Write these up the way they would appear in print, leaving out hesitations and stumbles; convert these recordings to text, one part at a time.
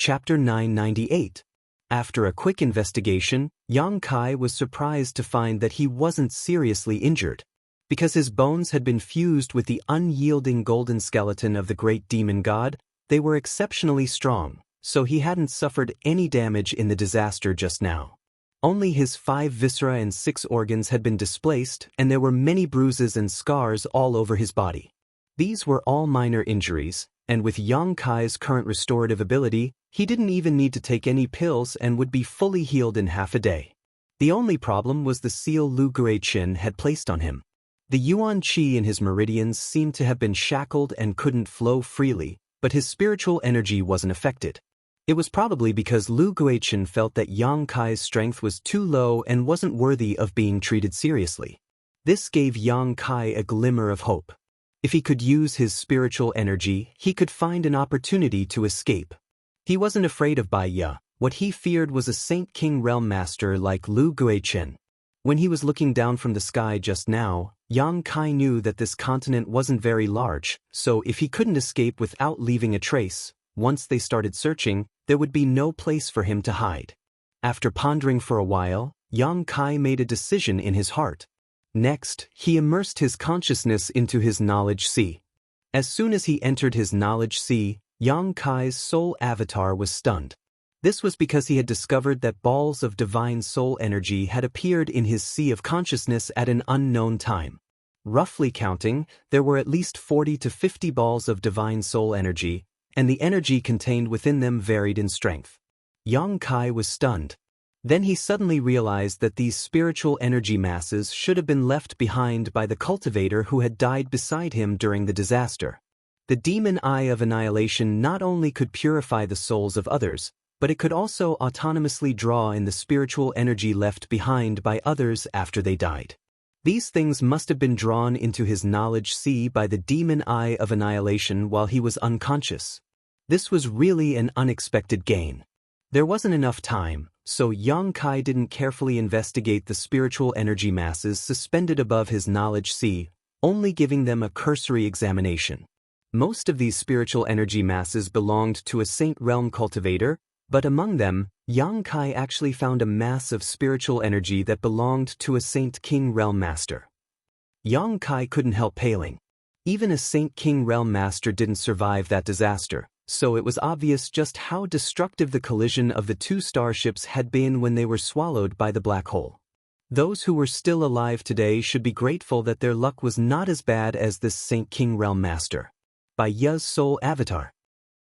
Chapter 998. After a quick investigation, Yang Kai was surprised to find that he wasn't seriously injured. Because his bones had been fused with the unyielding golden skeleton of the great demon god, they were exceptionally strong, so he hadn't suffered any damage in the disaster just now. Only his 5 viscera and 6 organs had been displaced, and there were many bruises and scars all over his body. These were all minor injuries, and with Yang Kai's current restorative ability, he didn't even need to take any pills and would be fully healed in half a day. The only problem was the seal Lu Guiqin had placed on him. The yuan qi in his meridians seemed to have been shackled and couldn't flow freely, but his spiritual energy wasn't affected. It was probably because Lu Guiqin felt that Yang Kai's strength was too low and wasn't worthy of being treated seriously. This gave Yang Kai a glimmer of hope. If he could use his spiritual energy, he could find an opportunity to escape. He wasn't afraid of Bai Ye. What he feared was a Saint King Realm Master like Lu Guiqin. When he was looking down from the sky just now, Yang Kai knew that this continent wasn't very large, so if he couldn't escape without leaving a trace, once they started searching, there would be no place for him to hide. After pondering for a while, Yang Kai made a decision in his heart. Next, he immersed his consciousness into his knowledge sea. As soon as he entered his knowledge sea, Yang Kai's soul avatar was stunned. This was because he had discovered that balls of divine soul energy had appeared in his sea of consciousness at an unknown time. Roughly counting, there were at least 40 to 50 balls of divine soul energy, and the energy contained within them varied in strength. Yang Kai was stunned. Then he suddenly realized that these spiritual energy masses should have been left behind by the cultivator who had died beside him during the disaster. The demon eye of annihilation not only could purify the souls of others, but it could also autonomously draw in the spiritual energy left behind by others after they died. These things must have been drawn into his knowledge sea by the demon eye of annihilation while he was unconscious. This was really an unexpected gain. There wasn't enough time, so Yang Kai didn't carefully investigate the spiritual energy masses suspended above his knowledge sea, only giving them a cursory examination. Most of these spiritual energy masses belonged to a Saint Realm cultivator, but among them, Yang Kai actually found a mass of spiritual energy that belonged to a Saint King Realm Master. Yang Kai couldn't help paling. Even a Saint King Realm Master didn't survive that disaster, so it was obvious just how destructive the collision of the 2 starships had been when they were swallowed by the black hole. Those who were still alive today should be grateful that their luck was not as bad as this Saint King Realm Master. Bai Ye's soul avatar.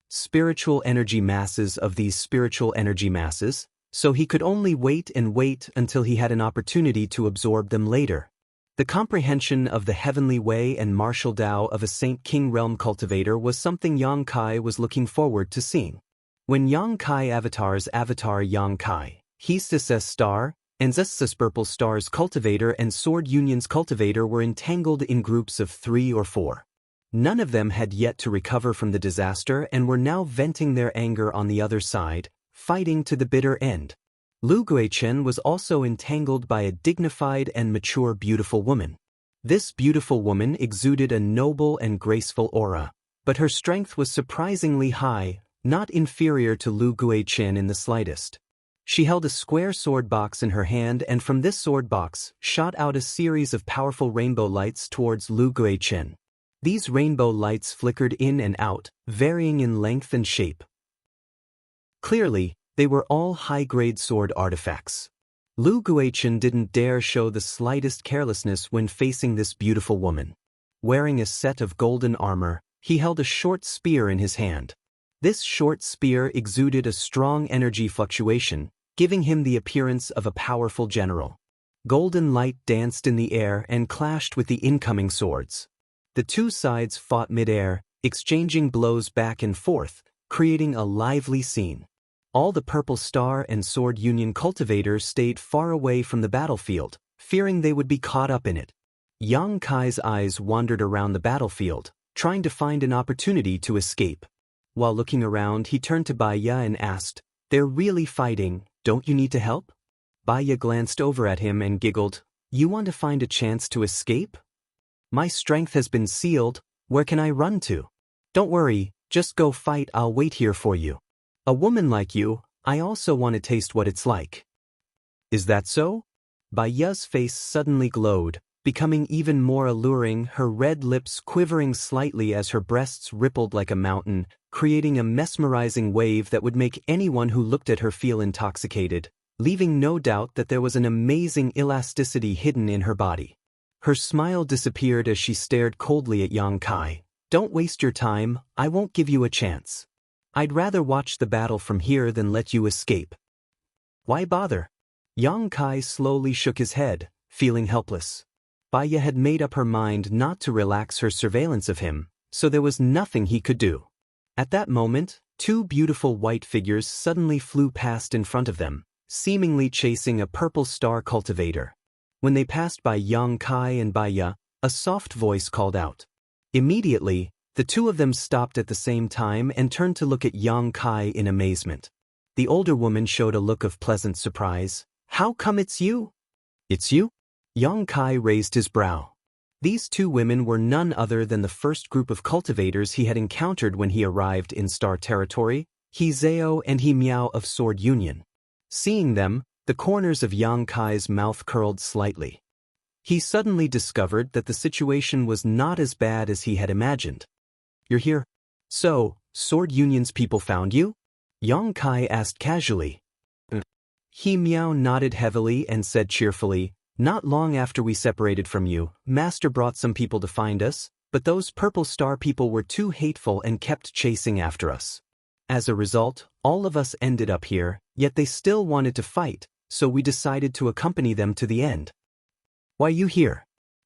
Spiritual energy masses of these spiritual energy masses, so he could only wait and wait until he had an opportunity to absorb them later. The comprehension of the heavenly way and martial Tao of a Saint King Realm cultivator was something Yang Kai was looking forward to seeing. When Yang Kai avatar's avatar Yang Kai, Hestis Star, and Zessus Purple Star's cultivator and Sword Union's cultivator were entangled in groups of 3 or 4. None of them had yet to recover from the disaster and were now venting their anger on the other side, fighting to the bitter end. Lu Guiqin was also entangled by a dignified and mature beautiful woman. This beautiful woman exuded a noble and graceful aura, but her strength was surprisingly high, not inferior to Lu Guiqin in the slightest. She held a square sword box in her hand, and from this sword box shot out a series of powerful rainbow lights towards Lu Guiqin. These rainbow lights flickered in and out, varying in length and shape. Clearly, they were all high-grade sword artifacts. Lu Guiqin didn't dare show the slightest carelessness when facing this beautiful woman. Wearing a set of golden armor, he held a short spear in his hand. This short spear exuded a strong energy fluctuation, giving him the appearance of a powerful general. Golden light danced in the air and clashed with the incoming swords. The 2 sides fought mid-air, exchanging blows back and forth, creating a lively scene. All the Purple Star and Sword Union cultivators stayed far away from the battlefield, fearing they would be caught up in it. Yang Kai's eyes wandered around the battlefield, trying to find an opportunity to escape. While looking around, he turned to Bai Ye and asked, "They're really fighting, don't you need to help?" Bai Ye glanced over at him and giggled, "You want to find a chance to escape? My strength has been sealed, where can I run to? Don't worry, just go fight, I'll wait here for you." A woman like you, I also want to taste what it's like. Is that so? Bai Ya's face suddenly glowed, becoming even more alluring, her red lips quivering slightly as her breasts rippled like a mountain, creating a mesmerizing wave that would make anyone who looked at her feel intoxicated, leaving no doubt that there was an amazing elasticity hidden in her body. Her smile disappeared as she stared coldly at Yang Kai. Don't waste your time, I won't give you a chance. I'd rather watch the battle from here than let you escape. Why bother? Yang Kai slowly shook his head, feeling helpless. Bai Ya had made up her mind not to relax her surveillance of him, so there was nothing he could do. At that moment, two beautiful white figures suddenly flew past in front of them, seemingly chasing a purple star cultivator. When they passed by Yang Kai and Bai Ya, a soft voice called out. Immediately, the two of them stopped at the same time and turned to look at Yang Kai in amazement. The older woman showed a look of pleasant surprise. How come it's you? It's you? Yang Kai raised his brow. These two women were none other than the first group of cultivators he had encountered when he arrived in Star Territory, He Zhao and He Miao of Sword Union. Seeing them, the corners of Yang Kai's mouth curled slightly. He suddenly discovered that the situation was not as bad as he had imagined. You're here? So, Sword Union's people found you? Yang Kai asked casually. He Miao nodded heavily and said cheerfully, not long after we separated from you, Master brought some people to find us, but those Purple Star people were too hateful and kept chasing after us. As a result, all of us ended up here, yet they still wanted to fight, so we decided to accompany them to the end. Why you here?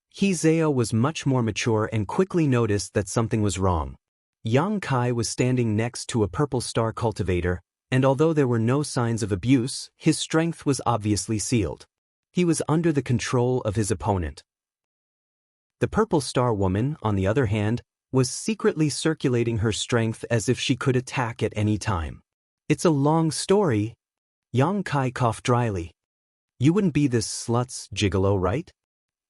He Zhao was much more mature and quickly noticed that something was wrong. Yang Kai was standing next to a Purple Star cultivator, and although there were no signs of abuse, his strength was obviously sealed. He was under the control of his opponent. The Purple Star woman, on the other hand, was secretly circulating her strength as if she could attack at any time. It's a long story. Yang Kai coughed dryly. You wouldn't be this slut's gigolo, right?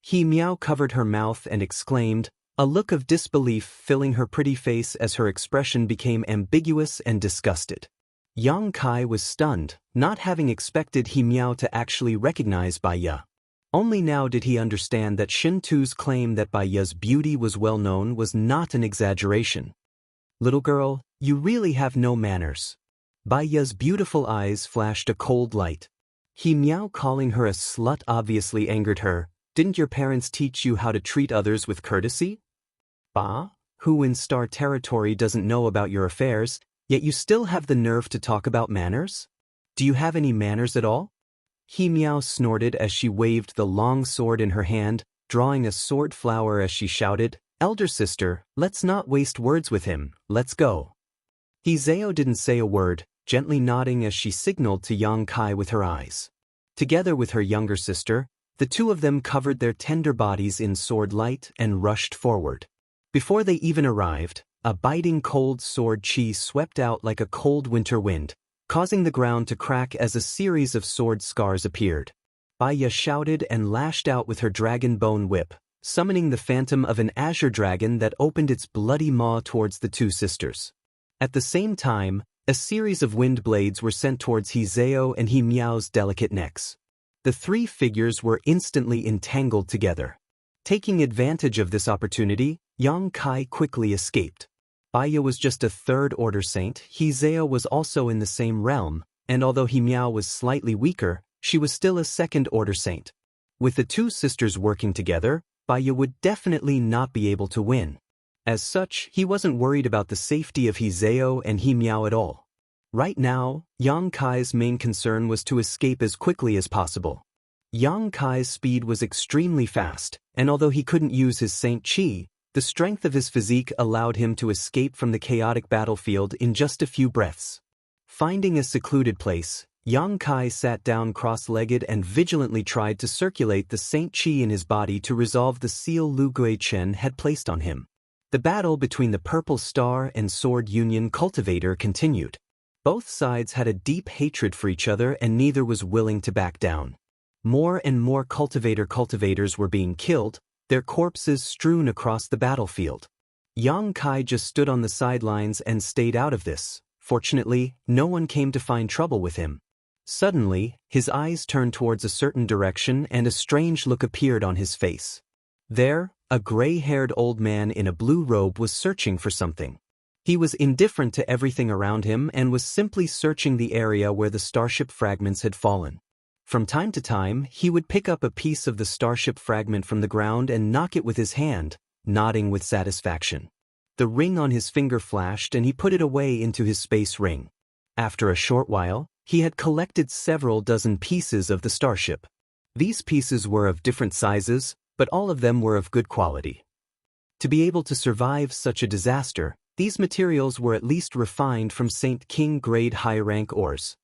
He Miao covered her mouth and exclaimed, a look of disbelief filling her pretty face as her expression became ambiguous and disgusted. Yang Kai was stunned, not having expected He Miao to actually recognize Bai Ya. Only now did he understand that Shin Tu's claim that Bai Ya's beauty was well known was not an exaggeration. Little girl, you really have no manners. Bai Ya's beautiful eyes flashed a cold light. He Miao calling her a slut obviously angered her. Didn't your parents teach you how to treat others with courtesy? Bah, who in Star Territory doesn't know about your affairs, yet you still have the nerve to talk about manners? Do you have any manners at all? He Miao snorted as she waved the long sword in her hand, drawing a sword flower as she shouted, Elder sister, let's not waste words with him, let's go. He Zhao didn't say a word, gently nodding as she signaled to Yang Kai with her eyes. Together with her younger sister, the two of them covered their tender bodies in sword light and rushed forward. Before they even arrived, a biting cold sword chi swept out like a cold winter wind, causing the ground to crack as a series of sword scars appeared. Bai Ya shouted and lashed out with her dragon bone whip, summoning the phantom of an azure dragon that opened its bloody maw towards the two sisters. At the same time, a series of wind blades were sent towards He Zhao and He Miao's delicate necks. The three figures were instantly entangled together. Taking advantage of this opportunity, Yang Kai quickly escaped. Bai Ya was just a third-order saint, He Zhao was also in the same realm, and although He Miao was slightly weaker, she was still a second-order saint. With the two sisters working together, Bai Ya would definitely not be able to win. As such, he wasn't worried about the safety of He Zhao and He Miao at all. Right now, Yang Kai's main concern was to escape as quickly as possible. Yang Kai's speed was extremely fast, and although he couldn't use his Saint Chi, the strength of his physique allowed him to escape from the chaotic battlefield in just a few breaths. Finding a secluded place, Yang Kai sat down cross-legged and vigilantly tried to circulate the Saint Chi in his body to resolve the seal Lu Gui Chen had placed on him. The battle between the Purple Star and Sword Union Cultivator continued. Both sides had a deep hatred for each other and neither was willing to back down. More and more cultivators were being killed, their corpses strewn across the battlefield. Yang Kai just stood on the sidelines and stayed out of this, Fortunately, no one came to find trouble with him. Suddenly, his eyes turned towards a certain direction and a strange look appeared on his face. There, a gray-haired old man in a blue robe was searching for something. He was indifferent to everything around him and was simply searching the area where the starship fragments had fallen. From time to time, he would pick up a piece of the starship fragment from the ground and knock it with his hand, nodding with satisfaction. The ring on his finger flashed and he put it away into his space ring. After a short while, he had collected several dozen pieces of the starship. These pieces were of different sizes, but all of them were of good quality. To be able to survive such a disaster, these materials were at least refined from Saint King grade high-rank ores.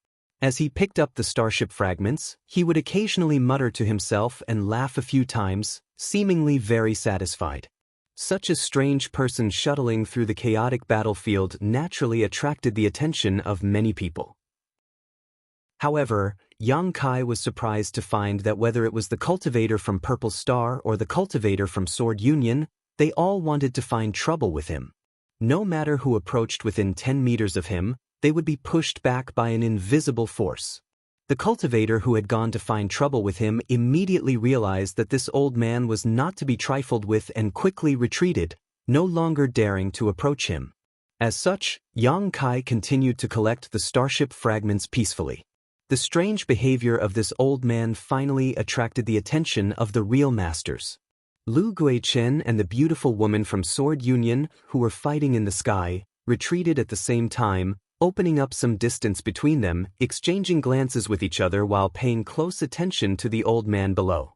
As he picked up the starship fragments, he would occasionally mutter to himself and laugh a few times, seemingly very satisfied. Such a strange person shuttling through the chaotic battlefield naturally attracted the attention of many people. However, Yang Kai was surprised to find that whether it was the cultivator from Purple Star or the cultivator from Sword Union, they all wanted to find trouble with him. No matter who approached within 10 meters of him, they would be pushed back by an invisible force. The cultivator who had gone to find trouble with him immediately realized that this old man was not to be trifled with and quickly retreated, no longer daring to approach him. As such, Yang Kai continued to collect the starship fragments peacefully. The strange behavior of this old man finally attracted the attention of the real masters. Lu Guichen and the beautiful woman from Sword Union, who were fighting in the sky, retreated at the same time, opening up some distance between them, exchanging glances with each other while paying close attention to the old man below.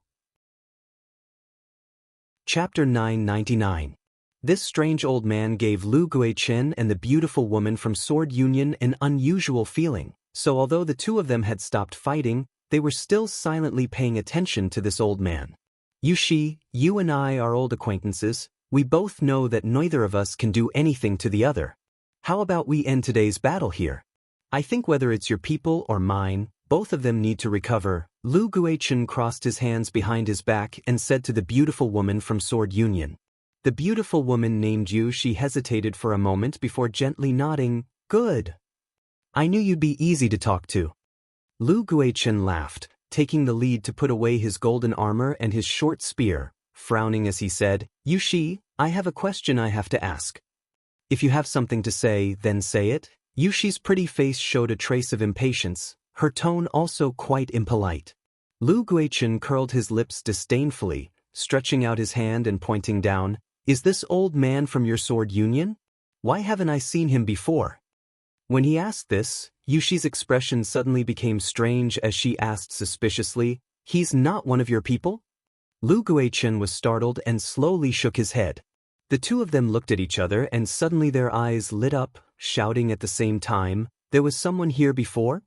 Chapter 999. This strange old man gave Lu Guichen and the beautiful woman from Sword Union an unusual feeling, so although the two of them had stopped fighting, they were still silently paying attention to this old man. Yushi, you and I are old acquaintances, we both know that neither of us can do anything to the other. How about we end today's battle here? I think whether it's your people or mine, both of them need to recover. Lu Guichen crossed his hands behind his back and said to the beautiful woman from Sword Union. The beautiful woman named Yu. She hesitated for a moment before gently nodding. Good. I knew you'd be easy to talk to. Lu Guichen laughed, taking the lead to put away his golden armor and his short spear, frowning as he said, Yushi, I have a question I have to ask. If you have something to say, then say it. Yushi's pretty face showed a trace of impatience, her tone also quite impolite. Lu Guichen curled his lips disdainfully, stretching out his hand and pointing down. Is this old man from your Sword Union? Why haven't I seen him before? When he asked this, Yushi's expression suddenly became strange as she asked suspiciously, He's not one of your people? Lu Guichen was startled and slowly shook his head. The two of them looked at each other and suddenly their eyes lit up, shouting at the same time, There was someone here before?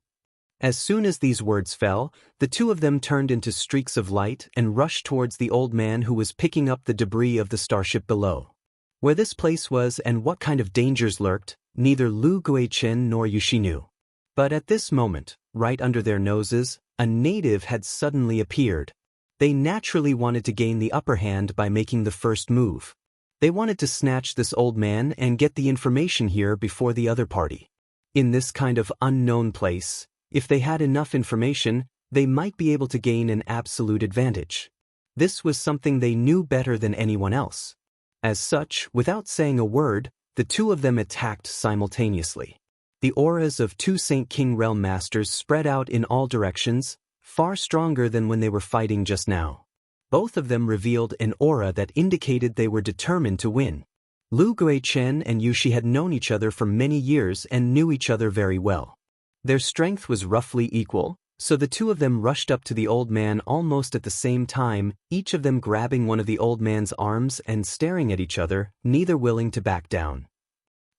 As soon as these words fell, the two of them turned into streaks of light and rushed towards the old man who was picking up the debris of the starship below. Where this place was and what kind of dangers lurked, neither Lu Guichen nor Yushi knew. But at this moment, right under their noses, a native had suddenly appeared. They naturally wanted to gain the upper hand by making the first move. They wanted to snatch this old man and get the information here before the other party. In this kind of unknown place, if they had enough information, they might be able to gain an absolute advantage. This was something they knew better than anyone else. As such, without saying a word, the two of them attacked simultaneously. The auras of two Saint King Realm Masters spread out in all directions, far stronger than when they were fighting just now. Both of them revealed an aura that indicated they were determined to win. Lu Guichen and Yushi had known each other for many years and knew each other very well. Their strength was roughly equal, so the two of them rushed up to the old man almost at the same time, each of them grabbing one of the old man's arms and staring at each other, neither willing to back down.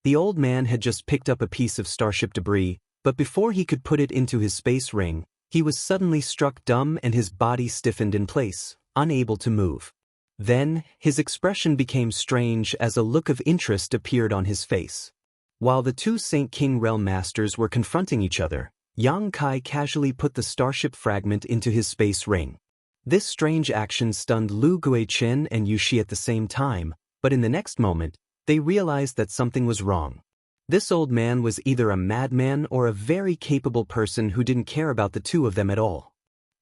The old man had just picked up a piece of starship debris, but before he could put it into his space ring, he was suddenly struck dumb and his body stiffened in place, unable to move. Then, his expression became strange as a look of interest appeared on his face. While the two Saint King Realm Masters were confronting each other, Yang Kai casually put the starship fragment into his space ring. This strange action stunned Lu Guichen and Yushi at the same time, but in the next moment, they realized that something was wrong. This old man was either a madman or a very capable person who didn't care about the two of them at all.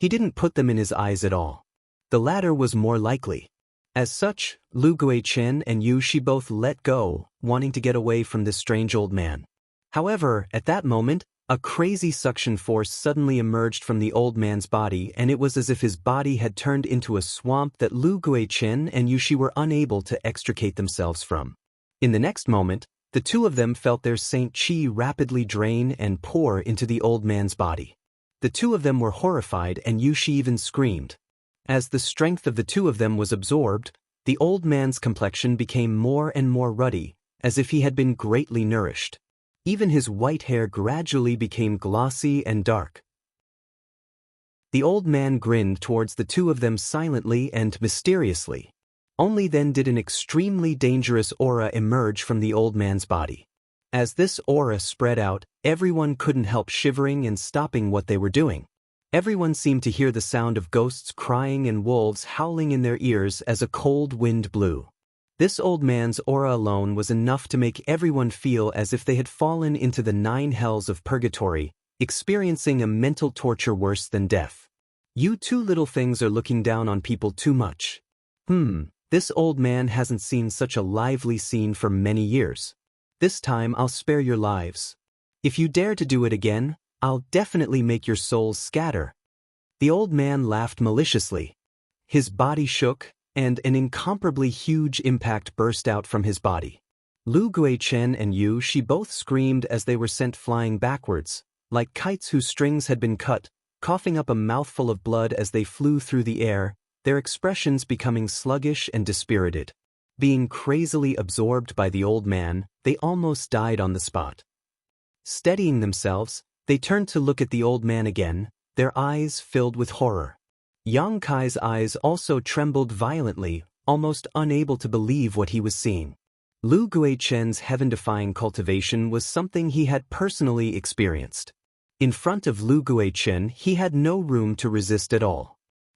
He didn't put them in his eyes at all. The latter was more likely. As such, Lu Guichen and Yu Shi both let go, wanting to get away from this strange old man. However, at that moment, a crazy suction force suddenly emerged from the old man's body, and it was as if his body had turned into a swamp that Lu Guichen and Yu Shi were unable to extricate themselves from. In the next moment, the two of them felt their Saint Qi rapidly drain and pour into the old man's body. The two of them were horrified, and Yu Shi even screamed. As the strength of the two of them was absorbed, the old man's complexion became more and more ruddy, as if he had been greatly nourished. Even his white hair gradually became glossy and dark. The old man grinned towards the two of them silently and mysteriously. Only then did an extremely dangerous aura emerge from the old man's body. As this aura spread out, everyone couldn't help shivering and stopping what they were doing. Everyone seemed to hear the sound of ghosts crying and wolves howling in their ears as a cold wind blew. This old man's aura alone was enough to make everyone feel as if they had fallen into the 9 hells of purgatory, experiencing a mental torture worse than death. You two little things are looking down on people too much. This old man hasn't seen such a lively scene for many years. This time I'll spare your lives. If you dare to do it again, I'll definitely make your souls scatter. The old man laughed maliciously. His body shook, and an incomparably huge impact burst out from his body. Lu Guichen and Yu Shi both screamed as they were sent flying backwards, like kites whose strings had been cut, coughing up a mouthful of blood as they flew through the air, their expressions becoming sluggish and dispirited. Being crazily absorbed by the old man, they almost died on the spot. Steadying themselves, they turned to look at the old man again, their eyes filled with horror. Yang Kai's eyes also trembled violently, almost unable to believe what he was seeing. Lu Guichen's heaven-defying cultivation was something he had personally experienced. In front of Lu Guichen, he had no room to resist at all.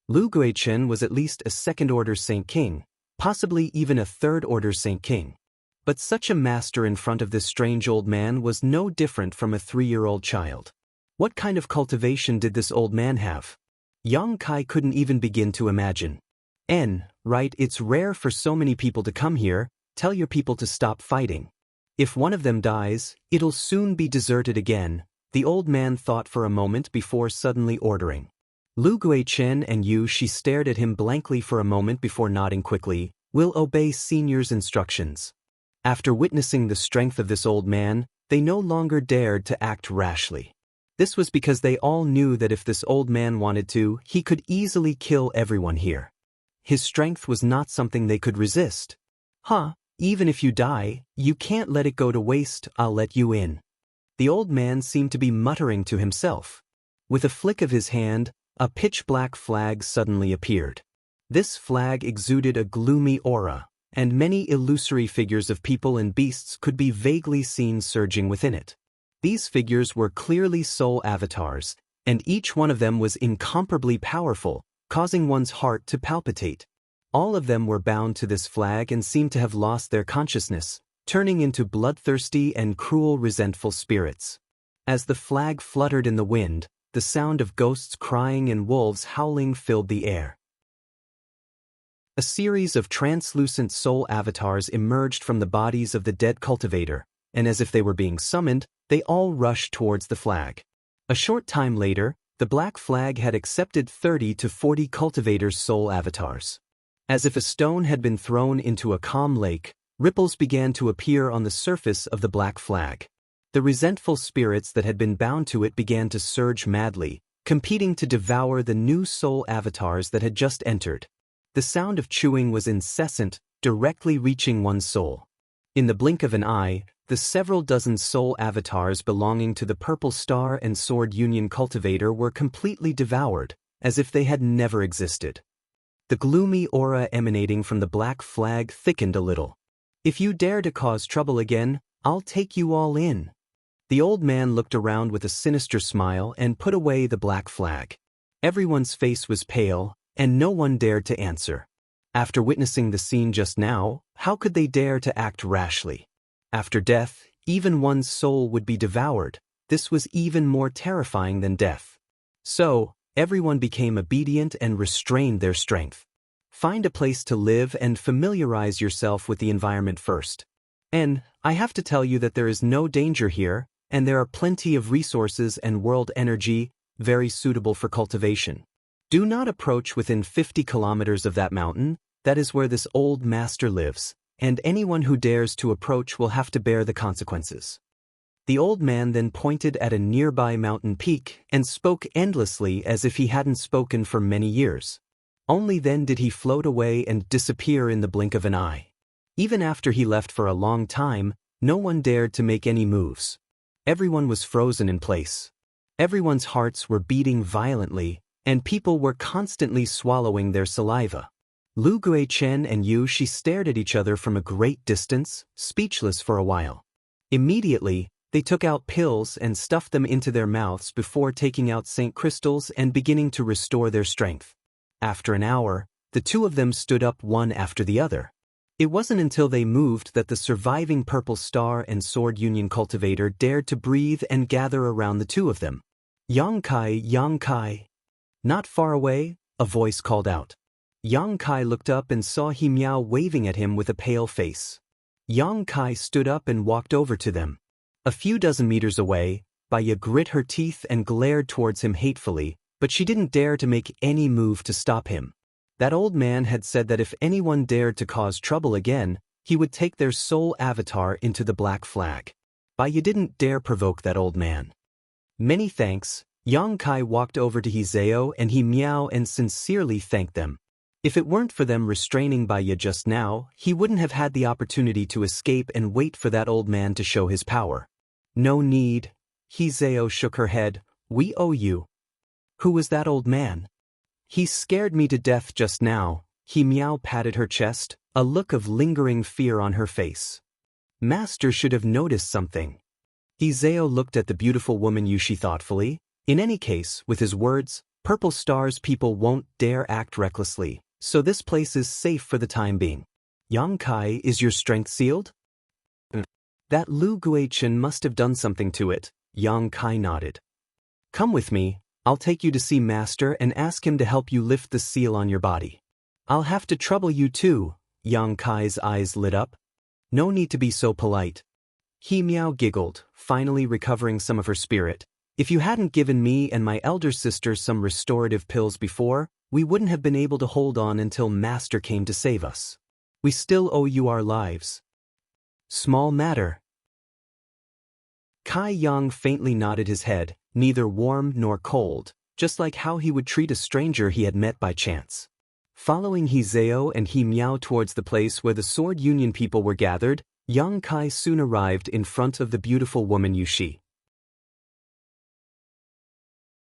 Lu Guichen was at least a second-order Saint King, possibly even a third-order Saint King. But such a master in front of this strange old man was no different from a 3-year-old child. What kind of cultivation did this old man have? Yang Kai couldn't even begin to imagine. Right, it's rare for so many people to come here. Tell your people to stop fighting. If one of them dies, it'll soon be deserted again, the old man thought for a moment before suddenly ordering. Lu Guichen and Yu Shi stared at him blankly for a moment before nodding quickly. We'll obey senior's instructions. After witnessing the strength of this old man, they no longer dared to act rashly. This was because they all knew that if this old man wanted to, he could easily kill everyone here. His strength was not something they could resist. Even if you die, you can't let it go to waste. I'll let you in. The old man seemed to be muttering to himself. With a flick of his hand, a pitch-black flag suddenly appeared. This flag exuded a gloomy aura, and many illusory figures of people and beasts could be vaguely seen surging within it. These figures were clearly soul avatars, and each one of them was incomparably powerful, causing one's heart to palpitate. All of them were bound to this flag and seemed to have lost their consciousness, turning into bloodthirsty and cruel resentful spirits. As the flag fluttered in the wind, the sound of ghosts crying and wolves howling filled the air. A series of translucent soul avatars emerged from the bodies of the dead cultivator, and as if they were being summoned, they all rushed towards the flag. A short time later, the black flag had accepted 30 to 40 cultivators' soul avatars. As if a stone had been thrown into a calm lake, ripples began to appear on the surface of the black flag. The resentful spirits that had been bound to it began to surge madly, competing to devour the new soul avatars that had just entered. The sound of chewing was incessant, directly reaching one's soul. In the blink of an eye, the several dozen soul avatars belonging to the Purple Star and Sword Union cultivator were completely devoured, as if they had never existed. The gloomy aura emanating from the black flag thickened a little. If you dare to cause trouble again, I'll take you all in. The old man looked around with a sinister smile and put away the black flag. Everyone's face was pale, and no one dared to answer. After witnessing the scene just now, how could they dare to act rashly? After death, Even one's soul would be devoured. This was even more terrifying than death. So, everyone became obedient and restrained their strength. Find a place to live and familiarize yourself with the environment first. And I have to tell you that there is no danger here, and there are plenty of resources and world energy, very suitable for cultivation. Do not approach within 50 kilometers of that mountain. That is where this old master lives, and anyone who dares to approach will have to bear the consequences. The old man then pointed at a nearby mountain peak and spoke endlessly as if he hadn't spoken for many years. Only then did he float away and disappear in the blink of an eye. Even after he left for a long time, no one dared to make any moves. Everyone was frozen in place. Everyone's hearts were beating violently, and people were constantly swallowing their saliva. Lu Guichen and Yu Shi stared at each other from a great distance, speechless for a while. Immediately, they took out pills and stuffed them into their mouths before taking out Saint crystals and beginning to restore their strength. After an hour, the two of them stood up one after the other. It wasn't until they moved that the surviving Purple Star and Sword Union cultivator dared to breathe and gather around the two of them. Yang Kai. Not far away, a voice called out. Yang Kai looked up and saw He Miao waving at him with a pale face. Yang Kai stood up and walked over to them. A few dozen meters away, Baya grit her teeth and glared towards him hatefully, but she didn't dare to make any move to stop him. That old man had said that if anyone dared to cause trouble again, he would take their soul avatar into the Black Flag. Baya didn't dare provoke that old man. Many thanks. Yang Kai walked over to He Zhao and He Miao and sincerely thanked them. If it weren't for them restraining Baya just now, he wouldn't have had the opportunity to escape and wait for that old man to show his power. No need. He Zhao shook her head. We owe you. Who was that old man? He scared me to death just now. He Miao patted her chest, a look of lingering fear on her face. Master should have noticed something. He Zhao looked at the beautiful woman Yu Shi thoughtfully. In any case, with his words, Purple Star's people won't dare act recklessly, so this place is safe for the time being. Yang Kai, is your strength sealed? That Lu Guichen must have done something to it. Yang Kai nodded. Come with me, I'll take you to see Master and ask him to help you lift the seal on your body. I'll have to trouble you too. Yang Kai's eyes lit up. No need to be so polite. He Miao giggled, finally recovering some of her spirit. If you hadn't given me and my elder sister some restorative pills before, we wouldn't have been able to hold on until Master came to save us. We still owe you our lives. Small matter. Kai Yang faintly nodded his head, neither warm nor cold, just like how he would treat a stranger he had met by chance. Following He Zhao and He Miao towards the place where the Sword Union people were gathered, Yang Kai soon arrived in front of the beautiful woman Yu Shi.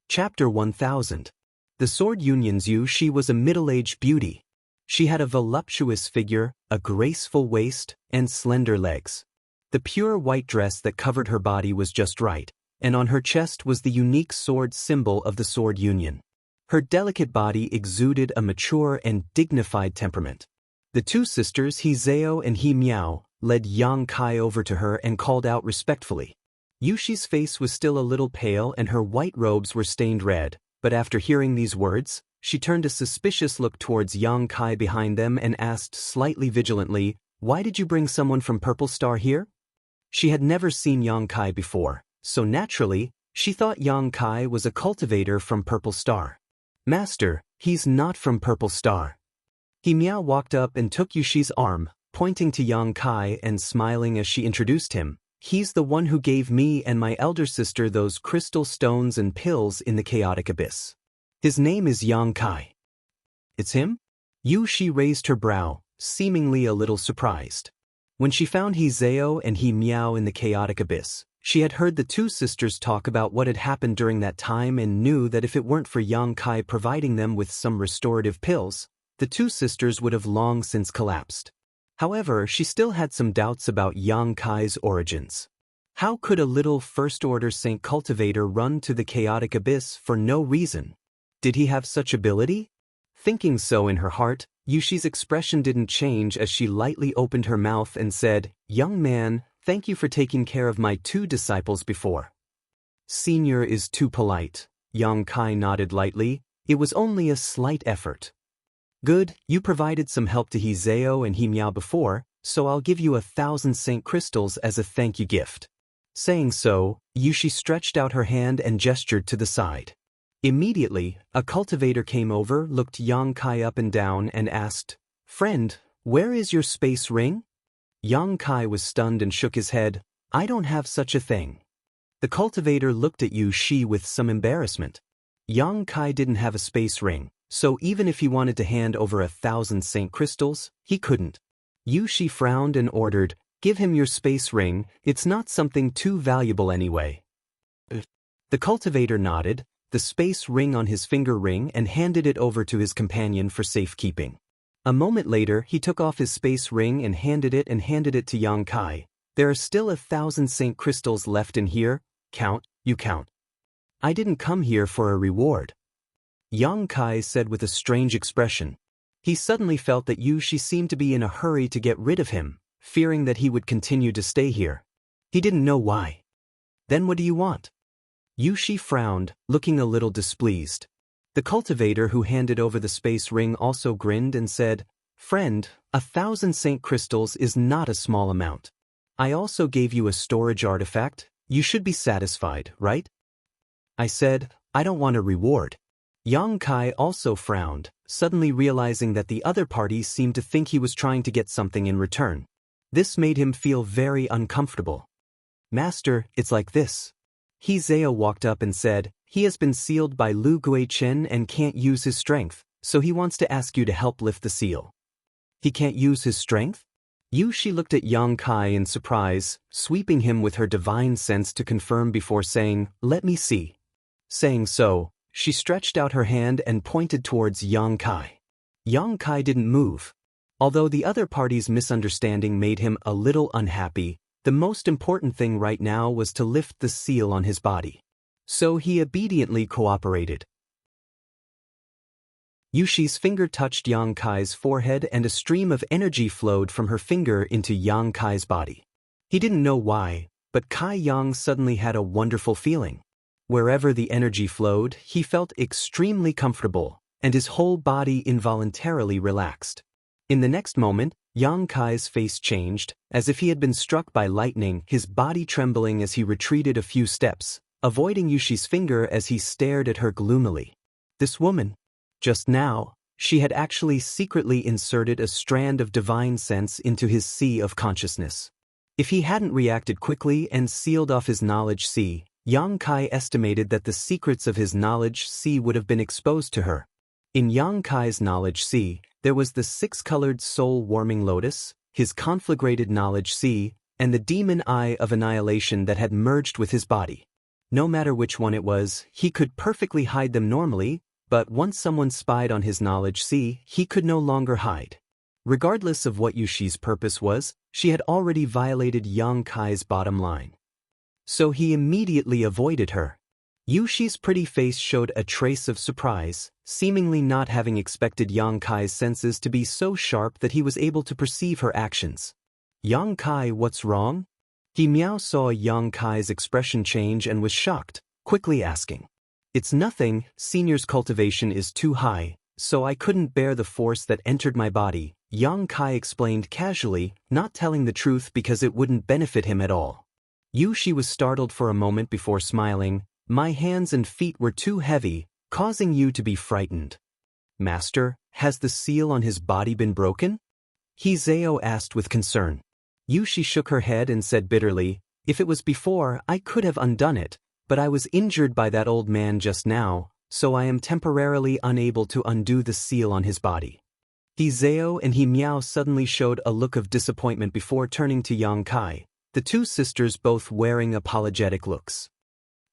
Chapter 1000. The Sword Union's Yu Shi was a middle-aged beauty. She had a voluptuous figure, a graceful waist, and slender legs. The pure white dress that covered her body was just right, and on her chest was the unique sword symbol of the Sword Union. Her delicate body exuded a mature and dignified temperament. The two sisters, He Zhao and He Miao, led Yang Kai over to her and called out respectfully. Yu Shi's face was still a little pale and her white robes were stained red, but after hearing these words, she turned a suspicious look towards Yang Kai behind them and asked slightly vigilantly, "Why did you bring someone from Purple Star here?" She had never seen Yang Kai before, so naturally, she thought Yang Kai was a cultivator from Purple Star. Master, he's not from Purple Star. He Miao walked up and took Yu Shi's arm, pointing to Yang Kai and smiling as she introduced him. He's the one who gave me and my elder sister those crystal stones and pills in the chaotic abyss. His name is Yang Kai. It's him? Yu Shi raised her brow, seemingly a little surprised. When she found He Zhao and He Miao in the chaotic abyss, she had heard the two sisters talk about what had happened during that time and knew that if it weren't for Yang Kai providing them with some restorative pills, the two sisters would have long since collapsed. However, she still had some doubts about Yang Kai's origins. How could a little first-order Saint cultivator run to the chaotic abyss for no reason? Did he have such ability? Thinking so in her heart, Yu Shi's expression didn't change as she lightly opened her mouth and said, "Young man, Thank you for taking care of my 2 disciples before. Senior is too polite. Yang Kai nodded lightly. It was only a slight effort. Good, you provided some help to He Zhao and He Miao before, so I'll give you 1,000 Saint Crystals as a thank you gift. Saying so, Yushi stretched out her hand and gestured to the side. Immediately, a cultivator came over, looked Yang Kai up and down and asked, "Friend, where is your space ring?" Yang Kai was stunned and shook his head. "I don't have such a thing." The cultivator looked at Yushi with some embarrassment. Yang Kai didn't have a space ring, so even if he wanted to hand over 1,000 Saint Crystals, he couldn't. Yushi frowned and ordered, "Give him your space ring, it's not something too valuable anyway." The cultivator nodded, the space ring on his finger ring, and handed it over to his companion for safekeeping. A moment later, he took off his space ring and handed it to Yang Kai. "There are still 1,000 Saint Crystals left in here. Count, you count. I didn't come here for a reward." Yang Kai said with a strange expression. He suddenly felt that Yushi seemed to be in a hurry to get rid of him, fearing that he would continue to stay here. He didn't know why. "Then what do you want?" Yushi frowned, looking a little displeased. The cultivator who handed over the space ring also grinned and said, "Friend, 1,000 Saint Crystals is not a small amount. I also gave you a storage artifact. You should be satisfied, right?" I said, "I don't want a reward." Yang Kai also frowned, suddenly realizing that the other party seemed to think he was trying to get something in return. This made him feel very uncomfortable. "Master, it's like this." He Zhao walked up and said, "He has been sealed by Lu Guichen and can't use his strength, so he wants to ask you to help lift the seal." "He can't use his strength?" Yushi looked at Yang Kai in surprise, sweeping him with her divine sense to confirm before saying, "Let me see." Saying so, she stretched out her hand and pointed towards Yang Kai. Yang Kai didn't move. Although the other party's misunderstanding made him a little unhappy, the most important thing right now was to lift the seal on his body. So he obediently cooperated. Yushi's finger touched Yang Kai's forehead and a stream of energy flowed from her finger into Yang Kai's body. He didn't know why, but Kai Yang suddenly had a wonderful feeling. Wherever the energy flowed, he felt extremely comfortable, and his whole body involuntarily relaxed. In the next moment, Yang Kai's face changed, as if he had been struck by lightning, his body trembling as he retreated a few steps, avoiding Yushi's finger as he stared at her gloomily. This woman. Just now, she had actually secretly inserted a strand of divine sense into his sea of consciousness. If he hadn't reacted quickly and sealed off his knowledge sea, Yang Kai estimated that the secrets of his knowledge sea would have been exposed to her. In Yang Kai's knowledge sea, there was the 6-colored soul-warming lotus, his conflagrated knowledge sea, and the demon eye of annihilation that had merged with his body. No matter which one it was, he could perfectly hide them normally, but once someone spied on his knowledge sea, he could no longer hide. Regardless of what Yushi's purpose was, she had already violated Yang Kai's bottom line. So he immediately avoided her. Yushi's pretty face showed a trace of surprise, seemingly not having expected Yang Kai's senses to be so sharp that he was able to perceive her actions. "Yang Kai, what's wrong?" He Miao saw Yang Kai's expression change and was shocked, quickly asking. "It's nothing, Senior's cultivation is too high, so I couldn't bear the force that entered my body," Yang Kai explained casually, not telling the truth because it wouldn't benefit him at all. Yushi was startled for a moment before smiling. "My hands and feet were too heavy, causing you to be frightened." "Master, has the seal on his body been broken?" He Zhao asked with concern. Yushi shook her head and said bitterly, "If it was before, I could have undone it, but I was injured by that old man just now, so I am temporarily unable to undo the seal on his body." He Zhao and He Miao suddenly showed a look of disappointment before turning to Yang Kai, the two sisters both wearing apologetic looks.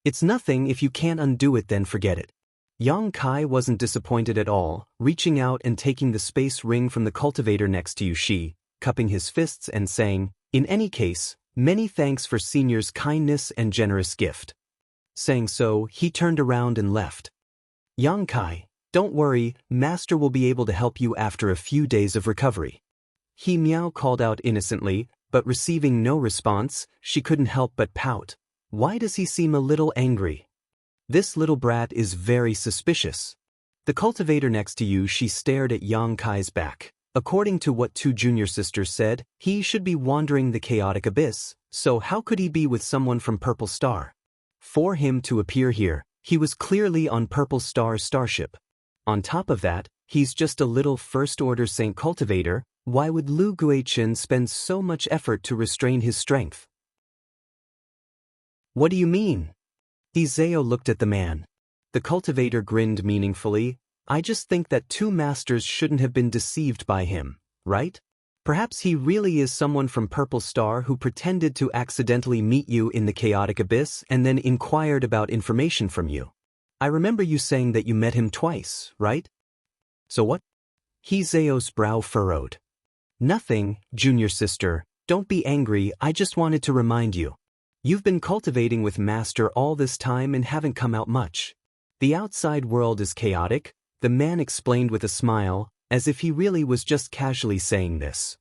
"It's nothing, if you can't undo it then forget it." Yang Kai wasn't disappointed at all, reaching out and taking the space ring from the cultivator next to Yushi, cupping his fists and saying, "In any case, many thanks for Senior's kindness and generous gift." Saying so, he turned around and left. "Yang Kai, don't worry, Master will be able to help you after a few days of recovery." He Miao called out innocently, but receiving no response, she couldn't help but pout. Why does he seem a little angry? This little brat is very suspicious. The cultivator next to you, she stared at Yang Kai's back. According to what two junior sisters said, he should be wandering the chaotic abyss, so how could he be with someone from Purple Star? For him to appear here, he was clearly on Purple Star's starship. On top of that, he's just a little first-order Saint cultivator. Why would Lu Guichen spend so much effort to restrain his strength? What do you mean? Zhao looked at the man. The cultivator grinned meaningfully. I just think that two masters shouldn't have been deceived by him, right? Perhaps he really is someone from Purple Star who pretended to accidentally meet you in the chaotic abyss and then inquired about information from you. I remember you saying that you met him twice, right? So what? Zhao's brow furrowed. Nothing, junior sister, don't be angry, I just wanted to remind you. You've been cultivating with Master all this time and haven't come out much. The outside world is chaotic, the man explained with a smile, as if he really was just casually saying this.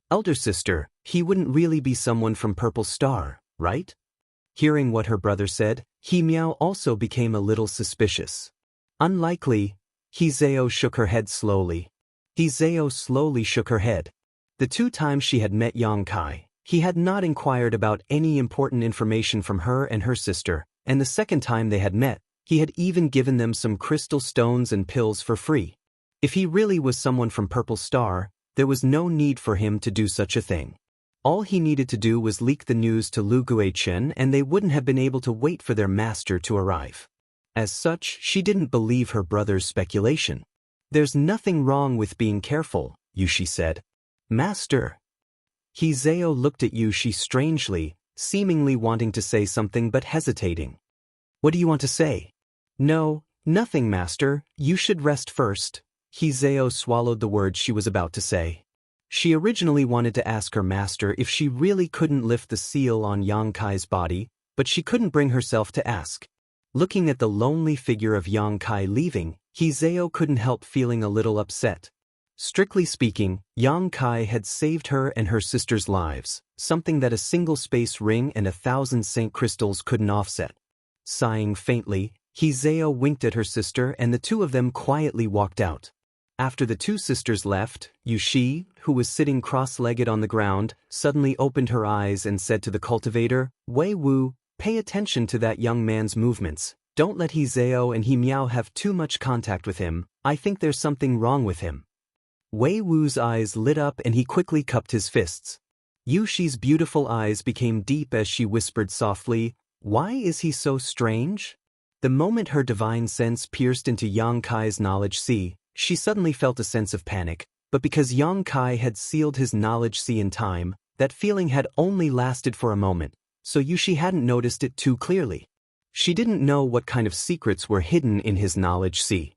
Elder sister, he wouldn't really be someone from Purple Star, right? Hearing what her brother said, He Miao also became a little suspicious. Unlikely, Zhao shook her head slowly. Zhao slowly shook her head. The two times she had met Yang Kai, he had not inquired about any important information from her and her sister, and the second time they had met, he had even given them some crystal stones and pills for free. If he really was someone from Purple Star, there was no need for him to do such a thing. All he needed to do was leak the news to Lu Guichen and they wouldn't have been able to wait for their master to arrive. As such, she didn't believe her brother's speculation. There's nothing wrong with being careful, Yushi said. Master. Zhao looked at Yushi strangely, seemingly wanting to say something but hesitating. What do you want to say? No, nothing, Master, you should rest first. Zhao swallowed the words she was about to say. She originally wanted to ask her master if she really couldn't lift the seal on Yang Kai's body, but she couldn't bring herself to ask. Looking at the lonely figure of Yang Kai leaving, Zhao couldn't help feeling a little upset. Strictly speaking, Yang Kai had saved her and her sister's lives, something that a single space ring and 1,000 saint crystals couldn't offset. Sighing faintly, Zhao winked at her sister and the two of them quietly walked out. After the two sisters left, Yushi, who was sitting cross-legged on the ground, suddenly opened her eyes and said to the cultivator, Wei Wu, pay attention to that young man's movements. Don't let Zhao and He Miao have too much contact with him. I think there's something wrong with him. Wei Wu's eyes lit up and he quickly cupped his fists. Yushi's beautiful eyes became deep as she whispered softly, Why is he so strange? The moment her divine sense pierced into Yang Kai's knowledge sea, she suddenly felt a sense of panic, but because Yang Kai had sealed his knowledge sea in time, that feeling had only lasted for a moment, so Yushi hadn't noticed it too clearly. She didn't know what kind of secrets were hidden in his knowledge sea.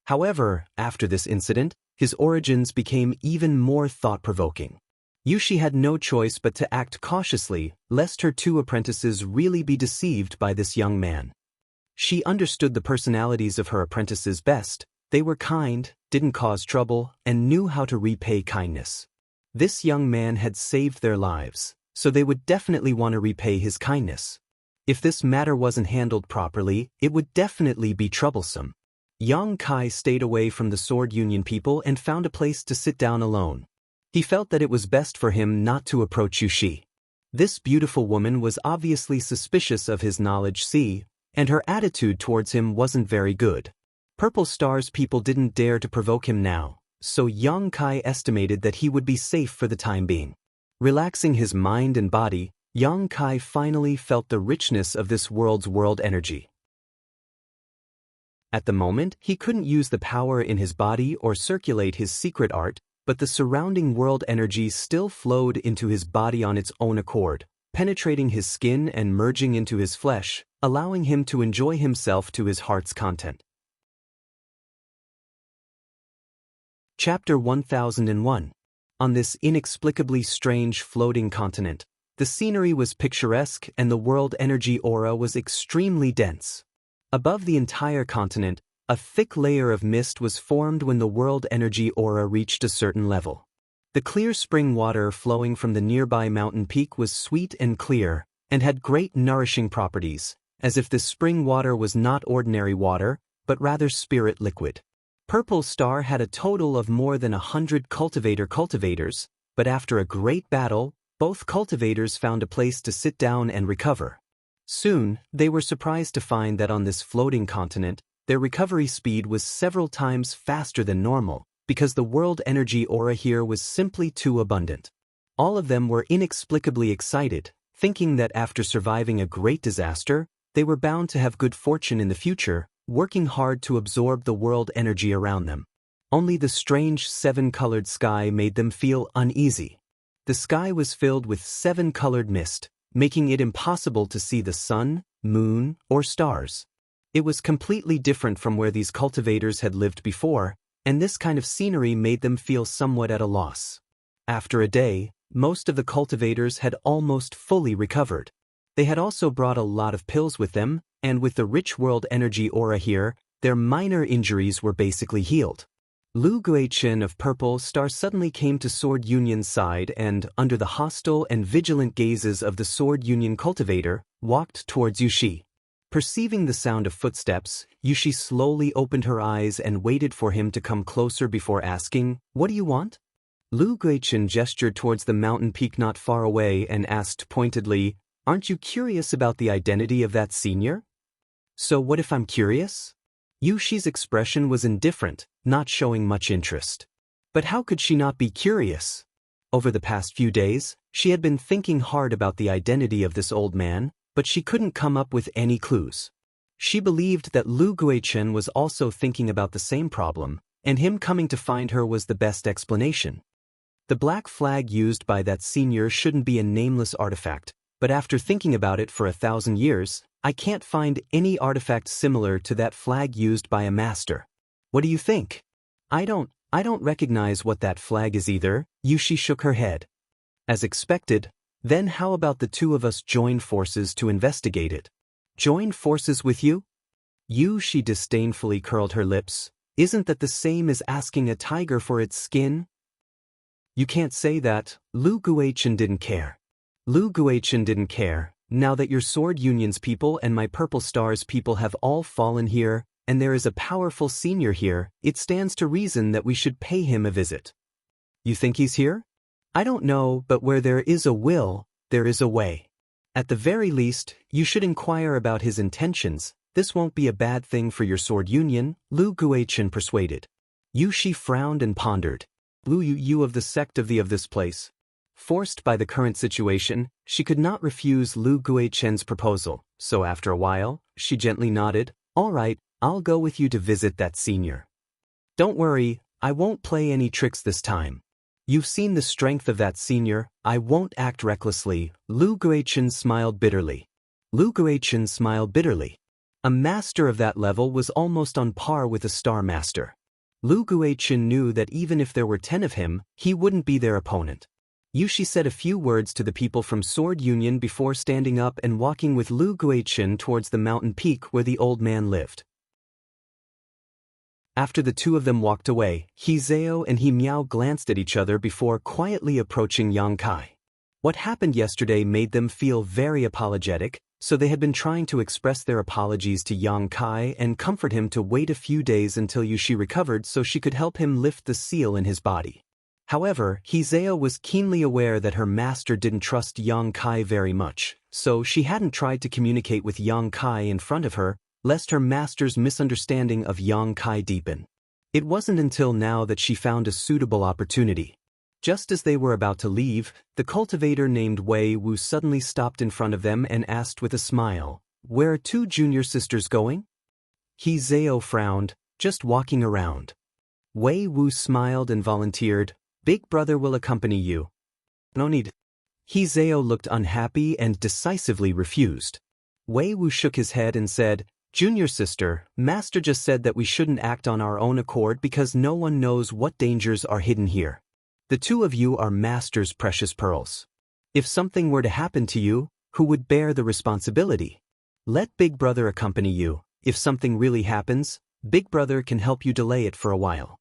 However, after this incident, his origins became even more thought-provoking. Yushi had no choice but to act cautiously, lest her two apprentices really be deceived by this young man. She understood the personalities of her apprentices best. They were kind, didn't cause trouble, and knew how to repay kindness. This young man had saved their lives, so they would definitely want to repay his kindness. If this matter wasn't handled properly, it would definitely be troublesome. Yang Kai stayed away from the Sword Union people and found a place to sit down alone. He felt that it was best for him not to approach Yushi. This beautiful woman was obviously suspicious of his knowledge sea, and her attitude towards him wasn't very good. Purple Star's people didn't dare to provoke him now, so Yang Kai estimated that he would be safe for the time being. Relaxing his mind and body, Yang Kai finally felt the richness of this world's world energy. At the moment, he couldn't use the power in his body or circulate his secret art, but the surrounding world energy still flowed into his body on its own accord, penetrating his skin and merging into his flesh, allowing him to enjoy himself to his heart's content. Chapter 1001. On this inexplicably strange floating continent, the scenery was picturesque and the world energy aura was extremely dense. Above the entire continent, a thick layer of mist was formed when the world energy aura reached a certain level. The clear spring water flowing from the nearby mountain peak was sweet and clear, and had great nourishing properties, as if this spring water was not ordinary water, but rather spirit liquid. Purple Star had a total of more than 100 cultivators, but after a great battle, both cultivators found a place to sit down and recover. Soon, they were surprised to find that on this floating continent, their recovery speed was several times faster than normal, because the world energy aura here was simply too abundant. All of them were inexplicably excited, thinking that after surviving a great disaster, they were bound to have good fortune in the future, working hard to absorb the world energy around them. Only the strange seven-colored sky made them feel uneasy. The sky was filled with seven-colored mist, making it impossible to see the sun, moon, or stars. It was completely different from where these cultivators had lived before, and this kind of scenery made them feel somewhat at a loss. After a day, most of the cultivators had almost fully recovered. They had also brought a lot of pills with them, and with the rich world energy aura here, their minor injuries were basically healed. Lu Guichen of Purple Star suddenly came to Sword Union's side and, under the hostile and vigilant gazes of the Sword Union cultivator, walked towards Yushi. Perceiving the sound of footsteps, Yushi slowly opened her eyes and waited for him to come closer before asking, "What do you want?" Lu Guichen gestured towards the mountain peak not far away and asked pointedly, "Aren't you curious about the identity of that senior?" "So what if I'm curious?" Yushi's expression was indifferent, not showing much interest. But how could she not be curious? Over the past few days, she had been thinking hard about the identity of this old man, but she couldn't come up with any clues. She believed that Lu Guichen was also thinking about the same problem, and him coming to find her was the best explanation. The black flag used by that senior shouldn't be a nameless artifact, but after thinking about it for 1,000 years, I can't find any artifact similar to that flag used by a master. What do you think? I don't recognize what that flag is either. Yushi shook her head. As expected, then how about the two of us join forces to investigate it? Join forces with you? Yushi disdainfully curled her lips. Isn't that the same as asking a tiger for its skin? You can't say that. Lu Guichen didn't care. Lu Guichen didn't care. Now that your Sword Union's people and my Purple Star's people have all fallen here, and there is a powerful senior here, it stands to reason that we should pay him a visit. You think he's here? I don't know, but where there is a will, there is a way. At the very least, you should inquire about his intentions. This won't be a bad thing for your Sword Union, Lu Guichen persuaded. Yushi frowned and pondered. You of the sect of this place. Forced by the current situation, she could not refuse Lu Guichen's proposal, so after a while, she gently nodded. All right, I'll go with you to visit that senior. Don't worry, I won't play any tricks this time. You've seen the strength of that senior, I won't act recklessly. Lu Guichen smiled bitterly. A master of that level was almost on par with a star master. Lu Guichen knew that even if there were 10 of him, he wouldn't be their opponent. Yushi said a few words to the people from Sword Union before standing up and walking with Lu Guichen towards the mountain peak where the old man lived. After the two of them walked away, He Zhao and He Miao glanced at each other before quietly approaching Yang Kai. What happened yesterday made them feel very apologetic, so they had been trying to express their apologies to Yang Kai and comfort him to wait a few days until Yushi recovered so she could help him lift the seal in his body. However, He Zhao was keenly aware that her master didn't trust Yang Kai very much, so she hadn't tried to communicate with Yang Kai in front of her, lest her master's misunderstanding of Yang Kai deepen. It wasn't until now that she found a suitable opportunity. Just as they were about to leave, the cultivator named Wei Wu suddenly stopped in front of them and asked with a smile, "Where are two junior sisters going?" He Zhao frowned, "Just walking around." Wei Wu smiled and volunteered, "Big brother will accompany you." "No need." He Zhao looked unhappy and decisively refused. Wei Wu shook his head and said, "Junior sister, Master just said that we shouldn't act on our own accord because no one knows what dangers are hidden here. The two of you are Master's precious pearls. If something were to happen to you, who would bear the responsibility? Let Big Brother accompany you. If something really happens, Big Brother can help you delay it for a while."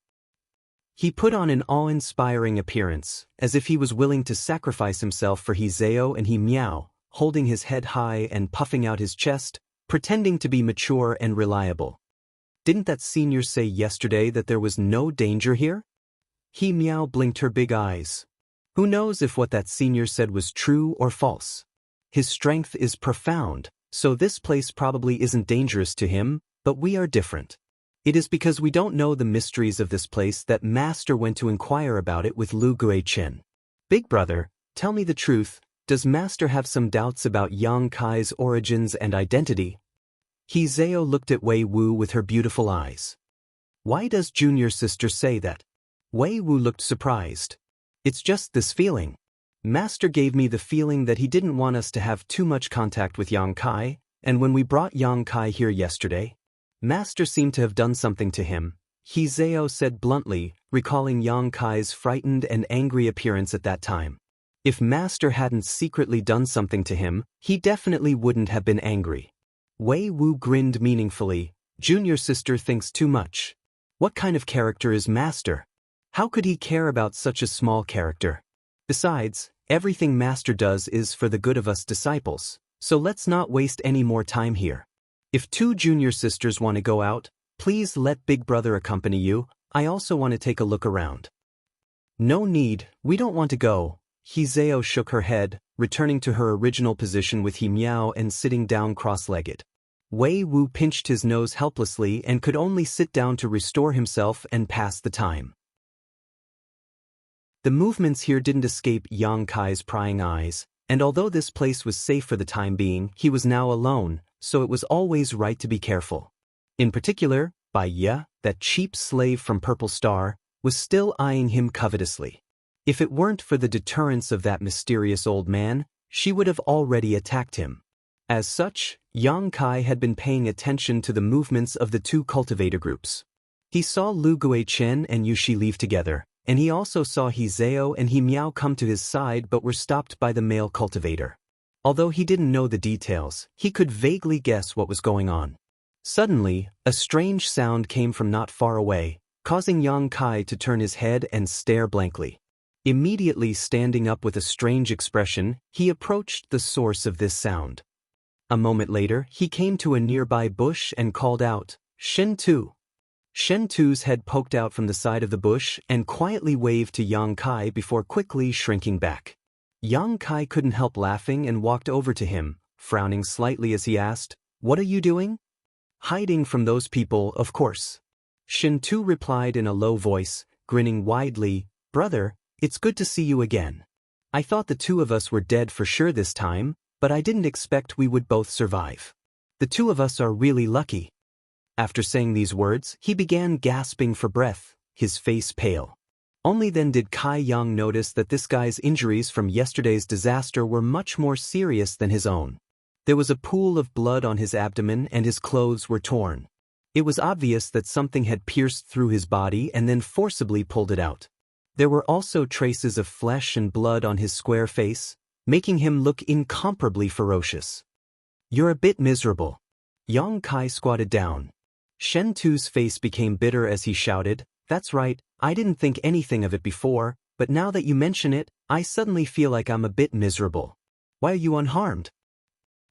He put on an awe-inspiring appearance, as if he was willing to sacrifice himself for Zhao and Miao, holding his head high and puffing out his chest, pretending to be mature and reliable. Didn't that senior say yesterday that there was no danger here? Miao blinked her big eyes. Who knows if what that senior said was true or false? His strength is profound, so this place probably isn't dangerous to him, but we are different. It is because we don't know the mysteries of this place that Master went to inquire about it with Lu Guichen. Big brother, tell me the truth, does Master have some doubts about Yang Kai's origins and identity? Zhao looked at Wei Wu with her beautiful eyes. Why does junior sister say that? Wei Wu looked surprised. It's just this feeling. Master gave me the feeling that he didn't want us to have too much contact with Yang Kai, and when we brought Yang Kai here yesterday, Master seemed to have done something to him, Zhao said bluntly, recalling Yang Kai's frightened and angry appearance at that time. If Master hadn't secretly done something to him, he definitely wouldn't have been angry. Wei Wu grinned meaningfully. Junior sister thinks too much. What kind of character is Master? How could he care about such a small character? Besides, everything Master does is for the good of us disciples, so let's not waste any more time here. If two junior sisters want to go out, please let Big Brother accompany you. I also want to take a look around. No need, we don't want to go. Zhao shook her head, returning to her original position with Miao and sitting down cross-legged. Wei Wu pinched his nose helplessly and could only sit down to restore himself and pass the time. The movements here didn't escape Yang Kai's prying eyes, and although this place was safe for the time being, he was now alone, so it was always right to be careful. In particular, Bai Ye, that cheap slave from Purple Star, was still eyeing him covetously. If it weren't for the deterrence of that mysterious old man, she would have already attacked him. As such, Yang Kai had been paying attention to the movements of the two cultivator groups. He saw Lu Guichen and Yushi leave together, and he also saw Zhao and Miao come to his side but were stopped by the male cultivator. Although he didn't know the details, he could vaguely guess what was going on. Suddenly, a strange sound came from not far away, causing Yang Kai to turn his head and stare blankly. Immediately standing up with a strange expression, he approached the source of this sound. A moment later, he came to a nearby bush and called out, "Shen Tu." Shen Tu's head poked out from the side of the bush and quietly waved to Yang Kai before quickly shrinking back. Yang Kai couldn't help laughing and walked over to him, frowning slightly as he asked, "What are you doing?" "Hiding from those people, of course." Shen Tu replied in a low voice, grinning widely, "Brother, it's good to see you again. I thought the two of us were dead for sure this time, but I didn't expect we would both survive. The two of us are really lucky." After saying these words, he began gasping for breath, his face pale. Only then did Kai Yang notice that this guy's injuries from yesterday's disaster were much more serious than his own. There was a pool of blood on his abdomen and his clothes were torn. It was obvious that something had pierced through his body and then forcibly pulled it out. There were also traces of flesh and blood on his square face, making him look incomparably ferocious. "You're a bit miserable." Yang Kai squatted down. Shen Tu's face became bitter as he shouted, "That's right, I didn't think anything of it before, but now that you mention it, I suddenly feel like I'm a bit miserable. Why are you unharmed?"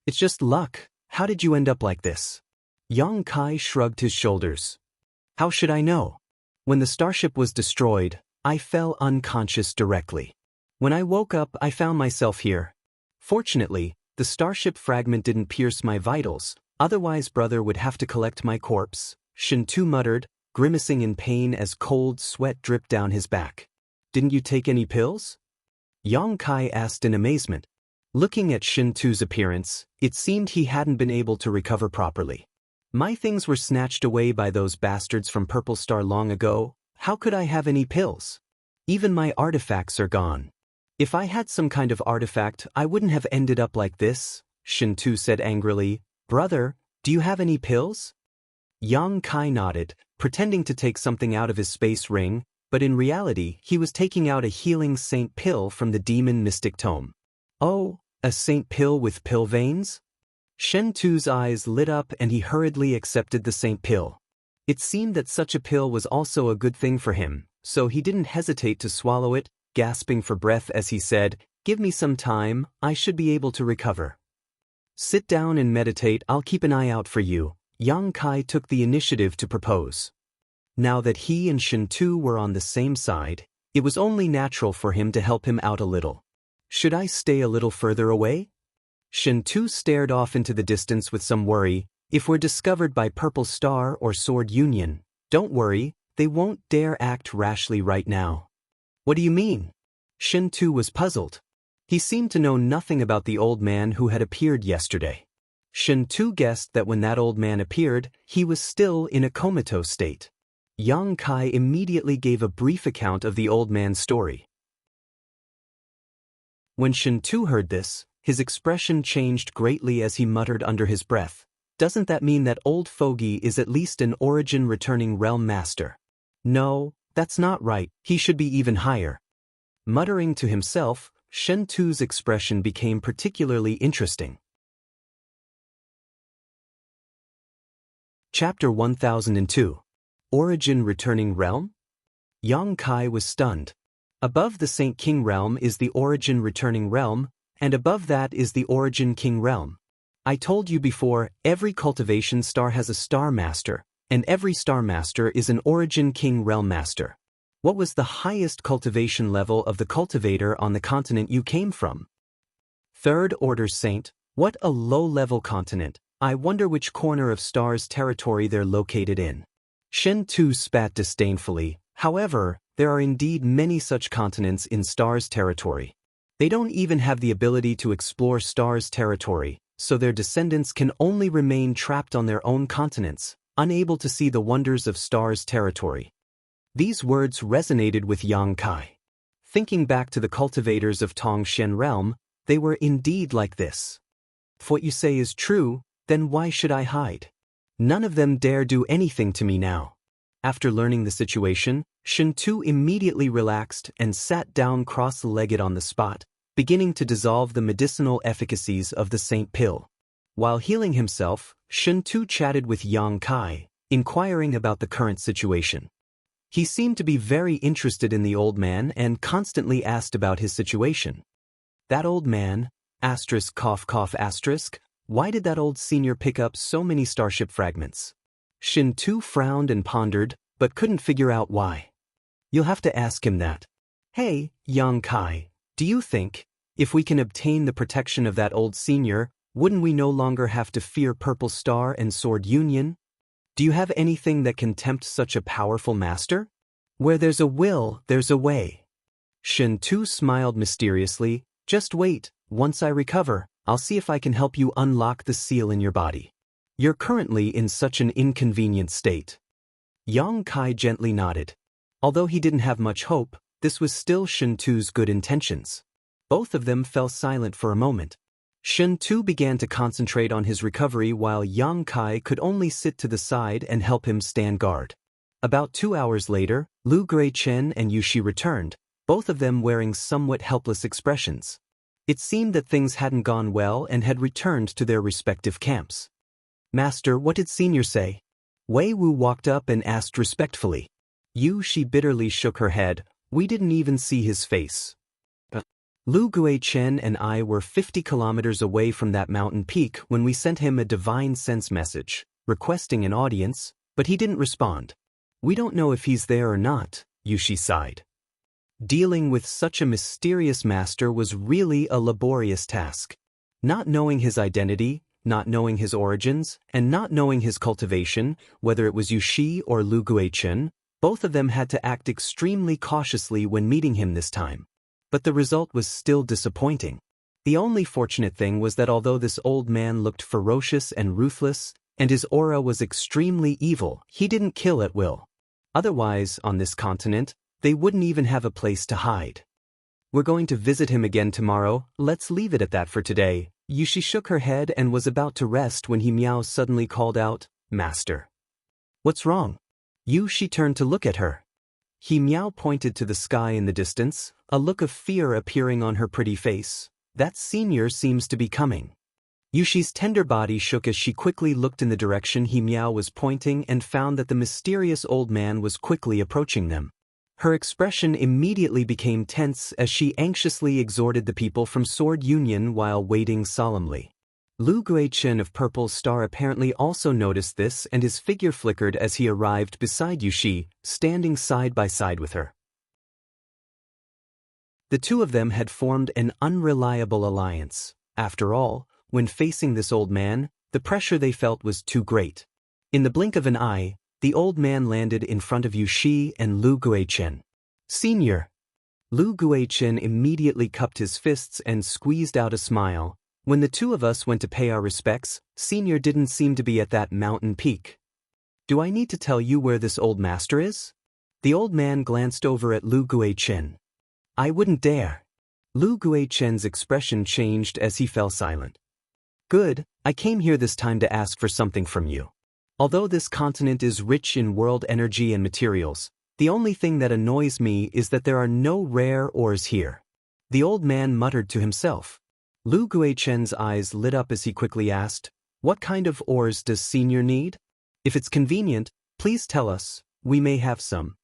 "It's just luck. How did you end up like this?" Yang Kai shrugged his shoulders. "How should I know? When the starship was destroyed, I fell unconscious directly. When I woke up, I found myself here. Fortunately, the starship fragment didn't pierce my vitals, otherwise brother would have to collect my corpse," Shen Tu muttered, grimacing in pain as cold sweat dripped down his back. "Didn't you take any pills?" Yang Kai asked in amazement. Looking at Shen Tu's appearance, it seemed he hadn't been able to recover properly. "My things were snatched away by those bastards from Purple Star long ago. How could I have any pills? Even my artifacts are gone. If I had some kind of artifact, I wouldn't have ended up like this," Shen Tu said angrily. "Brother, do you have any pills?" Yang Kai nodded, pretending to take something out of his space ring, but in reality he was taking out a healing saint pill from the demon mystic tome. "Oh, a saint pill with pill veins?" Shen Tu's eyes lit up and he hurriedly accepted the saint pill. It seemed that such a pill was also a good thing for him, so he didn't hesitate to swallow it, gasping for breath as he said, "Give me some time, I should be able to recover." "Sit down and meditate, I'll keep an eye out for you," Yang Kai took the initiative to propose. Now that he and Shen Tu were on the same side, it was only natural for him to help him out a little. "Should I stay a little further away?" Shen Tu stared off into the distance with some worry. "If we're discovered by Purple Star or Sword Union, don't worry, they won't dare act rashly right now." "What do you mean?" Shen Tu was puzzled. He seemed to know nothing about the old man who had appeared yesterday. Shen Tu guessed that when that old man appeared, he was still in a comatose state. Yang Kai immediately gave a brief account of the old man's story. When Shen Tu heard this, his expression changed greatly as he muttered under his breath, "Doesn't that mean that old fogey is at least an origin-returning realm master? No, that's not right, he should be even higher." Muttering to himself, Shen Tu's expression became particularly interesting. Chapter 1002. Origin Returning Realm? Yang Kai was stunned. Above the Saint King realm is the Origin Returning Realm, and above that is the Origin King realm. I told you before, every cultivation star has a star master, and every star master is an Origin King realm master. What was the highest cultivation level of the cultivator on the continent you came from? Third Order Saint, what a low-level continent. I wonder which corner of Star's territory they're located in. Shen Tu spat disdainfully. However, there are indeed many such continents in Star's territory. They don't even have the ability to explore Star's territory, so their descendants can only remain trapped on their own continents, unable to see the wonders of Star's territory. These words resonated with Yang Kai. Thinking back to the cultivators of Tongshen realm, they were indeed like this. If what you say is true, then why should I hide? None of them dare do anything to me now. After learning the situation, Shen Tu immediately relaxed and sat down cross-legged on the spot, beginning to dissolve the medicinal efficacies of the Saint Pill. While healing himself, Shen Tu chatted with Yang Kai, inquiring about the current situation. He seemed to be very interested in the old man and constantly asked about his situation. That old man, asterisk cough cough asterisk, why did that old senior pick up so many starship fragments? Shen Tu frowned and pondered, but couldn't figure out why. You'll have to ask him that. Hey, Yang Kai, do you think, if we can obtain the protection of that old senior, wouldn't we no longer have to fear Purple Star and Sword Union? Do you have anything that can tempt such a powerful master? Where there's a will, there's a way. Shen Tu smiled mysteriously. Just wait, once I recover, I'll see if I can help you unlock the seal in your body. You're currently in such an inconvenient state. Yang Kai gently nodded. Although he didn't have much hope, this was still Shen Tu's good intentions. Both of them fell silent for a moment. Shen Tu began to concentrate on his recovery while Yang Kai could only sit to the side and help him stand guard. About 2 hours later, Lu Greichen and Yushi returned, both of them wearing somewhat helpless expressions. It seemed that things hadn't gone well and had returned to their respective camps. Master, what did Senior say? Wei Wu walked up and asked respectfully. She bitterly shook her head. We didn't even see his face. Lu Guichen and I were 50 kilometers away from that mountain peak when we sent him a divine sense message, requesting an audience, but he didn't respond. We don't know if he's there or not, Yushi sighed. Dealing with such a mysterious master was really a laborious task. Not knowing his identity, not knowing his origins, and not knowing his cultivation, whether it was Yushi or Lu Guichen, both of them had to act extremely cautiously when meeting him this time. But the result was still disappointing. The only fortunate thing was that although this old man looked ferocious and ruthless, and his aura was extremely evil, he didn't kill at will. Otherwise, on this continent, they wouldn't even have a place to hide. We're going to visit him again tomorrow, let's leave it at that for today. Yushi shook her head and was about to rest when Miao suddenly called out, Master. What's wrong? Yushi turned to look at her. Miao pointed to the sky in the distance, a look of fear appearing on her pretty face. That senior seems to be coming. Yushi's tender body shook as she quickly looked in the direction Miao was pointing and found that the mysterious old man was quickly approaching them. Her expression immediately became tense as she anxiously exhorted the people from Sword Union while waiting solemnly. Lu Guichen of Purple Star apparently also noticed this, and his figure flickered as he arrived beside Yushi, standing side by side with her. The two of them had formed an unreliable alliance. After all, when facing this old man, the pressure they felt was too great. In the blink of an eye, the old man landed in front of Yushi and Lu Guichen. "Senior." Lu Guichen immediately cupped his fists and squeezed out a smile. "When the two of us went to pay our respects, Senior didn't seem to be at that mountain peak. Do I need to tell you where this old master is?" The old man glanced over at Lu Guichen. "I wouldn't dare." Lu Guichen's expression changed as he fell silent. "Good, I came here this time to ask for something from you. Although this continent is rich in world energy and materials, the only thing that annoys me is that there are no rare ores here." The old man muttered to himself. Lu Guichen's eyes lit up as he quickly asked, "What kind of ores does Senior need? If it's convenient, please tell us, we may have some."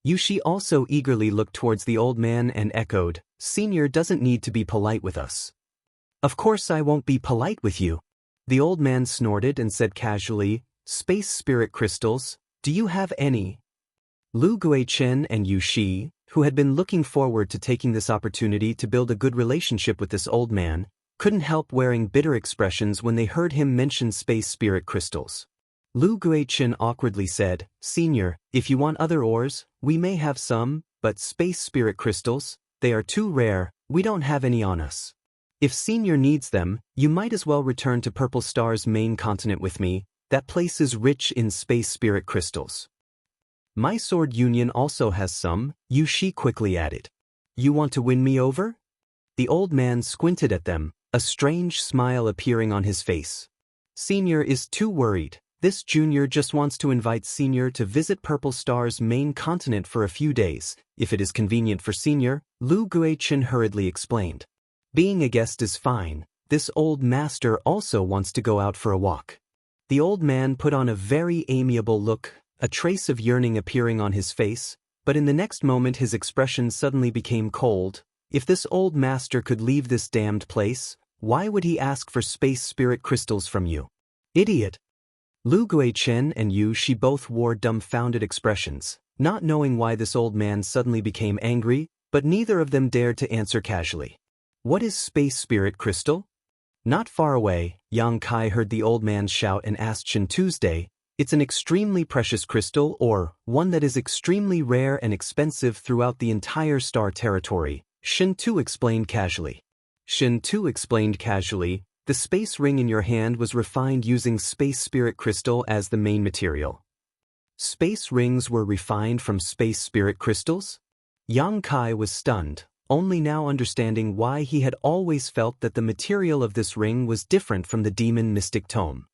Yushi also eagerly looked towards the old man and echoed, "Senior doesn't need to be polite with us." "Of course I won't be polite with you." The old man snorted and said casually, "Space spirit crystals, do you have any?" Lu Guichen and Yushi, who had been looking forward to taking this opportunity to build a good relationship with this old man, couldn't help wearing bitter expressions when they heard him mention space spirit crystals. Lu Guichen awkwardly said, "Senior, if you want other ores, we may have some, but space spirit crystals, they are too rare, we don't have any on us. If Senior needs them, you might as well return to Purple Star's main continent with me, that place is rich in space spirit crystals." "My Sword Union also has some," Yushi quickly added. "You want to win me over?" The old man squinted at them, a strange smile appearing on his face. "Senior is too worried. This junior just wants to invite Senior to visit Purple Star's main continent for a few days, if it is convenient for Senior," Lu Guichen hurriedly explained. "Being a guest is fine. This old master also wants to go out for a walk." The old man put on a very amiable look, a trace of yearning appearing on his face, but in the next moment his expression suddenly became cold. If this old master could leave this damned place, why would he ask for space spirit crystals from you? Idiot! Lu Guichen and Yushi both wore dumbfounded expressions, not knowing why this old man suddenly became angry, but neither of them dared to answer casually. "What is space spirit crystal?" Not far away, Yang Kai heard the old man shout and asked Shin Tuesday, "It's an extremely precious crystal or one that is extremely rare and expensive throughout the entire star territory," Shin Tu explained casually. Shin Tu explained casually, "The space ring in your hand was refined using space spirit crystal as the main material." Space rings were refined from space spirit crystals? Yang Kai was stunned, only now understanding why he had always felt that the material of this ring was different from the demon mystic tome.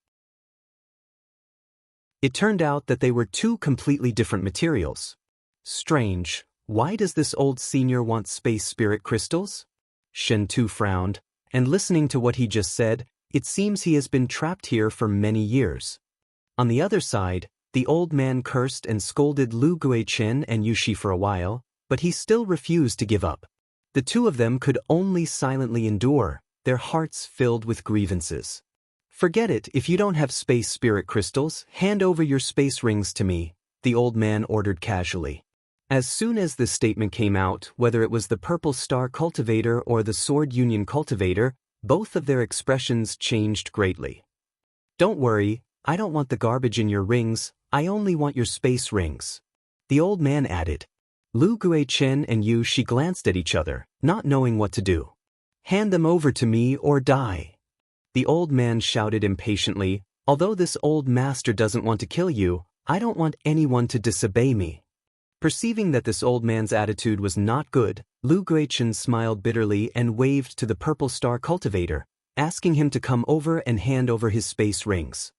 It turned out that they were two completely different materials. Strange, why does this old senior want space spirit crystals? Shen Tu frowned, and listening to what he just said, it seems he has been trapped here for many years. On the other side, the old man cursed and scolded Lu Guichen and Yushi for a while, but he still refused to give up. The two of them could only silently endure, their hearts filled with grievances. "Forget it, if you don't have space spirit crystals, hand over your space rings to me," the old man ordered casually. As soon as this statement came out, whether it was the Purple Star Cultivator or the Sword Union Cultivator, both of their expressions changed greatly. "Don't worry, I don't want the garbage in your rings, I only want your space rings," the old man added. Lu Guichen and Yushi glanced at each other, not knowing what to do. "Hand them over to me or die," the old man shouted impatiently. "Although this old master doesn't want to kill you, I don't want anyone to disobey me." Perceiving that this old man's attitude was not good, Lu Guichen smiled bitterly and waved to the Purple Star Cultivator, asking him to come over and hand over his space rings.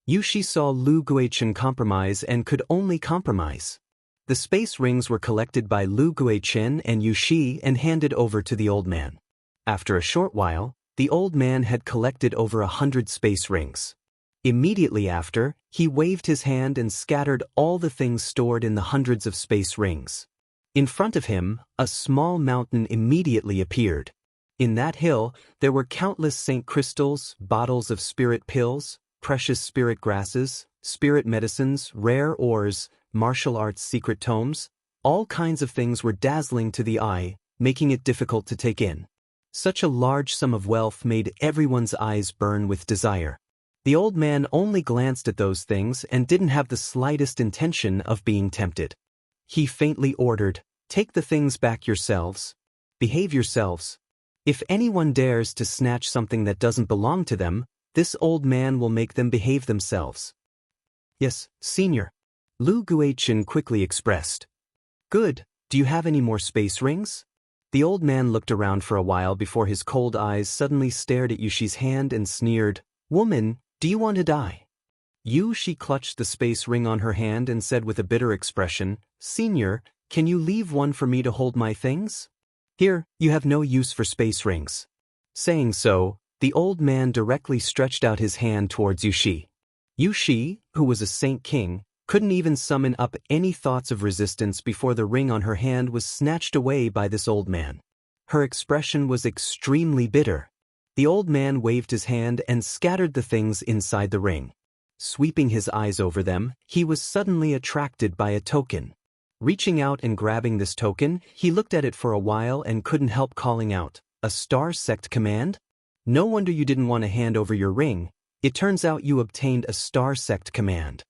Yushi saw Lu Guichen compromise and could only compromise. The space rings were collected by Lu Guichen and Yushi and handed over to the old man. After a short while, the old man had collected over 100 space rings. Immediately after, he waved his hand and scattered all the things stored in the hundreds of space rings. In front of him, a small mountain immediately appeared. In that hill, there were countless saint crystals, bottles of spirit pills, precious spirit grasses, spirit medicines, rare ores, martial arts secret tomes. All kinds of things were dazzling to the eye, making it difficult to take in. Such a large sum of wealth made everyone's eyes burn with desire. The old man only glanced at those things and didn't have the slightest intention of being tempted. He faintly ordered, "Take the things back yourselves. Behave yourselves. If anyone dares to snatch something that doesn't belong to them, this old man will make them behave themselves." "Yes, Senior," Lu Guichin quickly expressed. "Good, do you have any more space rings?" The old man looked around for a while before his cold eyes suddenly stared at Yushi's hand and sneered, "Woman, do you want to die?" Yushi clutched the space ring on her hand and said with a bitter expression, "Senior, can you leave one for me to hold my things? Here, you have no use for space rings." Saying so, the old man directly stretched out his hand towards Yushi. Yushi, who was a saint king, couldn't even summon up any thoughts of resistance before the ring on her hand was snatched away by this old man. Her expression was extremely bitter. The old man waved his hand and scattered the things inside the ring. Sweeping his eyes over them, he was suddenly attracted by a token. Reaching out and grabbing this token, he looked at it for a while and couldn't help calling out, "A star sect command? No wonder you didn't want to hand over your ring. It turns out you obtained a star sect command."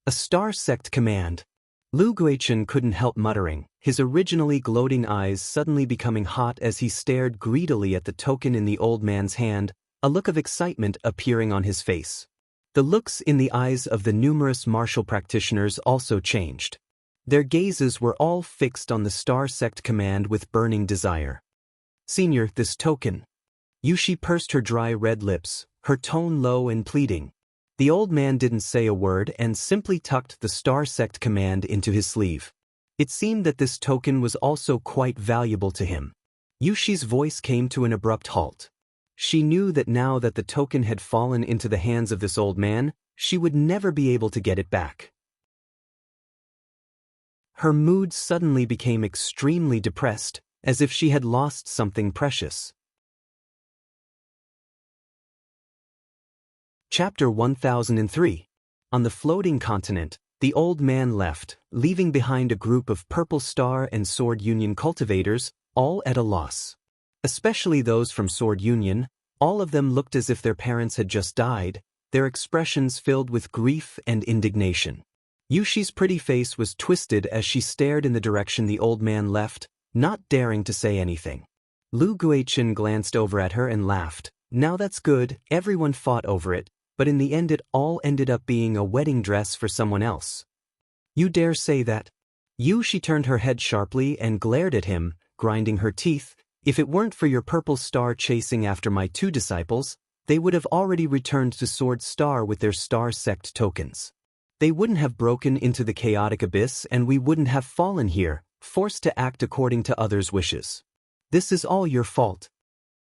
A star sect command. Lu Guichin couldn't help muttering, his originally gloating eyes suddenly becoming hot as he stared greedily at the token in the old man's hand, a look of excitement appearing on his face. The looks in the eyes of the numerous martial practitioners also changed. Their gazes were all fixed on the star sect command with burning desire. "Senior, this token." Yushi pursed her dry red lips, her tone low and pleading. The old man didn't say a word and simply tucked the star sect command into his sleeve. It seemed that this token was also quite valuable to him. Yushi's voice came to an abrupt halt. She knew that now that the token had fallen into the hands of this old man, she would never be able to get it back. Her mood suddenly became extremely depressed, as if she had lost something precious. Chapter 1003. On the floating continent, the old man left, leaving behind a group of Purple Star and Sword Union cultivators, all at a loss. Especially those from Sword Union, all of them looked as if their parents had just died, their expressions filled with grief and indignation. Yushi's pretty face was twisted as she stared in the direction the old man left, not daring to say anything. Lu Guichin glanced over at her and laughed. "Now that's good, everyone fought over it, but in the end it all ended up being a wedding dress for someone else." "You dare say that?" Yushi turned her head sharply and glared at him, grinding her teeth. "If it weren't for your Purple Star chasing after my two disciples, they would have already returned to Sword Star with their star sect tokens. They wouldn't have broken into the chaotic abyss and we wouldn't have fallen here, forced to act according to others' wishes. This is all your fault."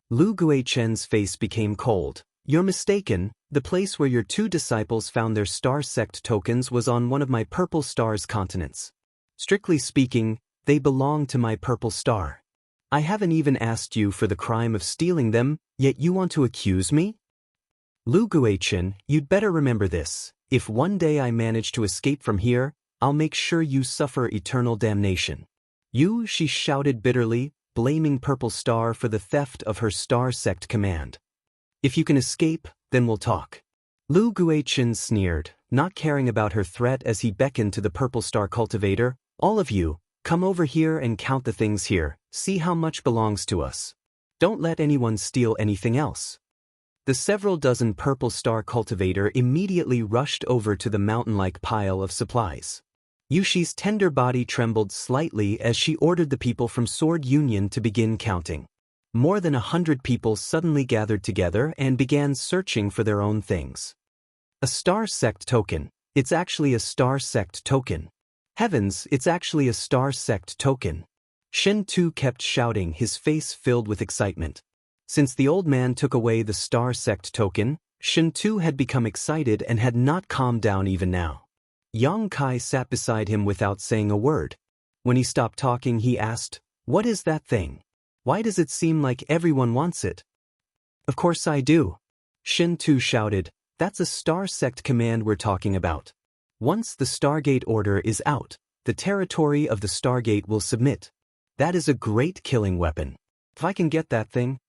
Lu Guichen's face became cold. "You're mistaken, the place where your two disciples found their star sect tokens was on one of my Purple Star's continents. Strictly speaking, they belong to my Purple Star. I haven't even asked you for the crime of stealing them, yet you want to accuse me? Lu Guichin, you'd better remember this. If one day I manage to escape from here, I'll make sure you suffer eternal damnation." She shouted bitterly, blaming Purple Star for the theft of her star sect command. "If you can escape, then we'll talk." Lu Guichin sneered, not caring about her threat as he beckoned to the Purple Star cultivator. "All of you, come over here and count the things here, see how much belongs to us. Don't let anyone steal anything else." The several dozen Purple Star cultivator immediately rushed over to the mountain-like pile of supplies. Yushi's tender body trembled slightly as she ordered the people from Sword Union to begin counting. More than 100 people suddenly gathered together and began searching for their own things. "A star sect token. It's actually a star sect token. Heavens, it's actually a star sect token." Shen Tu kept shouting, his face filled with excitement. Since the old man took away the star sect token, Shen Tu had become excited and had not calmed down even now. Yang Kai sat beside him without saying a word. When he stopped talking, he asked, "What is that thing? Why does it seem like everyone wants it?" "Of course I do," Shin Tu shouted. "That's a star sect command we're talking about. Once the Stargate order is out, the territory of the Stargate will submit. That is a great killing weapon. If I can get that thing."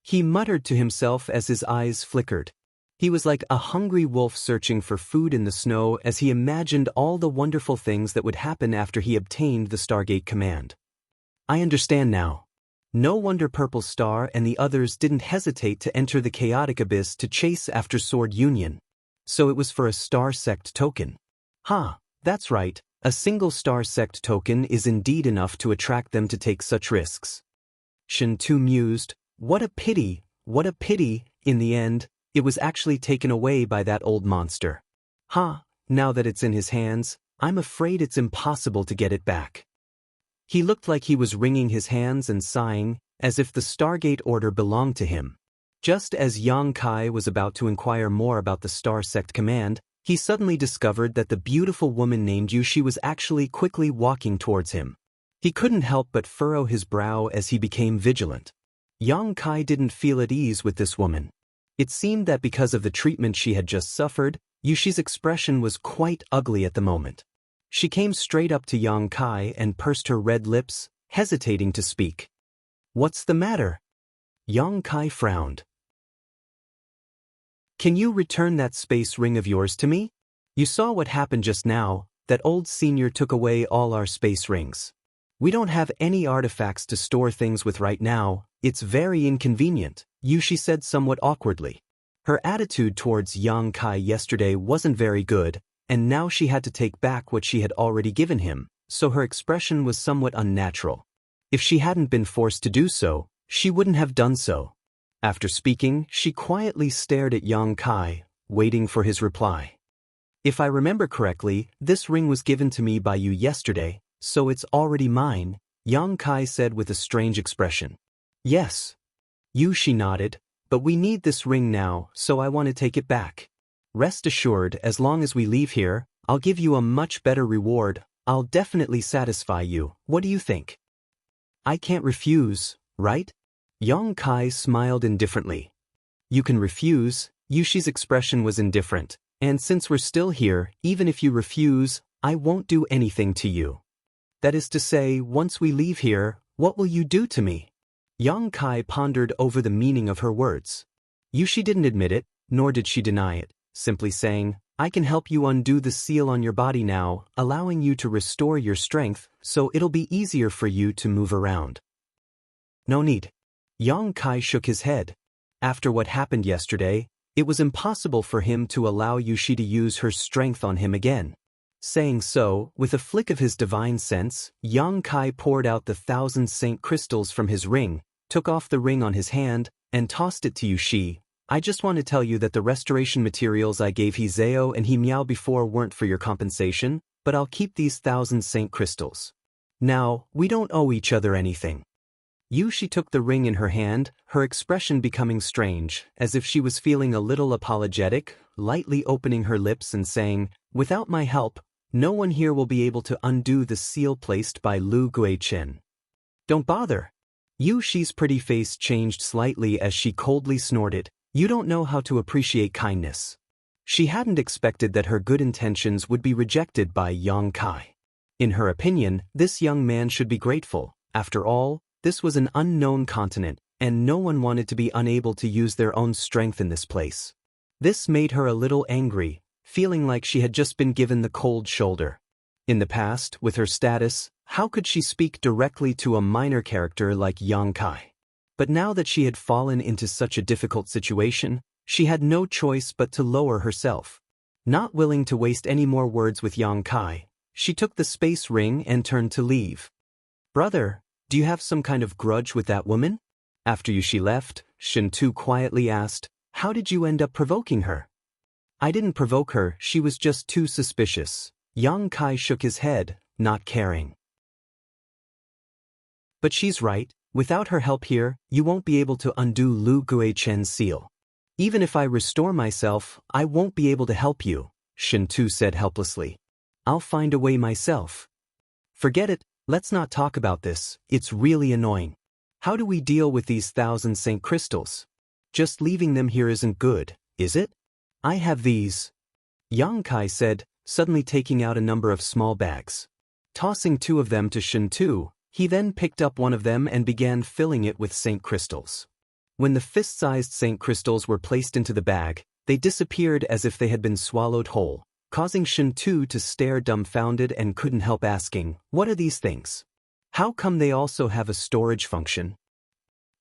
He muttered to himself as his eyes flickered. He was like a hungry wolf searching for food in the snow as he imagined all the wonderful things that would happen after he obtained the Stargate command. "I understand now. No wonder Purple Star and the others didn't hesitate to enter the chaotic abyss to chase after Sword Union. So it was for a star sect token. That's right, a single star sect token is indeed enough to attract them to take such risks." Shin Tu mused, what a pity, in the end, it was actually taken away by that old monster. Now that it's in his hands, I'm afraid it's impossible to get it back. He looked like he was wringing his hands and sighing, as if the Stargate order belonged to him. Just as Yang Kai was about to inquire more about the Star Sect command, he suddenly discovered that the beautiful woman named Yushi was actually quickly walking towards him. He couldn't help but furrow his brow as he became vigilant. Yang Kai didn't feel at ease with this woman. It seemed that because of the treatment she had just suffered, Yushi's expression was quite ugly at the moment. She came straight up to Yang Kai and pursed her red lips, hesitating to speak. "What's the matter?" Yang Kai frowned. "Can you return that space ring of yours to me? You saw what happened just now, that old senior took away all our space rings. We don't have any artifacts to store things with right now, it's very inconvenient," Yushi said somewhat awkwardly. Her attitude towards Yang Kai yesterday wasn't very good, and now she had to take back what she had already given him, so her expression was somewhat unnatural. If she hadn't been forced to do so, she wouldn't have done so. After speaking, she quietly stared at Yang Kai, waiting for his reply. "If I remember correctly, this ring was given to me by you yesterday, so it's already mine," Yang Kai said with a strange expression. "Yes." Yushi nodded, "But we need this ring now, so I want to take it back. Rest assured, as long as we leave here, I'll give you a much better reward. I'll definitely satisfy you. What do you think?" "I can't refuse, right?" Yang Kai smiled indifferently. "You can refuse." Yushi's expression was indifferent. "And since we're still here, even if you refuse, I won't do anything to you." "That is to say, once we leave here, what will you do to me?" Yang Kai pondered over the meaning of her words. Yushi didn't admit it, nor did she deny it, simply saying, "I can help you undo the seal on your body now, allowing you to restore your strength, so it'll be easier for you to move around." "No need." Yang Kai shook his head. After what happened yesterday, it was impossible for him to allow Yushi to use her strength on him again. Saying so, with a flick of his divine sense, Yang Kai poured out the 1,000 saint crystals from his ring, took off the ring on his hand, and tossed it to Yushi. "I just want to tell you that the restoration materials I gave Hizeo and Miao before weren't for your compensation, but I'll keep these 1,000 saint crystals. Now, we don't owe each other anything." Yushi took the ring in her hand, her expression becoming strange, as if she was feeling a little apologetic, lightly opening her lips and saying, "Without my help, no one here will be able to undo the seal placed by Lu Guichen." "Don't bother." Yushi's pretty face changed slightly as she coldly snorted, "You don't know how to appreciate kindness." She hadn't expected that her good intentions would be rejected by Yang Kai. In her opinion, this young man should be grateful. After all, this was an unknown continent, and no one wanted to be unable to use their own strength in this place. This made her a little angry, feeling like she had just been given the cold shoulder. In the past, with her status, how could she speak directly to a minor character like Yang Kai? But now that she had fallen into such a difficult situation, she had no choice but to lower herself. Not willing to waste any more words with Yang Kai, she took the space ring and turned to leave. "Brother, do you have some kind of grudge with that woman?" After Yushi left, Shin Tu quietly asked, "How did you end up provoking her?" "I didn't provoke her, she was just too suspicious." Yang Kai shook his head, not caring. "But she's right, without her help here, you won't be able to undo Lu Guichen's seal. Even if I restore myself, I won't be able to help you," Shin Tu said helplessly. "I'll find a way myself." "Forget it," Let's not talk about this, it's really annoying. How do we deal with these 1,000 Saint crystals? Just leaving them here isn't good, is it? I have these, Yang Kai said, suddenly taking out a number of small bags. Tossing 2 of them to Shen Tu, he then picked up one of them and began filling it with Saint crystals. When the fist-sized Saint crystals were placed into the bag, they disappeared as if they had been swallowed whole, causing Shen Tu to stare dumbfounded and couldn't help asking, "What are these things? How come they also have a storage function?"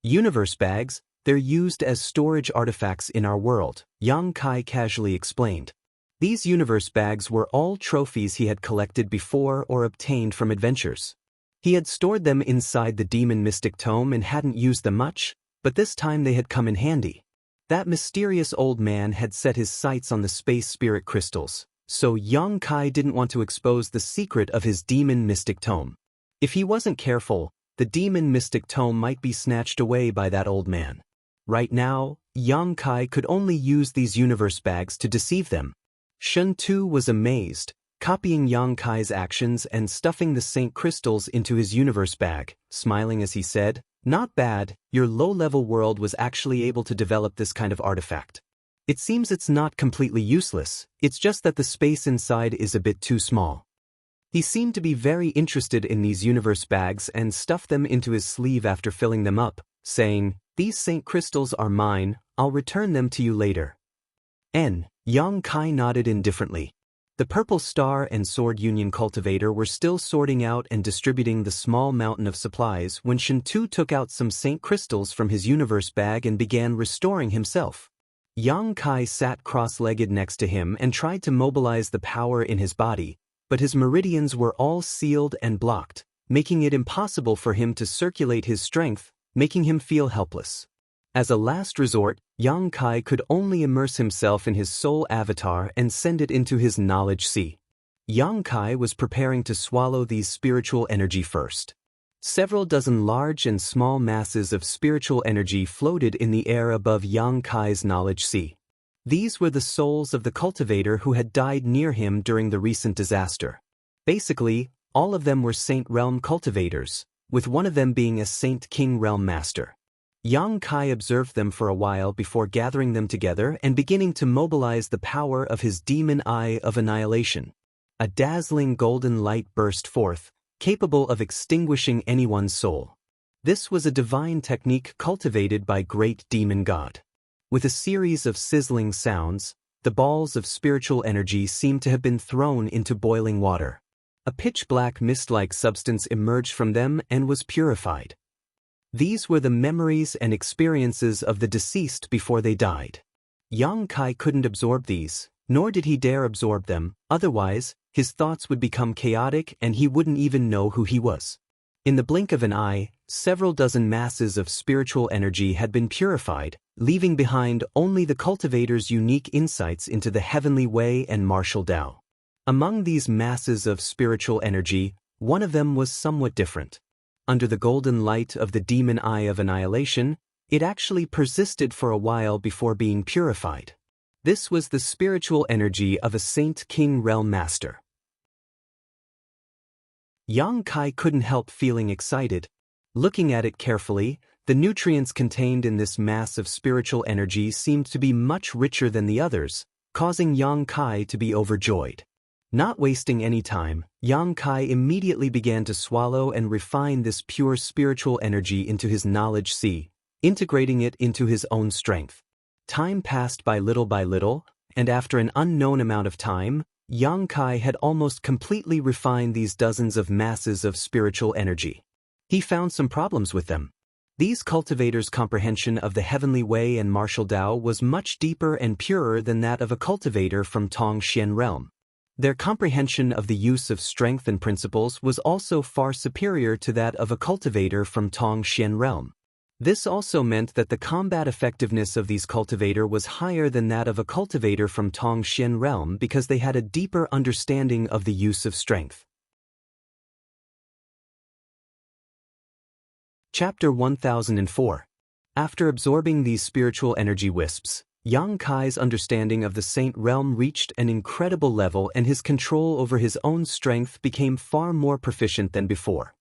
Universe bags, they're used as storage artifacts in our world, Yang Kai casually explained. These universe bags were all trophies he had collected before or obtained from adventures. He had stored them inside the Demon Mystic Tome and hadn't used them much, but this time they had come in handy. That mysterious old man had set his sights on the space spirit crystals, so Yang Kai didn't want to expose the secret of his Demon Mystic Tome. If he wasn't careful, the Demon Mystic Tome might be snatched away by that old man. Right now, Yang Kai could only use these universe bags to deceive them. Shen Tu was amazed, copying Yang Kai's actions and stuffing the Saint crystals into his universe bag, smiling as he said, "Not bad, your low-level world was actually able to develop this kind of artifact. It seems it's not completely useless, it's just that the space inside is a bit too small." He seemed to be very interested in these universe bags and stuffed them into his sleeve after filling them up, saying, "These Saint crystals are mine, I'll return them to you later." Yang Kai nodded indifferently. The Purple Star and Sword Union cultivator were still sorting out and distributing the small mountain of supplies when Shen Tu took out some Saint crystals from his universe bag and began restoring himself. Yang Kai sat cross-legged next to him and tried to mobilize the power in his body, but his meridians were all sealed and blocked, making it impossible for him to circulate his strength, making him feel helpless. As a last resort, Yang Kai could only immerse himself in his soul avatar and send it into his knowledge sea. Yang Kai was preparing to swallow these spiritual energy first. Several dozen large and small masses of spiritual energy floated in the air above Yang Kai's knowledge sea. These were the souls of the cultivator who had died near him during the recent disaster. Basically, all of them were Saint Realm cultivators, with one of them being a Saint King Realm Master. Yang Kai observed them for a while before gathering them together and beginning to mobilize the power of his demon eye of annihilation. A dazzling golden light burst forth, capable of extinguishing anyone's soul. This was a divine technique cultivated by great demon god. With a series of sizzling sounds, the balls of spiritual energy seemed to have been thrown into boiling water. A pitch-black mist-like substance emerged from them and was purified. These were the memories and experiences of the deceased before they died. Yang Kai couldn't absorb these, nor did he dare absorb them, otherwise, his thoughts would become chaotic and he wouldn't even know who he was. In the blink of an eye, several dozen masses of spiritual energy had been purified, leaving behind only the cultivator's unique insights into the heavenly way and martial Tao. Among these masses of spiritual energy, one of them was somewhat different. Under the golden light of the demon eye of annihilation, it actually persisted for a while before being purified. This was the spiritual energy of a Saint King Realm Master. Yang Kai couldn't help feeling excited. Looking at it carefully, the nutrients contained in this mass of spiritual energy seemed to be much richer than the others, causing Yang Kai to be overjoyed. Not wasting any time, Yang Kai immediately began to swallow and refine this pure spiritual energy into his knowledge sea, integrating it into his own strength. Time passed by little, and after an unknown amount of time, Yang Kai had almost completely refined these dozens of masses of spiritual energy. He found some problems with them. These cultivators' comprehension of the heavenly way and martial Tao was much deeper and purer than that of a cultivator from Tongxian realm. Their comprehension of the use of strength and principles was also far superior to that of a cultivator from Tongxian realm. This also meant that the combat effectiveness of these cultivator was higher than that of a cultivator from Tongxian realm because they had a deeper understanding of the use of strength. Chapter 1004. After absorbing these spiritual energy wisps, Yang Kai's understanding of the Saint Realm reached an incredible level and his control over his own strength became far more proficient than before.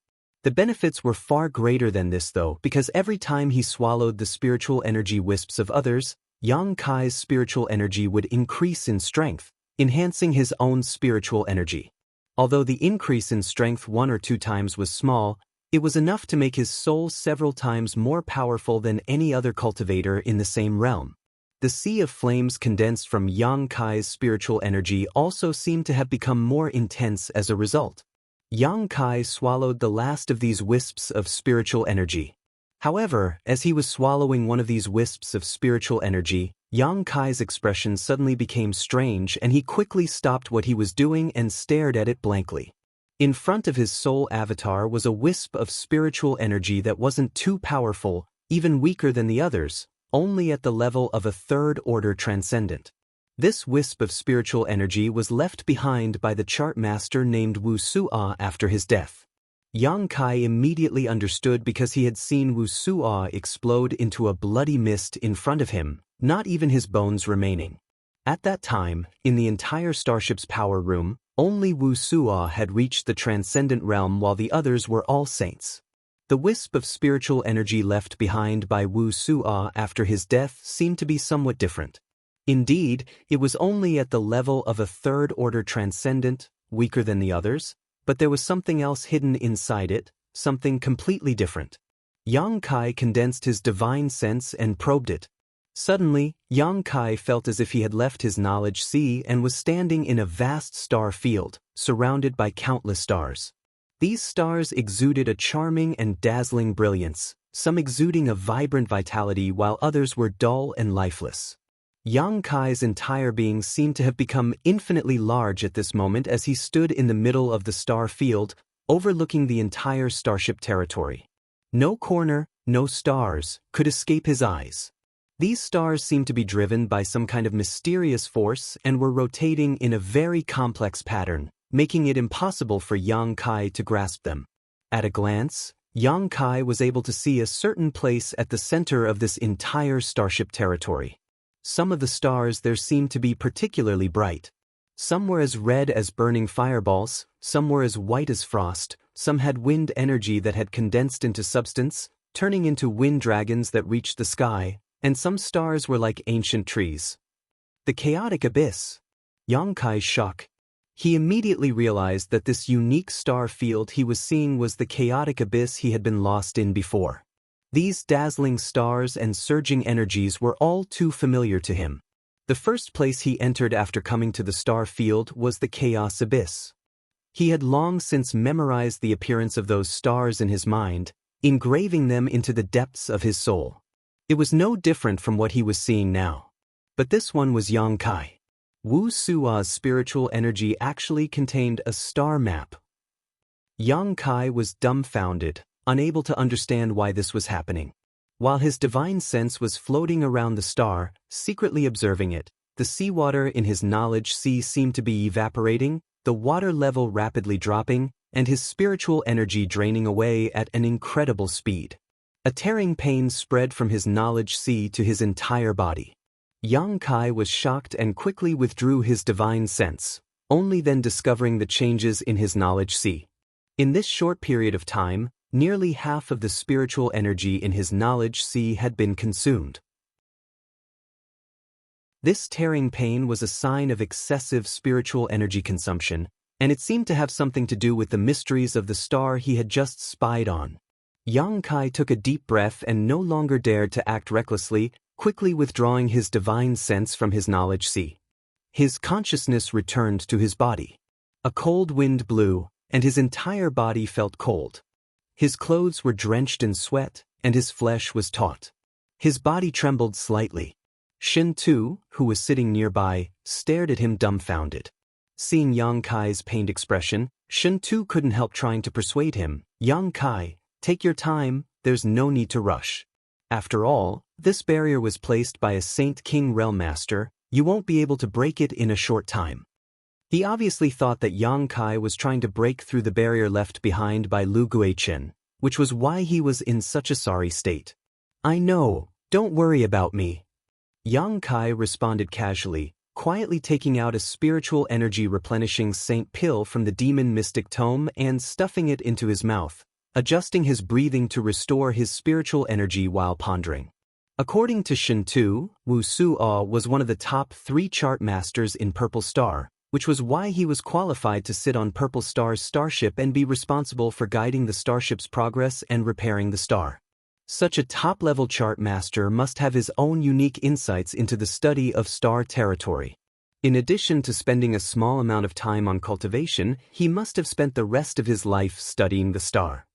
The benefits were far greater than this though, because every time he swallowed the spiritual energy wisps of others, Yang Kai's spiritual energy would increase in strength, enhancing his own spiritual energy. Although the increase in strength 1 or 2 times was small, it was enough to make his soul several times more powerful than any other cultivator in the same realm. The sea of flames condensed from Yang Kai's spiritual energy also seemed to have become more intense as a result. Yang Kai swallowed the last of these wisps of spiritual energy. However, as he was swallowing one of these wisps of spiritual energy, Yang Kai's expression suddenly became strange and he quickly stopped what he was doing and stared at it blankly. In front of his soul avatar was a wisp of spiritual energy that wasn't too powerful, even weaker than the others, only at the level of a third-order transcendent. This wisp of spiritual energy was left behind by the chart master named Wuxia after his death. Yang Kai immediately understood because he had seen Wuxia explode into a bloody mist in front of him, not even his bones remaining. At that time, in the entire starship's power room, only Wuxia had reached the transcendent realm while the others were all saints. The wisp of spiritual energy left behind by Wuxia after his death seemed to be somewhat different. Indeed, it was only at the level of a third-order transcendent, weaker than the others, but there was something else hidden inside it, something completely different. Yang Kai condensed his divine sense and probed it. Suddenly, Yang Kai felt as if he had left his knowledge sea and was standing in a vast star field, surrounded by countless stars. These stars exuded a charming and dazzling brilliance, some exuding a vibrant vitality while others were dull and lifeless. Yang Kai's entire being seemed to have become infinitely large at this moment as he stood in the middle of the star field, overlooking the entire starship territory. No corner, no stars, could escape his eyes. These stars seemed to be driven by some kind of mysterious force and were rotating in a very complex pattern, making it impossible for Yang Kai to grasp them. At a glance, Yang Kai was able to see a certain place at the center of this entire starship territory. Some of the stars there seemed to be particularly bright. Some were as red as burning fireballs, some were as white as frost, some had wind energy that had condensed into substance, turning into wind dragons that reached the sky, and some stars were like ancient trees. The chaotic abyss. Yang Kai's shock. He immediately realized that this unique star field he was seeing was the chaotic abyss he had been lost in before. These dazzling stars and surging energies were all too familiar to him. The first place he entered after coming to the star field was the chaos abyss. He had long since memorized the appearance of those stars in his mind, engraving them into the depths of his soul. It was no different from what he was seeing now. But this one was Yang Kai. Wuxia's spiritual energy actually contained a star map. Yang Kai was dumbfounded, unable to understand why this was happening. While his divine sense was floating around the star, secretly observing it, the seawater in his knowledge sea seemed to be evaporating, the water level rapidly dropping, and his spiritual energy draining away at an incredible speed. A tearing pain spread from his knowledge sea to his entire body. Yang Kai was shocked and quickly withdrew his divine sense, only then discovering the changes in his knowledge sea. In this short period of time, nearly half of the spiritual energy in his knowledge sea had been consumed. This tearing pain was a sign of excessive spiritual energy consumption, and it seemed to have something to do with the mysteries of the star he had just spied on. Yang Kai took a deep breath and no longer dared to act recklessly, quickly withdrawing his divine sense from his knowledge sea. His consciousness returned to his body. A cold wind blew, and his entire body felt cold. His clothes were drenched in sweat, and his flesh was taut. His body trembled slightly. Shin Tu, who was sitting nearby, stared at him dumbfounded. Seeing Yang Kai's pained expression, Shin Tu couldn't help trying to persuade him. Yang Kai, take your time, there's no need to rush. After all, this barrier was placed by a Saint King Realm Master, you won't be able to break it in a short time. He obviously thought that Yang Kai was trying to break through the barrier left behind by Lu Guichen, which was why he was in such a sorry state. I know, don't worry about me. Yang Kai responded casually, quietly taking out a spiritual energy replenishing Saint Pill from the demon mystic tome and stuffing it into his mouth, adjusting his breathing to restore his spiritual energy while pondering. According to Shintu, Wuxia was one of the top 3 chart masters in Purple Star, which was why he was qualified to sit on Purple Star's starship and be responsible for guiding the starship's progress and repairing the star. Such a top-level chart master must have his own unique insights into the study of star territory. In addition to spending a small amount of time on cultivation, he must have spent the rest of his life studying the star.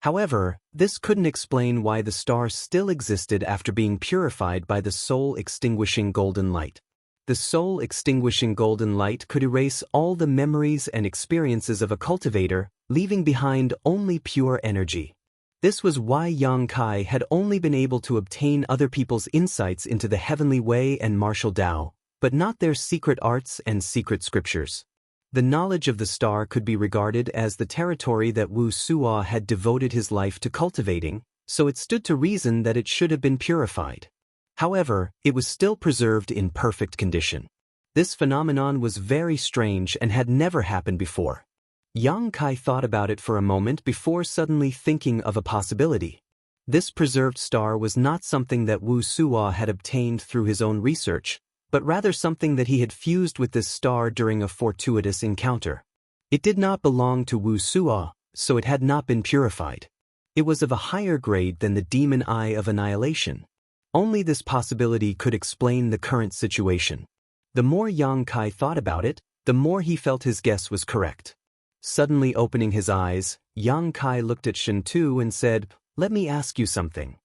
However, this couldn't explain why the star still existed after being purified by the soul-extinguishing golden light. The soul-extinguishing golden light could erase all the memories and experiences of a cultivator, leaving behind only pure energy. This was why Yang Kai had only been able to obtain other people's insights into the heavenly way and martial Tao, but not their secret arts and secret scriptures. The knowledge of the star could be regarded as the territory that Wuxia had devoted his life to cultivating, so it stood to reason that it should have been purified. However, it was still preserved in perfect condition. This phenomenon was very strange and had never happened before. Yang Kai thought about it for a moment before suddenly thinking of a possibility. This preserved star was not something that Wuxia had obtained through his own research, but rather something that he had fused with this star during a fortuitous encounter. It did not belong to Wuxia, so it had not been purified. It was of a higher grade than the demon eye of annihilation. Only this possibility could explain the current situation. The more Yang Kai thought about it, the more he felt his guess was correct. Suddenly opening his eyes, Yang Kai looked at Shintu and said, "Let me ask you something."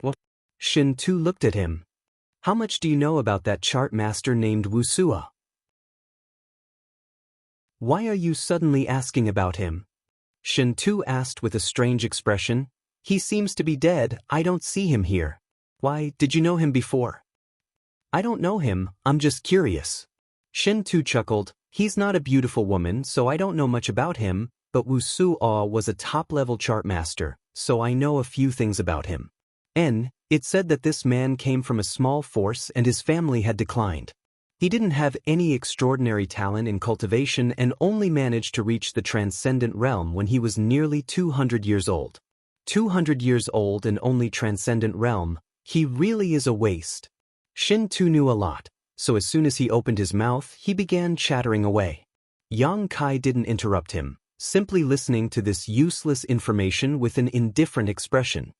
What? Shintu looked at him. "How much do you know about that chart master named Wuxia?" "Why are you suddenly asking about him?" Shintu asked with a strange expression. "He seems to be dead, I don't see him here. Why, did you know him before?" "I don't know him, I'm just curious." Shintu chuckled. "He's not a beautiful woman, so I don't know much about him, but Wuxia was a top-level chart master, so I know a few things about him. It said that this man came from a small force and his family had declined. He didn't have any extraordinary talent in cultivation and only managed to reach the transcendent realm when he was nearly 200 years old. 200 years old and only transcendent realm, he really is a waste." Shintu knew a lot, so as soon as he opened his mouth, he began chattering away. Yang Kai didn't interrupt him, simply listening to this useless information with an indifferent expression.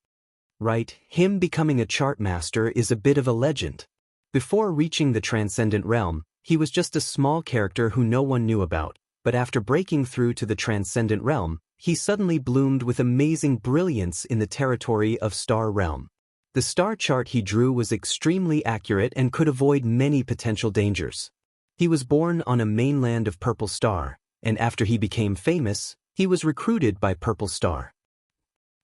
Right, him becoming a chart master is a bit of a legend. Before reaching the transcendent realm, he was just a small character who no one knew about, but after breaking through to the transcendent realm, he suddenly bloomed with amazing brilliance in the territory of Star Realm. The star chart he drew was extremely accurate and could avoid many potential dangers. He was born on a mainland of Purple Star, and after he became famous, he was recruited by Purple Star.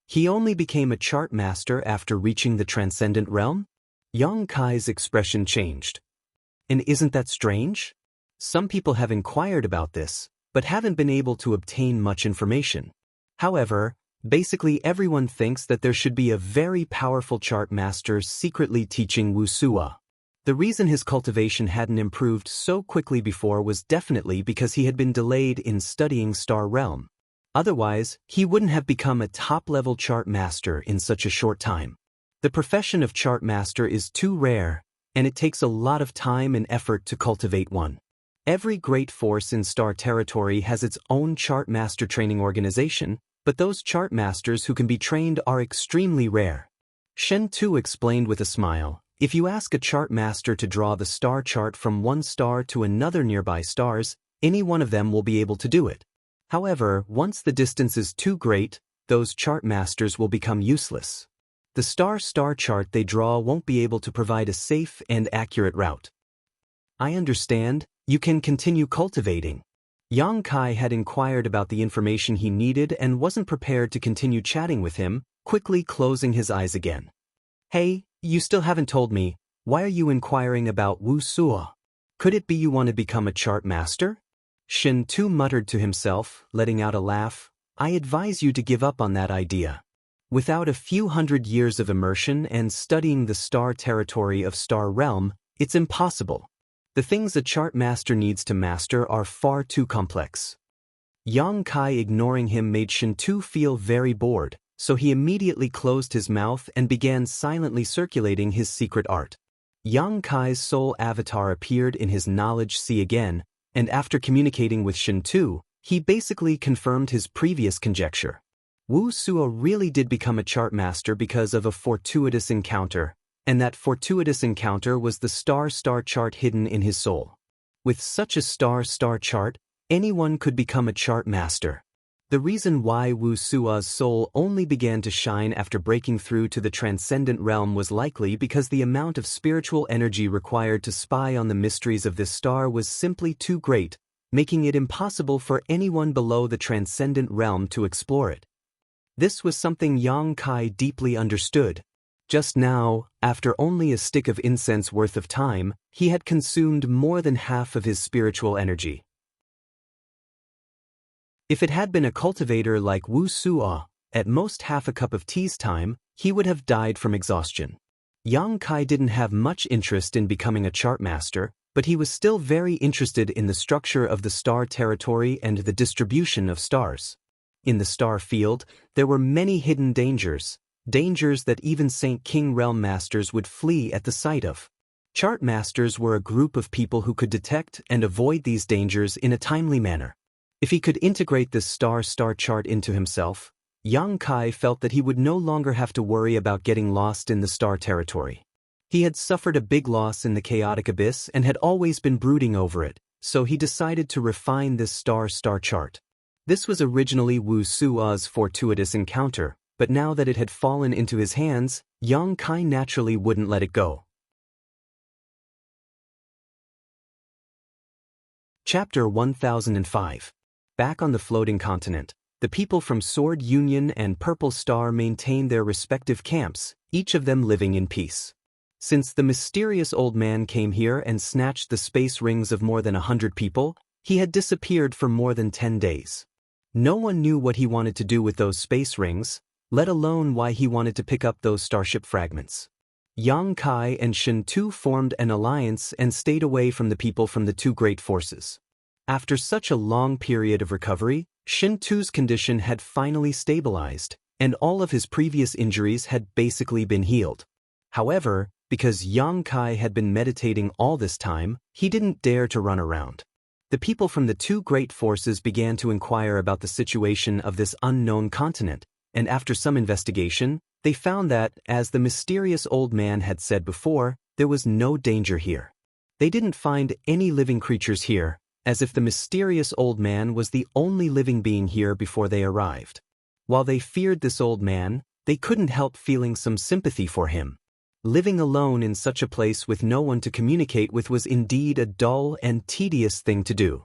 He only became a chart master after reaching the transcendent realm? Yang Kai's expression changed. And isn't that strange? Some people have inquired about this, but haven't been able to obtain much information. However, basically everyone thinks that there should be a very powerful chart master secretly teaching Wuxia. The reason his cultivation hadn't improved so quickly before was definitely because he had been delayed in studying Star Realm. Otherwise, he wouldn't have become a top-level chart master in such a short time. The profession of chart master is too rare, and it takes a lot of time and effort to cultivate one. Every great force in Star Territory has its own chart master training organization, but those chart masters who can be trained are extremely rare. Shen Tu explained with a smile, "If you ask a chart master to draw the star chart from one star to another nearby stars, any one of them will be able to do it. However, once the distance is too great, those chart masters will become useless. The star chart they draw won't be able to provide a safe and accurate route." "I understand, you can continue cultivating." Yang Kai had inquired about the information he needed and wasn't prepared to continue chatting with him, quickly closing his eyes again. "Hey, you still haven't told me, why are you inquiring about Wuxia? Could it be you want to become a chart master?" Shin Tu muttered to himself, letting out a laugh. "I advise you to give up on that idea. Without a few hundred years of immersion and studying the star territory of Star Realm, it's impossible. The things a chart master needs to master are far too complex." Yang Kai ignoring him made Shintu feel very bored, so he immediately closed his mouth and began silently circulating his secret art. Yang Kai's soul avatar appeared in his knowledge sea again, and after communicating with Shintu, he basically confirmed his previous conjecture. Wuxia really did become a chart master because of a fortuitous encounter, and that fortuitous encounter was the star chart hidden in his soul. With such a star chart, anyone could become a chart master. The reason why Wuxia's soul only began to shine after breaking through to the transcendent realm was likely because the amount of spiritual energy required to spy on the mysteries of this star was simply too great, making it impossible for anyone below the transcendent realm to explore it. This was something Yang Kai deeply understood. Just now, after only a stick of incense worth of time, he had consumed more than half of his spiritual energy. If it had been a cultivator like Wuxia, at most half a cup of tea's time, he would have died from exhaustion. Yang Kai didn't have much interest in becoming a chart master, but he was still very interested in the structure of the star territory and the distribution of stars. In the star field, there were many hidden dangers that even Saint King Realm Masters would flee at the sight of. Chart Masters were a group of people who could detect and avoid these dangers in a timely manner. If he could integrate this star chart into himself, Yang Kai felt that he would no longer have to worry about getting lost in the star territory. He had suffered a big loss in the chaotic abyss and had always been brooding over it, so he decided to refine this star chart. This was originally Wuxia's fortuitous encounter, but now that it had fallen into his hands, Yang Kai naturally wouldn't let it go. Chapter 1005. Back on the floating continent, the people from Sword Union and Purple Star maintained their respective camps, each of them living in peace. Since the mysterious old man came here and snatched the space rings of more than 100 people, he had disappeared for more than 10 days. No one knew what he wanted to do with those space rings, let alone why he wanted to pick up those starship fragments. Yang Kai and Shintu formed an alliance and stayed away from the people from the two great forces. After such a long period of recovery, Shintu's condition had finally stabilized, and all of his previous injuries had basically been healed. However, because Yang Kai had been meditating all this time, he didn't dare to run around. The people from the two great forces began to inquire about the situation of this unknown continent, and after some investigation, they found that, as the mysterious old man had said before, there was no danger here. They didn't find any living creatures here, as if the mysterious old man was the only living being here before they arrived. While they feared this old man, they couldn't help feeling some sympathy for him. Living alone in such a place with no one to communicate with was indeed a dull and tedious thing to do.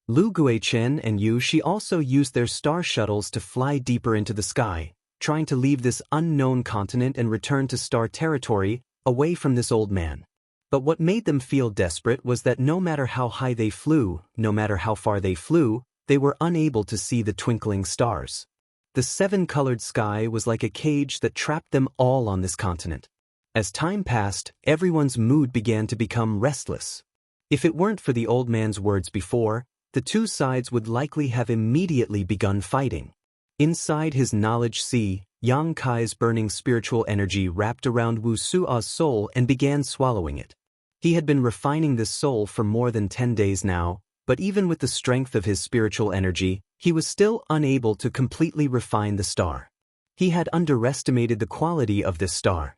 Lu Guichen and Yu Shi also used their star shuttles to fly deeper into the sky, trying to leave this unknown continent and return to star territory, away from this old man. But what made them feel desperate was that no matter how high they flew, no matter how far they flew, they were unable to see the twinkling stars. The seven-colored sky was like a cage that trapped them all on this continent. As time passed, everyone's mood began to become restless. If it weren't for the old man's words before, the two sides would likely have immediately begun fighting. Inside his knowledge sea, Yang Kai's burning spiritual energy wrapped around Wuxia's soul and began swallowing it. He had been refining this soul for more than 10 days now, but even with the strength of his spiritual energy, he was still unable to completely refine the star. He had underestimated the quality of this star.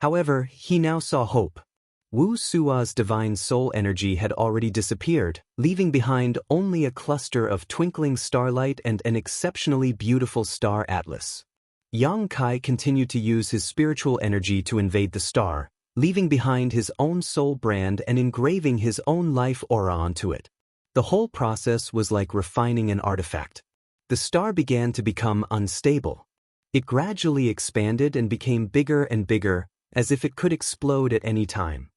However, he now saw hope. Wuxia's divine soul energy had already disappeared, leaving behind only a cluster of twinkling starlight and an exceptionally beautiful star atlas. Yang Kai continued to use his spiritual energy to invade the star, leaving behind his own soul brand and engraving his own life aura onto it. The whole process was like refining an artifact. The star began to become unstable. It gradually expanded and became bigger and bigger, as if it could explode at any time.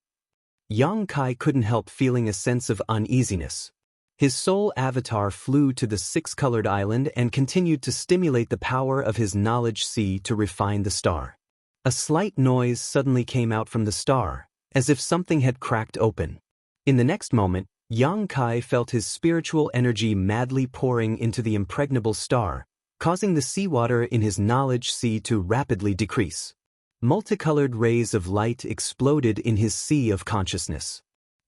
Yang Kai couldn't help feeling a sense of uneasiness. His soul avatar flew to the six-colored island and continued to stimulate the power of his knowledge sea to refine the star. A slight noise suddenly came out from the star, as if something had cracked open. In the next moment, Yang Kai felt his spiritual energy madly pouring into the impregnable star, causing the seawater in his knowledge sea to rapidly decrease. Multicolored rays of light exploded in his sea of consciousness.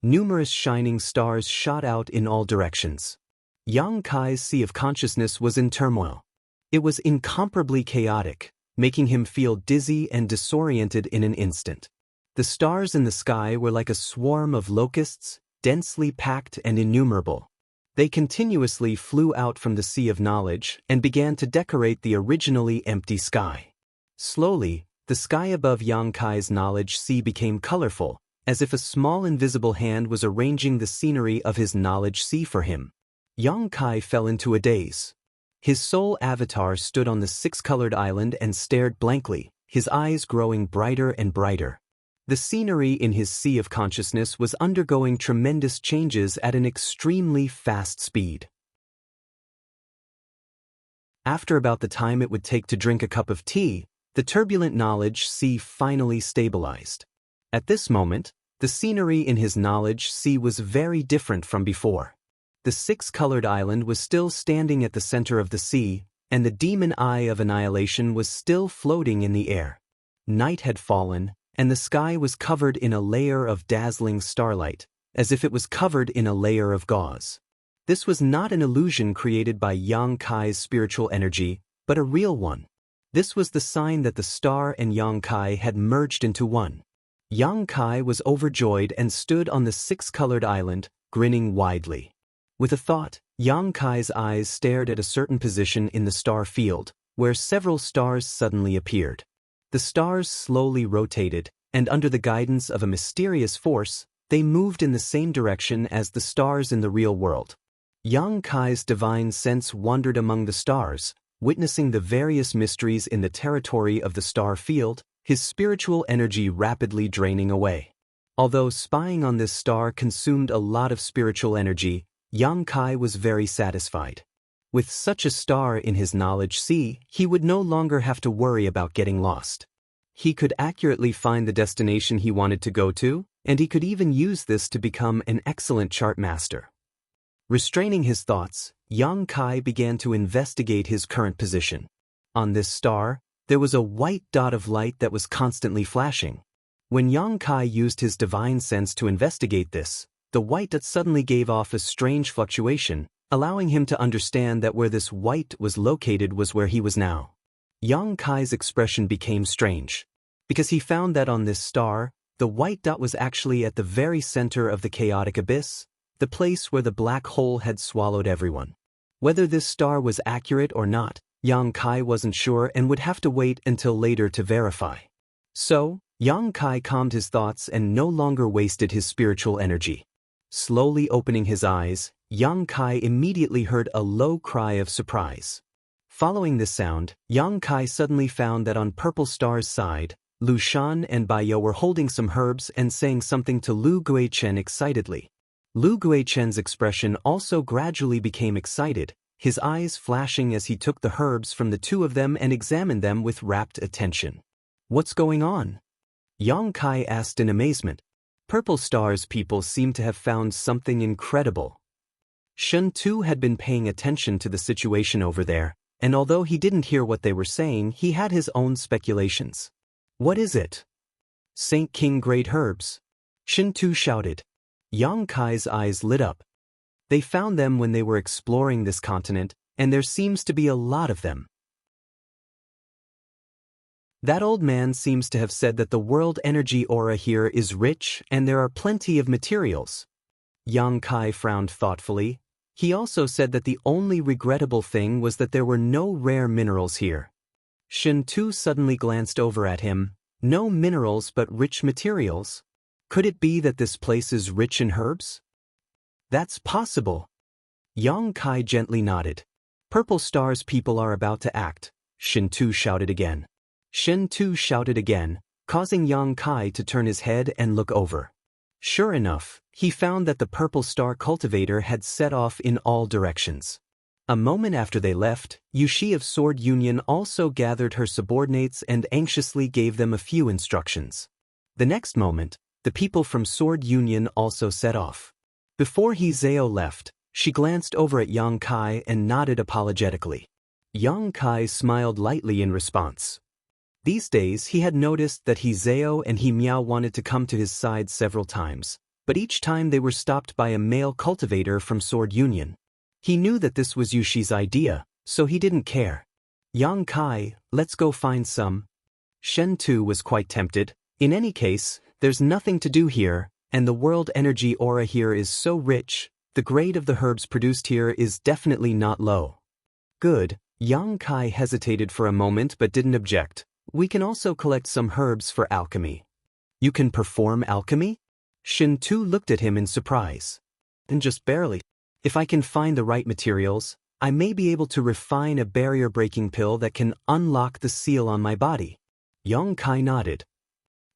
Numerous shining stars shot out in all directions. Yang Kai's sea of consciousness was in turmoil. It was incomparably chaotic, making him feel dizzy and disoriented in an instant. The stars in the sky were like a swarm of locusts, densely packed and innumerable. They continuously flew out from the sea of knowledge and began to decorate the originally empty sky. Slowly, the sky above Yang Kai's knowledge sea became colorful, as if a small invisible hand was arranging the scenery of his knowledge sea for him. Yang Kai fell into a daze. His soul avatar stood on the six-colored island and stared blankly, his eyes growing brighter and brighter. The scenery in his sea of consciousness was undergoing tremendous changes at an extremely fast speed. After about the time it would take to drink a cup of tea, the turbulent knowledge sea finally stabilized. At this moment, the scenery in his knowledge sea was very different from before. The six-colored island was still standing at the center of the sea, and the demon eye of annihilation was still floating in the air. Night had fallen, and the sky was covered in a layer of dazzling starlight, as if it was covered in a layer of gauze. This was not an illusion created by Yang Kai's spiritual energy, but a real one. This was the sign that the star and Yang Kai had merged into one. Yang Kai was overjoyed and stood on the six-colored island, grinning widely. With a thought, Yang Kai's eyes stared at a certain position in the star field, where several stars suddenly appeared. The stars slowly rotated, and under the guidance of a mysterious force, they moved in the same direction as the stars in the real world. Yang Kai's divine sense wandered among the stars, witnessing the various mysteries in the territory of the star field, his spiritual energy rapidly draining away. Although spying on this star consumed a lot of spiritual energy, Yang Kai was very satisfied. With such a star in his knowledge sea, he would no longer have to worry about getting lost. He could accurately find the destination he wanted to go to, and he could even use this to become an excellent chart master. Restraining his thoughts, Yang Kai began to investigate his current position. On this star, there was a white dot of light that was constantly flashing. When Yang Kai used his divine sense to investigate this, the white dot suddenly gave off a strange fluctuation, allowing him to understand that where this white was located was where he was now. Yang Kai's expression became strange, because he found that on this star, the white dot was actually at the very center of the chaotic abyss, the place where the black hole had swallowed everyone. Whether this star was accurate or not, Yang Kai wasn't sure and would have to wait until later to verify. So, Yang Kai calmed his thoughts and no longer wasted his spiritual energy. Slowly opening his eyes, Yang Kai immediately heard a low cry of surprise. Following this sound, Yang Kai suddenly found that on Purple Star's side, Lu Shan and Bai Yao were holding some herbs and saying something to Lu Guichen excitedly. Lu Guichen's expression also gradually became excited, his eyes flashing as he took the herbs from the two of them and examined them with rapt attention. "What's going on?" Yang Kai asked in amazement. Purple Star's people seemed to have found something incredible. Shen Tu had been paying attention to the situation over there, and although he didn't hear what they were saying, he had his own speculations. "What is it?" "Saint King Great Herbs," Shen Tu shouted. Yang Kai's eyes lit up. They found them when they were exploring this continent, and there seems to be a lot of them. That old man seems to have said that the world energy aura here is rich and there are plenty of materials. Yang Kai frowned thoughtfully. He also said that the only regrettable thing was that there were no rare minerals here. Shen Tu suddenly glanced over at him. No minerals but rich materials? Could it be that this place is rich in herbs? That's possible. Yang Kai gently nodded. Purple Star's people are about to act, Shen Tu shouted again. Shen Tu shouted again, causing Yang Kai to turn his head and look over. Sure enough, he found that the Purple Star cultivator had set off in all directions. A moment after they left, Yushi of Sword Union also gathered her subordinates and anxiously gave them a few instructions. The next moment, the people from Sword Union also set off. Before Zhao left, she glanced over at Yang Kai and nodded apologetically. Yang Kai smiled lightly in response. These days he had noticed that Zhao and Miao wanted to come to his side several times, but each time they were stopped by a male cultivator from Sword Union. He knew that this was Yushi's idea, so he didn't care. Yang Kai, let's go find some. Shen Tu was quite tempted. In any case, there's nothing to do here, and the world energy aura here is so rich, the grade of the herbs produced here is definitely not low. Good. Yang Kai hesitated for a moment but didn't object. We can also collect some herbs for alchemy. You can perform alchemy? Shen Tu looked at him in surprise. And just barely. If I can find the right materials, I may be able to refine a barrier-breaking pill that can unlock the seal on my body. Yang Kai nodded.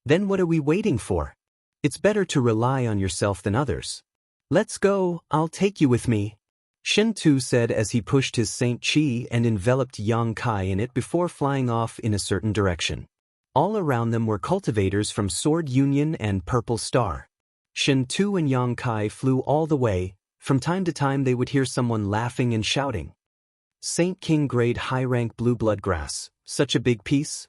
Then what are we waiting for? It's better to rely on yourself than others. Let's go, I'll take you with me. Shen Tu said as he pushed his Saint Chi and enveloped Yang Kai in it before flying off in a certain direction. All around them were cultivators from Sword Union and Purple Star. Shen Tu and Yang Kai flew all the way. From time to time they would hear someone laughing and shouting. Saint King grade high-rank blue blood grass, such a big piece,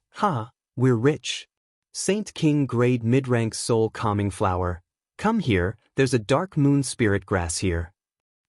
we're rich. Saint King grade mid-rank soul calming flower, come here, there's a dark moon spirit grass here.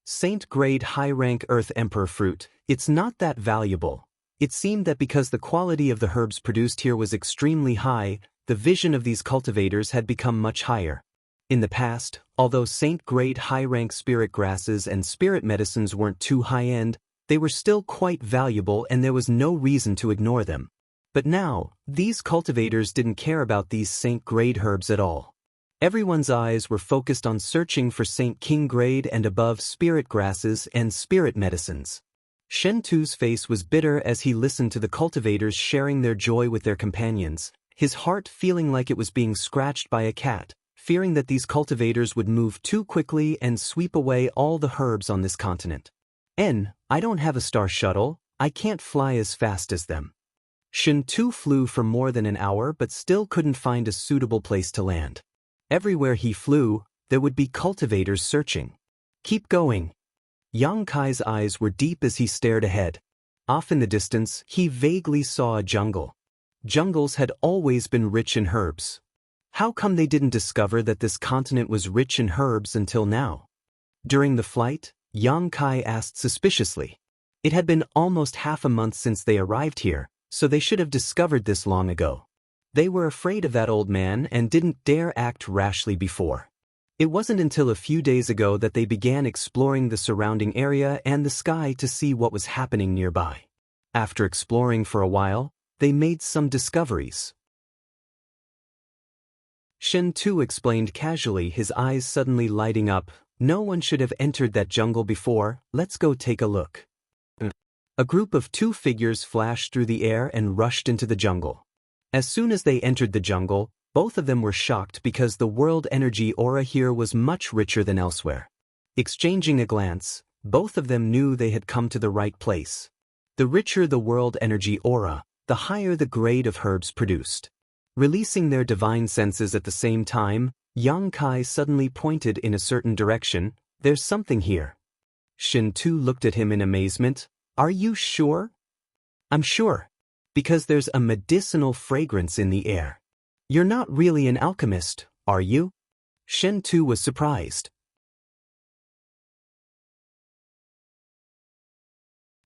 Saint grade high-rank earth emperor fruit, it's not that valuable. It seemed that because the quality of the herbs produced here was extremely high, the vision of these cultivators had become much higher. In the past, although Saint-grade high-rank spirit grasses and spirit medicines weren't too high-end, they were still quite valuable and there was no reason to ignore them. But now, these cultivators didn't care about these Saint-grade herbs at all. Everyone's eyes were focused on searching for Saint King grade and above spirit grasses and spirit medicines. Shen Tu's face was bitter as he listened to the cultivators sharing their joy with their companions, his heart feeling like it was being scratched by a cat, fearing that these cultivators would move too quickly and sweep away all the herbs on this continent. I don't have a star shuttle, I can't fly as fast as them. Shen Tu flew for more than an hour but still couldn't find a suitable place to land. Everywhere he flew, there would be cultivators searching. Keep going. Yang Kai's eyes were deep as he stared ahead. Off in the distance, he vaguely saw a jungle. Jungles had always been rich in herbs. How come they didn't discover that this continent was rich in herbs until now? During the flight, Yang Kai asked suspiciously. It had been almost half a month since they arrived here, so they should have discovered this long ago. They were afraid of that old man and didn't dare act rashly before. It wasn't until a few days ago that they began exploring the surrounding area and the sky to see what was happening nearby. After exploring for a while, they made some discoveries. Shen Tu explained casually, his eyes suddenly lighting up. No one should have entered that jungle before, let's go take a look. A group of two figures flashed through the air and rushed into the jungle. As soon as they entered the jungle, both of them were shocked because the world energy aura here was much richer than elsewhere. Exchanging a glance, both of them knew they had come to the right place. The richer the world energy aura, the higher the grade of herbs produced. Releasing their divine senses at the same time, Yang Kai suddenly pointed in a certain direction. There's something here. Shen Tu looked at him in amazement. Are you sure? I'm sure. Because there's a medicinal fragrance in the air. You're not really an alchemist, are you? Shen Tu was surprised.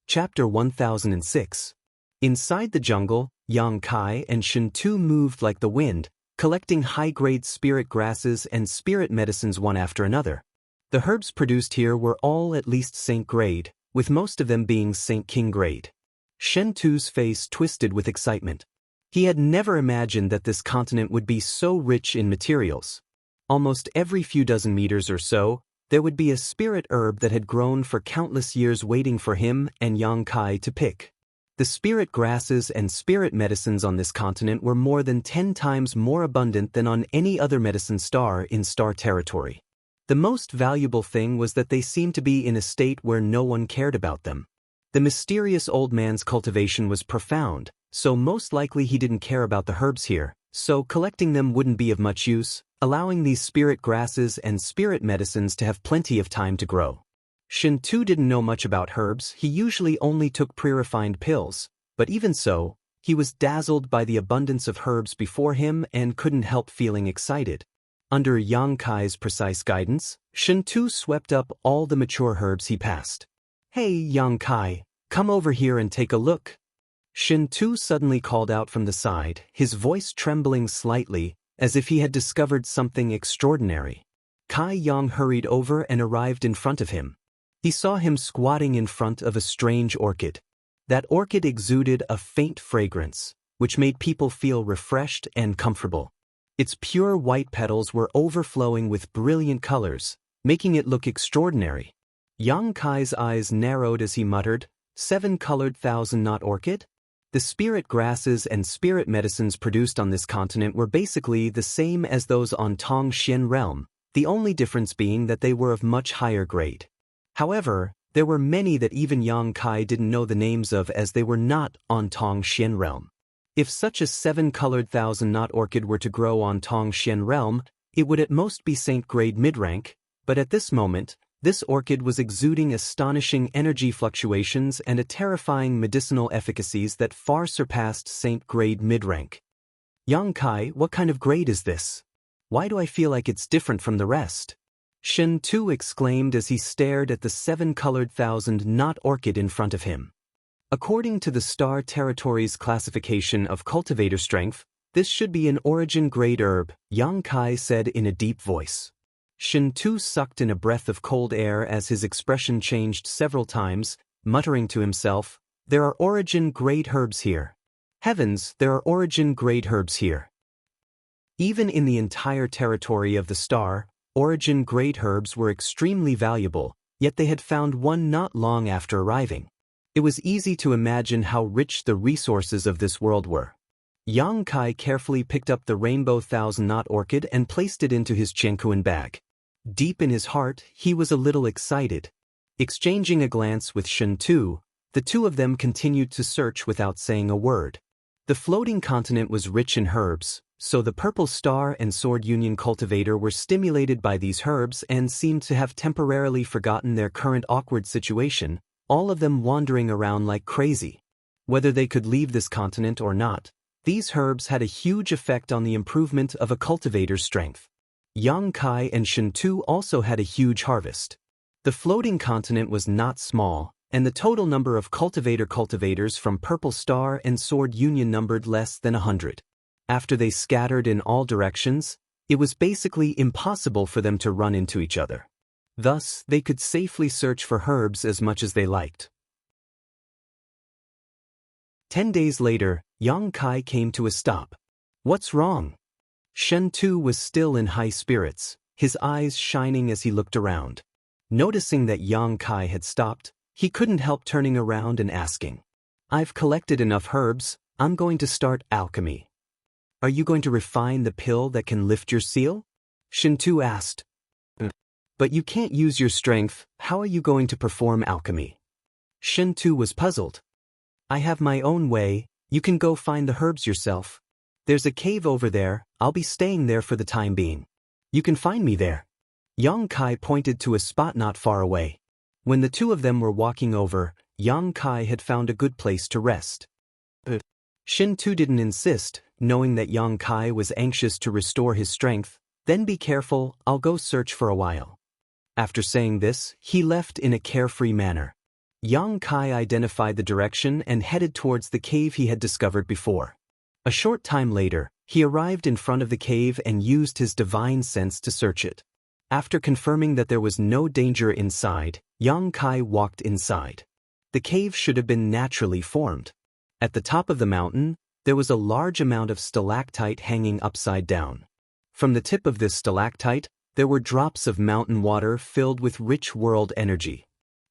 Chapter 1006. Inside the jungle, Yang Kai and Shen Tu moved like the wind, collecting high-grade spirit grasses and spirit medicines one after another. The herbs produced here were all at least Saint grade, with most of them being Saint King grade. Shen Tu's face twisted with excitement. He had never imagined that this continent would be so rich in materials. Almost every few dozen meters or so, there would be a spirit herb that had grown for countless years waiting for him and Yang Kai to pick. The spirit grasses and spirit medicines on this continent were more than 10 times more abundant than on any other medicine star in star territory. The most valuable thing was that they seemed to be in a state where no one cared about them. The mysterious old man's cultivation was profound, so most likely he didn't care about the herbs here, so collecting them wouldn't be of much use, allowing these spirit grasses and spirit medicines to have plenty of time to grow. Shen Tu didn't know much about herbs. He usually only took pre-refined pills, but even so, he was dazzled by the abundance of herbs before him and couldn't help feeling excited. Under Yang Kai's precise guidance, Shen Tu swept up all the mature herbs he passed. "Hey, Yang Kai, come over here and take a look." Shen Tu suddenly called out from the side, his voice trembling slightly, as if he had discovered something extraordinary. Kai Yang hurried over and arrived in front of him. He saw him squatting in front of a strange orchid. That orchid exuded a faint fragrance, which made people feel refreshed and comfortable. Its pure white petals were overflowing with brilliant colors, making it look extraordinary. Yang Kai's eyes narrowed as he muttered, "7-colored thousand-knot orchid?" The spirit grasses and spirit medicines produced on this continent were basically the same as those on Tong Xian realm, the only difference being that they were of much higher grade. However, there were many that even Yang Kai didn't know the names of, as they were not on Tong Xian realm. If such a 7-colored thousand-knot orchid were to grow on Tong Xian realm, it would at most be Saint grade mid-rank, but at this moment, this orchid was exuding astonishing energy fluctuations and a terrifying medicinal efficacies that far surpassed Saint grade mid-rank. "Yang Kai, what kind of grade is this? Why do I feel like it's different from the rest?" Shen Tu exclaimed as he stared at the 7-colored thousand-knot orchid in front of him. According to the Star Territory's classification of cultivator strength, this should be an origin grade herb, Yang Kai said in a deep voice. Shen Tu sucked in a breath of cold air as his expression changed several times, muttering to himself, "There are origin grade herbs here. Heavens, there are origin grade herbs here." Even in the entire territory of the star, origin grade herbs were extremely valuable, yet they had found one not long after arriving. It was easy to imagine how rich the resources of this world were. Yang Kai carefully picked up the rainbow thousand-knot orchid and placed it into his Jianghu bag. Deep in his heart, he was a little excited. Exchanging a glance with Shen Tu, the two of them continued to search without saying a word. The floating continent was rich in herbs, so the Purple Star and Sword Union cultivator were stimulated by these herbs and seemed to have temporarily forgotten their current awkward situation, all of them wandering around like crazy. Whether they could leave this continent or not, these herbs had a huge effect on the improvement of a cultivator's strength. Yang Kai and Shen Tu also had a huge harvest. The floating continent was not small, and the total number of cultivators from Purple Star and Sword Union numbered less than 100. After they scattered in all directions, it was basically impossible for them to run into each other. Thus, they could safely search for herbs as much as they liked. 10 days later, Yang Kai came to a stop. "What's wrong?" Shen Tu was still in high spirits, his eyes shining as he looked around. Noticing that Yang Kai had stopped, he couldn't help turning around and asking, "I've collected enough herbs, I'm going to start alchemy." "Are you going to refine the pill that can lift your seal?" Shen Tu asked. "But you can't use your strength, how are you going to perform alchemy?" Shen Tu was puzzled. "I have my own way, you can go find the herbs yourself. There's a cave over there, I'll be staying there for the time being. You can find me there." Yang Kai pointed to a spot not far away. When the two of them were walking over, Yang Kai had found a good place to rest. Shen Tu didn't insist, knowing that Yang Kai was anxious to restore his strength. "Then be careful, I'll go search for a while." After saying this, he left in a carefree manner. Yang Kai identified the direction and headed towards the cave he had discovered before. A short time later, he arrived in front of the cave and used his divine sense to search it. After confirming that there was no danger inside, Yang Kai walked inside. The cave should have been naturally formed. At the top of the mountain, there was a large amount of stalactite hanging upside down. From the tip of this stalactite, there were drops of mountain water filled with rich world energy.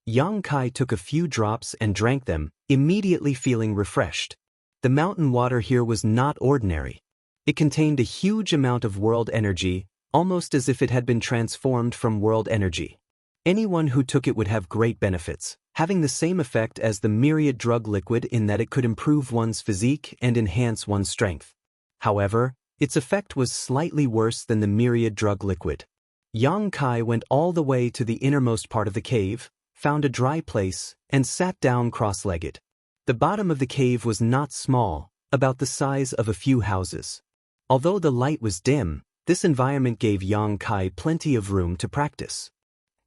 Yang Kai took a few drops and drank them, immediately feeling refreshed. The mountain water here was not ordinary. It contained a huge amount of world energy, almost as if it had been transformed from world energy. Anyone who took it would have great benefits, having the same effect as the myriad drug liquid in that it could improve one's physique and enhance one's strength. However, Its effect was slightly worse than the myriad drug liquid. Yang Kai went all the way to the innermost part of the cave, found a dry place, and sat down cross-legged. The bottom of the cave was not small, about the size of a few houses. Although the light was dim, this environment gave Yang Kai plenty of room to practice.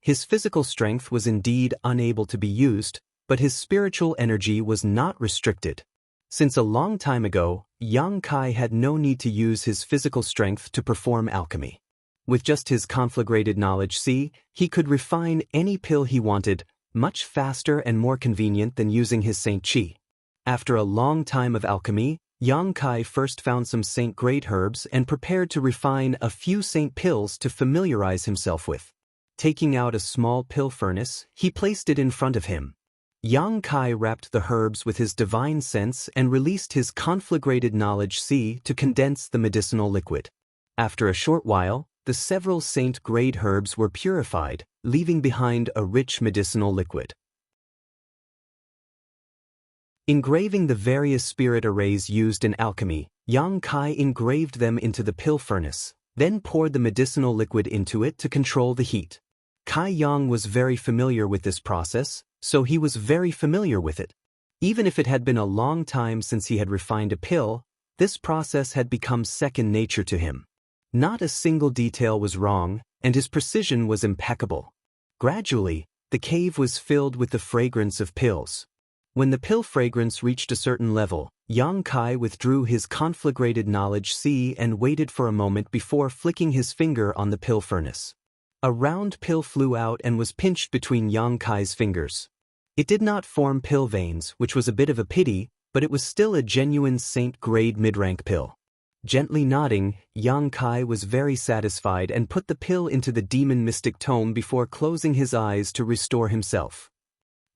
His physical strength was indeed unable to be used, but his spiritual energy was not restricted. Since a long time ago, Yang Kai had no need to use his physical strength to perform alchemy. With just his conflagrated knowledge he could refine any pill he wanted, much faster and more convenient than using his Saint Qi. After a long time of alchemy, Yang Kai first found some Saint grade herbs and prepared to refine a few Saint pills to familiarize himself with. Taking out a small pill furnace, he placed it in front of him. Yang Kai wrapped the herbs with his divine sense and released his conflagrated knowledge to condense the medicinal liquid. After a short while, the several Saint-grade herbs were purified, leaving behind a rich medicinal liquid. Engraving the various spirit arrays used in alchemy, Yang Kai engraved them into the pill furnace, then poured the medicinal liquid into it to control the heat. Kai Yang was very familiar with this process, so he was very familiar with it. Even if it had been a long time since he had refined a pill, this process had become second nature to him. Not a single detail was wrong, and his precision was impeccable. Gradually, the cave was filled with the fragrance of pills. When the pill fragrance reached a certain level, Yang Kai withdrew his conflagrated knowledge and waited for a moment before flicking his finger on the pill furnace. A round pill flew out and was pinched between Yang Kai's fingers. It did not form pill veins, which was a bit of a pity, but it was still a genuine Saint-grade mid-rank pill. Gently nodding, Yang Kai was very satisfied and put the pill into the demon mystic tome before closing his eyes to restore himself.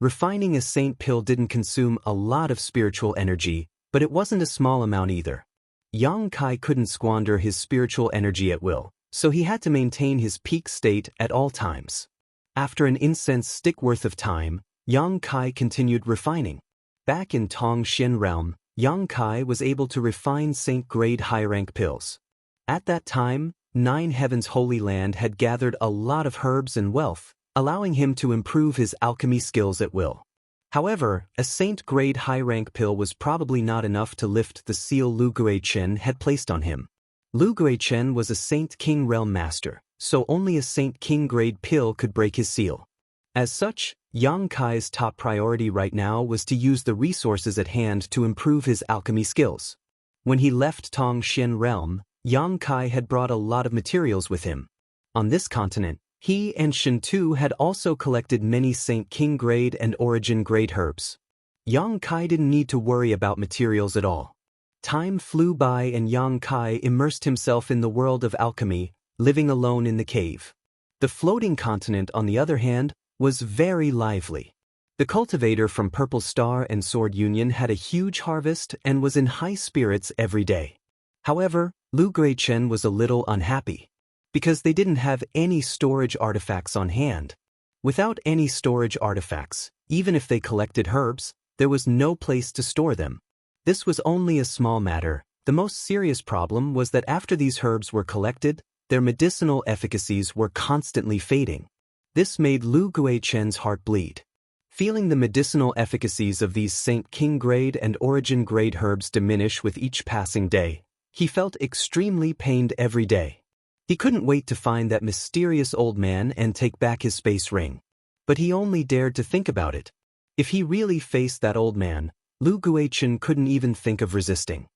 Refining a saint pill didn't consume a lot of spiritual energy, but it wasn't a small amount either. Yang Kai couldn't squander his spiritual energy at will, so he had to maintain his peak state at all times. After an incense stick worth of time, Yang Kai continued refining. Back in Tongxian realm, Yang Kai was able to refine Saint-grade high-rank pills. At that time, 9 Heavens Holy Land had gathered a lot of herbs and wealth, allowing him to improve his alchemy skills at will. However, a Saint-grade high-rank pill was probably not enough to lift the seal Lu Guichen had placed on him. Lu Guichen was a Saint King realm master, so only a Saint King grade pill could break his seal. As such, Yang Kai's top priority right now was to use the resources at hand to improve his alchemy skills. When he left Tongxian realm, Yang Kai had brought a lot of materials with him. On this continent, he and Shen Tu had also collected many Saint King grade and Origin grade herbs. Yang Kai didn't need to worry about materials at all. Time flew by and Yang Kai immersed himself in the world of alchemy, living alone in the cave. The floating continent, on the other hand, was very lively. The cultivator from Purple Star and Sword Union had a huge harvest and was in high spirits every day. However, Lu Guichen was a little unhappy, because they didn't have any storage artifacts on hand. Without any storage artifacts, even if they collected herbs, there was no place to store them. This was only a small matter. The most serious problem was that after these herbs were collected, their medicinal efficacies were constantly fading. This made Lu Guichen's heart bleed. Feeling the medicinal efficacies of these Saint King grade and Origin grade herbs diminish with each passing day, he felt extremely pained every day. He couldn't wait to find that mysterious old man and take back his space ring. But he only dared to think about it. If he really faced that old man, Lu Guichen couldn't even think of resisting.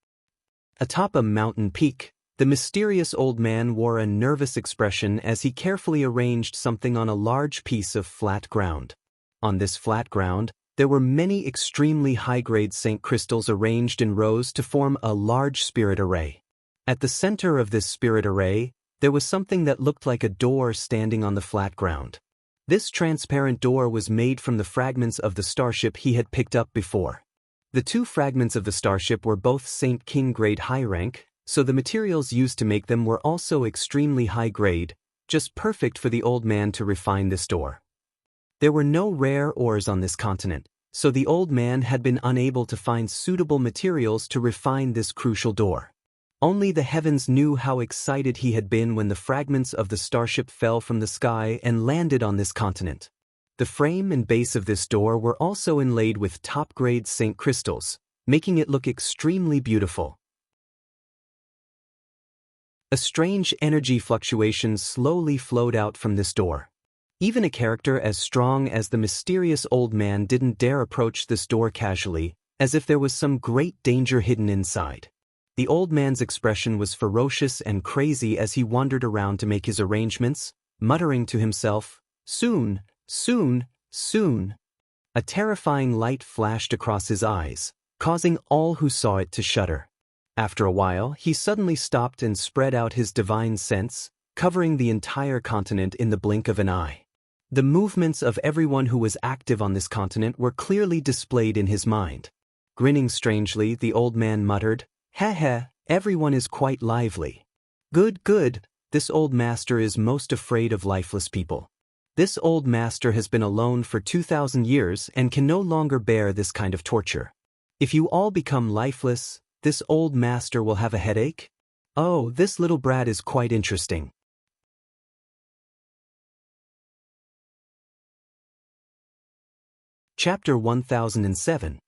Atop a mountain peak, the mysterious old man wore a nervous expression as he carefully arranged something on a large piece of flat ground. On this flat ground, there were many extremely high-grade Saint crystals arranged in rows to form a large spirit array. At the center of this spirit array, there was something that looked like a door standing on the flat ground. This transparent door was made from the fragments of the starship he had picked up before. The 2 fragments of the starship were both Saint King grade high rank, so the materials used to make them were also extremely high grade, just perfect for the old man to refine this door. There were no rare ores on this continent, so the old man had been unable to find suitable materials to refine this crucial door. Only the heavens knew how excited he had been when the fragments of the starship fell from the sky and landed on this continent. The frame and base of this door were also inlaid with top-grade St. crystals, making it look extremely beautiful. A strange energy fluctuation slowly flowed out from this door. Even a character as strong as the mysterious old man didn't dare approach this door casually, as if there was some great danger hidden inside. The old man's expression was ferocious and crazy as he wandered around to make his arrangements, muttering to himself, "Soon, soon, soon." A terrifying light flashed across his eyes, causing all who saw it to shudder. After a while, he suddenly stopped and spread out his divine sense, covering the entire continent in the blink of an eye. The movements of everyone who was active on this continent were clearly displayed in his mind. Grinning strangely, the old man muttered, "Heh heh, everyone is quite lively. Good, good, this old master is most afraid of lifeless people. This old master has been alone for 2,000 years and can no longer bear this kind of torture. If you all become lifeless, this old master will have a headache? Oh, this little brat is quite interesting." Chapter 1007.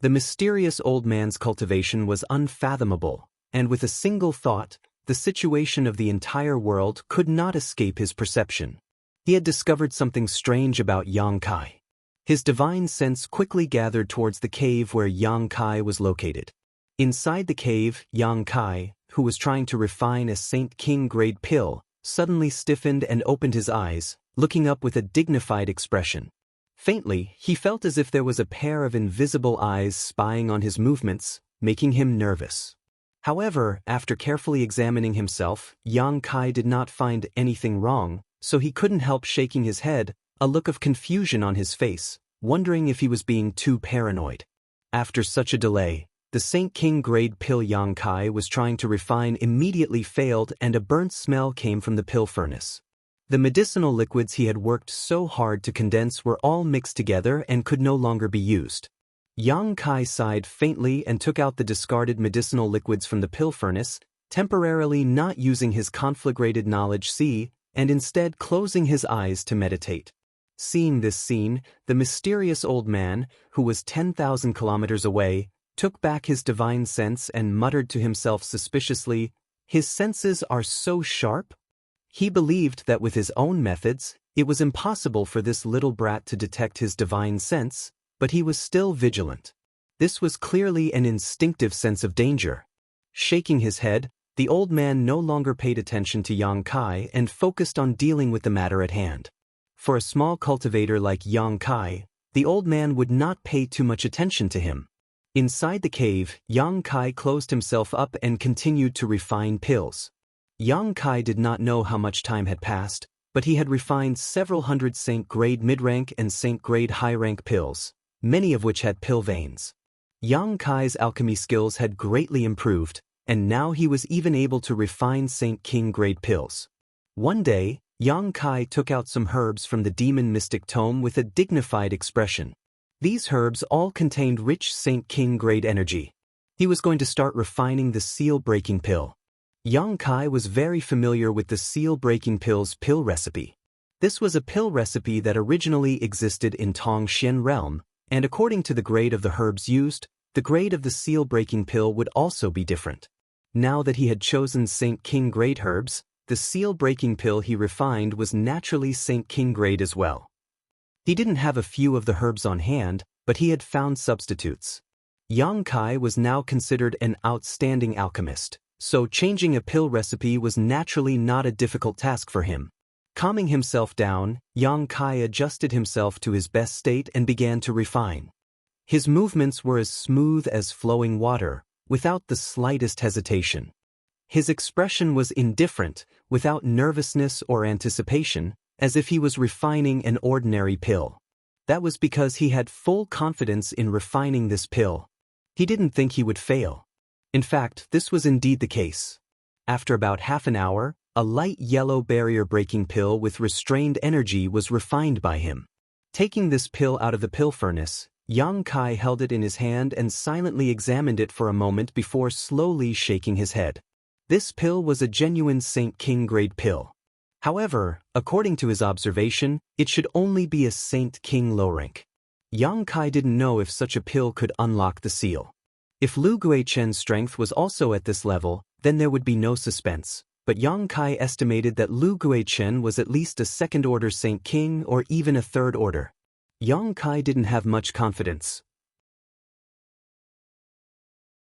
The mysterious old man's cultivation was unfathomable, and with a single thought, the situation of the entire world could not escape his perception. He had discovered something strange about Yang Kai. His divine sense quickly gathered towards the cave where Yang Kai was located. Inside the cave, Yang Kai, who was trying to refine a Saint King-grade pill, suddenly stiffened and opened his eyes, looking up with a dignified expression. Faintly, he felt as if there was a pair of invisible eyes spying on his movements, making him nervous. However, after carefully examining himself, Yang Kai did not find anything wrong, so he couldn't help shaking his head, a look of confusion on his face, wondering if he was being too paranoid. After such a delay, the Saint King-grade pill Yang Kai was trying to refine immediately failed and a burnt smell came from the pill furnace. The medicinal liquids he had worked so hard to condense were all mixed together and could no longer be used. Yang Kai sighed faintly and took out the discarded medicinal liquids from the pill furnace, temporarily not using his conflagrated knowledge C, and instead closing his eyes to meditate. Seeing this scene, the mysterious old man, who was 10,000 kilometers away, took back his divine sense and muttered to himself suspiciously, "His senses are so sharp?" He believed that with his own methods, it was impossible for this little brat to detect his divine sense, but he was still vigilant. This was clearly an instinctive sense of danger. Shaking his head, the old man no longer paid attention to Yang Kai and focused on dealing with the matter at hand. For a small cultivator like Yang Kai, the old man would not pay too much attention to him. Inside the cave, Yang Kai closed himself up and continued to refine pills. Yang Kai did not know how much time had passed, but he had refined several hundred Saint-grade mid-rank and Saint-grade high-rank pills, many of which had pill veins. Yang Kai's alchemy skills had greatly improved, and now he was even able to refine Saint King-grade pills. One day, Yang Kai took out some herbs from the demon mystic tome with a dignified expression. These herbs all contained rich Saint King-grade energy. He was going to start refining the seal-breaking pill. Yang Kai was very familiar with the seal-breaking pill's pill recipe. This was a pill recipe that originally existed in Tongxian realm, and according to the grade of the herbs used, the grade of the seal-breaking pill would also be different. Now that he had chosen Saint King-grade herbs, the seal-breaking pill he refined was naturally Saint King-grade as well. He didn't have a few of the herbs on hand, but he had found substitutes. Yang Kai was now considered an outstanding alchemist, so changing a pill recipe was naturally not a difficult task for him. Calming himself down, Yang Kai adjusted himself to his best state and began to refine. His movements were as smooth as flowing water, without the slightest hesitation. His expression was indifferent, without nervousness or anticipation, as if he was refining an ordinary pill. That was because he had full confidence in refining this pill. He didn't think he would fail. In fact, this was indeed the case. After about half an hour, a light yellow barrier-breaking pill with restrained energy was refined by him. Taking this pill out of the pill furnace, Yang Kai held it in his hand and silently examined it for a moment before slowly shaking his head. This pill was a genuine Saint King grade pill. However, according to his observation, it should only be a Saint King low rank. Yang Kai didn't know if such a pill could unlock the seal. If Lu Guichen's strength was also at this level, then there would be no suspense. But Yang Kai estimated that Lu Guichen was at least a second-order Saint King or even a third order. Yang Kai didn't have much confidence.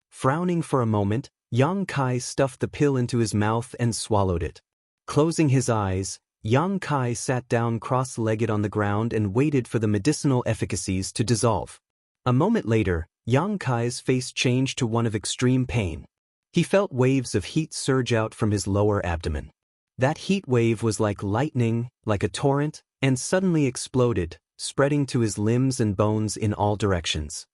Frowning for a moment, Yang Kai stuffed the pill into his mouth and swallowed it. Closing his eyes, Yang Kai sat down cross-legged on the ground and waited for the medicinal efficacies to dissolve. A moment later, Yang Kai's face changed to one of extreme pain. He felt waves of heat surge out from his lower abdomen. That heat wave was like lightning, like a torrent, and suddenly exploded, spreading to his limbs and bones in all directions.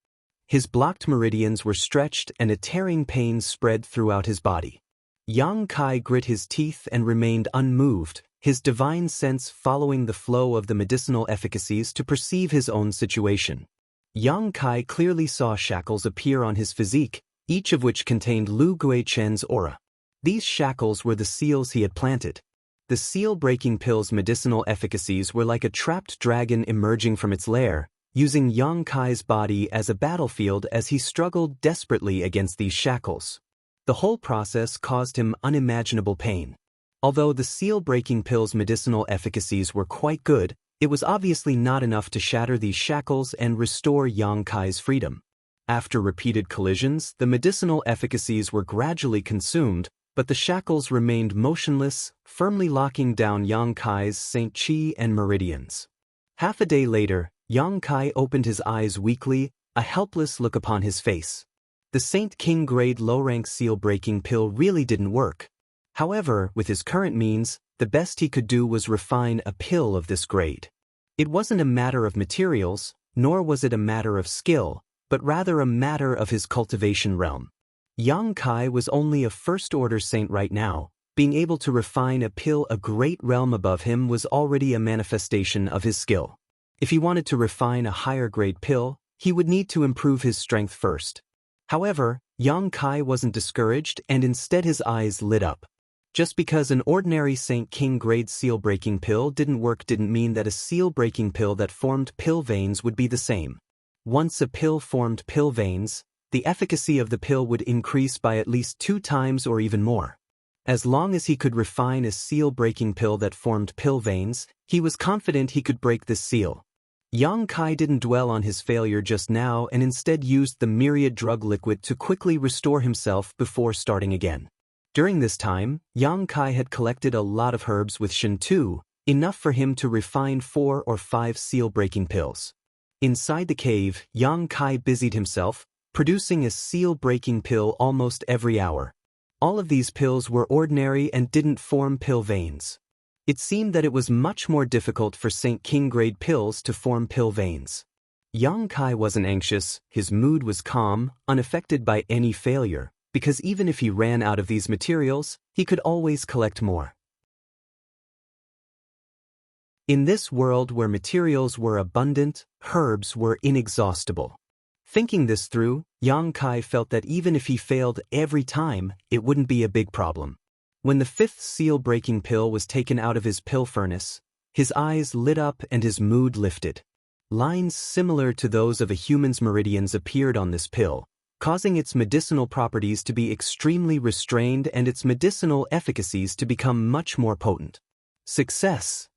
His blocked meridians were stretched and a tearing pain spread throughout his body. Yang Kai grit his teeth and remained unmoved, his divine sense following the flow of the medicinal efficacies to perceive his own situation. Yang Kai clearly saw shackles appear on his physique, each of which contained Lu Guichen's aura. These shackles were the seals he had planted. The seal-breaking pill's medicinal efficacies were like a trapped dragon emerging from its lair, using Yang Kai's body as a battlefield as he struggled desperately against these shackles. The whole process caused him unimaginable pain. Although the seal-breaking pill's medicinal efficacies were quite good, it was obviously not enough to shatter these shackles and restore Yang Kai's freedom. After repeated collisions, the medicinal efficacies were gradually consumed, but the shackles remained motionless, firmly locking down Yang Kai's Saint Qi and meridians. Half a day later, Yang Kai opened his eyes weakly, a helpless look upon his face. The Saint King grade low-rank seal-breaking pill really didn't work. However, with his current means, the best he could do was refine a pill of this grade. It wasn't a matter of materials, nor was it a matter of skill, but rather a matter of his cultivation realm. Yang Kai was only a first-order saint right now. Being able to refine a pill a great realm above him was already a manifestation of his skill. If he wanted to refine a higher-grade pill, he would need to improve his strength first. However, Yang Kai wasn't discouraged and instead his eyes lit up. Just because an ordinary Saint King grade seal-breaking pill didn't work didn't mean that a seal-breaking pill that formed pill veins would be the same. Once a pill formed pill veins, the efficacy of the pill would increase by at least 2 times or even more. As long as he could refine a seal-breaking pill that formed pill veins, he was confident he could break this seal. Yang Kai didn't dwell on his failure just now and instead used the myriad drug liquid to quickly restore himself before starting again. During this time, Yang Kai had collected a lot of herbs with Shintu, enough for him to refine 4 or 5 seal-breaking pills. Inside the cave, Yang Kai busied himself, producing a seal-breaking pill almost every hour. All of these pills were ordinary and didn't form pill veins. It seemed that it was much more difficult for Saint King grade pills to form pill veins. Yang Kai wasn't anxious, his mood was calm, unaffected by any failure, because even if he ran out of these materials, he could always collect more. In this world where materials were abundant, herbs were inexhaustible. Thinking this through, Yang Kai felt that even if he failed every time, it wouldn't be a big problem. When the 5th seal-breaking pill was taken out of his pill furnace, his eyes lit up and his mood lifted. Lines similar to those of a human's meridians appeared on this pill, causing its medicinal properties to be extremely restrained and its medicinal efficacies to become much more potent. Success!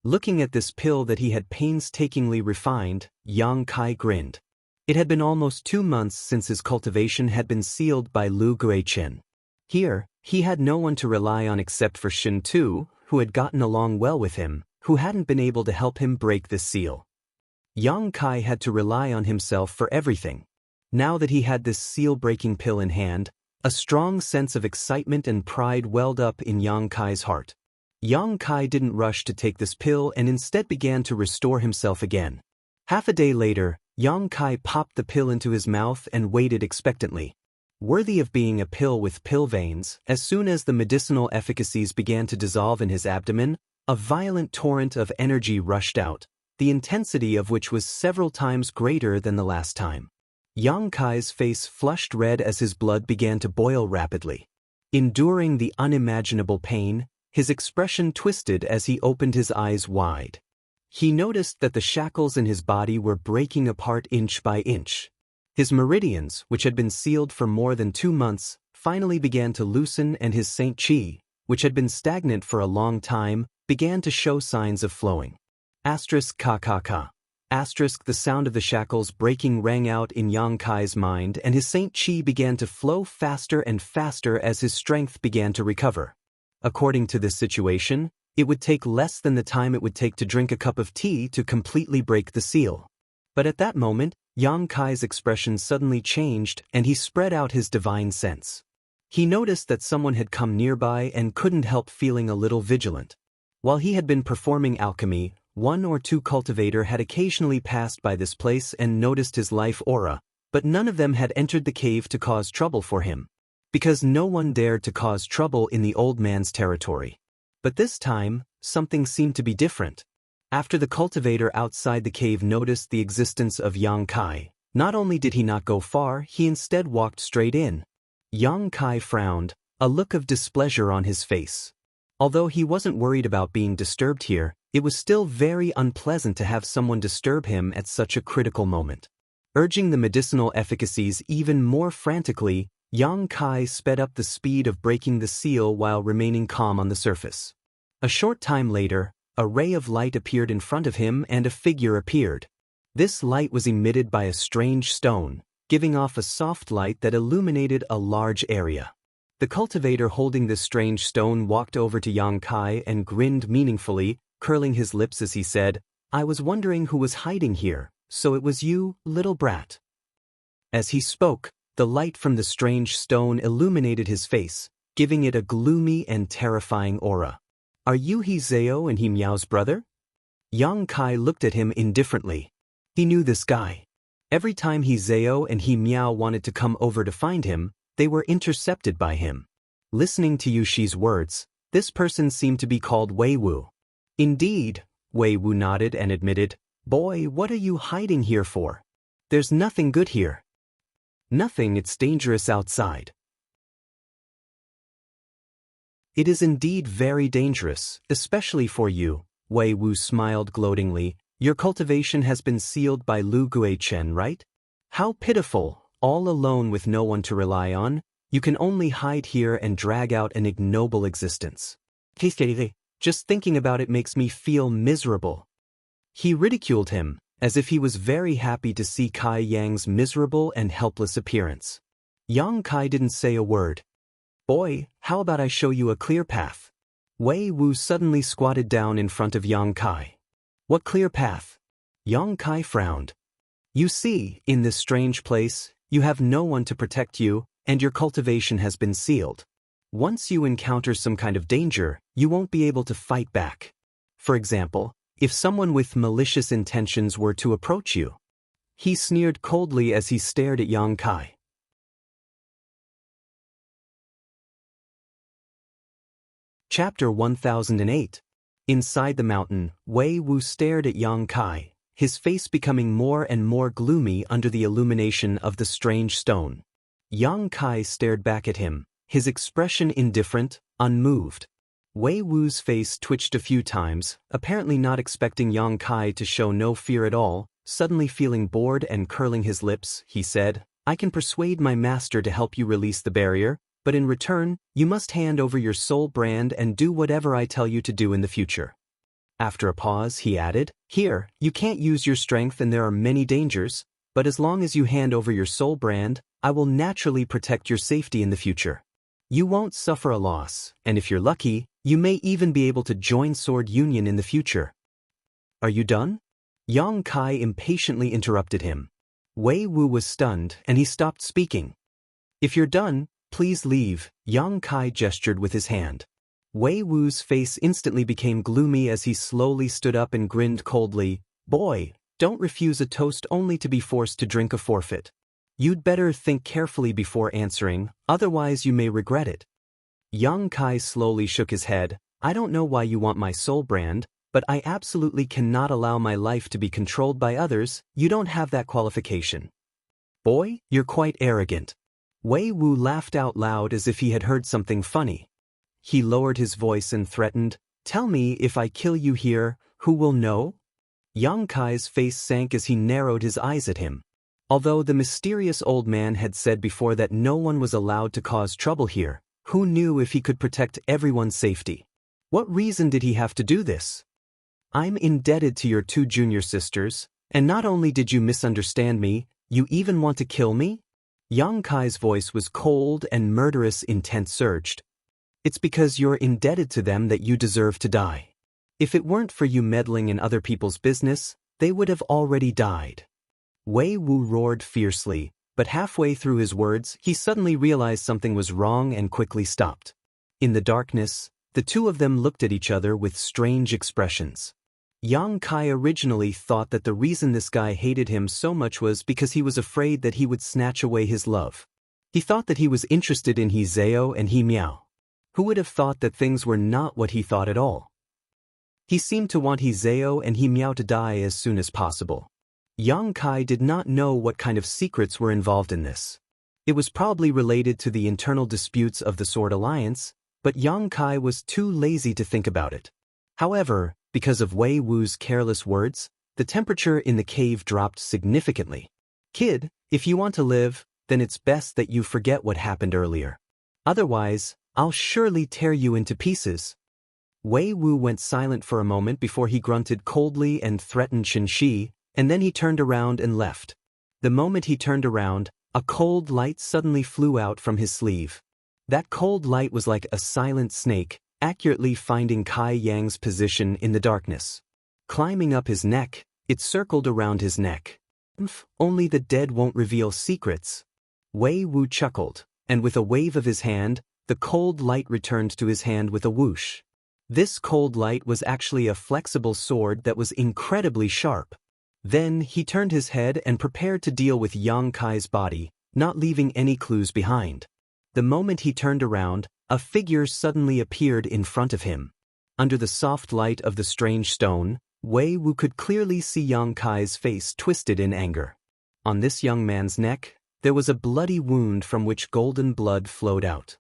Looking at this pill that he had painstakingly refined, Yang Kai grinned. It had been almost 2 months since his cultivation had been sealed by Lu Guichen. Here, he had no one to rely on except for Shintu, who had gotten along well with him, who hadn't been able to help him break this seal. Yang Kai had to rely on himself for everything. Now that he had this seal-breaking pill in hand, a strong sense of excitement and pride welled up in Yang Kai's heart. Yang Kai didn't rush to take this pill and instead began to restore himself again. Half a day later, Yang Kai popped the pill into his mouth and waited expectantly. Worthy of being a pill with pill veins, as soon as the medicinal efficacies began to dissolve in his abdomen, a violent torrent of energy rushed out, the intensity of which was several times greater than the last time. Yang Kai's face flushed red as his blood began to boil rapidly. Enduring the unimaginable pain, his expression twisted as he opened his eyes wide. He noticed that the shackles in his body were breaking apart inch by inch. His meridians, which had been sealed for more than 2 months, finally began to loosen, and his Saint Chi, which had been stagnant for a long time, began to show signs of flowing. Asterisk ka. Asterisk, the sound of the shackles breaking rang out in Yang Kai's mind, and his Saint Chi began to flow faster and faster as his strength began to recover. According to this situation, it would take less than the time it would take to drink a cup of tea to completely break the seal. But at that moment, Yang Kai's expression suddenly changed, and he spread out his divine sense. He noticed that someone had come nearby and couldn't help feeling a little vigilant. While he had been performing alchemy, 1 or 2 cultivator had occasionally passed by this place and noticed his life aura, but none of them had entered the cave to cause trouble for him, because no one dared to cause trouble in the old man's territory. But this time, something seemed to be different. After the cultivator outside the cave noticed the existence of Yang Kai, not only did he not go far, he instead walked straight in. Yang Kai frowned, a look of displeasure on his face. Although he wasn't worried about being disturbed here, it was still very unpleasant to have someone disturb him at such a critical moment. Urging the medicinal efficacies even more frantically, Yang Kai sped up the speed of breaking the seal while remaining calm on the surface. A short time later, a ray of light appeared in front of him and a figure appeared. This light was emitted by a strange stone, giving off a soft light that illuminated a large area. The cultivator holding this strange stone walked over to Yang Kai and grinned meaningfully, curling his lips as he said, "I was wondering who was hiding here, so it was you, little brat." As he spoke, the light from the strange stone illuminated his face, giving it a gloomy and terrifying aura. "Are you He Zhao and He Miao's brother?" Yang Kai looked at him indifferently. He knew this guy. Every time He Zhao and He Miao wanted to come over to find him, they were intercepted by him. Listening to Yushi's words, this person seemed to be called Wei Wu. "Indeed," Wei Wu nodded and admitted, "Boy, what are you hiding here for? There's nothing good here." "Nothing, it's dangerous outside." "It is indeed very dangerous, especially for you," Wei Wu smiled gloatingly. "Your cultivation has been sealed by Lu Guichen, right? How pitiful, all alone with no one to rely on. You can only hide here and drag out an ignoble existence. Just thinking about it makes me feel miserable." He ridiculed him, as if he was very happy to see Kai Yang's miserable and helpless appearance. Yang Kai didn't say a word. "Boy, how about I show you a clear path?" Wei Wu suddenly squatted down in front of Yang Kai. "What clear path?" Yang Kai frowned. "You see, in this strange place, you have no one to protect you, and your cultivation has been sealed. Once you encounter some kind of danger, you won't be able to fight back. For example, if someone with malicious intentions were to approach you." He sneered coldly as he stared at Yang Kai. Chapter 1008. Inside the mountain, Wei Wu stared at Yang Kai, his face becoming more and more gloomy under the illumination of the strange stone. Yang Kai stared back at him, his expression indifferent, unmoved. Wei Wu's face twitched a few times, apparently not expecting Yang Kai to show no fear at all. Suddenly feeling bored and curling his lips, he said, "I can persuade my master to help you release the barrier, but in return, you must hand over your soul brand and do whatever I tell you to do in the future." After a pause, he added, "Here, you can't use your strength and there are many dangers, but as long as you hand over your soul brand, I will naturally protect your safety in the future. You won't suffer a loss, and if you're lucky, you may even be able to join Sword Union in the future." "Are you done?" Yang Kai impatiently interrupted him. Wei Wu was stunned, and he stopped speaking. "If you're done, please leave," Yang Kai gestured with his hand. Wei Wu's face instantly became gloomy as he slowly stood up and grinned coldly. "Boy, don't refuse a toast only to be forced to drink a forfeit. You'd better think carefully before answering, otherwise you may regret it." Yang Kai slowly shook his head. "I don't know why you want my soul brand, but I absolutely cannot allow my life to be controlled by others. You don't have that qualification." "Boy, you're quite arrogant." Wei Wu laughed out loud as if he had heard something funny. He lowered his voice and threatened, "Tell me, if I kill you here, who will know?" Yang Kai's face sank as he narrowed his eyes at him. Although the mysterious old man had said before that no one was allowed to cause trouble here, who knew if he could protect everyone's safety? What reason did he have to do this? "I'm indebted to your two junior sisters, and not only did you misunderstand me, you even want to kill me?" Yang Kai's voice was cold and murderous intent surged. "It's because you're indebted to them that you deserve to die. If it weren't for you meddling in other people's business, they would have already died." Wei Wu roared fiercely, but halfway through his words he suddenly realized something was wrong and quickly stopped. In the darkness, the two of them looked at each other with strange expressions. Yang Kai originally thought that the reason this guy hated him so much was because he was afraid that he would snatch away his love. He thought that he was interested in He Zhao and He Miao. Who would have thought that things were not what he thought at all? He seemed to want He Zhao and He Miao to die as soon as possible. Yang Kai did not know what kind of secrets were involved in this. It was probably related to the internal disputes of the Sword Alliance, but Yang Kai was too lazy to think about it. However, because of Wei Wu's careless words, the temperature in the cave dropped significantly. "Kid, if you want to live, then it's best that you forget what happened earlier. Otherwise, I'll surely tear you into pieces." Wei Wu went silent for a moment before he grunted coldly and threatened Shen Shi, and then he turned around and left. The moment he turned around, a cold light suddenly flew out from his sleeve. That cold light was like a silent snake, accurately finding Kai Yang's position in the darkness. Climbing up his neck, it circled around his neck. "Only the dead won't reveal secrets." Wei Wu chuckled, and with a wave of his hand, the cold light returned to his hand with a whoosh. This cold light was actually a flexible sword that was incredibly sharp. Then he turned his head and prepared to deal with Yang Kai's body, not leaving any clues behind. The moment he turned around, a figure suddenly appeared in front of him. Under the soft light of the strange stone, Wei Wu could clearly see Yang Kai's face twisted in anger. On this young man's neck, there was a bloody wound from which golden blood flowed out.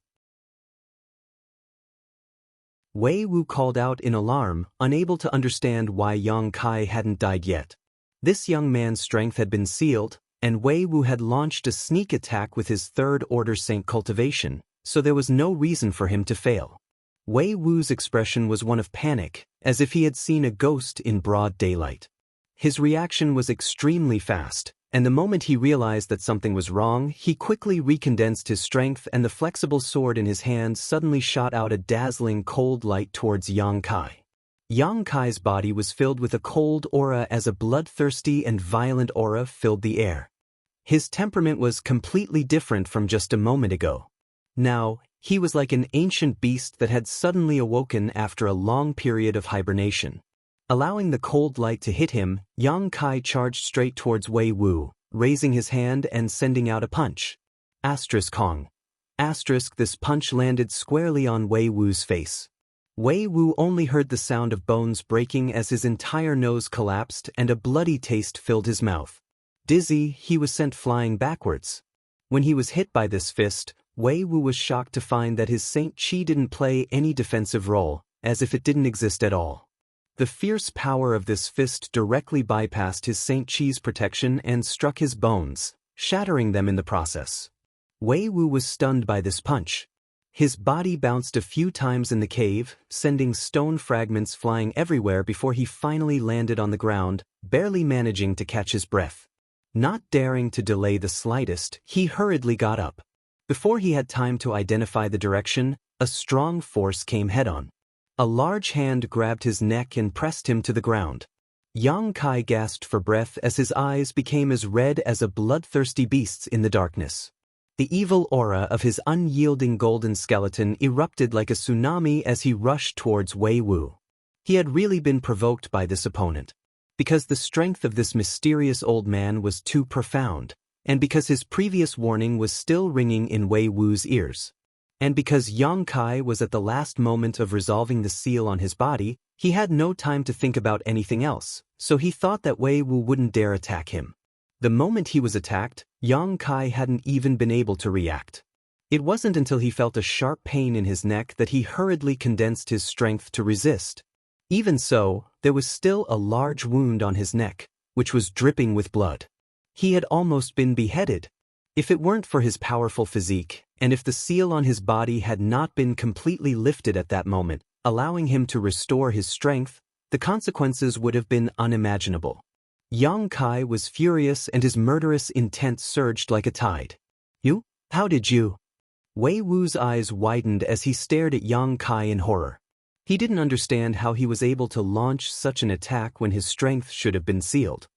Wei Wu called out in alarm, unable to understand why Yang Kai hadn't died yet. This young man's strength had been sealed, and Wei Wu had launched a sneak attack with his third-order Saint Cultivation, so there was no reason for him to fail. Wei Wu's expression was one of panic, as if he had seen a ghost in broad daylight. His reaction was extremely fast, and the moment he realized that something was wrong, he quickly recondensed his strength and the flexible sword in his hand suddenly shot out a dazzling cold light towards Yang Kai. Yang Kai's body was filled with a cold aura as a bloodthirsty and violent aura filled the air. His temperament was completely different from just a moment ago. Now, he was like an ancient beast that had suddenly awoken after a long period of hibernation. Allowing the cold light to hit him, Yang Kai charged straight towards Wei Wu, raising his hand and sending out a punch. Kong. This punch landed squarely on Wei Wu's face. Wei Wu only heard the sound of bones breaking as his entire nose collapsed and a bloody taste filled his mouth. Dizzy, he was sent flying backwards. When he was hit by this fist, Wei Wu was shocked to find that his Saint Chi didn't play any defensive role, as if it didn't exist at all. The fierce power of this fist directly bypassed his Saint Chi's protection and struck his bones, shattering them in the process. Wei Wu was stunned by this punch. His body bounced a few times in the cave, sending stone fragments flying everywhere before he finally landed on the ground, barely managing to catch his breath. Not daring to delay the slightest, he hurriedly got up. Before he had time to identify the direction, a strong force came head-on. A large hand grabbed his neck and pressed him to the ground. Yang Kai gasped for breath as his eyes became as red as a bloodthirsty beast's in the darkness. The evil aura of his unyielding golden skeleton erupted like a tsunami as he rushed towards Wei Wu. He had really been provoked by this opponent. Because the strength of this mysterious old man was too profound, and because his previous warning was still ringing in Wei Wu's ears. And because Yang Kai was at the last moment of resolving the seal on his body, he had no time to think about anything else, so he thought that Wei Wu wouldn't dare attack him. The moment he was attacked, Yang Kai hadn't even been able to react. It wasn't until he felt a sharp pain in his neck that he hurriedly condensed his strength to resist. Even so, there was still a large wound on his neck, which was dripping with blood. He had almost been beheaded. If it weren't for his powerful physique, and if the seal on his body had not been completely lifted at that moment, allowing him to restore his strength, the consequences would have been unimaginable. Yang Kai was furious and his murderous intent surged like a tide. "You? How did you?" Wei Wu's eyes widened as he stared at Yang Kai in horror. He didn't understand how he was able to launch such an attack when his strength should have been sealed.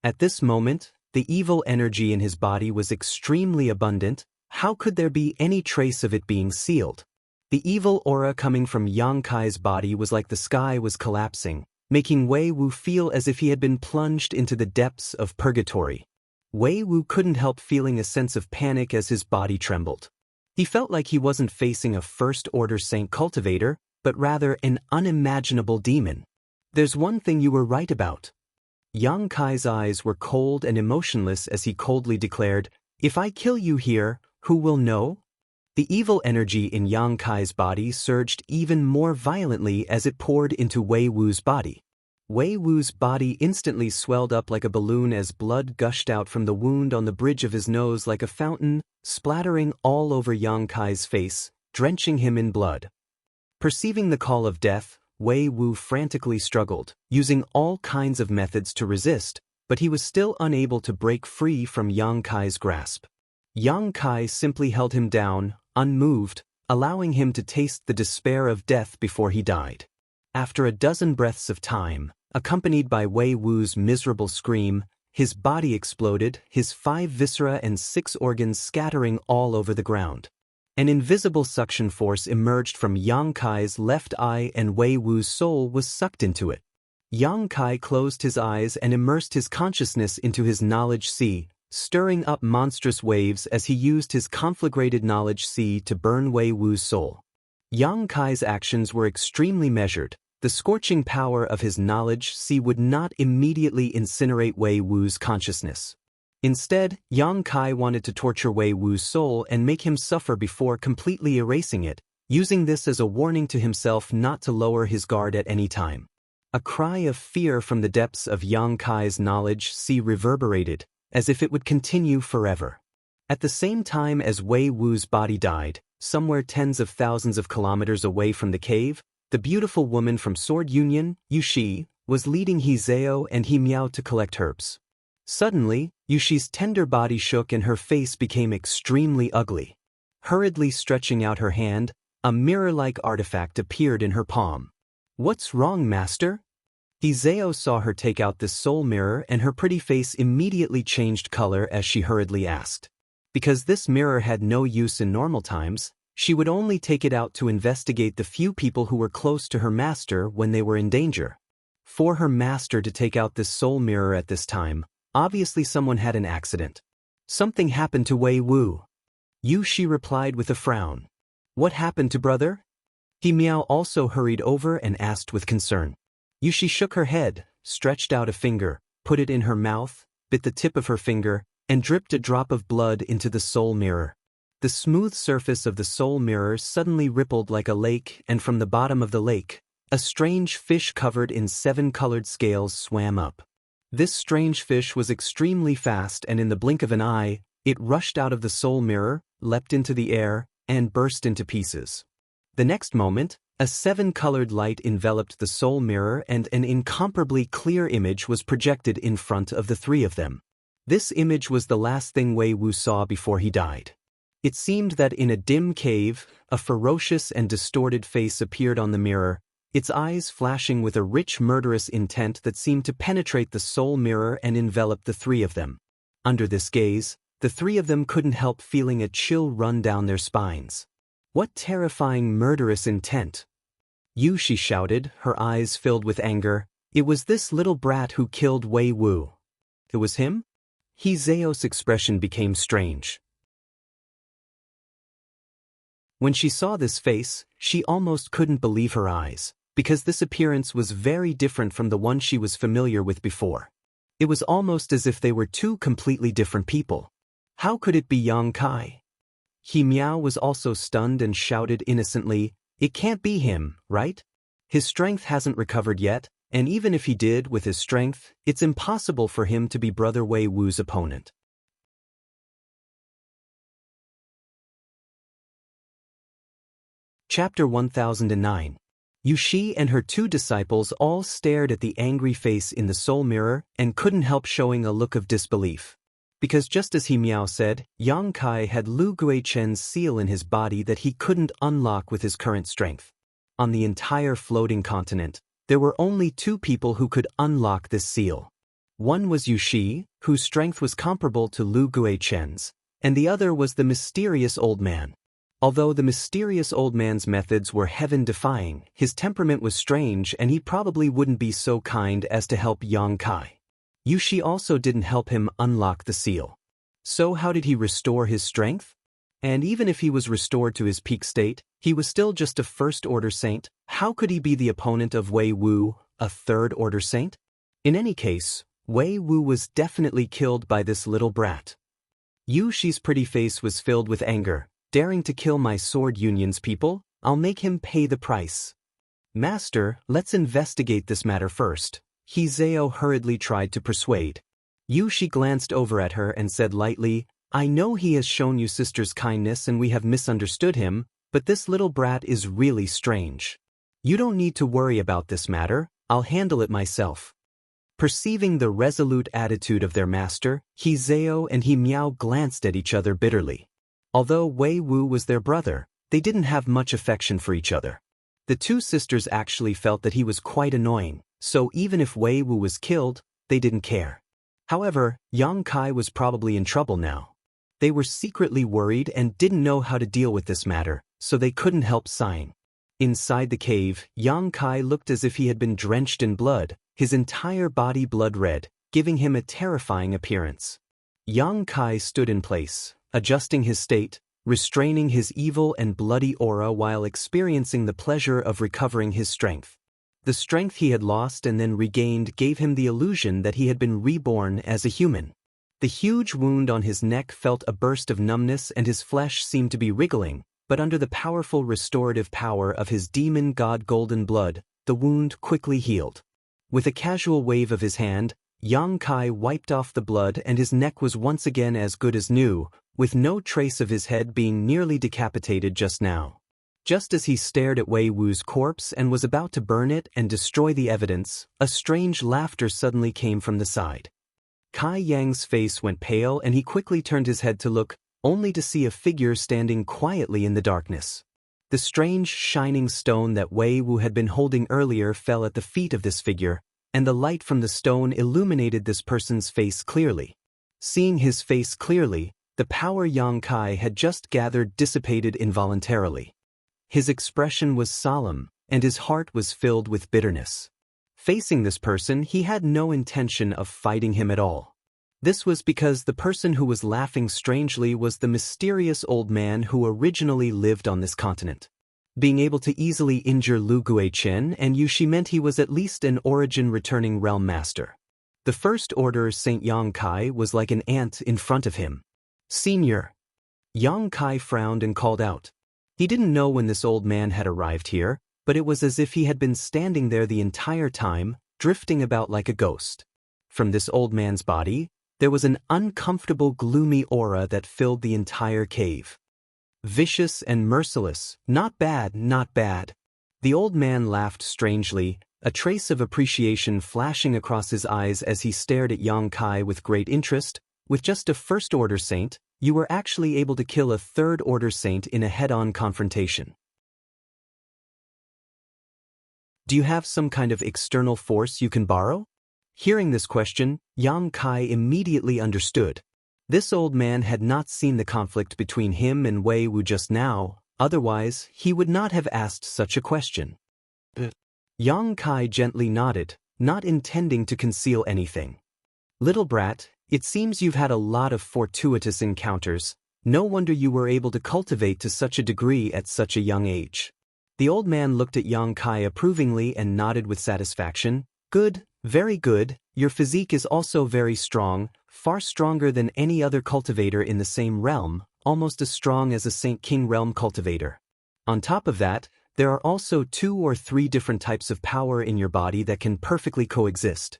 At this moment, the evil energy in his body was extremely abundant. How could there be any trace of it being sealed? The evil aura coming from Yang Kai's body was like the sky was collapsing, making Wei Wu feel as if he had been plunged into the depths of purgatory. Wei Wu couldn't help feeling a sense of panic as his body trembled. He felt like he wasn't facing a first-order Saint Cultivator, but rather an unimaginable demon. "There's one thing you were right about." Yang Kai's eyes were cold and emotionless as he coldly declared, "If I kill you here, who will know?" The evil energy in Yang Kai's body surged even more violently as it poured into Wei Wu's body. Wei Wu's body instantly swelled up like a balloon as blood gushed out from the wound on the bridge of his nose like a fountain, splattering all over Yang Kai's face, drenching him in blood. Perceiving the call of death, Wei Wu frantically struggled, using all kinds of methods to resist, but he was still unable to break free from Yang Kai's grasp. Yang Kai simply held him down, unmoved, allowing him to taste the despair of death before he died. After a dozen breaths of time, accompanied by Wei Wu's miserable scream, his body exploded, his 5 viscera and 6 organs scattering all over the ground. An invisible suction force emerged from Yang Kai's left eye and Wei Wu's soul was sucked into it. Yang Kai closed his eyes and immersed his consciousness into his knowledge sea, stirring up monstrous waves as he used his conflagrated knowledge sea to burn Wei Wu's soul. Yang Kai's actions were extremely measured. The scorching power of his knowledge sea would not immediately incinerate Wei Wu's consciousness. Instead, Yang Kai wanted to torture Wei Wu's soul and make him suffer before completely erasing it, using this as a warning to himself not to lower his guard at any time. A cry of fear from the depths of Yang Kai's knowledge sea reverberated, as if it would continue forever. At the same time as Wei Wu's body died, somewhere tens of thousands of kilometers away from the cave, the beautiful woman from Sword Union, Yushi, was leading He Zhao and He Miao to collect herbs. Suddenly, Yushi's tender body shook and her face became extremely ugly. Hurriedly stretching out her hand, a mirror-like artifact appeared in her palm. "What's wrong, master?" He Zhao saw her take out this soul mirror and her pretty face immediately changed color as she hurriedly asked. Because this mirror had no use in normal times, she would only take it out to investigate the few people who were close to her master when they were in danger. For her master to take out this soul mirror at this time, obviously someone had an accident. "Something happened to Wei Wu." Yushi replied with a frown. "What happened to brother?" He Miao also hurried over and asked with concern. Yushi shook her head, stretched out a finger, put it in her mouth, bit the tip of her finger, and dripped a drop of blood into the soul mirror. The smooth surface of the soul mirror suddenly rippled like a lake, and from the bottom of the lake, a strange fish covered in 7 colored scales swam up. This strange fish was extremely fast and in the blink of an eye, it rushed out of the soul mirror, leapt into the air, and burst into pieces. The next moment, a 7-colored light enveloped the soul mirror and an incomparably clear image was projected in front of the 3 of them. This image was the last thing Wei Wu saw before he died. It seemed that in a dim cave, a ferocious and distorted face appeared on the mirror, its eyes flashing with a rich murderous intent that seemed to penetrate the soul mirror and envelop the 3 of them. Under this gaze, the 3 of them couldn't help feeling a chill run down their spines. What terrifying murderous intent! Yushi shouted, her eyes filled with anger. It was this little brat who killed Wei Wu. It was him? He Zhao's expression became strange. When she saw this face, she almost couldn't believe her eyes, because this appearance was very different from the one she was familiar with before. It was almost as if they were two completely different people. How could it be Yang Kai? He Miao was also stunned and shouted innocently, "It can't be him, right? His strength hasn't recovered yet, and even if he did with his strength, it's impossible for him to be Brother Wei Wu's opponent." Chapter 1009. Yu Shi and her two disciples all stared at the angry face in the soul mirror and couldn't help showing a look of disbelief. Because just as He Miao said, Yang Kai had Lu Guichen's seal in his body that he couldn't unlock with his current strength. On the entire floating continent, there were only two people who could unlock this seal. One was Yu Shi, whose strength was comparable to Lu Guichen's, and the other was the mysterious old man. Although the mysterious old man's methods were heaven-defying, his temperament was strange and he probably wouldn't be so kind as to help Yang Kai. Yu Shi also didn't help him unlock the seal. So how did he restore his strength? And even if he was restored to his peak state, he was still just a first-order saint. How could he be the opponent of Wei Wu, a third-order saint? In any case, Wei Wu was definitely killed by this little brat. Yu Shi's pretty face was filled with anger. "Daring to kill my sword union's people? I'll make him pay the price." "Master, let's investigate this matter first," He Zhao hurriedly tried to persuade. Yu Shi glanced over at her and said lightly, "I know he has shown you sister's kindness and we have misunderstood him, but this little brat is really strange. You don't need to worry about this matter, I'll handle it myself." Perceiving the resolute attitude of their master, He Zhao and He Miao glanced at each other bitterly. Although Wei Wu was their brother, they didn't have much affection for each other. The two sisters actually felt that he was quite annoying, so even if Wei Wu was killed, they didn't care. However, Yang Kai was probably in trouble now. They were secretly worried and didn't know how to deal with this matter, so they couldn't help sighing. Inside the cave, Yang Kai looked as if he had been drenched in blood, his entire body blood red, giving him a terrifying appearance. Yang Kai stood in place, adjusting his state, restraining his evil and bloody aura while experiencing the pleasure of recovering his strength. The strength he had lost and then regained gave him the illusion that he had been reborn as a human. The huge wound on his neck felt a burst of numbness and his flesh seemed to be wriggling, but under the powerful restorative power of his demon god golden blood, the wound quickly healed. With a casual wave of his hand, Yang Kai wiped off the blood and his neck was once again as good as new, with no trace of his head being nearly decapitated just now. Just as he stared at Wei Wu's corpse and was about to burn it and destroy the evidence, a strange laughter suddenly came from the side. Kai Yang's face went pale and he quickly turned his head to look, only to see a figure standing quietly in the darkness. The strange shining stone that Wei Wu had been holding earlier fell at the feet of this figure, and the light from the stone illuminated this person's face clearly. Seeing his face clearly, the power Yang Kai had just gathered dissipated involuntarily. His expression was solemn, and his heart was filled with bitterness. Facing this person, he had no intention of fighting him at all. This was because the person who was laughing strangely was the mysterious old man who originally lived on this continent. Being able to easily injure Lu Guichen and Yu Shi meant he was at least an origin-returning realm master. The First Order Saint Yang Kai was like an ant in front of him. "Senior." Yang Kai frowned and called out. He didn't know when this old man had arrived here, but it was as if he had been standing there the entire time, drifting about like a ghost. From this old man's body, there was an uncomfortable gloomy aura that filled the entire cave. Vicious and merciless, not bad, not bad. The old man laughed strangely, a trace of appreciation flashing across his eyes as he stared at Yang Kai with great interest. "With just a first-order saint, you were actually able to kill a third-order saint in a head-on confrontation. Do you have some kind of external force you can borrow?" Hearing this question, Yang Kai immediately understood. This old man had not seen the conflict between him and Wei Wu just now, otherwise he would not have asked such a question. Yang Kai gently nodded, not intending to conceal anything. "Little brat, it seems you've had a lot of fortuitous encounters. No wonder you were able to cultivate to such a degree at such a young age." The old man looked at Yang Kai approvingly and nodded with satisfaction. "Good, Very good, your physique is also very strong, far stronger than any other cultivator in the same realm, almost as strong as a Saint King realm cultivator. On top of that, there are also 2 or 3 different types of power in your body that can perfectly coexist.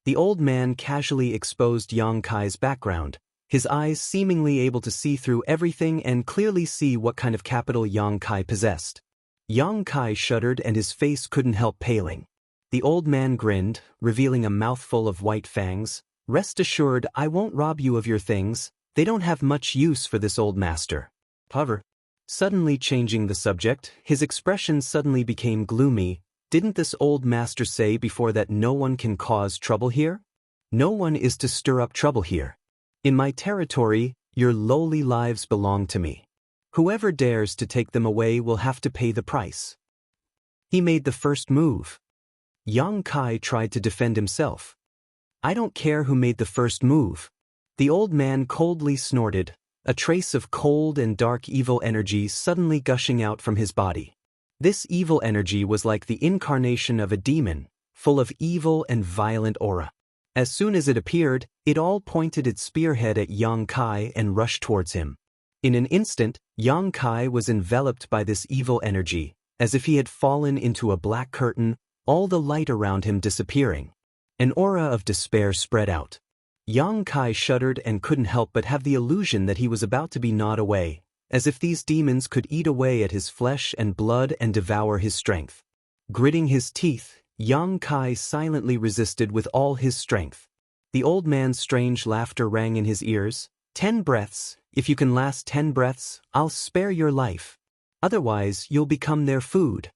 The old man casually exposed Yang Kai's background, his eyes seemingly able to see through everything and clearly see what kind of capital Yang Kai possessed. Yang Kai shuddered and his face couldn't help paling. The old man grinned, revealing a mouthful of white fangs. Rest assured, I won't rob you of your things, they don't have much use for this old master. However, suddenly changing the subject, his expression suddenly became gloomy. Didn't this old master say before that no one can cause trouble here? No one is to stir up trouble here. In my territory, your lowly lives belong to me. Whoever dares to take them away will have to pay the price. He made the first move. Yang Kai tried to defend himself. I don't care who made the first move. The old man coldly snorted, a trace of cold and dark evil energy suddenly gushing out from his body. This evil energy was like the incarnation of a demon, full of evil and violent aura. As soon as it appeared, it all pointed its spearhead at Yang Kai and rushed towards him. In an instant, Yang Kai was enveloped by this evil energy, as if he had fallen into a black curtain, all the light around him disappearing. An aura of despair spread out. Yang Kai shuddered and couldn't help but have the illusion that he was about to be gnawed away, as if these demons could eat away at his flesh and blood and devour his strength. Gritting his teeth, Yang Kai silently resisted with all his strength. The old man's strange laughter rang in his ears. 10 breaths, if you can last 10 breaths, I'll spare your life. Otherwise, you'll become their food.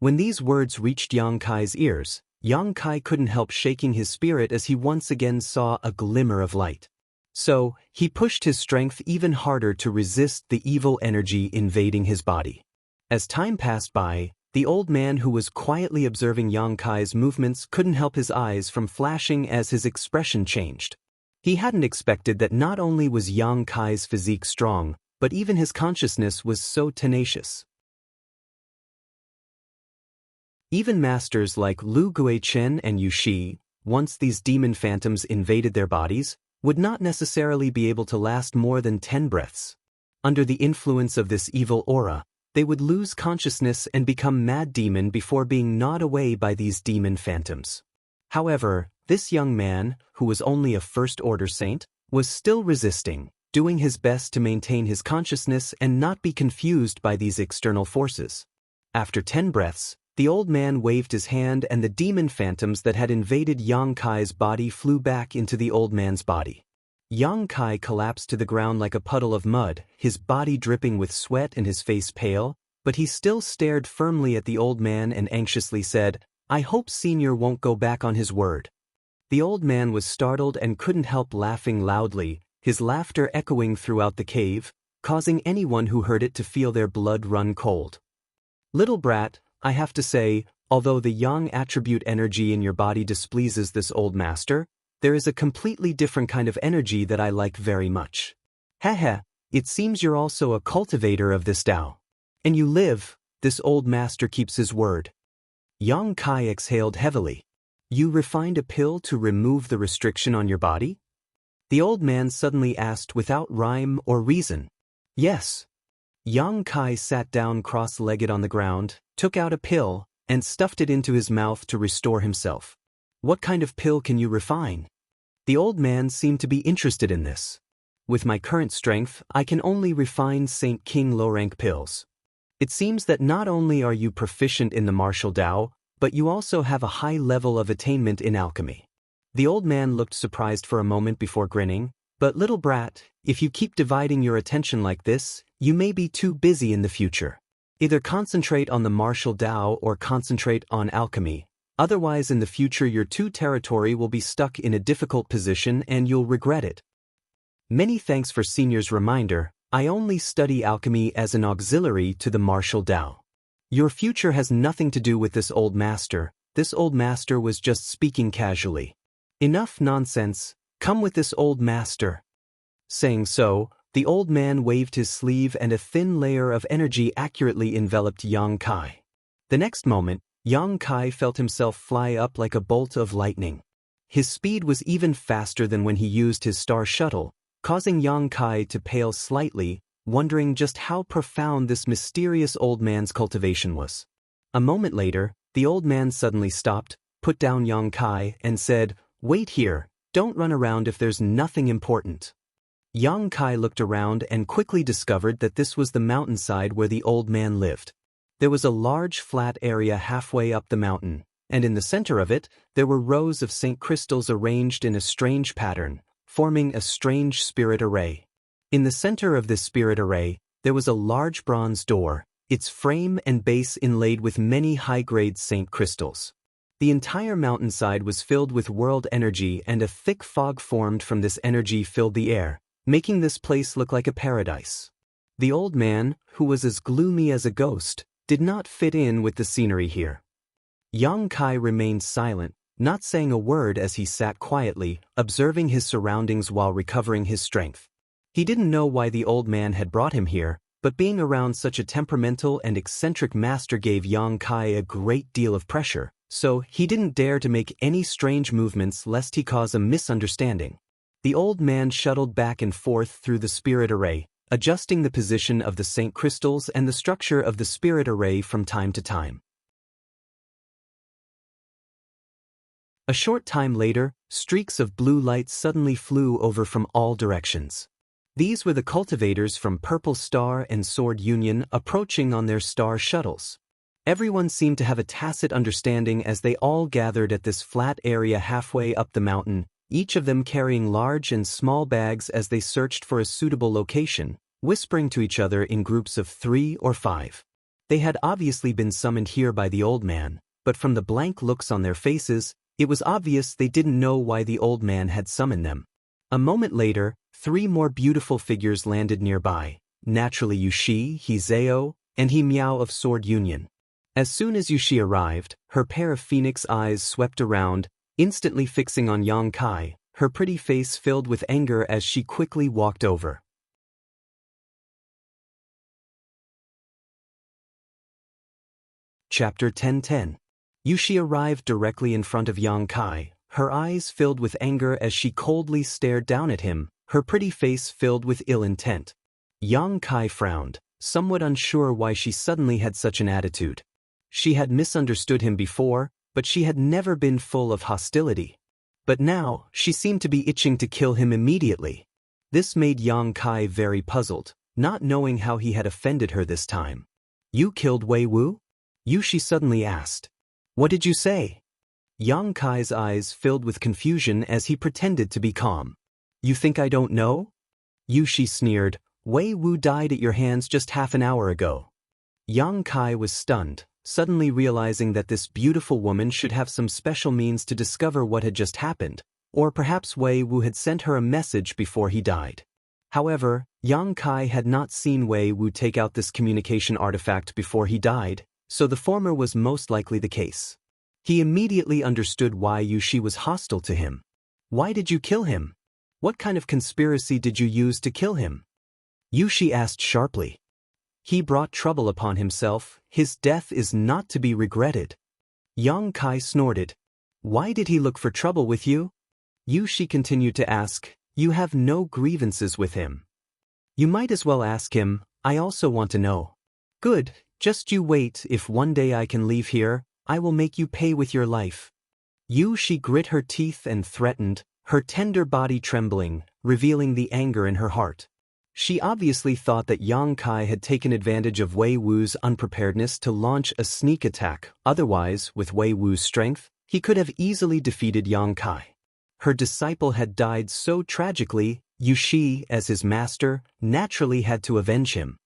When these words reached Yang Kai's ears, Yang Kai couldn't help shaking his spirit as he once again saw a glimmer of light. So, he pushed his strength even harder to resist the evil energy invading his body. As time passed by, the old man who was quietly observing Yang Kai's movements couldn't help his eyes from flashing as his expression changed. He hadn't expected that not only was Yang Kai's physique strong, but even his consciousness was so tenacious. Even masters like Lu Guichen and Yu Shi, once these demon phantoms invaded their bodies, would not necessarily be able to last more than 10 breaths. Under the influence of this evil aura, they would lose consciousness and become mad demon before being gnawed away by these demon phantoms. However, this young man, who was only a first-order saint, was still resisting, doing his best to maintain his consciousness and not be confused by these external forces. After 10 breaths, the old man waved his hand and the demon phantoms that had invaded Yang Kai's body flew back into the old man's body. Yang Kai collapsed to the ground like a puddle of mud, his body dripping with sweat and his face pale, but he still stared firmly at the old man and anxiously said, I hope Senior won't go back on his word. The old man was startled and couldn't help laughing loudly, his laughter echoing throughout the cave, causing anyone who heard it to feel their blood run cold. Little brat, I have to say, although the yang attribute energy in your body displeases this old master, there is a completely different kind of energy that I like very much. Heh, it seems you're also a cultivator of this Tao. And you live, this old master keeps his word. Yang Kai exhaled heavily. You refined a pill to remove the restriction on your body? The old man suddenly asked without rhyme or reason. Yes. Yang Kai sat down cross-legged on the ground, took out a pill, and stuffed it into his mouth to restore himself. What kind of pill can you refine? The old man seemed to be interested in this. With my current strength, I can only refine Saint King low-rank pills. It seems that not only are you proficient in the martial Tao, but you also have a high level of attainment in alchemy. The old man looked surprised for a moment before grinning, but little brat, if you keep dividing your attention like this, you may be too busy in the future. Either concentrate on the martial Tao or concentrate on alchemy. Otherwise in the future your two territory will be stuck in a difficult position and you'll regret it. Many thanks for Senior's reminder. I only study alchemy as an auxiliary to the martial Tao. Your future has nothing to do with this old master. This old master was just speaking casually. Enough nonsense. Come with this old master. Saying so, the old man waved his sleeve and a thin layer of energy accurately enveloped Yang Kai. The next moment, Yang Kai felt himself fly up like a bolt of lightning. His speed was even faster than when he used his star shuttle, causing Yang Kai to pale slightly, wondering just how profound this mysterious old man's cultivation was. A moment later, the old man suddenly stopped, put down Yang Kai, and said, "Wait here, don't run around if there's nothing important." Yang Kai looked around and quickly discovered that this was the mountainside where the old man lived. There was a large flat area halfway up the mountain, and in the center of it, there were rows of Saint crystals arranged in a strange pattern, forming a strange spirit array. In the center of this spirit array, there was a large bronze door, its frame and base inlaid with many high-grade Saint crystals. The entire mountainside was filled with world energy, and a thick fog formed from this energy filled the air, making this place look like a paradise. The old man, who was as gloomy as a ghost, did not fit in with the scenery here. Yang Kai remained silent, not saying a word as he sat quietly, observing his surroundings while recovering his strength. He didn't know why the old man had brought him here, but being around such a temperamental and eccentric master gave Yang Kai a great deal of pressure, so he didn't dare to make any strange movements lest he cause a misunderstanding. The old man shuttled back and forth through the spirit array, adjusting the position of the Saint crystals and the structure of the spirit array from time to time. A short time later, streaks of blue light suddenly flew over from all directions. These were the cultivators from Purple Star and Sword Union approaching on their star shuttles. Everyone seemed to have a tacit understanding as they all gathered at this flat area halfway up the mountain, each of them carrying large and small bags as they searched for a suitable location, whispering to each other in groups of 3 or 5. They had obviously been summoned here by the old man, but from the blank looks on their faces, it was obvious they didn't know why the old man had summoned them. A moment later, 3 more beautiful figures landed nearby, naturally Yushi, Hizeo, and He Miao of Sword Union. As soon as Yushi arrived, her pair of phoenix eyes swept around, instantly fixing on Yang Kai, her pretty face filled with anger as she quickly walked over. Chapter 10:10. Yushi arrived directly in front of Yang Kai, her eyes filled with anger as she coldly stared down at him, her pretty face filled with ill intent. Yang Kai frowned, somewhat unsure why she suddenly had such an attitude. She had misunderstood him before, but she had never been full of hostility. But now, she seemed to be itching to kill him immediately. This made Yang Kai very puzzled, not knowing how he had offended her this time. "You killed Wei Wu?" Yushi suddenly asked. "What did you say?" Yang Kai's eyes filled with confusion as he pretended to be calm. "You think I don't know?" Yushi sneered. "Wei Wu died at your hands just half an hour ago." Yang Kai was stunned, suddenly realizing that this beautiful woman should have some special means to discover what had just happened, or perhaps Wei Wu had sent her a message before he died. However, Yang Kai had not seen Wei Wu take out this communication artifact before he died, so the former was most likely the case. He immediately understood why Yushi was hostile to him. "Why did you kill him? What kind of conspiracy did you use to kill him?" Yushi asked sharply. "He brought trouble upon himself, his death is not to be regretted." Yang Kai snorted. "Why did he look for trouble with you?" Yushi continued to ask. "You have no grievances with him." "You might as well ask him, I also want to know." "Good, just you wait, if one day I can leave here, I will make you pay with your life." Yushi grit her teeth and threatened, her tender body trembling, revealing the anger in her heart. She obviously thought that Yang Kai had taken advantage of Wei Wu's unpreparedness to launch a sneak attack, otherwise, with Wei Wu's strength, he could have easily defeated Yang Kai. Her disciple had died so tragically, Yushi, as his master, naturally had to avenge him.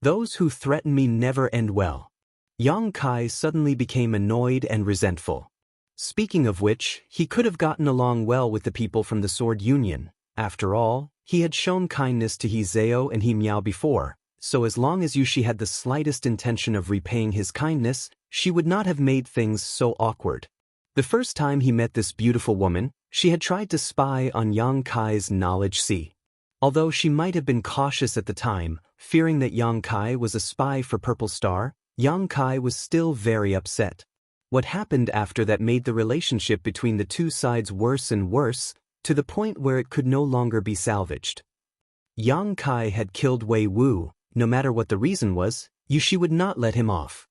"Those who threaten me never end well." Yang Kai suddenly became annoyed and resentful. Speaking of which, he could have gotten along well with the people from the Sword Union. After all, he had shown kindness to Hizeo and He Miao before, so as long as Yushi had the slightest intention of repaying his kindness, she would not have made things so awkward. The first time he met this beautiful woman, she had tried to spy on Yang Kai's knowledge sea. Although she might have been cautious at the time, fearing that Yang Kai was a spy for Purple Star, Yang Kai was still very upset. What happened after that made the relationship between the two sides worse and worse, to the point where it could no longer be salvaged. Yang Kai had killed Wei Wu. No matter what the reason was, Yushi would not let him off.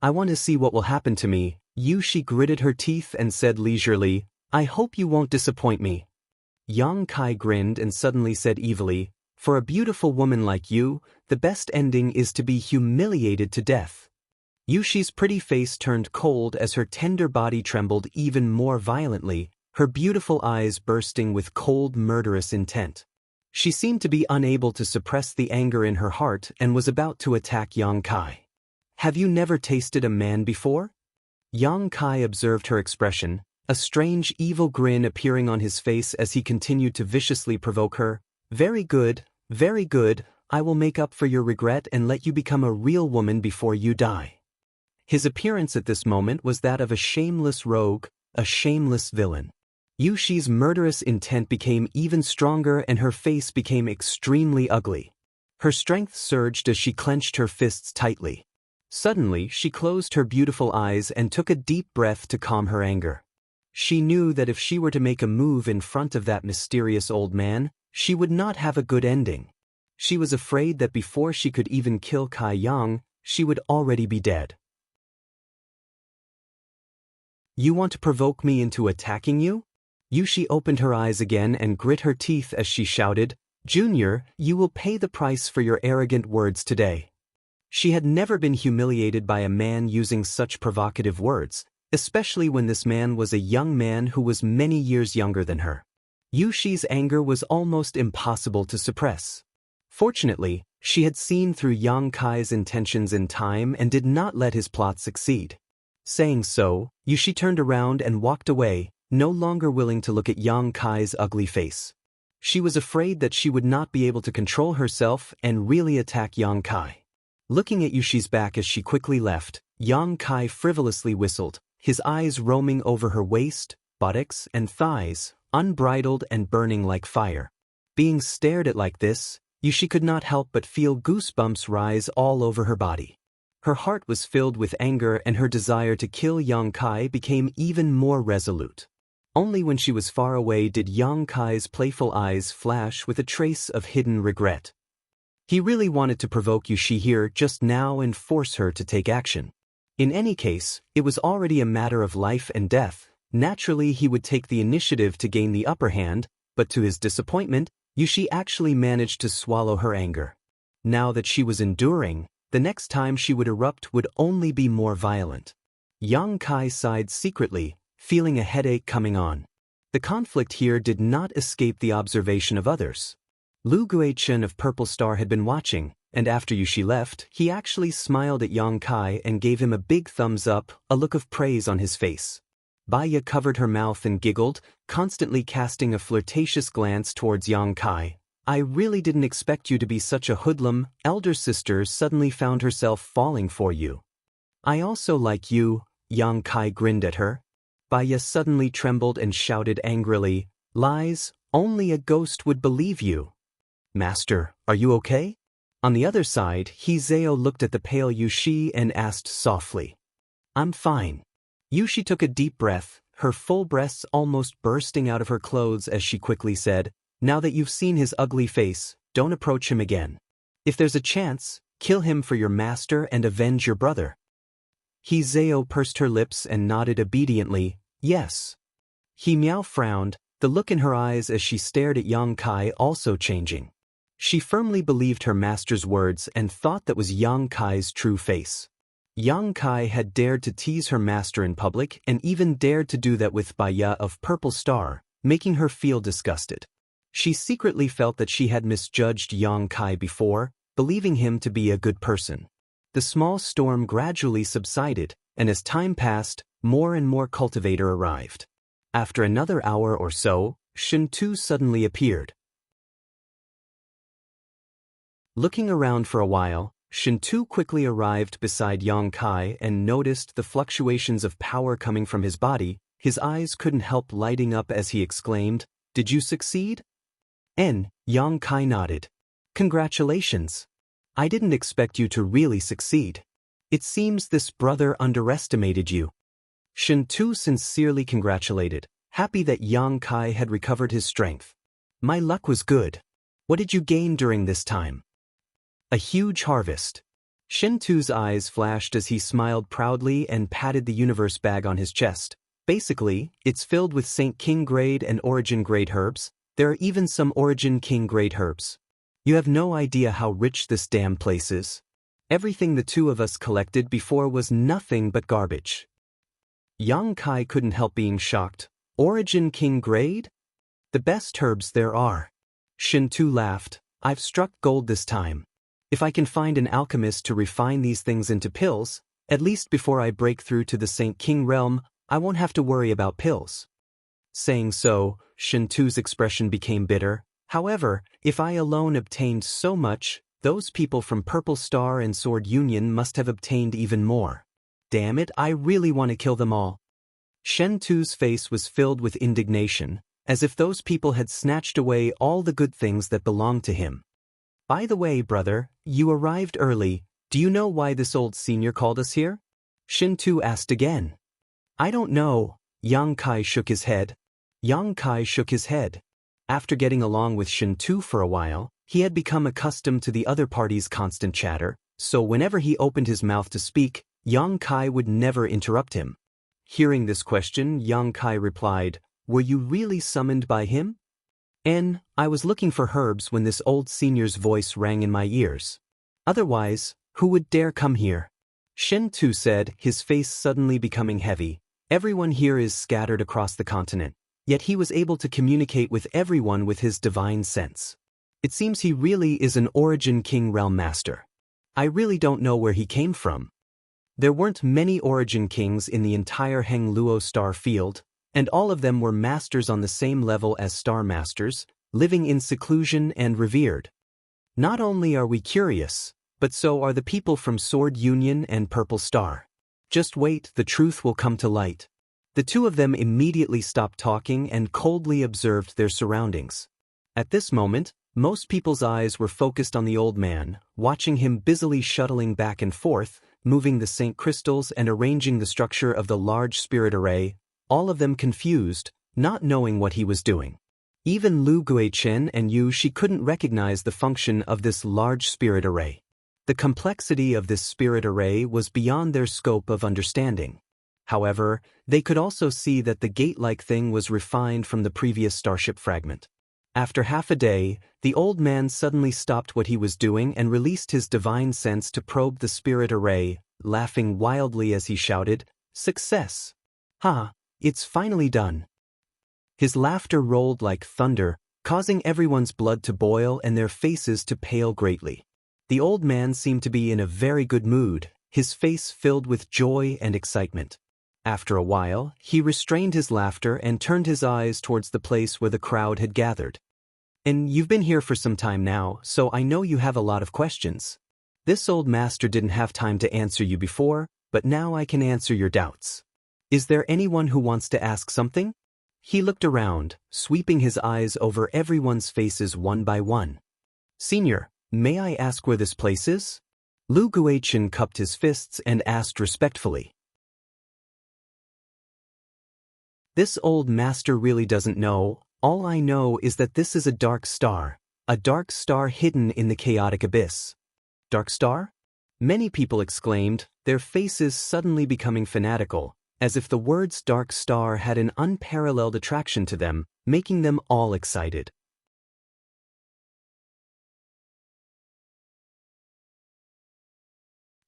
"I want to see what will happen to me." Yushi gritted her teeth and said leisurely, "I hope you won't disappoint me." Yang Kai grinned and suddenly said evilly, "For a beautiful woman like you, the best ending is to be humiliated to death." Yushi's pretty face turned cold as her tender body trembled even more violently, her beautiful eyes bursting with cold, murderous intent. She seemed to be unable to suppress the anger in her heart and was about to attack Yang Kai. "Have you never tasted a man before?" Yang Kai observed her expression, a strange evil grin appearing on his face as he continued to viciously provoke her. Very good, I will make up for your regret and let you become a real woman before you die." His appearance at this moment was that of a shameless rogue, a shameless villain. Yushi's murderous intent became even stronger and her face became extremely ugly. Her strength surged as she clenched her fists tightly. Suddenly, she closed her beautiful eyes and took a deep breath to calm her anger. She knew that if she were to make a move in front of that mysterious old man, she would not have a good ending. She was afraid that before she could even kill Kai Yang, she would already be dead. "You want to provoke me into attacking you?" Yushi opened her eyes again and grit her teeth as she shouted, "Junior, you will pay the price for your arrogant words today." She had never been humiliated by a man using such provocative words, especially when this man was a young man who was many years younger than her. Yushi's anger was almost impossible to suppress. Fortunately, she had seen through Yang Kai's intentions in time and did not let his plot succeed. Saying so, Yushi turned around and walked away, no longer willing to look at Yang Kai's ugly face. She was afraid that she would not be able to control herself and really attack Yang Kai. Looking at Yushi's back as she quickly left, Yang Kai frivolously whistled, his eyes roaming over her waist, buttocks, and thighs, unbridled and burning like fire. Being stared at like this, Yushi could not help but feel goosebumps rise all over her body. Her heart was filled with anger and her desire to kill Yang Kai became even more resolute. Only when she was far away did Yang Kai's playful eyes flash with a trace of hidden regret. He really wanted to provoke Yushi here just now and force her to take action. In any case, it was already a matter of life and death. Naturally, he would take the initiative to gain the upper hand, but to his disappointment, Yushi actually managed to swallow her anger. Now that she was enduring, the next time she would erupt would only be more violent. Yang Kai sighed secretly, feeling a headache coming on. The conflict here did not escape the observation of others. Lu Guichen of Purple Star had been watching, and after Yushi left, he actually smiled at Yang Kai and gave him a big thumbs up, a look of praise on his face. Baya covered her mouth and giggled, constantly casting a flirtatious glance towards Yang Kai. "I really didn't expect you to be such a hoodlum." Elder sister suddenly found herself falling for you. "I also like you." Yang Kai grinned at her. Baya suddenly trembled and shouted angrily, "Lies, only a ghost would believe you." "Master, are you okay?" On the other side, Hizeo looked at the pale Yushi and asked softly, "I'm fine." Yushi took a deep breath, her full breasts almost bursting out of her clothes as she quickly said, "Now that you've seen his ugly face, don't approach him again. If there's a chance, kill him for your master and avenge your brother." Hizeo pursed her lips and nodded obediently, "Yes." Miao frowned, the look in her eyes as she stared at Yang Kai also changing. She firmly believed her master's words and thought that was Yang Kai's true face. Yang Kai had dared to tease her master in public and even dared to do that with Baya of Purple Star, making her feel disgusted. She secretly felt that she had misjudged Yang Kai before, believing him to be a good person. The small storm gradually subsided, and as time passed, more and more cultivator arrived. After another hour or so, Shuntu suddenly appeared. Looking around for a while, Shuntu quickly arrived beside Yang Kai and noticed the fluctuations of power coming from his body. His eyes couldn't help lighting up as he exclaimed, "Did you succeed?" Yang Kai nodded. "Congratulations. I didn't expect you to really succeed. It seems this brother underestimated you." Shen Tu sincerely congratulated, happy that Yang Kai had recovered his strength. My luck was good. What did you gain during this time? A huge harvest. Shen Tu's eyes flashed as he smiled proudly and patted the universe bag on his chest. Basically, it's filled with Saint King grade and Origin grade herbs. There are even some Origin King grade herbs. You have no idea how rich this damn place is. Everything the two of us collected before was nothing but garbage. Yang Kai couldn't help being shocked. Origin King grade? The best herbs there are. Shen Tu laughed. I've struck gold this time. If I can find an alchemist to refine these things into pills, at least before I break through to the Saint King realm, I won't have to worry about pills. Saying so, Shen Tu's expression became bitter. However, if I alone obtained so much, those people from Purple Star and Sword Union must have obtained even more. Damn it, I really want to kill them all. Shen Tu's face was filled with indignation, as if those people had snatched away all the good things that belonged to him. By the way, brother, you arrived early. Do you know why this old senior called us here? Shen Tu asked again. I don't know. Yang Kai shook his head. After getting along with Shen Tu for a while, he had become accustomed to the other party's constant chatter, so whenever he opened his mouth to speak, Yang Kai would never interrupt him. Hearing this question, Yang Kai replied, Were you really summoned by him? I was looking for herbs when this old senior's voice rang in my ears. Otherwise, who would dare come here? Shen Tu said, his face suddenly becoming heavy. Everyone here is scattered across the continent, yet he was able to communicate with everyone with his divine sense. It seems he really is an Origin King realm master. I really don't know where he came from. There weren't many Origin Kings in the entire Heng Luo star field, and all of them were masters on the same level as star masters, living in seclusion and revered. Not only are we curious, but so are the people from Sword Union and Purple Star. Just wait, the truth will come to light. The two of them immediately stopped talking and coldly observed their surroundings. At this moment, most people's eyes were focused on the old man, watching him busily shuttling back and forth, moving the Saint crystals and arranging the structure of the large spirit array, all of them confused, not knowing what he was doing. Even Lu Guichen and Yu Shi couldn't recognize the function of this large spirit array. The complexity of this spirit array was beyond their scope of understanding. However, they could also see that the gate-like thing was refined from the previous starship fragment. After half a day, the old man suddenly stopped what he was doing and released his divine sense to probe the spirit array, laughing wildly as he shouted, Success! Ha! It's finally done. His laughter rolled like thunder, causing everyone's blood to boil and their faces to pale greatly. The old man seemed to be in a very good mood, his face filled with joy and excitement. After a while, he restrained his laughter and turned his eyes towards the place where the crowd had gathered. And you've been here for some time now, so I know you have a lot of questions. This old master didn't have time to answer you before, but now I can answer your doubts. Is there anyone who wants to ask something? He looked around, sweeping his eyes over everyone's faces one by one. Senior, may I ask where this place is? Lu Guichen cupped his fists and asked respectfully. This old master really doesn't know. All I know is that this is a dark star hidden in the chaotic abyss. Dark star? Many people exclaimed, their faces suddenly becoming fanatical, as if the words dark star had an unparalleled attraction to them, making them all excited.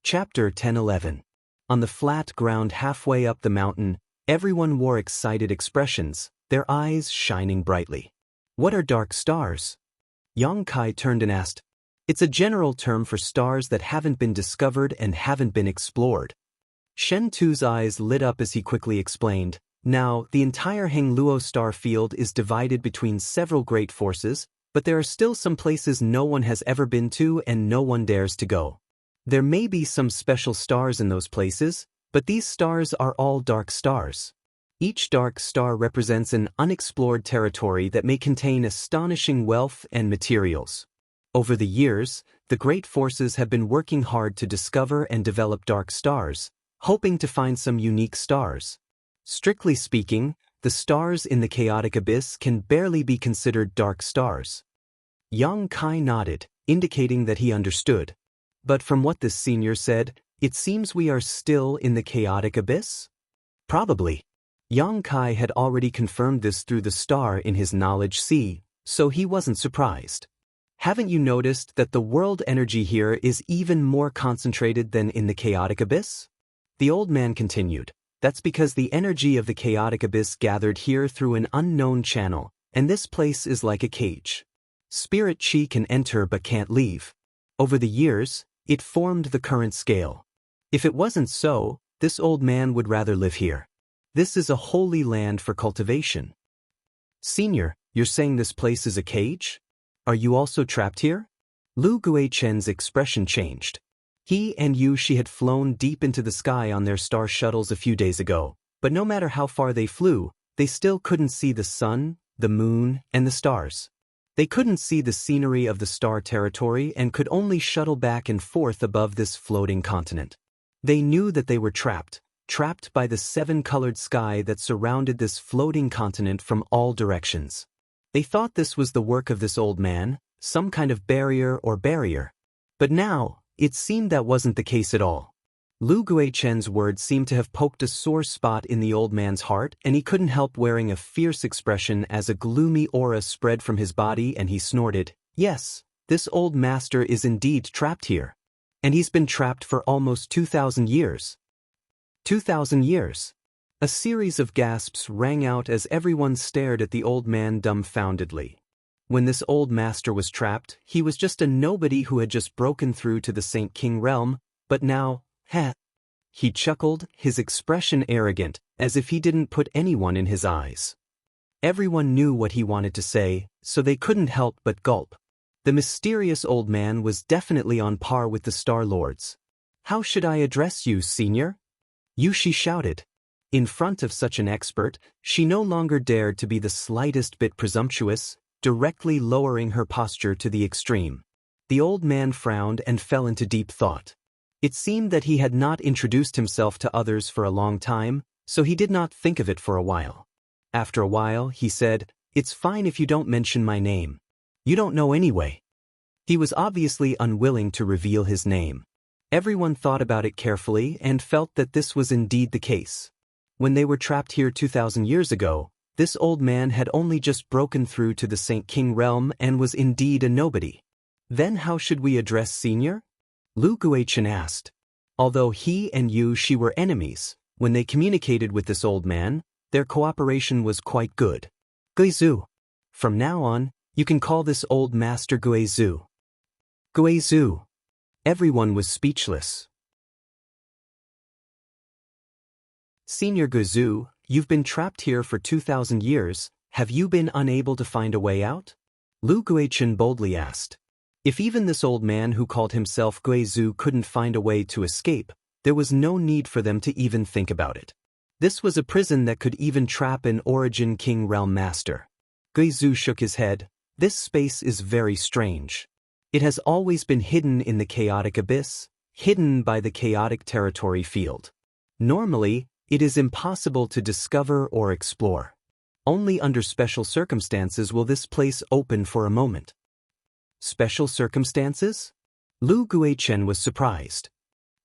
Chapter 10-11. On the flat ground halfway up the mountain, everyone wore excited expressions, their eyes shining brightly. What are dark stars? Yang Kai turned and asked. It's a general term for stars that haven't been discovered and haven't been explored. Shen Tu's eyes lit up as he quickly explained. Now, the entire Heng Luo star field is divided between several great forces, but there are still some places no one has ever been to and no one dares to go. There may be some special stars in those places, but these stars are all dark stars. Each dark star represents an unexplored territory that may contain astonishing wealth and materials. Over the years, the great forces have been working hard to discover and develop dark stars, hoping to find some unique stars. Strictly speaking, the stars in the chaotic abyss can barely be considered dark stars. Yang Kai nodded, indicating that he understood. But from what this senior said, it seems we are still in the chaotic abyss? Probably. Yang Kai had already confirmed this through the star in his knowledge sea, so he wasn't surprised. Haven't you noticed that the world energy here is even more concentrated than in the chaotic abyss? The old man continued. That's because the energy of the chaotic abyss gathered here through an unknown channel, and this place is like a cage. Spirit chi can enter but can't leave. Over the years, it formed the current scale. If it wasn't so, this old man would rather live here. This is a holy land for cultivation. Senior, you're saying this place is a cage? Are you also trapped here? Lu Guichen's expression changed. He and She had flown deep into the sky on their star shuttles a few days ago, but no matter how far they flew, they still couldn't see the sun, the moon, and the stars. They couldn't see the scenery of the star territory and could only shuttle back and forth above this floating continent. They knew that they were trapped by the seven-colored sky that surrounded this floating continent from all directions. They thought this was the work of this old man, some kind of barrier. But now, it seemed that wasn't the case at all. Lu Guichen's words seemed to have poked a sore spot in the old man's heart, and he couldn't help wearing a fierce expression as a gloomy aura spread from his body, and he snorted, "Yes, this old master is indeed trapped here. And he's been trapped for almost 2,000 years. 2,000 years. A series of gasps rang out as everyone stared at the old man dumbfoundedly. When this old master was trapped, he was just a nobody who had just broken through to the Saint King realm, but now, he chuckled, his expression arrogant, as if he didn't put anyone in his eyes. Everyone knew what he wanted to say, so they couldn't help but gulp. The mysterious old man was definitely on par with the Star Lords. "How should I address you, senior?" She shouted. In front of such an expert, she no longer dared to be the slightest bit presumptuous, directly lowering her posture to the extreme. The old man frowned and fell into deep thought. It seemed that he had not introduced himself to others for a long time, so he did not think of it for a while. After a while, he said, "It's fine if you don't mention my name. You don't know anyway." He was obviously unwilling to reveal his name. Everyone thought about it carefully and felt that this was indeed the case. When they were trapped here 2,000 years ago, this old man had only just broken through to the Saint King realm and was indeed a nobody. Then how should we address senior? Lu Guichen asked. Although he and She were enemies, when they communicated with this old man, their cooperation was quite good. Guizhu. From now on, you can call this old master Guizhu. Guizhu. Everyone was speechless. Senior Guizhu, you've been trapped here for 2,000 years, have you been unable to find a way out? Lu Guichen boldly asked. If even this old man who called himself Guizhu couldn't find a way to escape, there was no need for them to even think about it. This was a prison that could even trap an Origin King realm master. Guizhu shook his head. This space is very strange. It has always been hidden in the chaotic abyss, hidden by the chaotic territory field. Normally, it is impossible to discover or explore. Only under special circumstances will this place open for a moment. Special circumstances? Lu Guichen was surprised.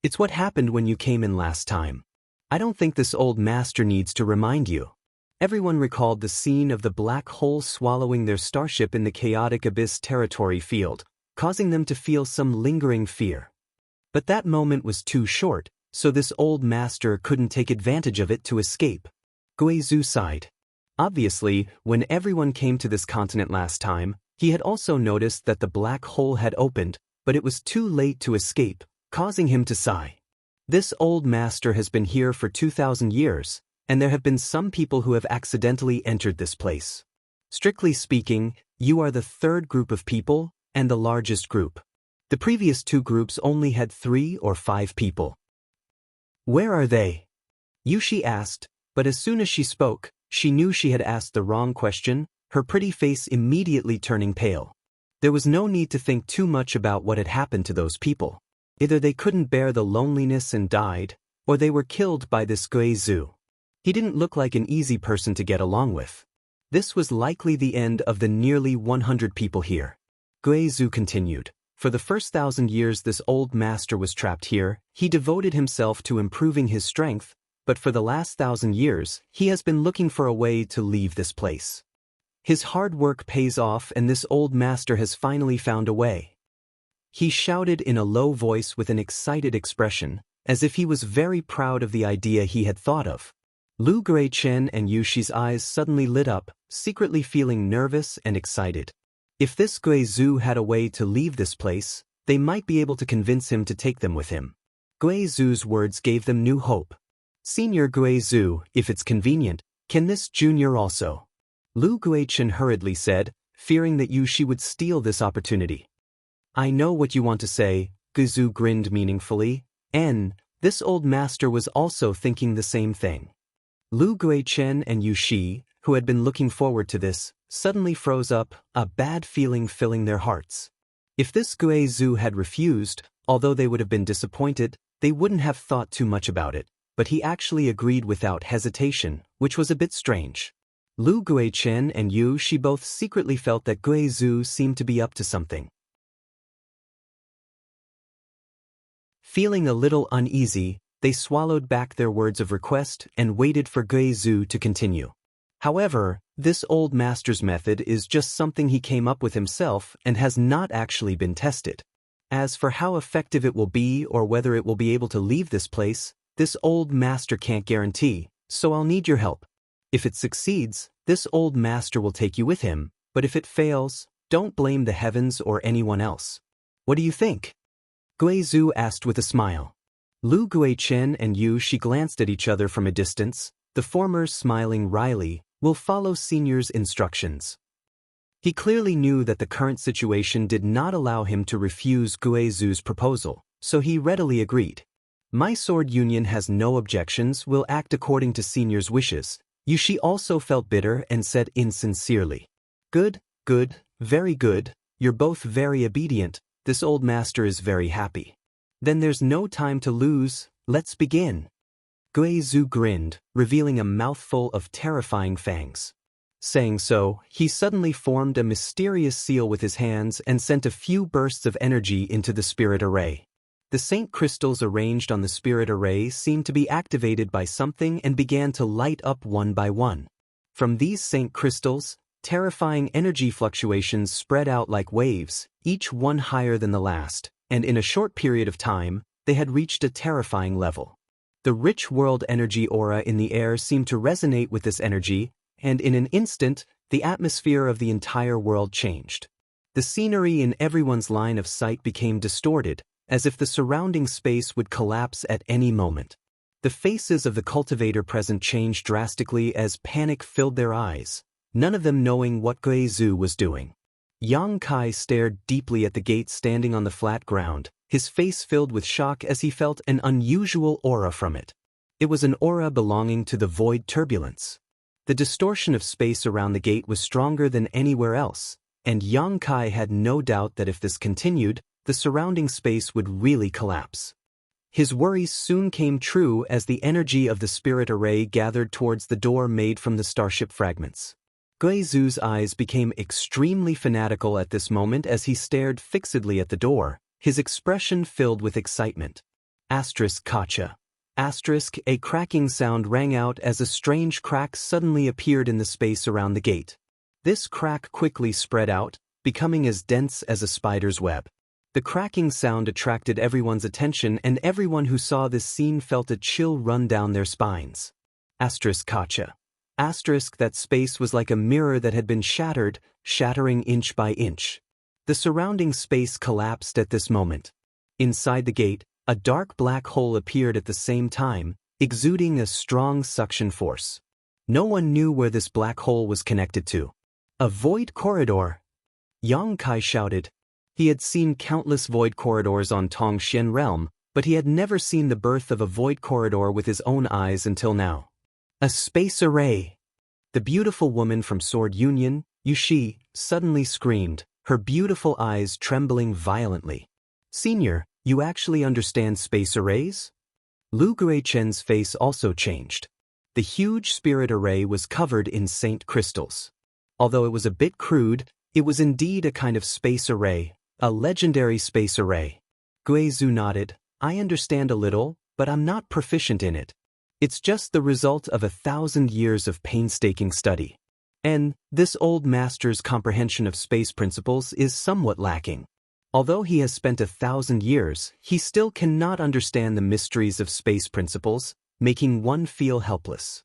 It's what happened when you came in last time. I don't think this old master needs to remind you. Everyone recalled the scene of the black hole swallowing their starship in the chaotic abyss territory field, causing them to feel some lingering fear. But that moment was too short, so this old master couldn't take advantage of it to escape. Guizhu sighed. Obviously, when everyone came to this continent last time, he had also noticed that the black hole had opened, but it was too late to escape, causing him to sigh. This old master has been here for 2,000 years, and there have been some people who have accidentally entered this place. Strictly speaking, you are the third group of people, and the largest group. The previous two groups only had 3 or 5 people. Where are they? She asked, but as soon as she spoke, she knew she had asked the wrong question, her pretty face immediately turning pale. There was no need to think too much about what had happened to those people. Either they couldn't bear the loneliness and died, or they were killed by this Guizhu. He didn't look like an easy person to get along with. This was likely the end of the nearly 100 people here. Guizhou continued. For the first 1,000 years this old master was trapped here, he devoted himself to improving his strength, but for the last 1,000 years, he has been looking for a way to leave this place. His hard work pays off and this old master has finally found a way. He shouted in a low voice with an excited expression, as if he was very proud of the idea he had thought of. Lu Guichen and Yushi's eyes suddenly lit up, secretly feeling nervous and excited. If this Guizhou had a way to leave this place, they might be able to convince him to take them with him. Guizhou's words gave them new hope. Senior Guizhou, if it's convenient, can this junior also? Lu Guichen hurriedly said, fearing that Yushi would steal this opportunity. I know what you want to say, Guizhou grinned meaningfully. This old master was also thinking the same thing. Lu Guichen and Yushi, who had been looking forward to this, suddenly froze up, a bad feeling filling their hearts. If this Guizhou had refused, although they would have been disappointed, they wouldn't have thought too much about it, but he actually agreed without hesitation, which was a bit strange. Lu Guichen and Yushi both secretly felt that Guizhou seemed to be up to something. Feeling a little uneasy, they swallowed back their words of request and waited for Guizhou to continue. However, this old master's method is just something he came up with himself and has not actually been tested. As for how effective it will be or whether it will be able to leave this place, this old master can't guarantee, so I'll need your help. If it succeeds, this old master will take you with him, but if it fails, don't blame the heavens or anyone else. What do you think? Guizhou asked with a smile. Lu Guichen and Yushi glanced at each other from a distance, the former smiling wryly, will follow senior's instructions. He clearly knew that the current situation did not allow him to refuse Guizhou's proposal, so he readily agreed. My sword union has no objections, will act according to senior's wishes. Yushi also felt bitter and said insincerely. Good, very good, you're both very obedient, this old master is very happy. Then there's no time to lose, let's begin. Guizhou grinned, revealing a mouthful of terrifying fangs. Saying so, he suddenly formed a mysterious seal with his hands and sent a few bursts of energy into the spirit array. The saint crystals arranged on the spirit array seemed to be activated by something and began to light up one by one. From these saint crystals, terrifying energy fluctuations spread out like waves, each one higher than the last, and in a short period of time, they had reached a terrifying level. The rich world energy aura in the air seemed to resonate with this energy, and in an instant, the atmosphere of the entire world changed. The scenery in everyone's line of sight became distorted, as if the surrounding space would collapse at any moment. The faces of the cultivator present changed drastically as panic filled their eyes, none of them knowing what Guizhou was doing. Yang Kai stared deeply at the gate standing on the flat ground, his face filled with shock as he felt an unusual aura from it. It was an aura belonging to the void turbulence. The distortion of space around the gate was stronger than anywhere else, and Yang Kai had no doubt that if this continued, the surrounding space would really collapse. His worries soon came true as the energy of the spirit array gathered towards the door made from the starship fragments. Guizhou's eyes became extremely fanatical at this moment as he stared fixedly at the door, his expression filled with excitement. Kacha. A cracking sound rang out as a strange crack suddenly appeared in the space around the gate. This crack quickly spread out, becoming as dense as a spider's web. The cracking sound attracted everyone's attention and everyone who saw this scene felt a chill run down their spines. Kacha. That space was like a mirror that had been shattered, shattering inch by inch. The surrounding space collapsed at this moment. Inside the gate, a dark black hole appeared at the same time, exuding a strong suction force. No one knew where this black hole was connected to. A void corridor! Yang Kai shouted. He had seen countless void corridors on Tongxian Realm, but he had never seen the birth of a void corridor with his own eyes until now. A space array! The beautiful woman from Sword Union, Yushi, suddenly screamed, her beautiful eyes trembling violently. Senior, you actually understand space arrays? Lu Guichen's face also changed. The huge spirit array was covered in saint crystals. Although it was a bit crude, it was indeed a kind of space array, a legendary space array. Guizhu nodded. I understand a little, but I'm not proficient in it. It's just the result of 1,000 years of painstaking study. And this old master's comprehension of space principles is somewhat lacking. Although he has spent 1,000 years, he still cannot understand the mysteries of space principles, making one feel helpless.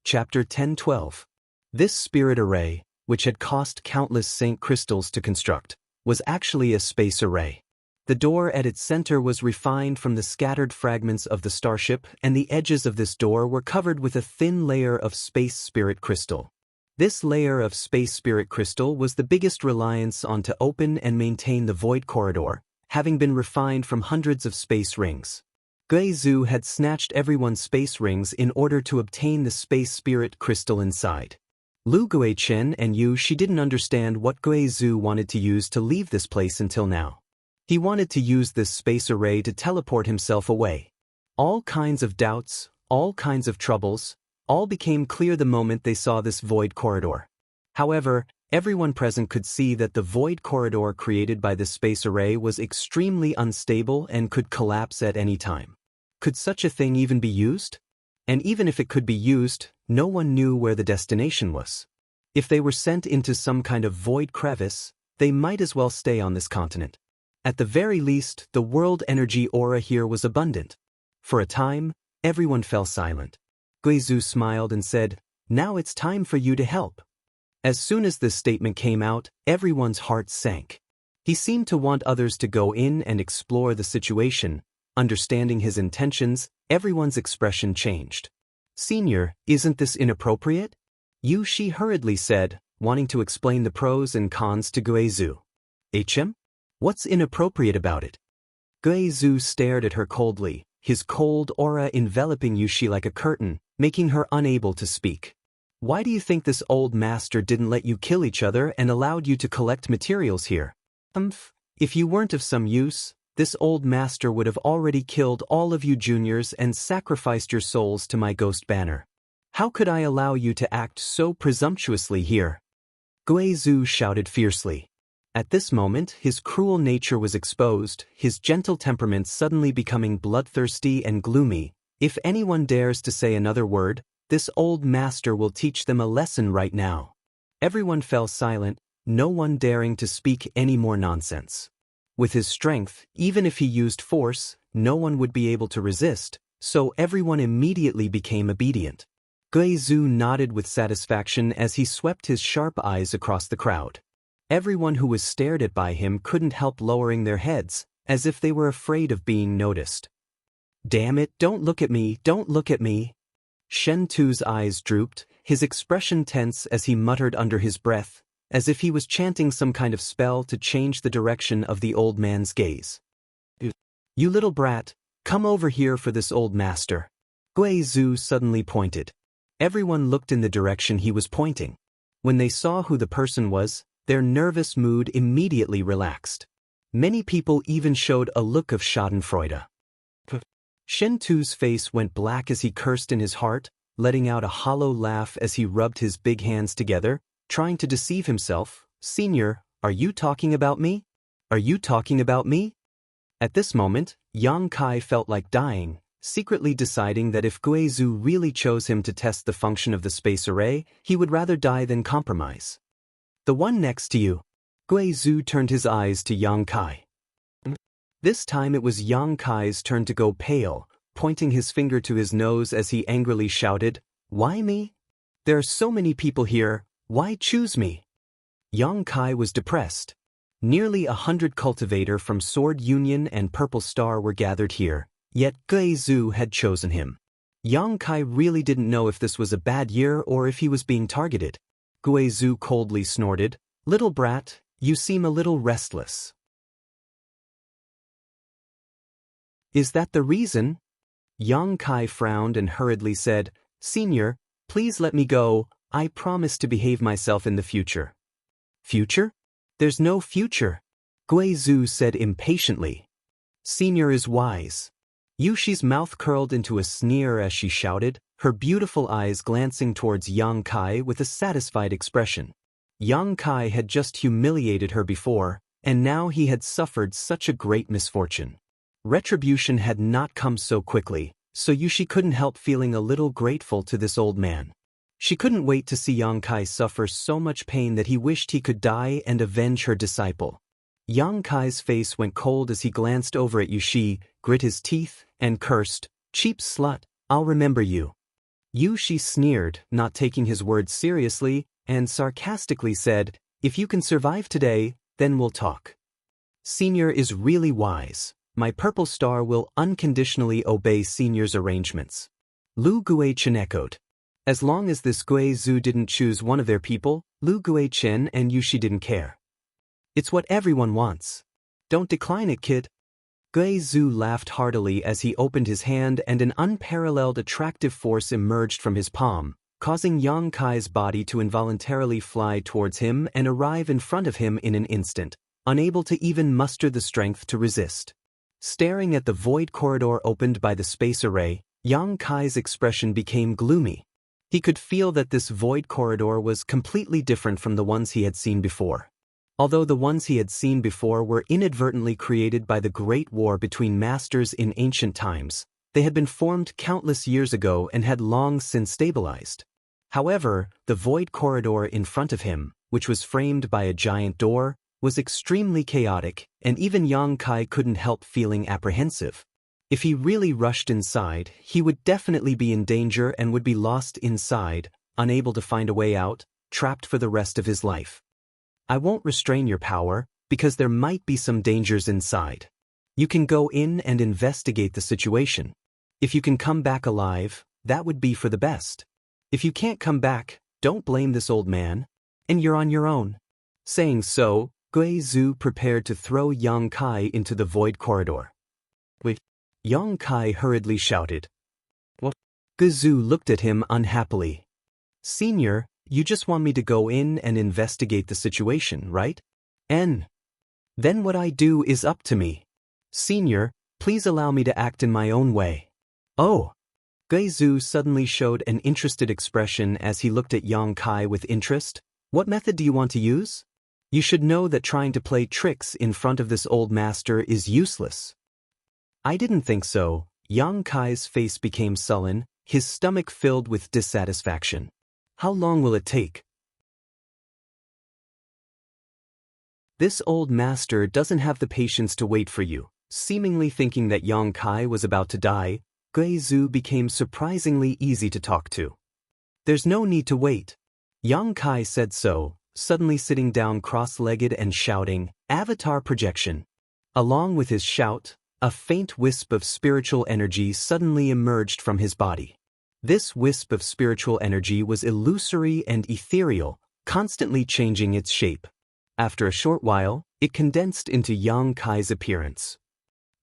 Chapter 10-12. This spirit array, which had cost countless saint crystals to construct, was actually a space array. The door at its center was refined from the scattered fragments of the starship, and the edges of this door were covered with a thin layer of space spirit crystal. This layer of space spirit crystal was the biggest reliance on to open and maintain the void corridor, having been refined from hundreds of space rings. Guizhu had snatched everyone's space rings in order to obtain the space spirit crystal inside. Lu Guichen and Yu Shi didn't understand what Guizhu wanted to use to leave this place until now. He wanted to use this space array to teleport himself away. All kinds of doubts, all kinds of troubles, all became clear the moment they saw this void corridor. However, everyone present could see that the void corridor created by this space array was extremely unstable and could collapse at any time. Could such a thing even be used? And even if it could be used, no one knew where the destination was. If they were sent into some kind of void crevice, they might as well stay on this continent. At the very least, the world energy aura here was abundant. For a time, everyone fell silent. Guizhu smiled and said, "Now it's time for you to help." As soon as this statement came out, everyone's heart sank. He seemed to want others to go in and explore the situation. Understanding his intentions, everyone's expression changed. "Senior, isn't this inappropriate?" Yu Shi hurriedly said, wanting to explain the pros and cons to Guizhu. "HM? What's inappropriate about it?" Guizhu stared at her coldly, his cold aura enveloping Yu Shi like a curtain, making her unable to speak. "Why do you think this old master didn't let you kill each other and allowed you to collect materials here? If you weren't of some use, this old master would have already killed all of you juniors and sacrificed your souls to my ghost banner. How could I allow you to act so presumptuously here?" Guizhu shouted fiercely. At this moment, his cruel nature was exposed, his gentle temperament suddenly becoming bloodthirsty and gloomy. "If anyone dares to say another word, this old master will teach them a lesson right now." Everyone fell silent, no one daring to speak any more nonsense. With his strength, even if he used force, no one would be able to resist, so everyone immediately became obedient. Guizhu nodded with satisfaction as he swept his sharp eyes across the crowd. Everyone who was stared at by him couldn't help lowering their heads, as if they were afraid of being noticed. "Damn it, don't look at me, don't look at me." Shen Tu's eyes drooped, his expression tense as he muttered under his breath, as if he was chanting some kind of spell to change the direction of the old man's gaze. "You little brat, come over here for this old master." Guizhu suddenly pointed. Everyone looked in the direction he was pointing. When they saw who the person was, their nervous mood immediately relaxed. Many people even showed a look of schadenfreude. Shen Tu's face went black as he cursed in his heart, letting out a hollow laugh as he rubbed his big hands together, trying to deceive himself. "Senior, are you talking about me? Are you talking about me?" At this moment, Yang Kai felt like dying, secretly deciding that if Guizhu really chose him to test the function of the space array, he would rather die than compromise. "The one next to you." Guizhu turned his eyes to Yang Kai. This time it was Yang Kai's turn to go pale, pointing his finger to his nose as he angrily shouted, "Why me? There are so many people here, why choose me?" Yang Kai was depressed. Nearly 100 cultivator from Sword Union and Purple Star were gathered here, yet Guizhu had chosen him. Yang Kai really didn't know if this was a bad year or if he was being targeted. Guizhu coldly snorted, "Little brat, you seem a little restless. Is that the reason?" Yang Kai frowned and hurriedly said, "Senior, please let me go, I promise to behave myself in the future." "Future? There's no future," Guizhu said impatiently. Senior is wise. Yushi's mouth curled into a sneer as she shouted, her beautiful eyes glancing towards Yang Kai with a satisfied expression. Yang Kai had just humiliated her before, and now he had suffered such a great misfortune. Retribution had not come so quickly, so Yushi couldn't help feeling a little grateful to this old man. She couldn't wait to see Yang Kai suffer so much pain that he wished he could die and avenge her disciple. Yang Kai's face went cold as he glanced over at Yushi, grit his teeth, and cursed, "Cheap slut, I'll remember you." Yushi sneered, not taking his words seriously, and sarcastically said, "If you can survive today, then we'll talk." Senior is really wise. My purple star will unconditionally obey Senior's arrangements. Lu Guichen echoed. As long as this Gui Zhu didn't choose one of their people, Lu Guichen and Yushi didn't care. It's what everyone wants. Don't decline it, kid. Gui Zhu laughed heartily as he opened his hand and an unparalleled attractive force emerged from his palm, causing Yang Kai's body to involuntarily fly towards him and arrive in front of him in an instant, unable to even muster the strength to resist. Staring at the void corridor opened by the space array, Yang Kai's expression became gloomy. He could feel that this void corridor was completely different from the ones he had seen before. Although the ones he had seen before were inadvertently created by the Great War between masters in ancient times, they had been formed countless years ago and had long since stabilized. However, the void corridor in front of him, which was framed by a giant door, was extremely chaotic, and even Yang Kai couldn't help feeling apprehensive. If he really rushed inside, he would definitely be in danger and would be lost inside, unable to find a way out, trapped for the rest of his life. I won't restrain your power, because there might be some dangers inside. You can go in and investigate the situation. If you can come back alive, that would be for the best. If you can't come back, don't blame this old man, and you're on your own. Saying so, Gui Zhu prepared to throw Yang Kai into the void corridor. Wait. Yang Kai hurriedly shouted. What? Gui Zhu looked at him unhappily. Senior, you just want me to go in and investigate the situation, right? Then what I do is up to me. Senior, please allow me to act in my own way. Oh. Gui Zhu suddenly showed an interested expression as he looked at Yang Kai with interest. What method do you want to use? You should know that trying to play tricks in front of this old master is useless. I didn't think so. Yang Kai's face became sullen, his stomach filled with dissatisfaction. How long will it take? This old master doesn't have the patience to wait for you. Seemingly thinking that Yang Kai was about to die, Gui Zhu became surprisingly easy to talk to. There's no need to wait. Yang Kai said so, suddenly sitting down cross-legged and shouting, "Avatar projection." Along with his shout, a faint wisp of spiritual energy suddenly emerged from his body. This wisp of spiritual energy was illusory and ethereal, constantly changing its shape. After a short while, it condensed into Yang Kai's appearance.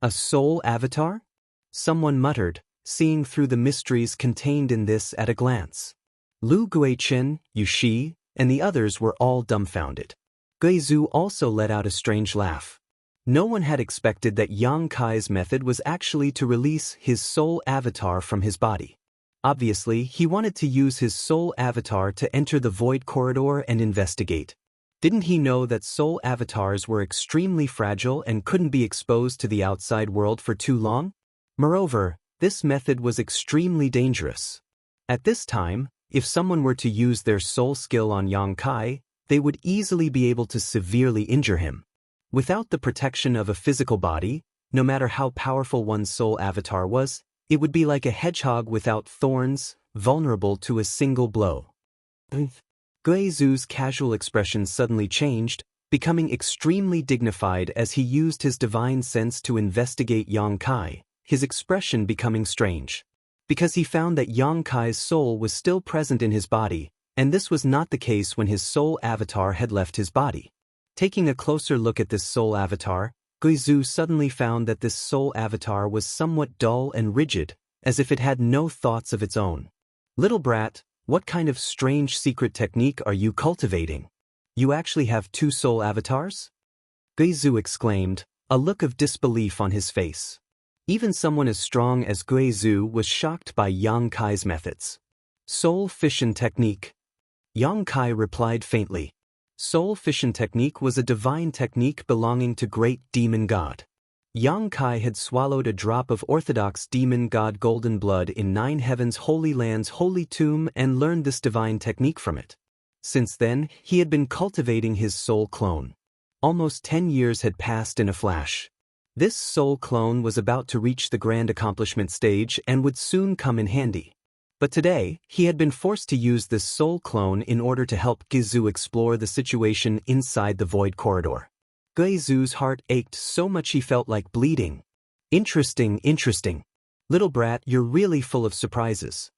A soul avatar? Someone muttered, seeing through the mysteries contained in this at a glance. Lu Guichen, Yushi, and the others were all dumbfounded. Gui Zhu also let out a strange laugh. No one had expected that Yang Kai's method was actually to release his soul avatar from his body. Obviously, he wanted to use his soul avatar to enter the void corridor and investigate. Didn't he know that soul avatars were extremely fragile and couldn't be exposed to the outside world for too long? Moreover, this method was extremely dangerous. At this time, if someone were to use their soul skill on Yang Kai, they would easily be able to severely injure him. Without the protection of a physical body, no matter how powerful one's soul avatar was, it would be like a hedgehog without thorns, vulnerable to a single blow. Gui Zhu's casual expression suddenly changed, becoming extremely dignified as he used his divine sense to investigate Yang Kai, his expression becoming strange. Because he found that Yang Kai's soul was still present in his body, and this was not the case when his soul avatar had left his body. Taking a closer look at this soul avatar, Gui Zhu suddenly found that this soul avatar was somewhat dull and rigid, as if it had no thoughts of its own. Little brat, what kind of strange secret technique are you cultivating? You actually have two soul avatars? Gui Zhu exclaimed, a look of disbelief on his face. Even someone as strong as Gui Zhu was shocked by Yang Kai's methods. Soul fission technique. Yang Kai replied faintly. Soul fission technique was a divine technique belonging to great demon god. Yang Kai had swallowed a drop of orthodox demon god golden blood in Nine Heavens Holy Land's holy tomb and learned this divine technique from it. Since then, he had been cultivating his soul clone. Almost 10 years had passed in a flash. This soul clone was about to reach the grand accomplishment stage and would soon come in handy. But today, he had been forced to use this soul clone in order to help Gizu explore the situation inside the void corridor. Gizu's heart ached so much he felt like bleeding. Interesting. Little brat, you're really full of surprises.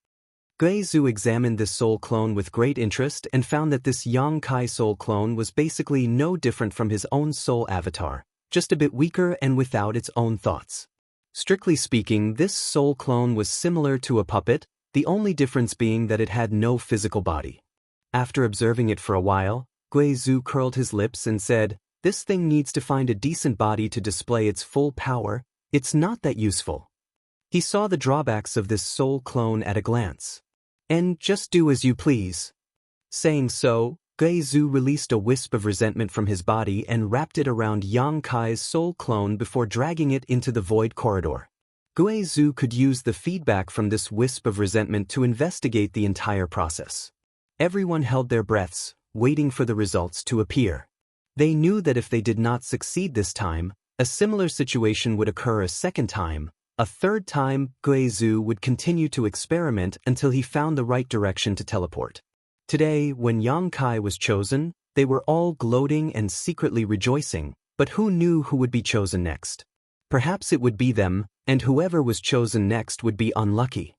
Gizu examined this soul clone with great interest and found that this Yang Kai soul clone was basically no different from his own soul avatar, just a bit weaker and without its own thoughts. Strictly speaking, this soul clone was similar to a puppet, the only difference being that it had no physical body. After observing it for a while, Gizu curled his lips and said, "This thing needs to find a decent body to display its full power. It's not that useful." He saw the drawbacks of this soul clone at a glance. "And just do as you please." Saying so, Gizu released a wisp of resentment from his body and wrapped it around Yang Kai's soul clone before dragging it into the void corridor. Gizu could use the feedback from this wisp of resentment to investigate the entire process. Everyone held their breaths, waiting for the results to appear. They knew that if they did not succeed this time, a similar situation would occur a second time. A third time, Gizu would continue to experiment until he found the right direction to teleport. Today, when Yang Kai was chosen, they were all gloating and secretly rejoicing, but who knew who would be chosen next? Perhaps it would be them, and whoever was chosen next would be unlucky.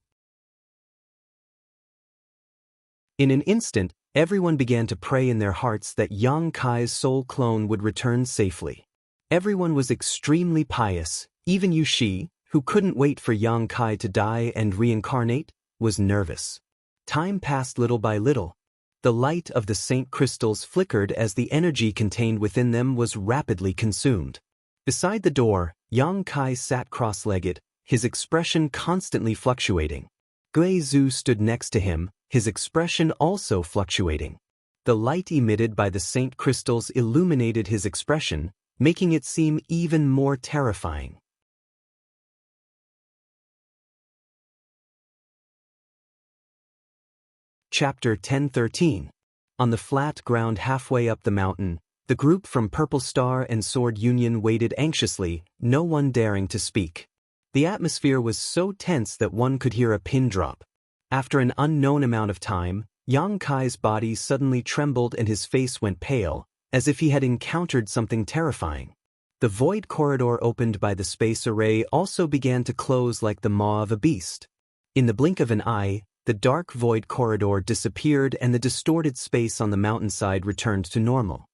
In an instant, everyone began to pray in their hearts that Yang Kai's soul clone would return safely. Everyone was extremely pious, even Yushi, who couldn't wait for Yang Kai to die and reincarnate, was nervous. Time passed little by little. The light of the saint crystals flickered as the energy contained within them was rapidly consumed. Beside the door, Yang Kai sat cross-legged, his expression constantly fluctuating. Gizu stood next to him, his expression also fluctuating. The light emitted by the saint crystals illuminated his expression, making it seem even more terrifying. Chapter 10:13. On the flat ground halfway up the mountain, the group from Purple Star and Sword Union waited anxiously, no one daring to speak. The atmosphere was so tense that one could hear a pin drop. After an unknown amount of time, Yang Kai's body suddenly trembled and his face went pale, as if he had encountered something terrifying. The void corridor opened by the space array also began to close like the maw of a beast. In the blink of an eye, the dark void corridor disappeared and the distorted space on the mountainside returned to normal.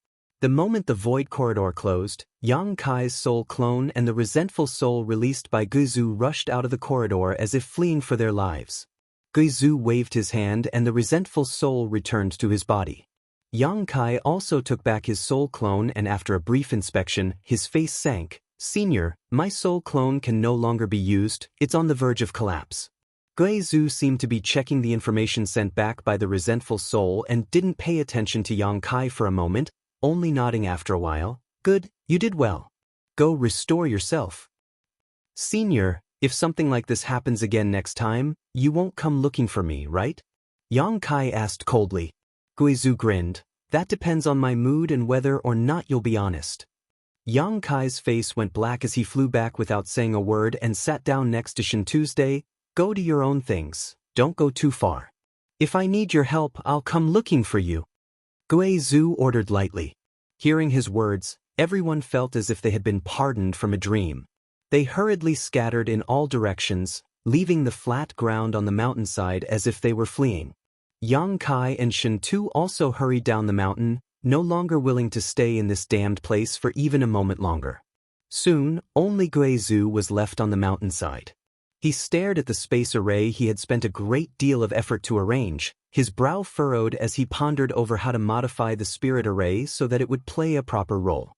The moment the void corridor closed, Yang Kai's soul clone and the resentful soul released by Gizu rushed out of the corridor as if fleeing for their lives. Gizu waved his hand and the resentful soul returned to his body. Yang Kai also took back his soul clone and after a brief inspection, his face sank. "Senior, my soul clone can no longer be used, it's on the verge of collapse." Gizu seemed to be checking the information sent back by the resentful soul and didn't pay attention to Yang Kai for a moment, only nodding after a while. "Good, you did well. Go restore yourself." "Senior, if something like this happens again next time, you won't come looking for me, right?" Yang Kai asked coldly. Gizu grinned. "That depends on my mood and whether or not you'll be honest." Yang Kai's face went black as he flew back without saying a word and sat down next to Shin Tuesday. "Go to your own things, don't go too far. If I need your help, I'll come looking for you." Gizu ordered lightly. Hearing his words, everyone felt as if they had been pardoned from a dream. They hurriedly scattered in all directions, leaving the flat ground on the mountainside as if they were fleeing. Yang Kai and Shin Tu also hurried down the mountain, no longer willing to stay in this damned place for even a moment longer. Soon, only Gizu was left on the mountainside. He stared at the space array he had spent a great deal of effort to arrange, his brow furrowed as he pondered over how to modify the spirit array so that it would play a proper role.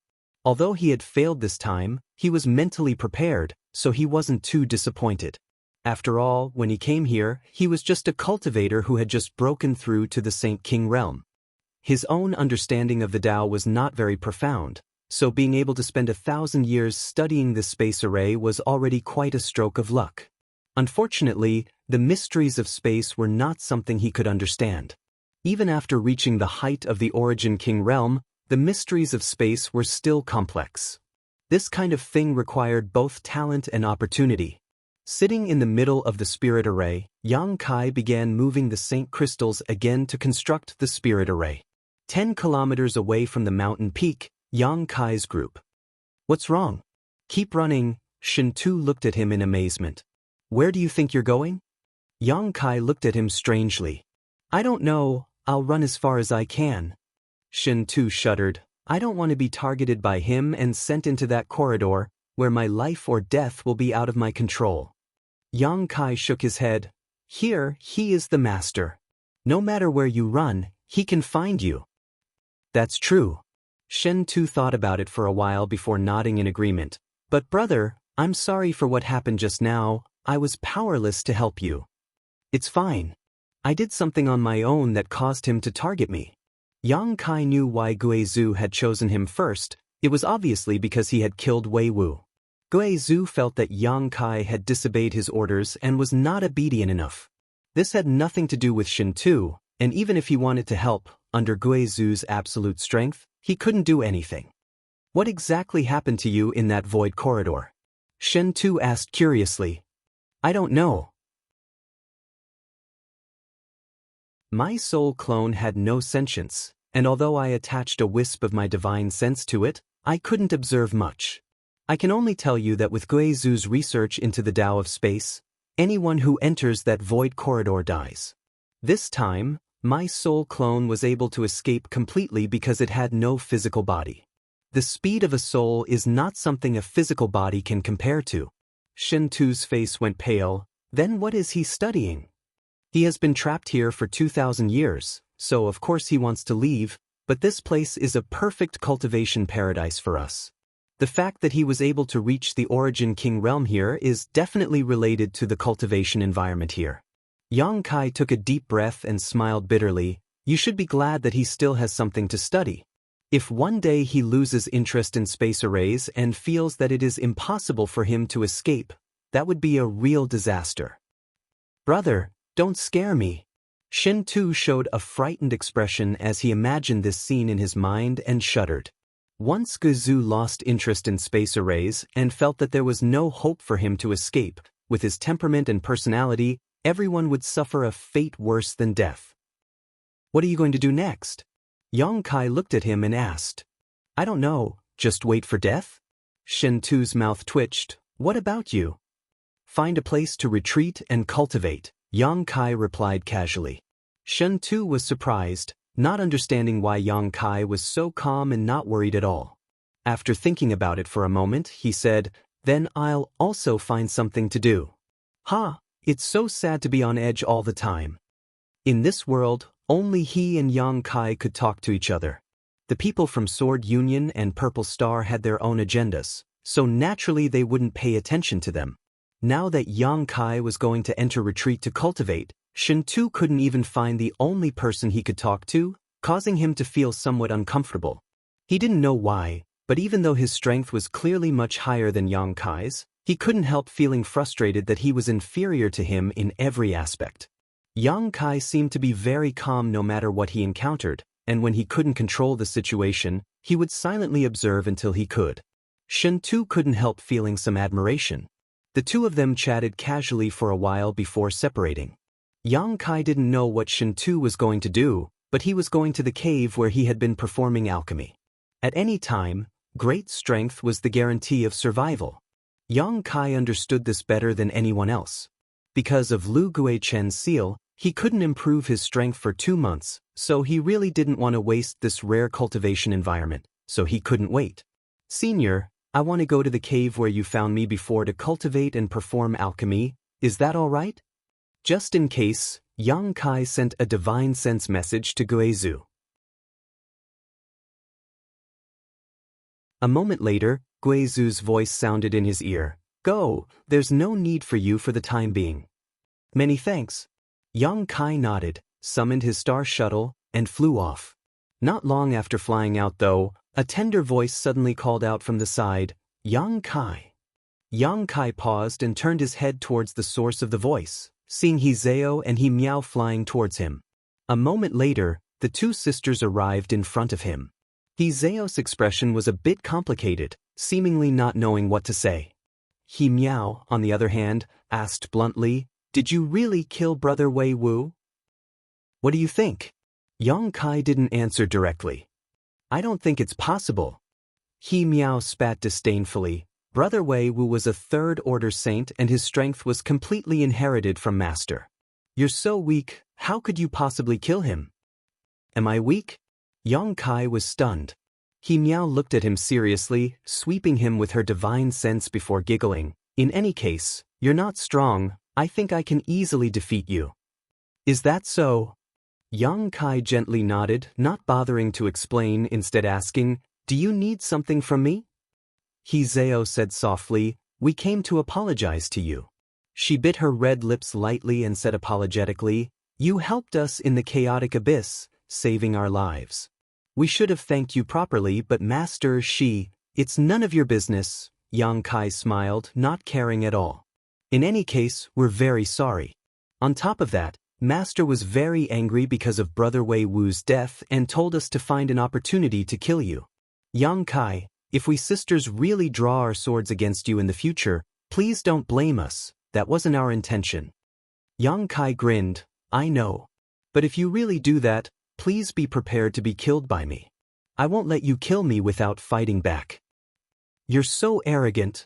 Although he had failed this time, he was mentally prepared, so he wasn't too disappointed. After all, when he came here, he was just a cultivator who had just broken through to the Saint King realm. His own understanding of the Tao was not very profound, so being able to spend 1,000 years studying this space array was already quite a stroke of luck. Unfortunately, the mysteries of space were not something he could understand. Even after reaching the height of the Origin King realm, the mysteries of space were still complex. This kind of thing required both talent and opportunity. Sitting in the middle of the spirit array, Yang Kai began moving the Saint crystals again to construct the spirit array. 10 kilometers away from the mountain peak, Yang Kai's group. "What's wrong?" "Keep running." Shen Tu looked at him in amazement. "Where do you think you're going?" Yang Kai looked at him strangely. "I don't know, I'll run as far as I can." Shen Tu shuddered. "I don't want to be targeted by him and sent into that corridor, where my life or death will be out of my control." Yang Kai shook his head. "Here, he is the master. No matter where you run, he can find you." "That's true." Shen Tu thought about it for a while before nodding in agreement. "But brother, I'm sorry for what happened just now. I was powerless to help you." "It's fine. I did something on my own that caused him to target me." Yang Kai knew why Guizhu had chosen him first. It was obviously because he had killed Wei Wu. Guizhu felt that Yang Kai had disobeyed his orders and was not obedient enough. This had nothing to do with Shen Tu, and even if he wanted to help, under Guizhu's absolute strength, he couldn't do anything. "What exactly happened to you in that void corridor?" Shen Tu asked curiously. "I don't know." My soul clone had no sentience, and although I attached a wisp of my divine sense to it, I couldn't observe much. I can only tell you that with Guizhu's research into the Tao of space, anyone who enters that void corridor dies. This time, my soul clone was able to escape completely because it had no physical body. The speed of a soul is not something a physical body can compare to. Shen Tu's face went pale. "Then what is he studying?" "He has been trapped here for 2,000 years, so of course he wants to leave, but this place is a perfect cultivation paradise for us. The fact that he was able to reach the Origin King realm here is definitely related to the cultivation environment here." Yang Kai took a deep breath and smiled bitterly. "You should be glad that he still has something to study. If one day he loses interest in space arrays and feels that it is impossible for him to escape, that would be a real disaster." "Brother, don't scare me." Shen Tu showed a frightened expression as he imagined this scene in his mind and shuddered. Once Guizhu lost interest in space arrays and felt that there was no hope for him to escape, with his temperament and personality, everyone would suffer a fate worse than death. "What are you going to do next?" Yang Kai looked at him and asked. "I don't know, just wait for death?" Shen Tu's mouth twitched. "What about you?" "Find a place to retreat and cultivate," Yang Kai replied casually. Shen Tu was surprised, not understanding why Yang Kai was so calm and not worried at all. After thinking about it for a moment, he said, "Then I'll also find something to do." "Ha, it's so sad to be on edge all the time." In this world, only he and Yang Kai could talk to each other. The people from Sword Union and Purple Star had their own agendas, so naturally they wouldn't pay attention to them. Now that Yang Kai was going to enter retreat to cultivate, Shen Tu couldn't even find the only person he could talk to, causing him to feel somewhat uncomfortable. He didn't know why, but even though his strength was clearly much higher than Yang Kai's, he couldn't help feeling frustrated that he was inferior to him in every aspect. Yang Kai seemed to be very calm no matter what he encountered, and when he couldn't control the situation, he would silently observe until he could. Shen Tu couldn't help feeling some admiration. The two of them chatted casually for a while before separating. Yang Kai didn't know what Shen Tu was going to do, but he was going to the cave where he had been performing alchemy. At any time, great strength was the guarantee of survival. Yang Kai understood this better than anyone else. Because of Lu Guichen's seal, he couldn't improve his strength for 2 months, so he really didn't want to waste this rare cultivation environment, so he couldn't wait. "Senior, I want to go to the cave where you found me before to cultivate and perform alchemy. Is that all right?" Just in case, Yang Kai sent a divine sense message to Guizhu. A moment later, Guizu's voice sounded in his ear. Go, there's no need for you for the time being. Many thanks. Yang Kai nodded, summoned his star shuttle, and flew off. Not long after flying out though, a tender voice suddenly called out from the side, Yang Kai. Yang Kai paused and turned his head towards the source of the voice, seeing Hizeo and He Miao flying towards him. A moment later, the two sisters arrived in front of him. Hizeo's expression was a bit complicated, seemingly not knowing what to say. He Miao, on the other hand, asked bluntly, Did you really kill Brother Wei Wu? What do you think? Yang Kai didn't answer directly. I don't think it's possible. He Miao spat disdainfully. Brother Wei Wu was a third-order saint and his strength was completely inherited from Master. You're so weak, how could you possibly kill him? Am I weak? Yang Kai was stunned. He Miao looked at him seriously, sweeping him with her divine sense before giggling. In any case, you're not strong, I think I can easily defeat you. Is that so? Yang Kai gently nodded, not bothering to explain, instead asking, Do you need something from me? Hizeo said softly, We came to apologize to you. She bit her red lips lightly and said apologetically, You helped us in the chaotic abyss, saving our lives. We should have thanked you properly, but Master it's none of your business, Yang Kai smiled, not caring at all. In any case, we're very sorry. On top of that, Master was very angry because of Brother Wei Wu's death and told us to find an opportunity to kill you. Yang Kai, if we sisters really draw our swords against you in the future, please don't blame us, that wasn't our intention. Yang Kai grinned, I know. But if you really do that, please be prepared to be killed by me. I won't let you kill me without fighting back. You're so arrogant.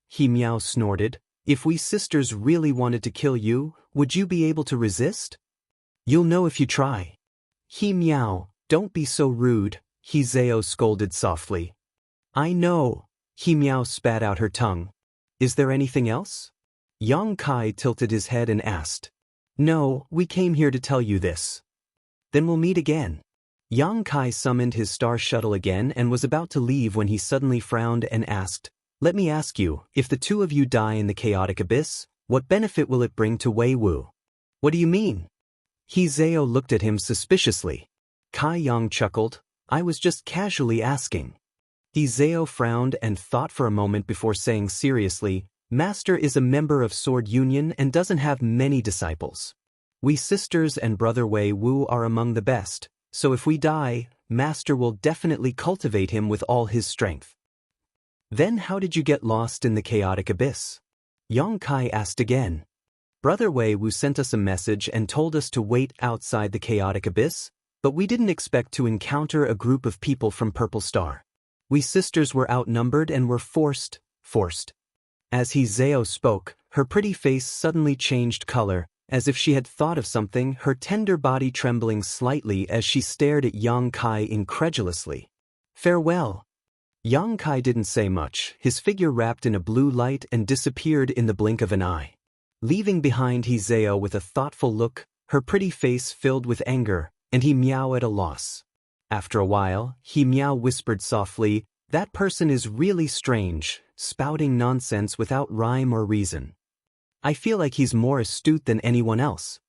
He Miao snorted. If we sisters really wanted to kill you, would you be able to resist? You'll know if you try. He Miao, don't be so rude, Hizeo scolded softly. I know. He Miao spat out her tongue. Is there anything else? Yang Kai tilted his head and asked. No, we came here to tell you this. Then we'll meet again. Yang Kai summoned his star shuttle again and was about to leave when he suddenly frowned and asked, Let me ask you, if the two of you die in the chaotic abyss, what benefit will it bring to Wei Wu? What do you mean? Hizeo looked at him suspiciously. Kai Yang chuckled, I was just casually asking. Hizeo frowned and thought for a moment before saying seriously, Master is a member of Sword Union and doesn't have many disciples. We sisters and Brother Wei Wu are among the best, so if we die, Master will definitely cultivate him with all his strength. Then how did you get lost in the chaotic abyss? Yang Kai asked again. Brother Wei Wu sent us a message and told us to wait outside the chaotic abyss, but we didn't expect to encounter a group of people from Purple Star. We sisters were outnumbered and were forced. As Hizeo spoke, her pretty face suddenly changed color, as if she had thought of something, her tender body trembling slightly as she stared at Yang Kai incredulously. Farewell. Yang Kai didn't say much, his figure wrapped in a blue light and disappeared in the blink of an eye. Leaving behind Hizeo with a thoughtful look, her pretty face filled with anger, and He Miao at a loss. After a while, He Miao whispered softly, That person is really strange, spouting nonsense without rhyme or reason. I feel like he's more astute than anyone else.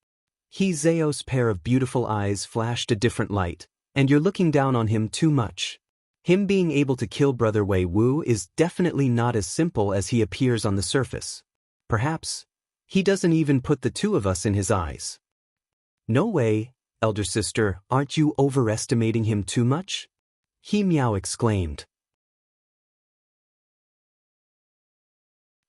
Hizeo's pair of beautiful eyes flashed a different light, and you're looking down on him too much. Him being able to kill Brother Wei Wu is definitely not as simple as he appears on the surface. Perhaps he doesn't even put the two of us in his eyes. No way, elder sister, aren't you overestimating him too much? He Miao exclaimed.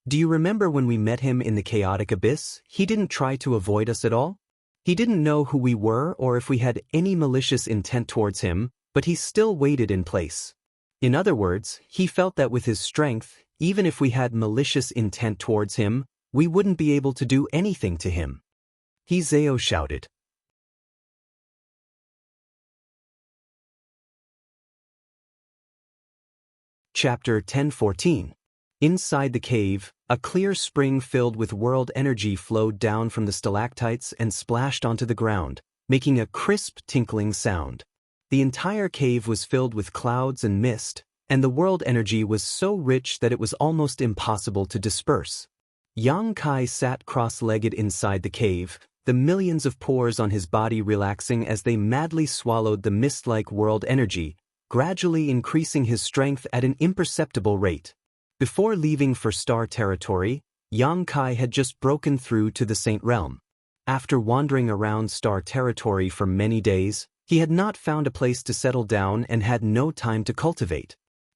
Do you remember when we met him in the chaotic abyss? He didn't try to avoid us at all? He didn't know who we were or if we had any malicious intent towards him, but he still waited in place. In other words, he felt that with his strength, even if we had malicious intent towards him, we wouldn't be able to do anything to him. Hizeo shouted. Chapter 10:14. Inside the cave, a clear spring filled with world energy flowed down from the stalactites and splashed onto the ground, making a crisp tinkling sound. The entire cave was filled with clouds and mist, and the world energy was so rich that it was almost impossible to disperse. Yang Kai sat cross-legged inside the cave, the millions of pores on his body relaxing as they madly swallowed the mist-like world energy, gradually increasing his strength at an imperceptible rate. Before leaving for Star Territory, Yang Kai had just broken through to the Saint Realm. After wandering around Star Territory for many days, he had not found a place to settle down and had no time to cultivate.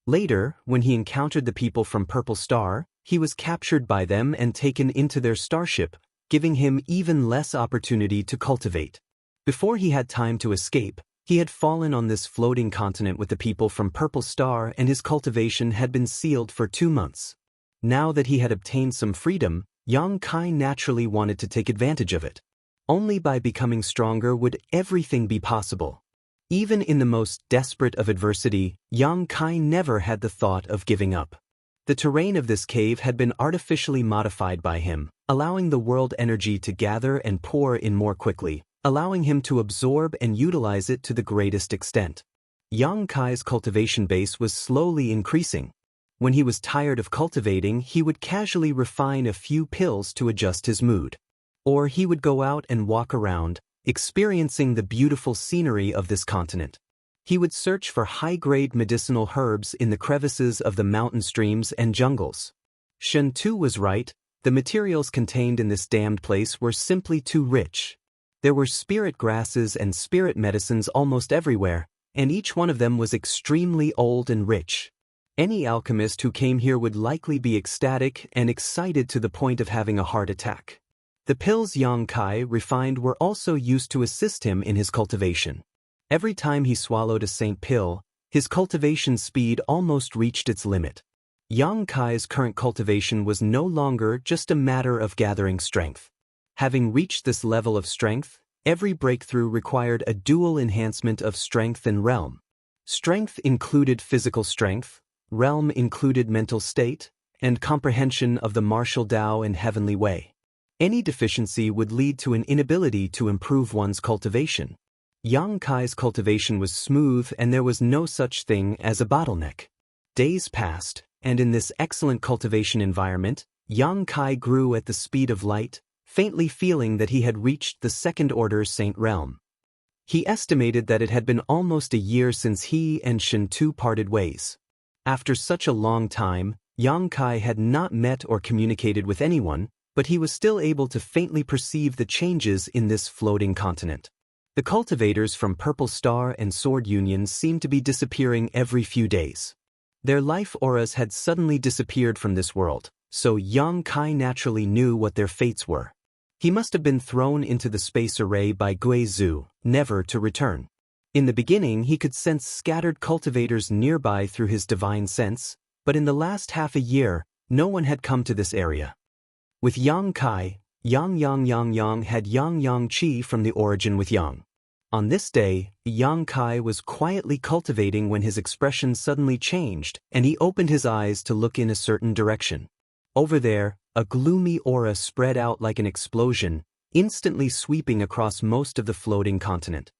Later, when he encountered the people from Purple Star, he was captured by them and taken into their starship, giving him even less opportunity to cultivate. Before he had time to escape, he had fallen on this floating continent with the people from Purple Star and his cultivation had been sealed for 2 months. Now that he had obtained some freedom, Yang Kai naturally wanted to take advantage of it. Only by becoming stronger would everything be possible. Even in the most desperate of adversity, Yang Kai never had the thought of giving up. The terrain of this cave had been artificially modified by him, allowing the world energy to gather and pour in more quickly, allowing him to absorb and utilize it to the greatest extent. Yang Kai's cultivation base was slowly increasing. When he was tired of cultivating, he would casually refine a few pills to adjust his mood. Or he would go out and walk around, experiencing the beautiful scenery of this continent. He would search for high-grade medicinal herbs in the crevices of the mountain streams and jungles. Shen Tu was right, the materials contained in this damned place were simply too rich. There were spirit grasses and spirit medicines almost everywhere, and each one of them was extremely old and rich. Any alchemist who came here would likely be ecstatic and excited to the point of having a heart attack. The pills Yang Kai refined were also used to assist him in his cultivation. Every time he swallowed a saint pill, his cultivation speed almost reached its limit. Yang Kai's current cultivation was no longer just a matter of gathering strength. Having reached this level of strength, every breakthrough required a dual enhancement of strength and realm. Strength included physical strength, realm included mental state, and comprehension of the martial Tao and heavenly way. Any deficiency would lead to an inability to improve one's cultivation. Yang Kai's cultivation was smooth and there was no such thing as a bottleneck. Days passed, and in this excellent cultivation environment, Yang Kai grew at the speed of light, faintly feeling that he had reached the second-order Saint Realm. He estimated that it had been almost a year since he and Shen Tu parted ways. After such a long time, Yang Kai had not met or communicated with anyone, but he was still able to faintly perceive the changes in this floating continent. The cultivators from Purple Star and Sword Union seemed to be disappearing every few days. Their life auras had suddenly disappeared from this world, so Yang Kai naturally knew what their fates were. He must have been thrown into the space array by Guizhu, never to return. In the beginning he could sense scattered cultivators nearby through his divine sense, but in the last half a year, no one had come to this area. With Yang Kai, Yang had Yang Qi from the origin with Yang. On this day, Yang Kai was quietly cultivating when his expression suddenly changed, and he opened his eyes to look in a certain direction. Over there, a gloomy aura spread out like an explosion, instantly sweeping across most of the floating continent.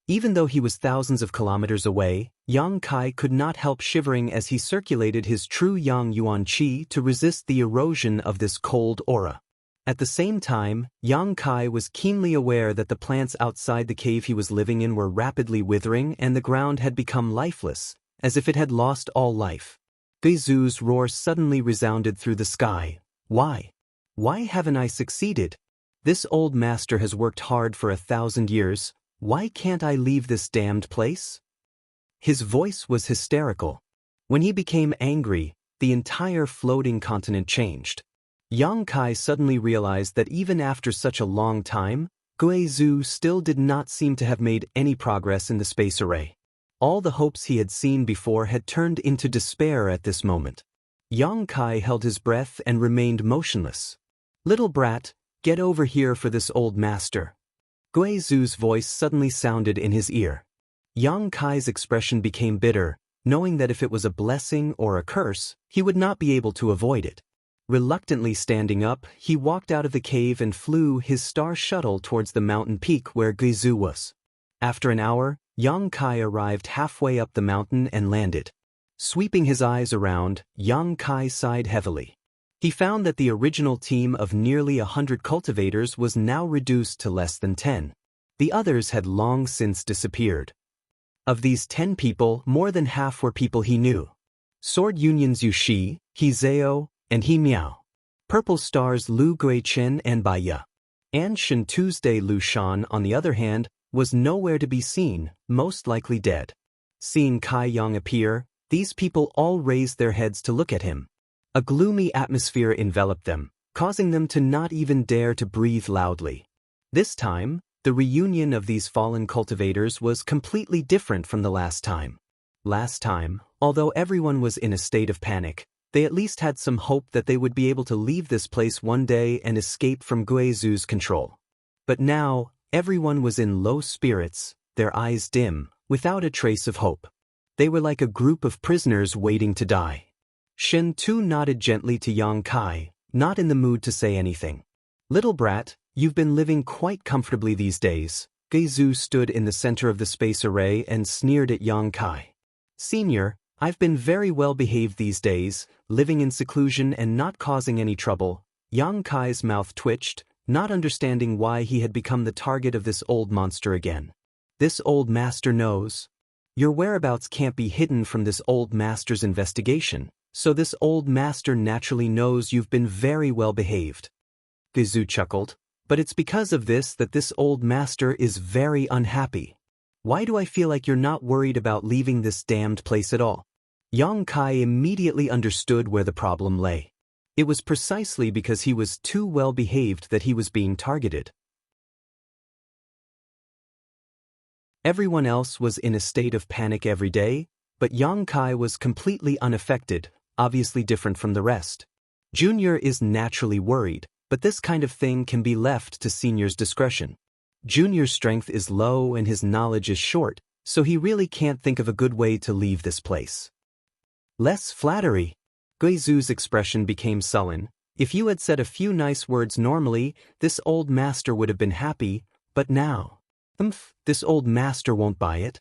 Even though he was thousands of kilometers away, Yang Kai could not help shivering as he circulated his true Yang Yuan Qi to resist the erosion of this cold aura. At the same time, Yang Kai was keenly aware that the plants outside the cave he was living in were rapidly withering and the ground had become lifeless, as if it had lost all life. Guizhu's roar suddenly resounded through the sky. Why? Why haven't I succeeded? This old master has worked hard for 1,000 years. Why can't I leave this damned place? His voice was hysterical. When he became angry, the entire floating continent changed. Yang Kai suddenly realized that even after such a long time, Guizhu still did not seem to have made any progress in the space array. All the hopes he had seen before had turned into despair at this moment. Yang Kai held his breath and remained motionless. "Little brat, get over here for this old master." Guizhu's voice suddenly sounded in his ear. Yang Kai's expression became bitter, knowing that if it was a blessing or a curse, he would not be able to avoid it. Reluctantly standing up, he walked out of the cave and flew his star shuttle towards the mountain peak where Guizhu was. After an hour, Yang Kai arrived halfway up the mountain and landed. Sweeping his eyes around, Yang Kai sighed heavily. He found that the original team of nearly 100 cultivators was now reduced to less than 10. The others had long since disappeared. Of these 10 people, more than half were people he knew. Sword Union's Yu Shi, He Zhao, and He Miao. Purple Star's Lu Guichen and Bai Ye. Anshan Tuesday Lu Shan, on the other hand, was nowhere to be seen, most likely dead. Seeing Kai Yang appear, these people all raised their heads to look at him. A gloomy atmosphere enveloped them, causing them to not even dare to breathe loudly. This time, the reunion of these fallen cultivators was completely different from the last time. Last time, although everyone was in a state of panic, they at least had some hope that they would be able to leave this place one day and escape from Guizu's control. But now, everyone was in low spirits, their eyes dim, without a trace of hope. They were like a group of prisoners waiting to die. Shen Tu nodded gently to Yang Kai, not in the mood to say anything. Little brat, you've been living quite comfortably these days. Guizu stood in the center of the space array and sneered at Yang Kai. Senior, I've been very well behaved these days, living in seclusion and not causing any trouble. Yang Kai's mouth twitched, not understanding why he had become the target of this old monster again. This old master knows. Your whereabouts can't be hidden from this old master's investigation, so this old master naturally knows you've been very well behaved. Guizu chuckled, but it's because of this that this old master is very unhappy. Why do I feel like you're not worried about leaving this damned place at all? Yang Kai immediately understood where the problem lay. It was precisely because he was too well behaved that he was being targeted. Everyone else was in a state of panic every day, but Yang Kai was completely unaffected, obviously different from the rest. Junior is naturally worried, but this kind of thing can be left to Senior's discretion. Junior's strength is low and his knowledge is short, so he really can't think of a good way to leave this place. Less flattery. Guizu's expression became sullen. If you had said a few nice words normally, this old master would have been happy, but now, this old master won't buy it.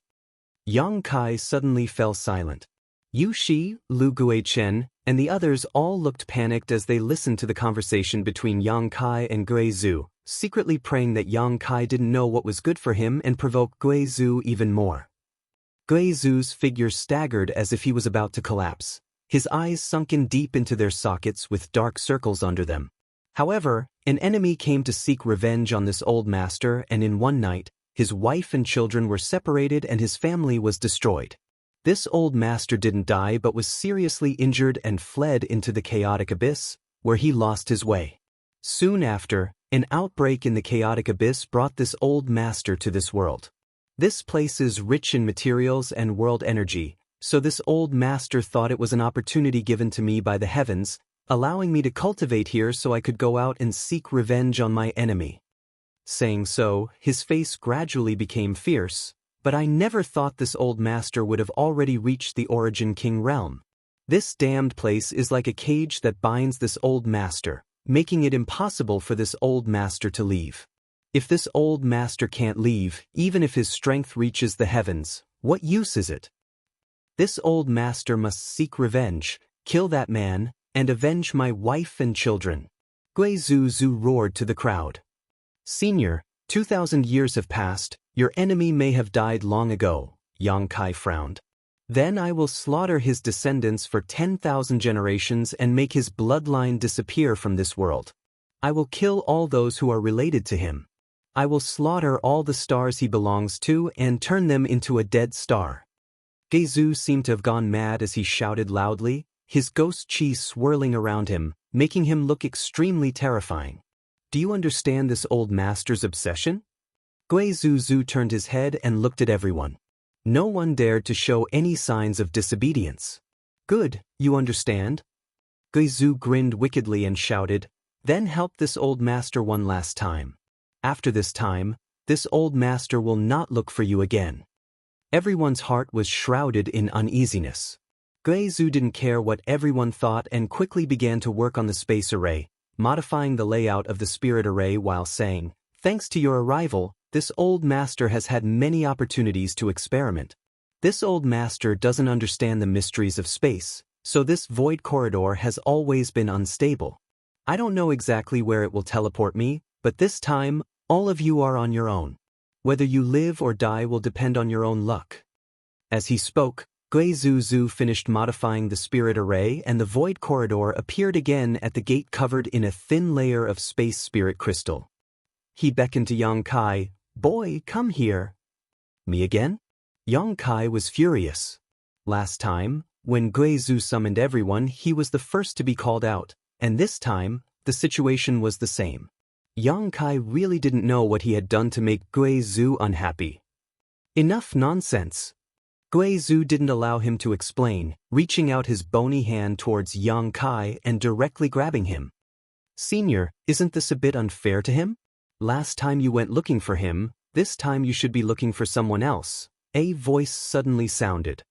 Yang Kai suddenly fell silent. Yu Shi, Lu Guichen, and the others all looked panicked as they listened to the conversation between Yang Kai and Guizu, secretly praying that Yang Kai didn't know what was good for him and provoke Guizu even more. Guizu's figure staggered as if he was about to collapse, his eyes sunken deep into their sockets with dark circles under them. However, an enemy came to seek revenge on this old master, and in one night, his wife and children were separated and his family was destroyed. This old master didn't die but was seriously injured and fled into the chaotic abyss, where he lost his way. Soon after, an outbreak in the chaotic abyss brought this old master to this world. This place is rich in materials and world energy, so this old master thought it was an opportunity given to me by the heavens, allowing me to cultivate here so I could go out and seek revenge on my enemy. Saying so, his face gradually became fierce, but I never thought this old master would have already reached the Origin King realm. This damned place is like a cage that binds this old master, making it impossible for this old master to leave. If this old master can't leave, even if his strength reaches the heavens, what use is it? This old master must seek revenge, kill that man, and avenge my wife and children. Guizu roared to the crowd. Senior, 2,000 years have passed, your enemy may have died long ago, Yang Kai frowned. Then I will slaughter his descendants for 10,000 generations and make his bloodline disappear from this world. I will kill all those who are related to him. I will slaughter all the stars he belongs to and turn them into a dead star. Guizu seemed to have gone mad as he shouted loudly, his ghost chi swirling around him, making him look extremely terrifying. Do you understand this old master's obsession? Guizu turned his head and looked at everyone. No one dared to show any signs of disobedience. Good, you understand? Guizu grinned wickedly and shouted, then help this old master one last time. After this time, this old master will not look for you again. Everyone's heart was shrouded in uneasiness. Guizu didn't care what everyone thought and quickly began to work on the space array, modifying the layout of the spirit array while saying, thanks to your arrival, This old master has had many opportunities to experiment. This old master doesn't understand the mysteries of space, so this void corridor has always been unstable. I don't know exactly where it will teleport me, but this time, all of you are on your own. Whether you live or die will depend on your own luck. As he spoke, Gui Zuzu finished modifying the spirit array and the void corridor appeared again at the gate covered in a thin layer of space spirit crystal. He beckoned to Yang Kai, "Boy, come here." "Me again?" Yang Kai was furious. Last time, when Gui Zu summoned everyone, he was the first to be called out, and this time, the situation was the same. Yang Kai really didn't know what he had done to make Gui Zu unhappy. Enough nonsense. Gui Zu didn't allow him to explain, reaching out his bony hand towards Yang Kai and directly grabbing him. "Senior, isn't this a bit unfair to him? Last time you went looking for him, this time you should be looking for someone else," a voice suddenly sounded.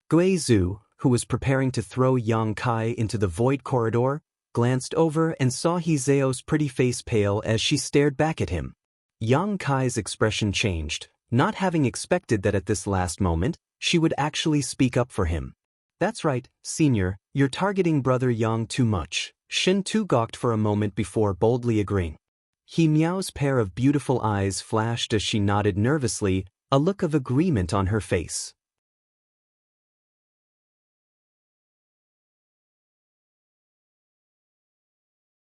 Gui Zu, who was preparing to throw Yang Kai into the void corridor, glanced over and saw Hizeo's pretty face pale as she stared back at him. Yang Kai's expression changed, not having expected that at this last moment, she would actually speak up for him. "That's right, Senior, you're targeting Brother Yang too much." Shin Tu gawked for a moment before boldly agreeing. He Miao's pair of beautiful eyes flashed as she nodded nervously, a look of agreement on her face.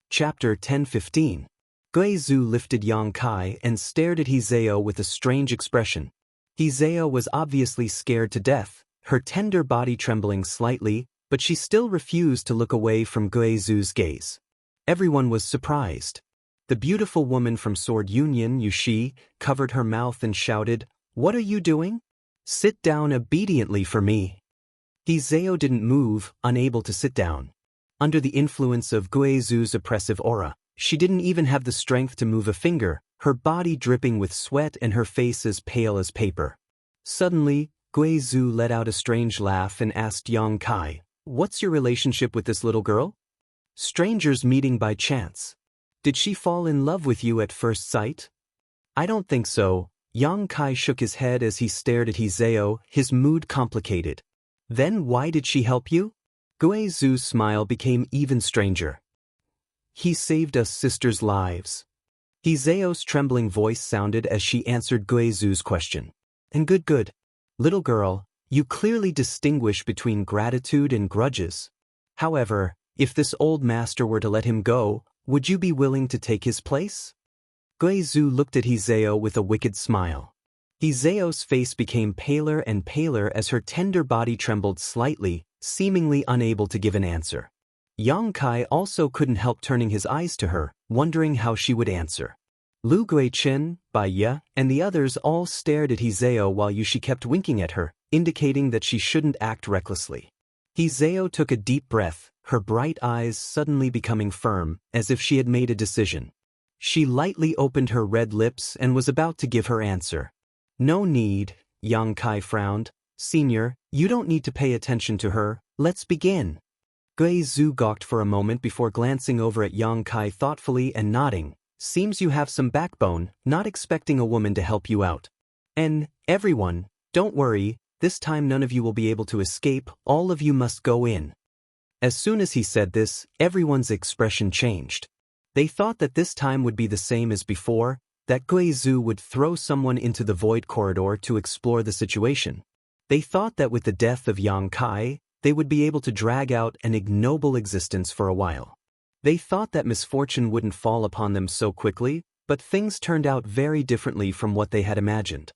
Chapter 10:15. Gui Zu lifted Yang Kai and stared at Hizeo with a strange expression. Hizeo was obviously scared to death, her tender body trembling slightly, but she still refused to look away from Gui Zu's gaze. Everyone was surprised. The beautiful woman from Sword Union, Yushi, covered her mouth and shouted, "What are you doing? Sit down obediently for me." Hizeo didn't move, unable to sit down. Under the influence of Gui Zu's oppressive aura, she didn't even have the strength to move a finger, her body dripping with sweat and her face as pale as paper. Suddenly, Gui Zu let out a strange laugh and asked Yang Kai, "What's your relationship with this little girl? Strangers meeting by chance. Did she fall in love with you at first sight?" "I don't think so." Yang Kai shook his head as he stared at Hizeo, his mood complicated. "Then why did she help you?" Gui Zu's smile became even stranger. "He saved us sisters' lives." Hizeo's trembling voice sounded as she answered Gui Zu's question. "And good. Little girl, you clearly distinguish between gratitude and grudges. However, if this old master were to let him go, would you be willing to take his place?" Gui Zu looked at Hizeo with a wicked smile. Hizeo's face became paler and paler as her tender body trembled slightly, seemingly unable to give an answer. Yang Kai also couldn't help turning his eyes to her, wondering how she would answer. Lu Guiqin, Bai Ye, and the others all stared at Hizeo while Yushi kept winking at her, indicating that she shouldn't act recklessly. Hizeo took a deep breath, her bright eyes suddenly becoming firm, as if she had made a decision. She lightly opened her red lips and was about to give her answer. "No need," Yang Kai frowned. "Senior, you don't need to pay attention to her, let's begin." Gui Zu gawked for a moment before glancing over at Yang Kai thoughtfully and nodding. "Seems you have some backbone, not expecting a woman to help you out. And, everyone, don't worry, this time none of you will be able to escape, all of you must go in." As soon as he said this, everyone's expression changed. They thought that this time would be the same as before, that Gui Zu would throw someone into the void corridor to explore the situation. They thought that with the death of Yang Kai, they would be able to drag out an ignoble existence for a while. They thought that misfortune wouldn't fall upon them so quickly, but things turned out very differently from what they had imagined.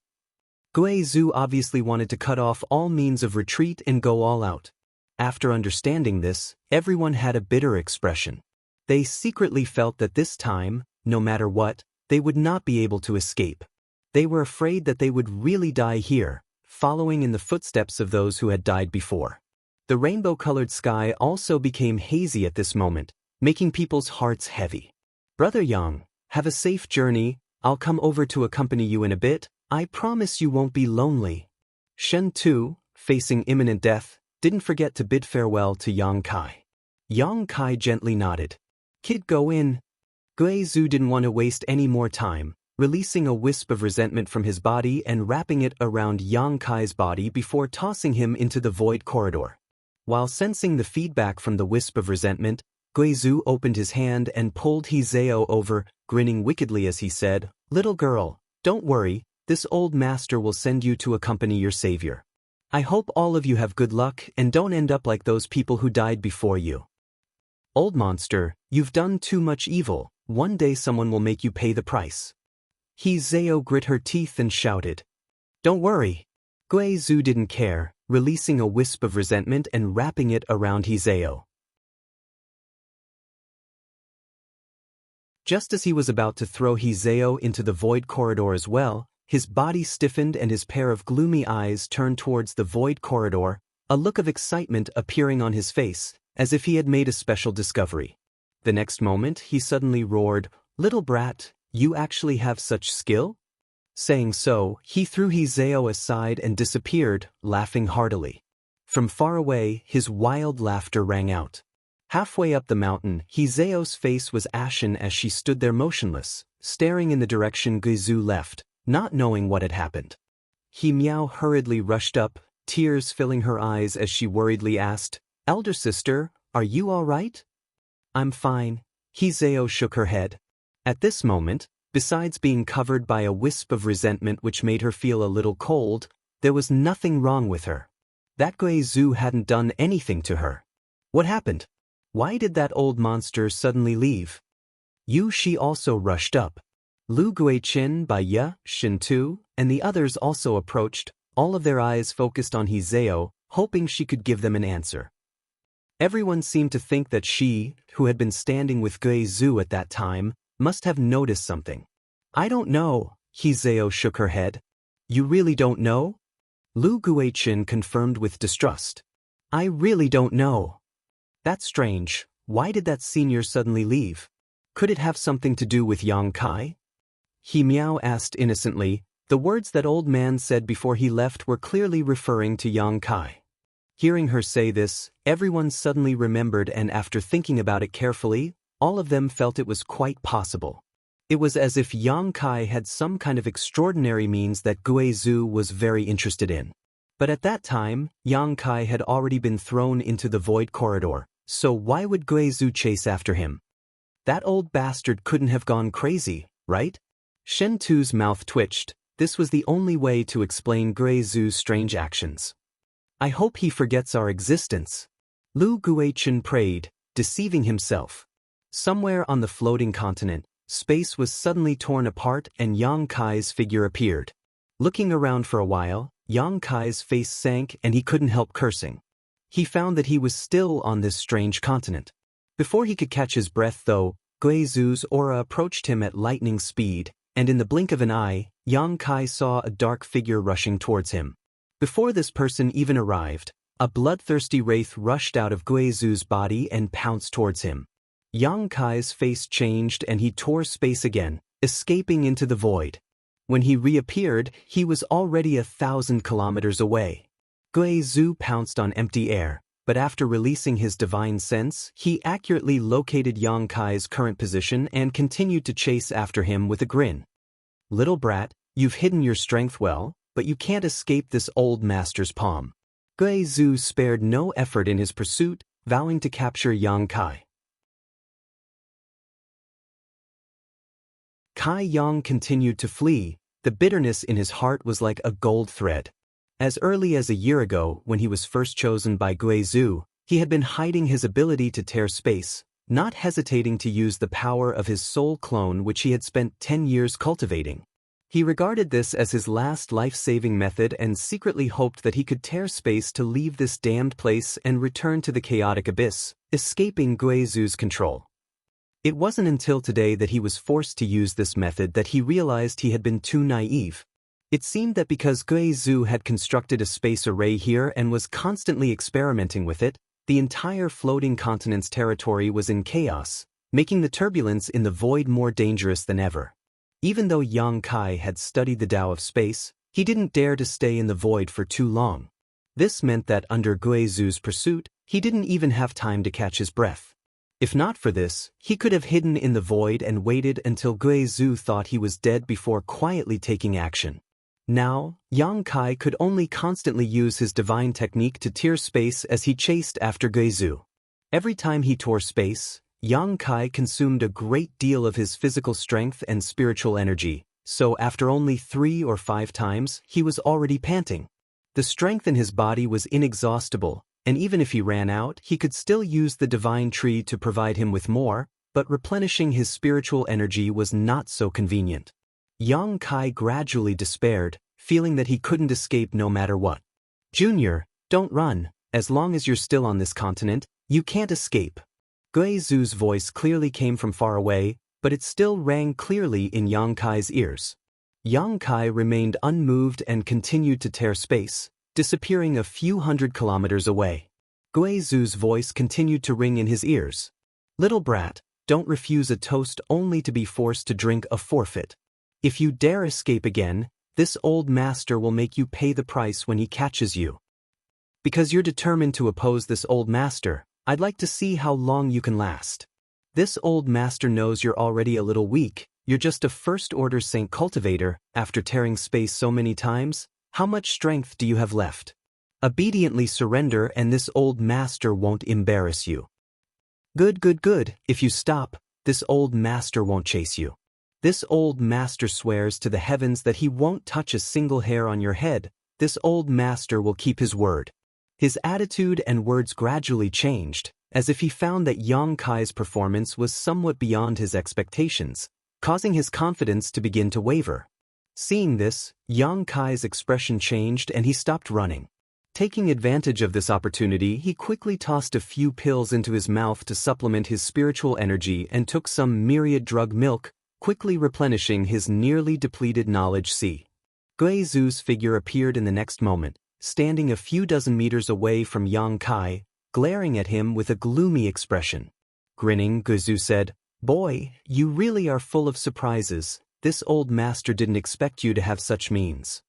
Gui Zu obviously wanted to cut off all means of retreat and go all out. After understanding this, everyone had a bitter expression. They secretly felt that this time, no matter what, they would not be able to escape. They were afraid that they would really die here, following in the footsteps of those who had died before. The rainbow-colored sky also became hazy at this moment, making people's hearts heavy. "Brother Yang, have a safe journey, I'll come over to accompany you in a bit, I promise you won't be lonely." Shen Tu, facing imminent death, didn't forget to bid farewell to Yang Kai. Yang Kai gently nodded. "Kid, go in." Guizhu didn't want to waste any more time, releasing a wisp of resentment from his body and wrapping it around Yang Kai's body before tossing him into the void corridor. While sensing the feedback from the wisp of resentment, Guizhu opened his hand and pulled Hizeo over, grinning wickedly as he said, "Little girl, don't worry, this old master will send you to accompany your savior. I hope all of you have good luck and don't end up like those people who died before you. Old monster, you've done too much evil, one day someone will make you pay the price." Hizeo grit her teeth and shouted. "Don't worry." Guizhu didn't care, releasing a wisp of resentment and wrapping it around Hizeo. Just as he was about to throw Hizeo into the void corridor as well, his body stiffened and his pair of gloomy eyes turned towards the void corridor, a look of excitement appearing on his face, as if he had made a special discovery. The next moment, he suddenly roared, "Little brat, you actually have such skill?" Saying so, he threw Hizeo aside and disappeared, laughing heartily. From far away, his wild laughter rang out. Halfway up the mountain, Hizeo's face was ashen as she stood there motionless, staring in the direction Guizhu left, not knowing what had happened. Miao hurriedly rushed up, tears filling her eyes as she worriedly asked, "Elder sister, are you all right?" "I'm fine." Hizeo shook her head. At this moment, besides being covered by a wisp of resentment which made her feel a little cold, there was nothing wrong with her. That Guizhu hadn't done anything to her. What happened? Why did that old monster suddenly leave? She also rushed up. Lu Guiqin, Baiya, Shintu, and the others also approached, all of their eyes focused on Hizeo, hoping she could give them an answer. Everyone seemed to think that she, who had been standing with Guizhu at that time, must have noticed something. "I don't know." Hizeo shook her head. "You really don't know?" Lu Guiqin confirmed with distrust. "I really don't know." "That's strange. Why did that senior suddenly leave? Could it have something to do with Yang Kai?" Miao asked innocently. The words that old man said before he left were clearly referring to Yang Kai. Hearing her say this, everyone suddenly remembered, and after thinking about it carefully, all of them felt it was quite possible. It was as if Yang Kai had some kind of extraordinary means that Guizhu was very interested in. But at that time, Yang Kai had already been thrown into the void corridor, so why would Guizhu chase after him? That old bastard couldn't have gone crazy, right? Shentu's mouth twitched. This was the only way to explain Guizhu's strange actions. "I hope he forgets our existence." Lu Guiqin prayed, deceiving himself. Somewhere on the floating continent, space was suddenly torn apart and Yang Kai's figure appeared. Looking around for a while, Yang Kai's face sank and he couldn't help cursing. He found that he was still on this strange continent. Before he could catch his breath though, Guizhu's aura approached him at lightning speed, and in the blink of an eye, Yang Kai saw a dark figure rushing towards him. Before this person even arrived, a bloodthirsty wraith rushed out of Guizhu's body and pounced towards him. Yang Kai's face changed and he tore space again, escaping into the void. When he reappeared, he was already 1,000 kilometers away. Guizhu pounced on empty air, but after releasing his divine sense, he accurately located Yang Kai's current position and continued to chase after him with a grin. "Little brat, you've hidden your strength well, but you can't escape this old master's palm." Guizhu spared no effort in his pursuit, vowing to capture Yang Kai. Kai Yang continued to flee. The bitterness in his heart was like a gold thread. As early as a year ago, when he was first chosen by Guizhu, he had been hiding his ability to tear space, not hesitating to use the power of his soul clone which he had spent 10 years cultivating. He regarded this as his last life-saving method and secretly hoped that he could tear space to leave this damned place and return to the chaotic abyss, escaping Guizhu's control. It wasn't until today that he was forced to use this method that he realized he had been too naive. It seemed that because Guizhu had constructed a space array here and was constantly experimenting with it, the entire floating continent's territory was in chaos, making the turbulence in the void more dangerous than ever. Even though Yang Kai had studied the Tao of space, he didn't dare to stay in the void for too long. This meant that under Guizhu's pursuit, he didn't even have time to catch his breath. If not for this, he could have hidden in the void and waited until Guizhu thought he was dead before quietly taking action. Now, Yang Kai could only constantly use his divine technique to tear space as he chased after Guizhu. Every time he tore space, Yang Kai consumed a great deal of his physical strength and spiritual energy, so after only 3 or 5 times, he was already panting. The strength in his body was inexhaustible, and even if he ran out, he could still use the divine tree to provide him with more, but replenishing his spiritual energy was not so convenient. Yang Kai gradually despaired, feeling that he couldn't escape no matter what. "Junior, don't run. As long as you're still on this continent, you can't escape." Guizhu's voice clearly came from far away, but it still rang clearly in Yang Kai's ears. Yang Kai remained unmoved and continued to tear space, disappearing a few hundred kilometers away. Guizhu's voice continued to ring in his ears. "Little brat, don't refuse a toast only to be forced to drink a forfeit. If you dare escape again, this old master will make you pay the price when he catches you. Because you're determined to oppose this old master, I'd like to see how long you can last. This old master knows you're already a little weak, you're just a first-order Saint Cultivator, after tearing space so many times, how much strength do you have left? Obediently surrender and this old master won't embarrass you." Good, if you stop, this old master won't chase you. This old master swears to the heavens that he won't touch a single hair on your head. This old master will keep his word. His attitude and words gradually changed, as if he found that Yang Kai's performance was somewhat beyond his expectations, causing his confidence to begin to waver. Seeing this, Yang Kai's expression changed and he stopped running. Taking advantage of this opportunity, he quickly tossed a few pills into his mouth to supplement his spiritual energy and took some myriad drug milk, quickly replenishing his nearly depleted knowledge sea. Guizhu's figure appeared in the next moment, standing a few dozen meters away from Yang Kai, glaring at him with a gloomy expression. Grinning, Guizhu said, "Boy, you really are full of surprises. This old master didn't expect you to have such means.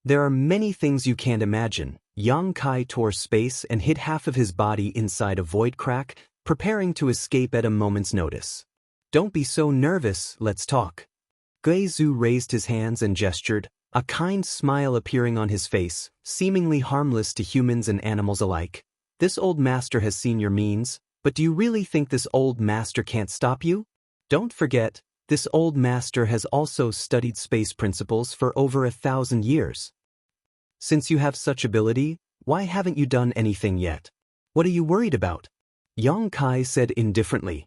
There are many things you can't imagine." Yang Kai tore space and hid half of his body inside a void crack, preparing to escape at a moment's notice. "Don't be so nervous, let's talk." Guizhu raised his hands and gestured, a kind smile appearing on his face, seemingly harmless to humans and animals alike. "This old master has seen your means, but do you really think this old master can't stop you? Don't forget, this old master has also studied space principles for over 1,000 years. Since you have such ability, why haven't you done anything yet? What are you worried about?" Yang Kai said indifferently.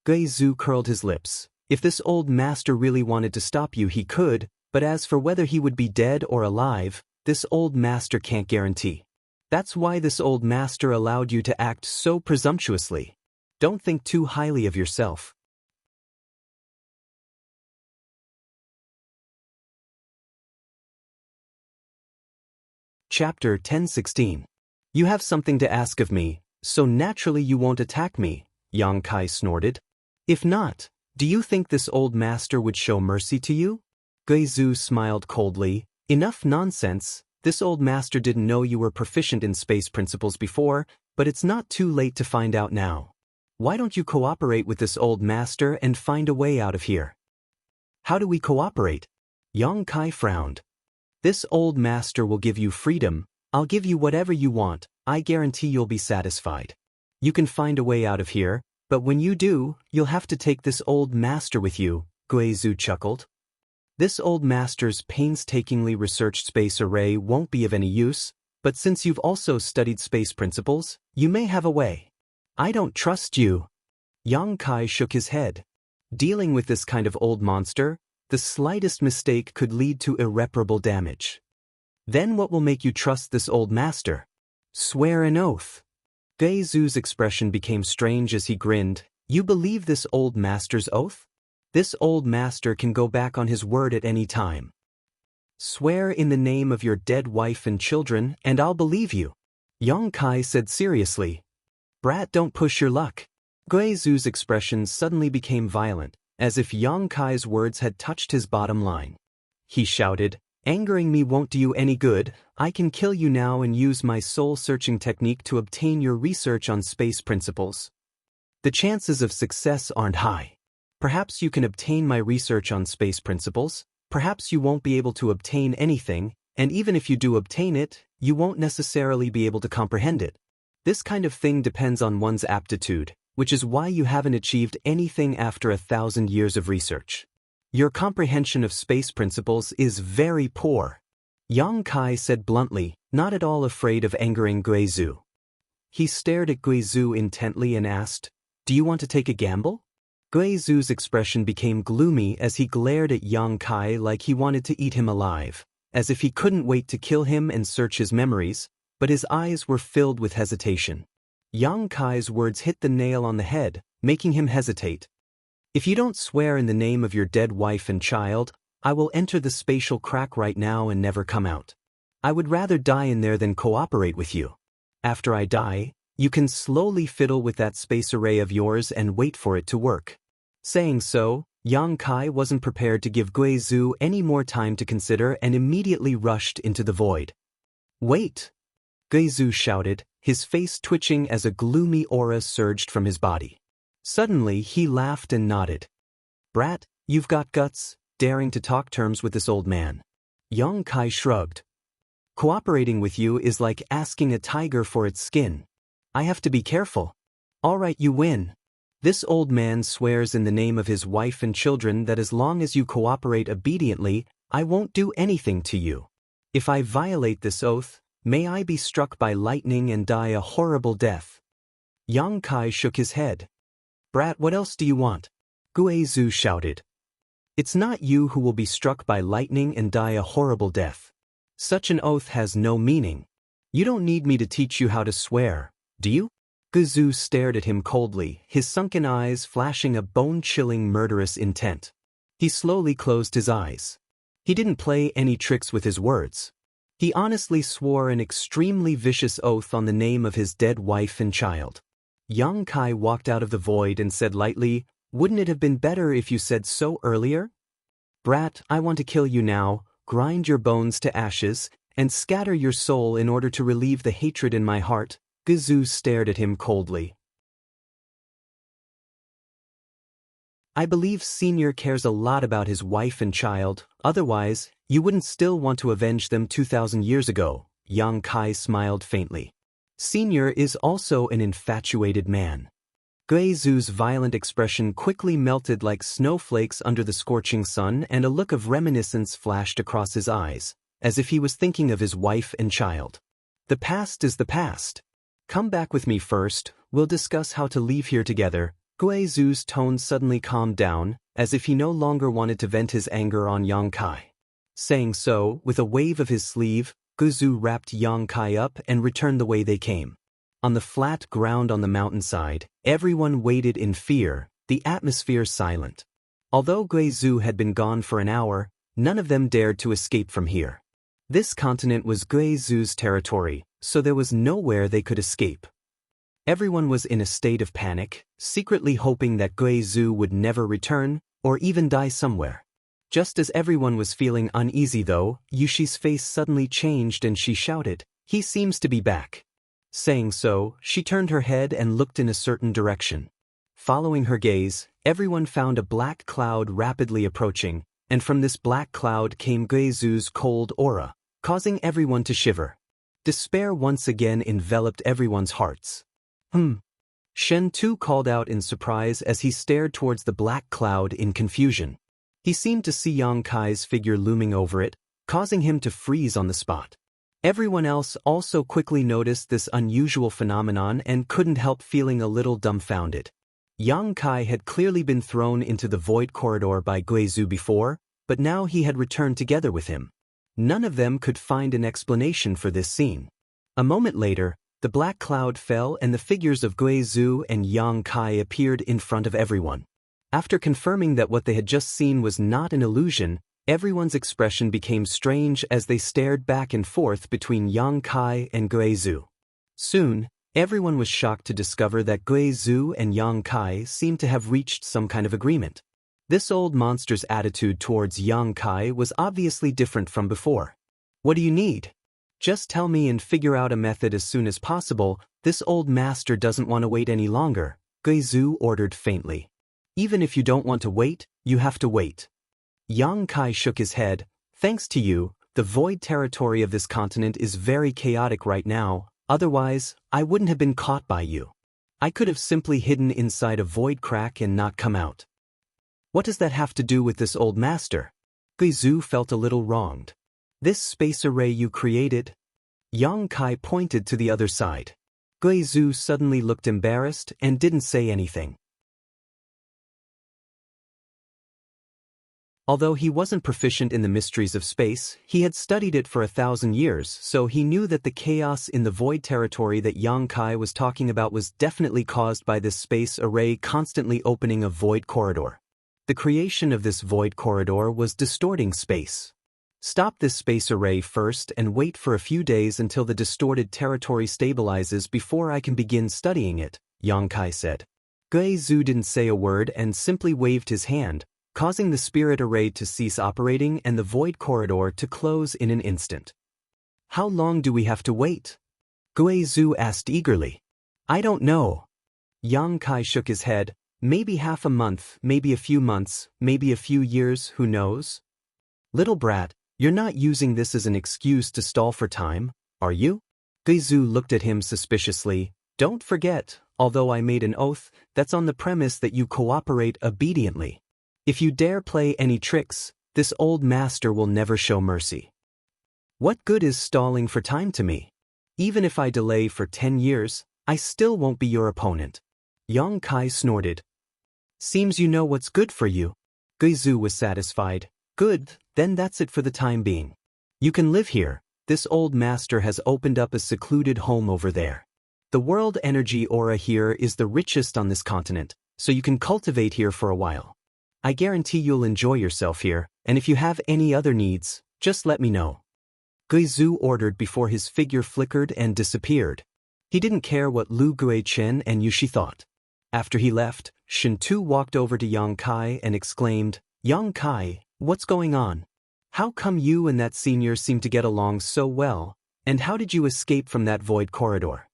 Guizhu curled his lips. If this old master really wanted to stop you, he could, but as for whether he would be dead or alive, this old master can't guarantee. That's why this old master allowed you to act so presumptuously. Don't think too highly of yourself. Chapter 10:16. You have something to ask of me, so naturally you won't attack me, Yang Kai snorted. If not, do you think this old master would show mercy to you? Guizhu smiled coldly. Enough nonsense, this old master didn't know you were proficient in space principles before, but it's not too late to find out now. Why don't you cooperate with this old master and find a way out of here? How do we cooperate? Yang Kai frowned. This old master will give you freedom. I'll give you whatever you want. I guarantee you'll be satisfied. You can find a way out of here, but when you do, you'll have to take this old master with you, Guizhu chuckled. This old master's painstakingly researched space array won't be of any use, but since you've also studied space principles, you may have a way. I don't trust you. Yang Kai shook his head. Dealing with this kind of old monster, the slightest mistake could lead to irreparable damage. Then what will make you trust this old master? Swear an oath. Guizhu's expression became strange as he grinned. You believe this old master's oath? This old master can go back on his word at any time. Swear in the name of your dead wife and children, and I'll believe you. Yang Kai said seriously. Brat, don't push your luck. Guizhu's expression suddenly became violent, as if Yang Kai's words had touched his bottom line. He shouted, Angering me won't do you any good. I can kill you now and use my soul-searching technique to obtain your research on space principles. The chances of success aren't high. Perhaps you can obtain my research on space principles, perhaps you won't be able to obtain anything, and even if you do obtain it, you won't necessarily be able to comprehend it. This kind of thing depends on one's aptitude, which is why you haven't achieved anything after 1,000 years of research. Your comprehension of space principles is very poor. Yang Kai said bluntly, not at all afraid of angering Guizhu. He stared at Guizhu intently and asked, "Do you want to take a gamble?" Guizhu's expression became gloomy as he glared at Yang Kai like he wanted to eat him alive, as if he couldn't wait to kill him and search his memories, but his eyes were filled with hesitation. Yang Kai's words hit the nail on the head, making him hesitate. "If you don't swear in the name of your dead wife and child, I will enter the spatial crack right now and never come out. I would rather die in there than cooperate with you. After I die, you can slowly fiddle with that space array of yours and wait for it to work." Saying so, Yang Kai wasn't prepared to give Guizhu any more time to consider and immediately rushed into the void. "Wait!" Guizhu shouted, his face twitching as a gloomy aura surged from his body. Suddenly he laughed and nodded. "Brat, you've got guts, daring to talk terms with this old man." Yang Kai shrugged. "Cooperating with you is like asking a tiger for its skin. I have to be careful." "All right, you win. This old man swears in the name of his wife and children that as long as you cooperate obediently, I won't do anything to you. If I violate this oath, may I be struck by lightning and die a horrible death." Yang Kai shook his head. "Brat, what else do you want?" Guizhu shouted. "It's not you who will be struck by lightning and die a horrible death. Such an oath has no meaning. You don't need me to teach you how to swear, do you?" Guizhu stared at him coldly, his sunken eyes flashing a bone-chilling murderous intent. He slowly closed his eyes. He didn't play any tricks with his words. He honestly swore an extremely vicious oath on the name of his dead wife and child. Yang Kai walked out of the void and said lightly, "Wouldn't it have been better if you said so earlier? Brat, I want to kill you now, grind your bones to ashes, and scatter your soul in order to relieve the hatred in my heart." Guizhu stared at him coldly. "I believe Senior cares a lot about his wife and child, otherwise, you wouldn't still want to avenge them 2,000 years ago." Yang Kai smiled faintly. "Senior is also an infatuated man." Guizhu's violent expression quickly melted like snowflakes under the scorching sun, and a look of reminiscence flashed across his eyes, as if he was thinking of his wife and child. "The past is the past. Come back with me first, we'll discuss how to leave here together." Guizhu's tone suddenly calmed down, as if he no longer wanted to vent his anger on Yang Kai. Saying so, with a wave of his sleeve, Guizhu wrapped Yang Kai up and returned the way they came. On the flat ground on the mountainside, everyone waited in fear, the atmosphere silent. Although Guizhu had been gone for an hour, none of them dared to escape from here. This continent was Guizhu's territory, so there was nowhere they could escape. Everyone was in a state of panic, secretly hoping that Guizhu would never return, or even die somewhere. Just as everyone was feeling uneasy though, Yushi's face suddenly changed and she shouted, "He seems to be back." Saying so, she turned her head and looked in a certain direction. Following her gaze, everyone found a black cloud rapidly approaching, and from this black cloud came Guizhu's cold aura, causing everyone to shiver. Despair once again enveloped everyone's hearts. Shen Tu called out in surprise as he stared towards the black cloud in confusion. He seemed to see Yang Kai's figure looming over it, causing him to freeze on the spot. Everyone else also quickly noticed this unusual phenomenon and couldn't help feeling a little dumbfounded. Yang Kai had clearly been thrown into the void corridor by Guizhu before, but now he had returned together with him. None of them could find an explanation for this scene. A moment later, the black cloud fell and the figures of Guizhu and Yang Kai appeared in front of everyone. After confirming that what they had just seen was not an illusion, everyone's expression became strange as they stared back and forth between Yang Kai and Guizhu. Soon, everyone was shocked to discover that Guizhu and Yang Kai seemed to have reached some kind of agreement. This old monster's attitude towards young Kai was obviously different from before. What do you need? Just tell me and figure out a method as soon as possible. This old master doesn't want to wait any longer, Guizhu ordered faintly. Even if you don't want to wait, you have to wait. Yang Kai shook his head. Thanks to you, the void territory of this continent is very chaotic right now, otherwise, I wouldn't have been caught by you. I could have simply hidden inside a void crack and not come out. What does that have to do with this old master? Guizhu felt a little wronged. This space array you created? Yang Kai pointed to the other side. Guizhu suddenly looked embarrassed and didn't say anything. Although he wasn't proficient in the mysteries of space, he had studied it for 1,000 years, so he knew that the chaos in the void territory that Yang Kai was talking about was definitely caused by this space array constantly opening a void corridor. The creation of this void corridor was distorting space. Stop this space array first and wait for a few days until the distorted territory stabilizes before I can begin studying it, Yang Kai said. Guizhu didn't say a word and simply waved his hand, causing the spirit array to cease operating and the void corridor to close in an instant. How long do we have to wait? Guizhu asked eagerly. I don't know. Yang Kai shook his head. Maybe half a month, maybe a few months, maybe a few years, who knows? Little brat, you're not using this as an excuse to stall for time, are you? Guizhu looked at him suspiciously. Don't forget, although I made an oath, that's on the premise that you cooperate obediently. If you dare play any tricks, this old master will never show mercy. What good is stalling for time to me? Even if I delay for 10 years, I still won't be your opponent. Yang Kai snorted. Seems you know what's good for you. Guizhu was satisfied. Good, then that's it for the time being. You can live here. This old master has opened up a secluded home over there. The world energy aura here is the richest on this continent, so you can cultivate here for a while. I guarantee you'll enjoy yourself here, and if you have any other needs, just let me know. Guizhu ordered before his figure flickered and disappeared. He didn't care what Lu Guichen and Yushi thought. After he left, Shintu walked over to Yang Kai and exclaimed, Yang Kai, what's going on? How come you and that senior seem to get along so well, and how did you escape from that void corridor?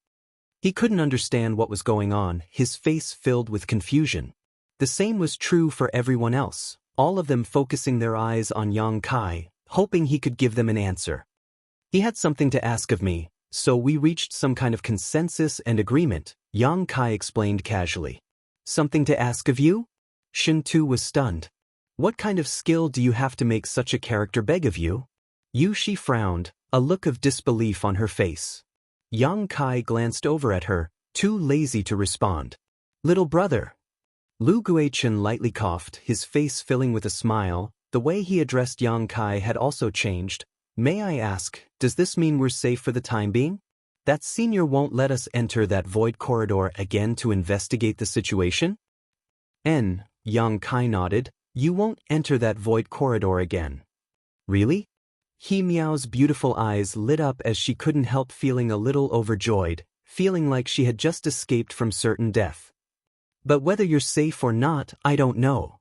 He couldn't understand what was going on, his face filled with confusion. The same was true for everyone else, all of them focusing their eyes on Yang Kai, hoping he could give them an answer. He had something to ask of me, so we reached some kind of consensus and agreement, Yang Kai explained casually. Something to ask of you? Shintu was stunned. What kind of skill do you have to make such a character beg of you? Yushi frowned, a look of disbelief on her face. Yang Kai glanced over at her, too lazy to respond. Little brother. Lu Guichen lightly coughed, his face filling with a smile. The way he addressed Yang Kai had also changed. May I ask, does this mean we're safe for the time being? That senior won't let us enter that void corridor again to investigate the situation? Yang Kai nodded. You won't enter that void corridor again. Really? He Miao's beautiful eyes lit up as she couldn't help feeling a little overjoyed, feeling like she had just escaped from certain death. But whether you're safe or not, I don't know.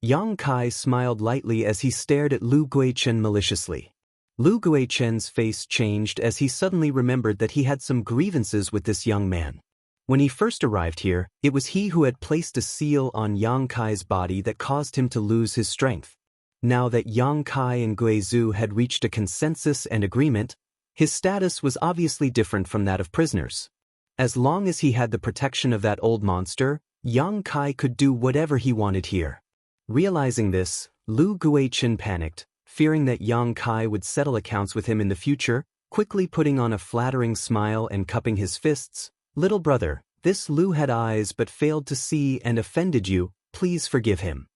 Yang Kai smiled lightly as he stared at Lu Guichen maliciously. Lu Guichen's face changed as he suddenly remembered that he had some grievances with this young man. When he first arrived here, it was he who had placed a seal on Yang Kai's body that caused him to lose his strength. Now that Yang Kai and Guizhu had reached a consensus and agreement, his status was obviously different from that of prisoners. As long as he had the protection of that old monster, Yang Kai could do whatever he wanted here. Realizing this, Lu Guichen panicked, fearing that Yang Kai would settle accounts with him in the future, quickly putting on a flattering smile and cupping his fists. Little brother, this Lu had eyes but failed to see and offended you, please forgive him.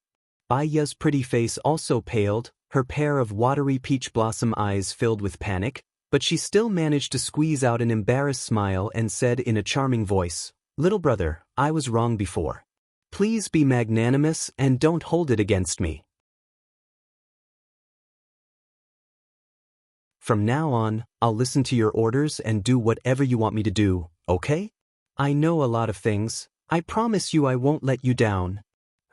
Baya's pretty face also paled, her pair of watery peach blossom eyes filled with panic, but she still managed to squeeze out an embarrassed smile and said in a charming voice, Little brother, I was wrong before. Please be magnanimous and don't hold it against me. From now on, I'll listen to your orders and do whatever you want me to do, okay? I know a lot of things. I promise you I won't let you down.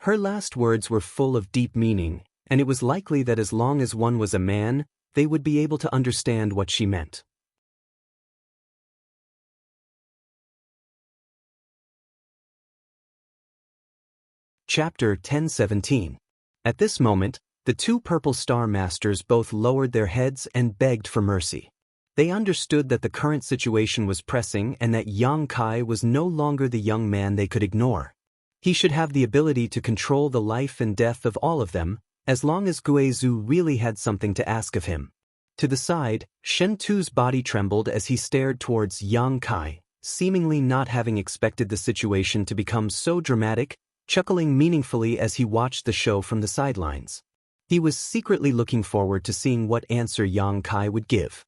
Her last words were full of deep meaning, and it was likely that as long as one was a man, they would be able to understand what she meant. Chapter 1017. At this moment, the two Purple Star Masters both lowered their heads and begged for mercy. They understood that the current situation was pressing and that Yang Kai was no longer the young man they could ignore. He should have the ability to control the life and death of all of them, as long as Guizhu really had something to ask of him. To the side, Shen Tu's body trembled as he stared towards Yang Kai, seemingly not having expected the situation to become so dramatic, chuckling meaningfully as he watched the show from the sidelines. He was secretly looking forward to seeing what answer Yang Kai would give.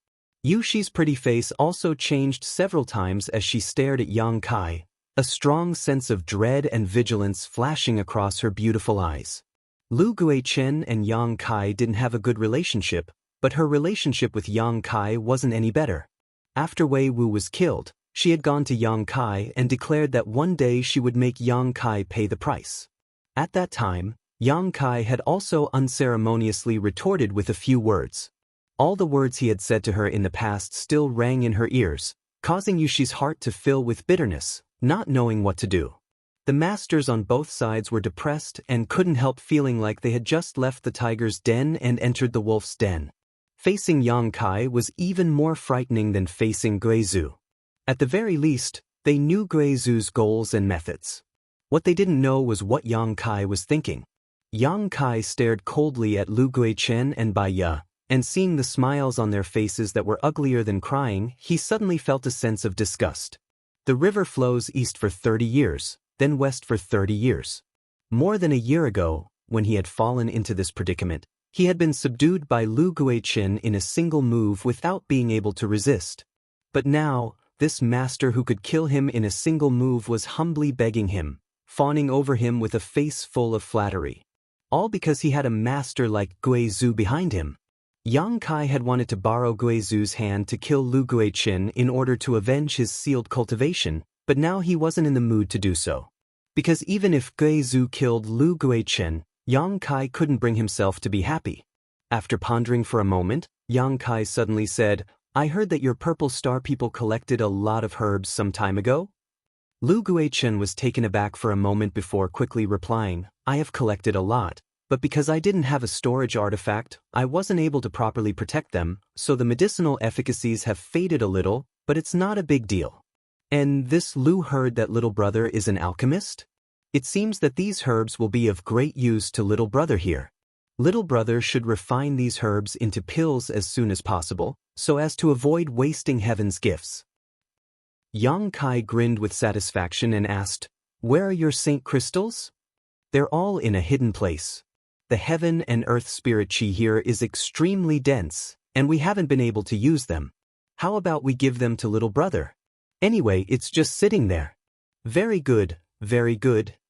Yushi's pretty face also changed several times as she stared at Yang Kai, a strong sense of dread and vigilance flashing across her beautiful eyes. Lu Guichen and Yang Kai didn't have a good relationship, but her relationship with Yang Kai wasn't any better. After Wei Wu was killed, she had gone to Yang Kai and declared that one day she would make Yang Kai pay the price. At that time, Yang Kai had also unceremoniously retorted with a few words. All the words he had said to her in the past still rang in her ears, causing Yushi's heart to fill with bitterness, not knowing what to do. The masters on both sides were depressed and couldn't help feeling like they had just left the tiger's den and entered the wolf's den. Facing Yang Kai was even more frightening than facing Guizhu. At the very least, they knew Guizhu's goals and methods. What they didn't know was what Yang Kai was thinking. Yang Kai stared coldly at Lu Guichen and Bai Ye, and seeing the smiles on their faces that were uglier than crying, he suddenly felt a sense of disgust. The river flows east for 30 years, then west for 30 years. More than a year ago, when he had fallen into this predicament, he had been subdued by Lu Guichen in a single move without being able to resist. But now, this master who could kill him in a single move was humbly begging him, fawning over him with a face full of flattery. All because he had a master like Guizhu behind him. Yang Kai had wanted to borrow Guizhu's hand to kill Lu Guichen in order to avenge his sealed cultivation, but now he wasn't in the mood to do so. Because even if Guizhu killed Lu Guichen, Yang Kai couldn't bring himself to be happy. After pondering for a moment, Yang Kai suddenly said, "I heard that your Purple Star people collected a lot of herbs some time ago?" Lu Guichen was taken aback for a moment before quickly replying, "I have collected a lot. But because I didn't have a storage artifact, I wasn't able to properly protect them, so the medicinal efficacies have faded a little, but it's not a big deal." And this Lu heard that little brother is an alchemist? It seems that these herbs will be of great use to little brother here. Little brother should refine these herbs into pills as soon as possible, so as to avoid wasting heaven's gifts. Yang Kai grinned with satisfaction and asked, "Where are your saint crystals?" "They're all in a hidden place. The heaven and earth spirit chi here is extremely dense, and we haven't been able to use them. How about we give them to little brother? Anyway, it's just sitting there." Very good,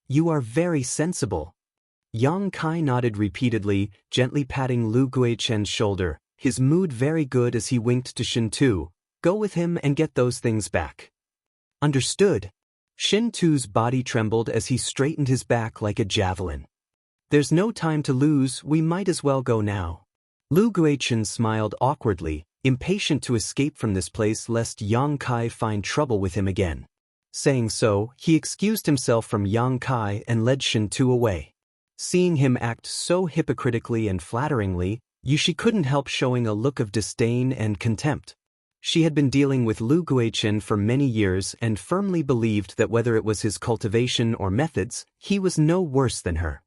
you are very sensible." Yang Kai nodded repeatedly, gently patting Lu Guichen's shoulder, his mood very good as he winked to Shen Tu, "Go with him and get those things back." "Understood." Shen Tu's body trembled as he straightened his back like a javelin. "There's no time to lose, we might as well go now." Lu Guichen smiled awkwardly, impatient to escape from this place lest Yang Kai find trouble with him again. Saying so, he excused himself from Yang Kai and led Shen Tu away. Seeing him act so hypocritically and flatteringly, Yushi couldn't help showing a look of disdain and contempt. She had been dealing with Lu Guichen for many years and firmly believed that whether it was his cultivation or methods, he was no worse than her.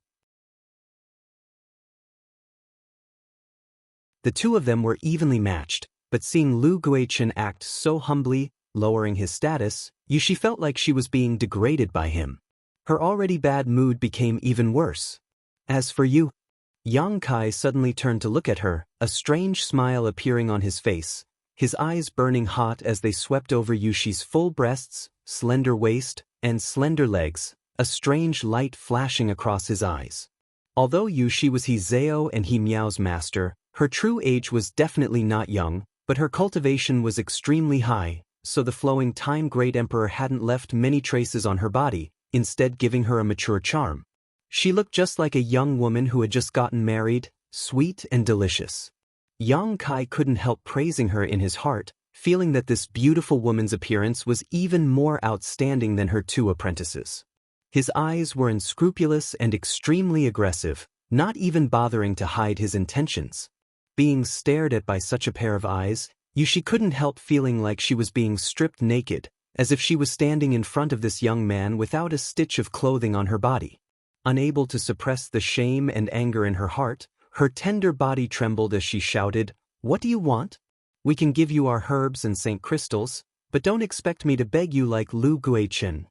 The two of them were evenly matched, but seeing Lu Guichen act so humbly, lowering his status, Yushi felt like she was being degraded by him. Her already bad mood became even worse. "As for you," Yang Kai suddenly turned to look at her, a strange smile appearing on his face, his eyes burning hot as they swept over Yushi's full breasts, slender waist, and slender legs, a strange light flashing across his eyes. Although Yushi was He Zhao and He Miao's master, her true age was definitely not young, but her cultivation was extremely high, so the flowing time Great Emperor hadn't left many traces on her body, instead giving her a mature charm. She looked just like a young woman who had just gotten married, sweet and delicious. Yang Kai couldn't help praising her in his heart, feeling that this beautiful woman's appearance was even more outstanding than her two apprentices. His eyes were unscrupulous and extremely aggressive, not even bothering to hide his intentions. Being stared at by such a pair of eyes, Yushi couldn't help feeling like she was being stripped naked, as if she was standing in front of this young man without a stitch of clothing on her body. Unable to suppress the shame and anger in her heart, her tender body trembled as she shouted, "What do you want? We can give you our herbs and St. Crystals, but don't expect me to beg you like Lu Guichen."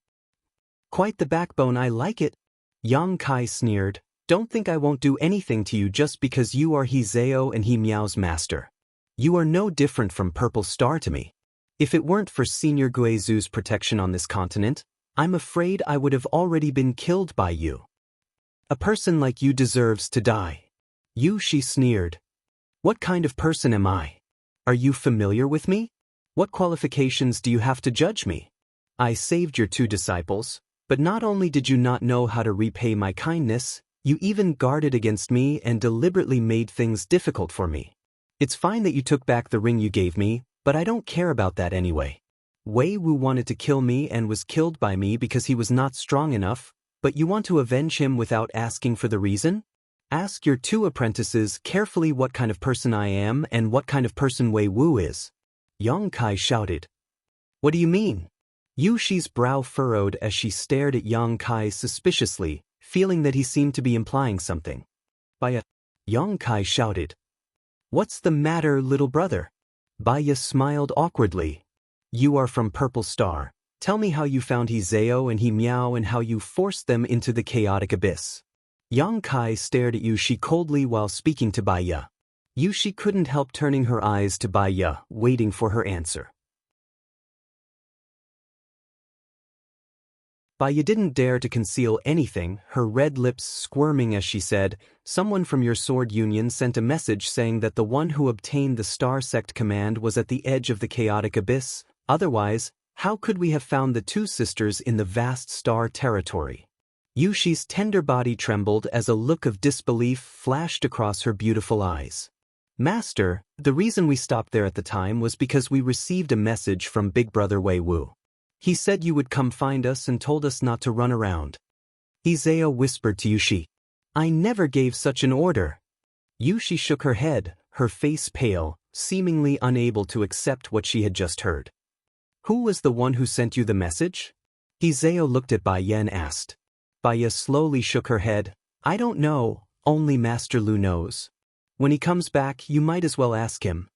"Quite the backbone, I like it." Yang Kai sneered, "Don't think I won't do anything to you just because you are He Zhao and He Miao's master. You are no different from Purple Star to me. If it weren't for Senior Guizu's protection on this continent, I'm afraid I would have already been killed by you. A person like you deserves to die." Yushi sneered. "What kind of person am I? Are you familiar with me? What qualifications do you have to judge me? I saved your two disciples, but not only did you not know how to repay my kindness, you even guarded against me and deliberately made things difficult for me. It's fine that you took back the ring you gave me, but I don't care about that anyway. Wei Wu wanted to kill me and was killed by me because he was not strong enough, but you want to avenge him without asking for the reason? Ask your two apprentices carefully what kind of person I am and what kind of person Wei Wu is." Yang Kai shouted. "What do you mean?" Yushi's brow furrowed as she stared at Yang Kai suspiciously, feeling that he seemed to be implying something. "Baya," Yang Kai shouted. "What's the matter, little brother?" Baya smiled awkwardly. "You are from Purple Star. Tell me how you found He Zhao and He Miao and how you forced them into the chaotic abyss." Yang Kai stared at Yushi coldly while speaking to Baya. Yushi couldn't help turning her eyes to Baya, waiting for her answer. Baya didn't dare to conceal anything, her red lips squirming as she said, "Someone from your sword union sent a message saying that the one who obtained the Star Sect command was at the edge of the chaotic abyss. Otherwise, how could we have found the two sisters in the vast star territory?" Yushi's tender body trembled as a look of disbelief flashed across her beautiful eyes. "Master, the reason we stopped there at the time was because we received a message from Big Brother Wei Wu. He said you would come find us and told us not to run around." He Zhao whispered to Yushi. "I never gave such an order." Yushi shook her head, her face pale, seemingly unable to accept what she had just heard. "Who was the one who sent you the message?" He Zhao looked at Bai Yan and asked. Baya slowly shook her head. "I don't know, only Master Lu knows. When he comes back, you might as well ask him."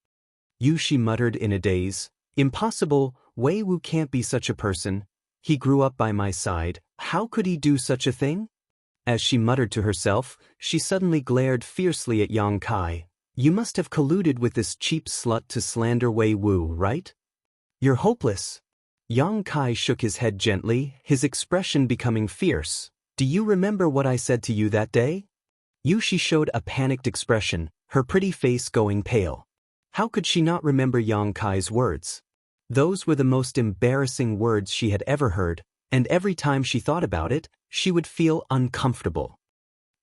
Yushi muttered in a daze. "Impossible, Wei Wu can't be such a person. He grew up by my side, how could he do such a thing?" As she muttered to herself, she suddenly glared fiercely at Yang Kai. "You must have colluded with this cheap slut to slander Wei Wu, right? You're hopeless." Yang Kai shook his head gently, his expression becoming fierce. "Do you remember what I said to you that day?" Yushi showed a panicked expression, her pretty face going pale. How could she not remember Yang Kai's words? Those were the most embarrassing words she had ever heard, and every time she thought about it, she would feel uncomfortable.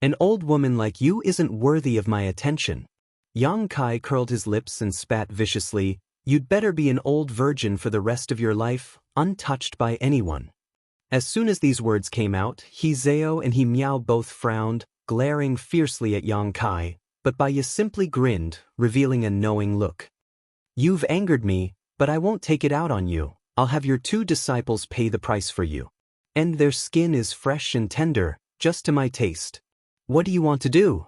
"An old woman like you isn't worthy of my attention." Yang Kai curled his lips and spat viciously. "You'd better be an old virgin for the rest of your life, untouched by anyone." As soon as these words came out, He Zhao and He Miao both frowned, glaring fiercely at Yang Kai, but Baya simply grinned, revealing a knowing look. "You've angered me, but I won't take it out on you. I'll have your two disciples pay the price for you. And their skin is fresh and tender, just to my taste. What do you want to do?"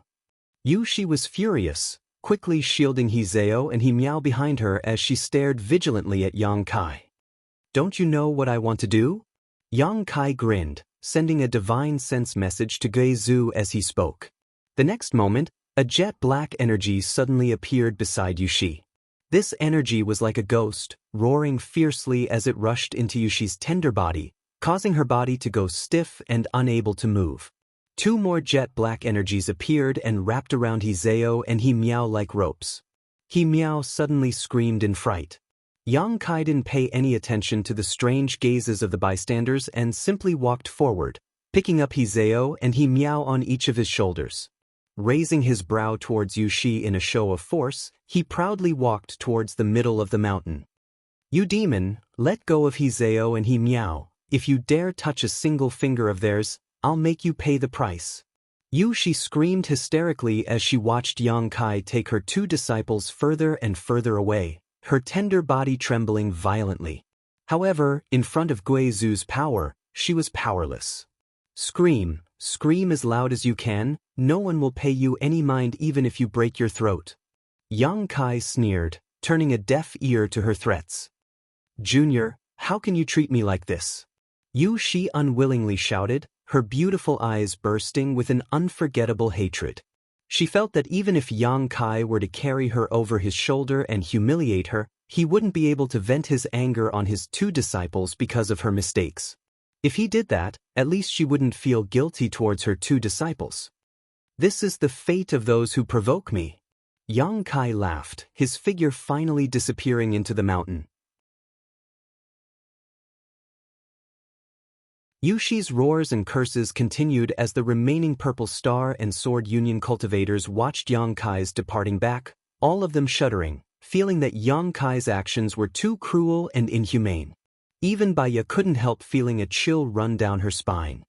Yushi was furious, quickly shielding He Zhao and He Miao behind her as she stared vigilantly at Yang Kai. "Don't you know what I want to do?" Yang Kai grinned, sending a divine sense message to Guizhu as he spoke. The next moment, a jet black energy suddenly appeared beside Yushi. This energy was like a ghost, roaring fiercely as it rushed into Yushi's tender body, causing her body to go stiff and unable to move. Two more jet black energies appeared and wrapped around He Zhao and He Miao like ropes. He Miao suddenly screamed in fright. Yang Kai didn't pay any attention to the strange gazes of the bystanders and simply walked forward, picking up Hizeo and he meow on each of his shoulders. Raising his brow towards Yushi in a show of force, he proudly walked towards the middle of the mountain. You demon, let go of Hizeo and he meow. If you dare touch a single finger of theirs, I'll make you pay the price. Yushi screamed hysterically as she watched Yang Kai take her two disciples further and further away, her tender body trembling violently. However, in front of Guizu's power, she was powerless. Scream, scream as loud as you can, no one will pay you any mind even if you break your throat. Yang Kai sneered, turning a deaf ear to her threats. Junior, how can you treat me like this? Yushi unwillingly shouted, her beautiful eyes bursting with an unforgettable hatred. She felt that even if Yang Kai were to carry her over his shoulder and humiliate her, he wouldn't be able to vent his anger on his two disciples because of her mistakes. If he did that, at least she wouldn't feel guilty towards her two disciples. This is the fate of those who provoke me. Yang Kai laughed, his figure finally disappearing into the mountain. Yushi's roars and curses continued as the remaining Purple Star and Sword Union cultivators watched Yang Kai's departing back, all of them shuddering, feeling that Yang Kai's actions were too cruel and inhumane. Even Baya couldn't help feeling a chill run down her spine.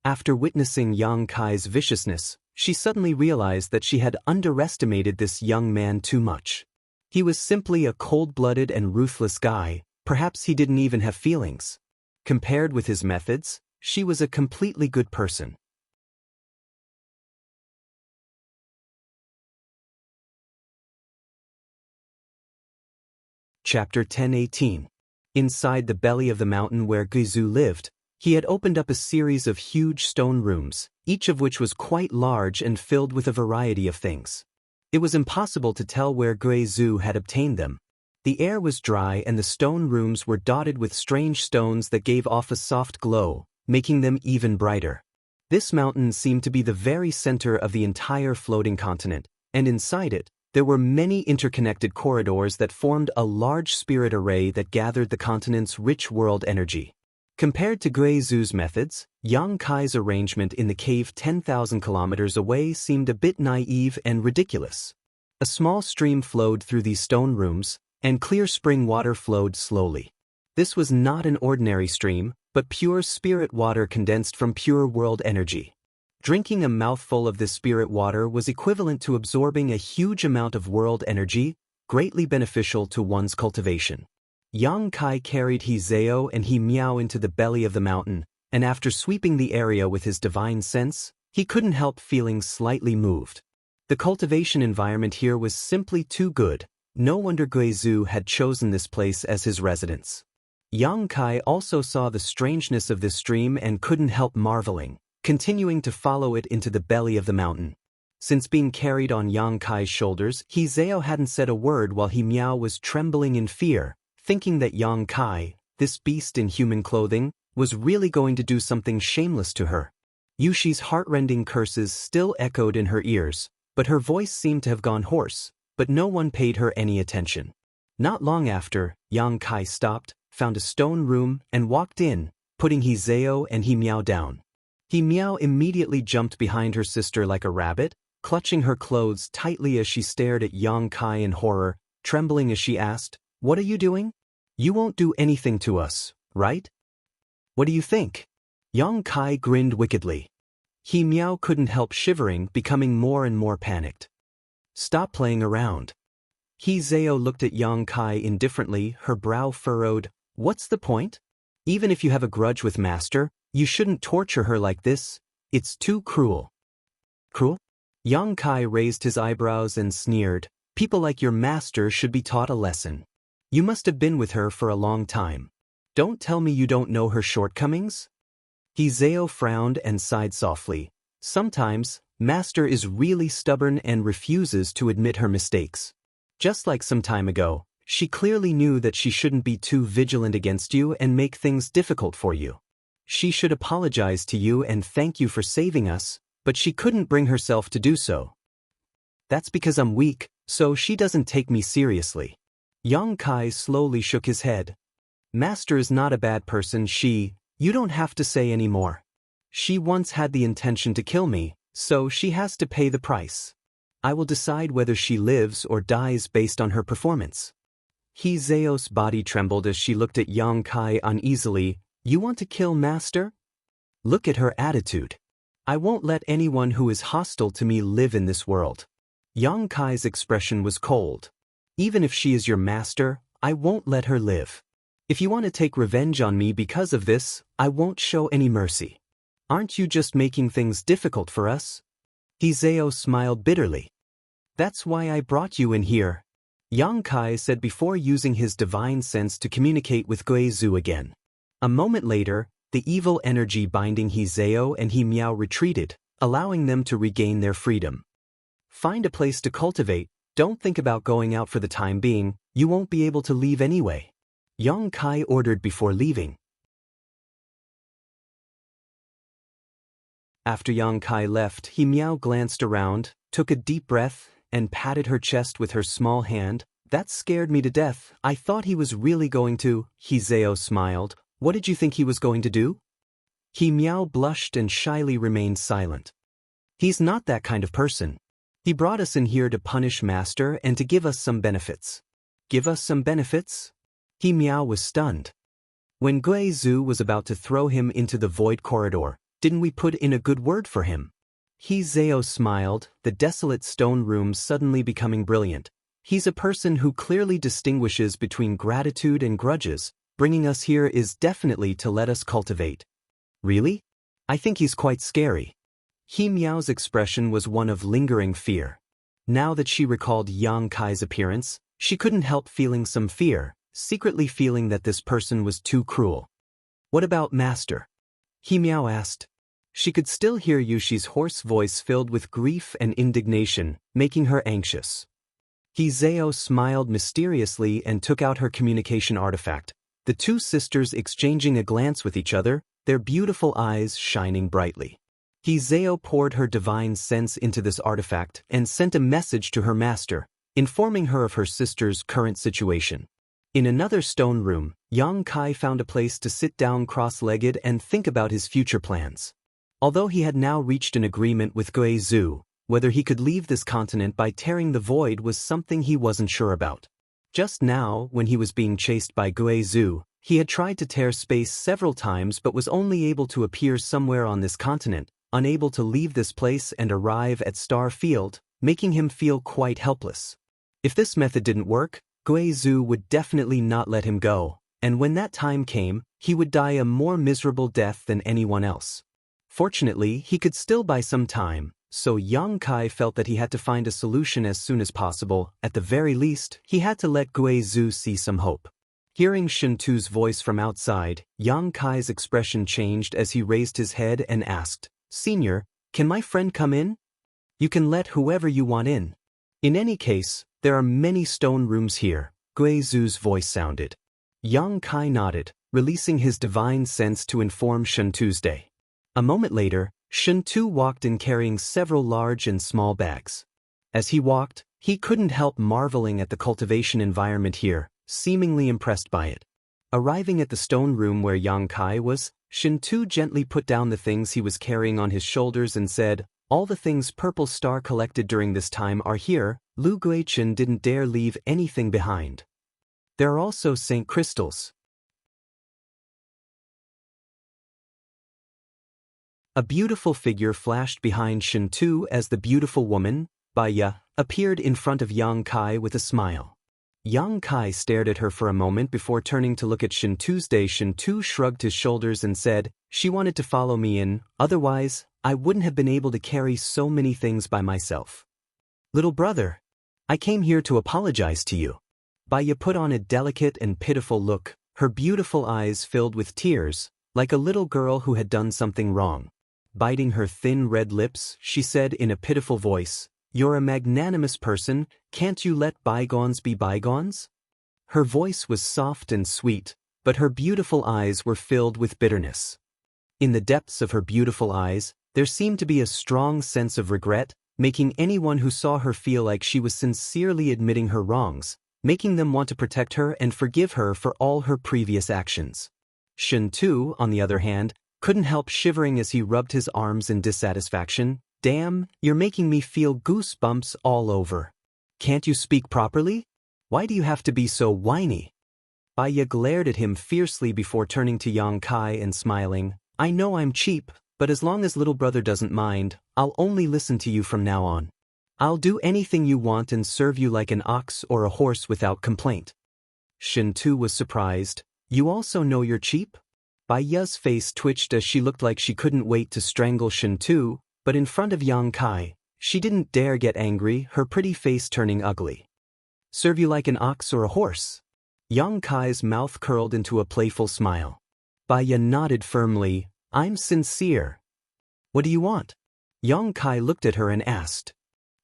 After witnessing Yang Kai's viciousness, she suddenly realized that she had underestimated this young man too much. He was simply a cold-blooded and ruthless guy, perhaps he didn't even have feelings. Compared with his methods, she was a completely good person. Chapter 10:18. Inside the belly of the mountain where Guizu lived, he had opened up a series of huge stone rooms, each of which was quite large and filled with a variety of things. It was impossible to tell where Guizu had obtained them. The air was dry and the stone rooms were dotted with strange stones that gave off a soft glow, making them even brighter. This mountain seemed to be the very center of the entire floating continent, and inside it, there were many interconnected corridors that formed a large spirit array that gathered the continent's rich world energy. Compared to Guizu's methods, Yang Kai's arrangement in the cave 10,000 kilometers away seemed a bit naive and ridiculous. A small stream flowed through these stone rooms, and clear spring water flowed slowly. This was not an ordinary stream, but pure spirit water condensed from pure world energy. Drinking a mouthful of this spirit water was equivalent to absorbing a huge amount of world energy, greatly beneficial to one's cultivation. Yang Kai carried Hizeo and he meow into the belly of the mountain, and after sweeping the area with his divine sense, he couldn't help feeling slightly moved. The cultivation environment here was simply too good. No wonder Guizu had chosen this place as his residence. Yang Kai also saw the strangeness of this stream and couldn't help marveling, continuing to follow it into the belly of the mountain. Since being carried on Yang Kai's shoulders, Hizeo hadn't said a word while he meow was trembling in fear, thinking that Yang Kai, this beast in human clothing, was really going to do something shameless to her. Yushi's heart-rending curses still echoed in her ears, but her voice seemed to have gone hoarse. But no one paid her any attention. Not long after, Yang Kai stopped, found a stone room, and walked in, putting Hizeo and he meow down. He meow immediately jumped behind her sister like a rabbit, clutching her clothes tightly as she stared at Yang Kai in horror, trembling as she asked, "What are you doing? You won't do anything to us, right? What do you think?" Yang Kai grinned wickedly. He meow couldn't help shivering, becoming more and more panicked. "Stop playing around." Hizeo looked at Yang Kai indifferently, her brow furrowed. "What's the point? Even if you have a grudge with Master, you shouldn't torture her like this. It's too cruel." "Cruel?" Yang Kai raised his eyebrows and sneered. "People like your master should be taught a lesson. You must have been with her for a long time. Don't tell me you don't know her shortcomings?" Hizeo frowned and sighed softly. "Sometimes, Master is really stubborn and refuses to admit her mistakes. Just like some time ago, she clearly knew that she shouldn't be too vigilant against you and make things difficult for you. She should apologize to you and thank you for saving us, but she couldn't bring herself to do so. That's because I'm weak, so she doesn't take me seriously." Yang Kai slowly shook his head. "Master is not a bad person, you don't have to say any more. She once had the intention to kill me, so she has to pay the price. I will decide whether she lives or dies based on her performance. He Zao's body trembled as she looked at Yang Kai uneasily. You want to kill Master? Look at her attitude. I won't let anyone who is hostile to me live in this world. Yang Kai's expression was cold. Even if she is your master, I won't let her live. If you want to take revenge on me because of this, I won't show any mercy. Aren't you just making things difficult for us? He Zao smiled bitterly. That's why I brought you in here, Yang Kai said before using his divine sense to communicate with Gui Zhu again. A moment later, the evil energy binding He Zao and He Miao retreated, allowing them to regain their freedom. Find a place to cultivate, don't think about going out for the time being, you won't be able to leave anyway, Yang Kai ordered before leaving. After Yang Kai left, He Miao glanced around, took a deep breath, and patted her chest with her small hand. That scared me to death. I thought he was really going to. He Zao smiled. What did you think he was going to do? He Miao blushed and shyly remained silent. He's not that kind of person. He brought us in here to punish Master and to give us some benefits. Give us some benefits? He Miao was stunned. When Gui Zhu was about to throw him into the void corridor, didn't we put in a good word for him? He Zao smiled, the desolate stone room suddenly becoming brilliant. He's a person who clearly distinguishes between gratitude and grudges. Bringing us here is definitely to let us cultivate. Really? I think he's quite scary. He Miao's expression was one of lingering fear. Now that she recalled Yang Kai's appearance, she couldn't help feeling some fear, secretly feeling that this person was too cruel. What about Master? He Miao asked. She could still hear Yushi's hoarse voice filled with grief and indignation, making her anxious. He Zao smiled mysteriously and took out her communication artifact, the two sisters exchanging a glance with each other, their beautiful eyes shining brightly. He Zao poured her divine sense into this artifact and sent a message to her master, informing her of her sister's current situation. In another stone room, Yang Kai found a place to sit down cross-legged and think about his future plans. Although he had now reached an agreement with Gui Zhu, whether he could leave this continent by tearing the void was something he wasn't sure about. Just now, when he was being chased by Gui Zhu, he had tried to tear space several times but was only able to appear somewhere on this continent, unable to leave this place and arrive at Star Field, making him feel quite helpless. If this method didn't work, Gui Zhu would definitely not let him go, and when that time came, he would die a more miserable death than anyone else. Fortunately, he could still buy some time, so Yang Kai felt that he had to find a solution as soon as possible. At the very least, he had to let Gui Zhu see some hope. Hearing Shintu's voice from outside, Yang Kai's expression changed as he raised his head and asked, "Senior, can my friend come in?" "You can let whoever you want in. In any case, there are many stone rooms here," Gui Zhu's voice sounded. Yang Kai nodded, releasing his divine sense to inform Shintu's day. A moment later, Shintu walked in carrying several large and small bags. As he walked, he couldn't help marveling at the cultivation environment here, seemingly impressed by it. Arriving at the stone room where Yang Kai was, Shintu gently put down the things he was carrying on his shoulders and said, "All the things Purple Star collected during this time are here." Lu Guichen didn't dare leave anything behind. There are also Saint crystals. A beautiful figure flashed behind Shintu as the beautiful woman, Baya, appeared in front of Yang Kai with a smile. Yang Kai stared at her for a moment before turning to look at Shintu's day. Shintu shrugged his shoulders and said, "She wanted to follow me in, otherwise, I wouldn't have been able to carry so many things by myself." "Little brother, I came here to apologize to you." Baya put on a delicate and pitiful look, her beautiful eyes filled with tears, like a little girl who had done something wrong. Biting her thin red lips, she said in a pitiful voice, "You're a magnanimous person, can't you let bygones be bygones?" Her voice was soft and sweet, but her beautiful eyes were filled with bitterness. In the depths of her beautiful eyes, there seemed to be a strong sense of regret, making anyone who saw her feel like she was sincerely admitting her wrongs, making them want to protect her and forgive her for all her previous actions. Shintu, on the other hand, couldn't help shivering as he rubbed his arms in dissatisfaction. Damn, you're making me feel goosebumps all over. Can't you speak properly? Why do you have to be so whiny? Baya glared at him fiercely before turning to Yang Kai and smiling. I know I'm cheap, but as long as little brother doesn't mind, I'll only listen to you from now on. I'll do anything you want and serve you like an ox or a horse without complaint. Shin Tu was surprised. You also know you're cheap? Baya's face twitched as she looked like she couldn't wait to strangle Shin Tu, but in front of Yang Kai, she didn't dare get angry, her pretty face turning ugly. Serve you like an ox or a horse? Yang Kai's mouth curled into a playful smile. Baya nodded firmly. I'm sincere. What do you want? Yang Kai looked at her and asked.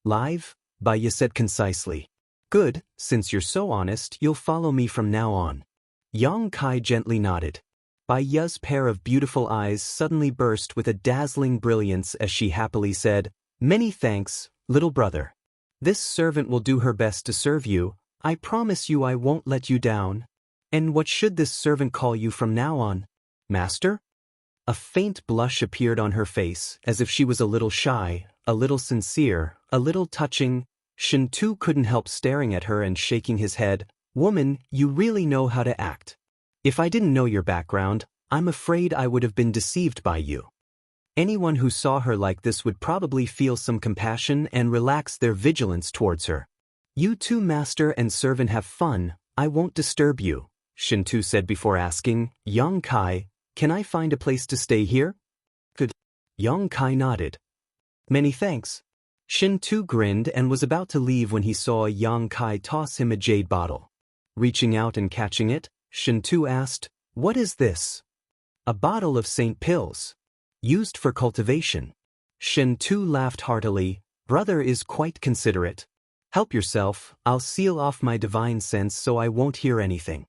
Live? Baya said concisely. Good, since you're so honest, you'll follow me from now on. Yang Kai gently nodded. Baya's pair of beautiful eyes suddenly burst with a dazzling brilliance as she happily said, Many thanks, little brother. This servant will do her best to serve you. I promise you I won't let you down. And what should this servant call you from now on? Master? A faint blush appeared on her face, as if she was a little shy, a little sincere, a little touching. Shin Tu couldn't help staring at her and shaking his head. Woman, you really know how to act. If I didn't know your background, I'm afraid I would have been deceived by you. Anyone who saw her like this would probably feel some compassion and relax their vigilance towards her. You two master and servant have fun, I won't disturb you, Shin Tu said before asking, Yang Kai, can I find a place to stay here? Good. Yang Kai nodded. Many thanks. Shin Tu grinned and was about to leave when he saw Yang Kai toss him a jade bottle. Reaching out and catching it, Shin Tu asked, What is this? A bottle of Saint Pills. Used for cultivation. Shin Tu laughed heartily. Brother is quite considerate. Help yourself, I'll seal off my divine sense so I won't hear anything.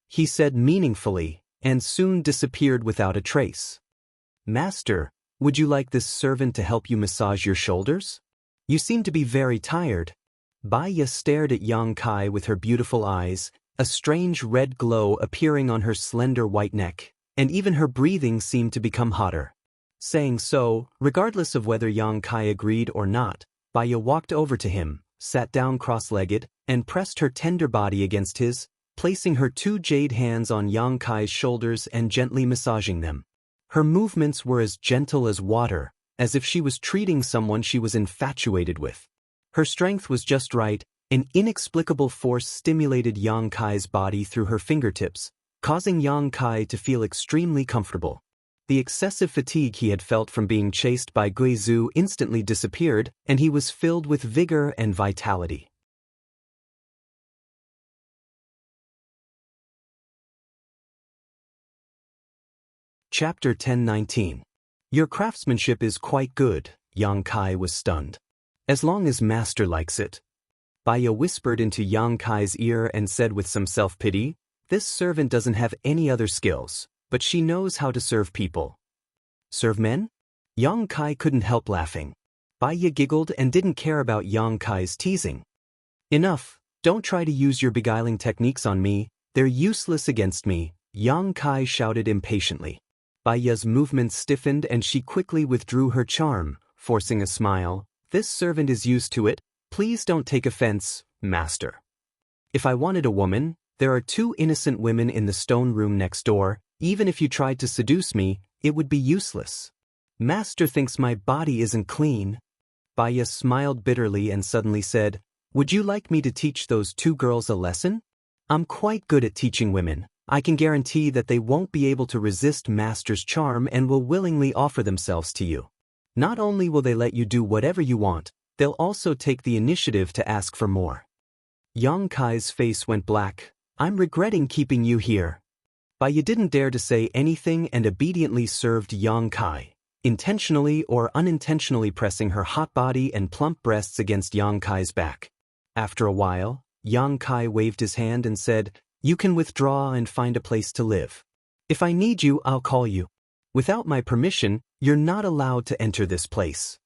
He said meaningfully, and soon disappeared without a trace. Master, would you like this servant to help you massage your shoulders? You seem to be very tired. Baya stared at Yang Kai with her beautiful eyes, a strange red glow appearing on her slender white neck, and even her breathing seemed to become hotter. Saying so, regardless of whether Yang Kai agreed or not, Baya walked over to him, sat down cross-legged, and pressed her tender body against his, placing her two jade hands on Yang Kai's shoulders and gently massaging them. Her movements were as gentle as water, as if she was treating someone she was infatuated with. Her strength was just right. An inexplicable force stimulated Yang Kai's body through her fingertips, causing Yang Kai to feel extremely comfortable. The excessive fatigue he had felt from being chased by Guizhou instantly disappeared, and he was filled with vigor and vitality. Chapter 10:19. Your craftsmanship is quite good, Yang Kai was stunned. As long as master likes it. Baya whispered into Yang Kai's ear and said with some self-pity, This servant doesn't have any other skills, but she knows how to serve people. Serve men? Yang Kai couldn't help laughing. Baya giggled and didn't care about Yang Kai's teasing. Enough, don't try to use your beguiling techniques on me, they're useless against me, Yang Kai shouted impatiently. Baya's movements stiffened and she quickly withdrew her charm, forcing a smile. This servant is used to it. Please don't take offense, master. If I wanted a woman, there are 2 innocent women in the stone room next door. Even if you tried to seduce me, it would be useless. Master thinks my body isn't clean. Baya smiled bitterly and suddenly said, Would you like me to teach those 2 girls a lesson? I'm quite good at teaching women. I can guarantee that they won't be able to resist master's charm and will willingly offer themselves to you. Not only will they let you do whatever you want, they'll also take the initiative to ask for more. Yang Kai's face went black. I'm regretting keeping you here. Baya didn't dare to say anything and obediently served Yang Kai, intentionally or unintentionally pressing her hot body and plump breasts against Yang Kai's back. After a while, Yang Kai waved his hand and said, You can withdraw and find a place to live. If I need you, I'll call you. Without my permission, you're not allowed to enter this place.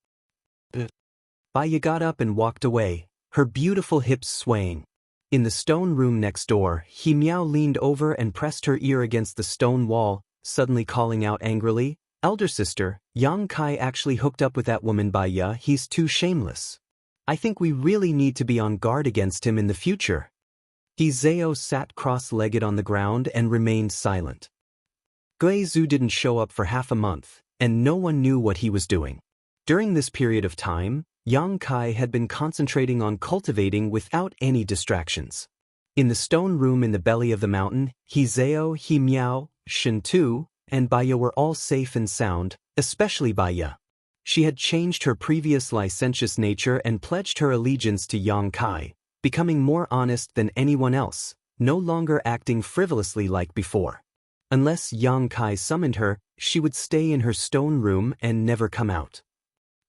Baya got up and walked away, her beautiful hips swaying. In the stone room next door, He Miao leaned over and pressed her ear against the stone wall. suddenly calling out angrily, "Elder sister, Yang Kai actually hooked up with that woman Baya, he's too shameless. I think we really need to be on guard against him in the future." Zhao sat cross-legged on the ground and remained silent. Guizhu didn't show up for half a month, and no one knew what he was doing. During this period of time, Yang Kai had been concentrating on cultivating without any distractions. In the stone room in the belly of the mountain, Zhao, Miao, Shen Tu, and Baya were all safe and sound, especially Baya. She had changed her previous licentious nature and pledged her allegiance to Yang Kai, becoming more honest than anyone else, no longer acting frivolously like before. Unless Yang Kai summoned her, she would stay in her stone room and never come out.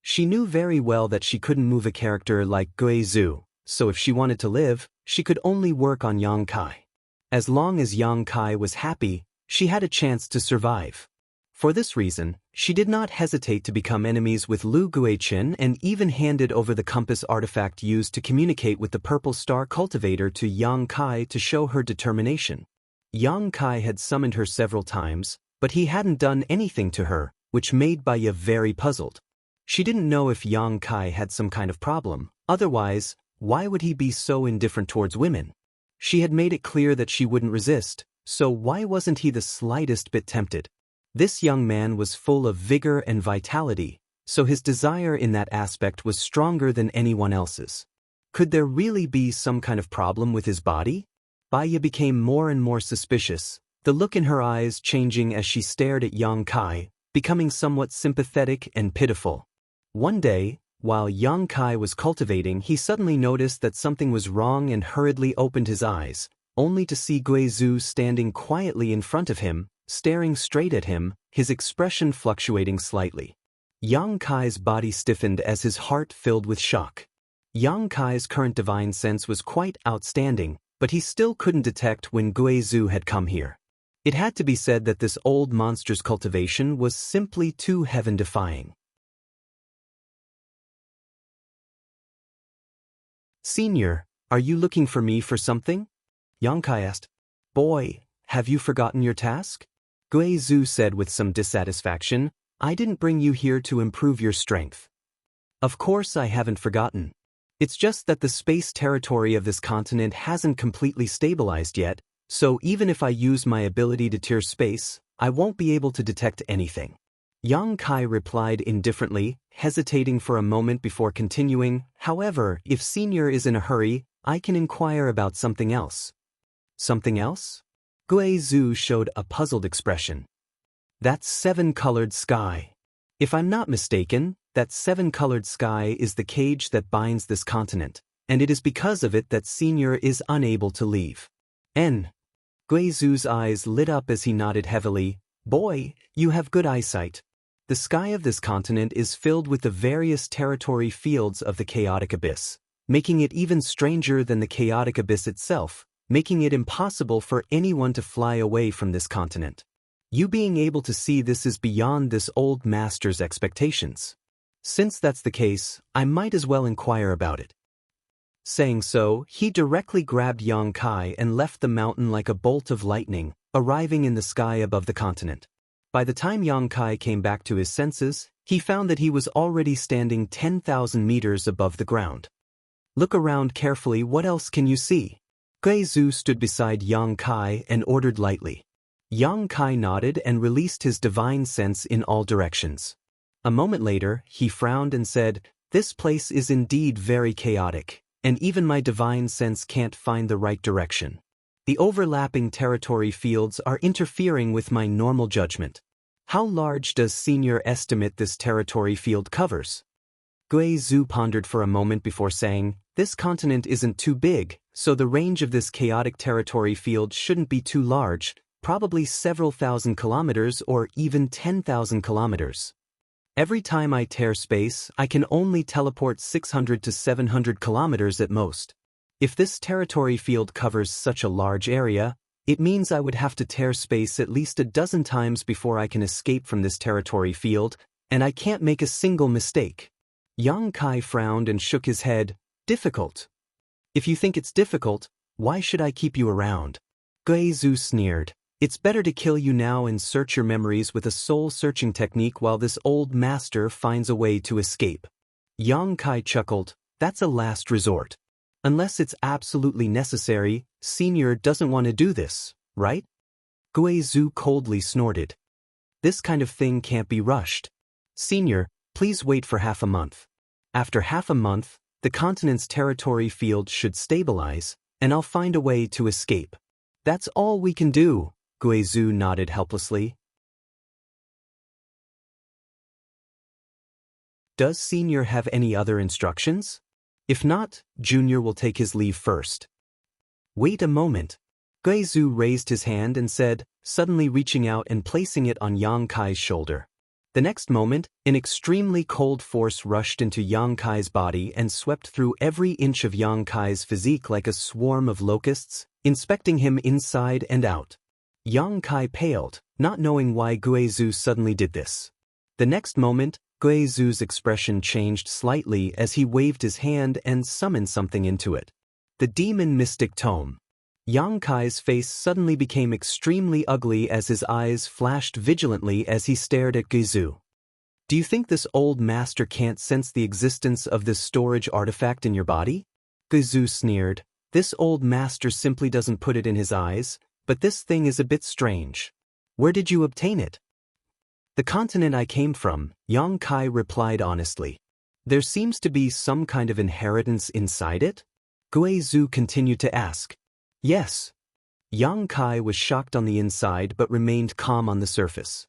She knew very well that she couldn't move a character like Guizhu, so if she wanted to live, she could only work on Yang Kai. As long as Yang Kai was happy, she had a chance to survive. For this reason, she did not hesitate to become enemies with Lu Guiqin and even handed over the compass artifact used to communicate with the Purple Star Cultivator to Yang Kai to show her determination. Yang Kai had summoned her several times, but he hadn't done anything to her, which made Baya very puzzled. She didn't know if Yang Kai had some kind of problem, otherwise, why would he be so indifferent towards women? She had made it clear that she wouldn't resist, so why wasn't he the slightest bit tempted? This young man was full of vigor and vitality, so his desire in that aspect was stronger than anyone else's. Could there really be some kind of problem with his body? Baya became more and more suspicious, the look in her eyes changing as she stared at Yang Kai, becoming somewhat sympathetic and pitiful. One day, while Yang Kai was cultivating, he suddenly noticed that something was wrong and hurriedly opened his eyes, only to see Guizhu standing quietly in front of him, staring straight at him, his expression fluctuating slightly. Yang Kai's body stiffened as his heart filled with shock. Yang Kai's current divine sense was quite outstanding, but he still couldn't detect when Guizhu had come here. It had to be said that this old monster's cultivation was simply too heaven-defying. "Senior, are you looking for me for something?" Yang Kai asked. "Boy, have you forgotten your task?" Guizhu said with some dissatisfaction, "I didn't bring you here to improve your strength." "Of course I haven't forgotten. It's just that the space territory of this continent hasn't completely stabilized yet, so even if I use my ability to tear space, I won't be able to detect anything." Yang Kai replied indifferently, hesitating for a moment before continuing, "However, if Senior is in a hurry, I can inquire about something else." "Something else?" Guizhu showed a puzzled expression. "That seven-colored sky. If I'm not mistaken, that seven-colored sky is the cage that binds this continent, and it is because of it that Senior is unable to leave." Guizhu's eyes lit up as he nodded heavily. "Boy, you have good eyesight. The sky of this continent is filled with the various territory fields of the chaotic abyss, making it even stranger than the chaotic abyss itself, making it impossible for anyone to fly away from this continent. You being able to see this is beyond this old master's expectations. Since that's the case, I might as well inquire about it." Saying so, he directly grabbed Yang Kai and left the mountain like a bolt of lightning, arriving in the sky above the continent. By the time Yang Kai came back to his senses, he found that he was already standing 10,000 meters above the ground. "Look around carefully, what else can you see?" Guizhu stood beside Yang Kai and ordered lightly. Yang Kai nodded and released his divine sense in all directions. A moment later, he frowned and said, "This place is indeed very chaotic, and even my divine sense can't find the right direction. The overlapping territory fields are interfering with my normal judgment. How large does Senior estimate this territory field covers?" Guizhu pondered for a moment before saying, "This continent isn't too big, so the range of this chaotic territory field shouldn't be too large, probably several thousand kilometers or even 10,000 kilometers. Every time I tear space, I can only teleport 600 to 700 kilometers at most. If this territory field covers such a large area, it means I would have to tear space at least a dozen times before I can escape from this territory field, and I can't make a single mistake." Yang Kai frowned and shook his head. "Difficult? If you think it's difficult, why should I keep you around?" Guizhu sneered. It's better to kill you now and search your memories with a soul-searching technique while this old master finds a way to escape. Yang Kai chuckled, that's a last resort. Unless it's absolutely necessary, Senior doesn't want to do this, right? Guizhu coldly snorted. This kind of thing can't be rushed. Senior, please wait for half a month. After half a month, the continent's territory field should stabilize, and I'll find a way to escape. That's all we can do, Guizhu nodded helplessly. Does Senior have any other instructions? If not, Junior will take his leave first. Wait a moment. Guizhu raised his hand and said, suddenly reaching out and placing it on Yang Kai's shoulder. The next moment, an extremely cold force rushed into Yang Kai's body and swept through every inch of Yang Kai's physique like a swarm of locusts, inspecting him inside and out. Yang Kai paled, not knowing why Guizhu suddenly did this. The next moment, Guizhu's expression changed slightly as he waved his hand and summoned something into it. The Demon Mystic Tome. Yang Kai's face suddenly became extremely ugly as his eyes flashed vigilantly as he stared at Guizhu. Do you think this old master can't sense the existence of this storage artifact in your body? Guizhu sneered. This old master simply doesn't put it in his eyes, but this thing is a bit strange. Where did you obtain it? The continent I came from, Yang Kai replied honestly. There seems to be some kind of inheritance inside it? Guizhu continued to ask. Yes. Yang Kai was shocked on the inside but remained calm on the surface.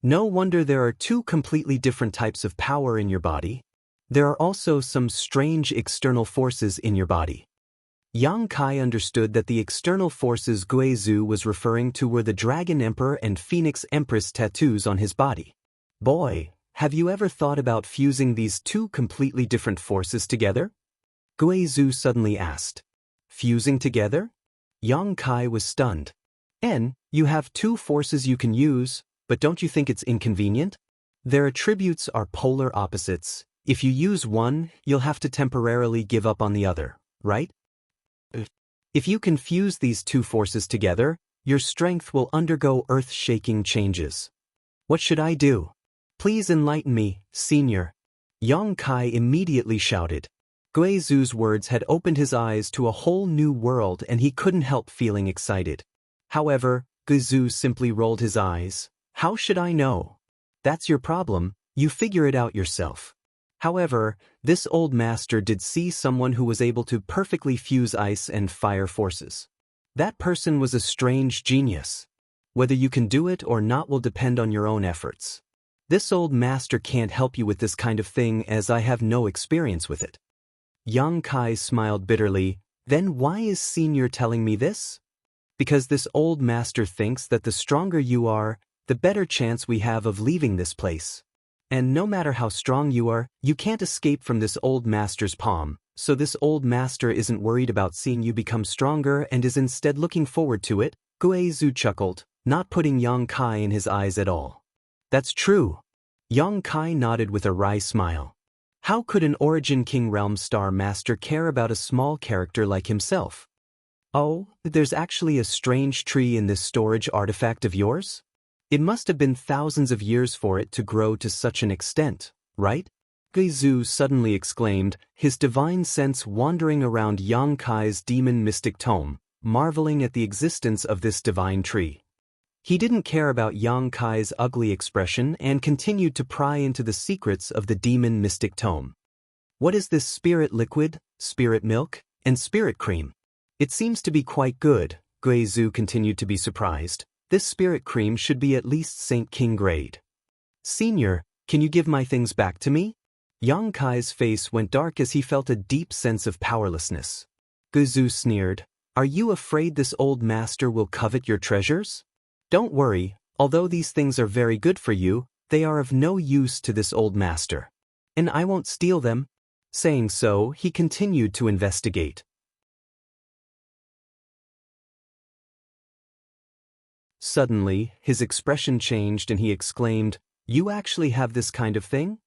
No wonder there are two completely different types of power in your body. There are also some strange external forces in your body. Yang Kai understood that the external forces Guizhu was referring to were the Dragon Emperor and Phoenix Empress tattoos on his body. Boy, have you ever thought about fusing these two completely different forces together? Guizhu suddenly asked. Fusing together? Yang Kai was stunned. You have two forces you can use, but don't you think it's inconvenient? Their attributes are polar opposites. If you use one, you'll have to temporarily give up on the other, right? If you can fuse these two forces together, your strength will undergo earth-shaking changes. What should I do? Please enlighten me, Senior. Yang Kai immediately shouted. Guizhu's words had opened his eyes to a whole new world and he couldn't help feeling excited. However, Guizhu simply rolled his eyes. How should I know? That's your problem, you figure it out yourself. However, this old master did see someone who was able to perfectly fuse ice and fire forces. That person was a strange genius. Whether you can do it or not will depend on your own efforts. This old master can't help you with this kind of thing as I have no experience with it. Yang Kai smiled bitterly. Then why is Senior telling me this? Because this old master thinks that the stronger you are, the better chance we have of leaving this place. And no matter how strong you are, you can't escape from this old master's palm, so this old master isn't worried about seeing you become stronger and is instead looking forward to it. Guizhu chuckled, not putting Yang Kai in his eyes at all. That's true. Yang Kai nodded with a wry smile. How could an Origin King Realm Star Master care about a small character like himself? Oh, there's actually a strange tree in this storage artifact of yours? It must have been thousands of years for it to grow to such an extent, right? Guizhu suddenly exclaimed, his divine sense wandering around Yang Kai's demon mystic tome, marveling at the existence of this divine tree. He didn't care about Yang Kai's ugly expression and continued to pry into the secrets of the demon mystic tome. What is this spirit liquid, spirit milk, and spirit cream? It seems to be quite good, Guizhu continued to be surprised. This spirit cream should be at least Saint King grade. Senior, can you give my things back to me? Yang Kai's face went dark as he felt a deep sense of powerlessness. Guizhu sneered, are you afraid this old master will covet your treasures? Don't worry, although these things are very good for you, they are of no use to this old master. And I won't steal them. Saying so, he continued to investigate. Suddenly, his expression changed and he exclaimed, you actually have this kind of thing?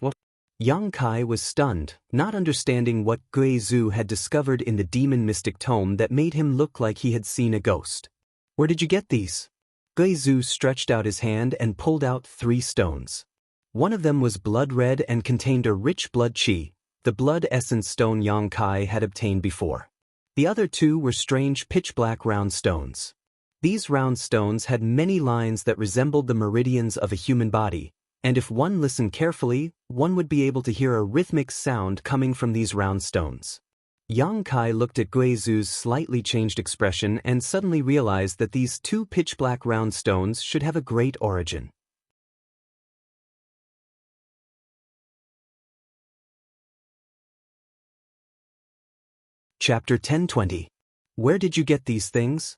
What? Yang Kai was stunned, not understanding what Guizhu had discovered in the demon mystic tome that made him look like he had seen a ghost. Where did you get these? Guizhu stretched out his hand and pulled out 3 stones. One of them was blood red and contained a rich blood qi, the blood essence stone Yang Kai had obtained before. The other 2 were strange pitch-black round stones. These round stones had many lines that resembled the meridians of a human body, and if one listened carefully, one would be able to hear a rhythmic sound coming from these round stones. Yang Kai looked at Guizhu's slightly changed expression and suddenly realized that these 2 pitch-black round stones should have a great origin. Chapter 10:20. Where did you get these things?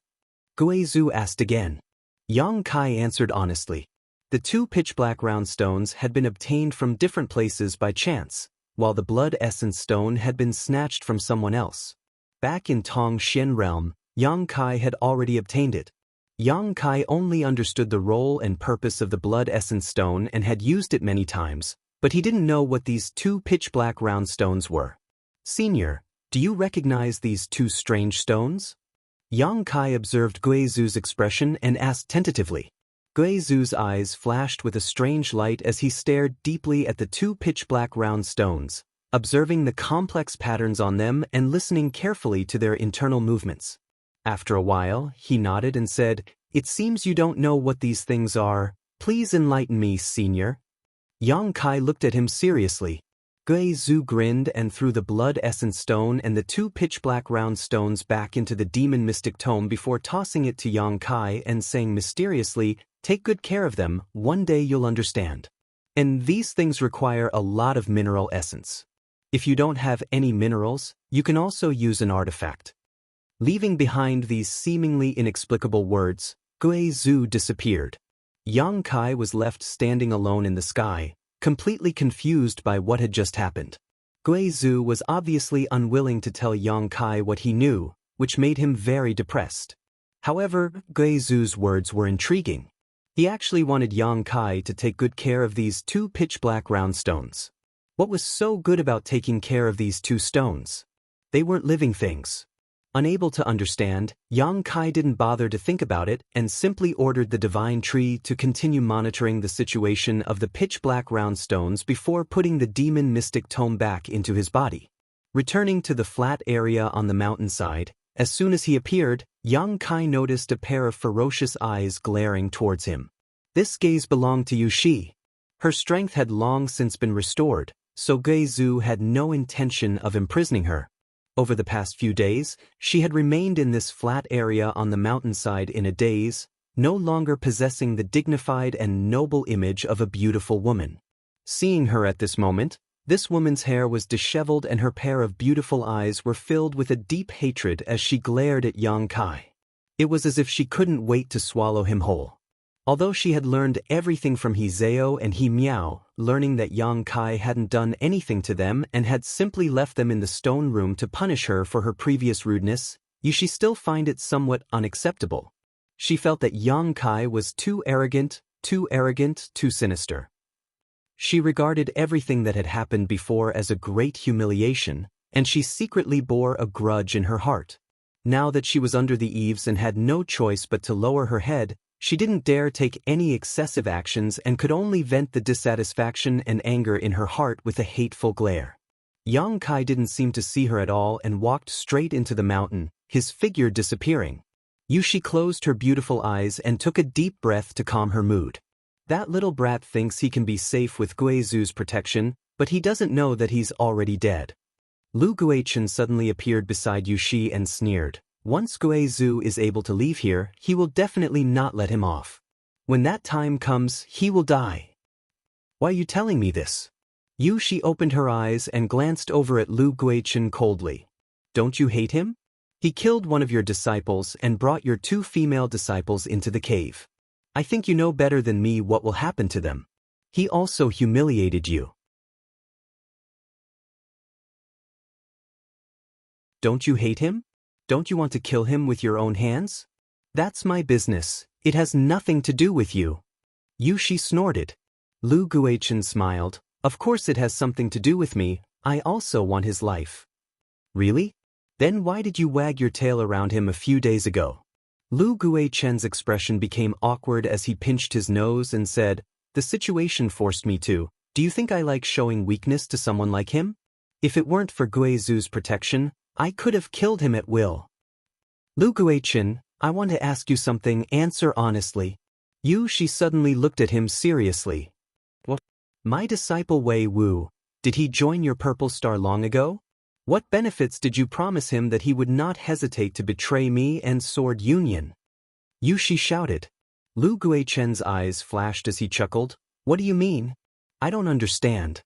Guizhu asked again. Yang Kai answered honestly. The 2 pitch-black round stones had been obtained from different places by chance, while the blood essence stone had been snatched from someone else. Back in Tong Xian realm, Yang Kai had already obtained it. Yang Kai only understood the role and purpose of the blood essence stone and had used it many times, but he didn't know what these 2 pitch-black round stones were. Senior, do you recognize these 2 strange stones? Yang Kai observed Guizhu's expression and asked tentatively. Guizhu's eyes flashed with a strange light as he stared deeply at the 2 pitch-black round stones, observing the complex patterns on them and listening carefully to their internal movements. After a while, he nodded and said, "It seems you don't know what these things are. Please enlighten me, senior." Yang Kai looked at him seriously. Guizhu grinned and threw the blood essence stone and the 2 pitch-black round stones back into the demon mystic tome before tossing it to Yang Kai and saying mysteriously, "Take good care of them, one day you'll understand. And these things require a lot of mineral essence. If you don't have any minerals, you can also use an artifact." Leaving behind these seemingly inexplicable words, Guizhu disappeared. Yang Kai was left standing alone in the sky, completely confused by what had just happened. Guizhu was obviously unwilling to tell Yang Kai what he knew, which made him very depressed. However, Guizhu's words were intriguing. He actually wanted Yang Kai to take good care of these 2 pitch-black round stones. What was so good about taking care of these 2 stones? They weren't living things. Unable to understand, Yang Kai didn't bother to think about it and simply ordered the divine tree to continue monitoring the situation of the pitch-black round stones before putting the demon mystic tome back into his body. Returning to the flat area on the mountainside, as soon as he appeared, Yang Kai noticed a pair of ferocious eyes glaring towards him. This gaze belonged to Yushi. Her strength had long since been restored, so Guizhu had no intention of imprisoning her. Over the past few days, she had remained in this flat area on the mountainside in a daze, no longer possessing the dignified and noble image of a beautiful woman. Seeing her at this moment, this woman's hair was disheveled and her pair of beautiful eyes were filled with a deep hatred as she glared at Yang Kai. It was as if she couldn't wait to swallow him whole. Although she had learned everything from He Zhao and He Miao, learning that Yang Kai hadn't done anything to them and had simply left them in the stone room to punish her for her previous rudeness, she still find it somewhat unacceptable. She felt that Yang Kai was too arrogant, too sinister. She regarded everything that had happened before as a great humiliation, and she secretly bore a grudge in her heart. Now that she was under the eaves and had no choice but to lower her head, she didn't dare take any excessive actions and could only vent the dissatisfaction and anger in her heart with a hateful glare. Yang Kai didn't seem to see her at all and walked straight into the mountain, his figure disappearing. Yushi closed her beautiful eyes and took a deep breath to calm her mood. That little brat thinks he can be safe with Guizhu's protection, but he doesn't know that he's already dead. Lu Guichen suddenly appeared beside Yushi and sneered. Once Guizhu is able to leave here, he will definitely not let him off. When that time comes, he will die. Why are you telling me this? Yushi opened her eyes and glanced over at Lu Guichen coldly. Don't you hate him? He killed one of your disciples and brought your 2 female disciples into the cave. I think you know better than me what will happen to them. He also humiliated you. Don't you hate him? Don't you want to kill him with your own hands? That's my business. It has nothing to do with you. Yushi snorted. Lu Guichen smiled. Of course it has something to do with me. I also want his life. Really? Then why did you wag your tail around him a few days ago? Lu Guichen's expression became awkward as he pinched his nose and said, "The situation forced me to. Do you think I like showing weakness to someone like him? If it weren't for Guizu's protection, I could have killed him at will." "Lu Guichen, I want to ask you something, answer honestly." She suddenly looked at him seriously. "What? My disciple Wei Wu, did he join your Purple Star long ago? What benefits did you promise him that he would not hesitate to betray me and Sword Union?" She shouted. Lu Guichen's eyes flashed as he chuckled. "What do you mean? I don't understand."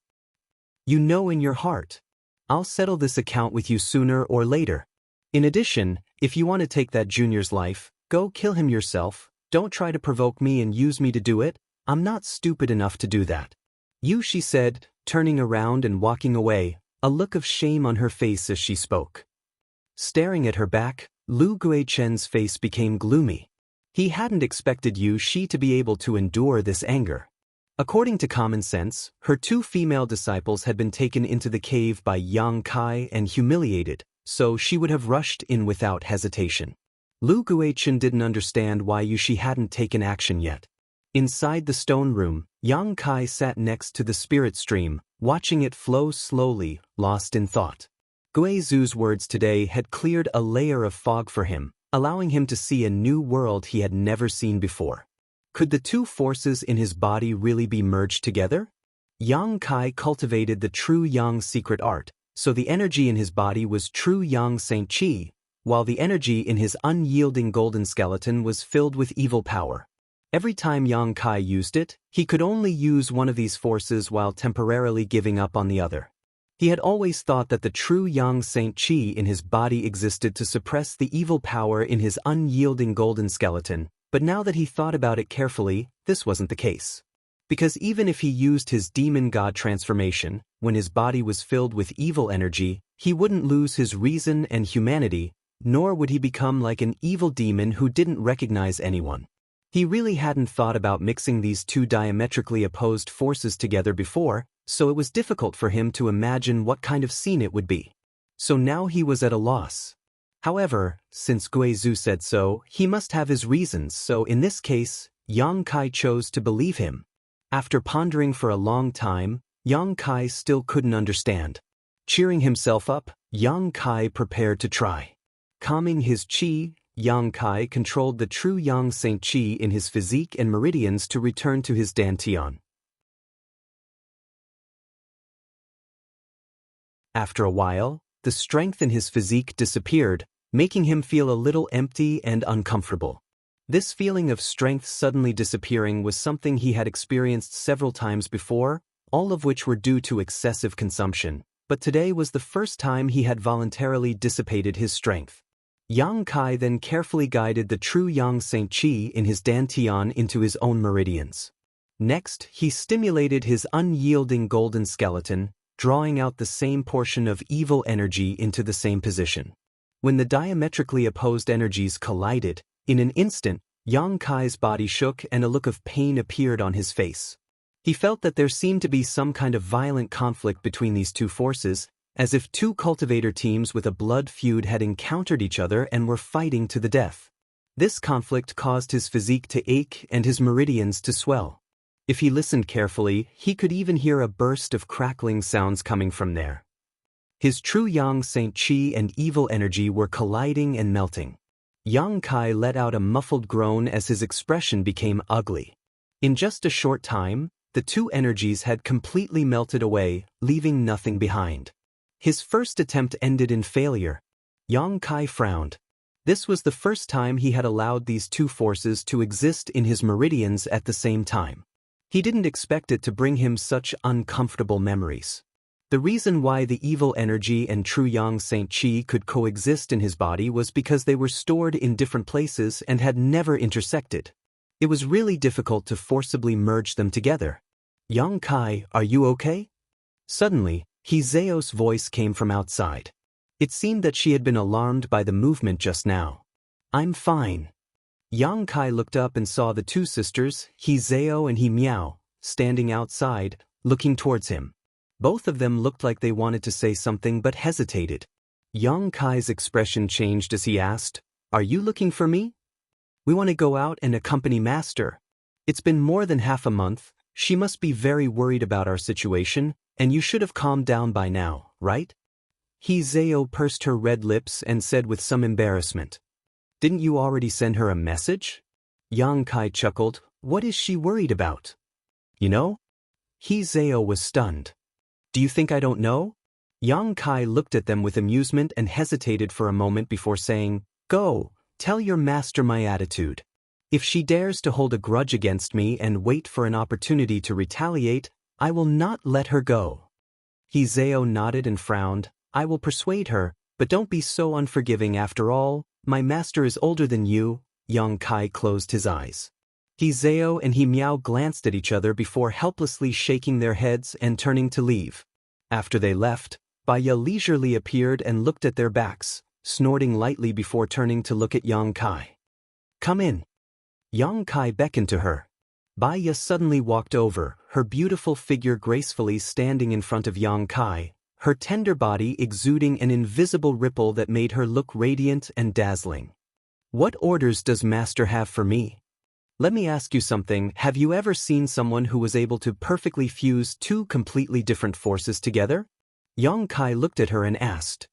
"You know in your heart. I'll settle this account with you sooner or later. In addition, if you want to take that junior's life, go kill him yourself. Don't try to provoke me and use me to do it. I'm not stupid enough to do that." She said, turning around and walking away, a look of shame on her face as she spoke. Staring at her back, Lu Guichen's face became gloomy. He hadn't expected She to be able to endure this anger. According to common sense, her two female disciples had been taken into the cave by Yang Kai and humiliated, so she would have rushed in without hesitation. Lu Guichen didn't understand why She hadn't taken action yet. Inside the stone room, Yang Kai sat next to the spirit stream, watching it flow slowly, lost in thought. Guizu's words today had cleared a layer of fog for him, allowing him to see a new world he had never seen before. Could the two forces in his body really be merged together? Yang Kai cultivated the true Yang secret art, so the energy in his body was true Yang Saint Qi, while the energy in his unyielding golden skeleton was filled with evil power. Every time Yang Kai used it, he could only use one of these forces while temporarily giving up on the other. He had always thought that the true Yang Saint Qi in his body existed to suppress the evil power in his unyielding golden skeleton, but now that he thought about it carefully, this wasn't the case. Because even if he used his demon god transformation, when his body was filled with evil energy, he wouldn't lose his reason and humanity, nor would he become like an evil demon who didn't recognize anyone. He really hadn't thought about mixing these two diametrically opposed forces together before, so it was difficult for him to imagine what kind of scene it would be. So now he was at a loss. However, since Guizu said so, he must have his reasons, so in this case, Yang Kai chose to believe him. After pondering for a long time, Yang Kai still couldn't understand. Cheering himself up, Yang Kai prepared to try. Calming his qi, Yang Kai controlled the true Yang Saint Qi in his physique and meridians to return to his dantian. After a while, the strength in his physique disappeared, making him feel a little empty and uncomfortable. This feeling of strength suddenly disappearing was something he had experienced several times before, all of which were due to excessive consumption, but today was the first time he had voluntarily dissipated his strength. Yang Kai then carefully guided the true Yang Saint Qi in his dantian into his own meridians. Next, he stimulated his unyielding golden skeleton, drawing out the same portion of evil energy into the same position. When the diametrically opposed energies collided, in an instant, Yang Kai's body shook and a look of pain appeared on his face. He felt that there seemed to be some kind of violent conflict between these two forces, as if two cultivator teams with a blood feud had encountered each other and were fighting to the death. This conflict caused his physique to ache and his meridians to swell. If he listened carefully, he could even hear a burst of crackling sounds coming from there. His true Yang Saint Qi and evil energy were colliding and melting. Yang Kai let out a muffled groan as his expression became ugly. In just a short time, the two energies had completely melted away, leaving nothing behind. His first attempt ended in failure. Yang Kai frowned. This was the first time he had allowed these two forces to exist in his meridians at the same time. He didn't expect it to bring him such uncomfortable memories. The reason why the evil energy and true Yang Saint Qi could coexist in his body was because they were stored in different places and had never intersected. It was really difficult to forcibly merge them together. "Yang Kai, are you okay?" Suddenly, Hizeo's voice came from outside. It seemed that she had been alarmed by the movement just now. "I'm fine." Yang Kai looked up and saw the two sisters, Hizeo and Miao, standing outside, looking towards him. Both of them looked like they wanted to say something but hesitated. Yang Kai's expression changed as he asked, "Are you looking for me?" We want to go out and accompany Master. It's been more than half a month. She must be very worried about our situation, and you should have calmed down by now, right? He Zhao pursed her red lips and said with some embarrassment. Didn't you already send her a message? Yang Kai chuckled. What is she worried about? You know? He Zhao was stunned. Do you think I don't know? Yang Kai looked at them with amusement and hesitated for a moment before saying, Go, tell your master my attitude. If she dares to hold a grudge against me and wait for an opportunity to retaliate, I will not let her go. He Zhao nodded and frowned. I will persuade her, but don't be so unforgiving after all. My master is older than you. Yang Kai closed his eyes. He Zhao and He Miao glanced at each other before helplessly shaking their heads and turning to leave. After they left, Baya leisurely appeared and looked at their backs, snorting lightly before turning to look at Yang Kai. Come in. Yang Kai beckoned to her. Baya suddenly walked over, her beautiful figure gracefully standing in front of Yang Kai, her tender body exuding an invisible ripple that made her look radiant and dazzling. What orders does Master have for me? Let me ask you something. Have you ever seen someone who was able to perfectly fuse two completely different forces together? Yang Kai looked at her and asked.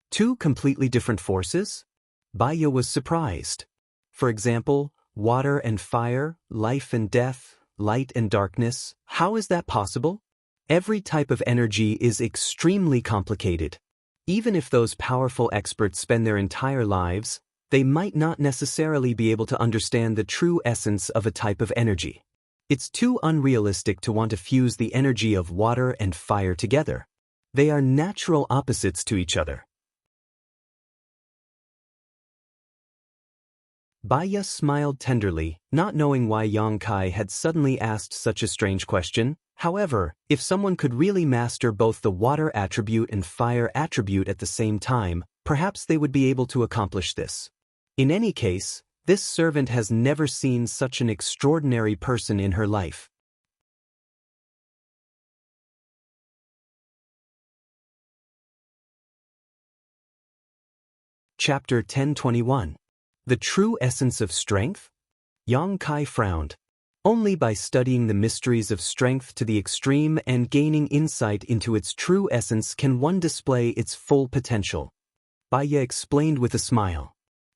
Two completely different forces? Baya was surprised. For example, water and fire, life and death, light and darkness. How is that possible? Every type of energy is extremely complicated. Even if those powerful experts spend their entire lives, they might not necessarily be able to understand the true essence of a type of energy. It's too unrealistic to want to fuse the energy of water and fire together. They are natural opposites to each other. Baya smiled tenderly, not knowing why Yang Kai had suddenly asked such a strange question. However, if someone could really master both the water attribute and fire attribute at the same time, perhaps they would be able to accomplish this. In any case, this servant has never seen such an extraordinary person in her life. Chapter 1021. The True Essence of Strength? Yang Kai frowned. Only by studying the mysteries of strength to the extreme and gaining insight into its true essence can one display its full potential. Baya explained with a smile.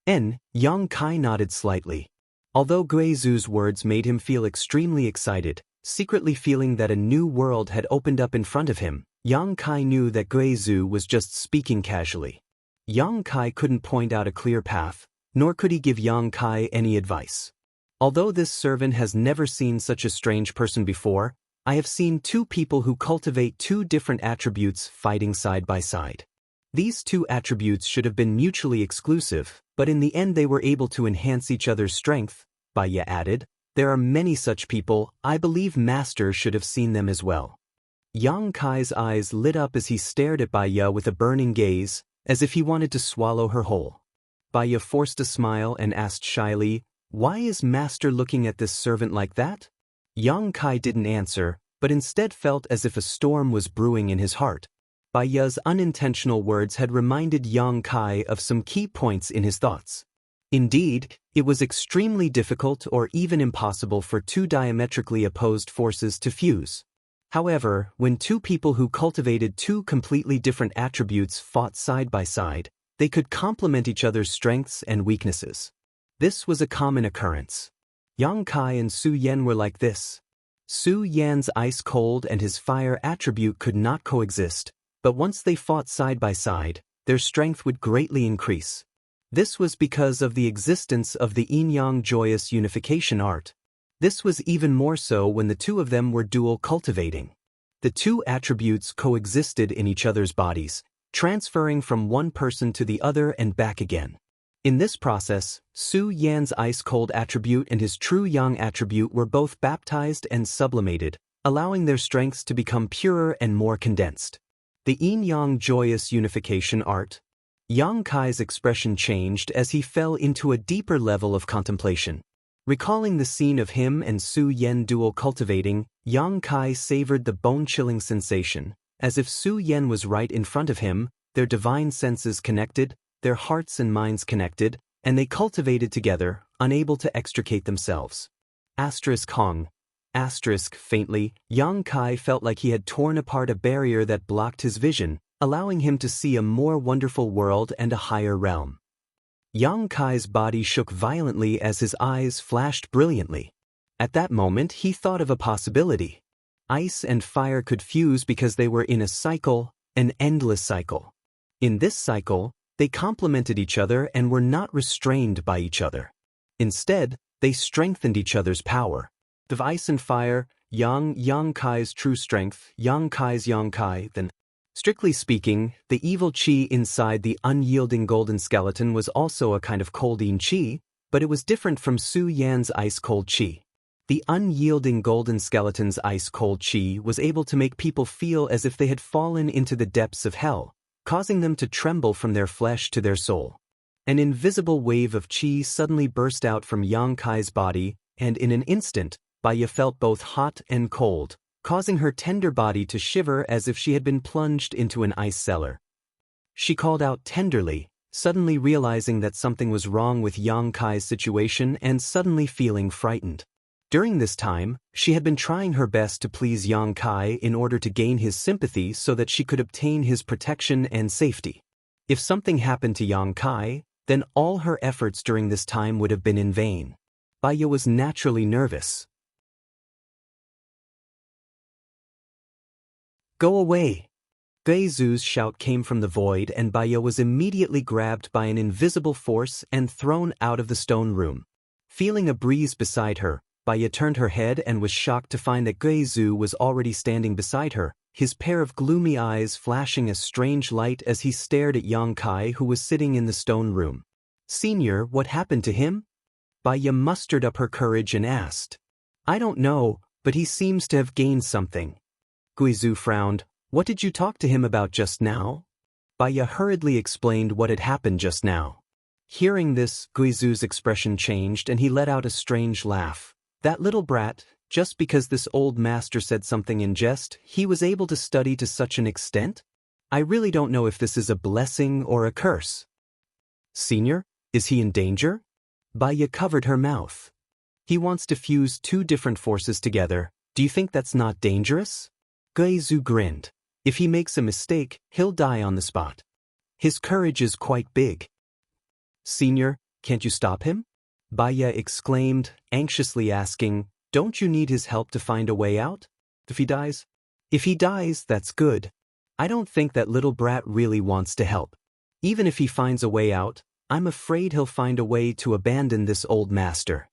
Yang Kai nodded slightly. Although Guizu's words made him feel extremely excited, secretly feeling that a new world had opened up in front of him, Yang Kai knew that Guizu was just speaking casually. Yang Kai couldn't point out a clear path, nor could he give Yang Kai any advice. Although this servant has never seen such a strange person before, I have seen two people who cultivate two different attributes fighting side by side. These two attributes should have been mutually exclusive, but in the end they were able to enhance each other's strength, Baya added. There are many such people. I believe Master should have seen them as well. Yang Kai's eyes lit up as he stared at Baya with a burning gaze, as if he wanted to swallow her whole. Baya forced a smile and asked shyly, Why is Master looking at this servant like that? Yang Kai didn't answer, but instead felt as if a storm was brewing in his heart. Baya's unintentional words had reminded Yang Kai of some key points in his thoughts. Indeed, it was extremely difficult or even impossible for two diametrically opposed forces to fuse. However, when two people who cultivated two completely different attributes fought side by side, they could complement each other's strengths and weaknesses. This was a common occurrence. Yang Kai and Su Yan were like this. Su Yan's ice cold and his fire attribute could not coexist, but once they fought side by side, their strength would greatly increase. This was because of the existence of the yin-yang joyous unification art. This was even more so when the two of them were dual cultivating. The two attributes coexisted in each other's bodies, transferring from one person to the other and back again. In this process, Su Yan's ice-cold attribute and his true yang attribute were both baptized and sublimated, allowing their strengths to become purer and more condensed. The yin-yang joyous unification art. Yang Kai's expression changed as he fell into a deeper level of contemplation. Recalling the scene of him and Su Yan dual cultivating, Yang Kai savored the bone-chilling sensation, as if Su Yan was right in front of him, their divine senses connected, their hearts and minds connected, and they cultivated together, unable to extricate themselves. Hong. Faintly, Yang Kai felt like he had torn apart a barrier that blocked his vision, allowing him to see a more wonderful world and a higher realm. Yang Kai's body shook violently as his eyes flashed brilliantly. At that moment he thought of a possibility. Ice and fire could fuse because they were in a cycle, an endless cycle. In this cycle, they complemented each other and were not restrained by each other. Instead, they strengthened each other's power. Of ice and fire, Yang Kai's true strength, Yang Kai, then. Strictly speaking, the evil qi inside the unyielding golden skeleton was also a kind of coldine qi, but it was different from Su Yan's ice-cold qi. The unyielding golden skeleton's ice-cold qi was able to make people feel as if they had fallen into the depths of hell, causing them to tremble from their flesh to their soul. An invisible wave of qi suddenly burst out from Yang Kai's body, and in an instant, Baya felt both hot and cold, causing her tender body to shiver as if she had been plunged into an ice cellar. She called out tenderly, suddenly realizing that something was wrong with Yang Kai's situation and suddenly feeling frightened. During this time, she had been trying her best to please Yang Kai in order to gain his sympathy so that she could obtain his protection and safety. If something happened to Yang Kai, then all her efforts during this time would have been in vain. Baya was naturally nervous. "Go away!" Guizu's shout came from the void and Baya was immediately grabbed by an invisible force and thrown out of the stone room. Feeling a breeze beside her, Baya turned her head and was shocked to find that Guizu was already standing beside her, his pair of gloomy eyes flashing a strange light as he stared at Yang Kai who was sitting in the stone room. "Senior, what happened to him?" Baya mustered up her courage and asked. "I don't know, but he seems to have gained something." Guizu frowned. "What did you talk to him about just now?" Baya hurriedly explained what had happened just now. Hearing this, Guizu's expression changed and he let out a strange laugh. That little brat, just because this old master said something in jest, he was able to study to such an extent? I really don't know if this is a blessing or a curse. "Senior, is he in danger?" Baya covered her mouth. "He wants to fuse two different forces together. Do you think that's not dangerous?" Guizu grinned. "If he makes a mistake, he'll die on the spot. His courage is quite big." "Senior, can't you stop him?" Baya exclaimed, anxiously asking, "Don't you need his help to find a way out? If he dies?" "If he dies, that's good. I don't think that little brat really wants to help. Even if he finds a way out, I'm afraid he'll find a way to abandon this old master.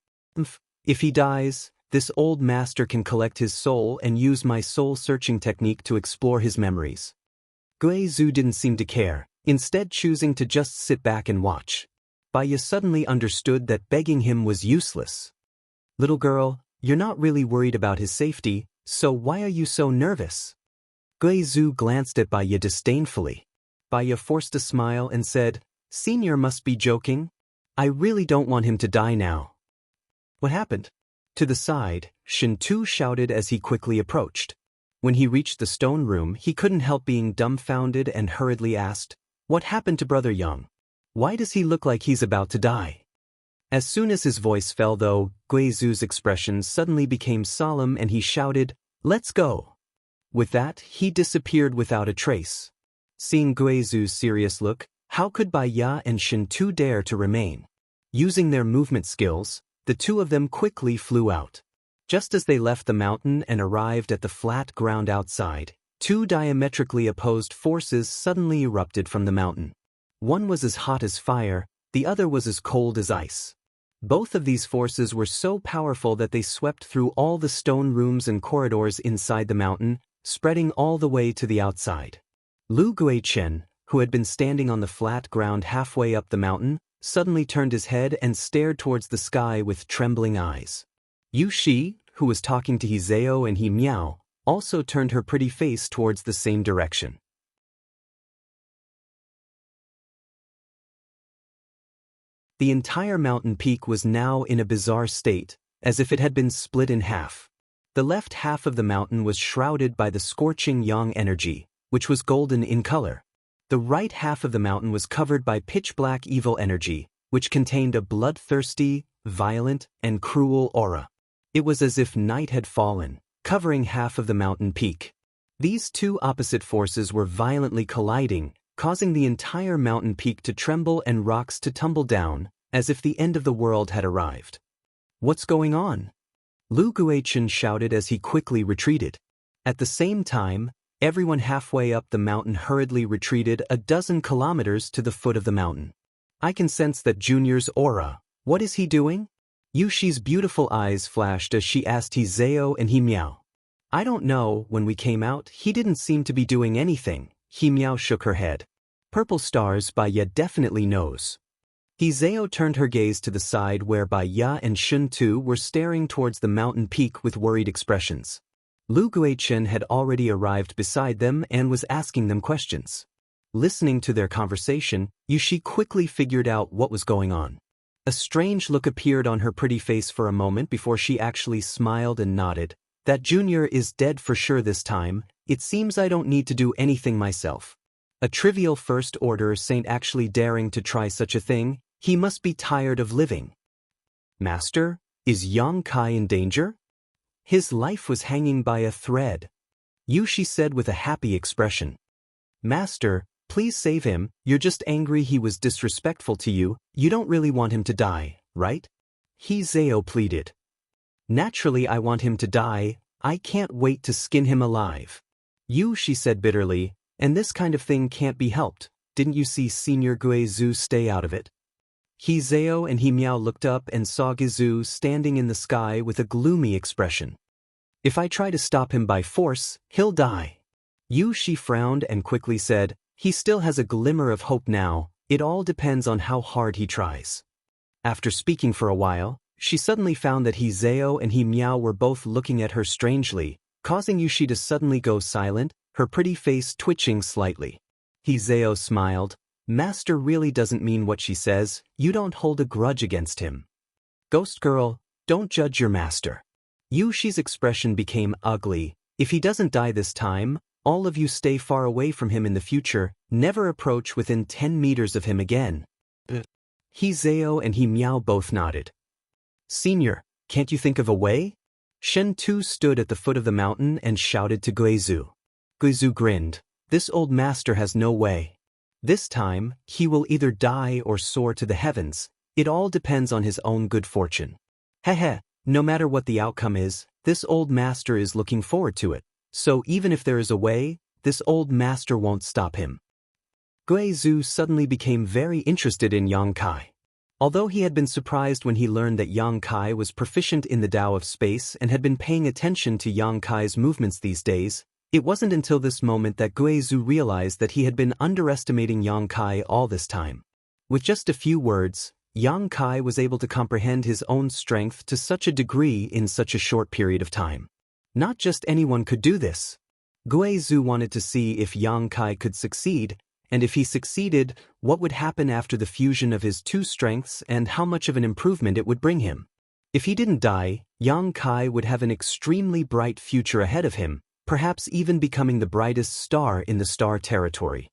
If he dies, this old master can collect his soul and use my soul-searching technique to explore his memories." Guizu didn't seem to care, instead choosing to just sit back and watch. Baya suddenly understood that begging him was useless. "Little girl, you're not really worried about his safety, so why are you so nervous?" Guizu glanced at Baya disdainfully. Baya forced a smile and said, "Senior must be joking. I really don't want him to die now." "What happened?" To the side, Shintu shouted as he quickly approached. When he reached the stone room, he couldn't help being dumbfounded and hurriedly asked, "What happened to Brother Yang? Why does he look like he's about to die?" As soon as his voice fell though, Guizu's expression suddenly became solemn and he shouted, "Let's go." With that, he disappeared without a trace. Seeing Guizu's serious look, how could Baya and Shintu dare to remain? Using their movement skills, the two of them quickly flew out. Just as they left the mountain and arrived at the flat ground outside, two diametrically opposed forces suddenly erupted from the mountain. One was as hot as fire, the other was as cold as ice. Both of these forces were so powerful that they swept through all the stone rooms and corridors inside the mountain, spreading all the way to the outside. Lu Guichen, who had been standing on the flat ground halfway up the mountain, suddenly turned his head and stared towards the sky with trembling eyes. Yu Shi, who was talking to Hizeo and He Miao, also turned her pretty face towards the same direction. The entire mountain peak was now in a bizarre state, as if it had been split in half. The left half of the mountain was shrouded by the scorching yang energy, which was golden in color. The right half of the mountain was covered by pitch-black evil energy, which contained a bloodthirsty, violent, and cruel aura. It was as if night had fallen, covering half of the mountain peak. These two opposite forces were violently colliding, causing the entire mountain peak to tremble and rocks to tumble down, as if the end of the world had arrived. "What's going on?" Lu Guichen shouted as he quickly retreated. At the same time, everyone halfway up the mountain hurriedly retreated a dozen kilometers to the foot of the mountain. "I can sense that Junior's aura. What is he doing?" Yushi's beautiful eyes flashed as she asked He Zhao and He Miao. "I don't know, when we came out, he didn't seem to be doing anything." He Miao shook her head. "Purple stars Bai Ya definitely knows." He Zhao turned her gaze to the side where Bai Ya and Shun Tu were staring towards the mountain peak with worried expressions. Lu Guichen had already arrived beside them and was asking them questions. Listening to their conversation, Yushi quickly figured out what was going on. A strange look appeared on her pretty face for a moment before she actually smiled and nodded. "That Junior is dead for sure this time. It seems I don't need to do anything myself." A trivial first order saint actually daring to try such a thing. He must be tired of living. "Master, is Yang Kai in danger?" His life was hanging by a thread. Yushi said with a happy expression. "Master, please save him. You're just angry he was disrespectful to you. You don't really want him to die, right?" He Zhao pleaded. "Naturally I want him to die. I can't wait to skin him alive." Yushi said bitterly, "And this kind of thing can't be helped. Didn't you see Senior Guizhu stay out of it?" He Zhao and He Miao looked up and saw Guizhu standing in the sky with a gloomy expression. "If I try to stop him by force, he'll die." Yushi frowned and quickly said, "He still has a glimmer of hope now. It all depends on how hard he tries." After speaking for a while, she suddenly found that He Zhao and He Miao were both looking at her strangely, causing Yushi to suddenly go silent, her pretty face twitching slightly. He Zhao smiled. "Master really doesn't mean what she says. You don't hold a grudge against him." "Ghost girl, don't judge your master." Yushi's expression became ugly. "If he doesn't die this time, all of you stay far away from him in the future, never approach within 10 meters of him again." He Zhao and He Miao both nodded. "Senior, can't you think of a way?" Shen Tu stood at the foot of the mountain and shouted to Guizhu. Guizhu grinned. "This old master has no way. This time, he will either die or soar to the heavens. It all depends on his own good fortune." "Heh, no matter what the outcome is, this old master is looking forward to it. So even if there is a way, this old master won't stop him." Guizhu suddenly became very interested in Yang Kai. Although he had been surprised when he learned that Yang Kai was proficient in the Tao of space and had been paying attention to Yang Kai's movements these days, it wasn't until this moment that Guizhu realized that he had been underestimating Yang Kai all this time. With just a few words, Yang Kai was able to comprehend his own strength to such a degree in such a short period of time. Not just anyone could do this. Guizhu wanted to see if Yang Kai could succeed, and if he succeeded, what would happen after the fusion of his two strengths and how much of an improvement it would bring him. If he didn't die, Yang Kai would have an extremely bright future ahead of him, perhaps even becoming the brightest star in the star territory.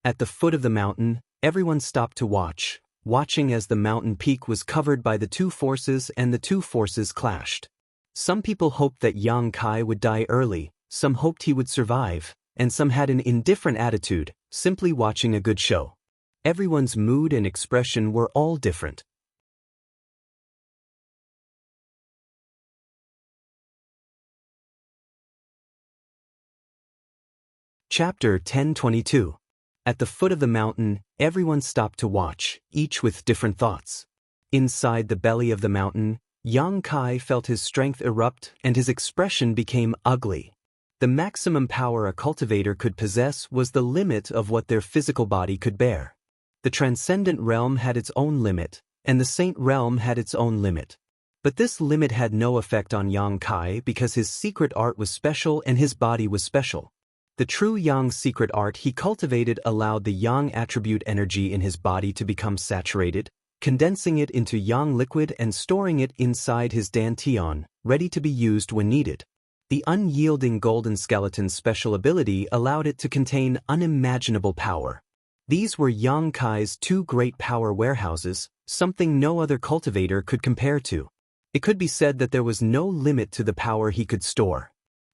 At the foot of the mountain, everyone stopped to watching as the mountain peak was covered by the two forces and the two forces clashed. Some people hoped that Yang Kai would die early, some hoped he would survive, and some had an indifferent attitude, simply watching a good show. Everyone's mood and expression were all different. Chapter 1022. At the foot of the mountain, everyone stopped to watch, each with different thoughts. Inside the belly of the mountain, Yang Kai felt his strength erupt and his expression became ugly. The maximum power a cultivator could possess was the limit of what their physical body could bear. The transcendent realm had its own limit, and the saint realm had its own limit. But this limit had no effect on Yang Kai because his secret art was special and his body was special. The true Yang secret art he cultivated allowed the Yang attribute energy in his body to become saturated, condensing it into Yang liquid and storing it inside his dantian, ready to be used when needed. The unyielding golden skeleton's special ability allowed it to contain unimaginable power. These were Yang Kai's two great power warehouses, something no other cultivator could compare to. It could be said that there was no limit to the power he could store.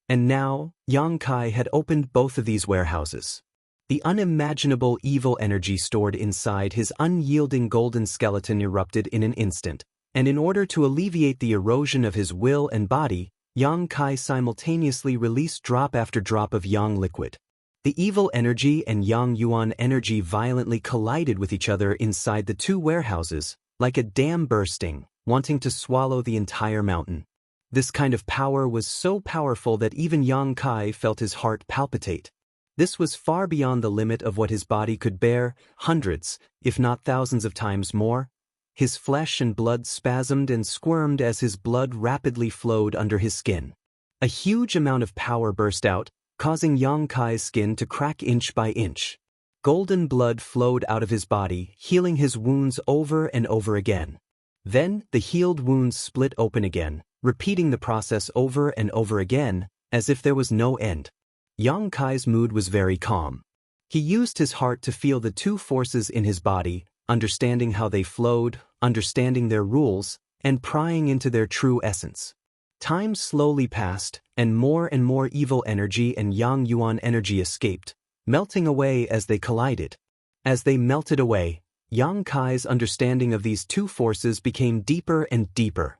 And now, Yang Kai had opened both of these warehouses. The unimaginable evil energy stored inside his unyielding golden skeleton erupted in an instant, and in order to alleviate the erosion of his will and body, Yang Kai simultaneously released drop after drop of Yang liquid. The evil energy and Yang Yuan energy violently collided with each other inside the two warehouses, like a dam bursting, wanting to swallow the entire mountain. This kind of power was so powerful that even Yang Kai felt his heart palpitate. This was far beyond the limit of what his body could bear, hundreds, if not thousands of times more. His flesh and blood spasmed and squirmed as his blood rapidly flowed under his skin. A huge amount of power burst out, causing Yang Kai's skin to crack inch by inch. Golden blood flowed out of his body, healing his wounds over and over again. Then, the healed wounds split open again, repeating the process over and over again, as if there was no end. Yang Kai's mood was very calm. He used his heart to feel the two forces in his body, understanding how they flowed, understanding their rules, and prying into their true essence. Time slowly passed, and more evil energy and Yang Yuan energy escaped, melting away as they collided. As they melted away, Yang Kai's understanding of these two forces became deeper and deeper.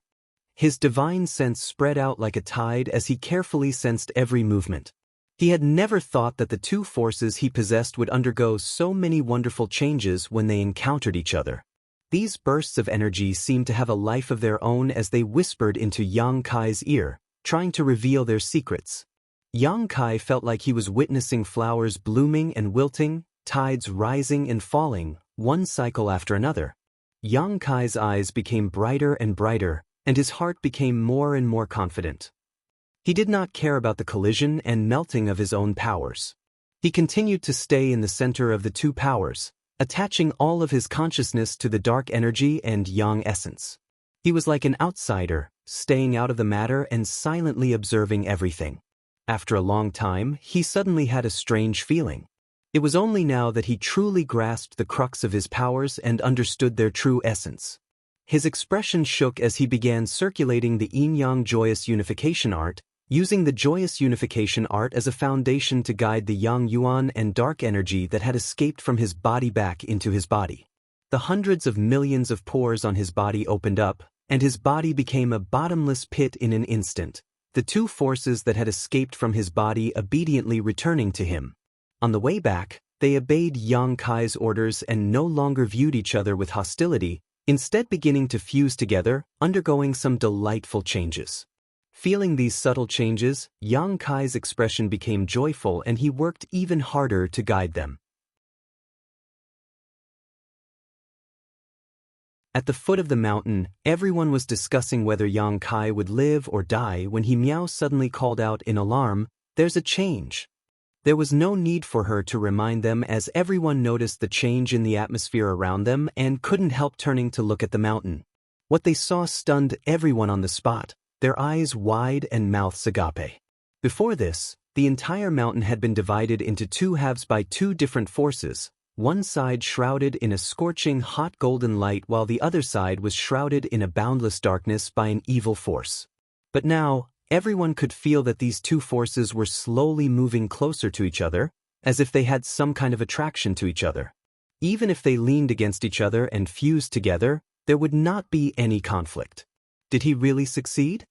His divine sense spread out like a tide as he carefully sensed every movement. He had never thought that the two forces he possessed would undergo so many wonderful changes when they encountered each other. These bursts of energy seemed to have a life of their own as they whispered into Yang Kai's ear, trying to reveal their secrets. Yang Kai felt like he was witnessing flowers blooming and wilting, tides rising and falling, one cycle after another. Yang Kai's eyes became brighter and brighter, and his heart became more and more confident. He did not care about the collision and melting of his own powers. He continued to stay in the center of the two powers, attaching all of his consciousness to the dark energy and Yang essence. He was like an outsider, staying out of the matter and silently observing everything. After a long time, he suddenly had a strange feeling. It was only now that he truly grasped the crux of his powers and understood their true essence. His expression shook as he began circulating the yin-yang joyous unification art, using the joyous unification art as a foundation to guide the Yang Yuan and dark energy that had escaped from his body back into his body. The hundreds of millions of pores on his body opened up, and his body became a bottomless pit in an instant, the two forces that had escaped from his body obediently returning to him. On the way back, they obeyed Yang Kai's orders and no longer viewed each other with hostility, instead beginning to fuse together, undergoing some delightful changes. Feeling these subtle changes, Yang Kai's expression became joyful and he worked even harder to guide them. At the foot of the mountain, everyone was discussing whether Yang Kai would live or die when he Miao suddenly called out in alarm, "There's a change." There was no need for her to remind them as everyone noticed the change in the atmosphere around them and couldn't help turning to look at the mountain. What they saw stunned everyone on the spot, their eyes wide and mouths agape. Before this, the entire mountain had been divided into two halves by two different forces, one side shrouded in a scorching hot golden light while the other side was shrouded in a boundless darkness by an evil force. But now, everyone could feel that these two forces were slowly moving closer to each other, as if they had some kind of attraction to each other. Even if they leaned against each other and fused together, there would not be any conflict. Did he really succeed?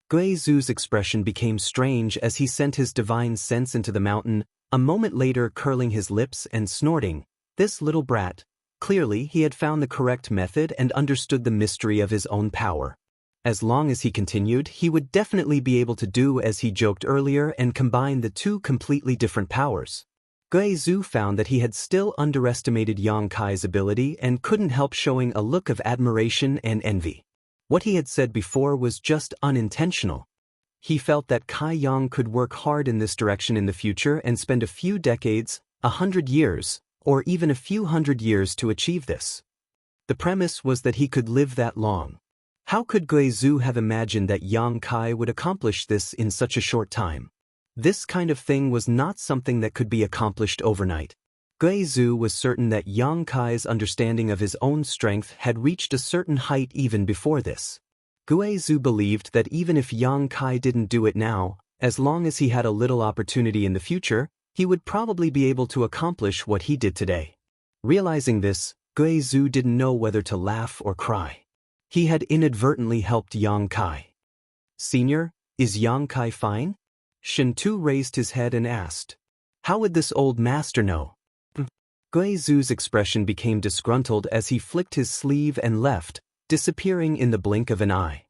Gui Zhu's expression became strange as he sent his divine sense into the mountain, a moment later curling his lips and snorting, "This little brat." Clearly, he had found the correct method and understood the mystery of his own power. As long as he continued, he would definitely be able to do as he joked earlier and combine the two completely different powers. Gui Zhu found that he had still underestimated Yang Kai's ability and couldn't help showing a look of admiration and envy. What he had said before was just unintentional. He felt that Kai Yang could work hard in this direction in the future and spend a few decades, 100 years, or even a few hundred years to achieve this. The premise was that he could live that long. How could Gui Zhu have imagined that Yang Kai would accomplish this in such a short time? This kind of thing was not something that could be accomplished overnight. Guizhu was certain that Yang Kai's understanding of his own strength had reached a certain height even before this. Guizhu believed that even if Yang Kai didn't do it now, as long as he had a little opportunity in the future, he would probably be able to accomplish what he did today. Realizing this, Guizhu didn't know whether to laugh or cry. He had inadvertently helped Yang Kai. "Senior, is Yang Kai fine?" Shintu raised his head and asked. How would this old master know? Guizhu's expression became disgruntled as he flicked his sleeve and left, disappearing in the blink of an eye.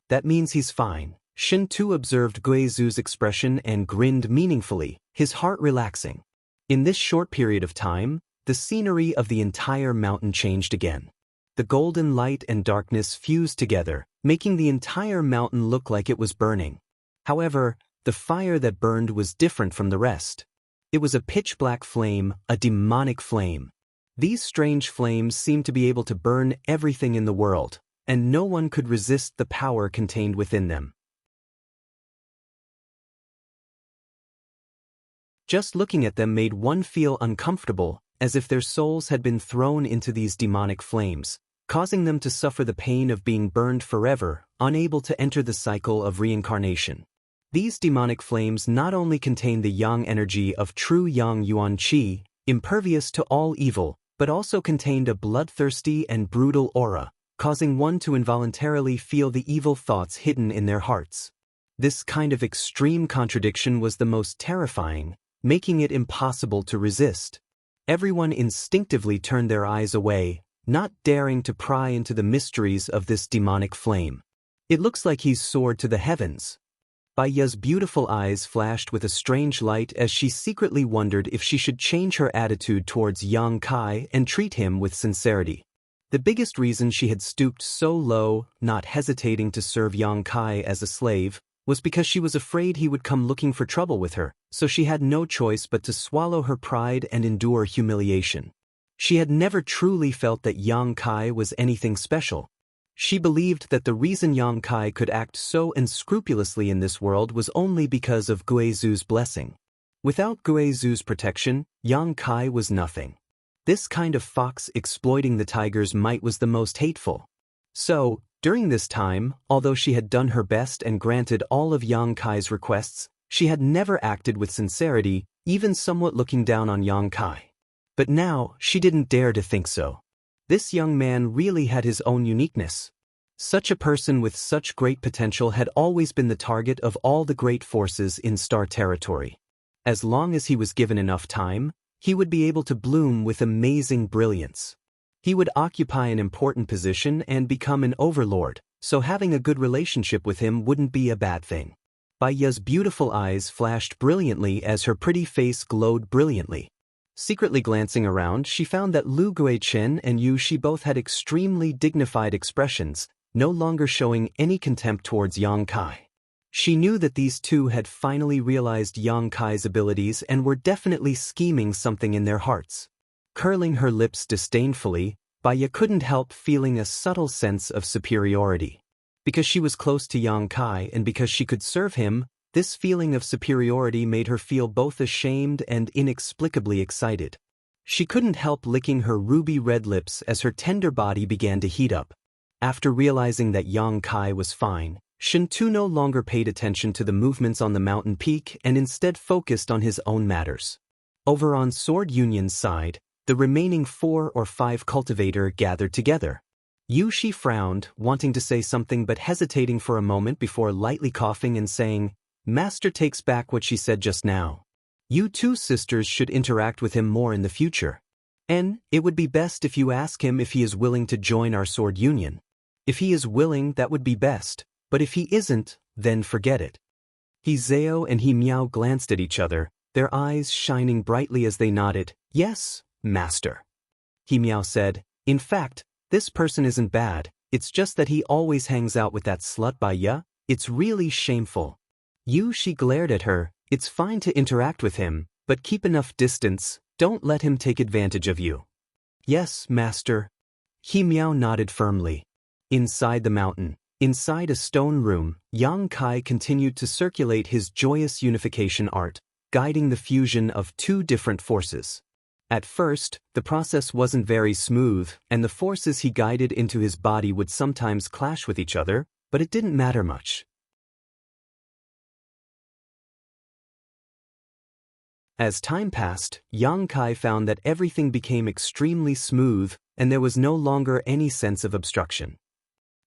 That means he's fine. Shintu observed Guizhu's expression and grinned meaningfully, his heart relaxing. In this short period of time, the scenery of the entire mountain changed again. The golden light and darkness fused together, making the entire mountain look like it was burning. However, the fire that burned was different from the rest. It was a pitch-black flame, a demonic flame. These strange flames seemed to be able to burn everything in the world, and no one could resist the power contained within them. Just looking at them made one feel uncomfortable, as if their souls had been thrown into these demonic flames, causing them to suffer the pain of being burned forever, unable to enter the cycle of reincarnation. These demonic flames not only contain the yang energy of true yang yuan qi, impervious to all evil, but also contained a bloodthirsty and brutal aura, causing one to involuntarily feel the evil thoughts hidden in their hearts. This kind of extreme contradiction was the most terrifying, making it impossible to resist. Everyone instinctively turned their eyes away, not daring to pry into the mysteries of this demonic flame. It looks like he's soared to the heavens. Bai Ye's beautiful eyes flashed with a strange light as she secretly wondered if she should change her attitude towards Yang Kai and treat him with sincerity. The biggest reason she had stooped so low, not hesitating to serve Yang Kai as a slave, was because she was afraid he would come looking for trouble with her, so she had no choice but to swallow her pride and endure humiliation. She had never truly felt that Yang Kai was anything special. She believed that the reason Yang Kai could act so unscrupulously in this world was only because of Guizhu's blessing. Without Guizhu's protection, Yang Kai was nothing. This kind of fox exploiting the tiger's might was the most hateful. So, during this time, although she had done her best and granted all of Yang Kai's requests, she had never acted with sincerity, even somewhat looking down on Yang Kai. But now, she didn't dare to think so. This young man really had his own uniqueness. Such a person with such great potential had always been the target of all the great forces in Star Territory. As long as he was given enough time, he would be able to bloom with amazing brilliance. He would occupy an important position and become an overlord, so having a good relationship with him wouldn't be a bad thing. Bai Ye's beautiful eyes flashed brilliantly as her pretty face glowed brilliantly. Secretly glancing around, she found that Lu Guichen and Yu Shi both had extremely dignified expressions, no longer showing any contempt towards Yang Kai. She knew that these two had finally realized Yang Kai's abilities and were definitely scheming something in their hearts. Curling her lips disdainfully, Bai Ye couldn't help feeling a subtle sense of superiority. Because she was close to Yang Kai and because she could serve him, this feeling of superiority made her feel both ashamed and inexplicably excited. She couldn't help licking her ruby-red lips as her tender body began to heat up. After realizing that Yang Kai was fine, Shintu no longer paid attention to the movements on the mountain peak and instead focused on his own matters. Over on Sword Union's side, the remaining 4 or 5 cultivator gathered together. Yu Shi frowned, wanting to say something but hesitating for a moment before lightly coughing and saying, "Master takes back what she said just now. You two sisters should interact with him more in the future. And it would be best if you ask him if he is willing to join our sword union. If he is willing, that would be best, but if he isn't, then forget it." He Zhao and He Miao glanced at each other, their eyes shining brightly as they nodded. "Yes, master." He Miao said, "In fact, this person isn't bad, it's just that he always hangs out with that slut Bai Ye. It's really shameful." Yu Shi glared at her. "It's fine to interact with him, but keep enough distance, don't let him take advantage of you." "Yes, master." He Miao nodded firmly. Inside the mountain, inside a stone room, Yang Kai continued to circulate his joyous unification art, guiding the fusion of 2 different forces. At first, the process wasn't very smooth, and the forces he guided into his body would sometimes clash with each other, but it didn't matter much. As time passed, Yang Kai found that everything became extremely smooth, and there was no longer any sense of obstruction.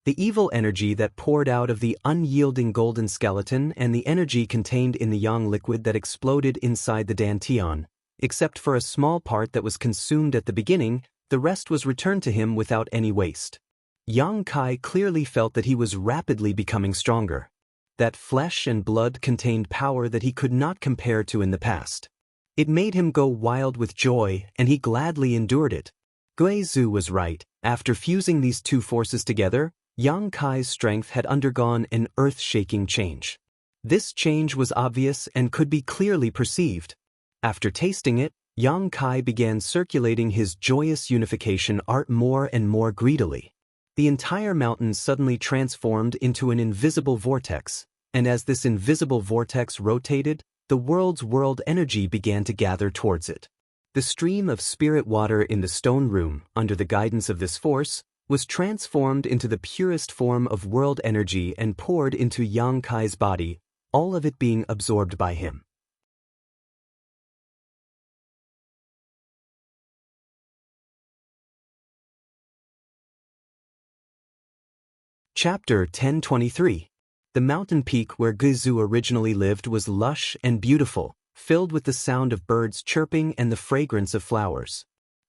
The evil energy that poured out of the unyielding golden skeleton and the energy contained in the yang liquid that exploded inside the dantian, except for a small part that was consumed at the beginning, the rest was returned to him without any waste. Yang Kai clearly felt that he was rapidly becoming stronger. That flesh and blood contained power that he could not compare to in the past. It made him go wild with joy, and he gladly endured it. Guizhu was right. After fusing these two forces together, Yang Kai's strength had undergone an earth-shaking change. This change was obvious and could be clearly perceived. After tasting it, Yang Kai began circulating his joyous unification art more and more greedily. The entire mountain suddenly transformed into an invisible vortex, and as this invisible vortex rotated, the world's world energy began to gather towards it. The stream of spirit water in the stone room, under the guidance of this force, was transformed into the purest form of world energy and poured into Yang Kai's body, all of it being absorbed by him. Chapter 1023. The mountain peak where Guizhu originally lived was lush and beautiful, filled with the sound of birds chirping and the fragrance of flowers.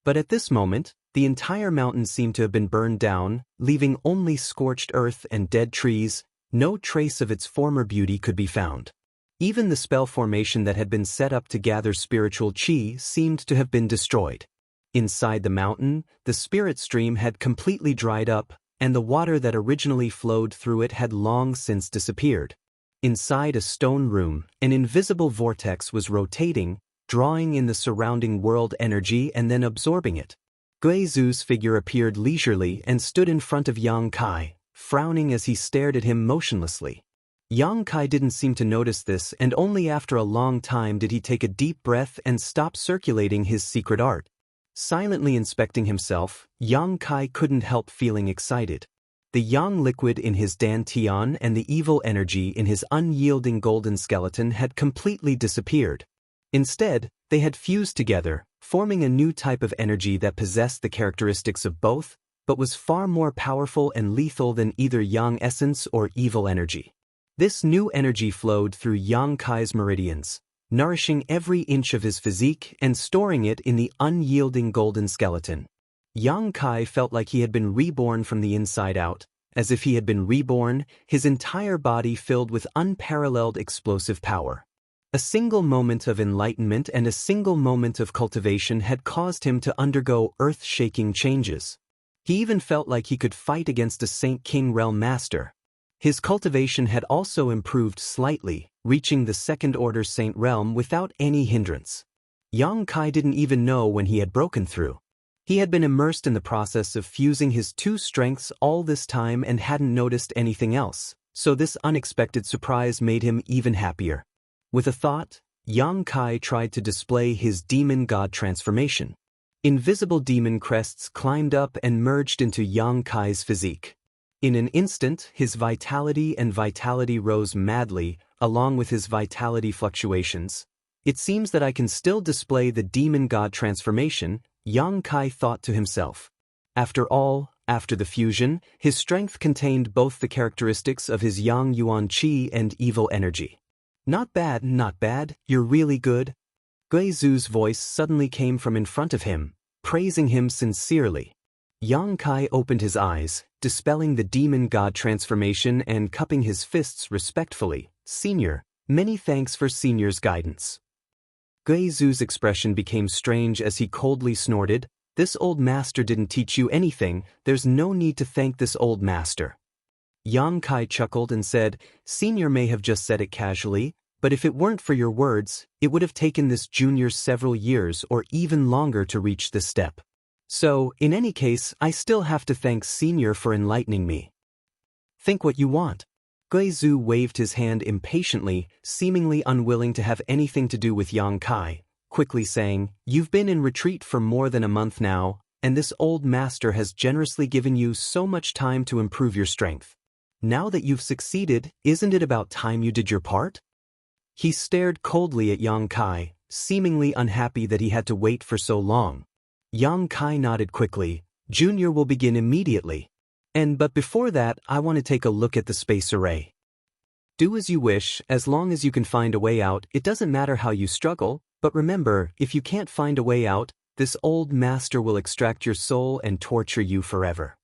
But at this moment, the entire mountain seemed to have been burned down, leaving only scorched earth and dead trees. No trace of its former beauty could be found. Even the spell formation that had been set up to gather spiritual qi seemed to have been destroyed. Inside the mountain, the spirit stream had completely dried up, and the water that originally flowed through it had long since disappeared. Inside a stone room, an invisible vortex was rotating, drawing in the surrounding world energy and then absorbing it. Guizhu's figure appeared leisurely and stood in front of Yang Kai, frowning as he stared at him motionlessly. Yang Kai didn't seem to notice this, and only after a long time did he take a deep breath and stop circulating his secret art. Silently inspecting himself, Yang Kai couldn't help feeling excited. The yang liquid in his dantian and the evil energy in his unyielding golden skeleton had completely disappeared. Instead, they had fused together, forming a new type of energy that possessed the characteristics of both, but was far more powerful and lethal than either yang essence or evil energy. This new energy flowed through Yang Kai's meridians, nourishing every inch of his physique and storing it in the unyielding golden skeleton. Yang Kai felt like he had been reborn from the inside out, as if he had been reborn, his entire body filled with unparalleled explosive power. A single moment of enlightenment and a single moment of cultivation had caused him to undergo earth-shaking changes. He even felt like he could fight against a Saint King Realm Master. His cultivation had also improved slightly, reaching the second-order Saint Realm without any hindrance. Yang Kai didn't even know when he had broken through. He had been immersed in the process of fusing his two strengths all this time and hadn't noticed anything else, so this unexpected surprise made him even happier. With a thought, Yang Kai tried to display his demon god transformation. Invisible demon crests climbed up and merged into Yang Kai's physique. In an instant, his vitality rose madly, along with his vitality fluctuations. It seems that I can still display the demon god transformation, Yang Kai thought to himself. After all, after the fusion, his strength contained both the characteristics of his Yang Yuan Qi and evil energy. Not bad, you're really good. Guizhu's voice suddenly came from in front of him, praising him sincerely. Yang Kai opened his eyes, dispelling the demon god transformation and cupping his fists respectfully. Senior, many thanks for Senior's guidance. Guizhu's expression became strange as he coldly snorted, "This old master didn't teach you anything, there's no need to thank this old master." Yang Kai chuckled and said, "Senior may have just said it casually, but if it weren't for your words, it would have taken this junior several years or even longer to reach this step. So, in any case, I still have to thank Senior for enlightening me. Think what you want." Guizhu waved his hand impatiently, seemingly unwilling to have anything to do with Yang Kai. quickly saying, "You've been in retreat for more than a month now, and this old master has generously given you so much time to improve your strength. Now that you've succeeded, isn't it about time you did your part?" He stared coldly at Yang Kai, seemingly unhappy that he had to wait for so long. Yang Kai nodded quickly. "Junior will begin immediately. But before that, I want to take a look at the space array." "Do as you wish, as long as you can find a way out. It doesn't matter how you struggle, but remember, if you can't find a way out, this old master will extract your soul and torture you forever."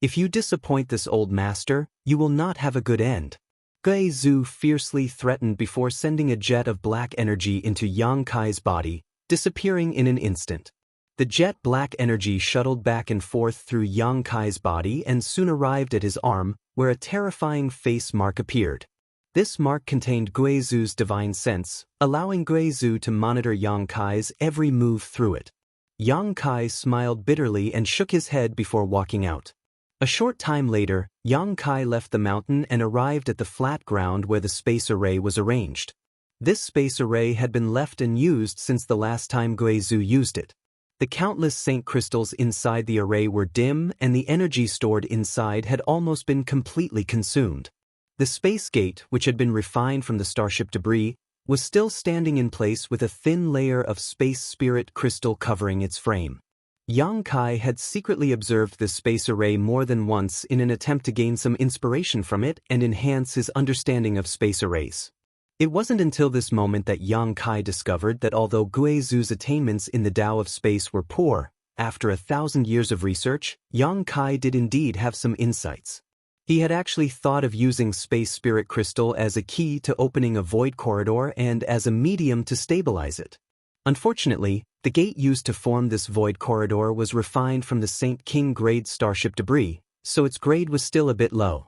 "If you disappoint this old master, you will not have a good end." Gui Zhu fiercely threatened before sending a jet of black energy into Yang Kai's body, disappearing in an instant. The jet black energy shuttled back and forth through Yang Kai's body and soon arrived at his arm, where a terrifying face mark appeared. This mark contained Gui Zhu's divine sense, allowing Gui Zhu to monitor Yang Kai's every move through it. Yang Kai smiled bitterly and shook his head before walking out. A short time later, Yang Kai left the mountain and arrived at the flat ground where the space array was arranged. This space array had been left unused since the last time Gui Zhu used it. The countless saint crystals inside the array were dim, and the energy stored inside had almost been completely consumed. The space gate, which had been refined from the starship debris, was still standing in place with a thin layer of space spirit crystal covering its frame. Yang Kai had secretly observed this space array more than once in an attempt to gain some inspiration from it and enhance his understanding of space arrays. It wasn't until this moment that Yang Kai discovered that although Gui Zhu's attainments in the Tao of space were poor, after 1,000 years of research, Yang Kai did indeed have some insights. He had actually thought of using space spirit crystal as a key to opening a void corridor and as a medium to stabilize it. Unfortunately, the gate used to form this void corridor was refined from the Saint King grade starship debris, so its grade was still a bit low.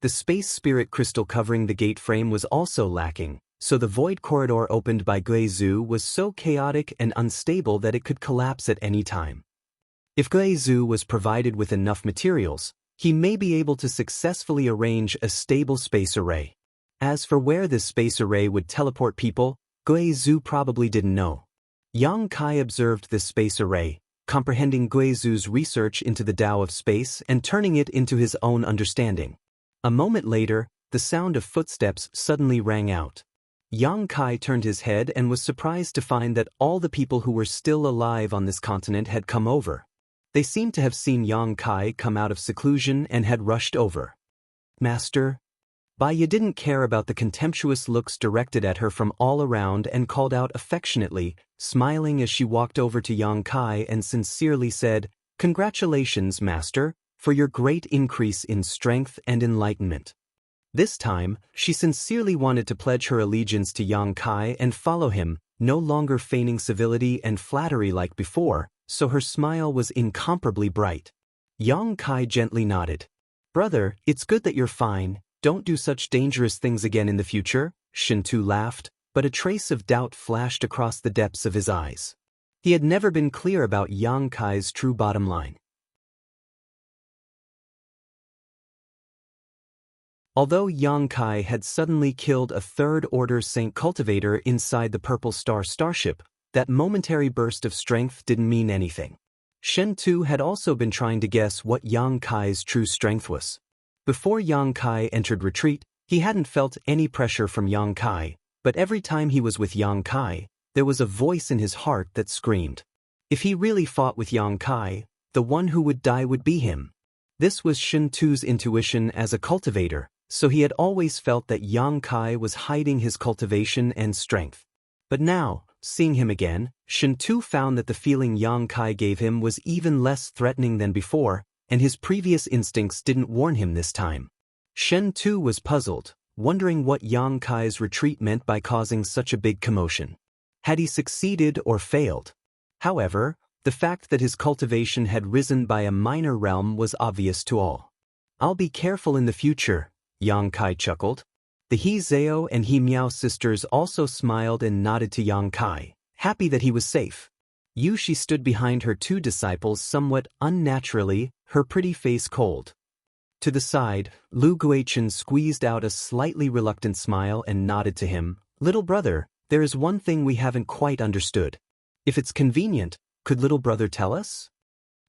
The space spirit crystal covering the gate frame was also lacking, so the void corridor opened by Gui Zhu was so chaotic and unstable that it could collapse at any time. If Gui Zhu was provided with enough materials, he may be able to successfully arrange a stable space array. As for where this space array would teleport people, Gui Zhu probably didn't know. Yang Kai observed this space array, comprehending Gui Zhu's research into the Tao of space and turning it into his own understanding. A moment later, the sound of footsteps suddenly rang out. Yang Kai turned his head and was surprised to find that all the people who were still alive on this continent had come over. They seemed to have seen Yang Kai come out of seclusion and had rushed over. "Master?" Baya didn't care about the contemptuous looks directed at her from all around and called out affectionately, smiling as she walked over to Yang Kai and sincerely said, "Congratulations, Master, for your great increase in strength and enlightenment." This time, she sincerely wanted to pledge her allegiance to Yang Kai and follow him, no longer feigning civility and flattery like before, so her smile was incomparably bright. Yang Kai gently nodded. "Brother, it's good that you're fine. Don't do such dangerous things again in the future," Shintu laughed, but a trace of doubt flashed across the depths of his eyes. He had never been clear about Yang Kai's true bottom line. Although Yang Kai had suddenly killed a third-order Saint Cultivator inside the Purple Star starship, that momentary burst of strength didn't mean anything. Shen Tu had also been trying to guess what Yang Kai's true strength was. Before Yang Kai entered retreat, he hadn't felt any pressure from Yang Kai, but every time he was with Yang Kai, there was a voice in his heart that screamed. If he really fought with Yang Kai, the one who would die would be him. This was Shen Tu's intuition as a cultivator, so he had always felt that Yang Kai was hiding his cultivation and strength. But now, seeing him again, Shen Tu found that the feeling Yang Kai gave him was even less threatening than before, and his previous instincts didn't warn him this time. Shen Tu was puzzled, wondering what Yang Kai's retreat meant by causing such a big commotion. Had he succeeded or failed? However, the fact that his cultivation had risen by a minor realm was obvious to all. "I'll be careful in the future," Yang Kai chuckled. The He Zhao and He Miao sisters also smiled and nodded to Yang Kai, happy that he was safe. Yushi stood behind her two disciples somewhat unnaturally, her pretty face cold. To the side, Lu Guichen squeezed out a slightly reluctant smile and nodded to him. Little brother, there is one thing we haven't quite understood. If it's convenient, could little brother tell us?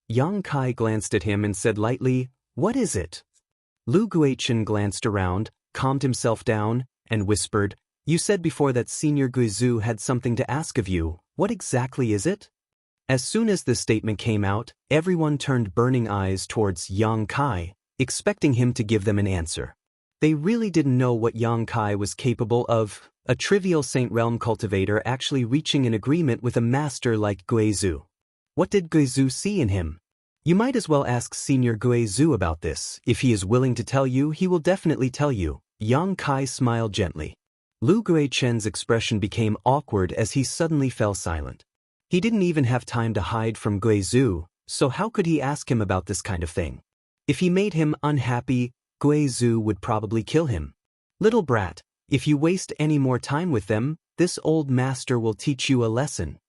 Yang Kai glanced at him and said lightly, what is it? Lu Guichen glanced around, calmed himself down, and whispered, you said before that Senior Guizhu had something to ask of you. What exactly is it? As soon as this statement came out, everyone turned burning eyes towards Yang Kai, expecting him to give them an answer. They really didn't know what Yang Kai was capable of, a trivial Saint Realm cultivator actually reaching an agreement with a master like Guizhu. What did Guizhu see in him? You might as well ask Senior Guizhu about this. If he is willing to tell you, he will definitely tell you. Yang Kai smiled gently. Lu Guichen's expression became awkward as he suddenly fell silent. He didn't even have time to hide from Guizhu, so how could he ask him about this kind of thing? If he made him unhappy, Guizhu would probably kill him. Little brat, if you waste any more time with them, this old master will teach you a lesson.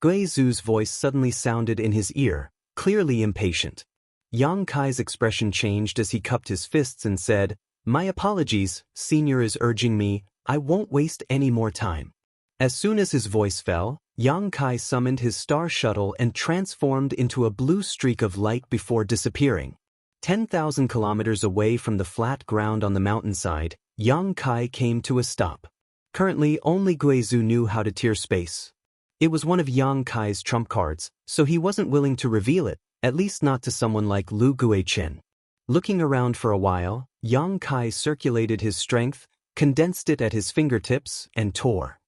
Guizhu's voice suddenly sounded in his ear, clearly impatient. Yang Kai's expression changed as he cupped his fists and said, my apologies, Senior is urging me, I won't waste any more time. As soon as his voice fell, Yang Kai summoned his star shuttle and transformed into a blue streak of light before disappearing. 10,000 kilometers away from the flat ground on the mountainside, Yang Kai came to a stop. Currently, only Guizhu knew how to tier space. It was one of Yang Kai's trump cards, so he wasn't willing to reveal it, at least not to someone like Lu Guichen. Looking around for a while, Yang Kai circulated his strength, condensed it at his fingertips, and tore.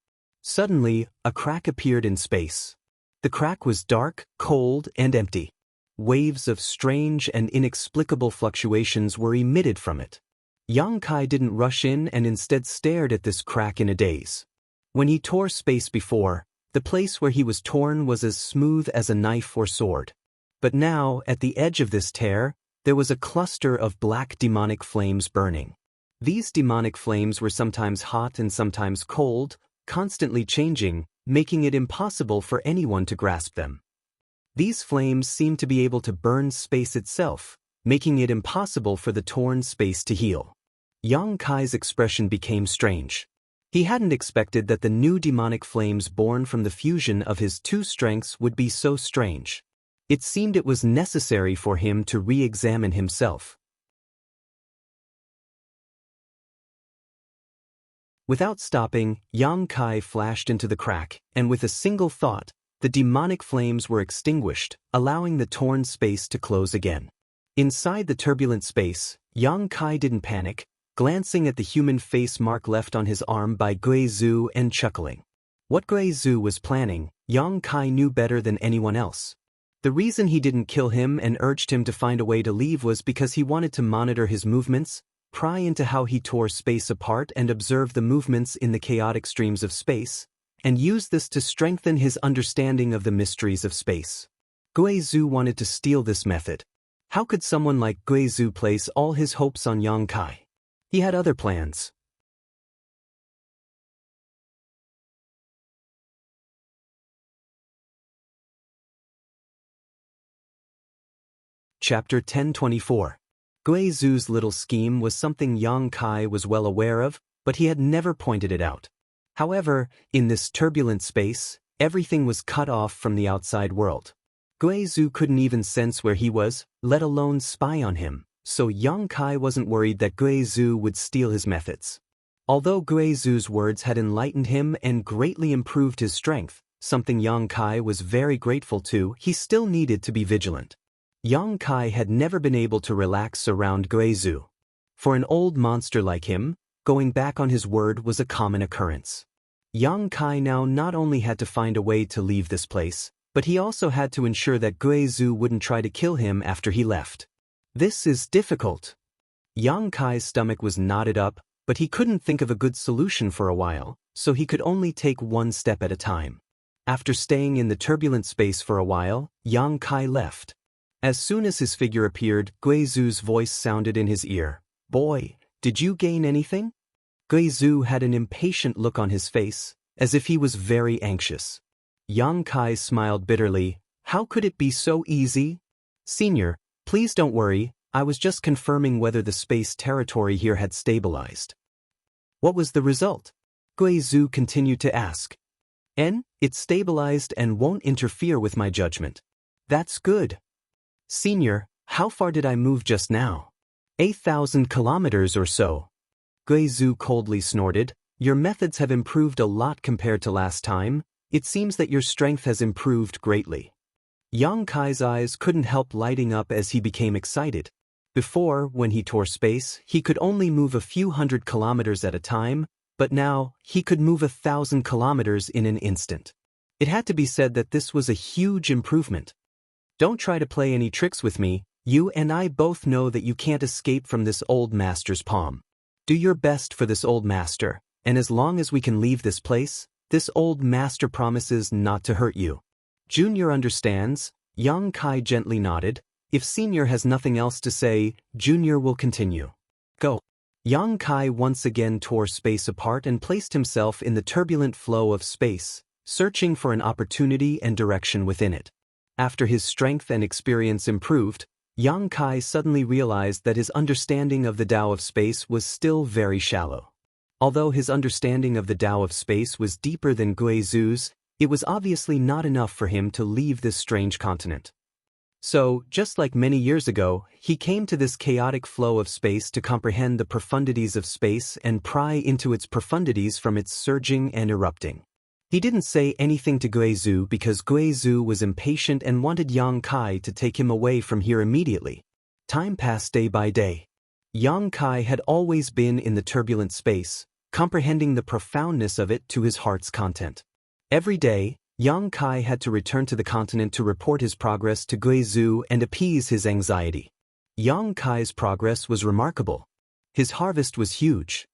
Suddenly, a crack appeared in space. The crack was dark, cold, and empty. Waves of strange and inexplicable fluctuations were emitted from it. Yang Kai didn't rush in and instead stared at this crack in a daze. When he tore space before, the place where he was torn was as smooth as a knife or sword. But now, at the edge of this tear, there was a cluster of black demonic flames burning. These demonic flames were sometimes hot and sometimes cold, constantly changing, making it impossible for anyone to grasp them. These flames seemed to be able to burn space itself, making it impossible for the torn space to heal. Yang Kai's expression became strange. He hadn't expected that the new demonic flames born from the fusion of his two strengths would be so strange. It seemed it was necessary for him to re-examine himself. Without stopping, Yang Kai flashed into the crack, and with a single thought, the demonic flames were extinguished, allowing the torn space to close again. Inside the turbulent space, Yang Kai didn't panic, glancing at the human face mark left on his arm by Guizhu and chuckling. What Guizhu was planning, Yang Kai knew better than anyone else. The reason he didn't kill him and urged him to find a way to leave was because he wanted to monitor his movements, pry into how he tore space apart and observe the movements in the chaotic streams of space, and use this to strengthen his understanding of the mysteries of space. Guizhu wanted to steal this method. How could someone like Guizhu place all his hopes on Yang Kai? He had other plans. Chapter 1024. Guizhu's little scheme was something Yang Kai was well aware of, but he had never pointed it out. However, in this turbulent space, everything was cut off from the outside world. Guizhu couldn't even sense where he was, let alone spy on him, so Yang Kai wasn't worried that Guizhu would steal his methods. Although Guizhu's words had enlightened him and greatly improved his strength, something Yang Kai was very grateful to, he still needed to be vigilant. Yang Kai had never been able to relax around Guizhu. For an old monster like him, going back on his word was a common occurrence. Yang Kai now not only had to find a way to leave this place, but he also had to ensure that Guizhu wouldn't try to kill him after he left. This is difficult. Yang Kai's stomach was knotted up, but he couldn't think of a good solution for a while, so he could only take one step at a time. After staying in the turbulent space for a while, Yang Kai left. As soon as his figure appeared, Guizhu's voice sounded in his ear. Boy, did you gain anything? Guizhu had an impatient look on his face, as if he was very anxious. Yang Kai smiled bitterly. How could it be so easy? Senior, please don't worry, I was just confirming whether the space territory here had stabilized. What was the result? Guizhu continued to ask. It's stabilized and won't interfere with my judgment. That's good. Senior, how far did I move just now? 8,000 kilometers or so. Guizhu coldly snorted. Your methods have improved a lot compared to last time. It seems that your strength has improved greatly. Yang Kai's eyes couldn't help lighting up as he became excited. Before, when he tore space, he could only move a few hundred kilometers at a time, but now, he could move 1,000 kilometers in an instant. It had to be said that this was a huge improvement. Don't try to play any tricks with me. You and I both know that you can't escape from this old master's palm. Do your best for this old master, and as long as we can leave this place, this old master promises not to hurt you. Junior understands. Yang Kai gently nodded. If Senior has nothing else to say, Junior will continue. Go. Yang Kai once again tore space apart and placed himself in the turbulent flow of space, searching for an opportunity and direction within it. After his strength and experience improved, Yang Kai suddenly realized that his understanding of the Tao of space was still very shallow. Although his understanding of the Tao of space was deeper than Guizhu's, it was obviously not enough for him to leave this strange continent. So, just like many years ago, he came to this chaotic flow of space to comprehend the profundities of space and pry into its profundities from its surging and erupting. He didn't say anything to Guizhu because Guizhu was impatient and wanted Yang Kai to take him away from here immediately. Time passed day by day. Yang Kai had always been in the turbulent space, comprehending the profoundness of it to his heart's content. Every day, Yang Kai had to return to the continent to report his progress to Guizhu and appease his anxiety. Yang Kai's progress was remarkable. His harvest was huge.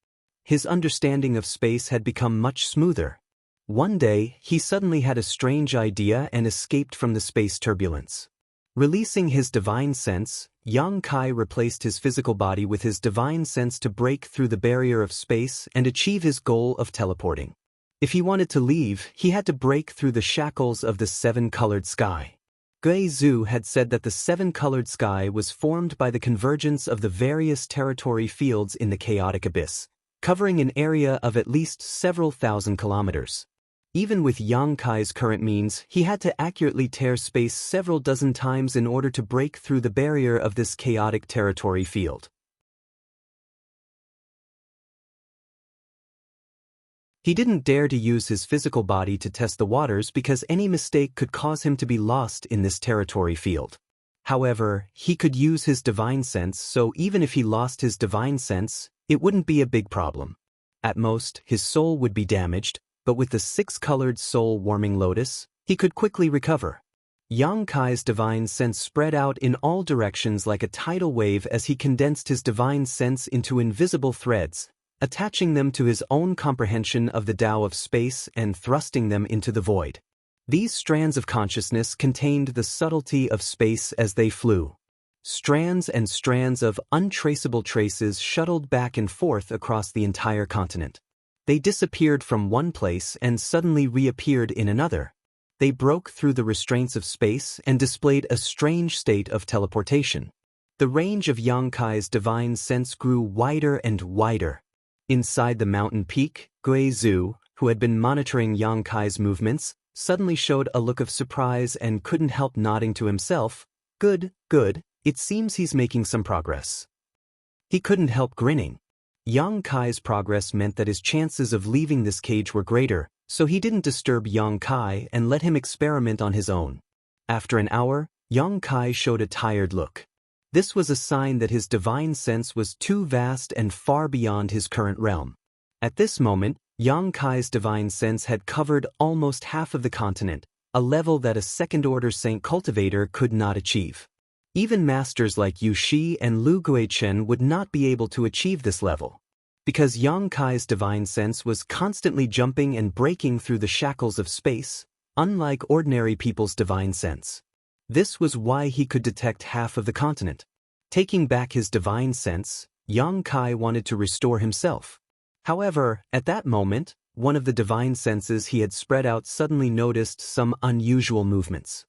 His understanding of space had become much smoother. One day, he suddenly had a strange idea and escaped from the space turbulence. Releasing his divine sense, Yang Kai replaced his physical body with his divine sense to break through the barrier of space and achieve his goal of teleporting. If he wanted to leave, he had to break through the shackles of the seven-colored sky. Guizhu had said that the seven-colored sky was formed by the convergence of the various territory fields in the chaotic abyss, covering an area of at least several thousand kilometers. Even with Yang Kai's current means, he had to accurately tear space several dozen times in order to break through the barrier of this chaotic territory field. He didn't dare to use his physical body to test the waters because any mistake could cause him to be lost in this territory field. However, he could use his divine sense, so even if he lost his divine sense, it wouldn't be a big problem. At most, his soul would be damaged, but with the six-colored soul-warming lotus, he could quickly recover. Yang Kai's divine sense spread out in all directions like a tidal wave as he condensed his divine sense into invisible threads, attaching them to his own comprehension of the Tao of space and thrusting them into the void. These strands of consciousness contained the subtlety of space as they flew. Strands and strands of untraceable traces shuttled back and forth across the entire continent. They disappeared from one place and suddenly reappeared in another. They broke through the restraints of space and displayed a strange state of teleportation. The range of Yang Kai's divine sense grew wider and wider. Inside the mountain peak, Guizhu, who had been monitoring Yang Kai's movements, suddenly showed a look of surprise and couldn't help nodding to himself. Good, it seems he's making some progress. He couldn't help grinning. Yang Kai's progress meant that his chances of leaving this cage were greater, so he didn't disturb Yang Kai and let him experiment on his own. After an hour, Yang Kai showed a tired look. This was a sign that his divine sense was too vast and far beyond his current realm. At this moment, Yang Kai's divine sense had covered almost half of the continent, a level that a second-order Saint Cultivator could not achieve. Even masters like Yu Shi and Lu Guichen would not be able to achieve this level. Because Yang Kai's divine sense was constantly jumping and breaking through the shackles of space, unlike ordinary people's divine sense. This was why he could detect half of the continent. Taking back his divine sense, Yang Kai wanted to restore himself. However, at that moment, one of the divine senses he had spread out suddenly noticed some unusual movements.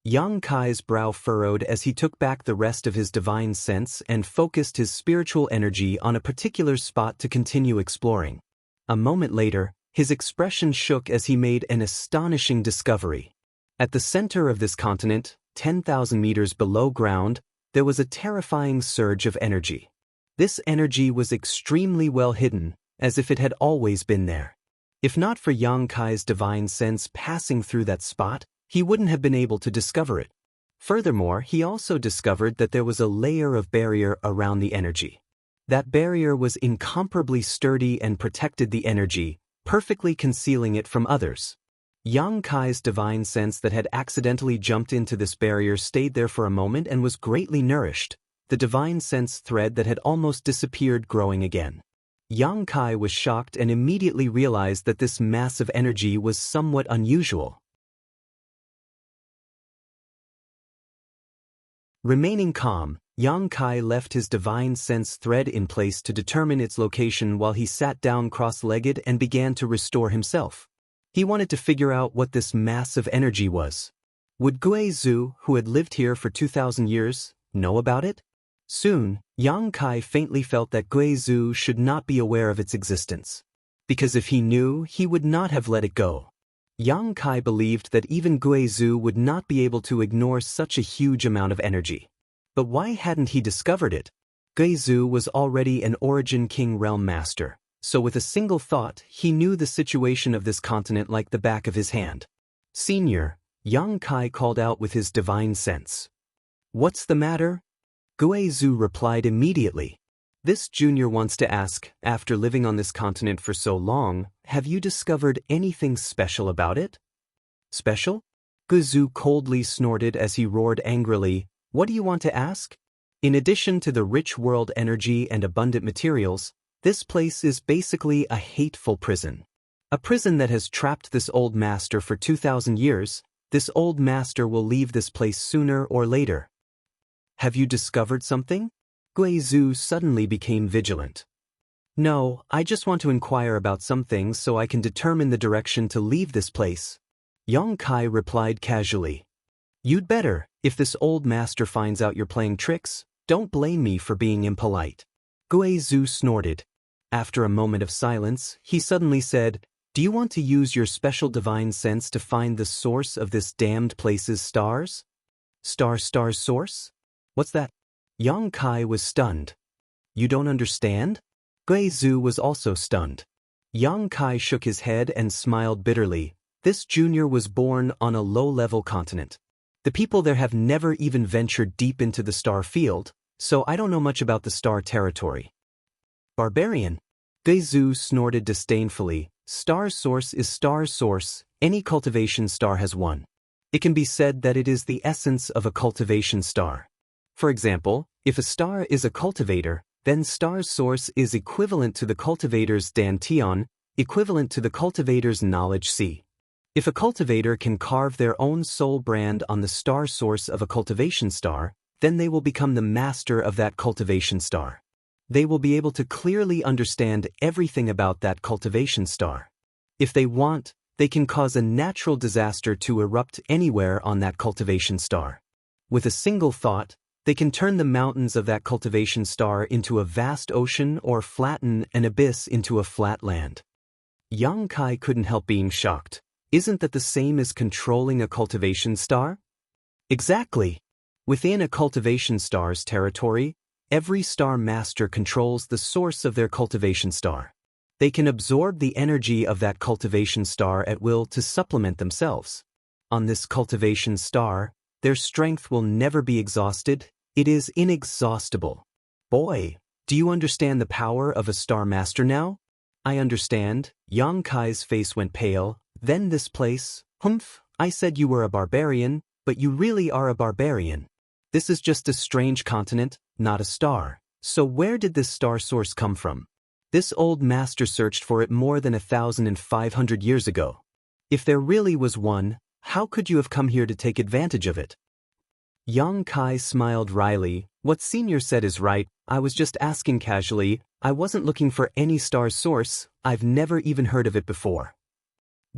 Yang Kai's brow furrowed as he took back the rest of his divine sense and focused his spiritual energy on a particular spot to continue exploring. A moment later, his expression shook as he made an astonishing discovery. At the center of this continent, 10,000 meters below ground, there was a terrifying surge of energy. This energy was extremely well hidden, as if it had always been there. If not for Yang Kai's divine sense passing through that spot, he wouldn't have been able to discover it. Furthermore, he also discovered that there was a layer of barrier around the energy. That barrier was incomparably sturdy and protected the energy, perfectly concealing it from others. Yang Kai's divine sense that had accidentally jumped into this barrier stayed there for a moment and was greatly nourished, the divine sense thread that had almost disappeared growing again. Yang Kai was shocked and immediately realized that this mass of energy was somewhat unusual. Remaining calm, Yang Kai left his divine sense thread in place to determine its location while he sat down cross-legged and began to restore himself. He wanted to figure out what this mass of energy was. Would Gui Zhu, who had lived here for 2,000 years, know about it? Soon, Yang Kai faintly felt that Gui Zhu should not be aware of its existence. Because if he knew, he would not have let it go. Yang Kai believed that even Gui Zhu would not be able to ignore such a huge amount of energy. But why hadn't he discovered it? Gui Zhu was already an Origin King Realm Master, so with a single thought, he knew the situation of this continent like the back of his hand. Senior, Yang Kai called out with his divine sense. What's the matter? Gui Zhu replied immediately. This junior wants to ask, after living on this continent for so long, have you discovered anything special about it? Special? Gui Zhu coldly snorted as he roared angrily, what do you want to ask? In addition to the rich world energy and abundant materials, this place is basically a hateful prison. A prison that has trapped this old master for 2,000 years, this old master will leave this place sooner or later. Have you discovered something? Gui Zhu suddenly became vigilant. No, I just want to inquire about some things so I can determine the direction to leave this place. Yang Kai replied casually. You'd better, if this old master finds out you're playing tricks, don't blame me for being impolite. Gui Zhu snorted. After a moment of silence, he suddenly said, do you want to use your special divine sense to find the source of this damned place's stars? Star's source? What's that? Yang Kai was stunned. You don't understand? Gui Zhu was also stunned. Yang Kai shook his head and smiled bitterly. This junior was born on a low-level continent. The people there have never even ventured deep into the star field, so I don't know much about the star territory. Barbarian? Gui Zhu snorted disdainfully. Star's source is star's source. Any cultivation star has one. It can be said that it is the essence of a cultivation star. For example, if a star is a cultivator, then star's source is equivalent to the cultivator's dantian, equivalent to the cultivator's knowledge C. If a cultivator can carve their own soul brand on the star source of a cultivation star, then they will become the master of that cultivation star. They will be able to clearly understand everything about that cultivation star. If they want, they can cause a natural disaster to erupt anywhere on that cultivation star. With a single thought, they can turn the mountains of that cultivation star into a vast ocean or flatten an abyss into a flat land. Yang Kai couldn't help being shocked. Isn't that the same as controlling a cultivation star? Exactly. Within a cultivation star's territory, every star master controls the source of their cultivation star. They can absorb the energy of that cultivation star at will to supplement themselves. On this cultivation star, their strength will never be exhausted. It is inexhaustible. Boy, do you understand the power of a star master now? I understand. Yang Kai's face went pale. Then this place, humph, I said you were a barbarian, but you really are a barbarian. This is just a strange continent, not a star. So where did this star source come from? This old master searched for it more than 1,500 years ago. If there really was one, how could you have come here to take advantage of it? Yang Kai smiled wryly. What Senior said is right. I was just asking casually. I wasn't looking for any star source. I've never even heard of it before.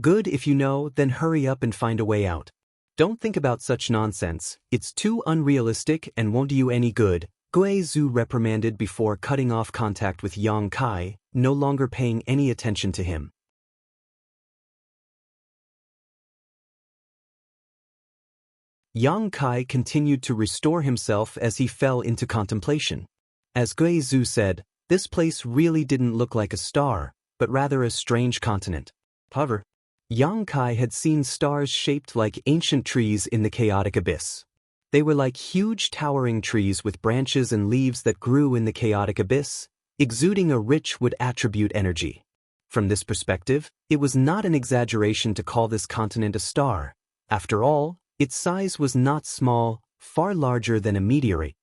Good, if you know, then hurry up and find a way out. Don't think about such nonsense, it's too unrealistic and won't do you any good, Gui Zhu reprimanded before cutting off contact with Yang Kai, no longer paying any attention to him. Yang Kai continued to restore himself as he fell into contemplation. As Gui Zhu said, this place really didn't look like a star, but rather a strange continent. However, Yang Kai had seen stars shaped like ancient trees in the chaotic abyss. They were like huge towering trees with branches and leaves that grew in the chaotic abyss, exuding a rich wood attribute energy. From this perspective, it was not an exaggeration to call this continent a star. After all, its size was not small, far larger than a meteorite.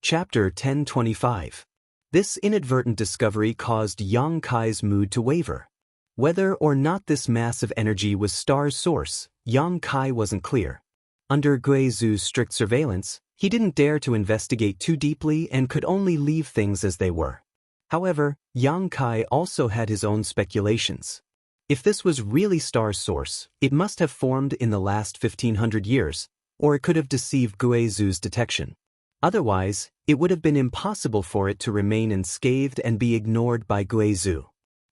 Chapter 1025. This inadvertent discovery caused Yang Kai's mood to waver. Whether or not this massive energy was star's source, Yang Kai wasn't clear. Under Gui Zhu's strict surveillance, he didn't dare to investigate too deeply and could only leave things as they were. However, Yang Kai also had his own speculations. If this was really star's source, it must have formed in the last 1500 years, or it could have deceived Gui Zhu's detection. Otherwise, it would have been impossible for it to remain unscathed and be ignored by Gui Zhu.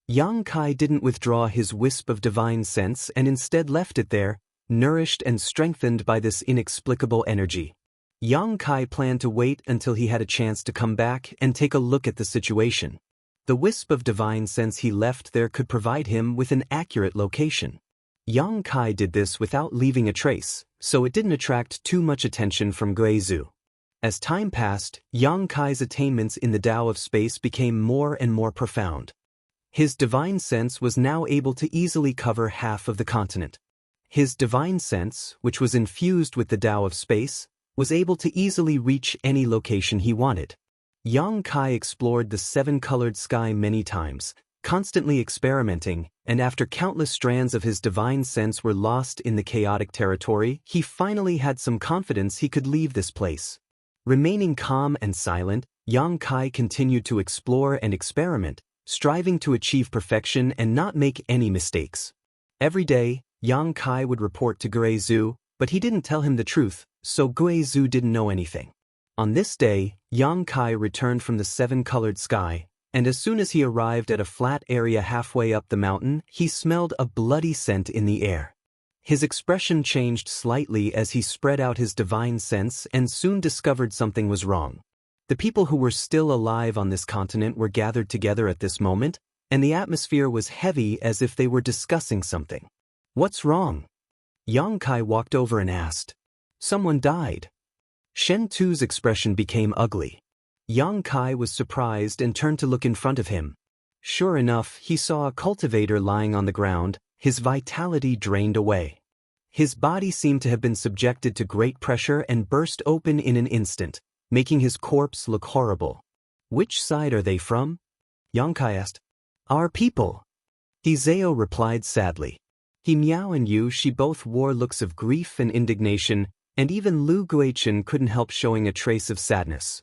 Yang Kai didn't withdraw his wisp of divine sense and instead left it there, nourished and strengthened by this inexplicable energy. Yang Kai planned to wait until he had a chance to come back and take a look at the situation. The wisp of divine sense he left there could provide him with an accurate location. Yang Kai did this without leaving a trace, so it didn't attract too much attention from Gui Zhu. As time passed, Yang Kai's attainments in the Tao of space became more and more profound. His divine sense was now able to easily cover half of the continent. His divine sense, which was infused with the Tao of space, was able to easily reach any location he wanted. Yang Kai explored the seven-colored sky many times, constantly experimenting, and after countless strands of his divine sense were lost in the chaotic territory, he finally had some confidence he could leave this place. Remaining calm and silent, Yang Kai continued to explore and experiment, striving to achieve perfection and not make any mistakes. Every day, Yang Kai would report to Gui Zhu, but he didn't tell him the truth, so Gui Zhu didn't know anything. On this day, Yang Kai returned from the seven-colored sky, and as soon as he arrived at a flat area halfway up the mountain, he smelled a bloody scent in the air. His expression changed slightly as he spread out his divine sense and soon discovered something was wrong. The people who were still alive on this continent were gathered together at this moment, and the atmosphere was heavy as if they were discussing something. What's wrong? Yang Kai walked over and asked. Someone died. Shen Tu's expression became ugly. Yang Kai was surprised and turned to look in front of him. Sure enough, he saw a cultivator lying on the ground, his vitality drained away. His body seemed to have been subjected to great pressure and burst open in an instant, making his corpse look horrible. Which side are they from? Yang Kai asked. Our people. Hizeo replied sadly. He Miao and Yu Shi both wore looks of grief and indignation, and even Lu Guichen couldn't help showing a trace of sadness.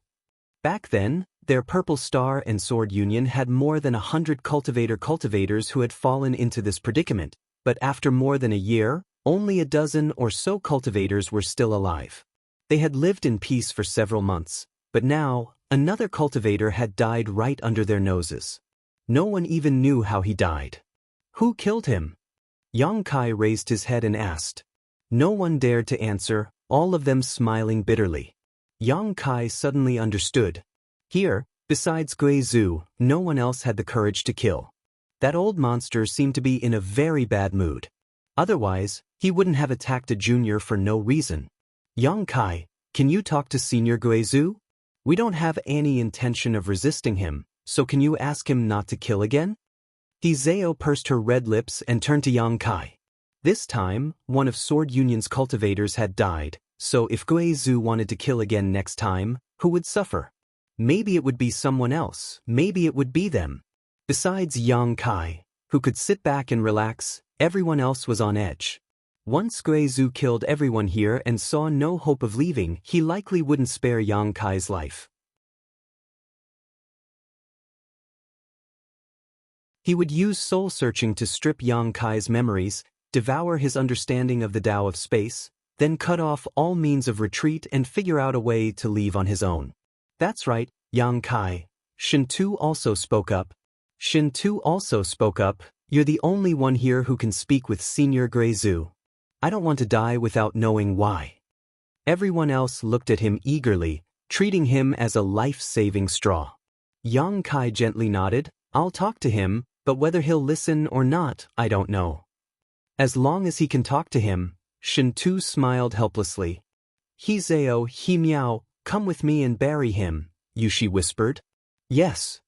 Back then, their Purple Star and Sword Union had more than 100 cultivators who had fallen into this predicament, but after more than a year, only a dozen or so cultivators were still alive. They had lived in peace for several months, but now, another cultivator had died right under their noses. No one even knew how he died. Who killed him? Yang Kai raised his head and asked. No one dared to answer, all of them smiling bitterly. Yang Kai suddenly understood. Here, besides Gui Zhu, no one else had the courage to kill. That old monster seemed to be in a very bad mood. Otherwise, he wouldn't have attacked a junior for no reason. Yang Kai, can you talk to Senior Gui Zhu? We don't have any intention of resisting him, so can you ask him not to kill again? Hizeo pursed her red lips and turned to Yang Kai. This time, one of Sword Union's cultivators had died, so if Gui Zhu wanted to kill again next time, who would suffer? Maybe it would be someone else, maybe it would be them. Besides Yang Kai, who could sit back and relax, everyone else was on edge. Once Gui Zhu killed everyone here and saw no hope of leaving, he likely wouldn't spare Yang Kai's life. He would use soul-searching to strip Yang Kai's memories, devour his understanding of the Tao of space, then cut off all means of retreat and figure out a way to leave on his own. That's right, Yang Kai. Shintu also spoke up. You're the only one here who can speak with Senior Guizhu. I don't want to die without knowing why. Everyone else looked at him eagerly, treating him as a life-saving straw. Yang Kai gently nodded. I'll talk to him, but whether he'll listen or not, I don't know. As long as he can talk to him, Shintu smiled helplessly. Hizeo, Miao, come with me and bury him, Yushi whispered. Yes.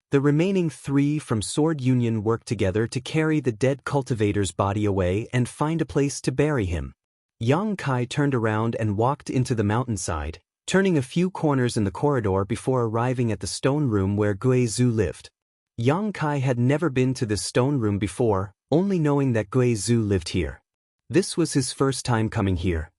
The remaining 3 from Sword Union worked together to carry the dead cultivator's body away and find a place to bury him. Yang Kai turned around and walked into the mountainside, turning a few corners in the corridor before arriving at the stone room where Guizhu lived. Yang Kai had never been to this stone room before, only knowing that Guizhu lived here. This was his first time coming here.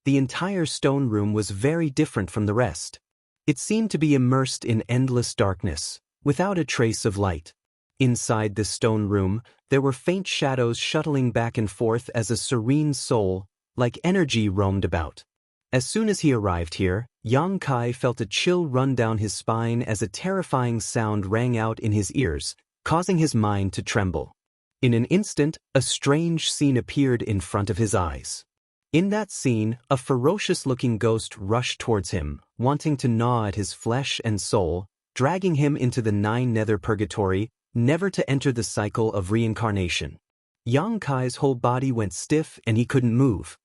The entire stone room was very different from the rest. It seemed to be immersed in endless darkness, without a trace of light. Inside this stone room, there were faint shadows shuttling back and forth as a serene soul, like energy, roamed about. As soon as he arrived here, Yang Kai felt a chill run down his spine as a terrifying sound rang out in his ears, causing his mind to tremble. In an instant, a strange scene appeared in front of his eyes. In that scene, a ferocious-looking ghost rushed towards him, wanting to gnaw at his flesh and soul, dragging him into the 9 nether purgatory, never to enter the cycle of reincarnation. Yang Kai's whole body went stiff and he couldn't move.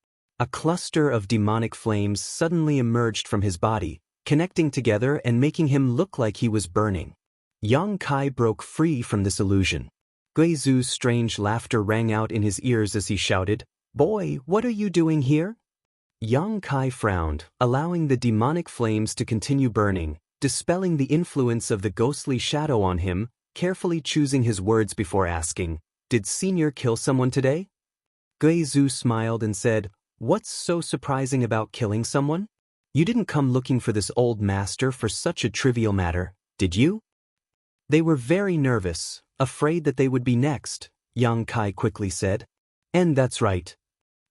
A cluster of demonic flames suddenly emerged from his body, connecting together and making him look like he was burning. Yang Kai broke free from this illusion. Guizhu's strange laughter rang out in his ears as he shouted, "Boy, what are you doing here?" Yang Kai frowned, allowing the demonic flames to continue burning, dispelling the influence of the ghostly shadow on him, carefully choosing his words before asking, "Did Senior kill someone today?" Guizhu smiled and said, "What's so surprising about killing someone? You didn't come looking for this old master for such a trivial matter, did you?" They were very nervous, afraid that they would be next, Yang Kai quickly said. "And that's right."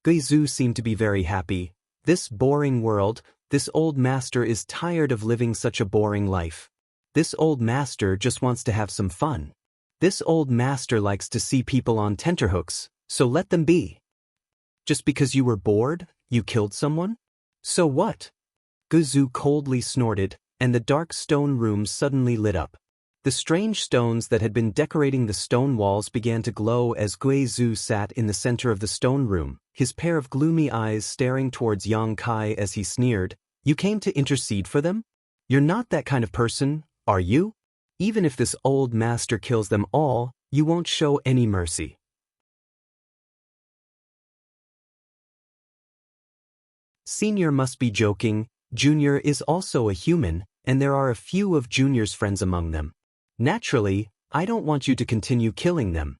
Guizhu seemed to be very happy. This boring world, this old master is tired of living such a boring life. This old master just wants to have some fun. This old master likes to see people on tenterhooks, so let them be. Just because you were bored, you killed someone? So what? Guizhu coldly snorted, and the dark stone room suddenly lit up. The strange stones that had been decorating the stone walls began to glow as Guizhu sat in the center of the stone room, his pair of gloomy eyes staring towards Yang Kai as he sneered, "You came to intercede for them? You're not that kind of person, are you? Even if this old master kills them all, you won't show any mercy." Senior must be joking. Junior is also a human, and there are a few of Junior's friends among them. Naturally, I don't want you to continue killing them.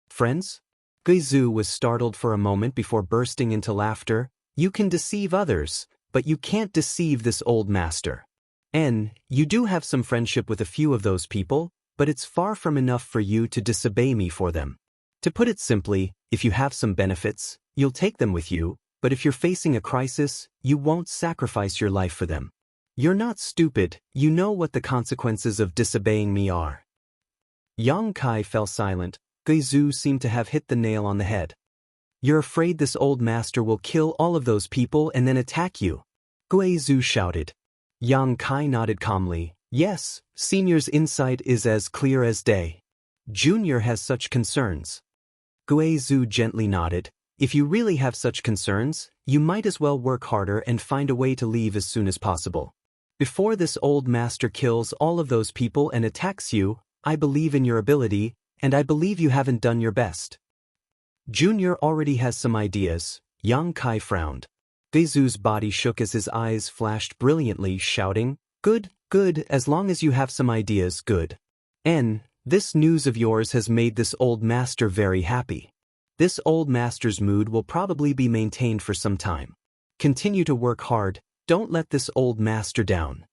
Friends? Guizhu was startled for a moment before bursting into laughter. You can deceive others, but you can't deceive this old master. And you do have some friendship with a few of those people, but it's far from enough for you to disobey me for them. To put it simply, if you have some benefits, you'll take them with you, but if you're facing a crisis, you won't sacrifice your life for them. You're not stupid, you know what the consequences of disobeying me are. Yang Kai fell silent. Guizhu seemed to have hit the nail on the head. You're afraid this old master will kill all of those people and then attack you? Guizhu shouted. Yang Kai nodded calmly. Yes, Senior's insight is as clear as day. Junior has such concerns. Guizhu gently nodded. If you really have such concerns, you might as well work harder and find a way to leave as soon as possible. Before this old master kills all of those people and attacks you, I believe in your ability, and I believe you haven't done your best. Junior already has some ideas. Yang Kai frowned. Guizhu's body shook as his eyes flashed brilliantly, shouting, Good, good, as long as you have some ideas, good. This news of yours has made this old master very happy. This old master's mood will probably be maintained for some time. Continue to work hard, don't let this old master down.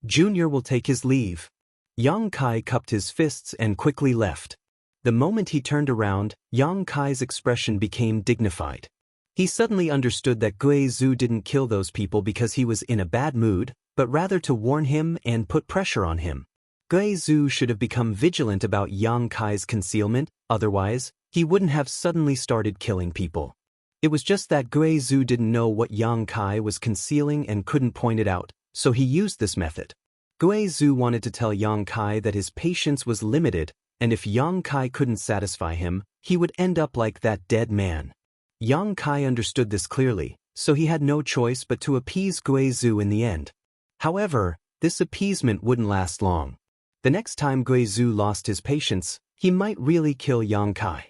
Junior will take his leave. Yang Kai cupped his fists and quickly left. The moment he turned around, Yang Kai's expression became dignified. He suddenly understood that Gui Zhu didn't kill those people because he was in a bad mood, but rather to warn him and put pressure on him. Gui Zhu should have become vigilant about Yang Kai's concealment, otherwise, he wouldn't have suddenly started killing people. It was just that Gui Zhu didn't know what Yang Kai was concealing and couldn't point it out, so he used this method. Gui Zhu wanted to tell Yang Kai that his patience was limited, and if Yang Kai couldn't satisfy him, he would end up like that dead man. Yang Kai understood this clearly, so he had no choice but to appease Gui Zhu in the end. However, this appeasement wouldn't last long. The next time Gui Zhu lost his patience, he might really kill Yang Kai.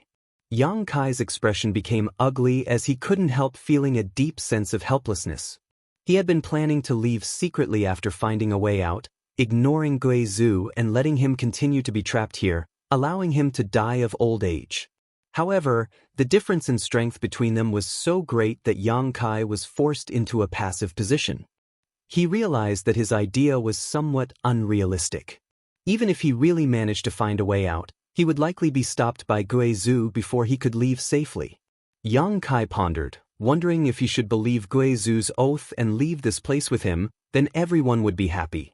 Yang Kai's expression became ugly as he couldn't help feeling a deep sense of helplessness. He had been planning to leave secretly after finding a way out, ignoring Gui Zhu and letting him continue to be trapped here, allowing him to die of old age. However, the difference in strength between them was so great that Yang Kai was forced into a passive position. He realized that his idea was somewhat unrealistic. Even if he really managed to find a way out, he would likely be stopped by Gui Zhu before he could leave safely. Yang Kai pondered, wondering if he should believe Gui Zhu's oath and leave this place with him, then everyone would be happy.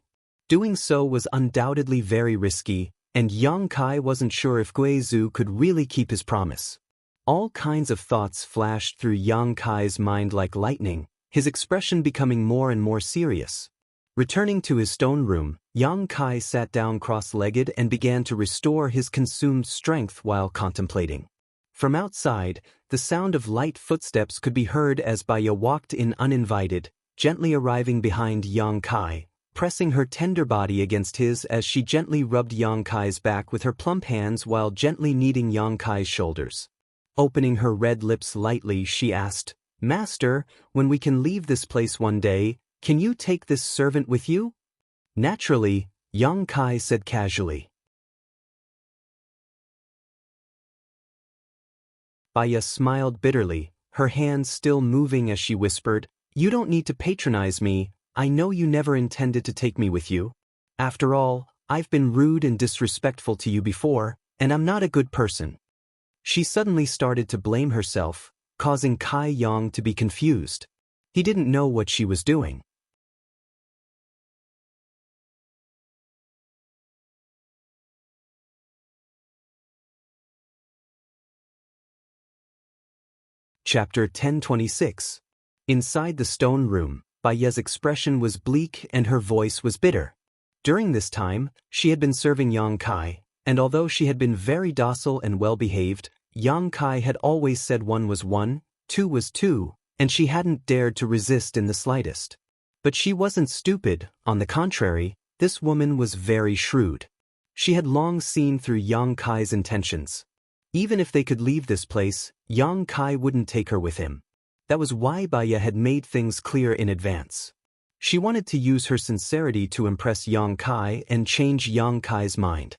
Doing so was undoubtedly very risky, and Yang Kai wasn't sure if Gui Zhu could really keep his promise. All kinds of thoughts flashed through Yang Kai's mind like lightning, his expression becoming more and more serious. Returning to his stone room, Yang Kai sat down cross-legged and began to restore his consumed strength while contemplating. From outside, the sound of light footsteps could be heard as Baya walked in uninvited, gently arriving behind Yang Kai, pressing her tender body against his as she gently rubbed Yang Kai's back with her plump hands while gently kneading Yang Kai's shoulders. Opening her red lips lightly, she asked, "Master, when we can leave this place one day, can you take this servant with you?" "Naturally," Yang Kai said casually. Baya smiled bitterly, her hands still moving as she whispered, "You don't need to patronize me. I know you never intended to take me with you. After all, I've been rude and disrespectful to you before, and I'm not a good person." She suddenly started to blame herself, causing Kai Yang to be confused. He didn't know what she was doing. Chapter 1026. Inside the stone room, Baya's expression was bleak and her voice was bitter. During this time, she had been serving Yang Kai, and although she had been very docile and well-behaved, Yang Kai had always said 1 was 1, 2 was 2, and she hadn't dared to resist in the slightest. But she wasn't stupid, on the contrary, this woman was very shrewd. She had long seen through Yang Kai's intentions. Even if they could leave this place, Yang Kai wouldn't take her with him. That was why Baya had made things clear in advance. She wanted to use her sincerity to impress Yang Kai and change Yang Kai's mind.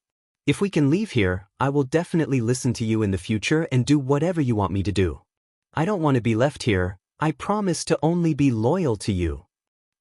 "If we can leave here, I will definitely listen to you in the future and do whatever you want me to do. I don't want to be left here. I promise to only be loyal to you,"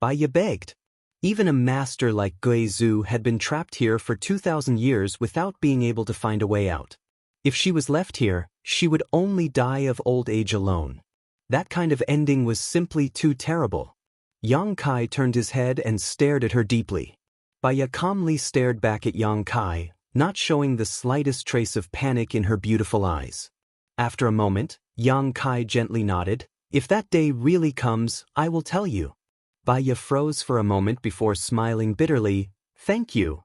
Baya begged. Even a master like Gui Zhu had been trapped here for 2,000 years without being able to find a way out. If she was left here, she would only die of old age alone. That kind of ending was simply too terrible. Yang Kai turned his head and stared at her deeply. Baya calmly stared back at Yang Kai, not showing the slightest trace of panic in her beautiful eyes. After a moment, Yang Kai gently nodded, "If that day really comes, I will tell you." Baya froze for a moment before smiling bitterly, "Thank you."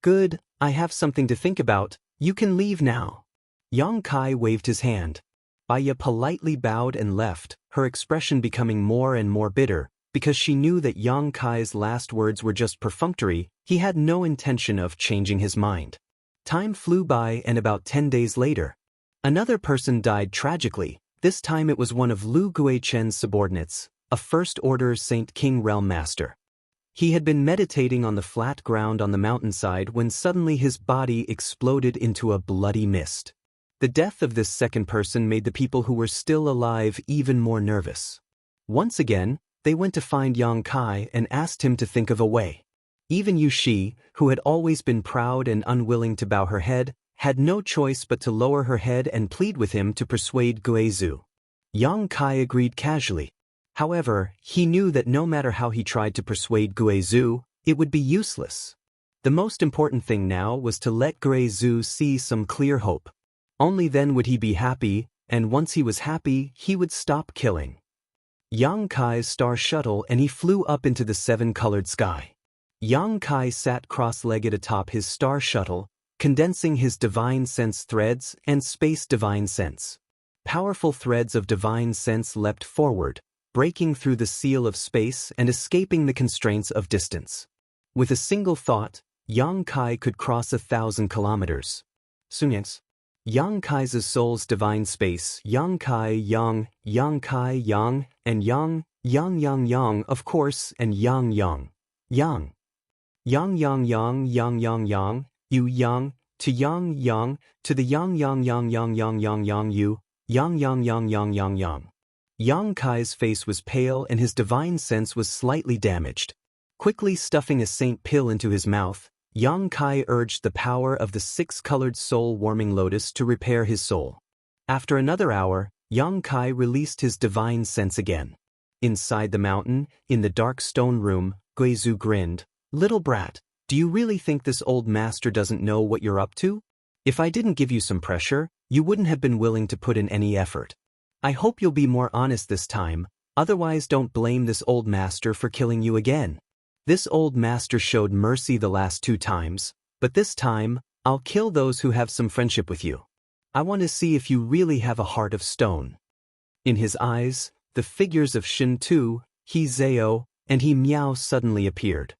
"Good, I have something to think about. You can leave now." Yang Kai waved his hand. Baya politely bowed and left, her expression becoming more and more bitter, because she knew that Yang Kai's last words were just perfunctory. He had no intention of changing his mind. Time flew by, and about 10 days later, another person died tragically. This time it was one of Lu Guichen's subordinates, a First-Order Saint King Realm Master. He had been meditating on the flat ground on the mountainside when suddenly his body exploded into a bloody mist. The death of this second person made the people who were still alive even more nervous. Once again, they went to find Yang Kai and asked him to think of a way. Even Yushi, who had always been proud and unwilling to bow her head, had no choice but to lower her head and plead with him to persuade Guizhu. Yang Kai agreed casually. However, he knew that no matter how he tried to persuade Guizhu, it would be useless. The most important thing now was to let Guizhu see some clear hope. Only then would he be happy, and once he was happy, he would stop killing. Yang Kai's star shuttle and he flew up into the seven-colored sky. Yang Kai sat cross-legged atop his star shuttle, condensing his divine sense threads and space divine sense. Powerful threads of divine sense leapt forward, breaking through the seal of space and escaping the constraints of distance. With a single thought, Yang Kai could cross 1,000 kilometers. Sunyangs. Yang Kai's soul's divine space, Yang Kai Yang, Yang Kai Yang, and Yang, of course, and Yang. Yang, Yu Yang, to Yang, to the Yang, Yu, Yang. Yang Kai's face was pale and his divine sense was slightly damaged. Quickly stuffing a saint pill into his mouth, Yang Kai urged the power of the six-colored soul-warming lotus to repair his soul. After another hour, Yang Kai released his divine sense again. Inside the mountain, in the dark stone room, Guizhu grinned. "Little brat, do you really think this old master doesn't know what you're up to? If I didn't give you some pressure, you wouldn't have been willing to put in any effort. I hope you'll be more honest this time, otherwise don't blame this old master for killing you again. This old master showed mercy the last 2 times, but this time, I'll kill those who have some friendship with you. I want to see if you really have a heart of stone." In his eyes, the figures of Shin Tu, He Zao, and He Miao suddenly appeared.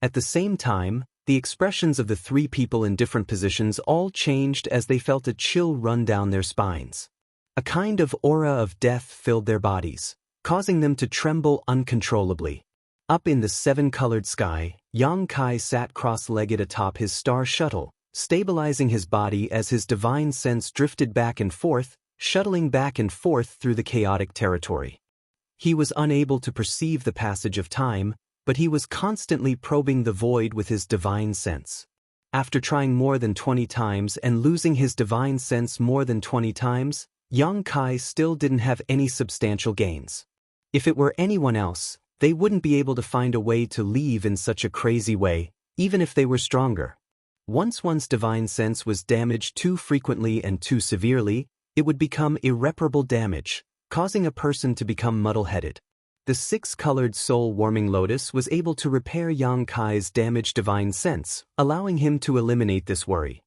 At the same time, the expressions of the 3 people in different positions all changed as they felt a chill run down their spines. A kind of aura of death filled their bodies, causing them to tremble uncontrollably. Up in the seven-colored sky, Yang Kai sat cross-legged atop his star shuttle, stabilizing his body as his divine sense drifted back and forth, shuttling back and forth through the chaotic territory. He was unable to perceive the passage of time, but he was constantly probing the void with his divine sense. After trying more than 20 times and losing his divine sense more than 20 times, Yang Kai still didn't have any substantial gains. If it were anyone else, they wouldn't be able to find a way to leave in such a crazy way, even if they were stronger. Once one's divine sense was damaged too frequently and too severely, it would become irreparable damage, causing a person to become muddle-headed. The 6-colored soul-warming lotus was able to repair Yang Kai's damaged divine sense, allowing him to eliminate this worry.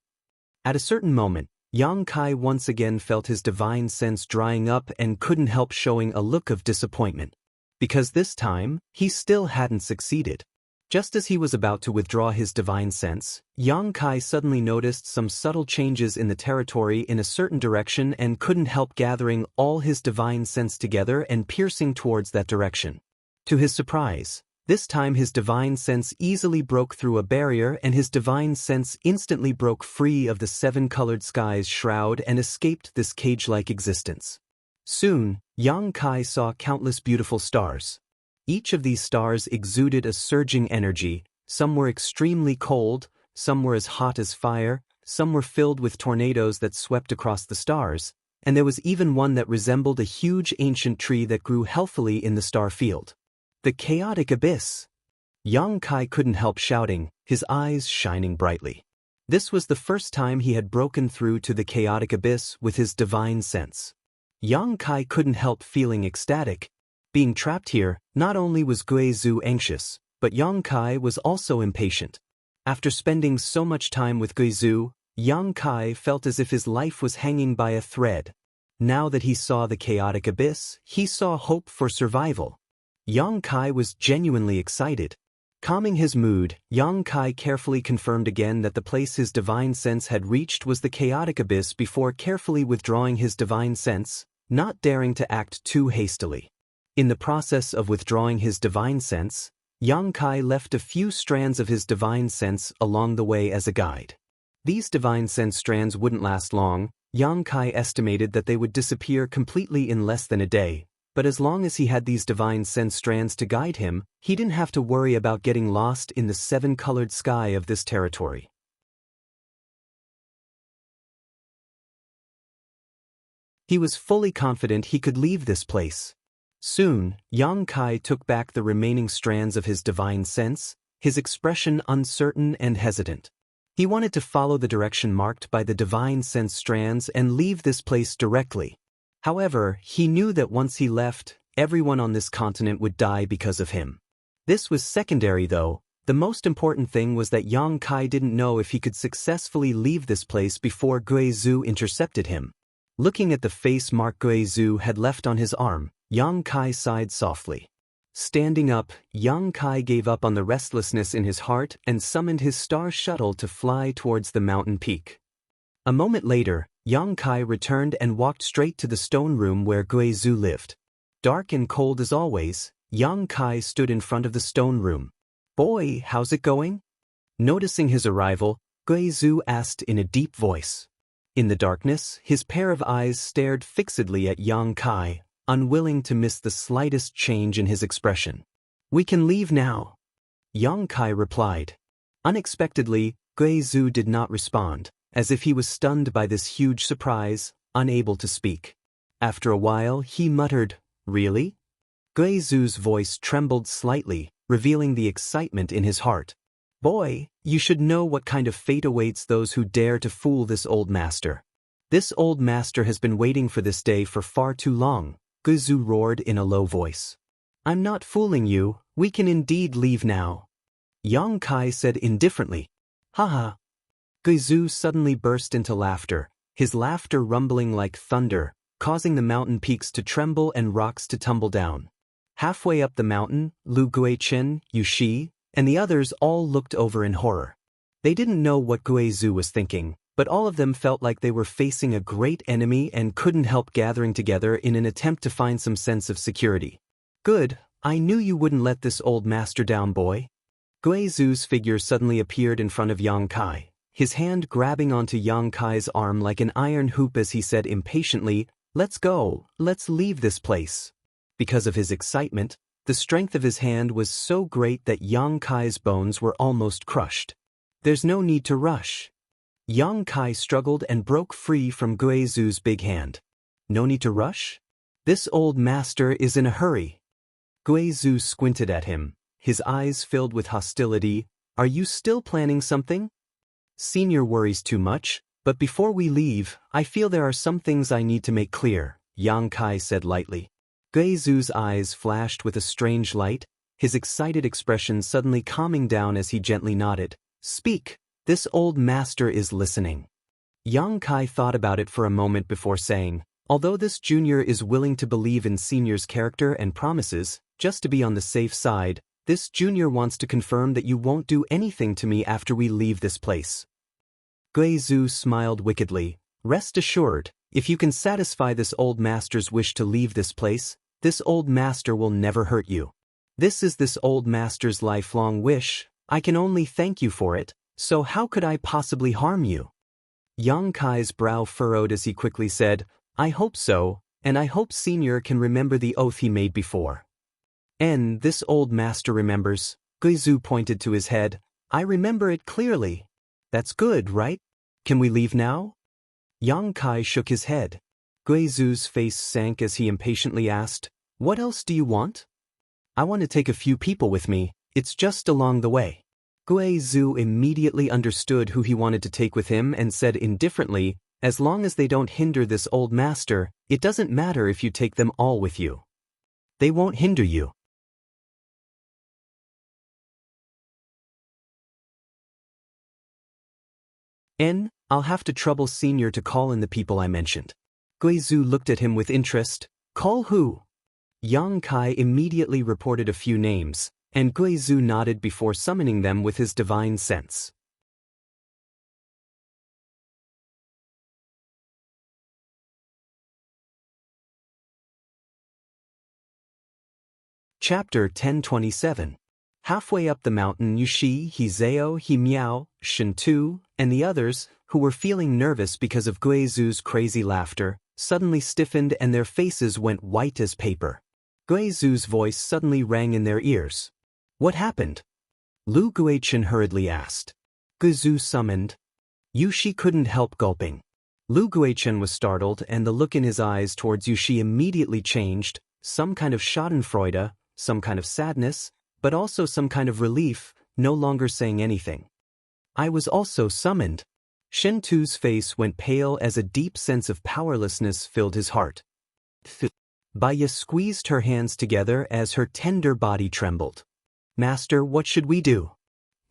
At a certain moment, Yang Kai once again felt his divine sense drying up and couldn't help showing a look of disappointment. Because this time, he still hadn't succeeded. Just as he was about to withdraw his divine sense, Yang Kai suddenly noticed some subtle changes in the territory in a certain direction and couldn't help gathering all his divine sense together and piercing towards that direction. To his surprise, this time his divine sense easily broke through a barrier and his divine sense instantly broke free of the 7-colored sky's shroud and escaped this cage-like existence. Soon, Yang Kai saw countless beautiful stars. Each of these stars exuded a surging energy. Some were extremely cold, some were as hot as fire, some were filled with tornadoes that swept across the stars, and there was even one that resembled a huge ancient tree that grew healthily in the star field. The chaotic abyss! Yang Kai couldn't help shouting, his eyes shining brightly. This was the first time he had broken through to the chaotic abyss with his divine sense. Yang Kai couldn't help feeling ecstatic. Being trapped here, not only was Guizhu anxious, but Yang Kai was also impatient. After spending so much time with Guizhu, Yang Kai felt as if his life was hanging by a thread. Now that he saw the chaotic abyss, he saw hope for survival. Yang Kai was genuinely excited. Calming his mood, Yang Kai carefully confirmed again that the place his divine sense had reached was the chaotic abyss before carefully withdrawing his divine sense, not daring to act too hastily. In the process of withdrawing his divine sense, Yang Kai left a few strands of his divine sense along the way as a guide. These divine sense strands wouldn't last long. Yang Kai estimated that they would disappear completely in less than a day, but as long as he had these divine sense strands to guide him, he didn't have to worry about getting lost in the seven-colored sky of this territory. He was fully confident he could leave this place. Soon, Yang Kai took back the remaining strands of his divine sense, his expression uncertain and hesitant. He wanted to follow the direction marked by the divine sense strands and leave this place directly. However, he knew that once he left, everyone on this continent would die because of him. This was secondary though. The most important thing was that Yang Kai didn't know if he could successfully leave this place before Guizhu intercepted him. Looking at the face mark Guizhu had left on his arm, Yang Kai sighed softly. Standing up, Yang Kai gave up on the restlessness in his heart and summoned his star shuttle to fly towards the mountain peak. A moment later, Yang Kai returned and walked straight to the stone room where Guizhu lived. Dark and cold as always, Yang Kai stood in front of the stone room. "Boy, how's it going?" Noticing his arrival, Guizhu asked in a deep voice. In the darkness, his pair of eyes stared fixedly at Yang Kai, unwilling to miss the slightest change in his expression. "We can leave now," Yang Kai replied. Unexpectedly, Guizhu did not respond, as if he was stunned by this huge surprise, unable to speak. After a while, he muttered, "Really?" Guizhu's voice trembled slightly, revealing the excitement in his heart. "Boy, you should know what kind of fate awaits those who dare to fool this old master. This old master has been waiting for this day for far too long," Guizhu roared in a low voice. "I'm not fooling you, we can indeed leave now," Yang Kai said indifferently. "Haha." Guizhu suddenly burst into laughter, his laughter rumbling like thunder, causing the mountain peaks to tremble and rocks to tumble down. Halfway up the mountain, Lu Guichen, Yu Shi, and the others all looked over in horror. They didn't know what Guizhu was thinking, but all of them felt like they were facing a great enemy and couldn't help gathering together in an attempt to find some sense of security. "Good, I knew you wouldn't let this old master down, boy." Guizhu's figure suddenly appeared in front of Yang Kai, his hand grabbing onto Yang Kai's arm like an iron hoop as he said impatiently, "Let's go, let's leave this place." Because of his excitement, the strength of his hand was so great that Yang Kai's bones were almost crushed. "There's no need to rush." Yang Kai struggled and broke free from Guizhu's big hand. "No need to rush? This old master is in a hurry." Guizhu squinted at him, his eyes filled with hostility. "Are you still planning something?" "Senior worries too much, but before we leave, I feel there are some things I need to make clear," Yang Kai said lightly. Guizhu's eyes flashed with a strange light, his excited expression suddenly calming down as he gently nodded. "Speak, this old master is listening." Yang Kai thought about it for a moment before saying, "Although this junior is willing to believe in senior's character and promises, just to be on the safe side, this junior wants to confirm that you won't do anything to me after we leave this place." Guizhu smiled wickedly. "Rest assured, if you can satisfy this old master's wish to leave this place, this old master will never hurt you. This is this old master's lifelong wish. I can only thank you for it, so how could I possibly harm you?" Yang Kai's brow furrowed as he quickly said, "I hope so, and I hope senior can remember the oath he made before." "And this old master remembers," Guizhu pointed to his head. "I remember it clearly." "That's good, right? Can we leave now?" Yang Kai shook his head. Guizhu's face sank as he impatiently asked, "What else do you want?" "I want to take a few people with me, it's just along the way." Guizhu immediately understood who he wanted to take with him and said indifferently, "As long as they don't hinder this old master, it doesn't matter if you take them all with you. They won't hinder you." I'll have to trouble senior to call in the people I mentioned." Guizhu looked at him with interest. "Call who?" Yang Kai immediately reported a few names, and Guizhu nodded before summoning them with his divine sense. Chapter 1027. Halfway up the mountain, Yushi, Hizeo, Himiao, Shintu, and the others, who were feeling nervous because of Guizhu's crazy laughter, suddenly stiffened and their faces went white as paper. Guizu's voice suddenly rang in their ears. What happened? Lu Guichen hurriedly asked. Guizu summoned. Yushi couldn't help gulping. Lu Guichen was startled, and the look in his eyes towards Yushi immediately changed, some kind of schadenfreude, some kind of sadness, but also some kind of relief, no longer saying anything. I was also summoned. Shen Tu's face went pale as a deep sense of powerlessness filled his heart. Baya squeezed her hands together as her tender body trembled. Master, what should we do?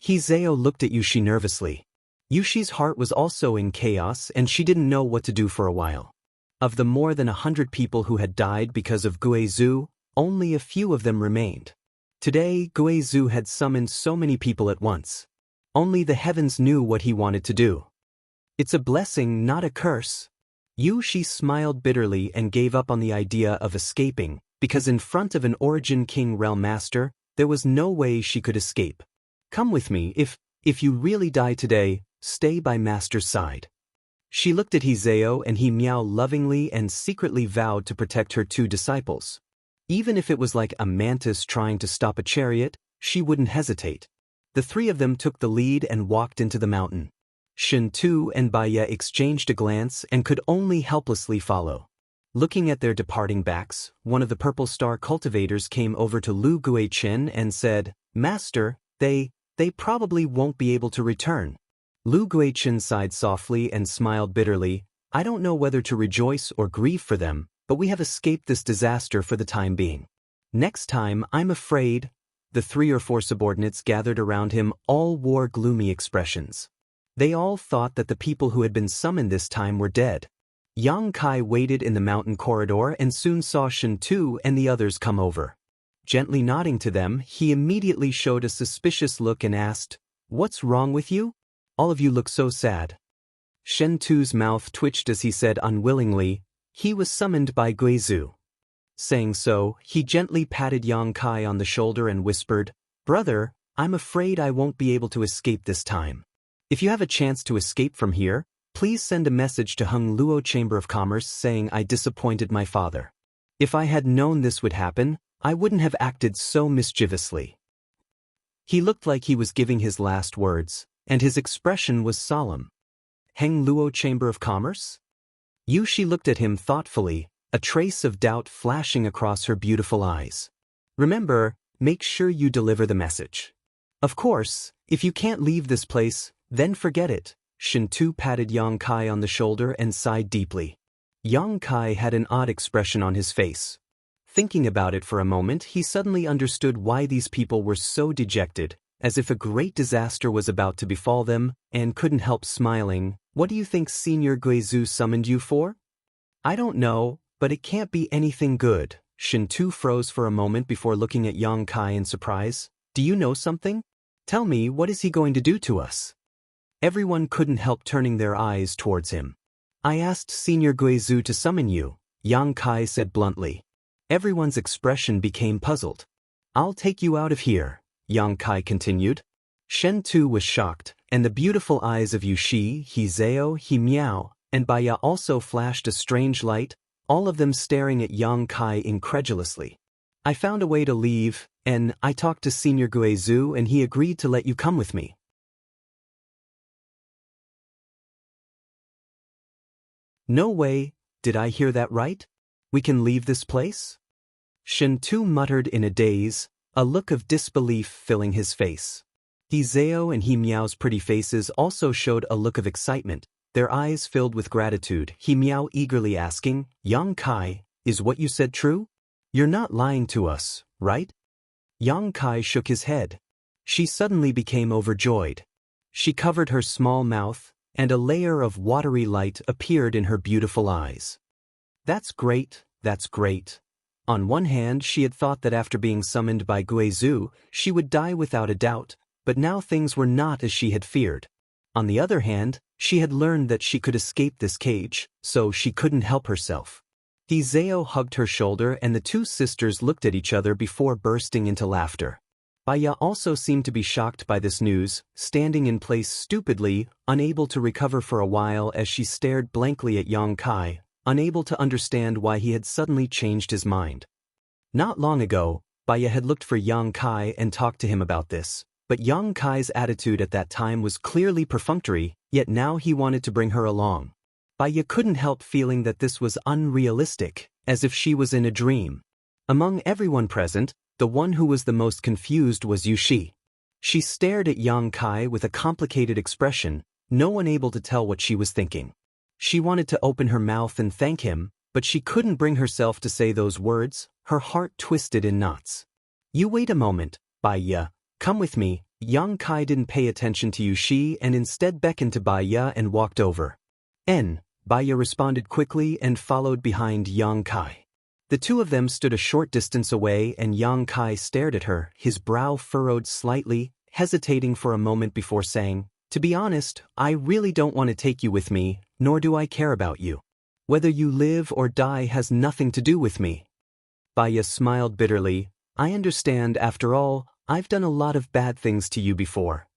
Hizeo looked at Yushi nervously. Yushi's heart was also in chaos, and she didn't know what to do for a while. Of the more than 100 people who had died because of Guizu, only a few of them remained. Today, Guizu had summoned so many people at once. Only the heavens knew what he wanted to do. It's a blessing, not a curse. Yushi smiled bitterly and gave up on the idea of escaping, because in front of an Origin King Realm Master, there was no way she could escape. Come with me, if you really die today, stay by Master's side. She looked at Hizeo, and he meowed lovingly and secretly vowed to protect her two disciples. Even if it was like a mantis trying to stop a chariot, she wouldn't hesitate. The three of them took the lead and walked into the mountain. Shen Tu and Baya exchanged a glance and could only helplessly follow. Looking at their departing backs, one of the Purple Star cultivators came over to Lu Guichen and said, Master, they probably won't be able to return. Lu Guichen sighed softly and smiled bitterly. I don't know whether to rejoice or grieve for them, but we have escaped this disaster for the time being. Next time, I'm afraid. The 3 or 4 subordinates gathered around him all wore gloomy expressions. They all thought that the people who had been summoned this time were dead. Yang Kai waited in the mountain corridor and soon saw Shen Tu and the others come over. Gently nodding to them, he immediately showed a suspicious look and asked, What's wrong with you? All of you look so sad. Shen Tu's mouth twitched as he said unwillingly, he was summoned by Guizu. Saying so, he gently patted Yang Kai on the shoulder and whispered, Brother, I'm afraid I won't be able to escape this time. If you have a chance to escape from here, please send a message to Hung Luo Chamber of Commerce saying I disappointed my father. If I had known this would happen, I wouldn't have acted so mischievously. He looked like he was giving his last words, and his expression was solemn. Heng Luo Chamber of Commerce? Yushi looked at him thoughtfully, a trace of doubt flashing across her beautiful eyes. Remember, make sure you deliver the message. Of course, if you can't leave this place, then forget it. Shen Tu patted Yang Kai on the shoulder and sighed deeply. Yang Kai had an odd expression on his face. Thinking about it for a moment, he suddenly understood why these people were so dejected, as if a great disaster was about to befall them, and couldn't help smiling. What do you think Senior Guizu summoned you for? I don't know, but it can't be anything good. Shen Tu froze for a moment before looking at Yang Kai in surprise. Do you know something? Tell me, what is he going to do to us? Everyone couldn't help turning their eyes towards him. I asked Senior Guizu to summon you, Yang Kai said bluntly. Everyone's expression became puzzled. I'll take you out of here, Yang Kai continued. Shen Tu was shocked, and the beautiful eyes of Yushi, Hizeo, Miao, and Baya also flashed a strange light, all of them staring at Yang Kai incredulously. I found a way to leave, and I talked to Senior Guizu and he agreed to let you come with me. No way, did I hear that right? We can leave this place? Shen Tu muttered in a daze, a look of disbelief filling his face. Hizeo and Miao's pretty faces also showed a look of excitement, their eyes filled with gratitude, Miao eagerly asking, Yang Kai, is what you said true? You're not lying to us, right? Yang Kai shook his head. She suddenly became overjoyed. She covered her small mouth, and a layer of watery light appeared in her beautiful eyes. That's great, that's great. On one hand, she had thought that after being summoned by Guizu, she would die without a doubt, but now things were not as she had feared. On the other hand, she had learned that she could escape this cage, so she couldn't help herself. Hizeo hugged her shoulder and the two sisters looked at each other before bursting into laughter. Baya also seemed to be shocked by this news, standing in place stupidly, unable to recover for a while as she stared blankly at Yang Kai, unable to understand why he had suddenly changed his mind. Not long ago, Baya had looked for Yang Kai and talked to him about this, but Yang Kai's attitude at that time was clearly perfunctory, yet now he wanted to bring her along. Baya couldn't help feeling that this was unrealistic, as if she was in a dream. Among everyone present, the one who was the most confused was Yushi. She stared at Yang Kai with a complicated expression, no one able to tell what she was thinking. She wanted to open her mouth and thank him, but she couldn't bring herself to say those words, her heart twisted in knots. You wait a moment, Baya, come with me. Yang Kai didn't pay attention to Yushi and instead beckoned to Baya and walked over. Baya responded quickly and followed behind Yang Kai. The two of them stood a short distance away and Yang Kai stared at her, his brow furrowed slightly, hesitating for a moment before saying, "To be honest, I really don't want to take you with me, nor do I care about you. Whether you live or die has nothing to do with me." Baya smiled bitterly. "I understand, after all, I've done a lot of bad things to you before.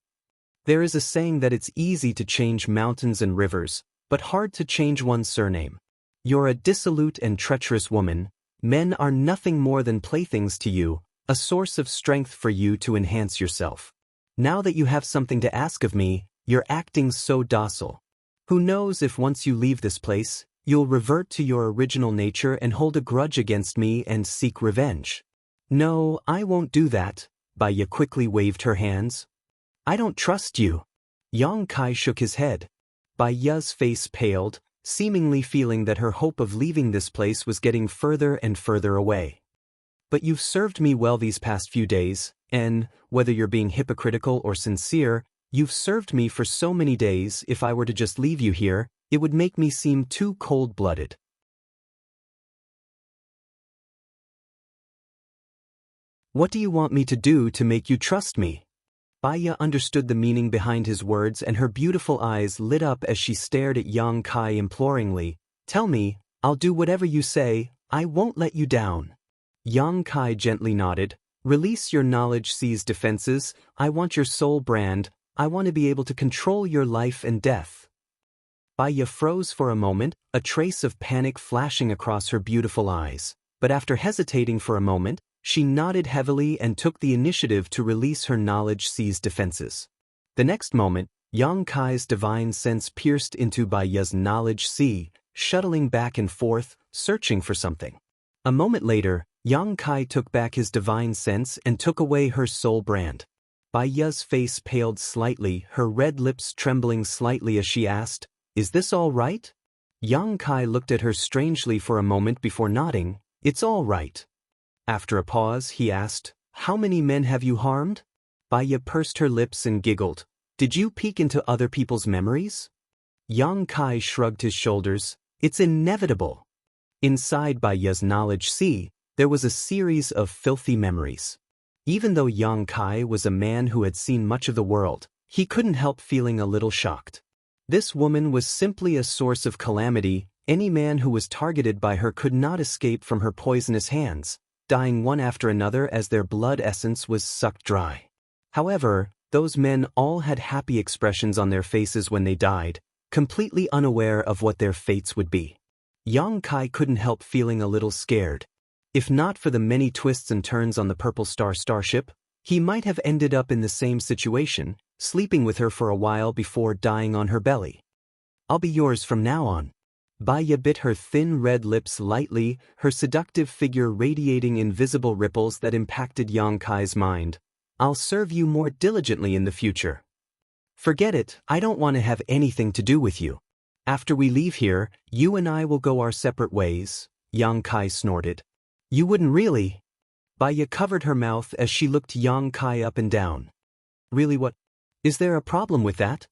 There is a saying that it's easy to change mountains and rivers, but hard to change one's surname. You're a dissolute and treacherous woman. Men are nothing more than playthings to you, a source of strength for you to enhance yourself. Now that you have something to ask of me, you're acting so docile. Who knows if once you leave this place, you'll revert to your original nature and hold a grudge against me and seek revenge." "No, I won't do that." Baya quickly waved her hands. "I don't trust you." Yang Kai shook his head. Baya's face paled, seemingly feeling that her hope of leaving this place was getting further and further away. "But you've served me well these past few days, and, whether you're being hypocritical or sincere, you've served me for so many days. If I were to just leave you here, it would make me seem too cold-blooded." "What do you want me to do to make you trust me?" Baya understood the meaning behind his words and her beautiful eyes lit up as she stared at Yang Kai imploringly. "Tell me, I'll do whatever you say, I won't let you down." Yang Kai gently nodded. "Release your knowledge sees defenses. I want your soul brand. I want to be able to control your life and death." Baya froze for a moment, a trace of panic flashing across her beautiful eyes. But after hesitating for a moment, she nodded heavily and took the initiative to release her knowledge sees defenses. The next moment, Yang Kai's divine sense pierced into Baya's knowledge sea, shuttling back and forth, searching for something. A moment later, Yang Kai took back his divine sense and took away her soul brand. Baya's face paled slightly, her red lips trembling slightly as she asked, "Is this all right?" Yang Kai looked at her strangely for a moment before nodding. "It's all right." After a pause, he asked, "How many men have you harmed?" Baya pursed her lips and giggled. "Did you peek into other people's memories?" Yang Kai shrugged his shoulders. "It's inevitable." Inside Baya's knowledge sea, there was a series of filthy memories. Even though Yang Kai was a man who had seen much of the world, he couldn't help feeling a little shocked. This woman was simply a source of calamity. Any man who was targeted by her could not escape from her poisonous hands, dying one after another as their blood essence was sucked dry. However, those men all had happy expressions on their faces when they died, completely unaware of what their fates would be. Yang Kai couldn't help feeling a little scared. If not for the many twists and turns on the Purple Star starship, he might have ended up in the same situation, sleeping with her for a while before dying on her belly. "I'll be yours from now on." Baya bit her thin red lips lightly, her seductive figure radiating invisible ripples that impacted Yang Kai's mind. "I'll serve you more diligently in the future." "Forget it, I don't want to have anything to do with you. After we leave here, you and I will go our separate ways," Yang Kai snorted. "You wouldn't really?" Baya covered her mouth as she looked Yang Kai up and down. "Really, what? Is there a problem with that?"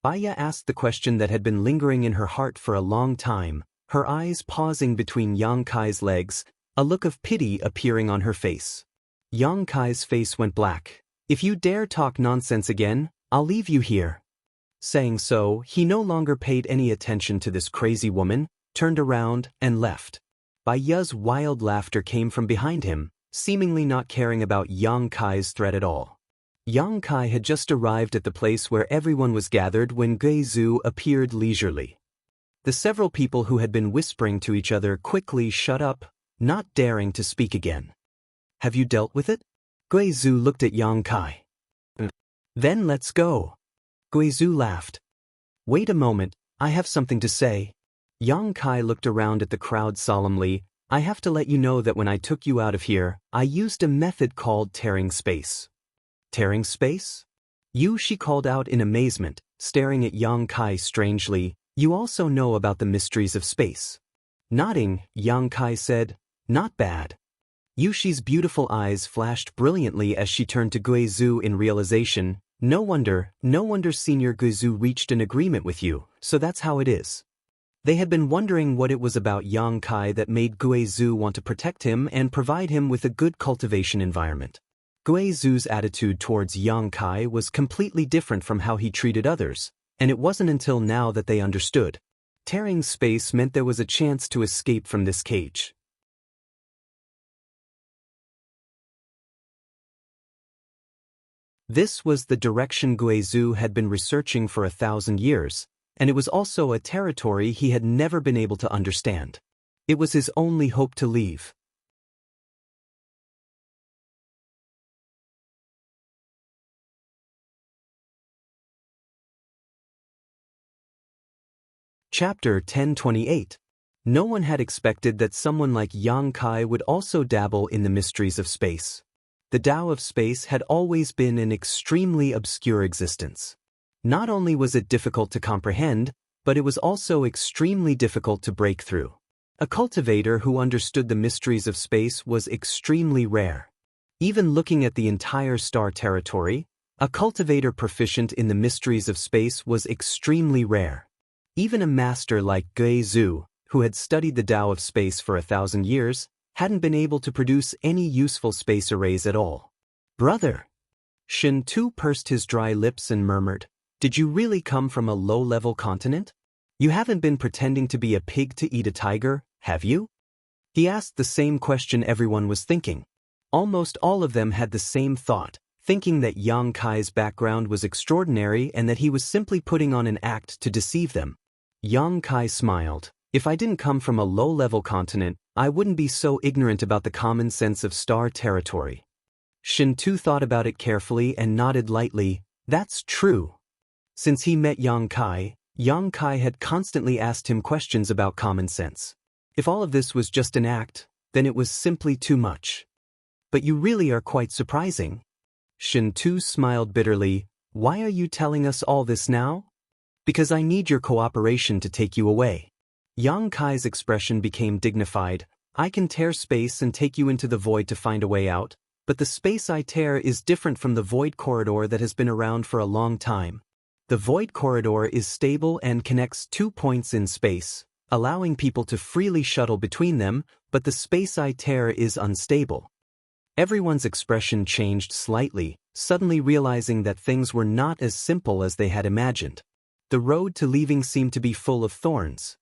Baya asked the question that had been lingering in her heart for a long time, her eyes pausing between Yang Kai's legs, a look of pity appearing on her face. Yang Kai's face went black. "If you dare talk nonsense again, I'll leave you here." Saying so, he no longer paid any attention to this crazy woman, turned around, and left. Baya's wild laughter came from behind him, seemingly not caring about Yang Kai's threat at all. Yang Kai had just arrived at the place where everyone was gathered when Geizu appeared leisurely. The several people who had been whispering to each other quickly shut up. not daring to speak again. Have you dealt with it? Guizhu looked at Yang Kai. Then let's go. Guizhu laughed. Wait a moment, I have something to say. Yang Kai looked around at the crowd solemnly. I have to let you know that when I took you out of here, I used a method called tearing space. Tearing space? She called out in amazement, staring at Yang Kai strangely. You also know about the mysteries of space. Nodding, Yang Kai said, not bad. Yushi's beautiful eyes flashed brilliantly as she turned to Guizhu in realization. No wonder Senior Guizhu reached an agreement with you, so that's how it is. They had been wondering what it was about Yang Kai that made Guizhu want to protect him and provide him with a good cultivation environment. Guizhu's attitude towards Yang Kai was completely different from how he treated others, and it wasn't until now that they understood. Tearing space meant there was a chance to escape from this cage. This was the direction Guizhu had been researching for 1,000 years, and it was also a territory he had never been able to understand. It was his only hope to leave. Chapter 1028. No one had expected that someone like Yang Kai would also dabble in the mysteries of space. The Tao of space had always been an extremely obscure existence. Not only was it difficult to comprehend, but it was also extremely difficult to break through. A cultivator who understood the mysteries of space was extremely rare. Even looking at the entire star territory, a cultivator proficient in the mysteries of space was extremely rare. Even a master like Guizhu, who had studied the Tao of space for 1,000 years, hadn't been able to produce any useful space arrays at all. Brother! Shen Tu pursed his dry lips and murmured, did you really come from a low-level continent? You haven't been pretending to be a pig to eat a tiger, have you? He asked the same question everyone was thinking. Almost all of them had the same thought, thinking that Yang Kai's background was extraordinary and that he was simply putting on an act to deceive them. Yang Kai smiled. If I didn't come from a low-level continent, I wouldn't be so ignorant about the common sense of star territory. Shen Tu thought about it carefully and nodded lightly. That's true. Since he met Yang Kai had constantly asked him questions about common sense. If all of this was just an act, then it was simply too much. But you really are quite surprising. Shen Tu smiled bitterly. Why are you telling us all this now? Because I need your cooperation to take you away. Yang Kai's expression became dignified. I can tear space and take you into the void to find a way out, but the space I tear is different from the void corridor that has been around for a long time. The void corridor is stable and connects 2 points in space, allowing people to freely shuttle between them, but the space I tear is unstable. Everyone's expression changed slightly, suddenly realizing that things were not as simple as they had imagined. The road to leaving seemed to be full of thorns.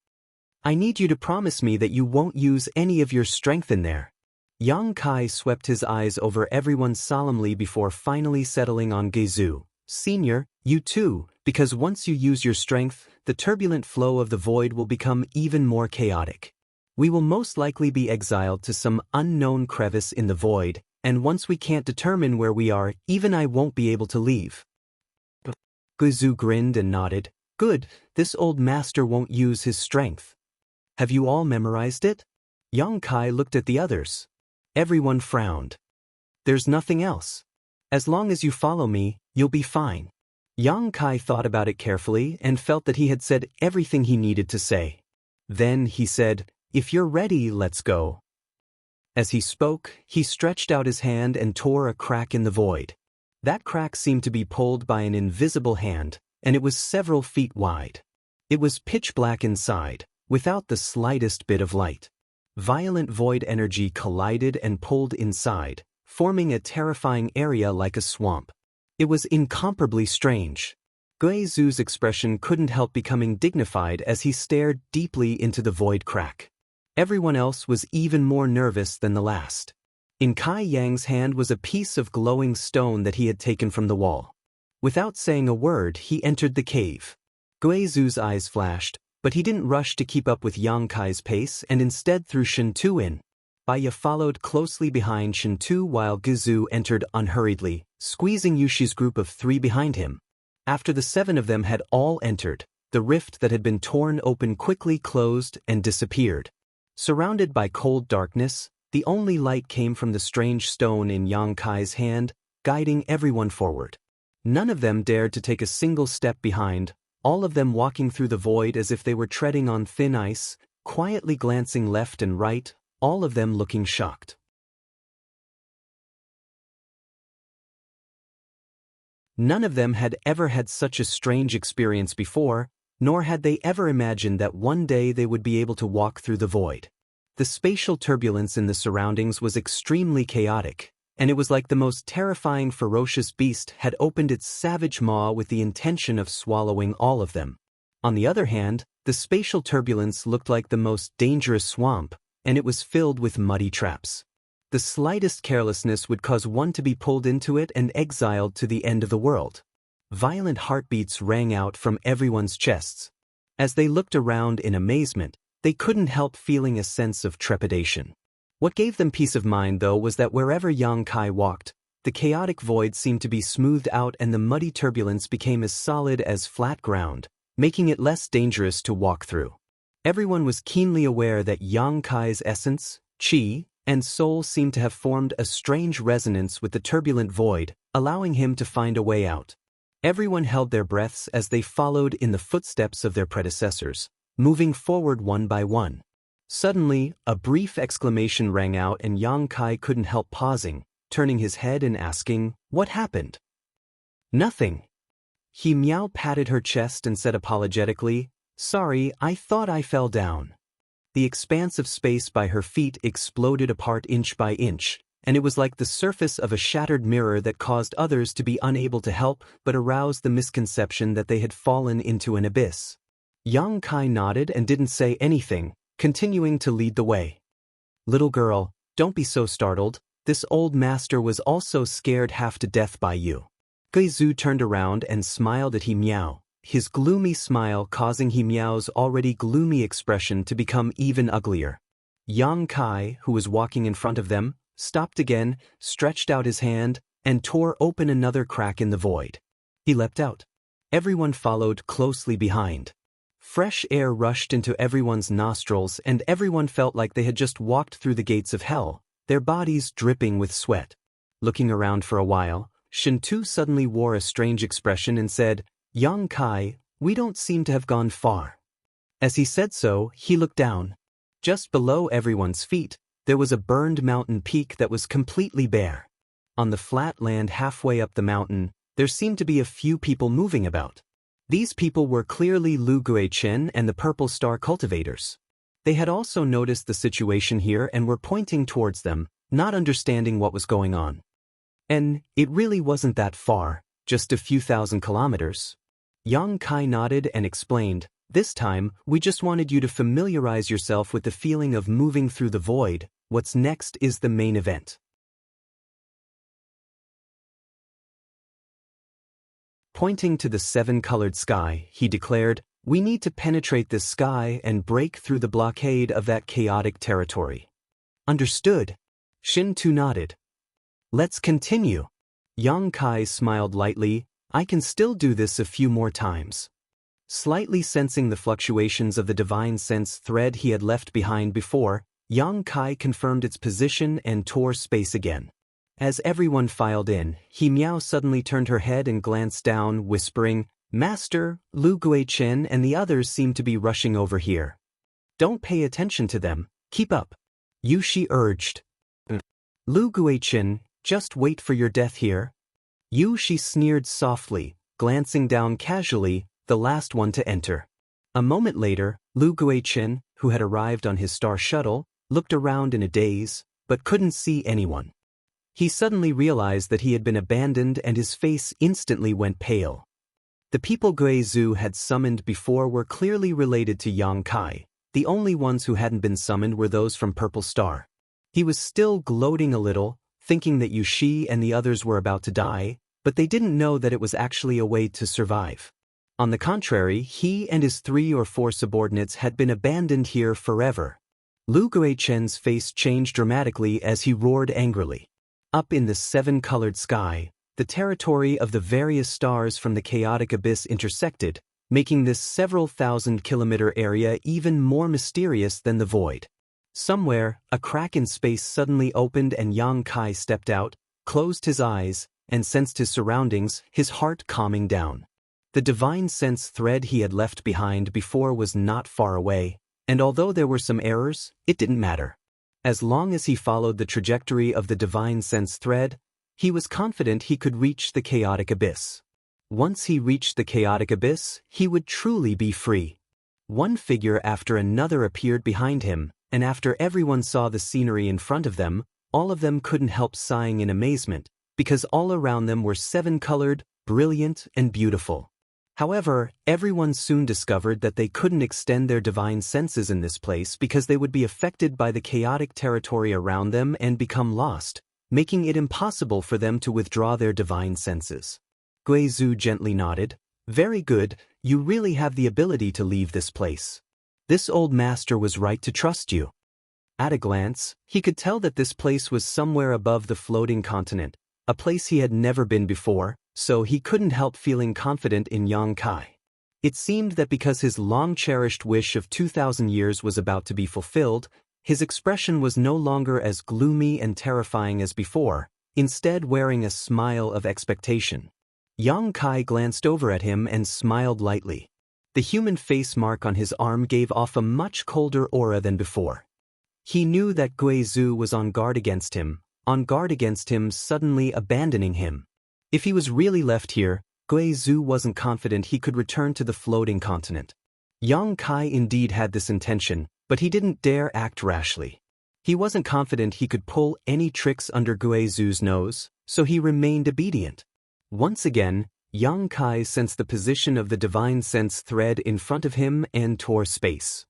I need you to promise me that you won't use any of your strength in there. Yang Kai swept his eyes over everyone solemnly before finally settling on Guizhu. Senior, you too, because once you use your strength, the turbulent flow of the void will become even more chaotic. We will most likely be exiled to some unknown crevice in the void, and once we can't determine where we are, even I won't be able to leave. Guizhu grinned and nodded. Good, this old master won't use his strength. Have you all memorized it? Yang Kai looked at the others. Everyone frowned. There's nothing else. As long as you follow me, you'll be fine. Yang Kai thought about it carefully and felt that he had said everything he needed to say. Then he said, if you're ready, let's go. As he spoke, he stretched out his hand and tore a crack in the void. That crack seemed to be pulled by an invisible hand, and it was several feet wide. It was pitch black inside, without the slightest bit of light. Violent void energy collided and pulled inside, forming a terrifying area like a swamp. It was incomparably strange. Guizhu's expression couldn't help becoming dignified as he stared deeply into the void crack. Everyone else was even more nervous than the last. In Kai Yang's hand was a piece of glowing stone that he had taken from the wall. Without saying a word, he entered the cave. Guizhu's eyes flashed, but he didn't rush to keep up with Yang Kai's pace and instead threw Shen Tu in. Baiya followed closely behind Shintu while Gizu entered unhurriedly, squeezing Yushi's group of 3 behind him. After the 7 of them had all entered, the rift that had been torn open quickly closed and disappeared. Surrounded by cold darkness, the only light came from the strange stone in Yang Kai's hand, guiding everyone forward. None of them dared to take a single step behind, all of them walking through the void as if they were treading on thin ice, quietly glancing left and right, all of them looking shocked. None of them had ever had such a strange experience before, nor had they ever imagined that one day they would be able to walk through the void. The spatial turbulence in the surroundings was extremely chaotic, and it was like the most terrifying ferocious beast had opened its savage maw with the intention of swallowing all of them. On the other hand, the spatial turbulence looked like the most dangerous swamp, and it was filled with muddy traps. The slightest carelessness would cause one to be pulled into it and exiled to the end of the world. Violent heartbeats rang out from everyone's chests. As they looked around in amazement, they couldn't help feeling a sense of trepidation. What gave them peace of mind, though, was that wherever Yang Kai walked, the chaotic void seemed to be smoothed out and the muddy turbulence became as solid as flat ground, making it less dangerous to walk through. Everyone was keenly aware that Yang Kai's essence, qi, and soul seemed to have formed a strange resonance with the turbulent void, allowing him to find a way out. Everyone held their breaths as they followed in the footsteps of their predecessors, moving forward one by one. Suddenly, a brief exclamation rang out and Yang Kai couldn't help pausing, turning his head and asking, "What happened?" "Nothing." He Miao patted her chest and said apologetically, "Sorry, I thought I fell down." The expanse of space by her feet exploded apart inch by inch, and it was like the surface of a shattered mirror that caused others to be unable to help but aroused the misconception that they had fallen into an abyss. Yang Kai nodded and didn't say anything, continuing to lead the way. "Little girl, don't be so startled, this old master was also scared half to death by you." Geizu turned around and smiled at He Miao, his gloomy smile causing He Miao's already gloomy expression to become even uglier. Yang Kai, who was walking in front of them, stopped again, stretched out his hand, and tore open another crack in the void. He leapt out. Everyone followed closely behind. Fresh air rushed into everyone's nostrils and everyone felt like they had just walked through the gates of hell, their bodies dripping with sweat. Looking around for a while, Shintu suddenly wore a strange expression and said, "Yang Kai, we don't seem to have gone far." As he said so, he looked down. Just below everyone's feet, there was a burned mountain peak that was completely bare. On the flat land halfway up the mountain, there seemed to be a few people moving about. These people were clearly Lu Guichen and the Purple Star cultivators. They had also noticed the situation here and were pointing towards them, not understanding what was going on. "And it really wasn't that far, just a few thousand kilometers." Yang Kai nodded and explained, "This time, we just wanted you to familiarize yourself with the feeling of moving through the void. What's next is the main event." Pointing to the 7-colored sky, he declared, "We need to penetrate this sky and break through the blockade of that chaotic territory." "Understood." Shintu nodded. "Let's continue." Yang Kai smiled lightly, "I can still do this a few more times." Slightly sensing the fluctuations of the divine sense thread he had left behind before, Yang Kai confirmed its position and tore space again. As everyone filed in, He Miao suddenly turned her head and glanced down, whispering, "Master, Lu Guichen and the others seem to be rushing over here." "Don't pay attention to them, keep up," Yushi urged. "Lu Guichen, just wait for your death here." Yushi sneered softly, glancing down casually, the last one to enter. A moment later, Lu Guichen, who had arrived on his star shuttle, looked around in a daze, but couldn't see anyone. He suddenly realized that he had been abandoned and his face instantly went pale. The people Guizhu had summoned before were clearly related to Yang Kai. The only ones who hadn't been summoned were those from Purple Star. He was still gloating a little, thinking that Yushi and the others were about to die, but they didn't know that it was actually a way to survive. On the contrary, he and his 3 or 4 subordinates had been abandoned here forever. Lu Guichen's face changed dramatically as he roared angrily. Up in the seven-colored sky, the territory of the various stars from the chaotic abyss intersected, making this several thousand-kilometer area even more mysterious than the void. Somewhere, a crack in space suddenly opened and Yang Kai stepped out, closed his eyes, and sensed his surroundings, his heart calming down. The divine sense thread he had left behind before was not far away, and although there were some errors, it didn't matter. As long as he followed the trajectory of the divine sense thread, he was confident he could reach the chaotic abyss. Once he reached the chaotic abyss, he would truly be free. One figure after another appeared behind him, and after everyone saw the scenery in front of them, all of them couldn't help sighing in amazement, because all around them were seven-colored, brilliant, and beautiful. However, everyone soon discovered that they couldn't extend their divine senses in this place because they would be affected by the chaotic territory around them and become lost, making it impossible for them to withdraw their divine senses. Guizhu gently nodded. Very good, you really have the ability to leave this place. This old master was right to trust you. At a glance, he could tell that this place was somewhere above the floating continent, a place he had never been before, so he couldn't help feeling confident in Yang Kai. It seemed that because his long-cherished wish of 2,000 years was about to be fulfilled, his expression was no longer as gloomy and terrifying as before, instead wearing a smile of expectation. Yang Kai glanced over at him and smiled lightly. The human face mark on his arm gave off a much colder aura than before. He knew that Guizhu was on guard against him suddenly abandoning him. If he was really left here, Guizhu wasn't confident he could return to the floating continent. Yang Kai indeed had this intention, but he didn't dare act rashly. He wasn't confident he could pull any tricks under Guizhu's nose, so he remained obedient. Once again, Yang Kai sensed the position of the divine sense thread in front of him and tore space.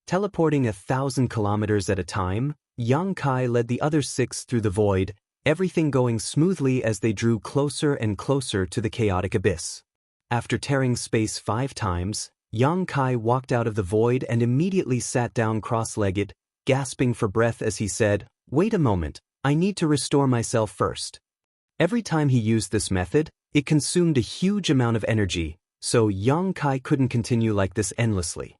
Teleporting 1,000 kilometers at a time, Yang Kai led the other 6 through the void, everything going smoothly as they drew closer and closer to the chaotic abyss. After tearing space 5 times, Yang Kai walked out of the void and immediately sat down cross-legged, gasping for breath as he said, "Wait a moment, I need to restore myself first." Every time he used this method, it consumed a huge amount of energy, so Yang Kai couldn't continue like this endlessly.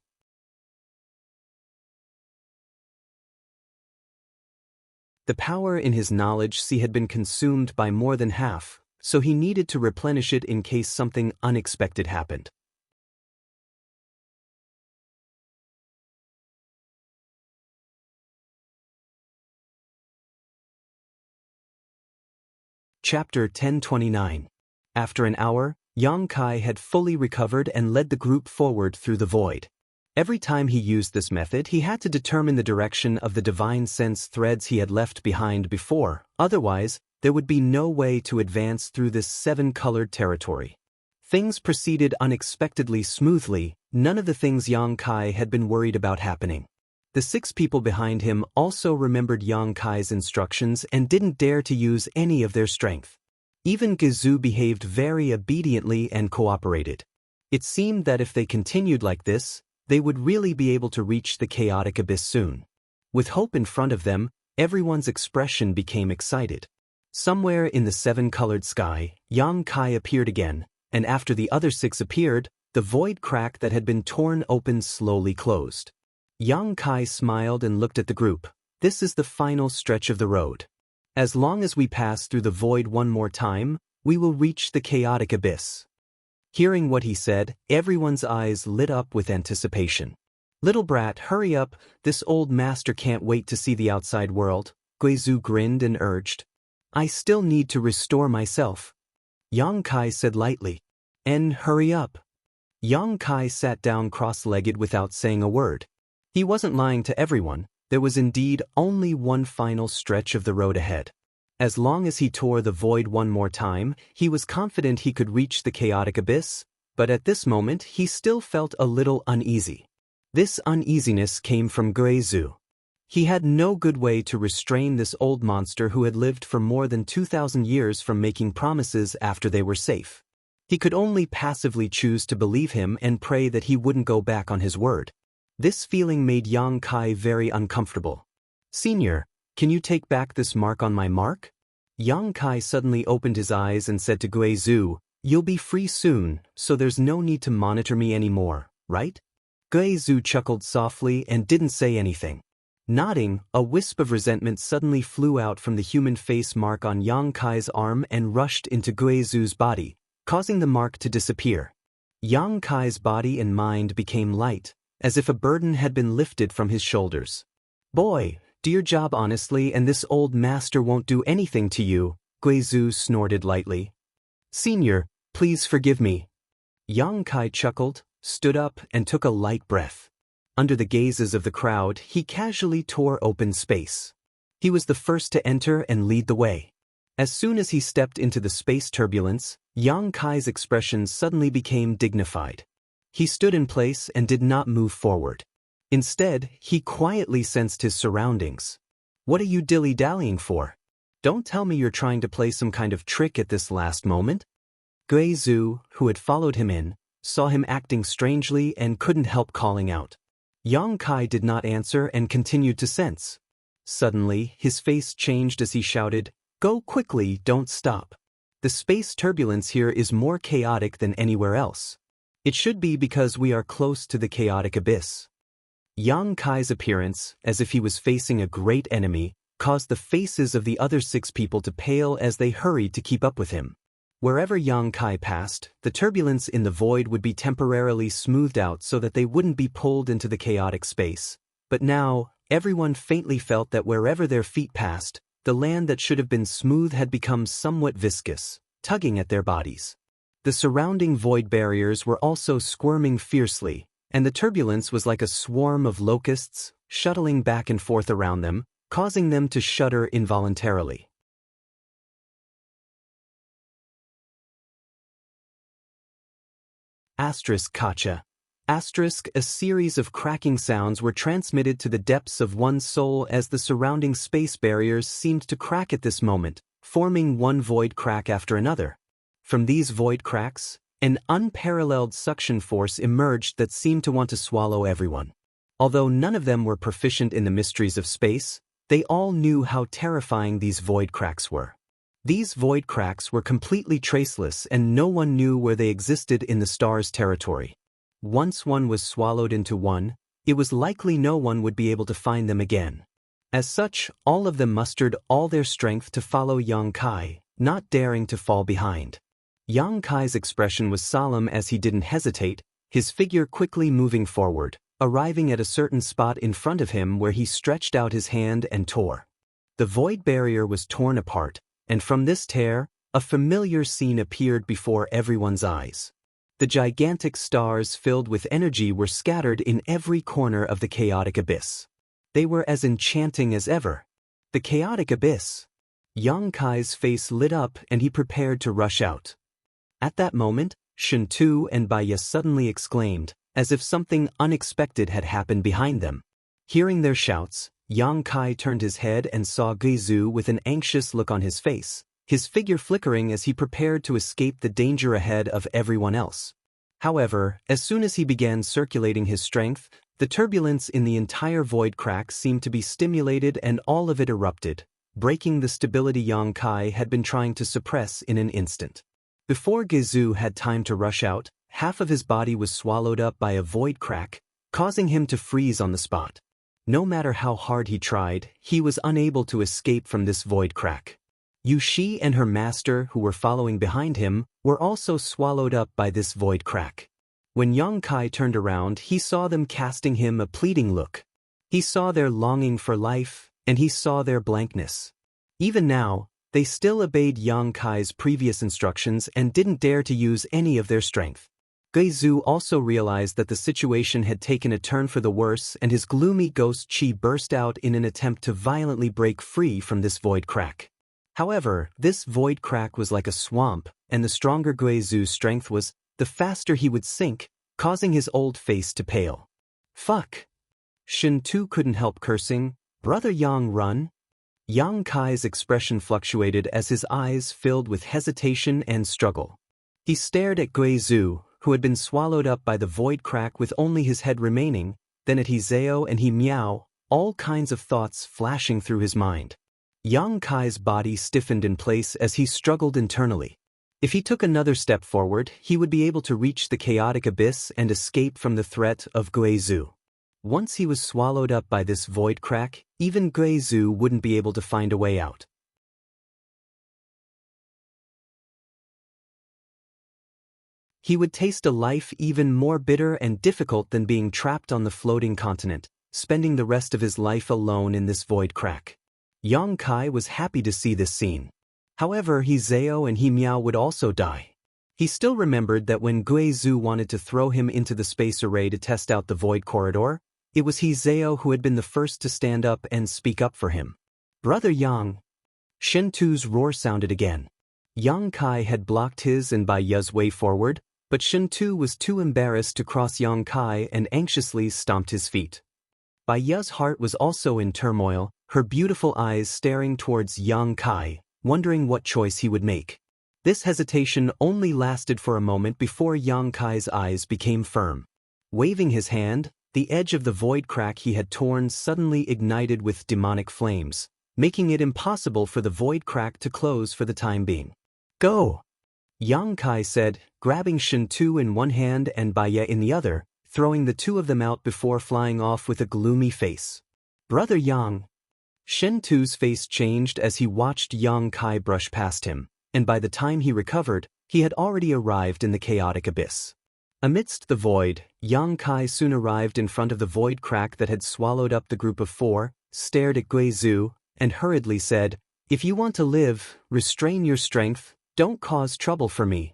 The power in his knowledge sea had been consumed by more than half, so he needed to replenish it in case something unexpected happened. Chapter 1029. After an hour, Yang Kai had fully recovered and led the group forward through the void. Every time he used this method, he had to determine the direction of the divine sense threads he had left behind before, otherwise, there would be no way to advance through this 7-colored territory. Things proceeded unexpectedly smoothly, none of the things Yang Kai had been worried about happening. The 6 people behind him also remembered Yang Kai's instructions and didn't dare to use any of their strength. Even Guizhu behaved very obediently and cooperated. It seemed that if they continued like this, they would really be able to reach the chaotic abyss soon. With hope in front of them, everyone's expression became excited. Somewhere in the 7-colored sky, Yang Kai appeared again, and after the other 6 appeared, the void crack that had been torn open slowly closed. Yang Kai smiled and looked at the group. This is the final stretch of the road. As long as we pass through the void one more time, we will reach the chaotic abyss. Hearing what he said, everyone's eyes lit up with anticipation. Little brat, hurry up, this old master can't wait to see the outside world, Guizhu grinned and urged. I still need to restore myself. Yang Kai said lightly. And hurry up. Yang Kai sat down cross-legged without saying a word. He wasn't lying to everyone, there was indeed only one final stretch of the road ahead. As long as he tore the void one more time, he was confident he could reach the chaotic abyss, but at this moment he still felt a little uneasy. This uneasiness came from Guizhu. He had no good way to restrain this old monster who had lived for more than 2,000 years from making promises after they were safe. He could only passively choose to believe him and pray that he wouldn't go back on his word. This feeling made Yang Kai very uncomfortable. "Senior, can you take back this mark on my mark?" Yang Kai suddenly opened his eyes and said to Guizhu, "You'll be free soon, so there's no need to monitor me anymore, right?" Guizhu chuckled softly and didn't say anything. Nodding, a wisp of resentment suddenly flew out from the human face mark on Yang Kai's arm and rushed into Guizhu's body, causing the mark to disappear. Yang Kai's body and mind became light, as if a burden had been lifted from his shoulders. "Boy, do your job honestly and this old master won't do anything to you," Guizhu snorted lightly. "Senior, please forgive me." Yang Kai chuckled, stood up and took a light breath. Under the gazes of the crowd, he casually tore open space. He was the first to enter and lead the way. As soon as he stepped into the space turbulence, Yang Kai's expression suddenly became dignified. He stood in place and did not move forward. Instead, he quietly sensed his surroundings. "What are you dilly-dallying for? Don't tell me you're trying to play some kind of trick at this last moment?" Guizhu, who had followed him in, saw him acting strangely and couldn't help calling out. Yang Kai did not answer and continued to sense. Suddenly, his face changed as he shouted, "Go quickly, don't stop. The space turbulence here is more chaotic than anywhere else. It should be because we are close to the chaotic abyss." Yang Kai's appearance, as if he was facing a great enemy, caused the faces of the other 6 people to pale as they hurried to keep up with him. Wherever Yang Kai passed, the turbulence in the void would be temporarily smoothed out so that they wouldn't be pulled into the chaotic space. But now, everyone faintly felt that wherever their feet passed, the land that should have been smooth had become somewhat viscous, tugging at their bodies. The surrounding void barriers were also squirming fiercely, and the turbulence was like a swarm of locusts, shuttling back and forth around them, causing them to shudder involuntarily. Kacha. A series of cracking sounds were transmitted to the depths of one's soul as the surrounding space barriers seemed to crack at this moment, forming one void crack after another. From these void cracks, an unparalleled suction force emerged that seemed to want to swallow everyone. Although none of them were proficient in the mysteries of space, they all knew how terrifying these void cracks were. These void cracks were completely traceless and no one knew where they existed in the star's territory. Once one was swallowed into one, it was likely no one would be able to find them again. As such, all of them mustered all their strength to follow Yang Kai, not daring to fall behind. Yang Kai's expression was solemn as he didn't hesitate, his figure quickly moving forward, arriving at a certain spot in front of him where he stretched out his hand and tore. The void barrier was torn apart, and from this tear, a familiar scene appeared before everyone's eyes. The gigantic stars filled with energy were scattered in every corner of the chaotic abyss. They were as enchanting as ever. The chaotic abyss. Yang Kai's face lit up and he prepared to rush out. At that moment, Shuntu and Baiya suddenly exclaimed, as if something unexpected had happened behind them. Hearing their shouts, Yang Kai turned his head and saw Guizhu with an anxious look on his face, his figure flickering as he prepared to escape the danger ahead of everyone else. However, as soon as he began circulating his strength, the turbulence in the entire void crack seemed to be stimulated and all of it erupted, breaking the stability Yang Kai had been trying to suppress in an instant. Before Guizhu had time to rush out, half of his body was swallowed up by a void crack, causing him to freeze on the spot. No matter how hard he tried, he was unable to escape from this void crack. Yushi and her master, who were following behind him, were also swallowed up by this void crack. When Yang Kai turned around, he saw them casting him a pleading look. He saw their longing for life, and he saw their blankness. Even now, they still obeyed Yang Kai's previous instructions and didn't dare to use any of their strength. Guizhu also realized that the situation had taken a turn for the worse and his gloomy ghost chi burst out in an attempt to violently break free from this void crack. However, this void crack was like a swamp, and the stronger Guizhu's strength was, the faster he would sink, causing his old face to pale. Fuck! Shuntu couldn't help cursing. Brother Yang, run! Yang Kai's expression fluctuated as his eyes filled with hesitation and struggle. He stared at Guizhu, who had been swallowed up by the void crack with only his head remaining, then at Hizeo and He Miao, all kinds of thoughts flashing through his mind. Yang Kai's body stiffened in place as he struggled internally. If he took another step forward, he would be able to reach the chaotic abyss and escape from the threat of Guizhou. Once he was swallowed up by this void crack, even Guizhou wouldn't be able to find a way out. He would taste a life even more bitter and difficult than being trapped on the floating continent, spending the rest of his life alone in this void crack. Yang Kai was happy to see this scene. However, Hizeo and He Miao would also die. He still remembered that when Guizhou wanted to throw him into the space array to test out the void corridor, it was Hizeo who had been the first to stand up and speak up for him. "Brother Yang." Shen Tu's roar sounded again. Yang Kai had blocked his and Bai Ye's way forward, but Shen Tu was too embarrassed to cross Yang Kai and anxiously stomped his feet. Bai Ye's heart was also in turmoil, her beautiful eyes staring towards Yang Kai, wondering what choice he would make. This hesitation only lasted for a moment before Yang Kai's eyes became firm. Waving his hand, the edge of the void crack he had torn suddenly ignited with demonic flames, making it impossible for the void crack to close for the time being. "Go!" Yang Kai said, grabbing Shen Tu in one hand and Bai Ye in the other, throwing the two of them out before flying off with a gloomy face. "Brother Yang." Shen Tu's face changed as he watched Yang Kai brush past him, and by the time he recovered, he had already arrived in the chaotic abyss. Amidst the void, Yang Kai soon arrived in front of the void crack that had swallowed up the group of four, stared at Guizhou, and hurriedly said, "If you want to live, restrain your strength, don't cause trouble for me."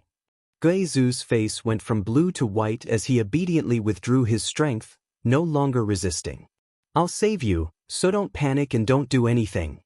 Guizhou's face went from blue to white as he obediently withdrew his strength, no longer resisting. "I'll save you, so don't panic and don't do anything,"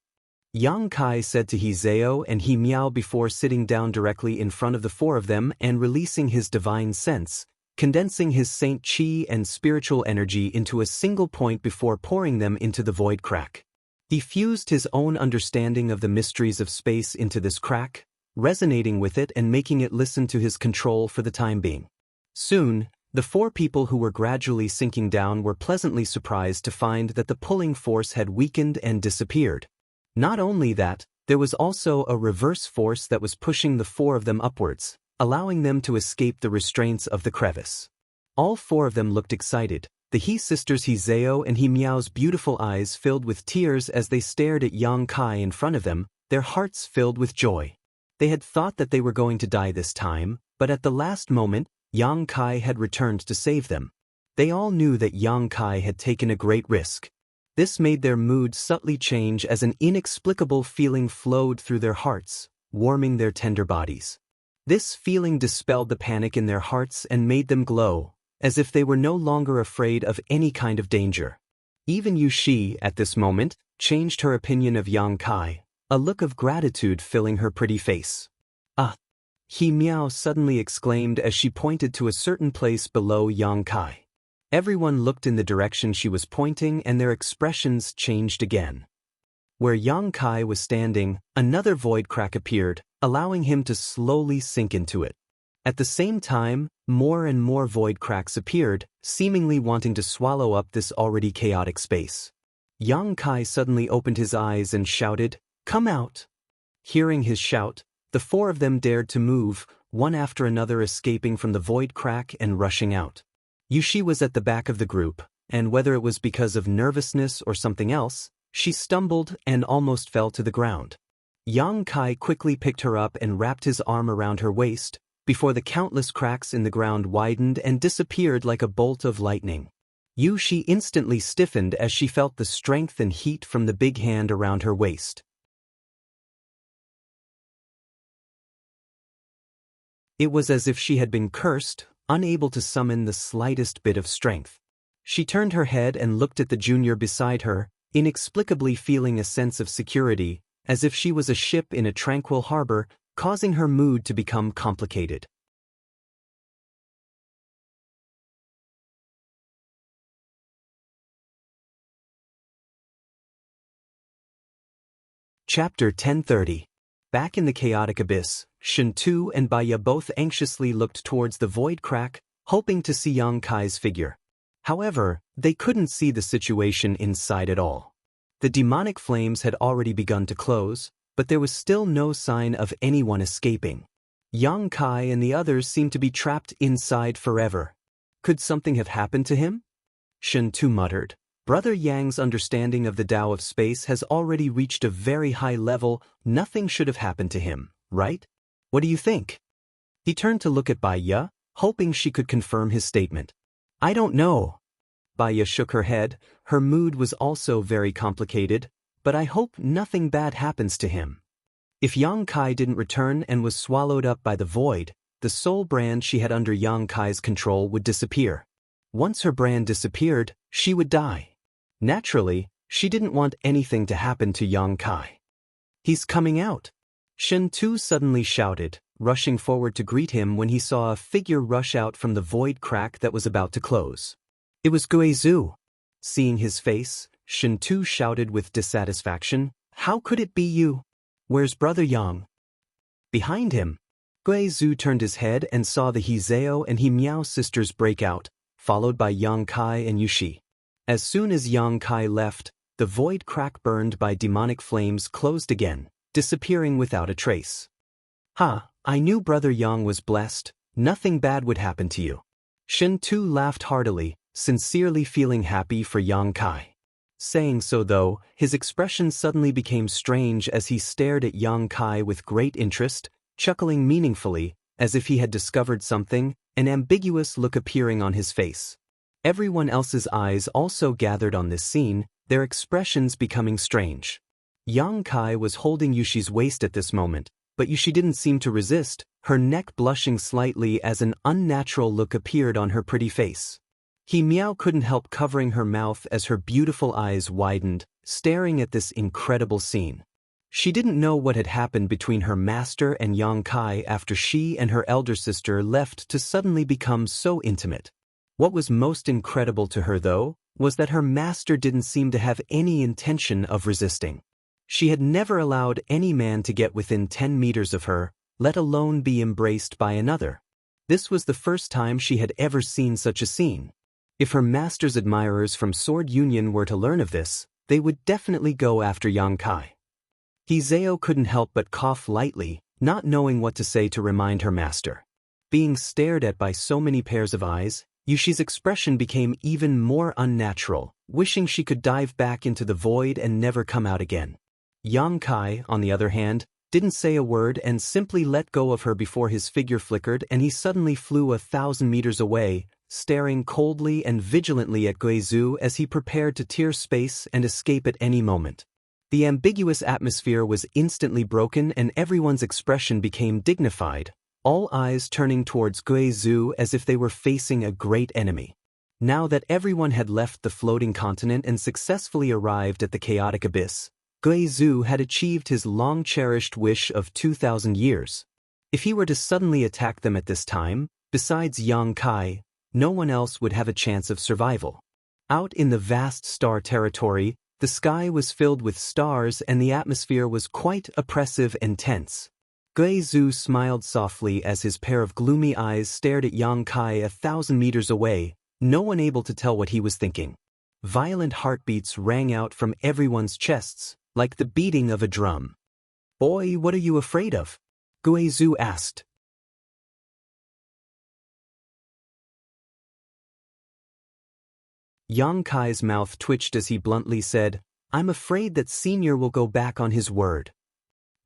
Yang Kai said to Hizeo and He Miao before sitting down directly in front of the four of them and releasing his divine sense, condensing his saint chi and spiritual energy into a single point before pouring them into the void crack. He fused his own understanding of the mysteries of space into this crack, resonating with it and making it listen to his control for the time being. Soon, the four people who were gradually sinking down were pleasantly surprised to find that the pulling force had weakened and disappeared. Not only that, there was also a reverse force that was pushing the four of them upwards, allowing them to escape the restraints of the crevice. All four of them looked excited. The He sisters Hizeo and He Miao's beautiful eyes filled with tears as they stared at Yang Kai in front of them, their hearts filled with joy. They had thought that they were going to die this time, but at the last moment, Yang Kai had returned to save them. They all knew that Yang Kai had taken a great risk. This made their mood subtly change as an inexplicable feeling flowed through their hearts, warming their tender bodies. This feeling dispelled the panic in their hearts and made them glow, as if they were no longer afraid of any kind of danger. Even Yu Shi, at this moment, changed her opinion of Yang Kai, a look of gratitude filling her pretty face. "Ah!" He Miao suddenly exclaimed as she pointed to a certain place below Yang Kai. Everyone looked in the direction she was pointing and their expressions changed again. Where Yang Kai was standing, another void crack appeared, allowing him to slowly sink into it. At the same time, more and more void cracks appeared, seemingly wanting to swallow up this already chaotic space. Yang Kai suddenly opened his eyes and shouted, "Come out!" Hearing his shout, the four of them dared to move, one after another escaping from the void crack and rushing out. Yushi was at the back of the group, and whether it was because of nervousness or something else, she stumbled and almost fell to the ground. Yang Kai quickly picked her up and wrapped his arm around her waist, before the countless cracks in the ground widened and disappeared like a bolt of lightning. Yushi instantly stiffened as she felt the strength and heat from the big hand around her waist. It was as if she had been cursed, unable to summon the slightest bit of strength. She turned her head and looked at the junior beside her, inexplicably feeling a sense of security, as if she was a ship in a tranquil harbor, causing her mood to become complicated. Chapter 1030. Back in the chaotic abyss, Shen Tu and Bai Ye both anxiously looked towards the void crack, hoping to see Yang Kai's figure. However, they couldn't see the situation inside at all. The demonic flames had already begun to close, but there was still no sign of anyone escaping. Yang Kai and the others seemed to be trapped inside forever. Could something have happened to him? Shen Tu muttered. Brother Yang's understanding of the Tao of space has already reached a very high level. Nothing should have happened to him, right? What do you think? He turned to look at Bai Ye, hoping she could confirm his statement. I don't know. Bai Ye shook her head. Her mood was also very complicated, but I hope nothing bad happens to him. If Yang Kai didn't return and was swallowed up by the void, the soul brand she had under Yang Kai's control would disappear. Once her brand disappeared, she would die. Naturally, she didn't want anything to happen to Yang Kai. He's coming out. Shen Tu suddenly shouted, rushing forward to greet him when he saw a figure rush out from the void crack that was about to close. It was Guizhu. Seeing his face, Shen Tu shouted with dissatisfaction, How could it be you? Where's Brother Yang? Behind him. Guizhu turned his head and saw the Hizeo and He Miao sisters break out, followed by Yang Kai and Yushi. As soon as Yang Kai left, the void crack burned by demonic flames closed again, disappearing without a trace. I knew Brother Yang was blessed. Nothing bad would happen to you. Shen Tu laughed heartily, sincerely feeling happy for Yang Kai. Saying so though, his expression suddenly became strange as he stared at Yang Kai with great interest, chuckling meaningfully, as if he had discovered something, an ambiguous look appearing on his face. Everyone else's eyes also gathered on this scene, their expressions becoming strange. Yang Kai was holding Yushi's waist at this moment, but Yushi didn't seem to resist, her neck blushing slightly as an unnatural look appeared on her pretty face. He Miao couldn't help covering her mouth as her beautiful eyes widened, staring at this incredible scene. She didn't know what had happened between her master and Yang Kai after she and her elder sister left to suddenly become so intimate. What was most incredible to her, though, was that her master didn't seem to have any intention of resisting. She had never allowed any man to get within 10 meters of her, let alone be embraced by another. This was the first time she had ever seen such a scene. If her master's admirers from Sword Union were to learn of this, they would definitely go after Yang Kai. Hizeo couldn't help but cough lightly, not knowing what to say to remind her master. Being stared at by so many pairs of eyes, Yushi's expression became even more unnatural, wishing she could dive back into the void and never come out again. Yang Kai, on the other hand, didn't say a word and simply let go of her before his figure flickered and he suddenly flew 1,000 meters away, staring coldly and vigilantly at Guizhu as he prepared to tear space and escape at any moment. The ambiguous atmosphere was instantly broken and everyone's expression became dignified, all eyes turning towards Guizhu as if they were facing a great enemy. Now that everyone had left the floating continent and successfully arrived at the chaotic abyss, Guizhu had achieved his long-cherished wish of 2,000 years. If he were to suddenly attack them at this time, besides Yang Kai, no one else would have a chance of survival. Out in the vast star territory, the sky was filled with stars and the atmosphere was quite oppressive and tense. Guizhu smiled softly as his pair of gloomy eyes stared at Yang Kai 1,000 meters away, no one able to tell what he was thinking. Violent heartbeats rang out from everyone's chests, like the beating of a drum. "Boy, what are you afraid of?" Guizhu asked. Yang Kai's mouth twitched as he bluntly said, "I'm afraid that Senior will go back on his word."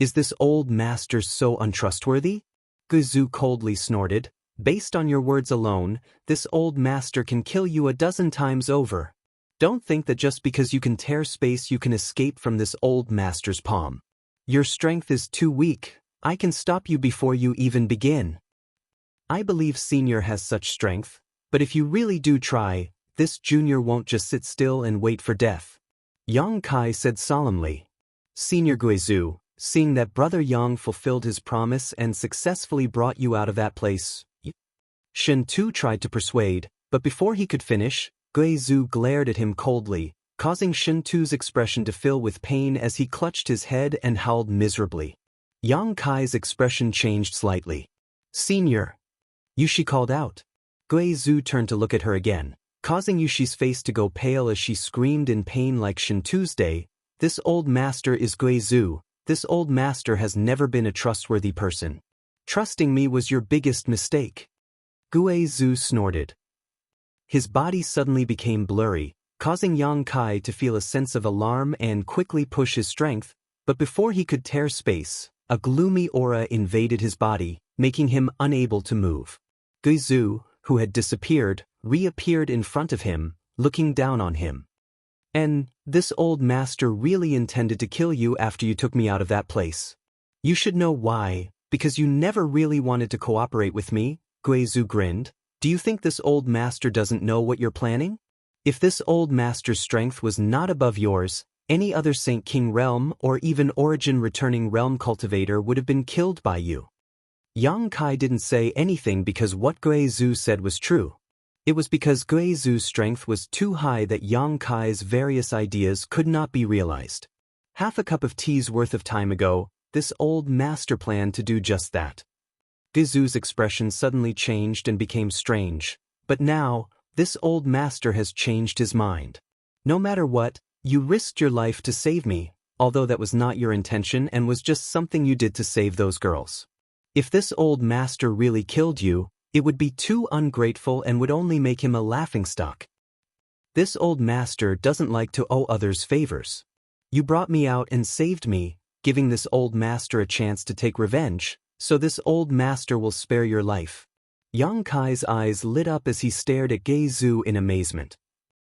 "Is this old master so untrustworthy?" Guizhu coldly snorted. "Based on your words alone, this old master can kill you 12 times over. Don't think that just because you can tear space you can escape from this old master's palm. Your strength is too weak. I can stop you before you even begin." "I believe Senior has such strength, but if you really do try, this junior won't just sit still and wait for death," Yang Kai said solemnly. "Senior Guizhu, seeing that Brother Yang fulfilled his promise and successfully brought you out of that place," Shen Tu tried to persuade, but before he could finish, Guizhu glared at him coldly, causing Shen Tu's expression to fill with pain as he clutched his head and howled miserably. Yang Kai's expression changed slightly. "Senior," Yushi called out. Guizhu turned to look at her again. causing Yushi's face to go pale as she screamed in pain like Shin Tuesday. This old master is Guizhu. This old master has never been a trustworthy person. Trusting me was your biggest mistake. Guizhu snorted. His body suddenly became blurry, causing Yang Kai to feel a sense of alarm and quickly push his strength, but before he could tear space, a gloomy aura invaded his body, making him unable to move. Guizhu, who had disappeared, reappeared in front of him, looking down on him. And this old master really intended to kill you after you took me out of that place. You should know why, because you never really wanted to cooperate with me, Guizhu grinned. Do you think this old master doesn't know what you're planning? If this old master's strength was not above yours, any other Saint King realm or even origin returning realm cultivator would have been killed by you. Yang Kai didn't say anything because what Guizhu said was true. It was because Guizhu's strength was too high that Yang Kai's various ideas could not be realized. Half a cup of tea's worth of time ago, this old master planned to do just that. Guizhu's expression suddenly changed and became strange, but now, this old master has changed his mind. No matter what, you risked your life to save me, although that was not your intention and was just something you did to save those girls. If this old master really killed you, it would be too ungrateful and would only make him a laughingstock. This old master doesn't like to owe others favors. You brought me out and saved me, giving this old master a chance to take revenge, so this old master will spare your life. Yang Kai's eyes lit up as he stared at Guizhu in amazement.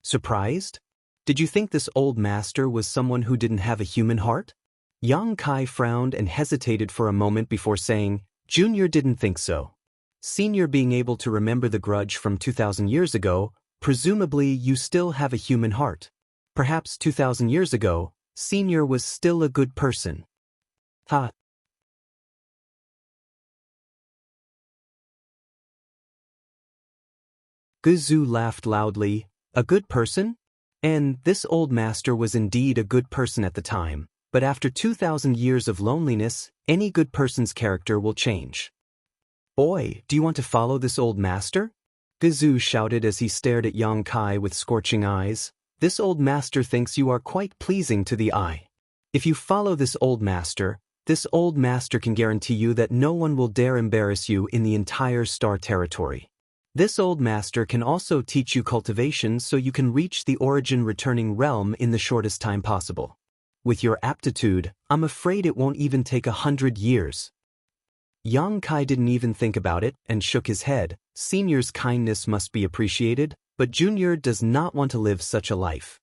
Surprised? Did you think this old master was someone who didn't have a human heart? Yang Kai frowned and hesitated for a moment before saying, Junior didn't think so. Senior being able to remember the grudge from 2,000 years ago, presumably you still have a human heart. Perhaps 2,000 years ago, Senior was still a good person. Ha! Guizhu laughed loudly. A good person? And this old master was indeed a good person at the time, but after 2,000 years of loneliness, any good person's character will change. Boy, do you want to follow this old master? Guizhu shouted as he stared at Yang Kai with scorching eyes. This old master thinks you are quite pleasing to the eye. If you follow this old master can guarantee you that no one will dare embarrass you in the entire star territory. This old master can also teach you cultivation so you can reach the origin returning realm in the shortest time possible. With your aptitude, I'm afraid it won't even take 100 years. Yang Kai didn't even think about it and shook his head. Senior's kindness must be appreciated, but Junior does not want to live such a life.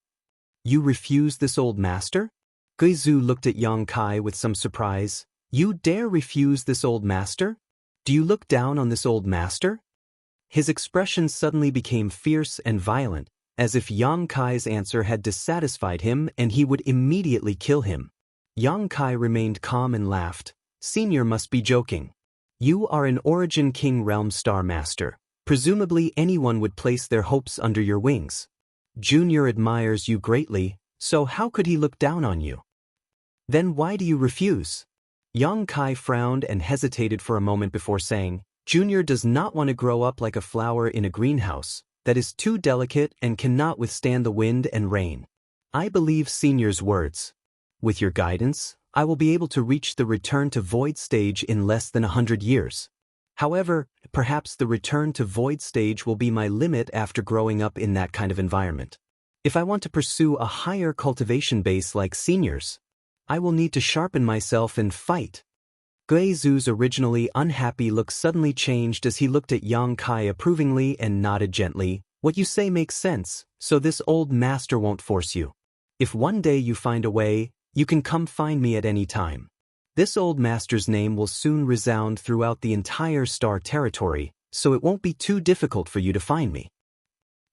You refuse this old master? Guizhu looked at Yang Kai with some surprise. You dare refuse this old master? Do you look down on this old master? His expression suddenly became fierce and violent, as if Yang Kai's answer had dissatisfied him and he would immediately kill him. Yang Kai remained calm and laughed. Senior must be joking. You are an Origin King Realm Star Master. Presumably anyone would place their hopes under your wings. Junior admires you greatly, so how could he look down on you? Then why do you refuse? Yang Kai frowned and hesitated for a moment before saying, Junior does not want to grow up like a flower in a greenhouse that is too delicate and cannot withstand the wind and rain. I believe Senior's words. With your guidance, I will be able to reach the return to void stage in less than 100 years. However, perhaps the return to void stage will be my limit after growing up in that kind of environment. If I want to pursue a higher cultivation base like Senior's, I will need to sharpen myself and fight. Guizhu's originally unhappy look suddenly changed as he looked at Yang Kai approvingly and nodded gently. What you say makes sense, so this old master won't force you. If one day you find a way, you can come find me at any time. This old master's name will soon resound throughout the entire star territory, so it won't be too difficult for you to find me.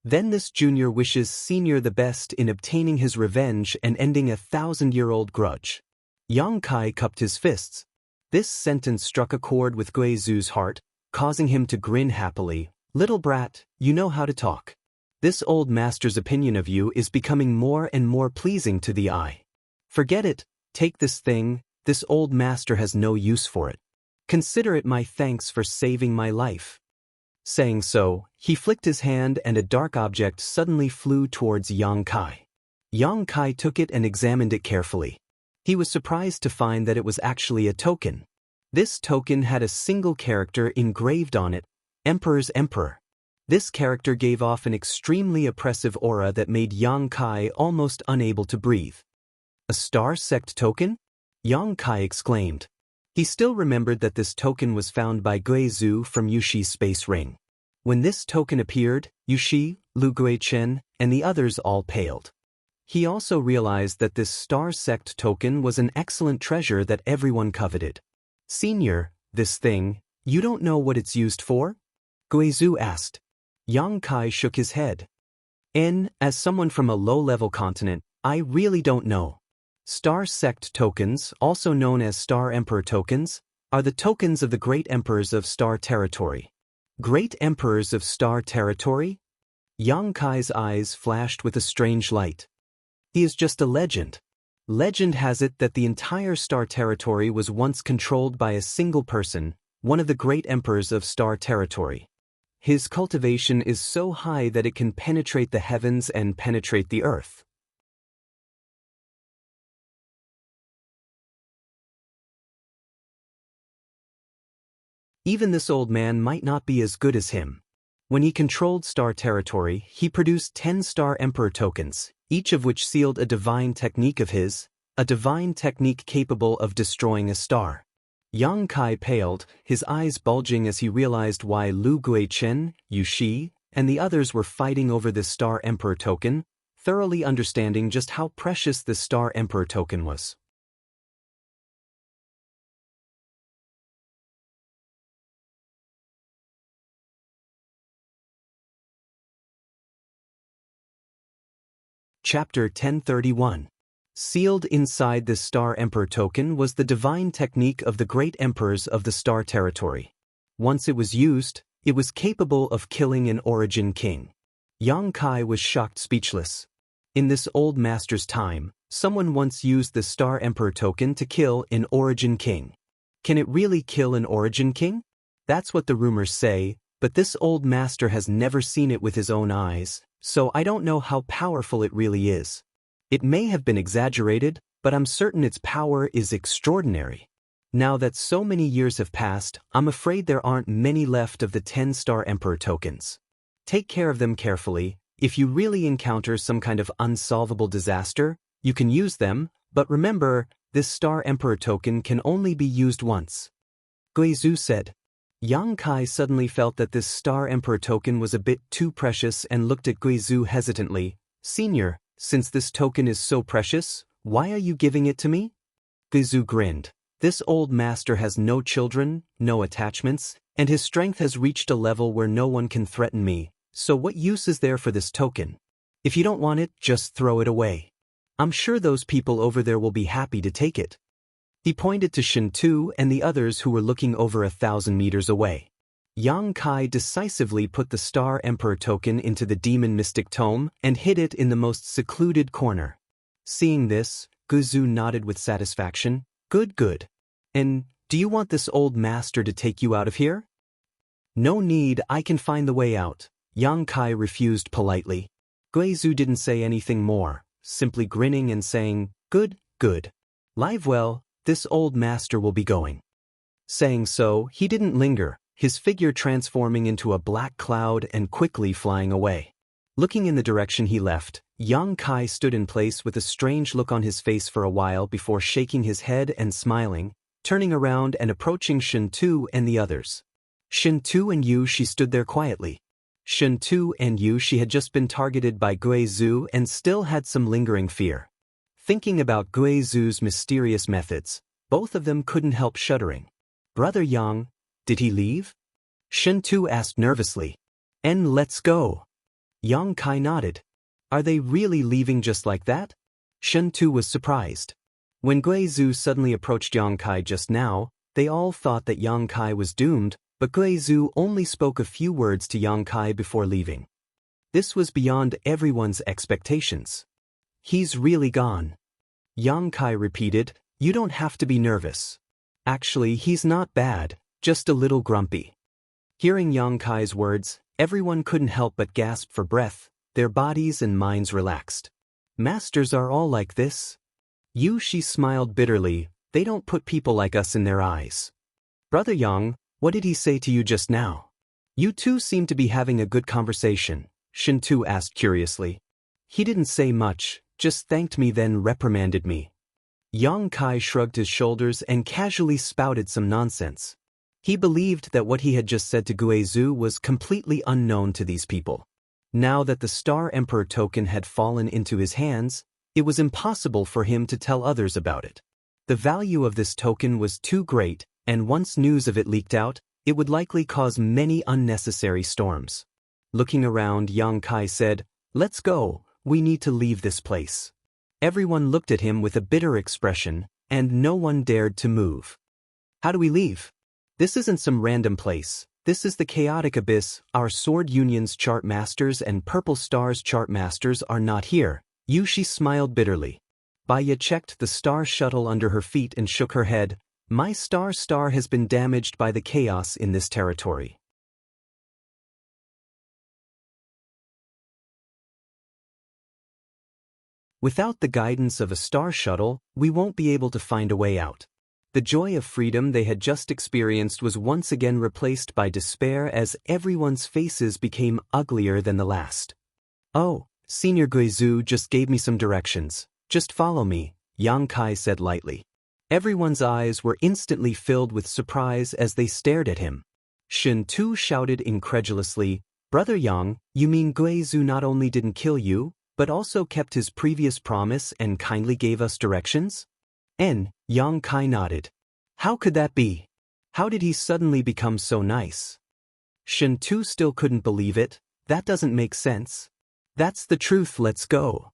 Then this junior wishes Senior the best in obtaining his revenge and ending a 1,000-year-old grudge. Yang Kai cupped his fists. This sentence struck a chord with Guizhu's heart, causing him to grin happily. Little brat, you know how to talk. This old master's opinion of you is becoming more and more pleasing to the eye. Forget it, take this thing, this old master has no use for it. Consider it my thanks for saving my life. Saying so, he flicked his hand and a dark object suddenly flew towards Yang Kai. Yang Kai took it and examined it carefully. He was surprised to find that it was actually a token. This token had a single character engraved on it, Emperor's Emperor. This character gave off an extremely oppressive aura that made Yang Kai almost unable to breathe. A star sect token? Yang Kai exclaimed. He still remembered that this token was found by Guizhou from Yuxi's space ring. When this token appeared, Yuxi, Lu Guichen, and the others all paled. He also realized that this star sect token was an excellent treasure that everyone coveted. Senior, this thing, you don't know what it's used for? Guizhou asked. Yang Kai shook his head. As someone from a low-level continent, I really don't know. Star Sect tokens, also known as Star Emperor tokens, are the tokens of the Great Emperors of Star Territory. Great Emperors of Star Territory? Yang Kai's eyes flashed with a strange light. He is just a legend. Legend has it that the entire Star Territory was once controlled by a single person, one of the Great Emperors of Star Territory. His cultivation is so high that it can penetrate the heavens and penetrate the earth. Even this old man might not be as good as him. When he controlled Star Territory, he produced 10 Star Emperor tokens, each of which sealed a divine technique of his, a divine technique capable of destroying a star. Yang Kai paled, his eyes bulging as he realized why Lu Guichen, Yuxi, and the others were fighting over this Star Emperor token, thoroughly understanding just how precious this Star Emperor token was. Chapter 1031. Sealed inside this Star Emperor token was the divine technique of the Great Emperors of the Star Territory. Once it was used, it was capable of killing an Origin King. Yang Kai was shocked speechless. In this old master's time, someone once used the Star Emperor token to kill an Origin King. Can it really kill an Origin King? That's what the rumors say, but this old master has never seen it with his own eyes, so I don't know how powerful it really is. It may have been exaggerated, but I'm certain its power is extraordinary. Now that so many years have passed, I'm afraid there aren't many left of the 10 Star Emperor tokens. Take care of them carefully. If you really encounter some kind of unsolvable disaster, you can use them, but remember, this Star Emperor token can only be used once. Guizhou said. Yang Kai suddenly felt that this Star Emperor token was a bit too precious and looked at Guizhou hesitantly. Senior, since this token is so precious, why are you giving it to me? Guizhou grinned. This old master has no children, no attachments, and his strength has reached a level where no one can threaten me, so what use is there for this token? If you don't want it, just throw it away. I'm sure those people over there will be happy to take it. He pointed to Shen Tu and the others who were looking over 1,000 meters away. Yang Kai decisively put the Star Emperor token into the Demon Mystic Tome and hid it in the most secluded corner. Seeing this, Guizhou nodded with satisfaction. Good, good. And do you want this old master to take you out of here? No need, I can find the way out. Yang Kai refused politely. Guizhou didn't say anything more, simply grinning and saying, Good, good. Live well. This old master will be going. Saying so, he didn't linger, his figure transforming into a black cloud and quickly flying away. Looking in the direction he left, Yang Kai stood in place with a strange look on his face for a while before shaking his head and smiling, turning around and approaching Shen Tu and the others. Shen Tu and Yuxi stood there quietly. Shen Tu and Yuxi had just been targeted by Guizhou and still had some lingering fear. Thinking about Guizhou's mysterious methods, both of them couldn't help shuddering. Brother Yang, did he leave? Shen Tu asked nervously. Let's go. Yang Kai nodded. Are they really leaving just like that? Shen Tu was surprised. When Guizhou suddenly approached Yang Kai just now, they all thought that Yang Kai was doomed, but Guizhou only spoke a few words to Yang Kai before leaving. This was beyond everyone's expectations. He's really gone. Yang Kai repeated, You don't have to be nervous. Actually, he's not bad, just a little grumpy. Hearing Yang Kai's words, everyone couldn't help but gasp for breath, their bodies and minds relaxed. Masters are all like this? She smiled bitterly, they don't put people like us in their eyes. Brother Yang, what did he say to you just now? You two seem to be having a good conversation, Shintu asked curiously. He didn't say much, just thanked me then reprimanded me. Yang Kai shrugged his shoulders and casually spouted some nonsense. He believed that what he had just said to Guizhu was completely unknown to these people. Now that the Star Emperor token had fallen into his hands, it was impossible for him to tell others about it. The value of this token was too great, and once news of it leaked out, it would likely cause many unnecessary storms. Looking around, Yang Kai said, "Let's go, we need to leave this place." Everyone looked at him with a bitter expression, and no one dared to move. How do we leave? This isn't some random place. This is the Chaotic Abyss. Our Sword Union's chart masters and Purple Star's chart masters are not here. She smiled bitterly. Baya checked the star shuttle under her feet and shook her head. My star has been damaged by the chaos in this territory. Without the guidance of a star shuttle, we won't be able to find a way out. The joy of freedom they had just experienced was once again replaced by despair as everyone's faces became uglier than the last. Oh, Senior Guizhu just gave me some directions. Just follow me, Yang Kai said lightly. Everyone's eyes were instantly filled with surprise as they stared at him. Shin Tu shouted incredulously, Brother Yang, you mean Guizhu not only didn't kill you, but also kept his previous promise and kindly gave us directions? Yang Kai nodded. How could that be? How did he suddenly become so nice? Shin Tu still couldn't believe it. That doesn't make sense. That's the truth, let's go.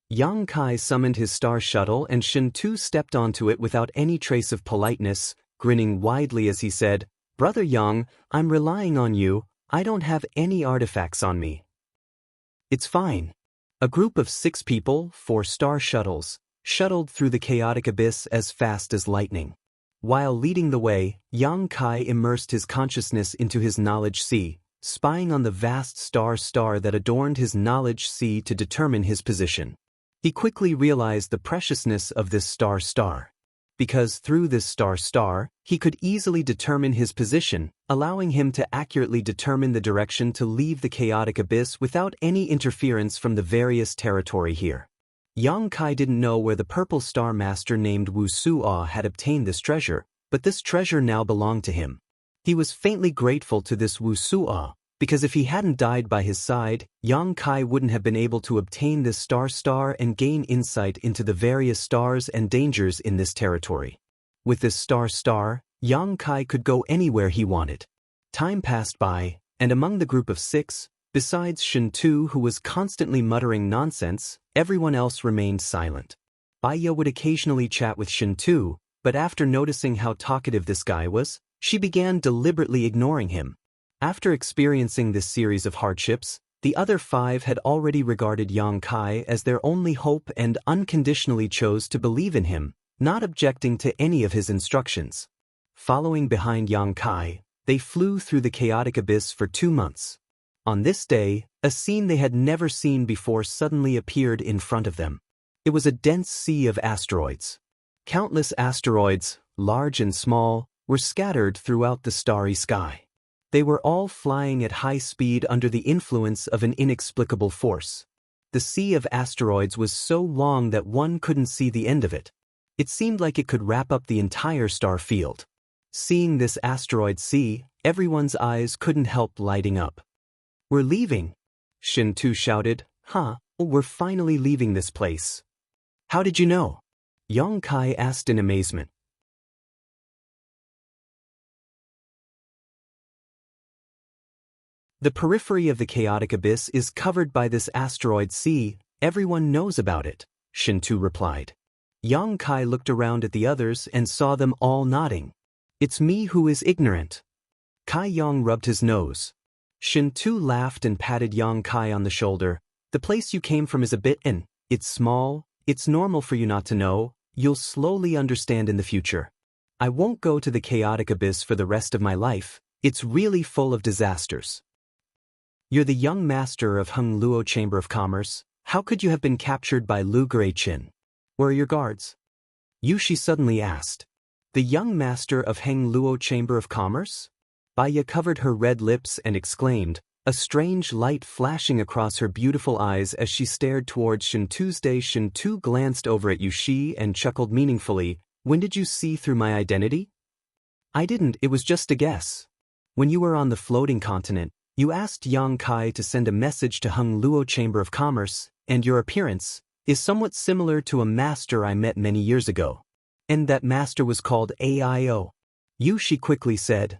Yang Kai summoned his star shuttle and Shin Tu stepped onto it without any trace of politeness, grinning widely as he said, Brother Yang, I'm relying on you, I don't have any artifacts on me. It's fine. A group of 6 people, 4 star shuttles, shuttled through the chaotic abyss as fast as lightning. While leading the way, Yang Kai immersed his consciousness into his knowledge sea, spying on the vast star that adorned his knowledge sea to determine his position. He quickly realized the preciousness of this star, because through this star, he could easily determine his position, allowing him to accurately determine the direction to leave the chaotic abyss without any interference from the various territory here. Yang Kai didn't know where the Purple Star Master named Wuxia had obtained this treasure, but this treasure now belonged to him. He was faintly grateful to this Wuxia, because if he hadn't died by his side, Yang Kai wouldn't have been able to obtain this star and gain insight into the various stars and dangers in this territory. With this star, Yang Kai could go anywhere he wanted. Time passed by, and among the group of 6, besides Shin Tu who was constantly muttering nonsense, everyone else remained silent. Baya would occasionally chat with Shin Tu, but after noticing how talkative this guy was, she began deliberately ignoring him. After experiencing this series of hardships, the other 5 had already regarded Yang Kai as their only hope and unconditionally chose to believe in him, not objecting to any of his instructions. Following behind Yang Kai, they flew through the chaotic abyss for 2 months. On this day, a scene they had never seen before suddenly appeared in front of them. It was a dense sea of asteroids. Countless asteroids, large and small, were scattered throughout the starry sky. They were all flying at high speed under the influence of an inexplicable force. The sea of asteroids was so long that one couldn't see the end of it. It seemed like it could wrap up the entire star field. Seeing this asteroid sea, everyone's eyes couldn't help lighting up. We're leaving, Shin Tu shouted. We're finally leaving this place. How did you know? Yang Kai asked in amazement. The periphery of the chaotic abyss is covered by this asteroid sea, everyone knows about it, Shin Tu replied. Yang Kai looked around at the others and saw them all nodding. It's me who is ignorant. Kai Yang rubbed his nose. Shin Tu laughed and patted Yang Kai on the shoulder. The place you came from is a bit it's small, it's normal for you not to know, you'll slowly understand in the future. I won't go to the chaotic abyss for the rest of my life, It's really full of disasters. You're the young master of Heng Luo Chamber of Commerce. How could you have been captured by Lu Guiqin? Where are your guards? Yushi suddenly asked. The young master of Heng Luo Chamber of Commerce? Baya covered her red lips and exclaimed, a strange light flashing across her beautiful eyes as she stared towards Shen Tuesday. Shen Tu glanced over at Yushi and chuckled meaningfully. When did you see through my identity? I didn't, it was just a guess. When you were on the floating continent, you asked Yang Kai to send a message to Heng Luo Chamber of Commerce, and your appearance is somewhat similar to a master I met many years ago. And that master was called AIO. Yushi quickly said,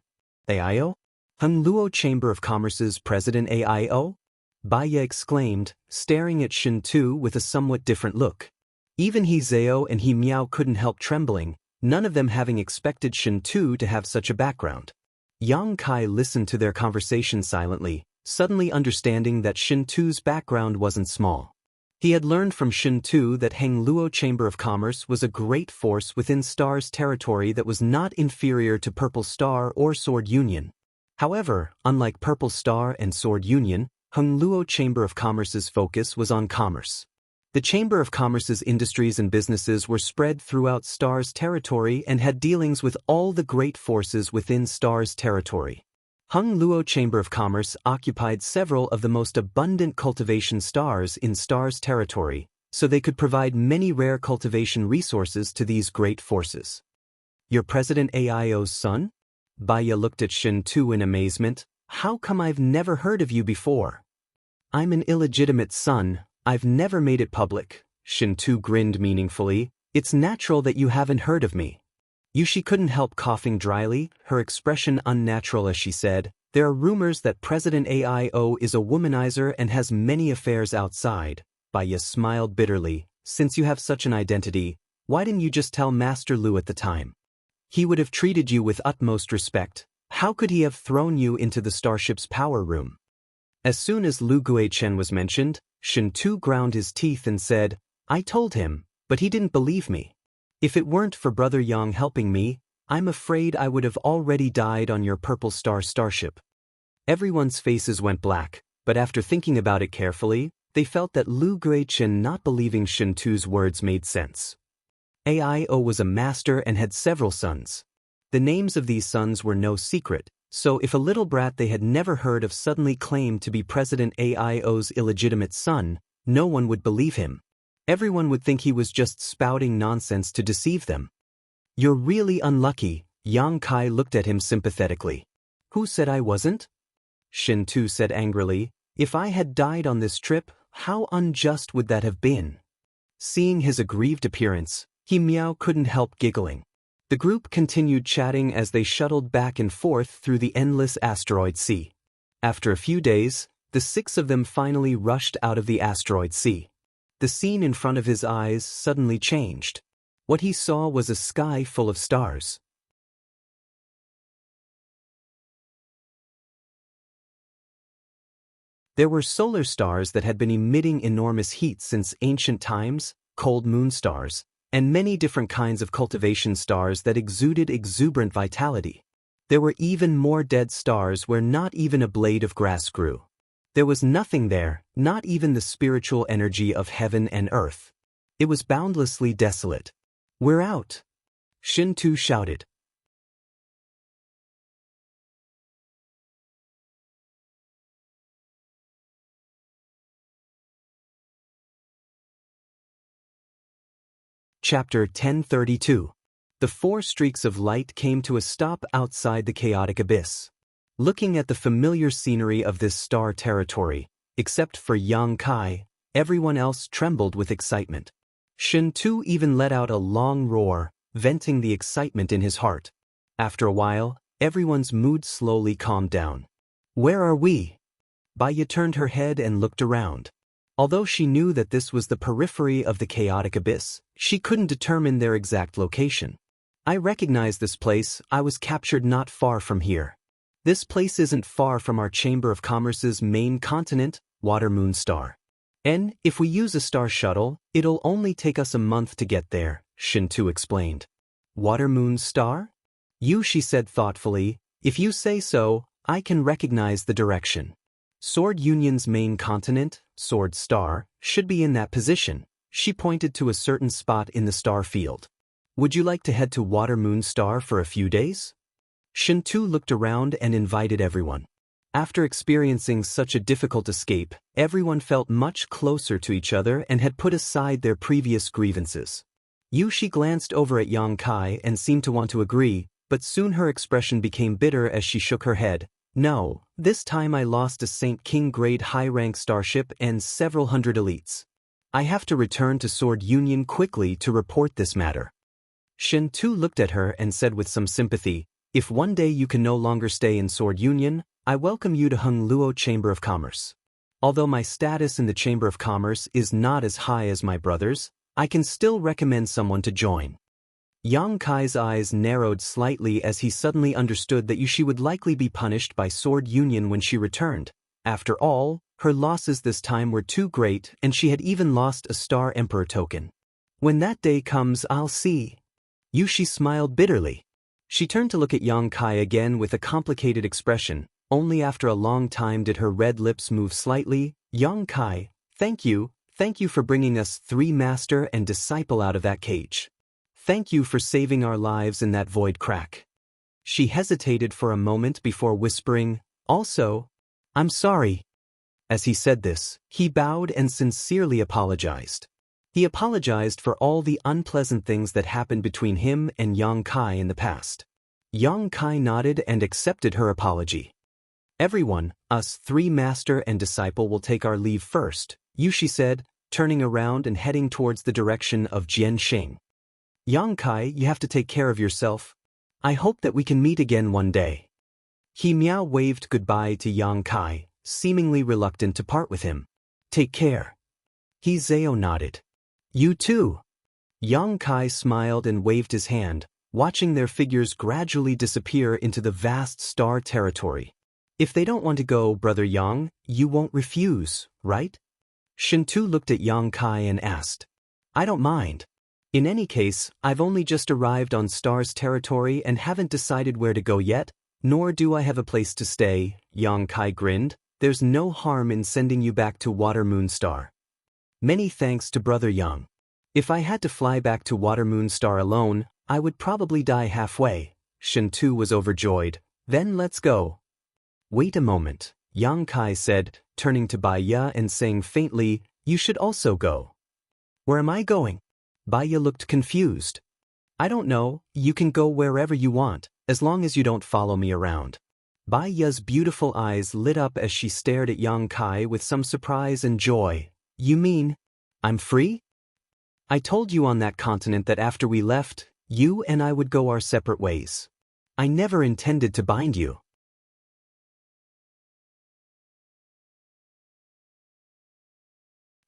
AIO? Heng Luo Chamber of Commerce's president AIO? Baya exclaimed, staring at Shen Tu with a somewhat different look. Even He Zhao and He Miao couldn't help trembling, none of them having expected Shen Tu to have such a background. Yang Kai listened to their conversation silently, suddenly understanding that Shen Tu's background wasn't small. He had learned from Shen Tu that Heng Luo Chamber of Commerce was a great force within Star's territory that was not inferior to Purple Star or Sword Union. However, unlike Purple Star and Sword Union, Heng Luo Chamber of Commerce's focus was on commerce. The Chamber of Commerce's industries and businesses were spread throughout Star's territory and had dealings with all the great forces within Star's territory. Heng Luo Chamber of Commerce occupied several of the most abundant cultivation stars in Star's territory, so they could provide many rare cultivation resources to these great forces. Your President AIO's son? Baya looked at Shen Tu in amazement. How come I've never heard of you before? I'm an illegitimate son. I've never made it public. Shen Tu grinned meaningfully. It's natural that you haven't heard of me. Yushi couldn't help coughing dryly, her expression unnatural as she said, there are rumors that President AIO is a womanizer and has many affairs outside. Baya smiled bitterly. Since you have such an identity, why didn't you just tell Master Lu at the time? He would have treated you with utmost respect. How could he have thrown you into the starship's power room? As soon as Lu Guiqin was mentioned, Shen Tu ground his teeth and said, I told him, but he didn't believe me. If it weren't for Brother Yang helping me, I'm afraid I would have already died on your Purple Star starship. Everyone's faces went black, but after thinking about it carefully, they felt that Lu Guiqin not believing Shen Tu's words made sense. AIO was a master and had several sons. The names of these sons were no secret, so if a little brat they had never heard of suddenly claimed to be President AIO's illegitimate son, no one would believe him. Everyone would think he was just spouting nonsense to deceive them. You're really unlucky, Yang Kai looked at him sympathetically. Who said I wasn't? Shen Tu said angrily, if I had died on this trip, how unjust would that have been? Seeing his aggrieved appearance, He Miao couldn't help giggling. The group continued chatting as they shuttled back and forth through the endless asteroid sea. After a few days, the six of them finally rushed out of the asteroid sea. The scene in front of his eyes suddenly changed. What he saw was a sky full of stars. There were solar stars that had been emitting enormous heat since ancient times, cold moon stars, and many different kinds of cultivation stars that exuded exuberant vitality. There were even more dead stars where not even a blade of grass grew. There was nothing there, not even the spiritual energy of heaven and earth. It was boundlessly desolate. We're out! Shen Tu shouted. Chapter 1032. The four streaks of light came to a stop outside the chaotic abyss. Looking at the familiar scenery of this star territory, except for Yang Kai, everyone else trembled with excitement. Shen Tu even let out a long roar, venting the excitement in his heart. After a while, everyone's mood slowly calmed down. Where are we? Baya turned her head and looked around. Although she knew that this was the periphery of the chaotic abyss, she couldn't determine their exact location. I recognize this place. I was captured not far from here. This place isn't far from our Chamber of Commerce's main continent, Water Moon Star. And if we use a star shuttle, it'll only take us a month to get there, Shen Tu explained. Water Moon Star? Yushi said thoughtfully, If you say so, I can recognize the direction. Sword Union's main continent, Sword Star, should be in that position. She pointed to a certain spot in the star field. Would you like to head to Water Moon Star for a few days? Shintu looked around and invited everyone. After experiencing such a difficult escape, everyone felt much closer to each other and had put aside their previous grievances. Yushi glanced over at Yang Kai and seemed to want to agree, but soon her expression became bitter as she shook her head. No, this time I lost a Saint King grade high-rank starship and several hundred elites. I have to return to Sword Union quickly to report this matter. Shintu looked at her and said with some sympathy, if one day you can no longer stay in Sword Union, I welcome you to Hung Luo Chamber of Commerce. Although my status in the Chamber of Commerce is not as high as my brother's, I can still recommend someone to join. Yang Kai's eyes narrowed slightly as he suddenly understood that Yushi would likely be punished by Sword Union when she returned. After all, her losses this time were too great and she had even lost a Star Emperor token. When that day comes, I'll see. Yushi smiled bitterly. She turned to look at Yang Kai again with a complicated expression. Only after a long time did her red lips move slightly. Yang Kai, thank you for bringing us 3 master and disciple out of that cage. Thank you for saving our lives in that void crack. She hesitated for a moment before whispering, also, I'm sorry. As he said this, he bowed and sincerely apologized. He apologized for all the unpleasant things that happened between him and Yang Kai in the past. Yang Kai nodded and accepted her apology. Everyone, us 3 master and disciple will take our leave first, Yushi said, turning around and heading towards the direction of Jianxing. Yang Kai, you have to take care of yourself. I hope that we can meet again one day. He Miao waved goodbye to Yang Kai, seemingly reluctant to part with him. Take care. He Zhao nodded. You too. Yang Kai smiled and waved his hand, watching their figures gradually disappear into the vast star territory. If they don't want to go, Brother Yang, you won't refuse, right? Shintu looked at Yang Kai and asked. I don't mind. In any case, I've only just arrived on Star's territory and haven't decided where to go yet, nor do I have a place to stay, Yang Kai grinned. There's no harm in sending you back to Water Moon Star. Many thanks to Brother Yang. If I had to fly back to Water Moon Star alone, I would probably die halfway. Shintu was overjoyed. Then let's go. Wait a moment, Yang Kai said, turning to Baiya and saying faintly, you should also go. Where am I going? Baiya looked confused. I don't know, you can go wherever you want, as long as you don't follow me around. Baiya's beautiful eyes lit up as she stared at Yang Kai with some surprise and joy. You mean, I'm free? I told you on that continent that after we left, you and I would go our separate ways. I never intended to bind you.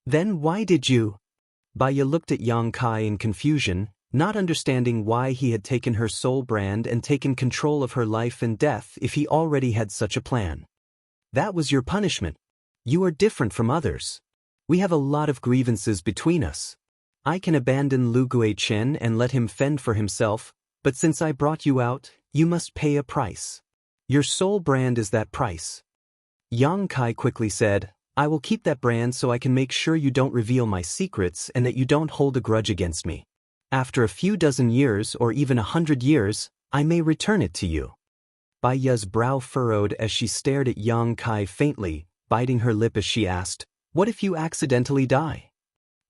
Then why did you? Baiya looked at Yang Kai in confusion, not understanding why he had taken her soul brand and taken control of her life and death if he already had such a plan. That was your punishment. You are different from others. We have a lot of grievances between us. I can abandon Lu Guichen and let him fend for himself, but since I brought you out, you must pay a price. Your soul brand is that price. Yang Kai quickly said, I will keep that brand so I can make sure you don't reveal my secrets and that you don't hold a grudge against me. After a few dozen years or even 100 years, I may return it to you. Baiya's brow furrowed as she stared at Yang Kai faintly, biting her lip as she asked, what if you accidentally die?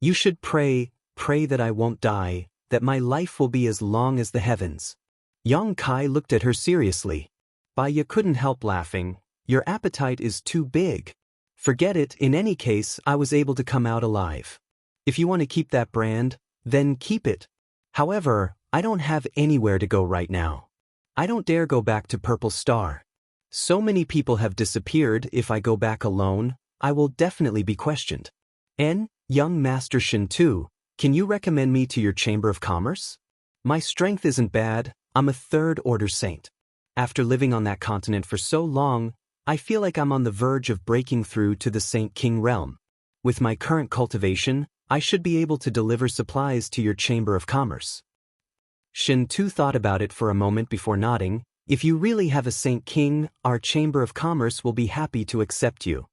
You should pray that I won't die, that my life will be as long as the heavens. Yang Kai looked at her seriously. Baiya couldn't help laughing. Your appetite is too big. Forget it, in any case, I was able to come out alive. If you want to keep that brand, then keep it. However, I don't have anywhere to go right now. I don't dare go back to Purple Star. So many people have disappeared. If I go back alone, I will definitely be questioned. And, young Master Shintu, can you recommend me to your Chamber of Commerce? My strength isn't bad, I'm a third-order saint. After living on that continent for so long, I feel like I'm on the verge of breaking through to the Saint King realm. With my current cultivation, I should be able to deliver supplies to your Chamber of Commerce. Shintu thought about it for a moment before nodding. If you really have a Saint King, our Chamber of Commerce will be happy to accept you.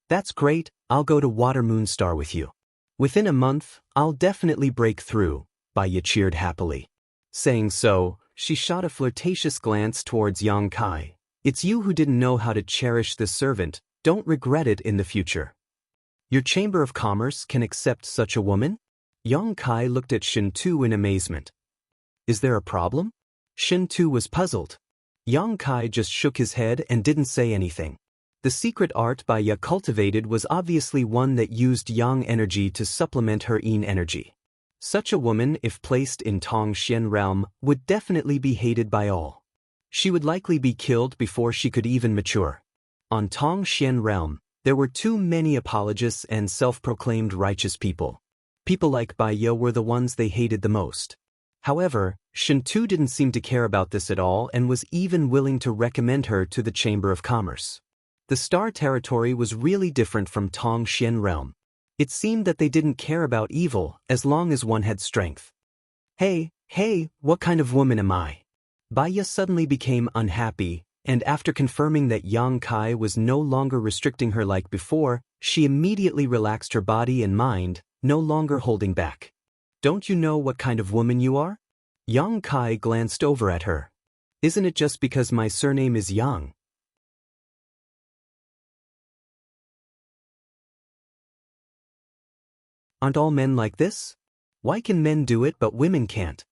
That's great, I'll go to Water Moonstar with you. Within a month, I'll definitely break through, Baiya cheered happily. Saying so, she shot a flirtatious glance towards Yang Kai. It's you who didn't know how to cherish this servant, don't regret it in the future. Your Chamber of Commerce can accept such a woman? Yang Kai looked at Shin Tu in amazement. Is there a problem? Shin Tu was puzzled. Yang Kai just shook his head and didn't say anything. The secret art Baiya cultivated was obviously one that used yang energy to supplement her yin energy. Such a woman, if placed in Tongxian realm, would definitely be hated by all. She would likely be killed before she could even mature. On Tongxian realm, there were too many apologists and self-proclaimed righteous people. People like Baiya were the ones they hated the most. However, Shin Tu didn't seem to care about this at all and was even willing to recommend her to the Chamber of Commerce. The Star Territory was really different from Tongxian realm. It seemed that they didn't care about evil as long as one had strength. Hey, what kind of woman am I? Baiya suddenly became unhappy, and after confirming that Yang Kai was no longer restricting her like before, she immediately relaxed her body and mind, no longer holding back. Don't you know what kind of woman you are? Yang Kai glanced over at her. Isn't it just because my surname is Yang? Aren't all men like this? Why can men do it but women can't?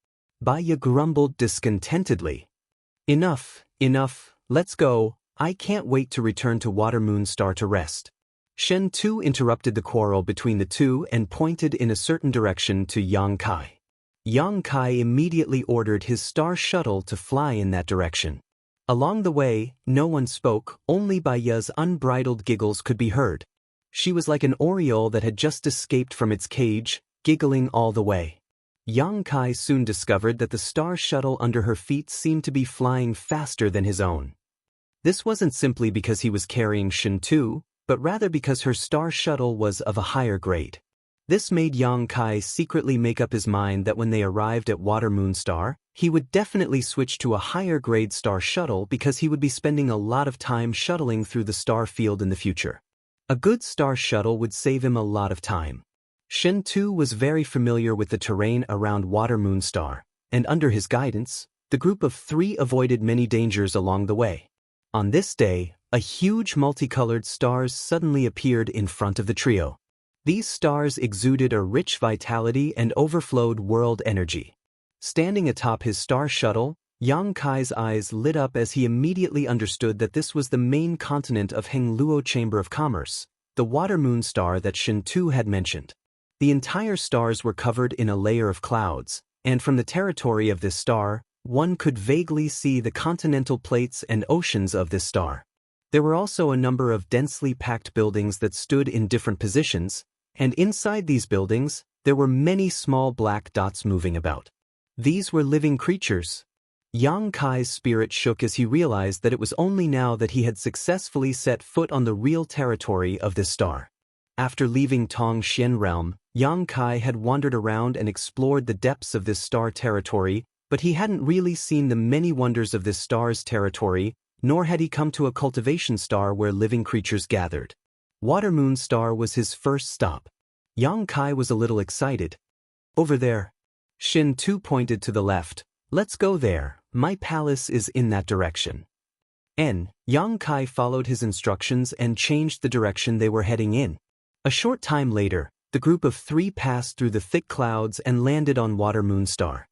Baiya grumbled discontentedly. Enough, let's go, I can't wait to return to Water Moonstar to rest. Shen Tu interrupted the quarrel between the two and pointed in a certain direction to Yang Kai. Yang Kai immediately ordered his star shuttle to fly in that direction. Along the way, no one spoke, only Baiya's unbridled giggles could be heard. She was like an oriole that had just escaped from its cage, giggling all the way. Yang Kai soon discovered that the star shuttle under her feet seemed to be flying faster than his own. This wasn't simply because he was carrying Shin Tu, but rather because her star shuttle was of a higher grade. This made Yang Kai secretly make up his mind that when they arrived at Water Moonstar, he would definitely switch to a higher grade star shuttle because he would be spending a lot of time shuttling through the star field in the future. A good star shuttle would save him a lot of time. Shin Tu was very familiar with the terrain around Water Moonstar, and under his guidance, the group of three avoided many dangers along the way. On this day, a huge multicolored stars suddenly appeared in front of the trio. These stars exuded a rich vitality and overflowed world energy. Standing atop his star shuttle, Yang Kai's eyes lit up as he immediately understood that this was the main continent of Hengluo Chamber of Commerce, the Water Moonstar that Shin Tu had mentioned. The entire stars were covered in a layer of clouds, and from the territory of this star, one could vaguely see the continental plates and oceans of this star. There were also a number of densely packed buildings that stood in different positions, and inside these buildings, there were many small black dots moving about. These were living creatures. Yang Kai's spirit shook as he realized that it was only now that he had successfully set foot on the real territory of this star. After leaving Tongxian realm, Yang Kai had wandered around and explored the depths of this star territory, but he hadn't really seen the many wonders of this star's territory, nor had he come to a cultivation star where living creatures gathered. Water Moonstar was his first stop. Yang Kai was a little excited. Over there. Shin Tu pointed to the left. Let's go there, my palace is in that direction. Yang Kai followed his instructions and changed the direction they were heading in. A short time later, the group of three passed through the thick clouds and landed on Water Moonstar.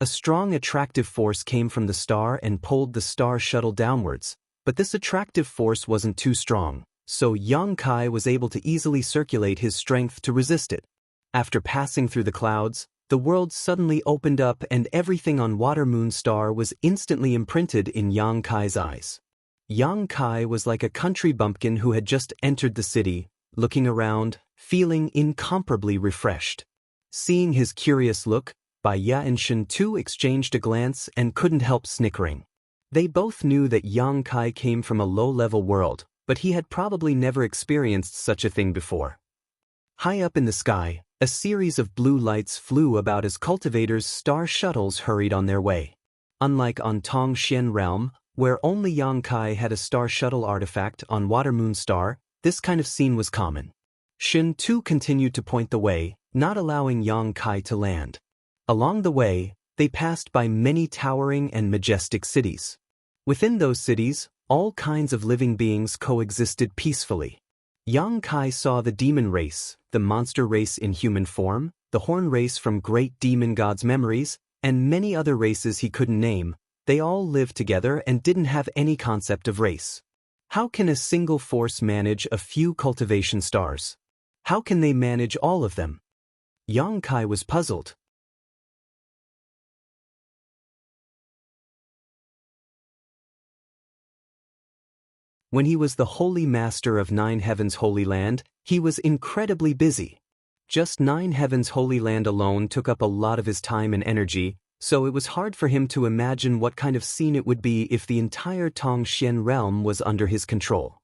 A strong attractive force came from the star and pulled the star shuttle downwards, but this attractive force wasn't too strong, so Yang Kai was able to easily circulate his strength to resist it. After passing through the clouds, the world suddenly opened up and everything on Water Moonstar was instantly imprinted in Yang Kai's eyes. Yang Kai was like a country bumpkin who had just entered the city, looking around, feeling incomparably refreshed. Seeing his curious look, Baiya and Shin Tu exchanged a glance and couldn't help snickering. They both knew that Yang Kai came from a low-level world, but he had probably never experienced such a thing before. High up in the sky, a series of blue lights flew about as cultivators' star shuttles hurried on their way. Unlike on Tong Xian Realm, where only Yang Kai had a star shuttle artifact on Water Moon Star, this kind of scene was common. Shin Tu continued to point the way, not allowing Yang Kai to land. Along the way, they passed by many towering and majestic cities. Within those cities, all kinds of living beings coexisted peacefully. Yang Kai saw the demon race, the monster race in human form, the horn race from great demon gods' memories, and many other races he couldn't name. They all lived together and didn't have any concept of race. How can a single force manage a few cultivation stars? How can they manage all of them? Yang Kai was puzzled. When he was the Holy Master of Nine Heavens Holy Land, he was incredibly busy. Just Nine Heavens Holy Land alone took up a lot of his time and energy, so it was hard for him to imagine what kind of scene it would be if the entire Tong Xian realm was under his control.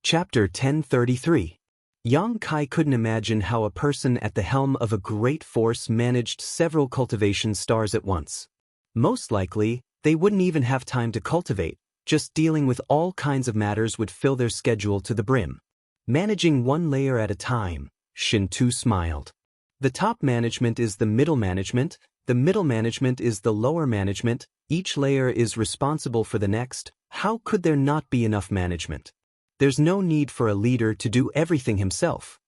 Chapter 1033. Yang Kai couldn't imagine how a person at the helm of a great force managed several cultivation stars at once. Most likely, they wouldn't even have time to cultivate, just dealing with all kinds of matters would fill their schedule to the brim. Managing one layer at a time, Shin Tu smiled. The top management is the middle management is the lower management, each layer is responsible for the next. How could there not be enough management? There's no need for a leader to do everything himself.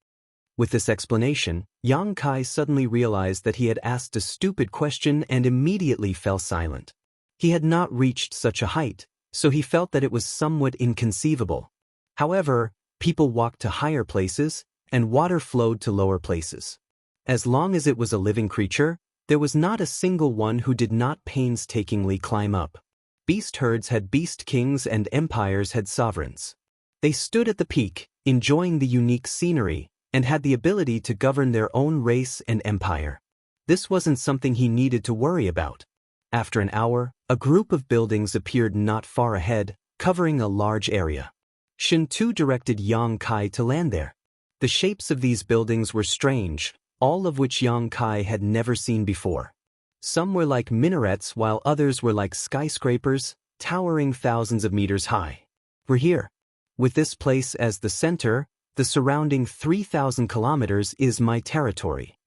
With this explanation, Yang Kai suddenly realized that he had asked a stupid question and immediately fell silent. He had not reached such a height, so he felt that it was somewhat inconceivable. However, people walked to higher places, and water flowed to lower places. As long as it was a living creature, there was not a single one who did not painstakingly climb up. Beast herds had beast kings and empires had sovereigns. They stood at the peak, enjoying the unique scenery, and had the ability to govern their own race and empire. This wasn't something he needed to worry about. After an hour, a group of buildings appeared not far ahead, covering a large area. Shin Tu directed Yang Kai to land there. The shapes of these buildings were strange, all of which Yang Kai had never seen before. Some were like minarets while others were like skyscrapers, towering thousands of meters high. We're here. With this place as the center, the surrounding 3,000 kilometers is my territory.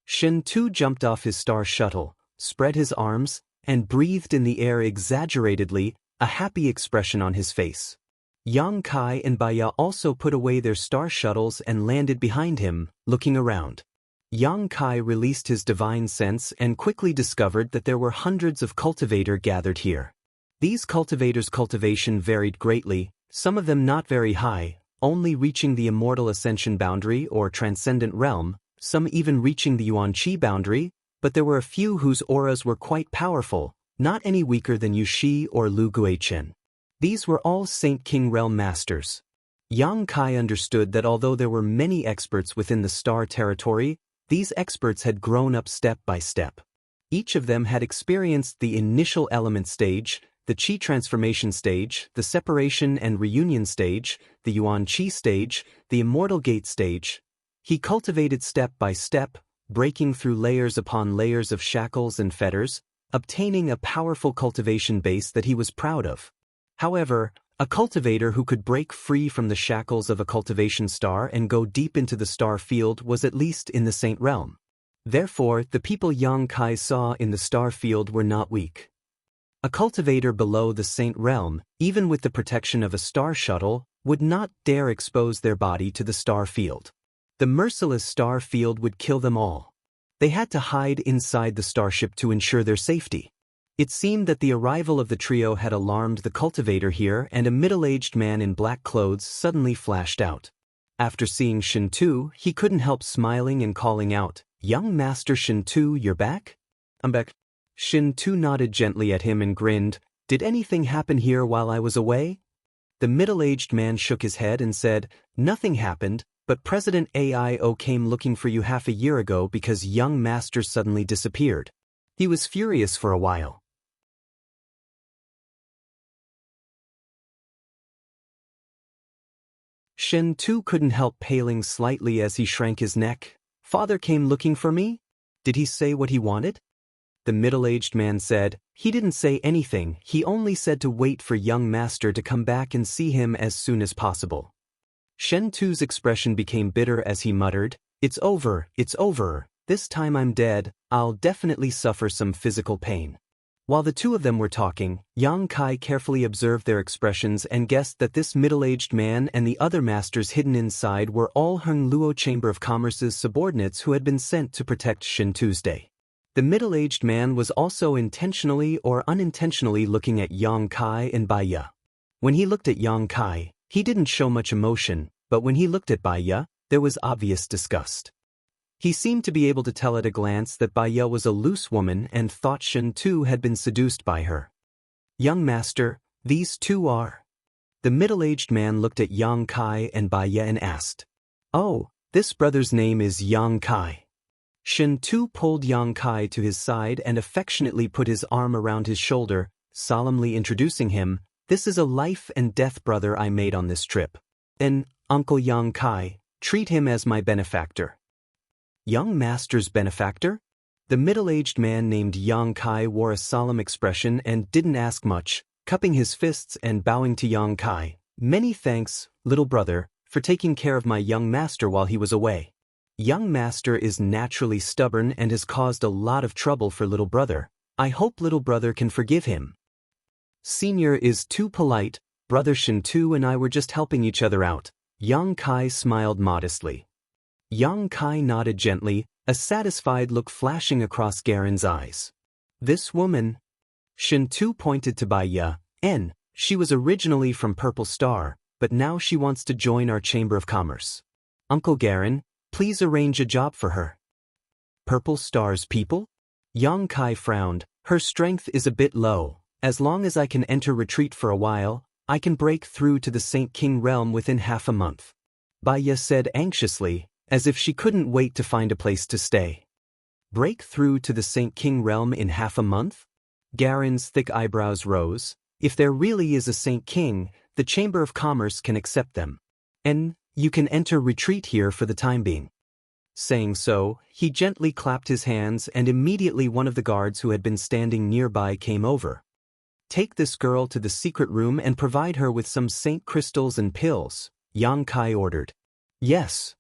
Shin Tu jumped off his star shuttle, spread his arms, and breathed in the air exaggeratedly, a happy expression on his face. Yang Kai and Baya also put away their star shuttles and landed behind him, looking around. Yang Kai released his divine sense and quickly discovered that there were hundreds of cultivators gathered here. These cultivators' cultivation varied greatly, some of them not very high, only reaching the Immortal Ascension boundary or Transcendent Realm, some even reaching the Yuan Qi boundary, but there were a few whose auras were quite powerful, not any weaker than Yu Shi or Lu Guichen. These were all Saint King Realm masters. Yang Kai understood that although there were many experts within the star territory, these experts had grown up step by step. Each of them had experienced the initial element stage, the Qi transformation stage, the separation and reunion stage, the Yuan Qi stage, the Immortal Gate stage. He cultivated step by step, breaking through layers upon layers of shackles and fetters, obtaining a powerful cultivation base that he was proud of. However, a cultivator who could break free from the shackles of a cultivation star and go deep into the star field was at least in the Saint Realm. Therefore, the people Yang Kai saw in the star field were not weak. A cultivator below the Saint Realm, even with the protection of a star shuttle, would not dare expose their body to the star field. The merciless star field would kill them all. They had to hide inside the starship to ensure their safety. It seemed that the arrival of the trio had alarmed the cultivator here, and a middle-aged man in black clothes suddenly flashed out. After seeing Shin Tu, he couldn't help smiling and calling out, "Young Master Shin Tu, you're back?" "I'm back." Shin Tu nodded gently at him and grinned, "Did anything happen here while I was away?" The middle-aged man shook his head and said, "Nothing happened, but President Aio came looking for you half a year ago because young Master suddenly disappeared. He was furious for a while." Shen Tu couldn't help paling slightly as he shrank his neck. Father came looking for me? Did he say what he wanted? The middle-aged man said, he didn't say anything, he only said to wait for young master to come back and see him as soon as possible. Shen Tu's expression became bitter as he muttered, it's over, this time I'm dead, I'll definitely suffer some physical pain. While the two of them were talking, Yang Kai carefully observed their expressions and guessed that this middle-aged man and the other masters hidden inside were all Heng Luo Chamber of Commerce's subordinates who had been sent to protect Shen Tuesday. The middle-aged man was also intentionally or unintentionally looking at Yang Kai and Baiya. When he looked at Yang Kai, he didn't show much emotion, but when he looked at Baiya, there was obvious disgust. He seemed to be able to tell at a glance that Baiya was a loose woman and thought Shen Tu had been seduced by her. Young master, these two are. The middle-aged man looked at Yang Kai and Baiya and asked, oh, this brother's name is Yang Kai. Shen Tu pulled Yang Kai to his side and affectionately put his arm around his shoulder, solemnly introducing him, this is a life-and-death brother I made on this trip. Then, Uncle Yang Kai, treat him as my benefactor. Young master's benefactor? The middle-aged man named Yang Kai wore a solemn expression and didn't ask much, cupping his fists and bowing to Yang Kai. Many thanks, little brother, for taking care of my young master while he was away. Young master is naturally stubborn and has caused a lot of trouble for little brother. I hope little brother can forgive him. Senior is too polite, brother Shen Tu and I were just helping each other out. Yang Kai smiled modestly. Yang Kai nodded gently, a satisfied look flashing across Garen's eyes. This woman. Shen Tu pointed to Baiya, she was originally from Purple Star, but now she wants to join our Chamber of Commerce. Uncle Garen, please arrange a job for her. Purple Star's people? Yang Kai frowned, her strength is a bit low. As long as I can enter retreat for a while, I can break through to the Saint King realm within half a month. Baiya said anxiously, as if she couldn't wait to find a place to stay. Break through to the Saint King realm in half a month? Garen's thick eyebrows rose. If there really is a Saint King, the Chamber of Commerce can accept them. And you can enter retreat here for the time being. Saying so, he gently clapped his hands and immediately one of the guards who had been standing nearby came over. Take this girl to the secret room and provide her with some saint crystals and pills, Yang Kai ordered. Yes.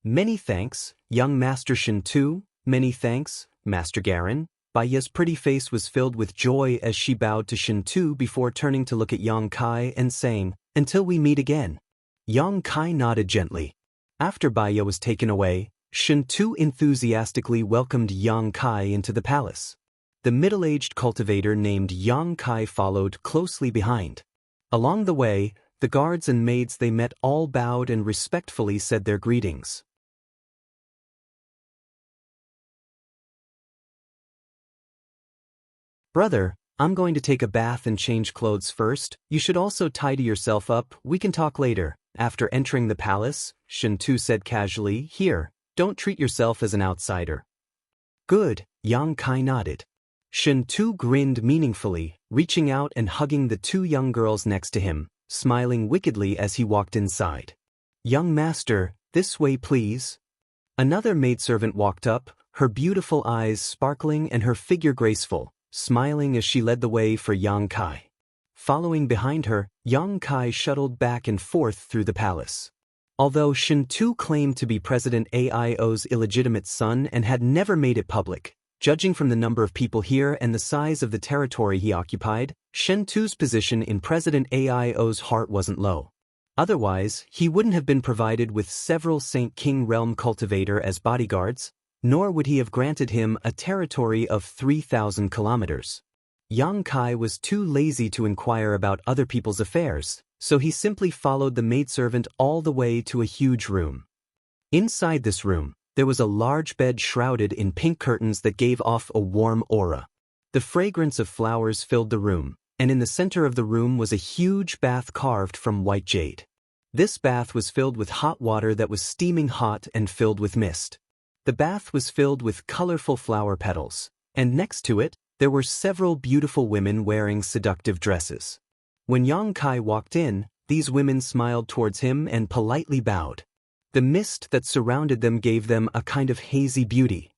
Many thanks, young Master Shen Tu, many thanks, Master Garen. Baiya's pretty face was filled with joy as she bowed to Shen Tu before turning to look at Yang Kai and saying, until we meet again. Yang Kai nodded gently. After Baiya was taken away, Shen Tu enthusiastically welcomed Yang Kai into the palace. The middle-aged cultivator named Yang Kai followed closely behind. Along the way, the guards and maids they met all bowed and respectfully said their greetings. Brother, I'm going to take a bath and change clothes first. You should also tidy yourself up. We can talk later. After entering the palace, Shen Tu said casually, here, don't treat yourself as an outsider. Good, Yang Kai nodded. Shen Tu grinned meaningfully, reaching out and hugging the two young girls next to him, smiling wickedly as he walked inside. Young master, this way please. Another maidservant walked up, her beautiful eyes sparkling and her figure graceful, smiling as she led the way for Yang Kai. Following behind her, Yang Kai shuttled back and forth through the palace. Although Shen Tu claimed to be President Aio's illegitimate son and had never made it public, judging from the number of people here and the size of the territory he occupied, Shen Tu's position in President Aio's heart wasn't low. Otherwise, he wouldn't have been provided with several Saint King realm cultivator as bodyguards, nor would he have granted him a territory of 3,000 kilometers. Yang Kai was too lazy to inquire about other people's affairs, so he simply followed the maidservant all the way to a huge room. Inside this room, there was a large bed shrouded in pink curtains that gave off a warm aura. The fragrance of flowers filled the room, and in the center of the room was a huge bath carved from white jade. This bath was filled with hot water that was steaming hot and filled with mist. The bath was filled with colorful flower petals, and next to it, there were several beautiful women wearing seductive dresses. When Yang Kai walked in, these women smiled towards him and politely bowed. The mist that surrounded them gave them a kind of hazy beauty.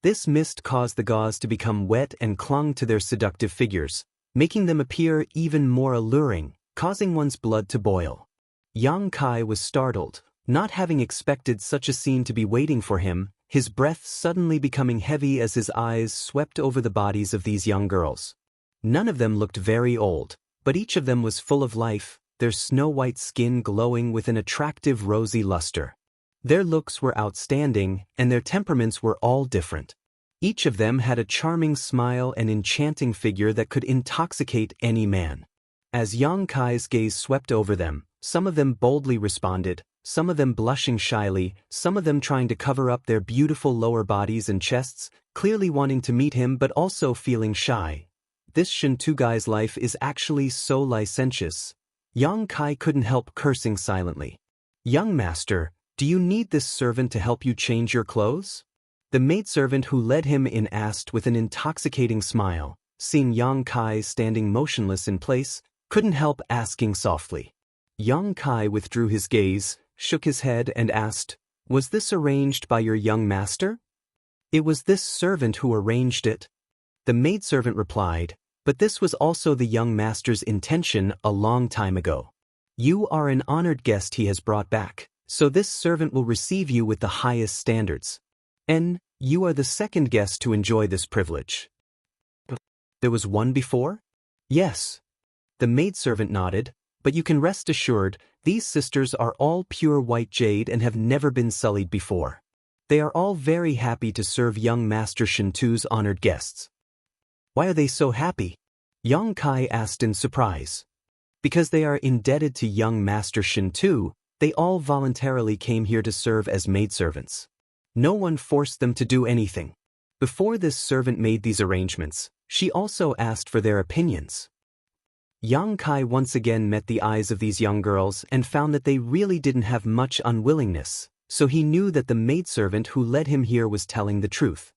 This mist caused the gauze to become wet and clung to their seductive figures, making them appear even more alluring, causing one's blood to boil. Yang Kai was startled, not having expected such a scene to be waiting for him, his breath suddenly becoming heavy as his eyes swept over the bodies of these young girls. None of them looked very old, but each of them was full of life, their snow-white skin glowing with an attractive rosy luster. Their looks were outstanding, and their temperaments were all different. Each of them had a charming smile and enchanting figure that could intoxicate any man. As Yang Kai's gaze swept over them, some of them boldly responded, some of them blushing shyly, some of them trying to cover up their beautiful lower bodies and chests, clearly wanting to meet him but also feeling shy. This Shintu guy's life is actually so licentious. Yang Kai couldn't help cursing silently. "Young master, do you need this servant to help you change your clothes?" The maidservant who led him in asked with an intoxicating smile. Seeing Yang Kai standing motionless in place, couldn't help asking softly. Yang Kai withdrew his gaze, shook his head and asked, "Was this arranged by your young master?" "It was this servant who arranged it." The maidservant replied, "But this was also the young master's intention a long time ago. You are an honored guest he has brought back, so this servant will receive you with the highest standards. And you are the second guest to enjoy this privilege." "There was one before?" "Yes." The maidservant nodded, "But you can rest assured, these sisters are all pure white jade and have never been sullied before. They are all very happy to serve young Master Shintu's honored guests." "Why are they so happy?" Yang Kai asked in surprise. "Because they are indebted to young Master Shintu, they all voluntarily came here to serve as maidservants. No one forced them to do anything. Before this servant made these arrangements, she also asked for their opinions." Yang Kai once again met the eyes of these young girls and found that they really didn't have much unwillingness, so he knew that the maidservant who led him here was telling the truth.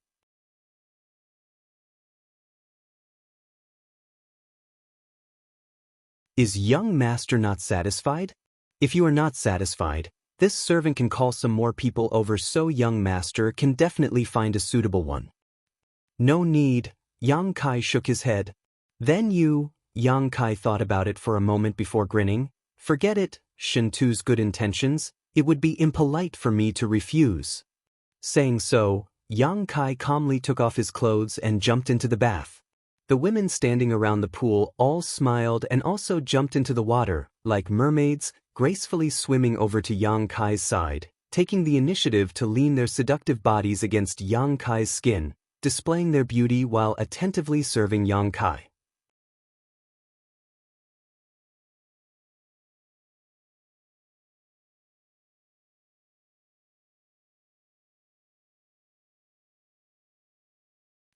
Is young master not satisfied? If you are not satisfied, this servant can call some more people over so young master can definitely find a suitable one. "No need," Yang Kai shook his head. "Then Yang Kai thought about it for a moment before grinning. "Forget it, Shintu's good intentions, it would be impolite for me to refuse." Saying so, Yang Kai calmly took off his clothes and jumped into the bath. The women standing around the pool all smiled and also jumped into the water, like mermaids, gracefully swimming over to Yang Kai's side, taking the initiative to lean their seductive bodies against Yang Kai's skin, displaying their beauty while attentively serving Yang Kai.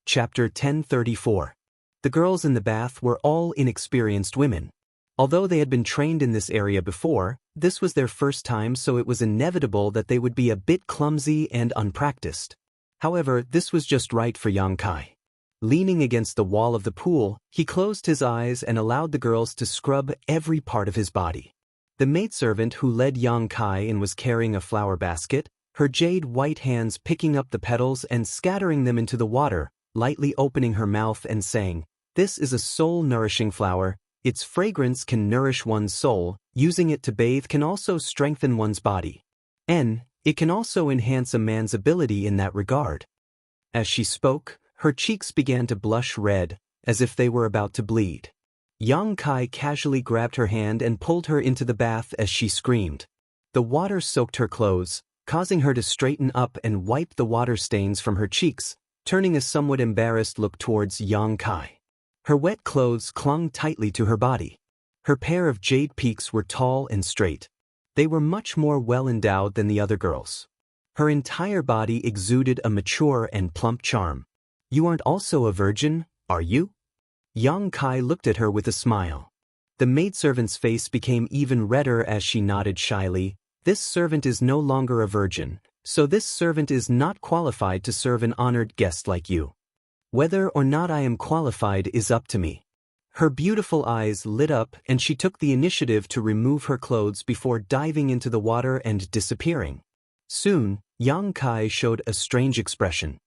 Chapter 1034. The girls in the bath were all inexperienced women. Although they had been trained in this area before, this was their first time, so it was inevitable that they would be a bit clumsy and unpracticed. However, this was just right for Yang Kai. Leaning against the wall of the pool, he closed his eyes and allowed the girls to scrub every part of his body. The maidservant who led Yang Kai in was carrying a flower basket, her jade white hands picking up the petals and scattering them into the water, lightly opening her mouth and saying, "This is a soul-nourishing flower. Its fragrance can nourish one's soul. Using it to bathe can also strengthen one's body. And it can also enhance a man's ability in that regard." As she spoke, her cheeks began to blush red, as if they were about to bleed. Yang Kai casually grabbed her hand and pulled her into the bath as she screamed. The water soaked her clothes, causing her to straighten up and wipe the water stains from her cheeks, turning a somewhat embarrassed look towards Yang Kai. Her wet clothes clung tightly to her body. Her pair of jade peaks were tall and straight. They were much more well-endowed than the other girls. Her entire body exuded a mature and plump charm. "You aren't also a virgin, are you?" Yang Kai looked at her with a smile. The maidservant's face became even redder as she nodded shyly. "This servant is no longer a virgin, so this servant is not qualified to serve an honored guest like you. Whether or not I am qualified is up to me." Her beautiful eyes lit up and she took the initiative to remove her clothes before diving into the water and disappearing. Soon, Yang Kai showed a strange expression.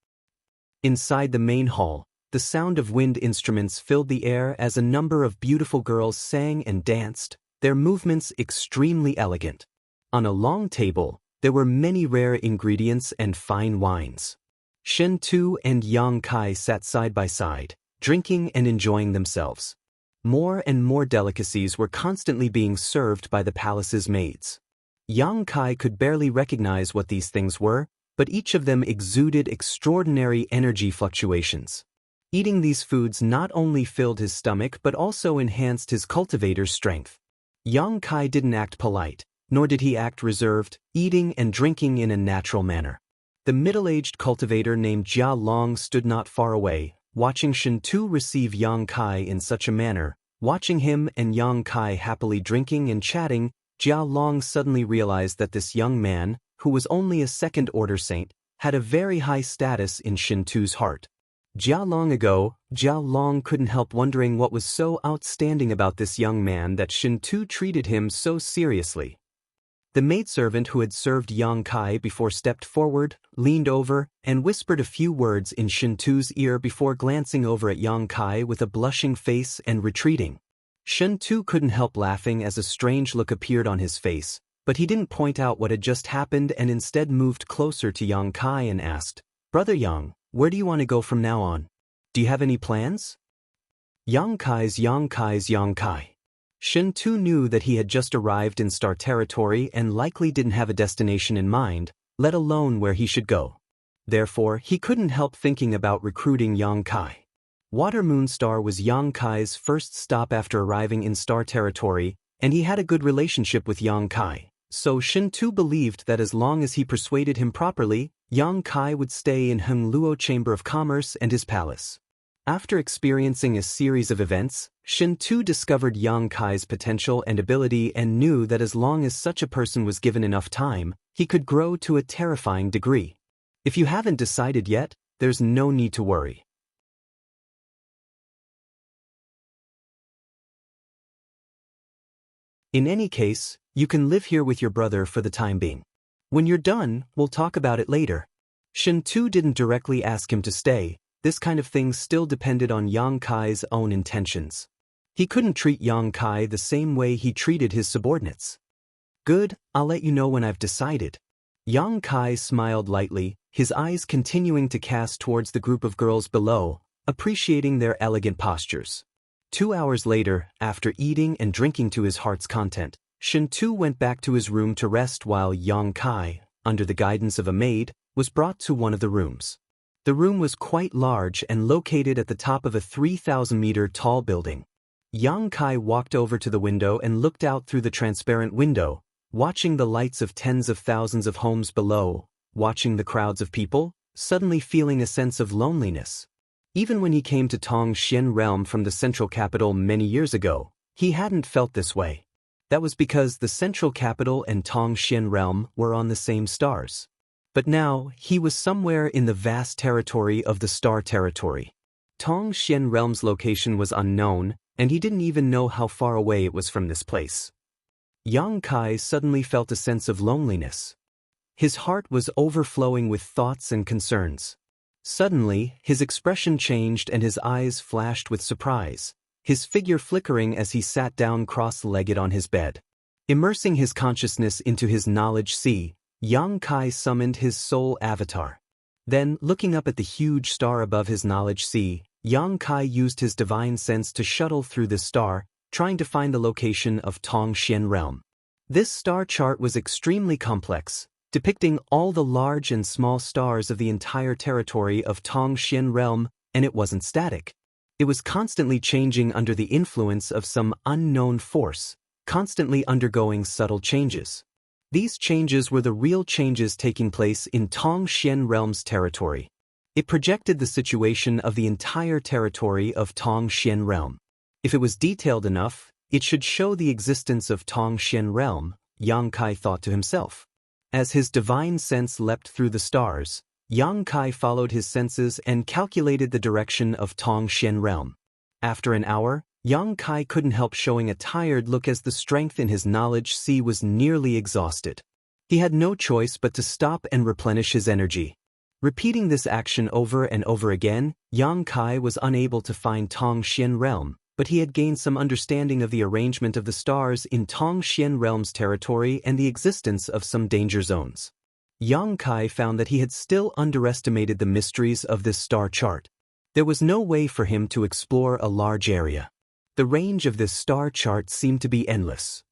Inside the main hall, the sound of wind instruments filled the air as a number of beautiful girls sang and danced, their movements extremely elegant. On a long table, there were many rare ingredients and fine wines. Shen Tu and Yang Kai sat side by side, drinking and enjoying themselves. More and more delicacies were constantly being served by the palace's maids. Yang Kai could barely recognize what these things were, but each of them exuded extraordinary energy fluctuations. Eating these foods not only filled his stomach but also enhanced his cultivator's strength. Yang Kai didn't act polite, nor did he act reserved, eating and drinking in a natural manner. The middle-aged cultivator named Jia Long stood not far away, watching Shen Tu receive Yang Kai in such a manner. Watching him and Yang Kai happily drinking and chatting, Jia Long suddenly realized that this young man, who was only a second-order saint, had a very high status in Shen Tu's heart. Jia Long couldn't help wondering what was so outstanding about this young man that Shen Tu treated him so seriously. The maidservant who had served Yang Kai before stepped forward, leaned over, and whispered a few words in Shen Tu's ear before glancing over at Yang Kai with a blushing face and retreating. Shen Tu couldn't help laughing as a strange look appeared on his face, but he didn't point out what had just happened and instead moved closer to Yang Kai and asked, "Brother Yang, where do you want to go from now on? Do you have any plans?" Yang Kai. Shen Tu knew that he had just arrived in Star Territory and likely didn't have a destination in mind, let alone where he should go. Therefore, he couldn't help thinking about recruiting Yang Kai. Water Moon Star was Yang Kai's first stop after arriving in Star Territory, and he had a good relationship with Yang Kai, so Shen Tu believed that as long as he persuaded him properly, Yang Kai would stay in Heng Luo Chamber of Commerce and his palace. After experiencing a series of events, Shen Tu discovered Yang Kai's potential and ability and knew that as long as such a person was given enough time, he could grow to a terrifying degree. If you haven't decided yet, there's no need to worry. In any case, you can live here with your brother for the time being. When you're done, we'll talk about it later. Shen Tu didn't directly ask him to stay. This kind of thing still depended on Yang Kai's own intentions. He couldn't treat Yang Kai the same way he treated his subordinates. "Good, I'll let you know when I've decided." Yang Kai smiled lightly, his eyes continuing to cast towards the group of girls below, appreciating their elegant postures. 2 hours later, after eating and drinking to his heart's content, Shen Tu went back to his room to rest while Yang Kai, under the guidance of a maid, was brought to one of the rooms. The room was quite large and located at the top of a 3,000-meter tall building. Yang Kai walked over to the window and looked out through the transparent window, watching the lights of tens of thousands of homes below, watching the crowds of people, suddenly feeling a sense of loneliness. Even when he came to Tongxian Realm from the central capital many years ago, he hadn't felt this way. That was because the central capital and Tongxian Realm were on the same stars. But now, he was somewhere in the vast territory of the Star Territory. Tongxian Realm's location was unknown, and he didn't even know how far away it was from this place. Yang Kai suddenly felt a sense of loneliness. His heart was overflowing with thoughts and concerns. Suddenly, his expression changed and his eyes flashed with surprise, his figure flickering as he sat down cross-legged on his bed. Immersing his consciousness into his knowledge sea, Yang Kai summoned his soul avatar. Then, looking up at the huge star above his knowledge sea, Yang Kai used his divine sense to shuttle through the star, trying to find the location of Tongxian Realm. This star chart was extremely complex, depicting all the large and small stars of the entire territory of Tongxian Realm, and it wasn't static. It was constantly changing under the influence of some unknown force, constantly undergoing subtle changes. These changes were the real changes taking place in Tongxian Realm's territory. It projected the situation of the entire territory of Tongxian Realm. If it was detailed enough, it should show the existence of Tongxian Realm, Yang Kai thought to himself. As his divine sense leapt through the stars, Yang Kai followed his senses and calculated the direction of Tongxian Realm. After an hour, Yang Kai couldn't help showing a tired look as the strength in his knowledge sea was nearly exhausted. He had no choice but to stop and replenish his energy. Repeating this action over and over again, Yang Kai was unable to find Tongxian realm, but he had gained some understanding of the arrangement of the stars in Tongxian realm's territory and the existence of some danger zones. Yang Kai found that he had still underestimated the mysteries of this star chart. There was no way for him to explore a large area. The range of this star chart seemed to be endless.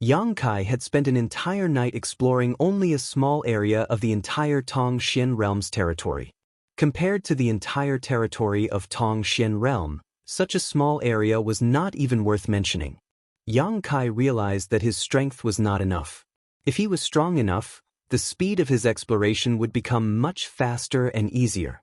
Yang Kai had spent an entire night exploring only a small area of the entire Tongxian realm's territory. Compared to the entire territory of Tongxian realm, such a small area was not even worth mentioning. Yang Kai realized that his strength was not enough. If he was strong enough, the speed of his exploration would become much faster and easier.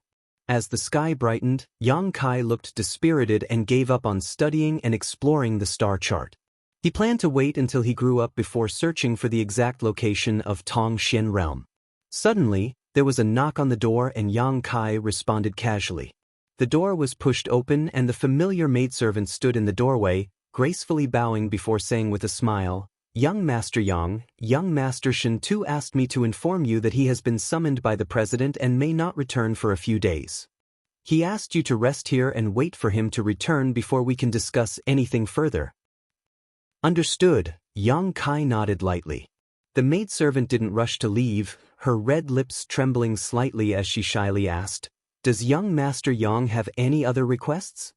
As the sky brightened, Yang Kai looked dispirited and gave up on studying and exploring the star chart. He planned to wait until he grew up before searching for the exact location of Tongxian realm. Suddenly, there was a knock on the door and Yang Kai responded casually. The door was pushed open and the familiar maidservant stood in the doorway, gracefully bowing before saying with a smile, "Young Master Yang, young Master Shen Tu asked me to inform you that he has been summoned by the president and may not return for a few days. He asked you to rest here and wait for him to return before we can discuss anything further." Understood, Yang Kai nodded lightly. The maidservant didn't rush to leave, her red lips trembling slightly as she shyly asked, "Does young Master Yang have any other requests?"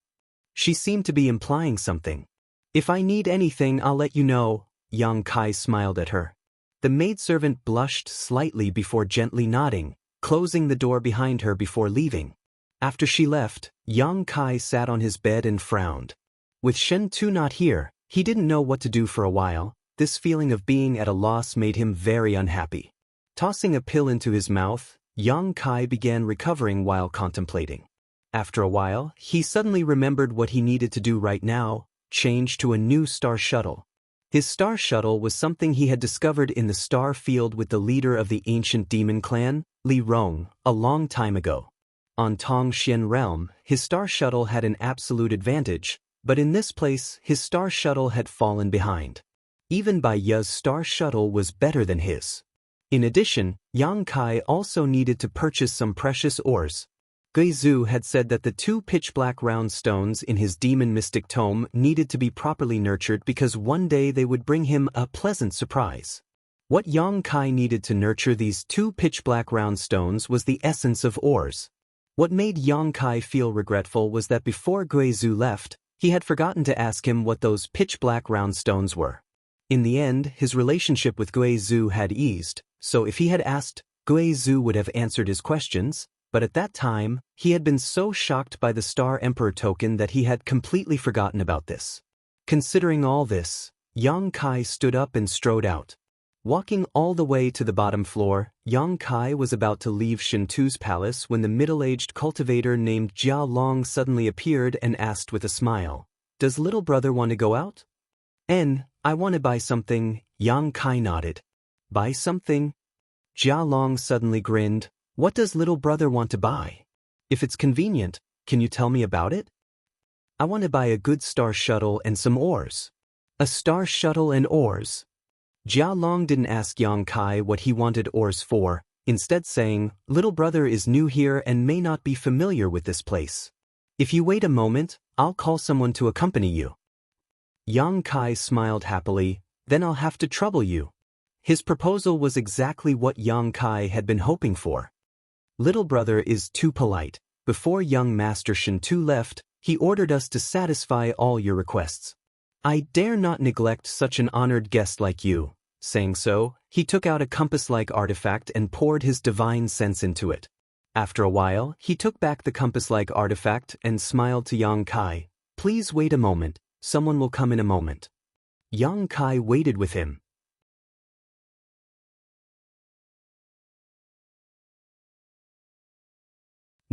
She seemed to be implying something. "If I need anything, I'll let you know," Yang Kai smiled at her. The maidservant blushed slightly before gently nodding, closing the door behind her before leaving. After she left, Yang Kai sat on his bed and frowned. With Shen Tu not here, he didn't know what to do for a while. This feeling of being at a loss made him very unhappy. Tossing a pill into his mouth, Yang Kai began recovering while contemplating. After a while, he suddenly remembered what he needed to do right now: change to a new star shuttle. His star shuttle was something he had discovered in the star field with the leader of the ancient demon clan, Li Rong, a long time ago. On Tongxian realm, his star shuttle had an absolute advantage, but in this place, his star shuttle had fallen behind. Even Bai Ye's star shuttle was better than his. In addition, Yang Kai also needed to purchase some precious ores. Gui Zhu had said that the 2 pitch-black round stones in his demon mystic tome needed to be properly nurtured because one day they would bring him a pleasant surprise. What Yang Kai needed to nurture these 2 pitch-black round stones was the essence of ores. What made Yang Kai feel regretful was that before Gui Zhu left, he had forgotten to ask him what those pitch-black round stones were. In the end, his relationship with Gui Zhu had eased, so if he had asked, Gui Zhu would have answered his questions, but at that time, he had been so shocked by the Star Emperor token that he had completely forgotten about this. Considering all this, Yang Kai stood up and strode out. Walking all the way to the bottom floor, Yang Kai was about to leave Shen Tu's palace when the middle-aged cultivator named Jia Long suddenly appeared and asked with a smile, "Does little brother want to go out?" I want to buy something," Yang Kai nodded. "Buy something?" Jia Long suddenly grinned. "What does little brother want to buy? If it's convenient, can you tell me about it?" "I want to buy a good star shuttle and some ores." "A star shuttle and ores?" Jia Long didn't ask Yang Kai what he wanted ores for, instead saying, "Little brother is new here and may not be familiar with this place. If you wait a moment, I'll call someone to accompany you." Yang Kai smiled happily. "Then I'll have to trouble you." His proposal was exactly what Yang Kai had been hoping for. "Little brother is too polite. Before young Master Shen Tu left, he ordered us to satisfy all your requests. I dare not neglect such an honored guest like you." Saying so, he took out a compass-like artifact and poured his divine sense into it. After a while, he took back the compass-like artifact and smiled to Yang Kai. "Please wait a moment, someone will come in a moment." Yang Kai waited with him.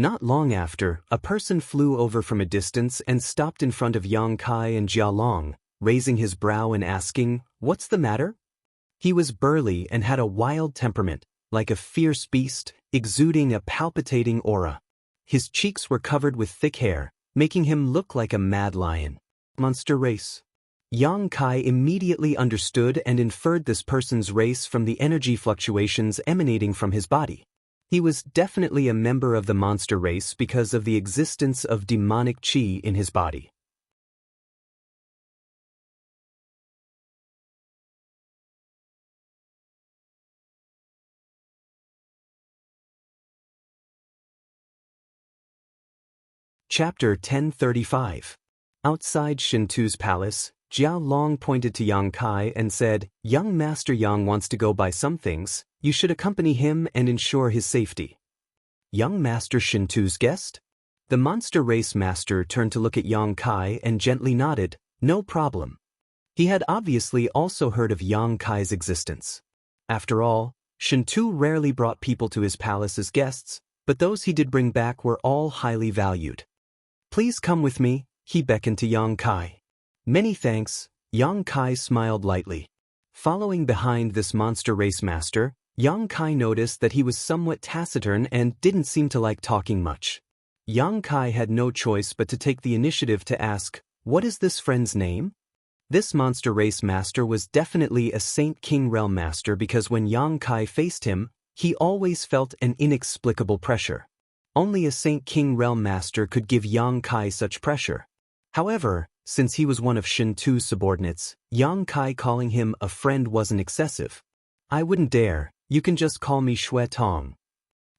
Not long after, a person flew over from a distance and stopped in front of Yang Kai and Jia Long, raising his brow and asking, "What's the matter?" He was burly and had a wild temperament. Like a fierce beast, exuding a palpitating aura. His cheeks were covered with thick hair, making him look like a mad lion. Monster race. Yang Kai immediately understood and inferred this person's race from the energy fluctuations emanating from his body. He was definitely a member of the monster race because of the existence of demonic qi in his body. Chapter 1035. Outside Shintu's palace, Jiao Long pointed to Yang Kai and said, "Young Master Yang wants to go buy some things. You should accompany him and ensure his safety." Young Master Shintu's guest? The monster race master turned to look at Yang Kai and gently nodded, "No problem." He had obviously also heard of Yang Kai's existence. After all, Shintu rarely brought people to his palace as guests, but those he did bring back were all highly valued. "Please come with me," he beckoned to Yang Kai. "Many thanks," Yang Kai smiled lightly. Following behind this monster race master, Yang Kai noticed that he was somewhat taciturn and didn't seem to like talking much. Yang Kai had no choice but to take the initiative to ask, "What is this friend's name?" This monster race master was definitely a Saint King Realm master because when Yang Kai faced him, he always felt an inexplicable pressure. Only a Saint King Realm master could give Yang Kai such pressure. However, since he was one of Shintu's subordinates, Yang Kai calling him a friend wasn't excessive. "I wouldn't dare, you can just call me Xue Tong."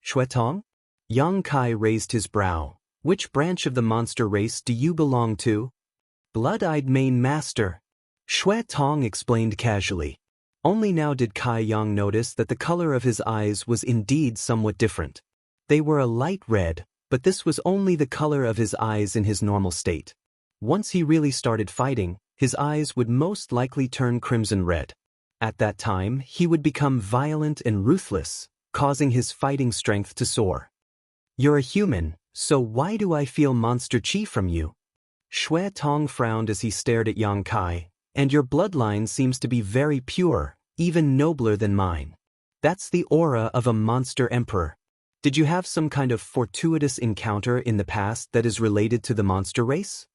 "Xue Tong?" Yang Kai raised his brow. "Which branch of the monster race do you belong to?" "Blood-eyed main master," Xue Tong explained casually. Only now did Kai Yang notice that the color of his eyes was indeed somewhat different. They were a light red, but this was only the color of his eyes in his normal state. Once he really started fighting, his eyes would most likely turn crimson red. At that time, he would become violent and ruthless, causing his fighting strength to soar. "You're a human, so why do I feel monster chi from you?" Xue Tong frowned as he stared at Yang Kai. "And your bloodline seems to be very pure, even nobler than mine. That's the aura of a monster emperor. Did you have some kind of fortuitous encounter in the past that is related to the monster race?"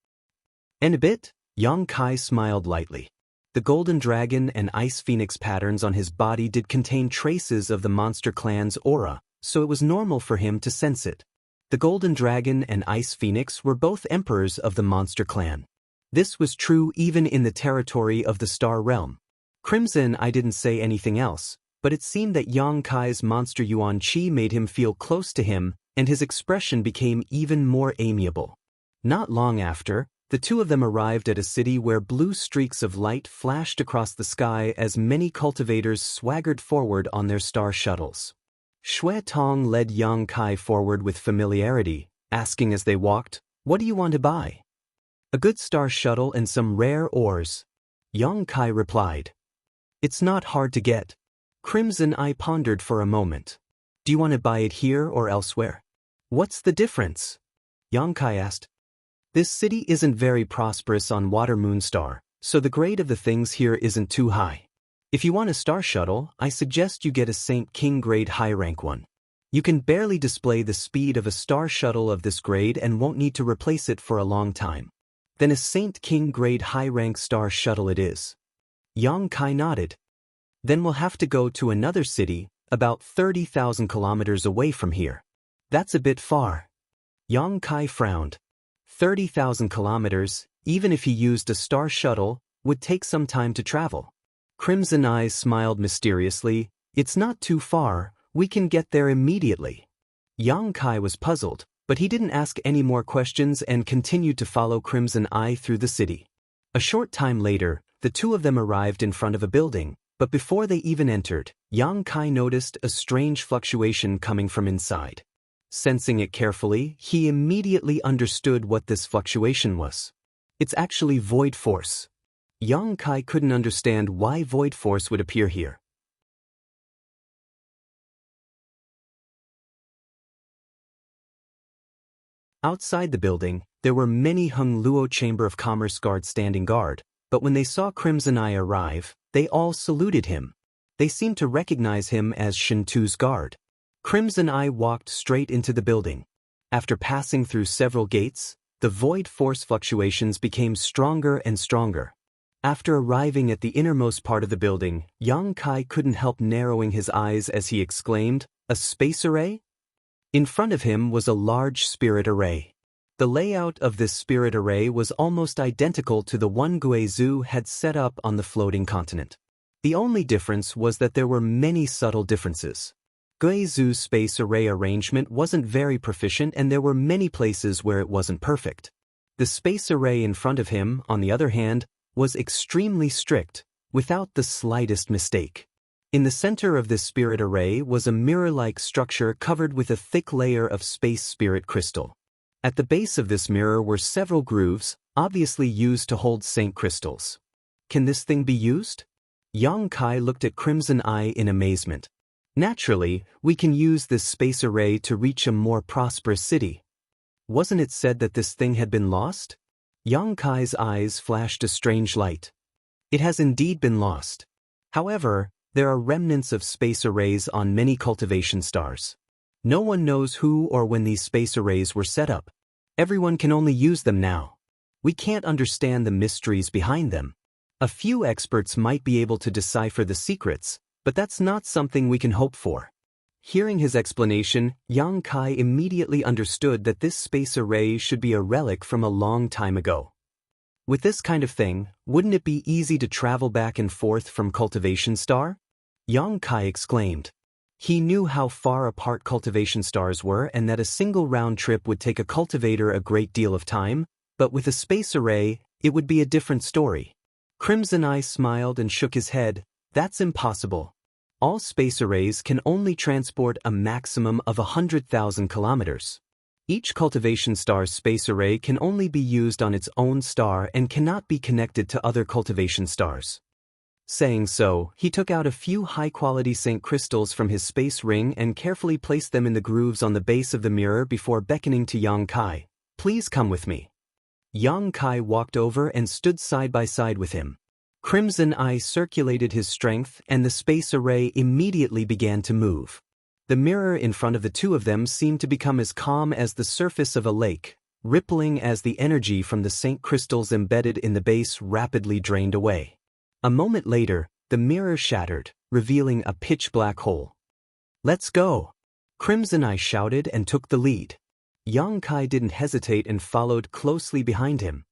"And a bit," Yang Kai smiled lightly. The golden dragon and ice phoenix patterns on his body did contain traces of the monster clan's aura, so it was normal for him to sense it. The golden dragon and ice phoenix were both emperors of the monster clan. This was true even in the territory of the Star Realm. Crimson I didn't say anything else, but it seemed that Yang Kai's monster Yuan Qi made him feel close to him, and his expression became even more amiable. Not long after, the two of them arrived at a city where blue streaks of light flashed across the sky as many cultivators swaggered forward on their star shuttles. Xue Tong led Yang Kai forward with familiarity, asking as they walked, "What do you want to buy?" "A good star shuttle and some rare ores," Yang Kai replied. "It's not hard to get." Crimson Eye pondered for a moment. "Do you want to buy it here or elsewhere?" "What's the difference?" Yang Kai asked. "This city isn't very prosperous on Water Moonstar, so the grade of the things here isn't too high. If you want a star shuttle, I suggest you get a Saint King grade high rank one. You can barely display the speed of a star shuttle of this grade and won't need to replace it for a long time. Then a Saint King grade high rank star shuttle it is." Yang Kai nodded. "Then we'll have to go to another city, about 30,000 kilometers away from here." "That's a bit far." Yang Kai frowned. 30,000 kilometers, even if he used a star shuttle, would take some time to travel. Crimson Eyes smiled mysteriously. "It's not too far, we can get there immediately." Yang Kai was puzzled, but he didn't ask any more questions and continued to follow Crimson Eye through the city. A short time later, the two of them arrived in front of a building, but before they even entered, Yang Kai noticed a strange fluctuation coming from inside. Sensing it carefully, he immediately understood what this fluctuation was. "It's actually void force." Yang Kai couldn't understand why void force would appear here. Outside the building, there were many Hung Luo Chamber of Commerce guards standing guard, but when they saw Crimson Eye arrive, they all saluted him. They seemed to recognize him as Shintu's guard. Crimson Eye walked straight into the building. After passing through several gates, the void force fluctuations became stronger and stronger. After arriving at the innermost part of the building, Yang Kai couldn't help narrowing his eyes as he exclaimed, "A space array?" In front of him was a large spirit array. The layout of this spirit array was almost identical to the one Guizhou had set up on the floating continent. The only difference was that there were many subtle differences. Guizhou's space array arrangement wasn't very proficient, and there were many places where it wasn't perfect. The space array in front of him, on the other hand, was extremely strict, without the slightest mistake. In the center of this spirit array was a mirror-like structure covered with a thick layer of space spirit crystal. At the base of this mirror were several grooves, obviously used to hold saint crystals. Can this thing be used? Yang Kai looked at Crimson Eye in amazement. Naturally, we can use this space array to reach a more prosperous city. Wasn't it said that this thing had been lost? Yang Kai's eyes flashed a strange light. It has indeed been lost. However, there are remnants of space arrays on many cultivation stars. No one knows who or when these space arrays were set up. Everyone can only use them now. We can't understand the mysteries behind them. A few experts might be able to decipher the secrets, but that's not something we can hope for. Hearing his explanation, Yang Kai immediately understood that this space array should be a relic from a long time ago. With this kind of thing, wouldn't it be easy to travel back and forth from Cultivation Star? Yang Kai exclaimed. He knew how far apart cultivation stars were and that a single round trip would take a cultivator a great deal of time, but with a space array, it would be a different story. Crimson Eye smiled and shook his head. That's impossible. All space arrays can only transport a maximum of 100,000 kilometers. Each cultivation star's space array can only be used on its own star and cannot be connected to other cultivation stars. Saying so, he took out a few high-quality saint crystals from his space ring and carefully placed them in the grooves on the base of the mirror before beckoning to Yang Kai. "Please come with me." Yang Kai walked over and stood side by side with him. Crimson Eye circulated his strength, and the space array immediately began to move. The mirror in front of the two of them seemed to become as calm as the surface of a lake, rippling as the energy from the saint crystals embedded in the base rapidly drained away. A moment later, the mirror shattered, revealing a pitch-black hole. "Let's go!" Crimson Eye shouted and took the lead. Yang Kai didn't hesitate and followed closely behind him.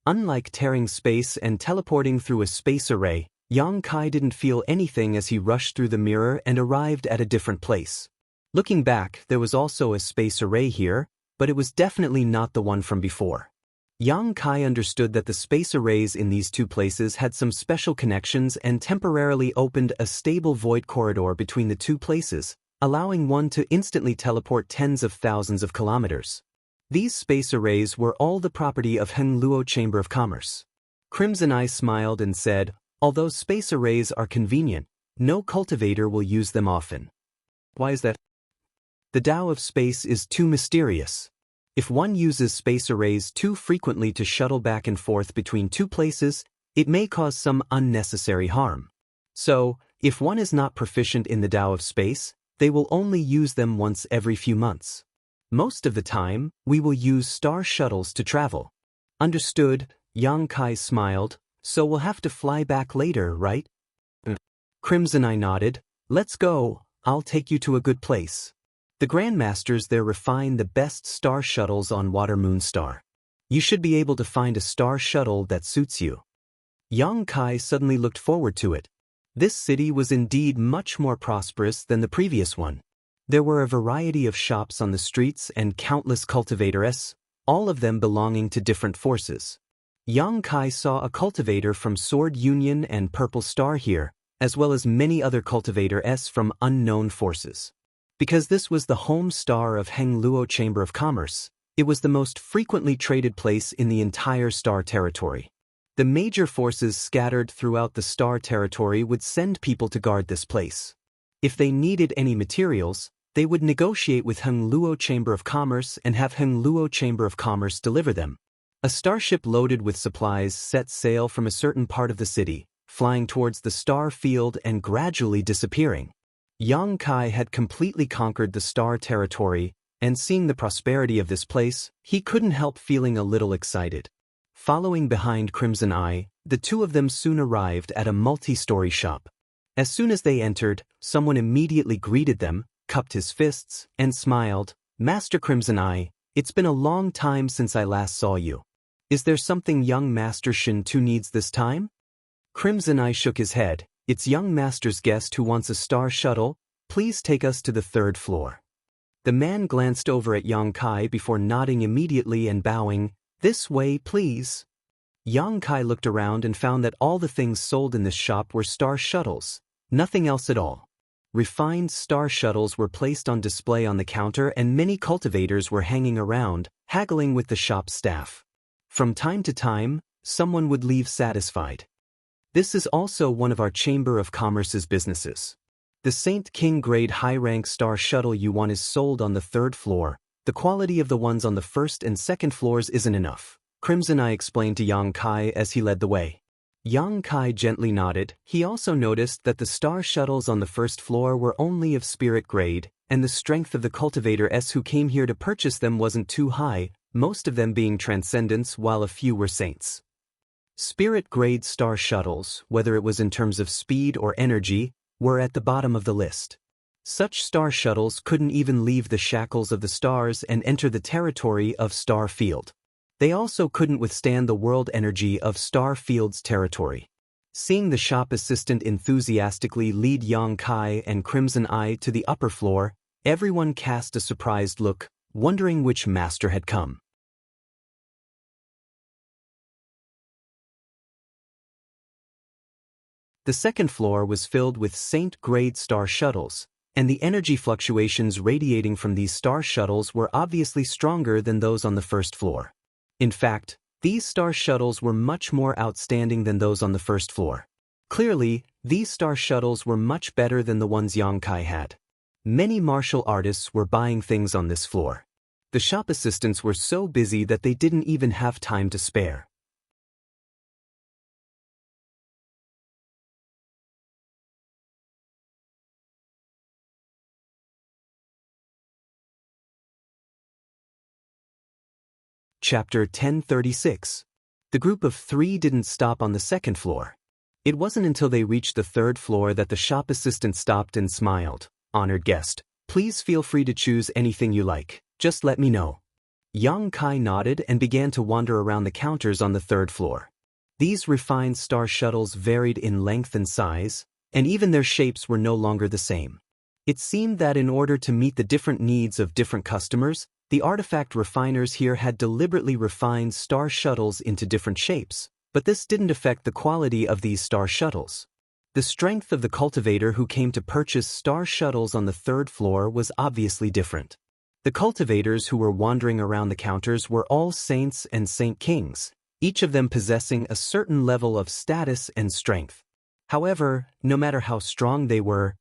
Unlike tearing space and teleporting through a space array, Yang Kai didn't feel anything as he rushed through the mirror and arrived at a different place. Looking back, there was also a space array here, but it was definitely not the one from before. Yang Kai understood that the space arrays in these two places had some special connections and temporarily opened a stable void corridor between the two places, allowing one to instantly teleport tens of thousands of kilometers. These space arrays were all the property of Hengluo Chamber of Commerce. Crimson Eye smiled and said, "Although space arrays are convenient, no cultivator will use them often." "Why is that?" "The Tao of space is too mysterious. If one uses space arrays too frequently to shuttle back and forth between two places, it may cause some unnecessary harm. So, if one is not proficient in the Tao of space, they will only use them once every few months. Most of the time, we will use star shuttles to travel." "Understood," Yang Kai smiled, "so we'll have to fly back later, right?" Crimson Eye nodded. "Let's go, I'll take you to a good place. The Grandmasters there refine the best star shuttles on Water Moon Star. You should be able to find a star shuttle that suits you." Yang Kai suddenly looked forward to it. This city was indeed much more prosperous than the previous one. There were a variety of shops on the streets and countless cultivators, all of them belonging to different forces. Yang Kai saw a cultivator from Sword Union and Purple Star here, as well as many other cultivators from unknown forces. Because this was the home star of Hengluo Chamber of Commerce, it was the most frequently traded place in the entire star territory. The major forces scattered throughout the star territory would send people to guard this place. If they needed any materials, they would negotiate with Hengluo Chamber of Commerce and have Hengluo Chamber of Commerce deliver them. A starship loaded with supplies set sail from a certain part of the city, flying towards the star field and gradually disappearing. Yang Kai had completely conquered the star territory, and seeing the prosperity of this place, he couldn't help feeling a little excited. Following behind Crimson Eye, the two of them soon arrived at a multi-story shop. As soon as they entered, someone immediately greeted them, cupped his fists, and smiled. "Master Crimson Eye, it's been a long time since I last saw you. Is there something young Master Shin Tu needs this time?" Crimson Eye shook his head. "It's young Master's guest who wants a star shuttle. Please take us to the 3rd floor." The man glanced over at Yang Kai before nodding immediately and bowing. "This way, please." Yang Kai looked around and found that all the things sold in this shop were star shuttles, nothing else at all. Refined star shuttles were placed on display on the counter and many cultivators were hanging around, haggling with the shop staff. From time to time, someone would leave satisfied. This is also one of our Chamber of Commerce's businesses. The Saint King grade high-rank star shuttle you want is sold on the 3rd floor. The quality of the ones on the 1st and 2nd floors isn't enough, Crimson Eye explained to Yang Kai as he led the way. Yang Kai gently nodded. He also noticed that the star shuttles on the 1st floor were only of spirit grade, and the strength of the cultivators who came here to purchase them wasn't too high, most of them being transcendents while a few were saints. Spirit-grade star shuttles, whether it was in terms of speed or energy, were at the bottom of the list. Such star shuttles couldn't even leave the shackles of the stars and enter the territory of Star Field. They also couldn't withstand the world energy of Star Field's territory. Seeing the shop assistant enthusiastically lead Yang Kai and Crimson Eye to the upper floor, everyone cast a surprised look, wondering which master had come. The 2nd floor was filled with Saint-grade star shuttles, and the energy fluctuations radiating from these star shuttles were obviously stronger than those on the 1st floor. In fact, these star shuttles were much more outstanding than those on the 1st floor. Clearly, these star shuttles were much better than the ones Yang Kai had. Many martial artists were buying things on this floor. The shop assistants were so busy that they didn't even have time to spare. Chapter 1036. The group of 3 didn't stop on the 2nd floor. It wasn't until they reached the 3rd floor that the shop assistant stopped and smiled. "Honored guest, please feel free to choose anything you like, just let me know." Yang Kai nodded and began to wander around the counters on the 3rd floor. These refined star shuttles varied in length and size, and even their shapes were no longer the same. It seemed that in order to meet the different needs of different customers, the artifact refiners here had deliberately refined star shuttles into different shapes, but this didn't affect the quality of these star shuttles. The strength of the cultivator who came to purchase star shuttles on the 3rd floor was obviously different. The cultivators who were wandering around the counters were all saints and saint kings, each of them possessing a certain level of status and strength. However, no matter how strong they were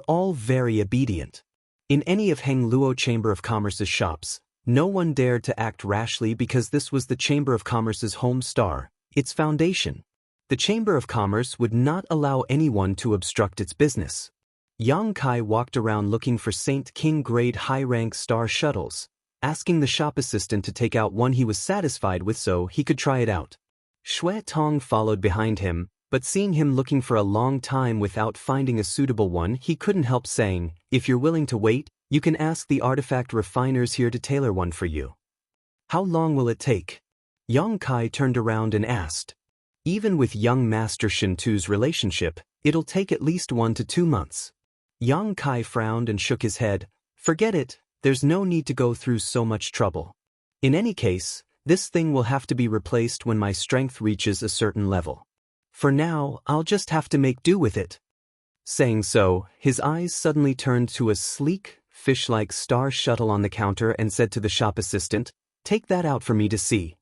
all very obedient. In any of Heng Luo Chamber of Commerce's shops, no one dared to act rashly because this was the Chamber of Commerce's home star, its foundation. The Chamber of Commerce would not allow anyone to obstruct its business. Yang Kai walked around looking for Saint King grade high-rank star shuttles, asking the shop assistant to take out one he was satisfied with so he could try it out. Shui Tong followed behind him, but seeing him looking for a long time without finding a suitable one, he couldn't help saying, "If you're willing to wait, you can ask the artifact refiners here to tailor one for you." "How long will it take?" Yang Kai turned around and asked. Even with young Master Shin Tu's relationship, it'll take at least 1 to 2 months. Yang Kai frowned and shook his head. "Forget it, there's no need to go through so much trouble. In any case, this thing will have to be replaced when my strength reaches a certain level. For now, I'll just have to make do with it." Saying so, his eyes suddenly turned to a sleek, fish-like star shuttle on the counter and said to the shop assistant, "Take that out for me to see."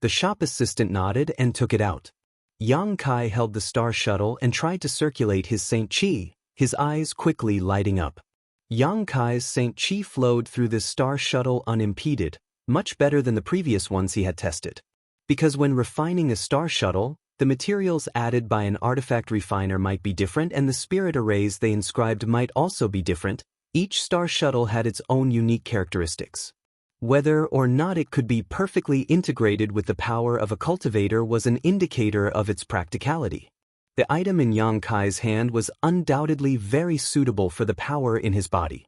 The shop assistant nodded and took it out. Yang Kai held the star shuttle and tried to circulate his Saint Chi, his eyes quickly lighting up. Yang Kai's Saint Chi flowed through this star shuttle unimpeded, much better than the previous ones he had tested. Because when refining a star shuttle, the materials added by an artifact refiner might be different and the spirit arrays they inscribed might also be different. Each star shuttle had its own unique characteristics. Whether or not it could be perfectly integrated with the power of a cultivator was an indicator of its practicality. The item in Yang Kai's hand was undoubtedly very suitable for the power in his body.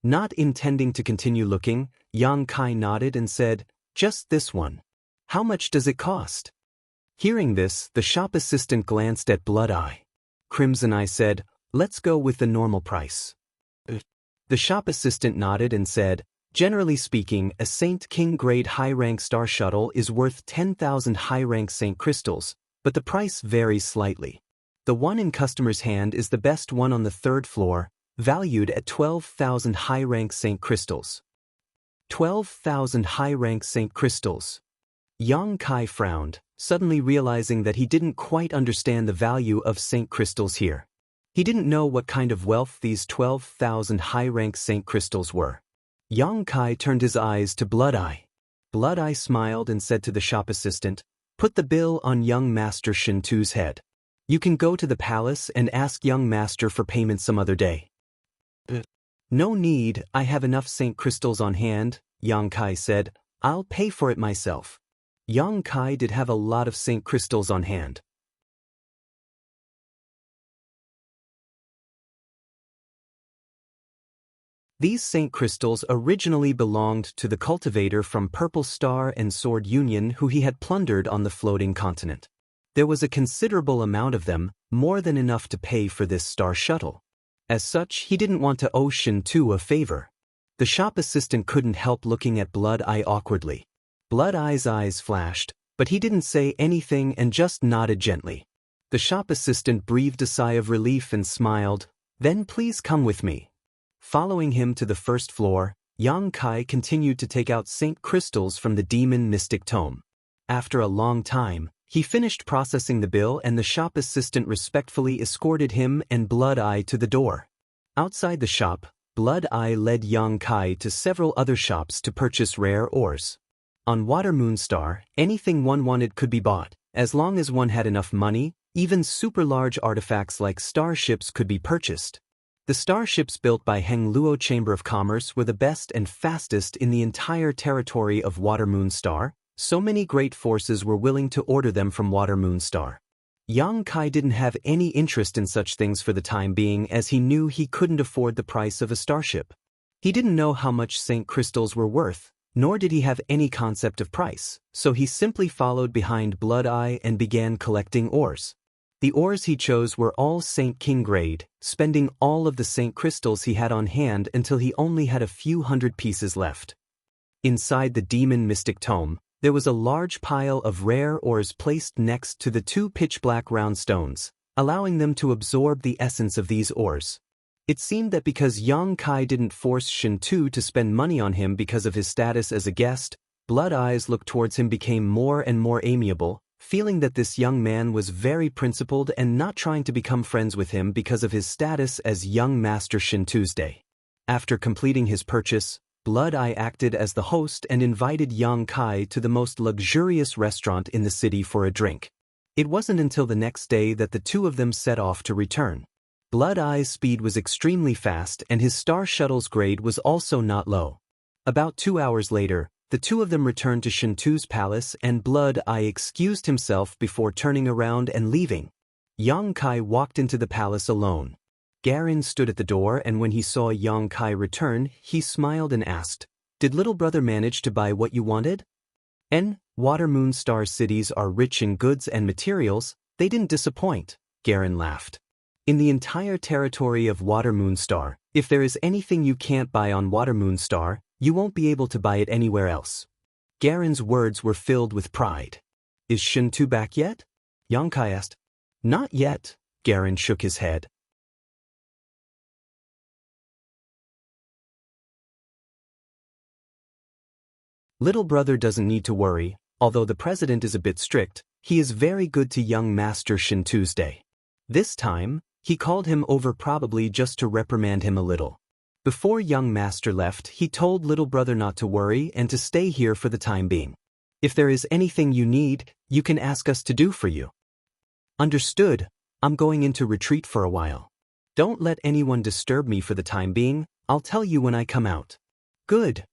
Not intending to continue looking, Yang Kai nodded and said, "Just this one. How much does it cost?" Hearing this, the shop assistant glanced at Blood Eye. Crimson Eye said, "Let's go with the normal price." The shop assistant nodded and said, "Generally speaking, a Saint King grade high-rank star shuttle is worth 10,000 high-rank Saint crystals, but the price varies slightly. The one in customer's hand is the best one on the third floor, valued at 12,000 high-rank Saint crystals." 12,000 high-rank Saint crystals. Yang Kai frowned, suddenly realizing that he didn't quite understand the value of Saint crystals here. He didn't know what kind of wealth these 12,000 high-rank Saint crystals were. Yang Kai turned his eyes to Blood Eye. Blood Eye smiled and said to the shop assistant, "Put the bill on young Master Shintu's head. You can go to the palace and ask young Master for payment some other day." "No need, I have enough Saint crystals on hand," Yang Kai said. "I'll pay for it myself." Yang Kai did have a lot of Saint crystals on hand. These Saint crystals originally belonged to the cultivator from Purple Star and Sword Union who he had plundered on the floating continent. There was a considerable amount of them, more than enough to pay for this star shuttle. As such, he didn't want to owe Shintu a favor. The shop assistant couldn't help looking at Blood Eye awkwardly. Blood Eye's eyes flashed, but he didn't say anything and just nodded gently. The shop assistant breathed a sigh of relief and smiled, "Then please come with me." Following him to the first floor, Yang Kai continued to take out Saint crystals from the Demon Mystic Tome. After a long time, he finished processing the bill and the shop assistant respectfully escorted him and Blood Eye to the door. Outside the shop, Blood Eye led Yang Kai to several other shops to purchase rare ores. On Water Moon Star, anything one wanted could be bought, as long as one had enough money. Even super large artifacts like starships could be purchased. The starships built by Heng Luo Chamber of Commerce were the best and fastest in the entire territory of Water Moon Star. So many great forces were willing to order them from Water Moon Star. Yang Kai didn't have any interest in such things for the time being as he knew he couldn't afford the price of a starship. He didn't know how much Saint crystals were worth, nor did he have any concept of price, so he simply followed behind Blood Eye and began collecting ores. The ores he chose were all Saint King grade, spending all of the Saint crystals he had on hand until he only had a few hundred pieces left. Inside the Demon Mystic Tome, there was a large pile of rare ores placed next to the two pitch-black round stones, allowing them to absorb the essence of these ores. It seemed that because Yang Kai didn't force Shintu to spend money on him because of his status as a guest, Blood Eye's look towards him became more and more amiable, feeling that this young man was very principled and not trying to become friends with him because of his status as young Master Shintu's day. After completing his purchase, Blood Eye acted as the host and invited Yang Kai to the most luxurious restaurant in the city for a drink. It wasn't until the next day that the two of them set off to return. Blood Eye's speed was extremely fast and his star shuttle's grade was also not low. About 2 hours later, the two of them returned to Shintu's palace and Blood Eye excused himself before turning around and leaving. Yang Kai walked into the palace alone. Garin stood at the door and when he saw Yang Kai return, he smiled and asked, "Did little brother manage to buy what you wanted?" Water Moon Star cities are rich in goods and materials, they didn't disappoint, Garin laughed. In the entire territory of Water Moon Star, if there is anything you can't buy on Water Moon Star, you won't be able to buy it anywhere else. Garin's words were filled with pride. "Is Shintu back yet?" Yang Kai asked. "Not yet," Garin shook his head. Little brother doesn't need to worry, although the president is a bit strict, he is very good to young Master Shintu's day. This time, he called him over probably just to reprimand him a little. Before young master left, he told little brother not to worry and to stay here for the time being. If there is anything you need, you can ask us to do for you. Understood. I'm going into retreat for a while. Don't let anyone disturb me for the time being. I'll tell you when I come out. Good.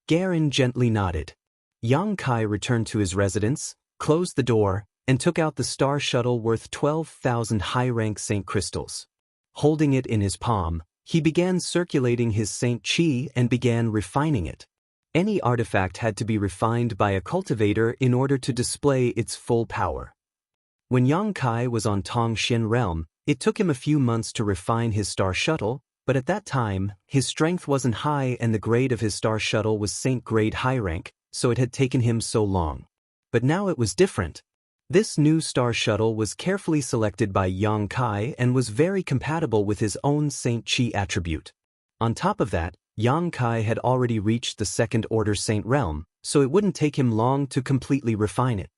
Garen gently nodded. Yang Kai returned to his residence, closed the door, and took out the star shuttle worth 12,000 high-rank Saint crystals. Holding it in his palm, he began circulating his Saint Qi and began refining it. Any artifact had to be refined by a cultivator in order to display its full power. When Yang Kai was on Tongxian realm, it took him a few months to refine his star shuttle, but at that time, his strength wasn't high and the grade of his star shuttle was Saint grade high rank, so it had taken him so long. But now it was different. This new star shuttle was carefully selected by Yang Kai and was very compatible with his own Saint Qi attribute. On top of that, Yang Kai had already reached the second order Saint realm, so it wouldn't take him long to completely refine it.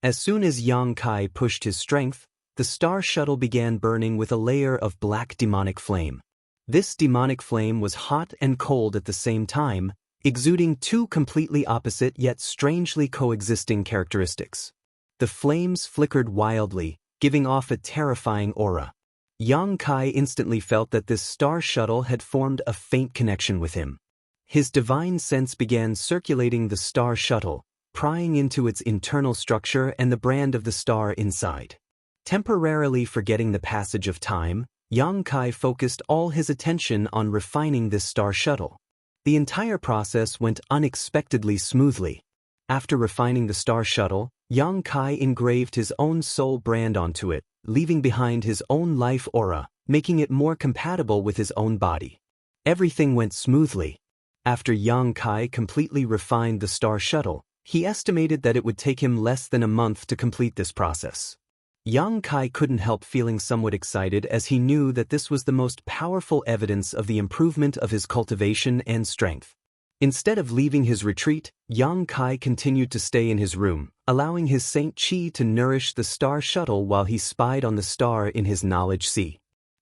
As soon as Yang Kai pushed his strength, the star shuttle began burning with a layer of black demonic flame. This demonic flame was hot and cold at the same time, exuding two completely opposite yet strangely coexisting characteristics. The flames flickered wildly, giving off a terrifying aura. Yang Kai instantly felt that this star shuttle had formed a faint connection with him. His divine sense began circulating the star shuttle, prying into its internal structure and the brand of the star inside. Temporarily forgetting the passage of time, Yang Kai focused all his attention on refining this star shuttle. The entire process went unexpectedly smoothly. After refining the star shuttle, Yang Kai engraved his own soul brand onto it, leaving behind his own life aura, making it more compatible with his own body. Everything went smoothly. After Yang Kai completely refined the star shuttle, he estimated that it would take him less than a month to complete this process. Yang Kai couldn't help feeling somewhat excited as he knew that this was the most powerful evidence of the improvement of his cultivation and strength. Instead of leaving his retreat, Yang Kai continued to stay in his room, allowing his Saint Qi to nourish the star shuttle while he spied on the star in his knowledge sea.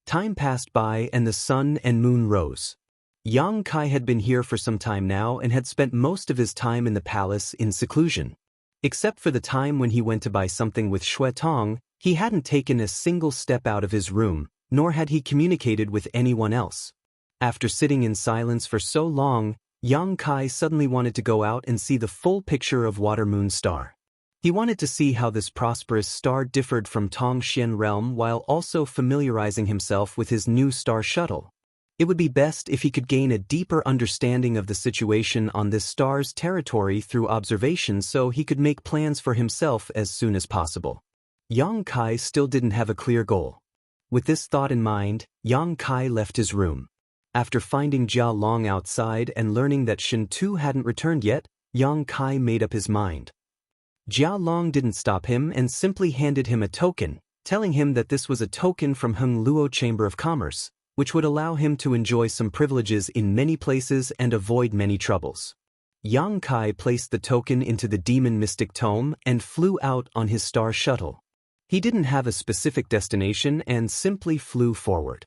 Time passed by and the sun and moon rose. Yang Kai had been here for some time now and had spent most of his time in the palace in seclusion. Except for the time when he went to buy something with Xue Tong, he hadn't taken a single step out of his room, nor had he communicated with anyone else. After sitting in silence for so long, Yang Kai suddenly wanted to go out and see the full picture of Water Moon Star. He wanted to see how this prosperous star differed from Tongxian realm while also familiarizing himself with his new star shuttle. It would be best if he could gain a deeper understanding of the situation on this star's territory through observation so he could make plans for himself as soon as possible. Yang Kai still didn't have a clear goal. With this thought in mind, Yang Kai left his room. After finding Jia Long outside and learning that Shen Tu hadn't returned yet, Yang Kai made up his mind. Jia Long didn't stop him and simply handed him a token, telling him that this was a token from Heng Luo Chamber of Commerce, which would allow him to enjoy some privileges in many places and avoid many troubles. Yang Kai placed the token into the Demon Mystic Tome and flew out on his star shuttle. He didn't have a specific destination and simply flew forward.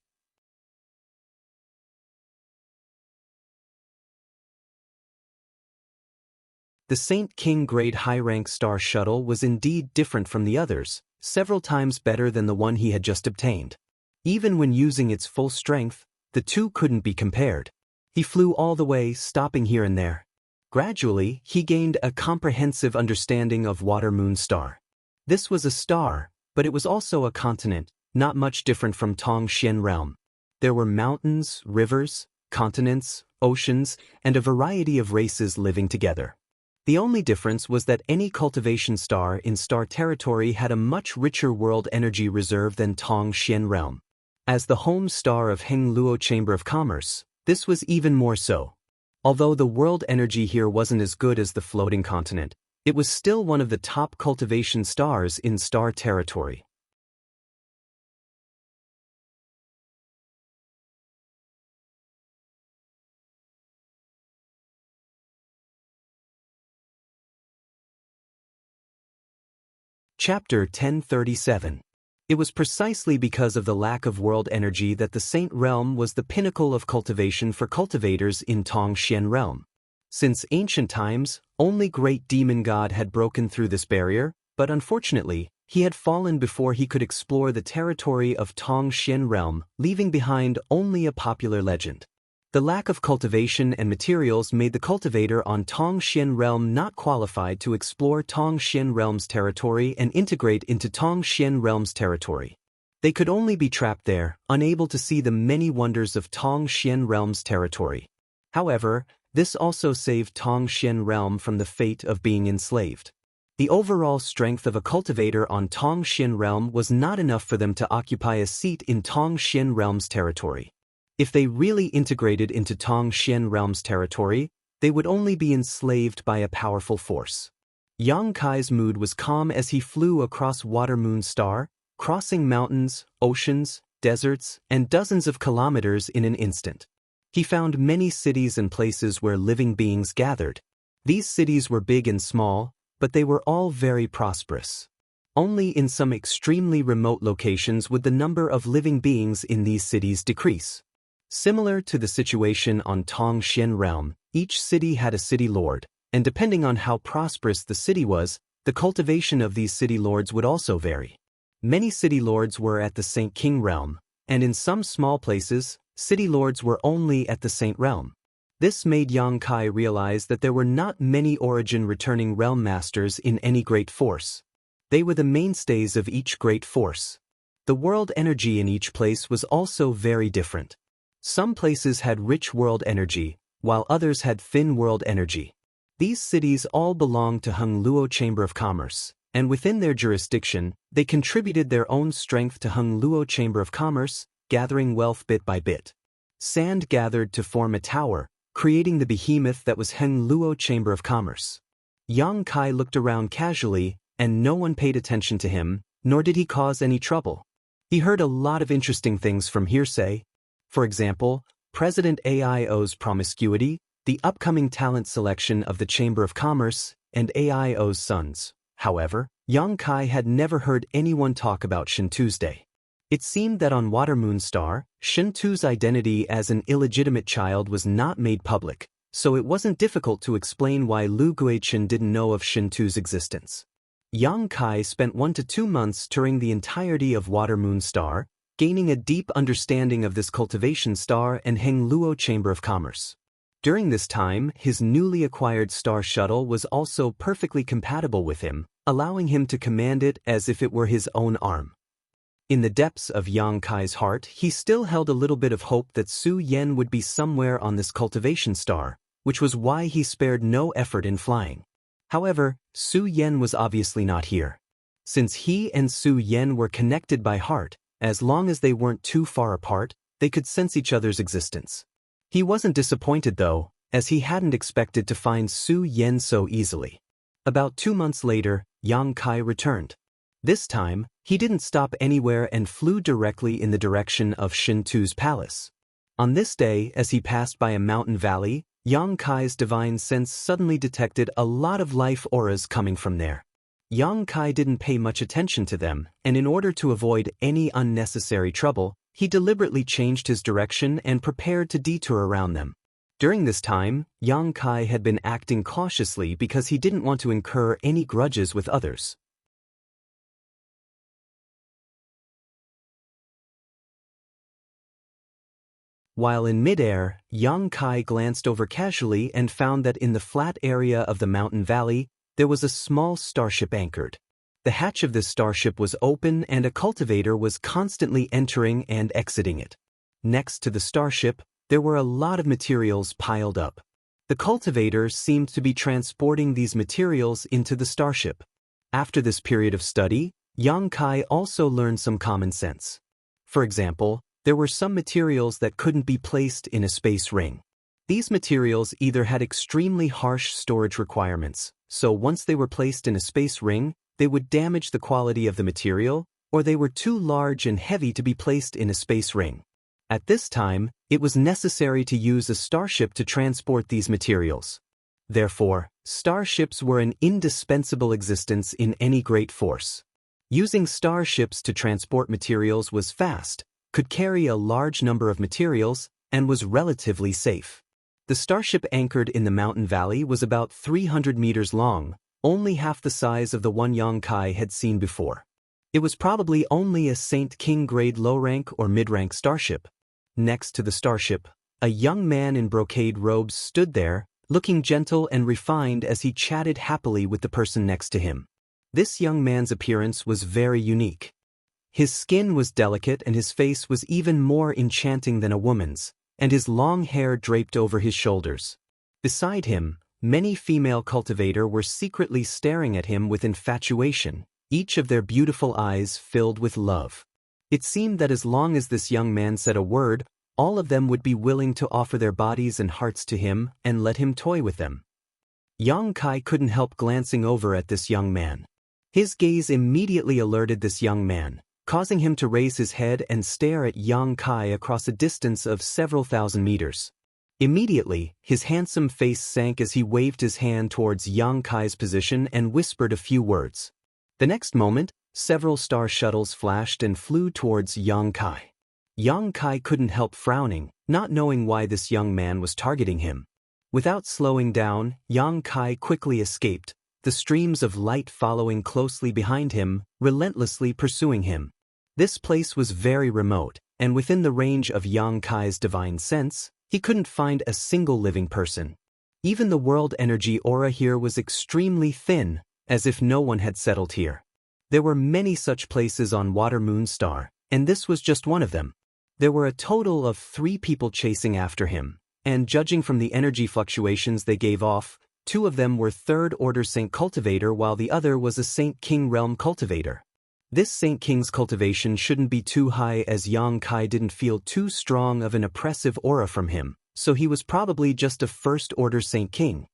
The Saint King grade high-rank star shuttle was indeed different from the others, several times better than the one he had just obtained. Even when using its full strength, the two couldn't be compared. He flew all the way, stopping here and there. Gradually, he gained a comprehensive understanding of Water Moon Star. This was a star, but it was also a continent, not much different from Tongxian realm. There were mountains, rivers, continents, oceans, and a variety of races living together. The only difference was that any cultivation star in star territory had a much richer world energy reserve than Tongxian realm. As the home star of Heng Luo Chamber of Commerce, this was even more so. Although the world energy here wasn't as good as the floating continent, it was still one of the top cultivation stars in star territory. Chapter 1037. It was precisely because of the lack of world energy that the Saint Realm was the pinnacle of cultivation for cultivators in Tongxian Realm. Since ancient times, only great demon god had broken through this barrier, but unfortunately, he had fallen before he could explore the territory of Tongxian realm, leaving behind only a popular legend. The lack of cultivation and materials made the cultivator on Tongxian realm not qualified to explore Tongxian realm's territory and integrate into Tongxian realm's territory. They could only be trapped there, unable to see the many wonders of Tongxian realm's territory. However, this also saved Tongxian realm from the fate of being enslaved. The overall strength of a cultivator on Tongxian realm was not enough for them to occupy a seat in Tongxian realm's territory. If they really integrated into Tongxian realm's territory, they would only be enslaved by a powerful force. Yang Kai's mood was calm as he flew across Water Moon Star, crossing mountains, oceans, deserts, and dozens of kilometers in an instant. He found many cities and places where living beings gathered. These cities were big and small, but they were all very prosperous. Only in some extremely remote locations would the number of living beings in these cities decrease. Similar to the situation on Tongxian realm, each city had a city lord, and depending on how prosperous the city was, the cultivation of these city lords would also vary. Many city lords were at the Saint King realm, and in some small places, city lords were only at the Saint realm. This made Yang Kai realize that there were not many origin-returning realm masters in any great force. They were the mainstays of each great force. The world energy in each place was also very different. Some places had rich world energy, while others had thin world energy. These cities all belonged to Hung Luo Chamber of Commerce, and within their jurisdiction, they contributed their own strength to Hung Luo Chamber of Commerce, gathering wealth bit by bit. Sand gathered to form a tower, creating the behemoth that was Hung Luo Chamber of Commerce. Yang Kai looked around casually, and no one paid attention to him, nor did he cause any trouble. He heard a lot of interesting things from hearsay. For example, President AIO's promiscuity, the upcoming talent selection of the Chamber of Commerce, and AIO's sons. However, Yang Kai had never heard anyone talk about Shin Tuesday. It seemed that on Water Moon Star, Shin Tu's identity as an illegitimate child was not made public, so it wasn't difficult to explain why Lu Guichen didn't know of Shin Tu's existence. Yang Kai spent 1 to 2 months touring the entirety of Water Moon Star, gaining a deep understanding of this cultivation star and Heng Luo Chamber of Commerce. During this time, his newly acquired star shuttle was also perfectly compatible with him, allowing him to command it as if it were his own arm. In the depths of Yang Kai's heart, he still held a little bit of hope that Su Yen would be somewhere on this cultivation star, which was why he spared no effort in flying. However, Su Yen was obviously not here. Since he and Su Yen were connected by heart, as long as they weren't too far apart, they could sense each other's existence. He wasn't disappointed though, as he hadn't expected to find Su Yen so easily. About 2 months later, Yang Kai returned. This time, he didn't stop anywhere and flew directly in the direction of Shin Tu's palace. On this day, as he passed by a mountain valley, Yang Kai's divine sense suddenly detected a lot of life auras coming from there. Yang Kai didn't pay much attention to them, and in order to avoid any unnecessary trouble, he deliberately changed his direction and prepared to detour around them. During this time, Yang Kai had been acting cautiously because he didn't want to incur any grudges with others. While in midair, Yang Kai glanced over casually and found that in the flat area of the mountain valley, there was a small starship anchored. The hatch of this starship was open and a cultivator was constantly entering and exiting it. Next to the starship, there were a lot of materials piled up. The cultivator seemed to be transporting these materials into the starship. After this period of study, Yang Kai also learned some common sense. For example, there were some materials that couldn't be placed in a space ring. These materials either had extremely harsh storage requirements, so once they were placed in a space ring, they would damage the quality of the material, or they were too large and heavy to be placed in a space ring. At this time, it was necessary to use a starship to transport these materials. Therefore, starships were an indispensable existence in any great force. Using starships to transport materials was fast, could carry a large number of materials, and was relatively safe. The starship anchored in the mountain valley was about 300 meters long, only half the size of the one Yang Kai had seen before. It was probably only a Saint King grade low-rank or mid-rank starship. Next to the starship, a young man in brocade robes stood there, looking gentle and refined as he chatted happily with the person next to him. This young man's appearance was very unique. His skin was delicate and his face was even more enchanting than a woman's, and his long hair draped over his shoulders. Beside him, many female cultivators were secretly staring at him with infatuation, each of their beautiful eyes filled with love. It seemed that as long as this young man said a word, all of them would be willing to offer their bodies and hearts to him and let him toy with them. Yang Kai couldn't help glancing over at this young man. His gaze immediately alerted this young man, causing him to raise his head and stare at Yang Kai across a distance of several thousand meters. Immediately, his handsome face sank as he waved his hand towards Yang Kai's position and whispered a few words. The next moment, several star shuttles flashed and flew towards Yang Kai. Yang Kai couldn't help frowning, not knowing why this young man was targeting him. Without slowing down, Yang Kai quickly escaped, the streams of light following closely behind him, relentlessly pursuing him. This place was very remote, and within the range of Yang Kai's divine sense, he couldn't find a single living person. Even the world energy aura here was extremely thin, as if no one had settled here. There were many such places on Water Moon Star, and this was just one of them. There were a total of 3 people chasing after him, and judging from the energy fluctuations they gave off, 2 of them were Third Order Saint Cultivator while the other was a Saint King Realm Cultivator. This Saint King's cultivation shouldn't be too high as Yang Kai didn't feel too strong of an oppressive aura from him, so he was probably just a First Order Saint King.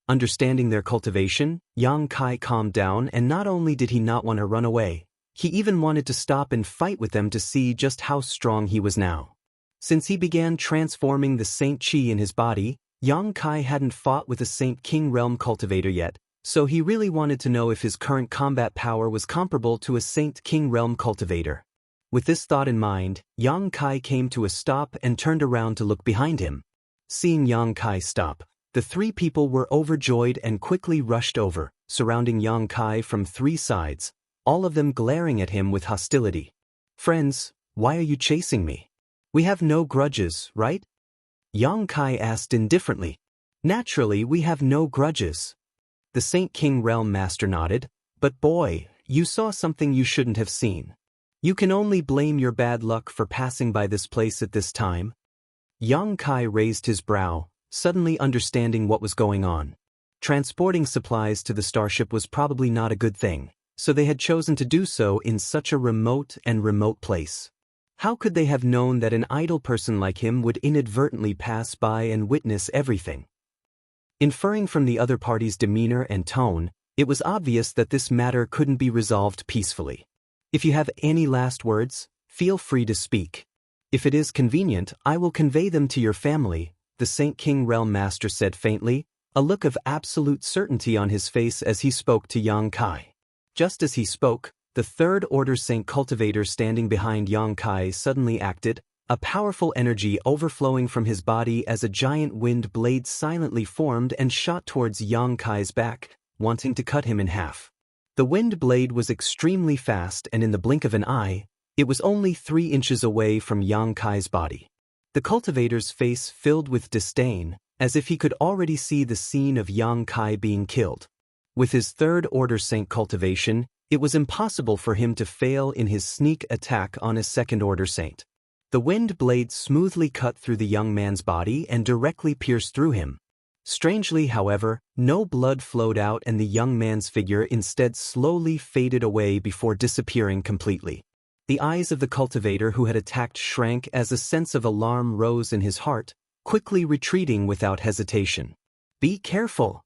Understanding their cultivation, Yang Kai calmed down, and not only did he not want to run away, he even wanted to stop and fight with them to see just how strong he was now. Since he began transforming the Saint Chi in his body, Yang Kai hadn't fought with a Saint King Realm Cultivator yet, so he really wanted to know if his current combat power was comparable to a Saint King Realm Cultivator. With this thought in mind, Yang Kai came to a stop and turned around to look behind him. Seeing Yang Kai stop, the 3 people were overjoyed and quickly rushed over, surrounding Yang Kai from 3 sides, all of them glaring at him with hostility. "Friends, why are you chasing me? We have no grudges, right?" Yang Kai asked indifferently. "Naturally, we have no grudges." The Saint King Realm Master nodded, "But boy, you saw something you shouldn't have seen. You can only blame your bad luck for passing by this place at this time." Yang Kai raised his brow, suddenly understanding what was going on. Transporting supplies to the starship was probably not a good thing, so they had chosen to do so in such a remote place. How could they have known that an idle person like him would inadvertently pass by and witness everything? Inferring from the other party's demeanor and tone, it was obvious that this matter couldn't be resolved peacefully. "If you have any last words, feel free to speak. If it is convenient, I will convey them to your family," the Saint King Realm Master said faintly, a look of absolute certainty on his face as he spoke to Yang Kai. Just as he spoke, the Third Order Saint Cultivator standing behind Yang Kai suddenly acted, a powerful energy overflowing from his body as a giant wind blade silently formed and shot towards Yang Kai's back, wanting to cut him in half. The wind blade was extremely fast, and in the blink of an eye, it was only 3 inches away from Yang Kai's body. The cultivator's face filled with disdain, as if he could already see the scene of Yang Kai being killed. With his Third Order Saint Cultivation, it was impossible for him to fail in his sneak attack on a Second Order Saint. The wind blade smoothly cut through the young man's body and directly pierced through him. Strangely, however, no blood flowed out, and the young man's figure instead slowly faded away before disappearing completely. The eyes of the cultivator who had attacked shrank as a sense of alarm rose in his heart, quickly retreating without hesitation. "Be careful!"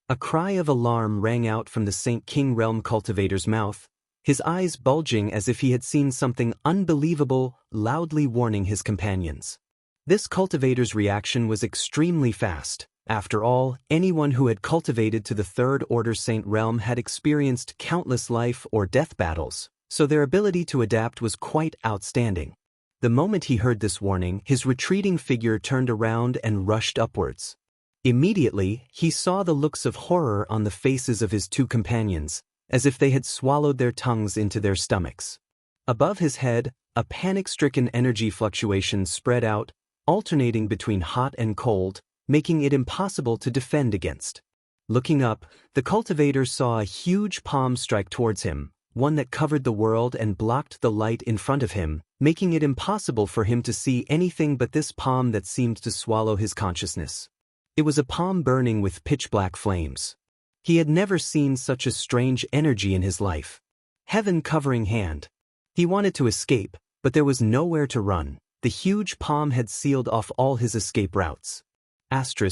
A cry of alarm rang out from the Saint King Realm Cultivator's mouth, his eyes bulging as if he had seen something unbelievable, loudly warning his companions. This cultivator's reaction was extremely fast. After all, anyone who had cultivated to the Third Order Saint Realm had experienced countless life or death battles, so their ability to adapt was quite outstanding. The moment he heard this warning, his retreating figure turned around and rushed upwards. Immediately, he saw the looks of horror on the faces of his two companions, as if they had swallowed their tongues into their stomachs. Above his head, a panic-stricken energy fluctuation spread out, alternating between hot and cold, making it impossible to defend against. Looking up, the cultivator saw a huge palm strike towards him, one that covered the world and blocked the light in front of him, making it impossible for him to see anything but this palm that seemed to swallow his consciousness. It was a palm burning with pitch-black flames. He had never seen such a strange energy in his life. Heaven-covering hand. He wanted to escape, but there was nowhere to run. The huge palm had sealed off all his escape routes.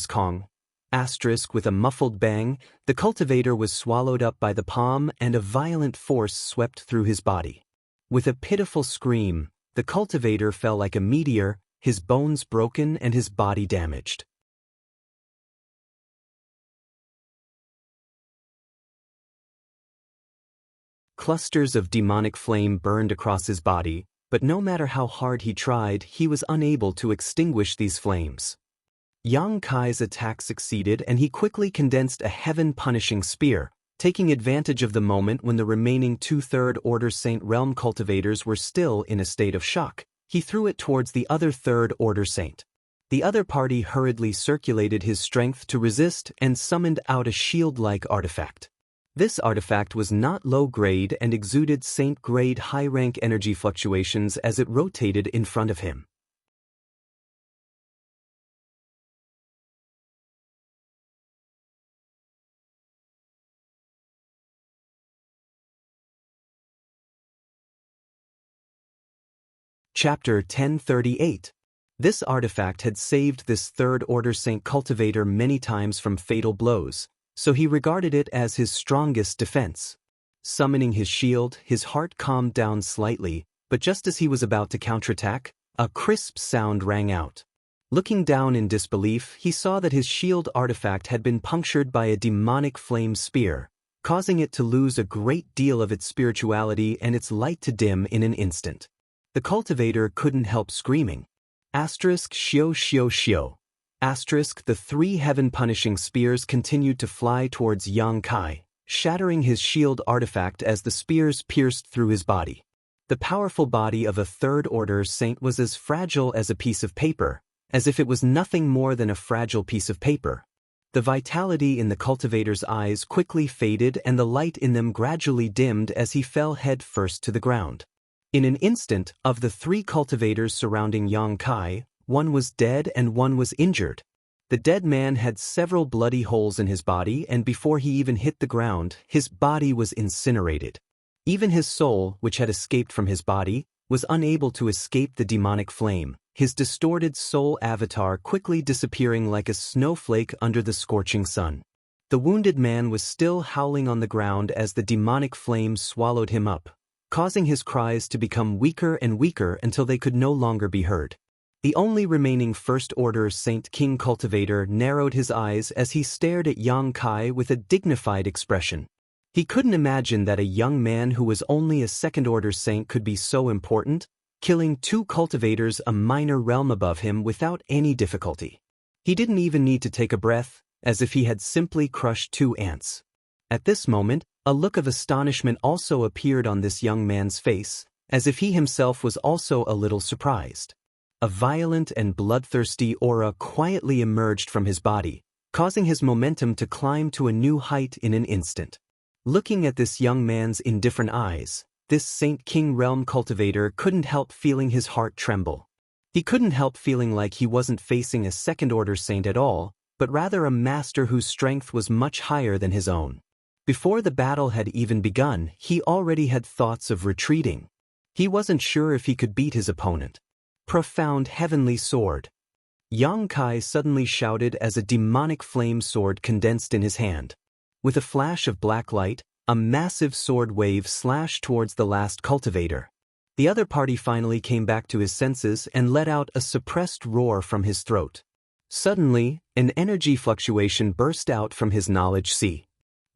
Kong. With a muffled bang, the cultivator was swallowed up by the palm and a violent force swept through his body. With a pitiful scream, the cultivator fell like a meteor, his bones broken and his body damaged. Clusters of demonic flame burned across his body, but no matter how hard he tried, he was unable to extinguish these flames. Yang Kai's attack succeeded and he quickly condensed a heaven-punishing spear, taking advantage of the moment when the remaining 2/3 Order Saint Realm cultivators were still in a state of shock. He threw it towards the other 3rd Order Saint. The other party hurriedly circulated his strength to resist and summoned out a shield-like artifact. This artifact was not low-grade and exuded Saint-grade high-rank energy fluctuations as it rotated in front of him. Chapter 1038. This artifact had saved this 3rd Order Saint cultivator many times from fatal blows, so he regarded it as his strongest defense. Summoning his shield, his heart calmed down slightly, but just as he was about to counterattack, a crisp sound rang out. Looking down in disbelief, he saw that his shield artifact had been punctured by a demonic flame spear, causing it to lose a great deal of its spirituality and its light to dim in an instant. The cultivator couldn't help screaming. Shio. The 3 heaven-punishing spears continued to fly towards Yang Kai, shattering his shield artifact as the spears pierced through his body. The powerful body of a 3rd Order Saint was as fragile as a piece of paper, as if it was nothing more than a fragile piece of paper. The vitality in the cultivator's eyes quickly faded and the light in them gradually dimmed as he fell head first to the ground. In an instant, of the 3 cultivators surrounding Yang Kai, one was dead and one was injured. The dead man had several bloody holes in his body and before he even hit the ground, his body was incinerated. Even his soul, which had escaped from his body, was unable to escape the demonic flame, his distorted soul avatar quickly disappearing like a snowflake under the scorching sun. The wounded man was still howling on the ground as the demonic flame swallowed him up, causing his cries to become weaker and weaker until they could no longer be heard. The only remaining 1st Order Saint King cultivator narrowed his eyes as he stared at Yang Kai with a dignified expression. He couldn't imagine that a young man who was only a 2nd Order Saint could be so important, killing 2 cultivators a minor realm above him without any difficulty. He didn't even need to take a breath, as if he had simply crushed 2 ants. At this moment, a look of astonishment also appeared on this young man's face, as if he himself was also a little surprised. A violent and bloodthirsty aura quietly emerged from his body, causing his momentum to climb to a new height in an instant. Looking at this young man's indifferent eyes, this Saint King Realm cultivator couldn't help feeling his heart tremble. He couldn't help feeling like he wasn't facing a 2nd Order Saint at all, but rather a master whose strength was much higher than his own. Before the battle had even begun, he already had thoughts of retreating. He wasn't sure if he could beat his opponent. Profound heavenly sword. Yang Kai suddenly shouted as a demonic flame sword condensed in his hand. With a flash of black light, a massive sword wave slashed towards the last cultivator. The other party finally came back to his senses and let out a suppressed roar from his throat. Suddenly, an energy fluctuation burst out from his knowledge sea.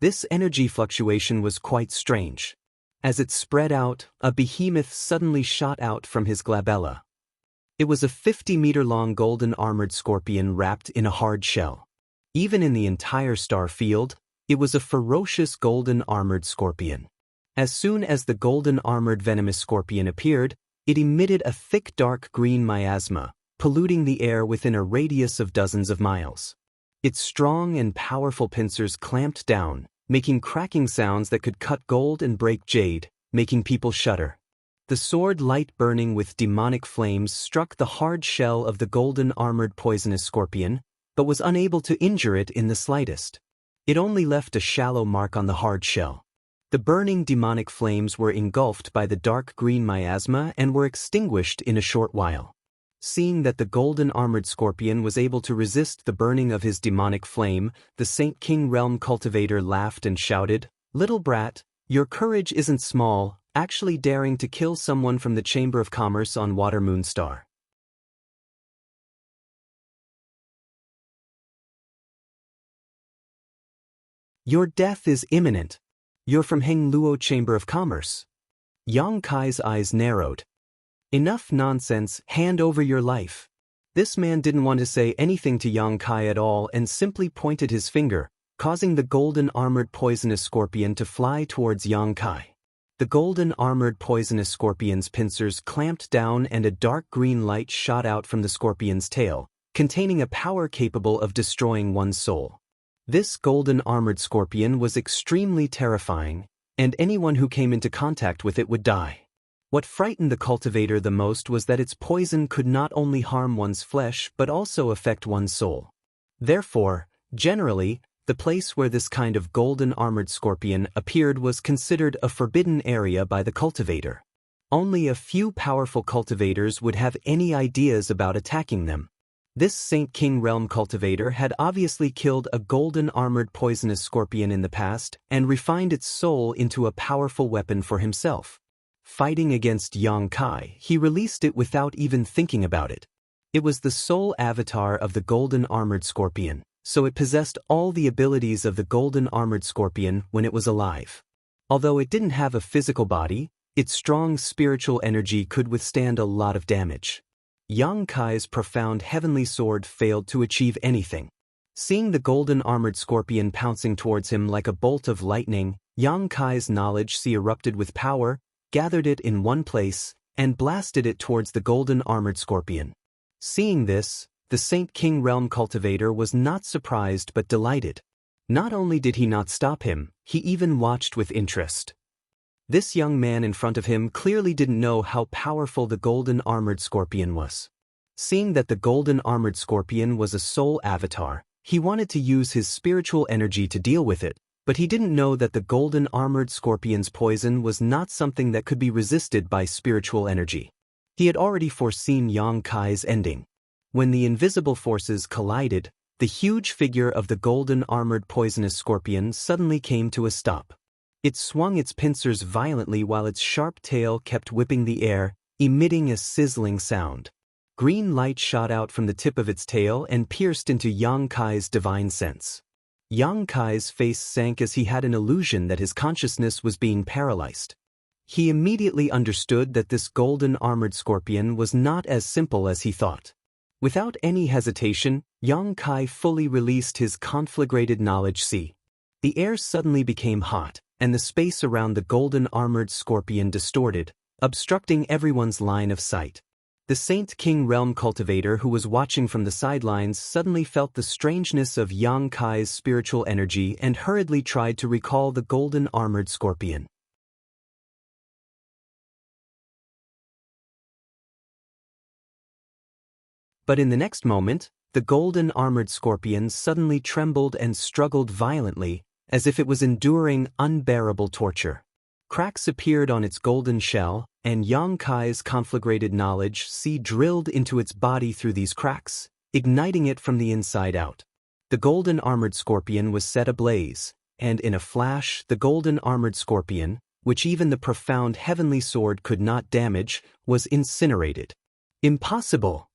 This energy fluctuation was quite strange. As it spread out, a behemoth suddenly shot out from his glabella. It was a 50-meter-long golden armored scorpion wrapped in a hard shell. Even in the entire star field, it was a ferocious golden armored scorpion. As soon as the golden armored venomous scorpion appeared, it emitted a thick dark green miasma, polluting the air within a radius of dozens of miles. Its strong and powerful pincers clamped down, making cracking sounds that could cut gold and break jade, making people shudder. The sword, light burning with demonic flames, struck the hard shell of the golden armored poisonous scorpion, but was unable to injure it in the slightest. It only left a shallow mark on the hard shell. The burning demonic flames were engulfed by the dark green miasma and were extinguished in a short while. Seeing that the golden armored scorpion was able to resist the burning of his demonic flame, the Saint King Realm Cultivator laughed and shouted, "Little brat, your courage isn't small, actually daring to kill someone from the Chamber of Commerce on Water Moon Star. Your death is imminent. You're from Heng Luo Chamber of Commerce." Yang Kai's eyes narrowed. "Enough nonsense, hand over your life." This man didn't want to say anything to Yang Kai at all and simply pointed his finger, causing the golden armored poisonous scorpion to fly towards Yang Kai. The golden armored poisonous scorpion's pincers clamped down and a dark green light shot out from the scorpion's tail, containing a power capable of destroying one's soul. This golden armored scorpion was extremely terrifying, and anyone who came into contact with it would die. What frightened the cultivator the most was that its poison could not only harm one's flesh but also affect one's soul. Therefore, generally, the place where this kind of golden armored scorpion appeared was considered a forbidden area by the cultivator. Only a few powerful cultivators would have any ideas about attacking them. This Saint King Realm cultivator had obviously killed a golden armored poisonous scorpion in the past and refined its soul into a powerful weapon for himself. Fighting against Yang Kai, he released it without even thinking about it. It was the soul avatar of the golden armored scorpion, so it possessed all the abilities of the golden armored scorpion when it was alive. Although it didn't have a physical body, its strong spiritual energy could withstand a lot of damage. Yang Kai's profound heavenly sword failed to achieve anything. Seeing the golden armored scorpion pouncing towards him like a bolt of lightning, Yang Kai's knowledge sea erupted with power, gathered it in one place, and blasted it towards the golden armored scorpion. Seeing this, the Saint King Realm cultivator was not surprised but delighted. Not only did he not stop him, he even watched with interest. This young man in front of him clearly didn't know how powerful the golden armored scorpion was. Seeing that the golden armored scorpion was a soul avatar, he wanted to use his spiritual energy to deal with it, but he didn't know that the golden armored scorpion's poison was not something that could be resisted by spiritual energy. He had already foreseen Yang Kai's ending. When the invisible forces collided, the huge figure of the golden armored poisonous scorpion suddenly came to a stop. It swung its pincers violently while its sharp tail kept whipping the air, emitting a sizzling sound. Green light shot out from the tip of its tail and pierced into Yang Kai's divine sense. Yang Kai's face sank as he had an illusion that his consciousness was being paralyzed. He immediately understood that this golden armored scorpion was not as simple as he thought. Without any hesitation, Yang Kai fully released his conflagrated knowledge sea. The air suddenly became hot, and the space around the golden armored scorpion distorted, obstructing everyone's line of sight. The Saint King Realm cultivator who was watching from the sidelines suddenly felt the strangeness of Yang Kai's spiritual energy and hurriedly tried to recall the golden armored scorpion. But in the next moment, the golden armored scorpion suddenly trembled and struggled violently, as if it was enduring unbearable torture. Cracks appeared on its golden shell, and Yang Kai's conflagrated knowledge sea drilled into its body through these cracks, igniting it from the inside out. The golden armored scorpion was set ablaze, and in a flash the golden armored scorpion, which even the profound heavenly sword could not damage, was incinerated. Impossible!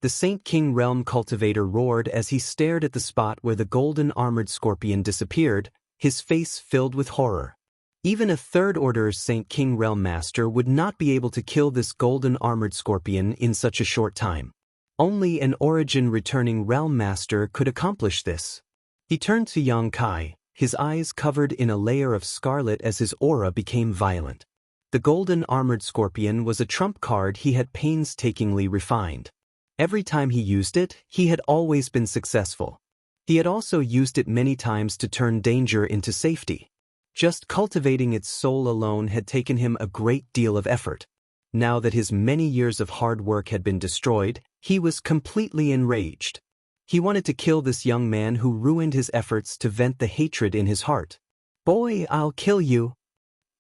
The Saint King Realm cultivator roared as he stared at the spot where the golden armored scorpion disappeared, his face filled with horror. Even a third-order Saint King Realm Master would not be able to kill this golden armored scorpion in such a short time. Only an origin-returning Realm Master could accomplish this. He turned to Yang Kai, his eyes covered in a layer of scarlet as his aura became violent. The golden armored scorpion was a trump card he had painstakingly refined. Every time he used it, he had always been successful. He had also used it many times to turn danger into safety. Just cultivating its soul alone had taken him a great deal of effort. Now that his many years of hard work had been destroyed, he was completely enraged. He wanted to kill this young man who ruined his efforts to vent the hatred in his heart. "Boy, I'll kill you!"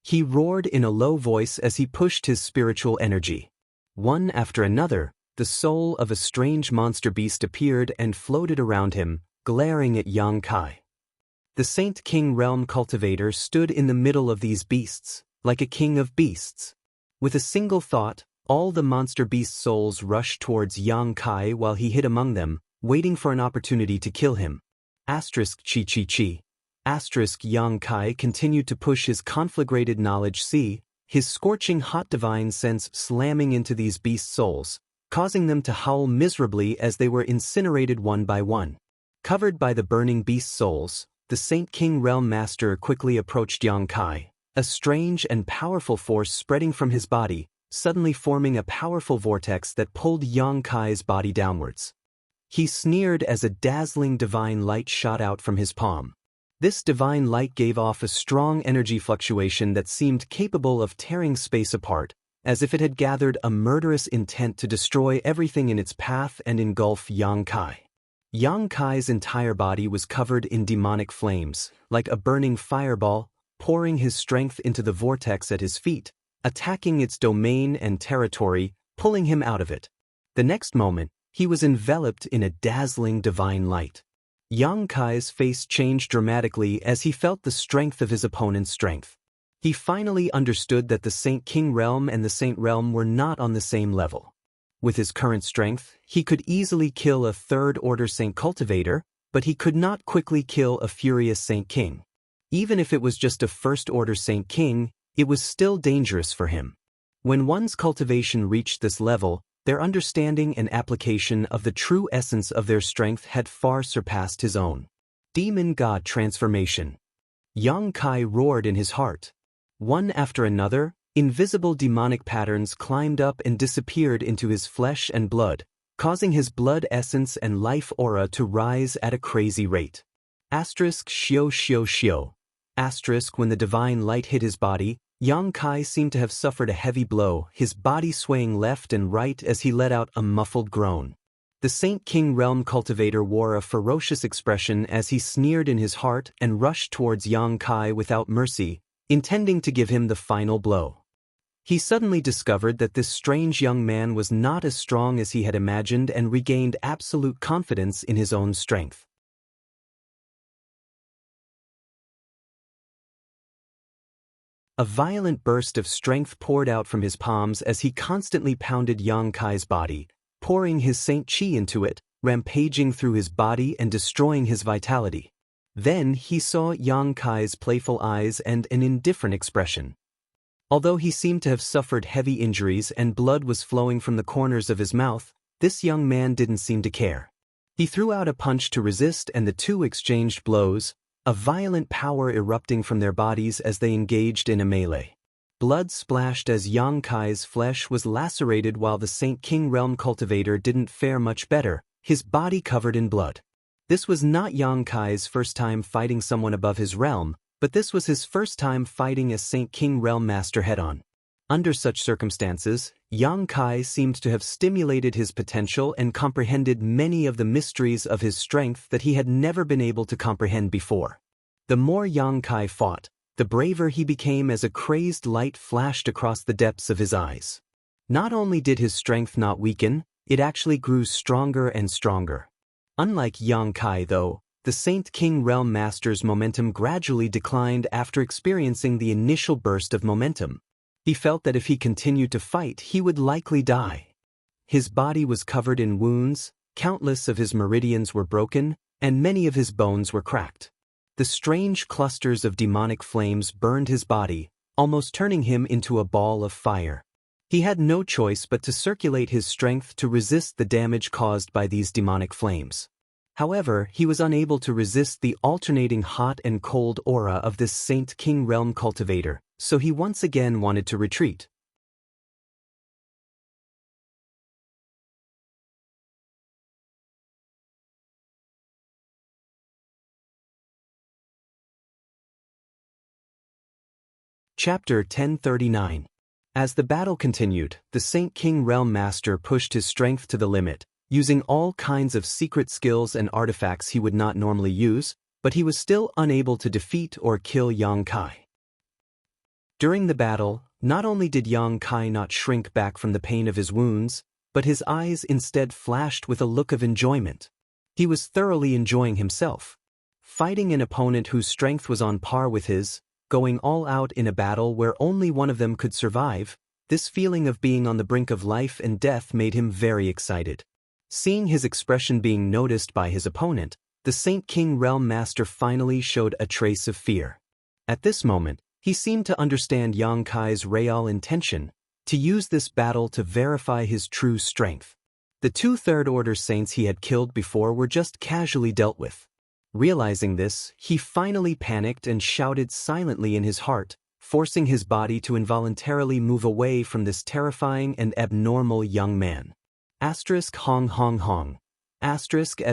he roared in a low voice as he pushed his spiritual energy. One after another, the soul of a strange monster beast appeared and floated around him, glaring at Yang Kai. The Saint King Realm Cultivator stood in the middle of these beasts, like a king of beasts. With a single thought, all the monster beast souls rushed towards Yang Kai while he hid among them, waiting for an opportunity to kill him. Chi chi chi. Yang Kai continued to push his conflagrated knowledge his scorching hot divine sense slamming into these beast souls, causing them to howl miserably as they were incinerated one by one. Covered by the burning beast souls, the Saint King Realm Master quickly approached Yang Kai, a strange and powerful force spreading from his body, suddenly forming a powerful vortex that pulled Yang Kai's body downwards. He sneered as a dazzling divine light shot out from his palm. This divine light gave off a strong energy fluctuation that seemed capable of tearing space apart, as if it had gathered a murderous intent to destroy everything in its path and engulf Yang Kai. Yang Kai's entire body was covered in demonic flames, like a burning fireball, pouring his strength into the vortex at his feet, attacking its domain and territory, pulling him out of it. The next moment, he was enveloped in a dazzling divine light. Yang Kai's face changed dramatically as he felt the strength of his opponent's strength. He finally understood that the Saint King Realm and the Saint Realm were not on the same level. With his current strength, he could easily kill a third-order Saint Cultivator, but he could not quickly kill a furious Saint King. Even if it was just a first-order Saint King, it was still dangerous for him. When one's cultivation reached this level, their understanding and application of the true essence of their strength had far surpassed his own. Demon God Transformation. Yang Kai roared in his heart. One after another, invisible demonic patterns climbed up and disappeared into his flesh and blood, causing his blood essence and life aura to rise at a crazy rate. Shio shio shio. When the divine light hit his body, Yang Kai seemed to have suffered a heavy blow, his body swaying left and right as he let out a muffled groan. The Saint King Realm Cultivator wore a ferocious expression as he sneered in his heart and rushed towards Yang Kai without mercy, intending to give him the final blow. He suddenly discovered that this strange young man was not as strong as he had imagined and regained absolute confidence in his own strength. A violent burst of strength poured out from his palms as he constantly pounded Yang Kai's body, pouring his Saint Chi into it, rampaging through his body and destroying his vitality. Then he saw Yang Kai's playful eyes and an indifferent expression. Although he seemed to have suffered heavy injuries and blood was flowing from the corners of his mouth, this young man didn't seem to care. He threw out a punch to resist and the two exchanged blows, a violent power erupting from their bodies as they engaged in a melee. Blood splashed as Yang Kai's flesh was lacerated while the Saint King Realm Cultivator didn't fare much better, his body covered in blood. This was not Yang Kai's first time fighting someone above his realm, but this was his first time fighting a Saint King Realm Master head-on. Under such circumstances, Yang Kai seemed to have stimulated his potential and comprehended many of the mysteries of his strength that he had never been able to comprehend before. The more Yang Kai fought, the braver he became as a crazed light flashed across the depths of his eyes. Not only did his strength not weaken, it actually grew stronger and stronger. Unlike Yang Kai though, the Saint King Realm Master's momentum gradually declined after experiencing the initial burst of momentum. He felt that if he continued to fight, he would likely die. His body was covered in wounds, countless of his meridians were broken, and many of his bones were cracked. The strange clusters of demonic flames burned his body, almost turning him into a ball of fire. He had no choice but to circulate his strength to resist the damage caused by these demonic flames. However, he was unable to resist the alternating hot and cold aura of this Saint King Realm cultivator, so he once again wanted to retreat. Chapter 1039. As the battle continued, the Saint King Realm Master pushed his strength to the limit, using all kinds of secret skills and artifacts he would not normally use, but he was still unable to defeat or kill Yang Kai. During the battle, not only did Yang Kai not shrink back from the pain of his wounds, but his eyes instead flashed with a look of enjoyment. He was thoroughly enjoying himself. Fighting an opponent whose strength was on par with his, going all out in a battle where only one of them could survive, this feeling of being on the brink of life and death made him very excited. Seeing his expression being noticed by his opponent, the Saint King Realm Master finally showed a trace of fear. At this moment, he seemed to understand Yang Kai's real intention, to use this battle to verify his true strength. The 2 third-order saints he had killed before were just casually dealt with. Realizing this, he finally panicked and shouted silently in his heart, forcing his body to involuntarily move away from this terrifying and abnormal young man. Hong Hong Hong. As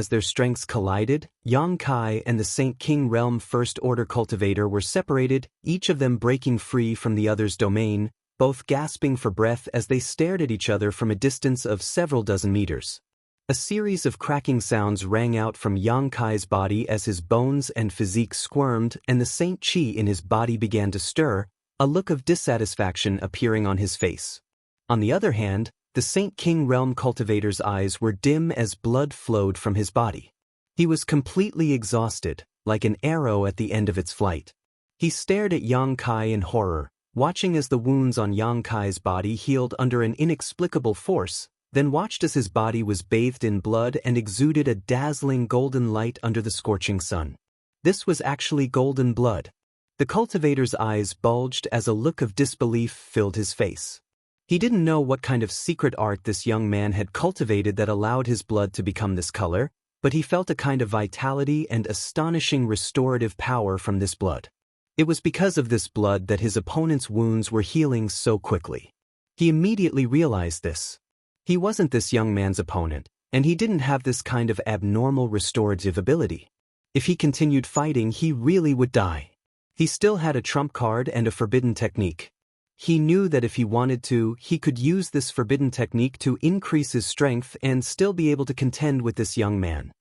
their strengths collided, Yang Kai and the Saint King Realm First Order Cultivator were separated, each of them breaking free from the other's domain, both gasping for breath as they stared at each other from a distance of several dozen meters. A series of cracking sounds rang out from Yang Kai's body as his bones and physique squirmed and the Saint Chi in his body began to stir, a look of dissatisfaction appearing on his face. On the other hand, the Saint King Realm Cultivator's eyes were dim as blood flowed from his body. He was completely exhausted, like an arrow at the end of its flight. He stared at Yang Kai in horror, watching as the wounds on Yang Kai's body healed under an inexplicable force, then watched as his body was bathed in blood and exuded a dazzling golden light under the scorching sun. This was actually golden blood. The cultivator's eyes bulged as a look of disbelief filled his face. He didn't know what kind of secret art this young man had cultivated that allowed his blood to become this color, but he felt a kind of vitality and astonishing restorative power from this blood. It was because of this blood that his opponent's wounds were healing so quickly. He immediately realized this. He wasn't this young man's opponent, and he didn't have this kind of abnormal restorative ability. If he continued fighting, he really would die. He still had a trump card and a forbidden technique. He knew that if he wanted to, he could use this forbidden technique to increase his strength and still be able to contend with this young man.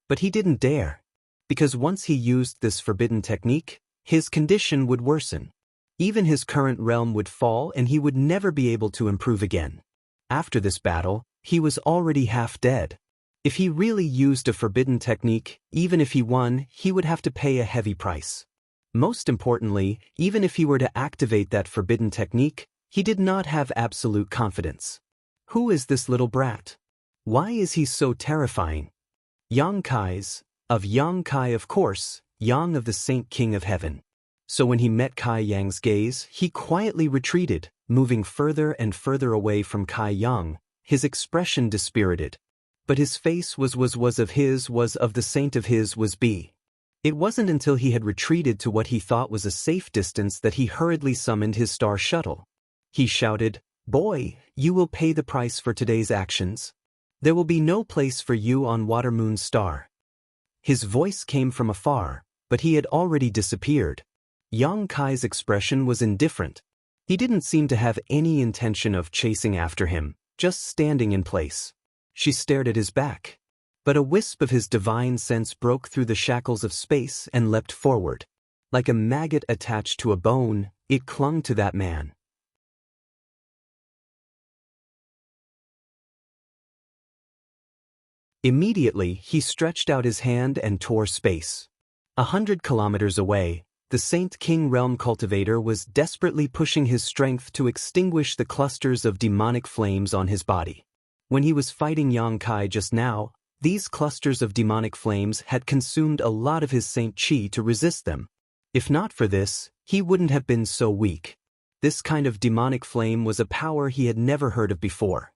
But he didn't dare. Because once he used this forbidden technique, his condition would worsen. Even his current realm would fall and he would never be able to improve again. After this battle, he was already half dead. If he really used a forbidden technique, even if he won, he would have to pay a heavy price. Most importantly, even if he were to activate that forbidden technique, he did not have absolute confidence. Who is this little brat? Why is he so terrifying? Yang Kai, of course, Yang of the Saint King of Heaven. So when he met Kai Yang's gaze, he quietly retreated, moving further and further away from Kai Yang, his expression dispirited. But his face was of the saint of his was be. It wasn't until he had retreated to what he thought was a safe distance that he hurriedly summoned his star shuttle. He shouted, "Boy, you will pay the price for today's actions. There will be no place for you on Watermoon Star." His voice came from afar, but he had already disappeared. Yang Kai's expression was indifferent. He didn't seem to have any intention of chasing after him, just standing in place. She stared at his back. But a wisp of his divine sense broke through the shackles of space and leapt forward. Like a maggot attached to a bone, it clung to that man. Immediately, he stretched out his hand and tore space. 100 kilometers away, the Saint King Realm Cultivator was desperately pushing his strength to extinguish the clusters of demonic flames on his body. When he was fighting Yang Kai just now, These clusters of demonic flames had consumed a lot of his Saint Qi to resist them. If not for this, he wouldn't have been so weak. This kind of demonic flame was a power he had never heard of before.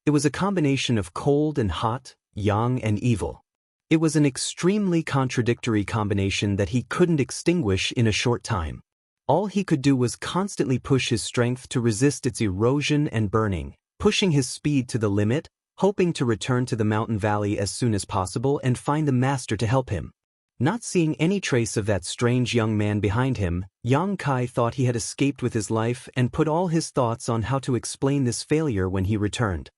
It was a combination of cold and hot, yang and evil. It was an extremely contradictory combination that he couldn't extinguish in a short time. All he could do was constantly push his strength to resist its erosion and burning, pushing his speed to the limit, hoping to return to the mountain valley as soon as possible and find the master to help him. Not seeing any trace of that strange young man behind him, Yang Kai thought he had escaped with his life and put all his thoughts on how to explain this failure when he returned.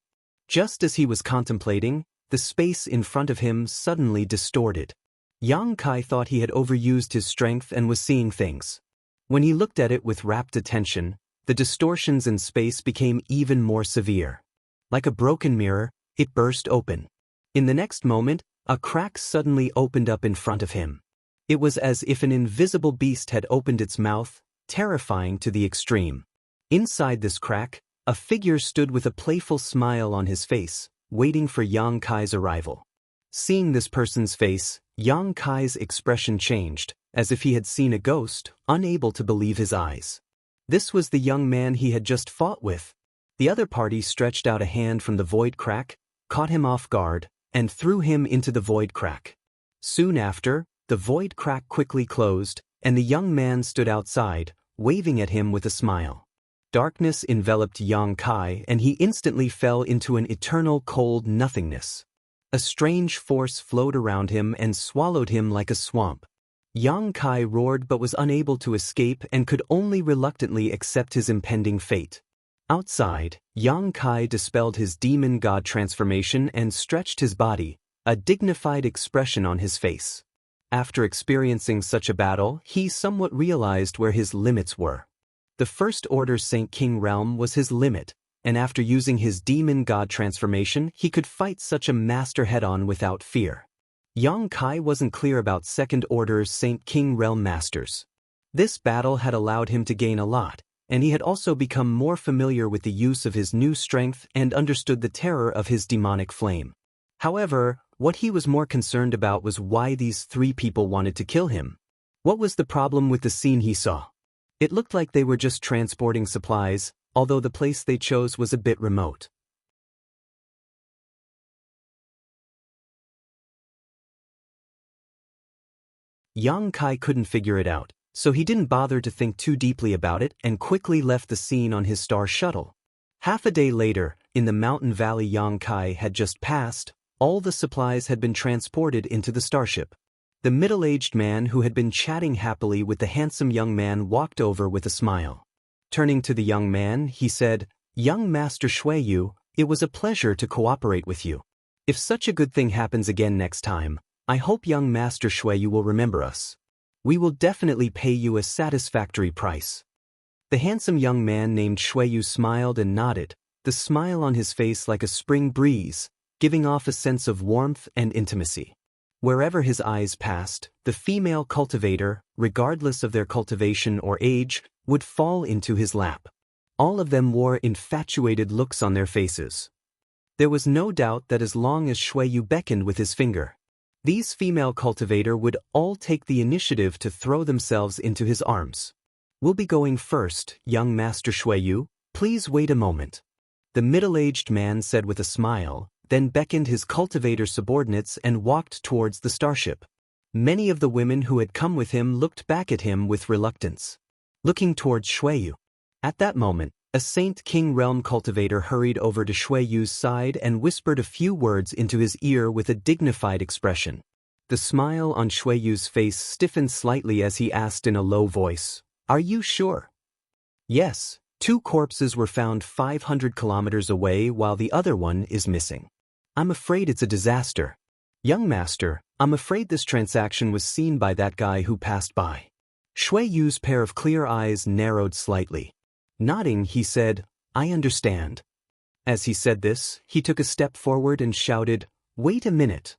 Just as he was contemplating, the space in front of him suddenly distorted. Yang Kai thought he had overused his strength and was seeing things. When he looked at it with rapt attention, the distortions in space became even more severe. Like a broken mirror, it burst open. In the next moment, a crack suddenly opened up in front of him. It was as if an invisible beast had opened its mouth, terrifying to the extreme. Inside this crack, a figure stood with a playful smile on his face, waiting for Yang Kai's arrival. Seeing this person's face, Yang Kai's expression changed, as if he had seen a ghost, unable to believe his eyes. This was the young man he had just fought with. The other party stretched out a hand from the void crack, caught him off guard, and threw him into the void crack. Soon after, the void crack quickly closed, and the young man stood outside, waving at him with a smile. Darkness enveloped Yang Kai and he instantly fell into an eternal cold nothingness. A strange force flowed around him and swallowed him like a swamp. Yang Kai roared but was unable to escape and could only reluctantly accept his impending fate. Outside, Yang Kai dispelled his demon god transformation and stretched his body, a dignified expression on his face. After experiencing such a battle, he somewhat realized where his limits were. The First Order Saint King realm was his limit, and after using his demon god transformation, he could fight such a master head-on without fear. Yang Kai wasn't clear about Second Order's Saint King realm masters. This battle had allowed him to gain a lot, and he had also become more familiar with the use of his new strength and understood the terror of his demonic flame. However, what he was more concerned about was why these three people wanted to kill him. What was the problem with the scene he saw? It looked like they were just transporting supplies, although the place they chose was a bit remote. Yang Kai couldn't figure it out, so he didn't bother to think too deeply about it and quickly left the scene on his star shuttle. Half a day later, in the mountain valley Yang Kai had just passed, all the supplies had been transported into the starship. The middle-aged man who had been chatting happily with the handsome young man walked over with a smile. Turning to the young man, he said, "Young Master Xueyu, it was a pleasure to cooperate with you. If such a good thing happens again next time, I hope young Master Xueyu will remember us. We will definitely pay you a satisfactory price." The handsome young man named Xueyu smiled and nodded, the smile on his face like a spring breeze, giving off a sense of warmth and intimacy. Wherever his eyes passed, the female cultivator, regardless of their cultivation or age, would fall into his lap. All of them wore infatuated looks on their faces. There was no doubt that as long as Xueyu beckoned with his finger, these female cultivator would all take the initiative to throw themselves into his arms. "We'll be going first, young Master Xueyu, please wait a moment," the middle-aged man said with a smile, then beckoned his cultivator subordinates and walked towards the starship. Many of the women who had come with him looked back at him with reluctance, looking towards Xueyu. At that moment, a Saint King realm cultivator hurried over to Xueyu's side and whispered a few words into his ear with a dignified expression. The smile on Xueyu's face stiffened slightly as he asked in a low voice, "Are you sure?" "Yes, 2 corpses were found 500 kilometers away while the other one is missing. I'm afraid it's a disaster. Young master, I'm afraid this transaction was seen by that guy who passed by." Xueyu's pair of clear eyes narrowed slightly. Nodding, he said, "I understand." As he said this, he took a step forward and shouted, "Wait a minute."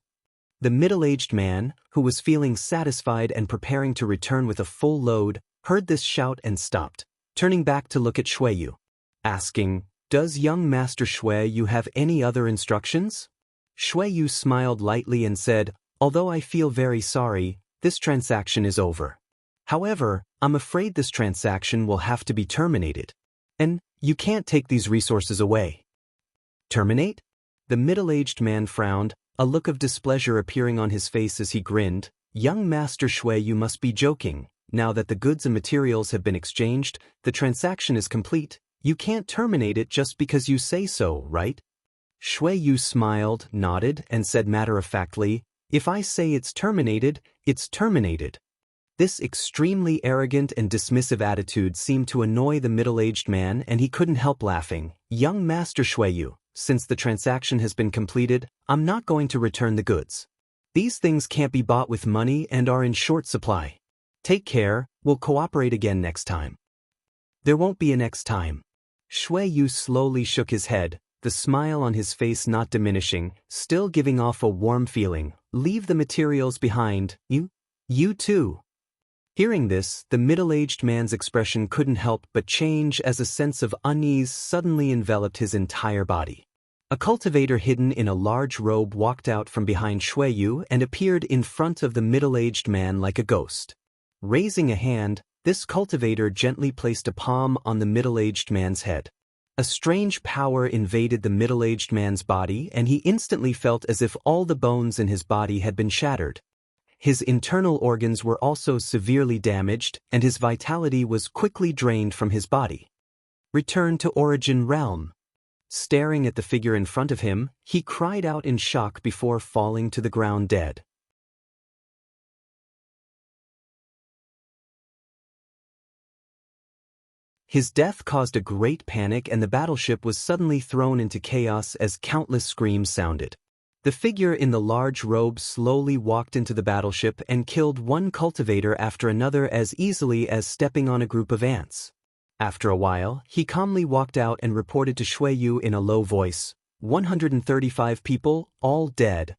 The middle-aged man, who was feeling satisfied and preparing to return with a full load, heard this shout and stopped, turning back to look at Xueyu, asking, "Does young Master Xueyu have any other instructions?" Shui Yu smiled lightly and said, although I feel very sorry, this transaction is over. However, I'm afraid this transaction will have to be terminated. And you can't take these resources away. Terminate? The middle-aged man frowned, a look of displeasure appearing on his face as he grinned. Young Master Shui, you must be joking. Now that the goods and materials have been exchanged, the transaction is complete. You can't terminate it just because you say so, right? Shui Yu smiled, nodded, and said matter-of-factly, if I say it's terminated, it's terminated. This extremely arrogant and dismissive attitude seemed to annoy the middle-aged man, and he couldn't help laughing. Young Master Shui Yu, since the transaction has been completed, I'm not going to return the goods. These things can't be bought with money and are in short supply. Take care, we'll cooperate again next time. There won't be a next time. Shui Yu slowly shook his head, the smile on his face not diminishing, still giving off a warm feeling. Leave the materials behind. You too. Hearing this, the middle-aged man's expression couldn't help but change as a sense of unease suddenly enveloped his entire body. A cultivator hidden in a large robe walked out from behind Shui Yu and appeared in front of the middle-aged man like a ghost. Raising a hand, this cultivator gently placed a palm on the middle-aged man's head. A strange power invaded the middle-aged man's body, and he instantly felt as if all the bones in his body had been shattered. His internal organs were also severely damaged, and his vitality was quickly drained from his body. Return to Origin Realm. Staring at the figure in front of him, he cried out in shock before falling to the ground dead. His death caused a great panic, and the battleship was suddenly thrown into chaos as countless screams sounded. The figure in the large robe slowly walked into the battleship and killed one cultivator after another as easily as stepping on a group of ants. After a while, he calmly walked out and reported to Shui Yu in a low voice, 135 people, all dead.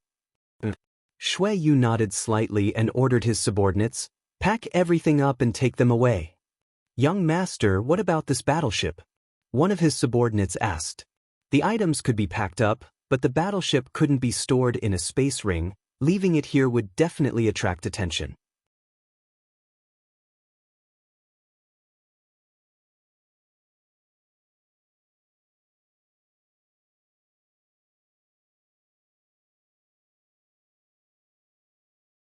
Shui Yu nodded slightly and ordered his subordinates, pack everything up and take them away. Young Master, what about this battleship? One of his subordinates asked. The items could be packed up, but the battleship couldn't be stored in a space ring. Leaving it here would definitely attract attention.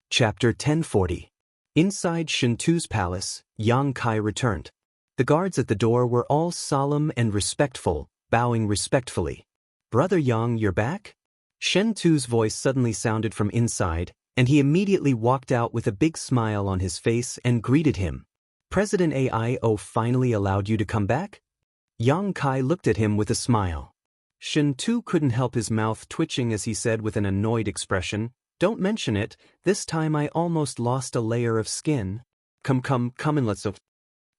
Chapter 1040. Inside Shentu's palace, Yang Kai returned. The guards at the door were all solemn and respectful, bowing respectfully. Brother Yang, you're back? Shentu's voice suddenly sounded from inside, and he immediately walked out with a big smile on his face and greeted him. President Aio finally allowed you to come back? Yang Kai looked at him with a smile. Shentu couldn't help his mouth twitching as he said with an annoyed expression, don't mention it, this time I almost lost a layer of skin. Come and let's go.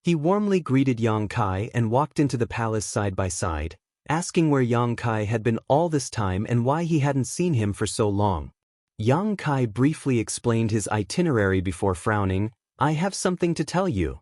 He warmly greeted Yang Kai and walked into the palace side by side, asking where Yang Kai had been all this time and why he hadn't seen him for so long. Yang Kai briefly explained his itinerary before frowning, I have something to tell you.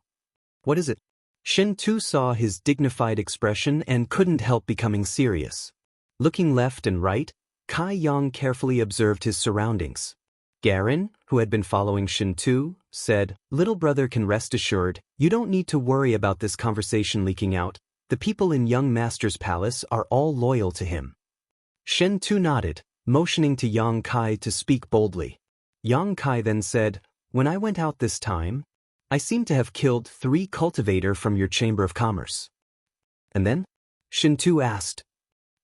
What is it? Shentu saw his dignified expression and couldn't help becoming serious. Looking left and right, Kai Yang carefully observed his surroundings. Garin, who had been following Shentu, said, Little brother can rest assured, you don't need to worry about this conversation leaking out. The people in Young Master's palace are all loyal to him. Shentu nodded, motioning to Yang Kai to speak boldly. Yang Kai then said, When I went out this time, I seem to have killed 3 cultivator from your Chamber of Commerce. And then? Shentu asked.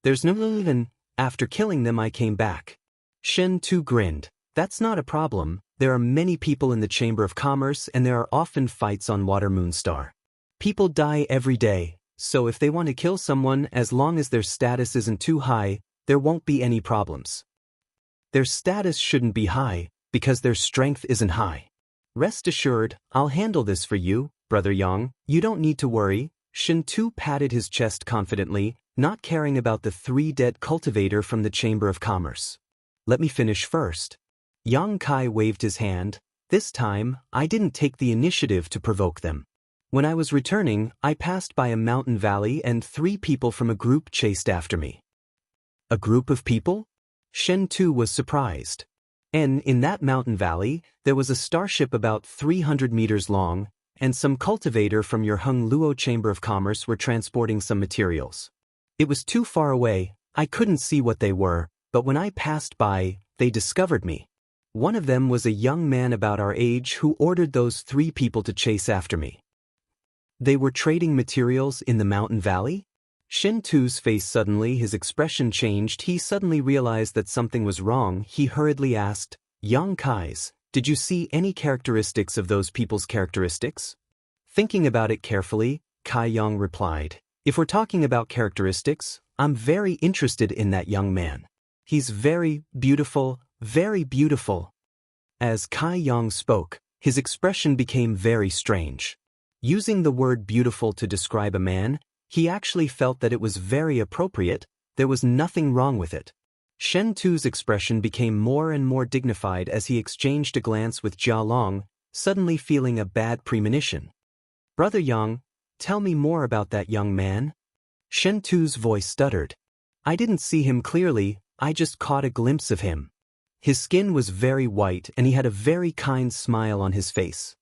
There's no even. After killing them I came back. Shentu grinned. That's not a problem, there are many people in the Chamber of Commerce and there are often fights on Water Moon Star. People die every day, so if they want to kill someone, as long as their status isn't too high, there won't be any problems. Their status shouldn't be high, because their strength isn't high. Rest assured, I'll handle this for you, Brother Yang, you don't need to worry. Shentu patted his chest confidently, not caring about the 3 dead cultivator from the Chamber of Commerce. Let me finish first. Yang Kai waved his hand. This time, I didn't take the initiative to provoke them. When I was returning, I passed by a mountain valley and 3 people from a group chased after me. A group of people? Shen Tu was surprised. And in that mountain valley, there was a starship about 300 meters long, and some cultivator from your Hung Luo Chamber of Commerce were transporting some materials. It was too far away, I couldn't see what they were, but when I passed by, they discovered me. One of them was a young man about our age who ordered those 3 people to chase after me. They were trading materials in the mountain valley? Shen Tu's face suddenly, his expression changed. He suddenly realized that something was wrong. He hurriedly asked, Yang Kai's, did you see any characteristics of those people's characteristics? Thinking about it carefully, Kai Yang replied, if we're talking about characteristics, I'm very interested in that young man. He's very beautiful, very beautiful. As Kai Yang spoke, his expression became very strange. Using the word beautiful to describe a man, he actually felt that it was very appropriate. There was nothing wrong with it. Shen Tu's expression became more and more dignified as he exchanged a glance with Jia Long, suddenly feeling a bad premonition. Brother Yang, tell me more about that young man. Shen Tu's voice stuttered. I didn't see him clearly, I just caught a glimpse of him. His skin was very white and he had a very kind smile on his face.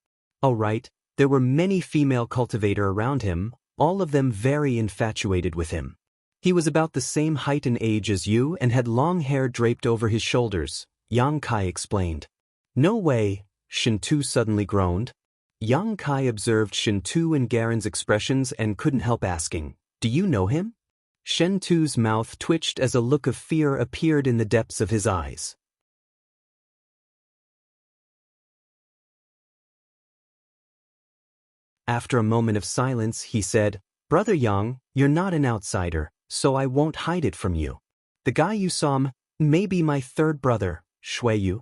All right, there were many female cultivator around him, all of them very infatuated with him. He was about the same height and age as you and had long hair draped over his shoulders, Yang Kai explained. No way, Shen Tu suddenly groaned. Yang Kai observed Shen Tu and Garen's expressions and couldn't help asking, do you know him? Shen Tu's mouth twitched as a look of fear appeared in the depths of his eyes. After a moment of silence, he said, Brother Yang, you're not an outsider, so I won't hide it from you. The guy you saw may be my third brother, Shuiyu.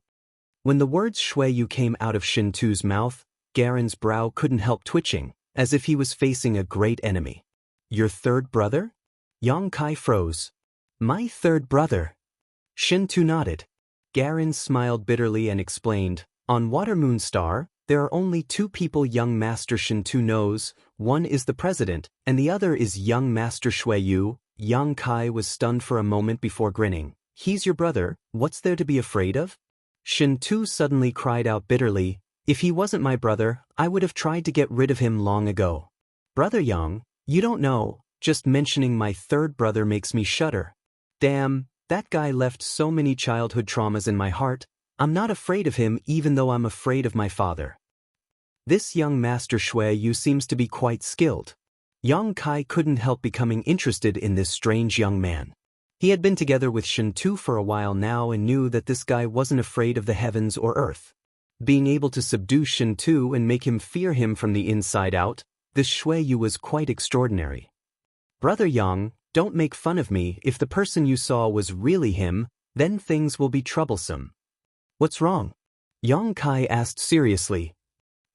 When the words Shuiyu came out of Shen Tu's mouth, Garen's brow couldn't help twitching, as if he was facing a great enemy. Your third brother? Yang Kai froze. My third brother. Shen Tu nodded. Garen smiled bitterly and explained, on Water Moon Star, there are only 2 people young Master Shen Tu knows, one is the president, and the other is young Master Shuiyu. Yang Kai was stunned for a moment before grinning. He's your brother, what's there to be afraid of? Shen Tu suddenly cried out bitterly, if he wasn't my brother, I would have tried to get rid of him long ago. Brother Yang, you don't know, just mentioning my third brother makes me shudder. Damn, that guy left so many childhood traumas in my heart. I'm not afraid of him even though I'm afraid of my father. This young Master Shuiyu seems to be quite skilled. Yang Kai couldn't help becoming interested in this strange young man. He had been together with Shen Tu for a while now and knew that this guy wasn't afraid of the heavens or earth. Being able to subdue Shen Tu and make him fear him from the inside out, this Shuiyu was quite extraordinary. Brother Yang, don't make fun of me. If the person you saw was really him, then things will be troublesome. What's wrong? Yang Kai asked seriously.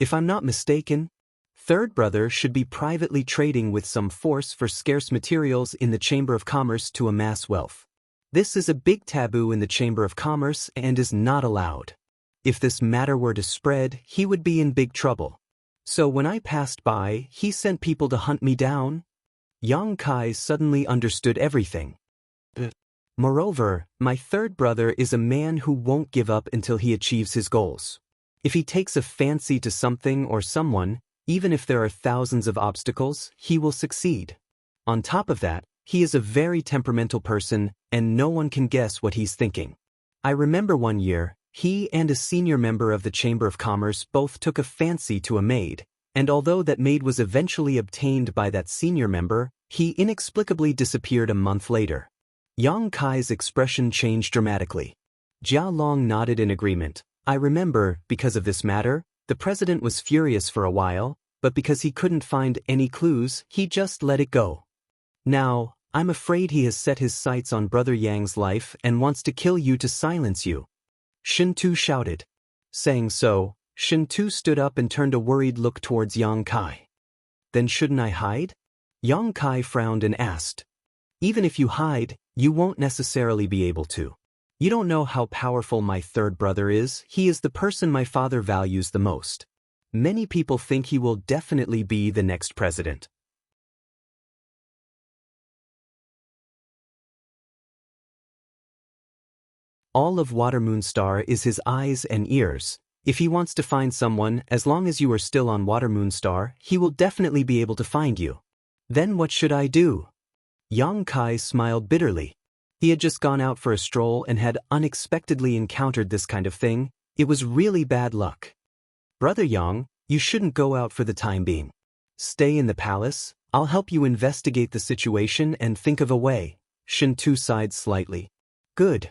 If I'm not mistaken, third brother should be privately trading with some force for scarce materials in the Chamber of Commerce to amass wealth. This is a big taboo in the Chamber of Commerce and is not allowed. If this matter were to spread, he would be in big trouble. So when I passed by, he sent people to hunt me down? Yang Kai suddenly understood everything. Moreover, my third brother is a man who won't give up until he achieves his goals. If he takes a fancy to something or someone, even if there are thousands of obstacles, he will succeed. On top of that, he is a very temperamental person, and no one can guess what he's thinking. I remember one year, he and a senior member of the Chamber of Commerce both took a fancy to a maid, and although that maid was eventually obtained by that senior member, he inexplicably disappeared a month later. Yang Kai's expression changed dramatically. Jia Long nodded in agreement. I remember, because of this matter, the president was furious for a while, but because he couldn't find any clues, he just let it go. Now, I'm afraid he has set his sights on Brother Yang's life and wants to kill you to silence you. Shen Tu shouted. Saying so, Shen Tu stood up and turned a worried look towards Yang Kai. Then shouldn't I hide? Yang Kai frowned and asked. Even if you hide, you won't necessarily be able to. You don't know how powerful my third brother is. He is the person my father values the most. Many people think he will definitely be the next president. All of Water Moon Star is his eyes and ears. If he wants to find someone, as long as you are still on Water Moon Star, he will definitely be able to find you. Then what should I do? Yang Kai smiled bitterly. He had just gone out for a stroll and had unexpectedly encountered this kind of thing. It was really bad luck. Brother Yang, you shouldn't go out for the time being. Stay in the palace. I'll help you investigate the situation and think of a way. Shintu sighed slightly. Good.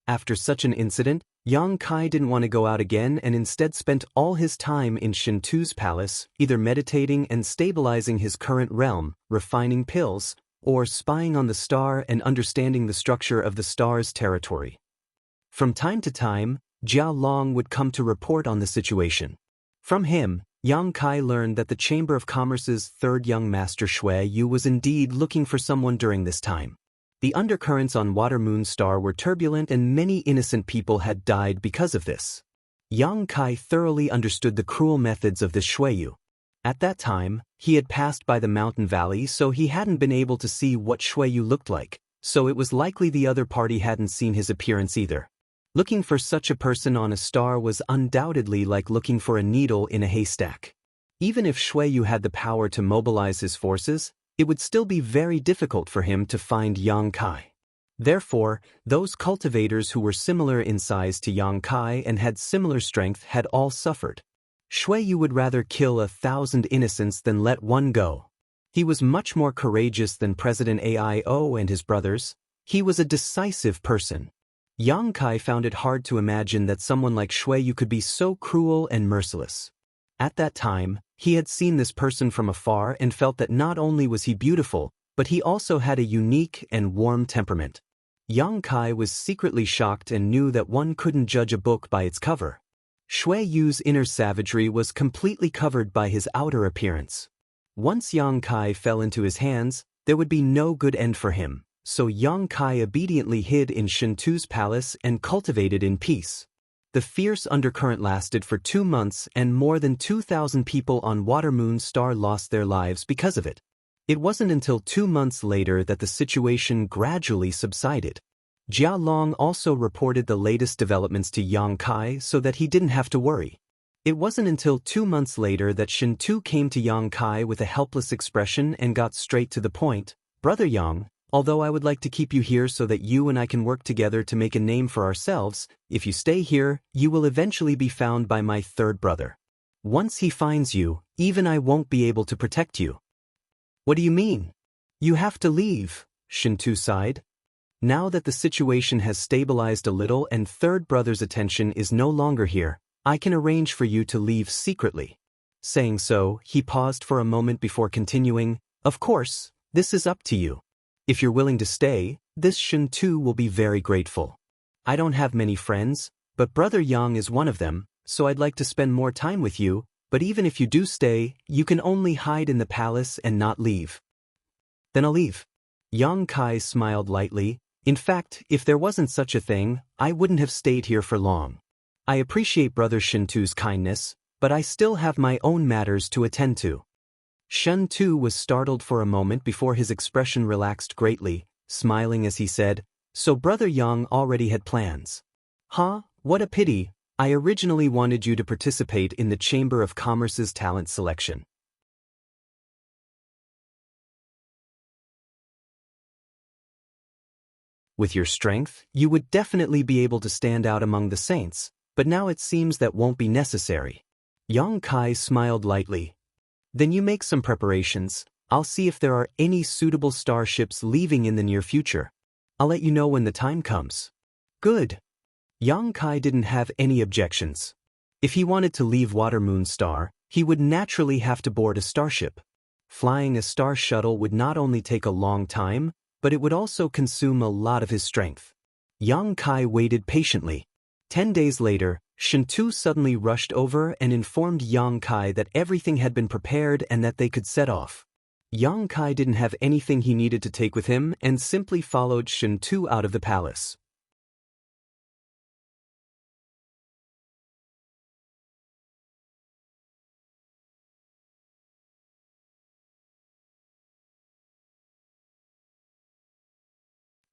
After such an incident, Yang Kai didn't want to go out again and instead spent all his time in Shintu's palace, either meditating and stabilizing his current realm, refining pills, or spying on the star and understanding the structure of the star's territory. From time to time, Jia Long would come to report on the situation. From him, Yang Kai learned that the Chamber of Commerce's third young master Shui Yu was indeed looking for someone during this time. The undercurrents on Water Moon Star were turbulent and many innocent people had died because of this. Yang Kai thoroughly understood the cruel methods of this Shui Yu. At that time, he had passed by the mountain valley, so he hadn't been able to see what Shui Yu looked like, so it was likely the other party hadn't seen his appearance either. Looking for such a person on a star was undoubtedly like looking for a needle in a haystack. Even if Shui Yu had the power to mobilize his forces, it would still be very difficult for him to find Yang Kai. Therefore, those cultivators who were similar in size to Yang Kai and had similar strength had all suffered. Shui Yu would rather kill 1,000 innocents than let one go. He was much more courageous than President Aio and his brothers. He was a decisive person. Yang Kai found it hard to imagine that someone like Shui Yu could be so cruel and merciless. At that time, he had seen this person from afar and felt that not only was he beautiful, but he also had a unique and warm temperament. Yang Kai was secretly shocked and knew that one couldn't judge a book by its cover. Shui Yu's inner savagery was completely covered by his outer appearance. Once Yang Kai fell into his hands, there would be no good end for him. So Yang Kai obediently hid in Shintu's palace and cultivated in peace. The fierce undercurrent lasted for 2 months and more than 2,000 people on Water Moon Star lost their lives because of it. It wasn't until 2 months later that the situation gradually subsided. Jia Long also reported the latest developments to Yang Kai so that he didn't have to worry. It wasn't until 2 months later that Shintu came to Yang Kai with a helpless expression and got straight to the point. Brother Yang, although I would like to keep you here so that you and I can work together to make a name for ourselves, if you stay here, you will eventually be found by my third brother. Once he finds you, even I won't be able to protect you. What do you mean? You have to leave, Shintu sighed. Now that the situation has stabilized a little and third brother's attention is no longer here, I can arrange for you to leave secretly. Saying so, he paused for a moment before continuing, of course, this is up to you. If you're willing to stay, this Shintu will be very grateful. I don't have many friends, but Brother Yang is one of them, so I'd like to spend more time with you, but even if you do stay, you can only hide in the palace and not leave. Then I'll leave. Yang Kai smiled lightly. In fact, if there wasn't such a thing, I wouldn't have stayed here for long. I appreciate Brother Shintu's kindness, but I still have my own matters to attend to. Shintu was startled for a moment before his expression relaxed greatly, smiling as he said, so Brother Yang already had plans. Huh, what a pity, I originally wanted you to participate in the Chamber of Commerce's talent selection. With your strength, you would definitely be able to stand out among the saints, but now it seems that won't be necessary. Yang Kai smiled lightly. Then you make some preparations. I'll see if there are any suitable starships leaving in the near future. I'll let you know when the time comes. Good. Yang Kai didn't have any objections. If he wanted to leave Water Moon Star, he would naturally have to board a starship. Flying a star shuttle would not only take a long time, but it would also consume a lot of his strength. Yang Kai waited patiently. 10 days later, Shintu suddenly rushed over and informed Yang Kai that everything had been prepared and that they could set off. Yang Kai didn't have anything he needed to take with him and simply followed Shintu out of the palace.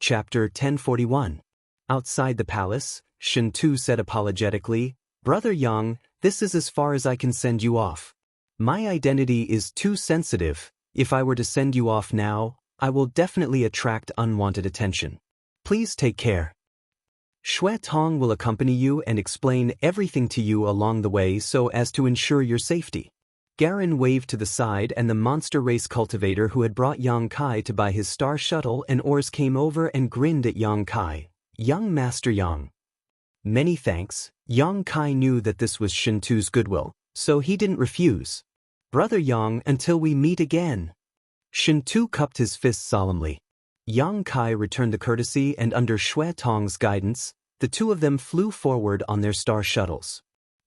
Chapter 1041. Outside the palace, Shen Tu said apologetically, "Brother Yang, this is as far as I can send you off. My identity is too sensitive. If I were to send you off now, I will definitely attract unwanted attention. Please take care. Xue Tong will accompany you and explain everything to you along the way so as to ensure your safety." Garen waved to the side and the monster race cultivator who had brought Yang Kai to buy his star shuttle and ores came over and grinned at Yang Kai. "Young Master Yang." "Many thanks." Yang Kai knew that this was Shen Tu's goodwill, so he didn't refuse. "Brother Yang, until we meet again." Shen Tu cupped his fists solemnly. Yang Kai returned the courtesy and under Xue Tong's guidance, the two of them flew forward on their star shuttles.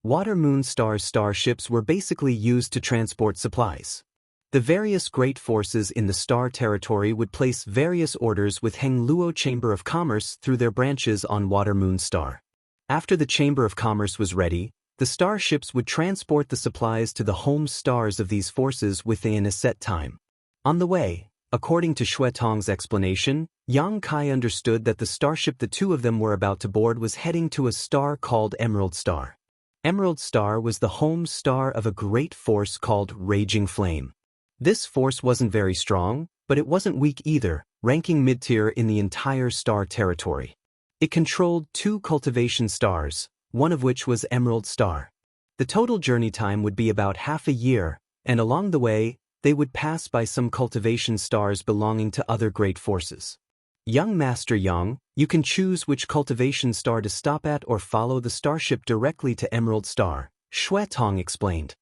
Water Moon Star's starships were basically used to transport supplies. The various great forces in the star territory would place various orders with Heng Luo Chamber of Commerce through their branches on Water Moon Star. After the Chamber of Commerce was ready, the starships would transport the supplies to the home stars of these forces within a set time. On the way, according to Xue Tong's explanation, Yang Kai understood that the starship the two of them were about to board was heading to a star called Emerald Star. Emerald Star was the home star of a great force called Raging Flame. This force wasn't very strong, but it wasn't weak either, ranking mid-tier in the entire star territory. It controlled 2 cultivation stars, one of which was Emerald Star. The total journey time would be about half a year, and along the way, they would pass by some cultivation stars belonging to other great forces. "Young Master Yang, you can choose which cultivation star to stop at or follow the starship directly to Emerald Star," Xue Tong explained.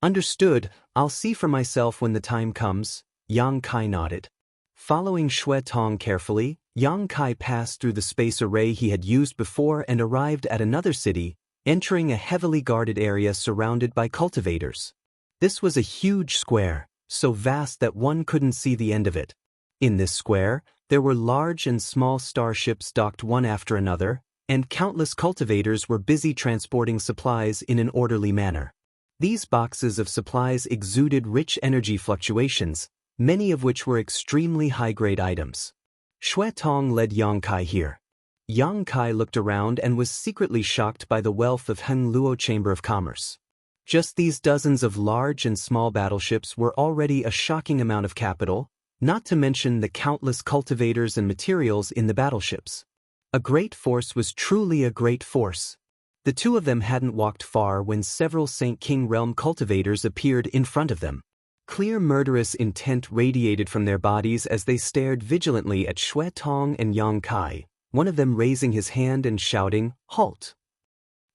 "Understood, I'll see for myself when the time comes," Yang Kai nodded. Following Xue Tong carefully, Yang Kai passed through the space array he had used before and arrived at another city, entering a heavily guarded area surrounded by cultivators. This was a huge square, so vast that one couldn't see the end of it. In this square, there were large and small starships docked one after another, and countless cultivators were busy transporting supplies in an orderly manner. These boxes of supplies exuded rich energy fluctuations, many of which were extremely high-grade items. Xue Tong led Yang Kai here. Yang Kai looked around and was secretly shocked by the wealth of Heng Luo Chamber of Commerce. Just these dozens of large and small battleships were already a shocking amount of capital, not to mention the countless cultivators and materials in the battleships. A great force was truly a great force. The two of them hadn't walked far when several Saint King Realm cultivators appeared in front of them. Clear murderous intent radiated from their bodies as they stared vigilantly at Xue Tong and Yang Kai, one of them raising his hand and shouting, "Halt!"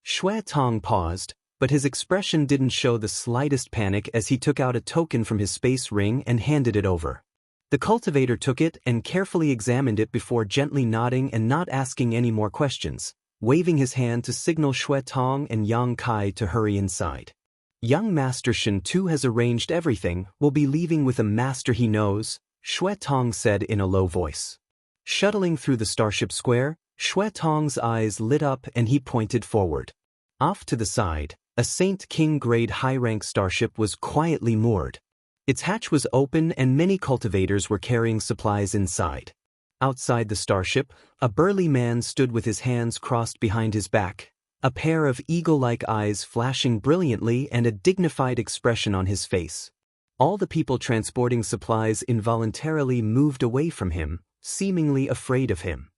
Xue Tong paused, but his expression didn't show the slightest panic as he took out a token from his space ring and handed it over. The cultivator took it and carefully examined it before gently nodding and not asking any more questions, waving his hand to signal Xue Tong and Yang Kai to hurry inside. "Young Master Shen Tu has arranged everything, we'll be leaving with a master he knows," Xue Tong said in a low voice. Shuttling through the starship square, Xue Tong's eyes lit up and he pointed forward. Off to the side, a Saint King grade high-rank starship was quietly moored. Its hatch was open and many cultivators were carrying supplies inside. Outside the starship, a burly man stood with his hands crossed behind his back, a pair of eagle-like eyes flashing brilliantly and a dignified expression on his face. All the people transporting supplies involuntarily moved away from him, seemingly afraid of him.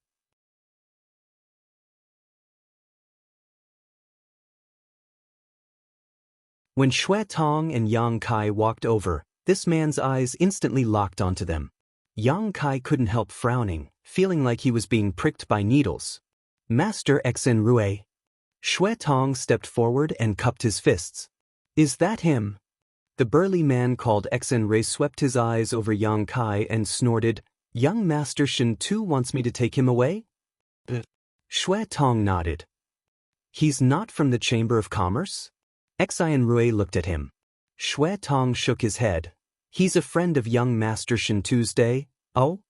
When Xue Tong and Yang Kai walked over, this man's eyes instantly locked onto them. Yang Kai couldn't help frowning, feeling like he was being pricked by needles. "Master Xen Rue." Xue Tong stepped forward and cupped his fists. "Is that him?" The burly man called Xen Rue swept his eyes over Yang Kai and snorted, "Young Master Shen Tu wants me to take him away?" Xue Tong nodded. "He's not from the Chamber of Commerce?" Xen Rue looked at him. Xue Tong shook his head. "He's a friend of young Master Shen Tu's day." "Oh?"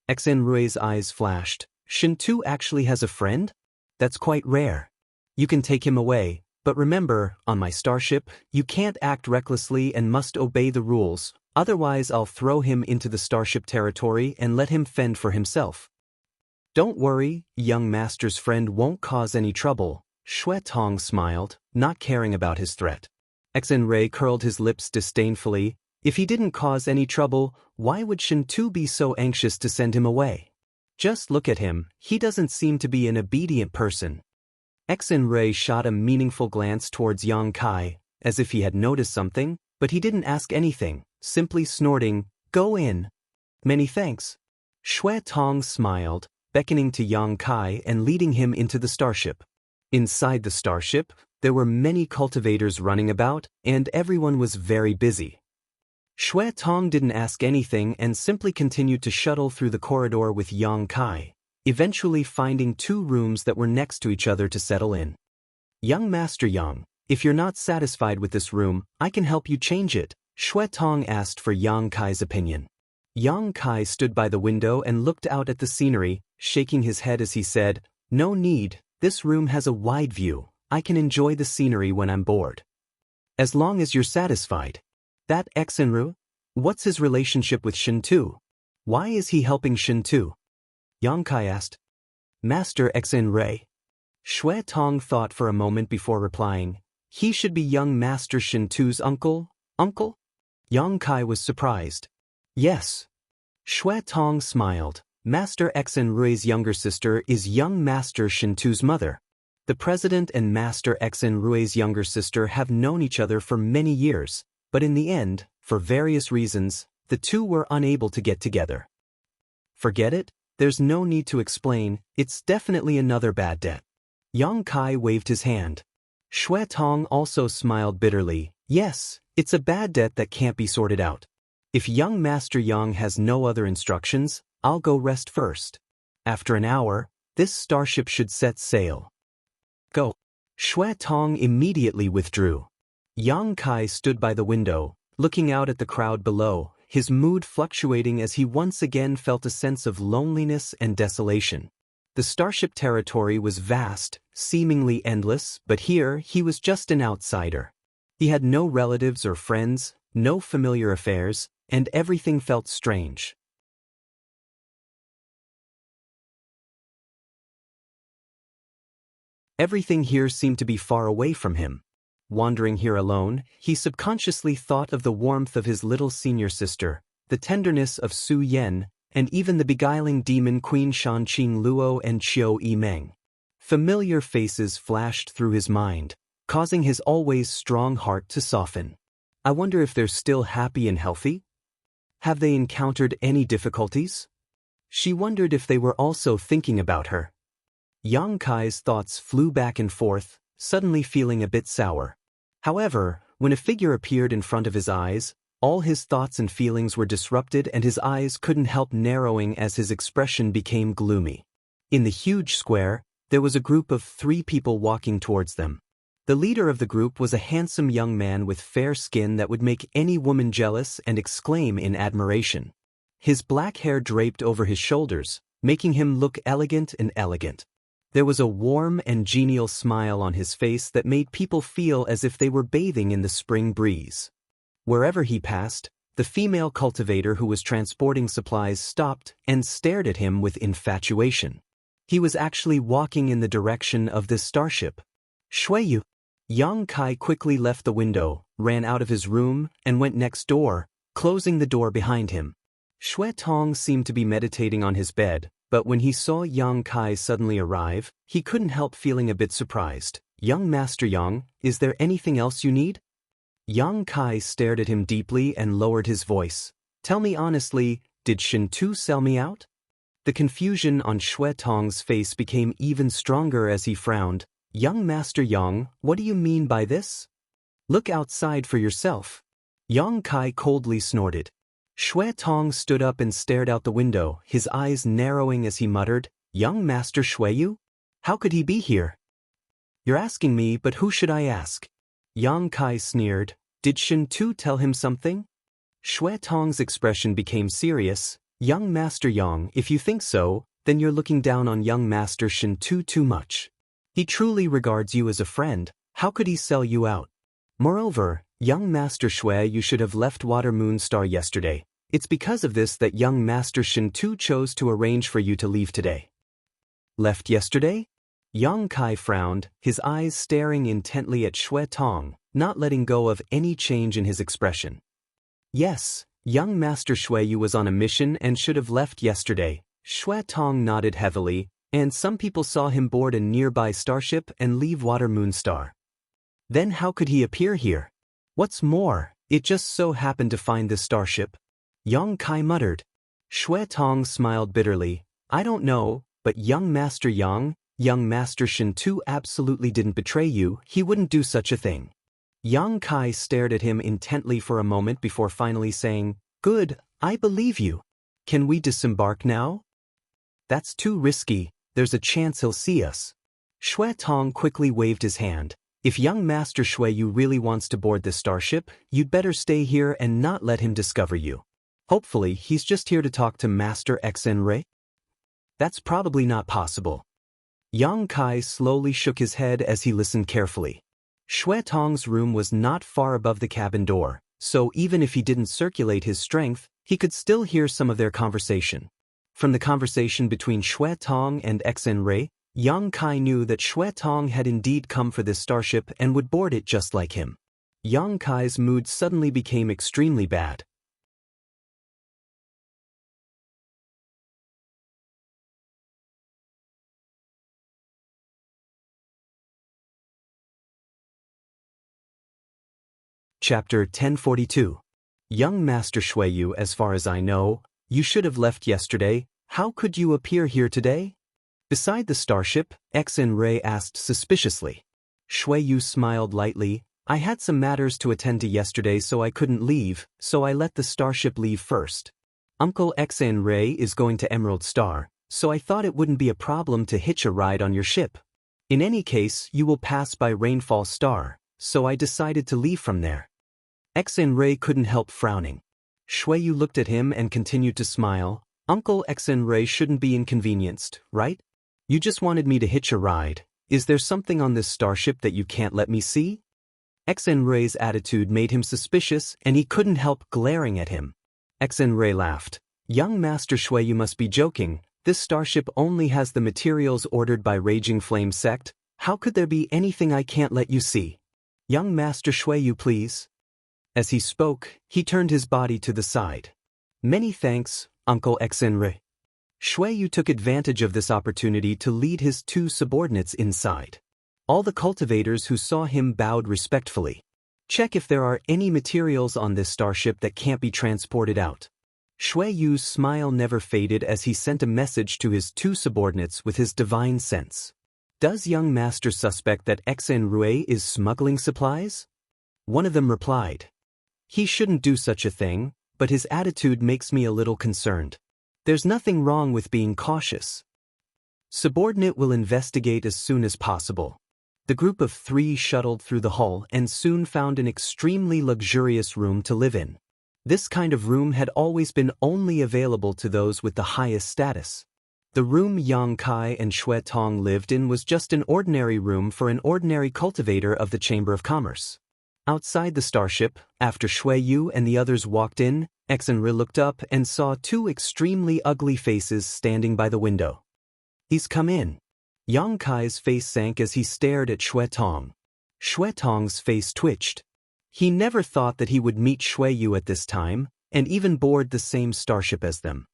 Xen Rue's eyes flashed. "Shen Tu actually has a friend? That's quite rare. You can take him away, but remember, on my starship, you can't act recklessly and must obey the rules, otherwise I'll throw him into the starship territory and let him fend for himself." Don't worry, young master's friend won't cause any trouble, Shui Tong smiled, not caring about his threat. Xinrui curled his lips disdainfully. If he didn't cause any trouble, why would Shen Tu be so anxious to send him away? Just look at him, he doesn't seem to be an obedient person. Xinrui shot a meaningful glance towards Yang Kai, as if he had noticed something, but he didn't ask anything, simply snorting, "Go in." "Many thanks." Shui Tong smiled, beckoning to Yang Kai and leading him into the starship. Inside the starship, there were many cultivators running about, and everyone was very busy. Shui Tong didn't ask anything and simply continued to shuttle through the corridor with Yang Kai, eventually finding 2 rooms that were next to each other to settle in. "Young Master Yang, if you're not satisfied with this room, I can help you change it," Shui Tong asked for Yang Kai's opinion. Yang Kai stood by the window and looked out at the scenery, shaking his head as he said, "No need, this room has a wide view, I can enjoy the scenery when I'm bored." "As long as you're satisfied." "That Xinru? What's his relationship with Shen Tu? Why is he helping Shen Tu?" Yang Kai asked. "Master Xinrui." Shui Tong thought for a moment before replying, "He should be young Master Shen Tu's uncle?" "Uncle?" Yang Kai was surprised. "Yes." Shui Tong smiled. Master Xinrui's younger sister is young Master Shen Tu's mother. The president and Master Xinrui's younger sister have known each other for many years, but in the end, for various reasons, the two were unable to get together. "Forget it, there's no need to explain, it's definitely another bad debt." Yang Kai waved his hand. Shui Tong also smiled bitterly. "Yes, it's a bad debt that can't be sorted out. If young Master Yang has no other instructions, I'll go rest first. After an hour, this starship should set sail." "Go." Shui Tong immediately withdrew. Yang Kai stood by the window, looking out at the crowd below, his mood fluctuating as he once again felt a sense of loneliness and desolation. The starship territory was vast, seemingly endless, but here he was just an outsider. He had no relatives or friends, no familiar affairs, and everything felt strange. Everything here seemed to be far away from him. Wandering here alone, he subconsciously thought of the warmth of his little senior sister, the tenderness of Su Yan, and even the beguiling demon Queen Shanqing Luo and Qiu Yimeng. Familiar faces flashed through his mind, causing his always strong heart to soften. I wonder if they're still happy and healthy? Have they encountered any difficulties? She wondered if they were also thinking about her. Yang Kai's thoughts flew back and forth, suddenly feeling a bit sour. However, when a figure appeared in front of his eyes, all his thoughts and feelings were disrupted and his eyes couldn't help narrowing as his expression became gloomy. In the huge square, there was a group of 3 people walking towards them. The leader of the group was a handsome young man with fair skin that would make any woman jealous and exclaim in admiration. His black hair draped over his shoulders, making him look elegant and elegant. There was a warm and genial smile on his face that made people feel as if they were bathing in the spring breeze. Wherever he passed, the female cultivator who was transporting supplies stopped and stared at him with infatuation. He was actually walking in the direction of this starship. "Shuiyu." Yang Kai quickly left the window, ran out of his room, and went next door, closing the door behind him. Shui Tong seemed to be meditating on his bed, but when he saw Yang Kai suddenly arrive, he couldn't help feeling a bit surprised. "Young Master Yang, is there anything else you need?" Yang Kai stared at him deeply and lowered his voice. "Tell me honestly, did Shen Tu sell me out?" The confusion on Shui Tong's face became even stronger as he frowned. "Young Master Yang, what do you mean by this? Look outside for yourself." Yang Kai coldly snorted. Shui Tong stood up and stared out the window, his eyes narrowing as he muttered, "Young Master Shuiyu? How could he be here?" "You're asking me, but who should I ask?" Yang Kai sneered. "Did Shen Tu tell him something?" Shui Tong's expression became serious. "Young Master Yang, if you think so, then you're looking down on young Master Shen Tu too much. He truly regards you as a friend, how could he sell you out? Moreover, young Master Shui, you should have left Water Moon Star yesterday. It's because of this that young Master Shen Tu chose to arrange for you to leave today." Left yesterday? Yang Kai frowned, his eyes staring intently at Xue Tong, not letting go of any change in his expression. Yes, young Master Xueyu was on a mission and should have left yesterday. Xue Tong nodded heavily, and some people saw him board a nearby starship and leave Water Moon Star. Then how could he appear here? What's more, it just so happened to find this starship. Yang Kai muttered. Xue Tong smiled bitterly. I don't know, but young Master Shen Tu absolutely didn't betray you. He wouldn't do such a thing. Yang Kai stared at him intently for a moment before finally saying, Good, I believe you. Can we disembark now? That's too risky, there's a chance he'll see us. Xue Tong quickly waved his hand. If young Master Xueyu really wants to board this starship, you'd better stay here and not let him discover you. Hopefully, he's just here to talk to Master Xenrei. That's probably not possible. Yang Kai slowly shook his head as he listened carefully. Xue Tong's room was not far above the cabin door, so even if he didn't circulate his strength, he could still hear some of their conversation. From the conversation between Xue Tong and Xenrei, Yang Kai knew that Xue Tong had indeed come for this starship and would board it just like him. Yang Kai's mood suddenly became extremely bad. Chapter 1042. Young Master Xueyu, as far as I know, you should have left yesterday. How could you appear here today? Beside the starship, Xenrei asked suspiciously. Xueyu smiled lightly. I had some matters to attend to yesterday so I couldn't leave, so I let the starship leave first. Uncle Xenrei is going to Emerald Star, so I thought it wouldn't be a problem to hitch a ride on your ship. In any case, you will pass by Rainfall Star, so I decided to leave from there. Xenrei couldn't help frowning. Xueyu looked at him and continued to smile. Uncle Xenrei shouldn't be inconvenienced, right? You just wanted me to hitch a ride. Is there something on this starship that you can't let me see? Xenrei's attitude made him suspicious and he couldn't help glaring at him. Xenrei laughed. Young Master Xueyu must be joking. This starship only has the materials ordered by Raging Flame Sect. How could there be anything I can't let you see? Young Master Xueyu, please. As he spoke, he turned his body to the side. Many thanks, Uncle Xenrei. Xueyu took advantage of this opportunity to lead his two subordinates inside. All the cultivators who saw him bowed respectfully. Check if there are any materials on this starship that can't be transported out. Xueyu's smile never faded as he sent a message to his two subordinates with his divine sense. Does young master suspect that Xenrei is smuggling supplies? One of them replied. He shouldn't do such a thing, but his attitude makes me a little concerned. There's nothing wrong with being cautious. Subordinate will investigate as soon as possible. The group of three shuttled through the hull and soon found an extremely luxurious room to live in. This kind of room had always been only available to those with the highest status. The room Yang Kai and Xue Tong lived in was just an ordinary room for an ordinary cultivator of the Chamber of Commerce. Outside the starship, after Xueyu and the others walked in, Xenrei looked up and saw two extremely ugly faces standing by the window. He's come in. Yang Kai's face sank as he stared at Xue Tong. Xue Tong's face twitched. He never thought that he would meet Xueyu at this time, and even board the same starship as them.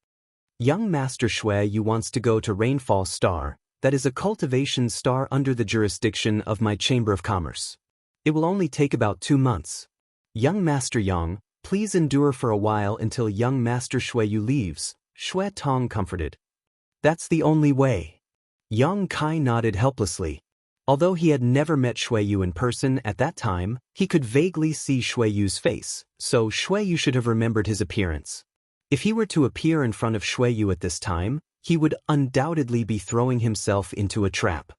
Young Master Xueyu wants to go to Rainfall Star, that is a cultivation star under the jurisdiction of my Chamber of Commerce. It will only take about 2 months. Young Master Yang, please endure for a while until young Master Xueyu leaves, Xue Tong comforted. That's the only way. Yang Kai nodded helplessly. Although he had never met Xueyu in person at that time, he could vaguely see Xueyu's face, so Xueyu should have remembered his appearance. If he were to appear in front of Xueyu at this time, he would undoubtedly be throwing himself into a trap.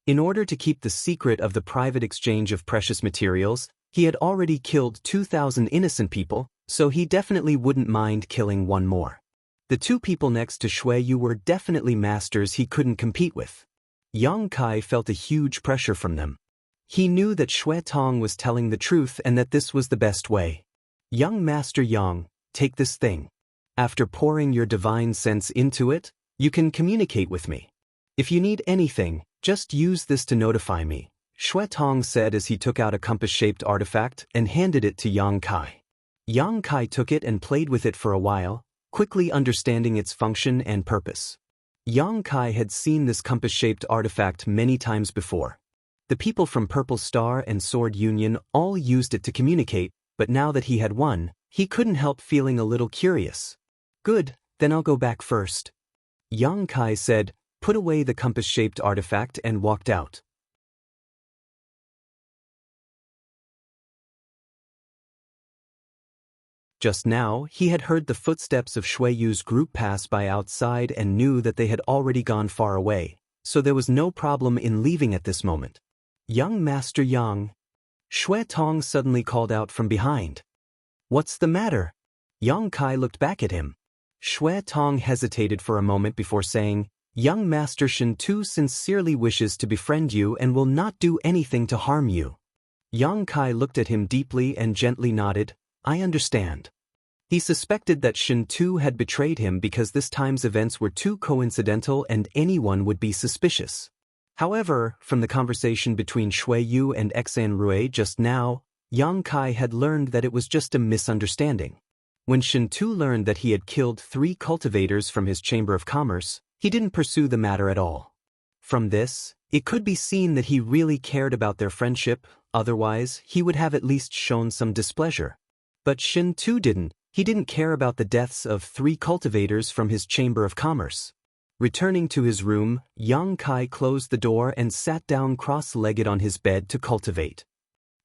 In order to keep the secret of the private exchange of precious materials, he had already killed 2,000 innocent people, so he definitely wouldn't mind killing one more. The two people next to Xueyu were definitely masters he couldn't compete with. Yang Kai felt a huge pressure from them. He knew that Xue Tong was telling the truth and that this was the best way. Young Master Yang, take this thing. After pouring your divine sense into it, you can communicate with me. If you need anything, just use this to notify me, Shui Tong said as he took out a compass-shaped artifact and handed it to Yang Kai. Yang Kai took it and played with it for a while, quickly understanding its function and purpose. Yang Kai had seen this compass-shaped artifact many times before. The people from Purple Star and Sword Union all used it to communicate, but now that he had one, he couldn't help feeling a little curious. Good, then I'll go back first. Yang Kai said, put away the compass-shaped artifact and walked out. Just now, he had heard the footsteps of Shui Yu's group pass by outside and knew that they had already gone far away, so there was no problem in leaving at this moment. Young Master Yang. Shui Tong suddenly called out from behind. What's the matter? Yang Kai looked back at him. Shui Tong hesitated for a moment before saying, Young Master Shen Tu sincerely wishes to befriend you and will not do anything to harm you. Yang Kai looked at him deeply and gently nodded, I understand. He suspected that Shen Tu had betrayed him because this time's events were too coincidental and anyone would be suspicious. However, from the conversation between Shui Yu and Xan Rui just now, Yang Kai had learned that it was just a misunderstanding. When Shen Tu learned that he had killed 3 cultivators from his Chamber of Commerce, he didn't pursue the matter at all. From this, it could be seen that he really cared about their friendship, otherwise he would have at least shown some displeasure. But Shen Tu didn't. He didn't care about the deaths of 3 cultivators from his Chamber of Commerce. Returning to his room, Yang Kai closed the door and sat down cross-legged on his bed to cultivate.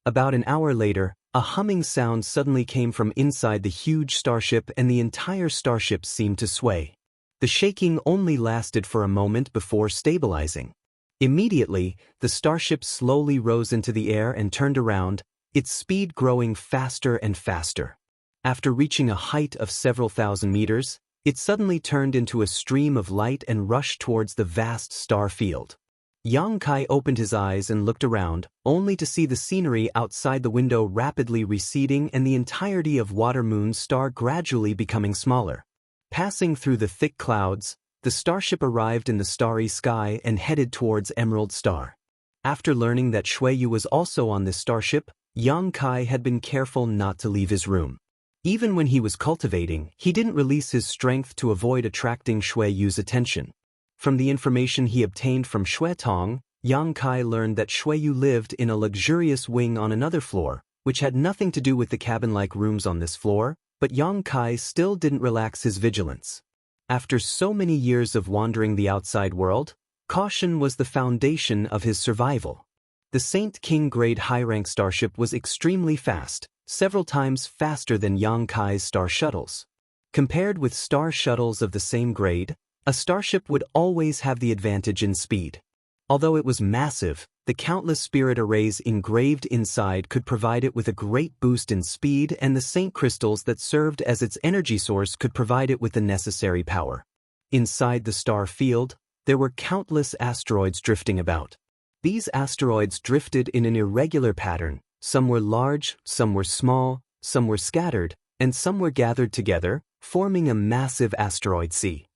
About an hour later, a humming sound suddenly came from inside the huge starship and the entire starship seemed to sway. The shaking only lasted for a moment before stabilizing. Immediately, the starship slowly rose into the air and turned around, its speed growing faster and faster. After reaching a height of several thousand meters, it suddenly turned into a stream of light and rushed towards the vast star field. Yang Kai opened his eyes and looked around, only to see the scenery outside the window rapidly receding and the entirety of Water Moon's star gradually becoming smaller. Passing through the thick clouds, the starship arrived in the starry sky and headed towards Emerald Star. After learning that Shui Yu was also on this starship, Yang Kai had been careful not to leave his room. Even when he was cultivating, he didn't release his strength to avoid attracting Shui Yu's attention. From the information he obtained from Shui Tong, Yang Kai learned that Shui Yu lived in a luxurious wing on another floor, which had nothing to do with the cabin-like rooms on this floor, but Yang Kai still didn't relax his vigilance. After so many years of wandering the outside world, caution was the foundation of his survival. The Saint King grade high-rank starship was extremely fast, several times faster than Yang Kai's star shuttles. Compared with star shuttles of the same grade, a starship would always have the advantage in speed. Although it was massive, the countless spirit arrays engraved inside could provide it with a great boost in speed, and the Saint crystals that served as its energy source could provide it with the necessary power. Inside the star field, there were countless asteroids drifting about. These asteroids drifted in an irregular pattern. Some were large, some were small, some were scattered, and some were gathered together, forming a massive asteroid sea.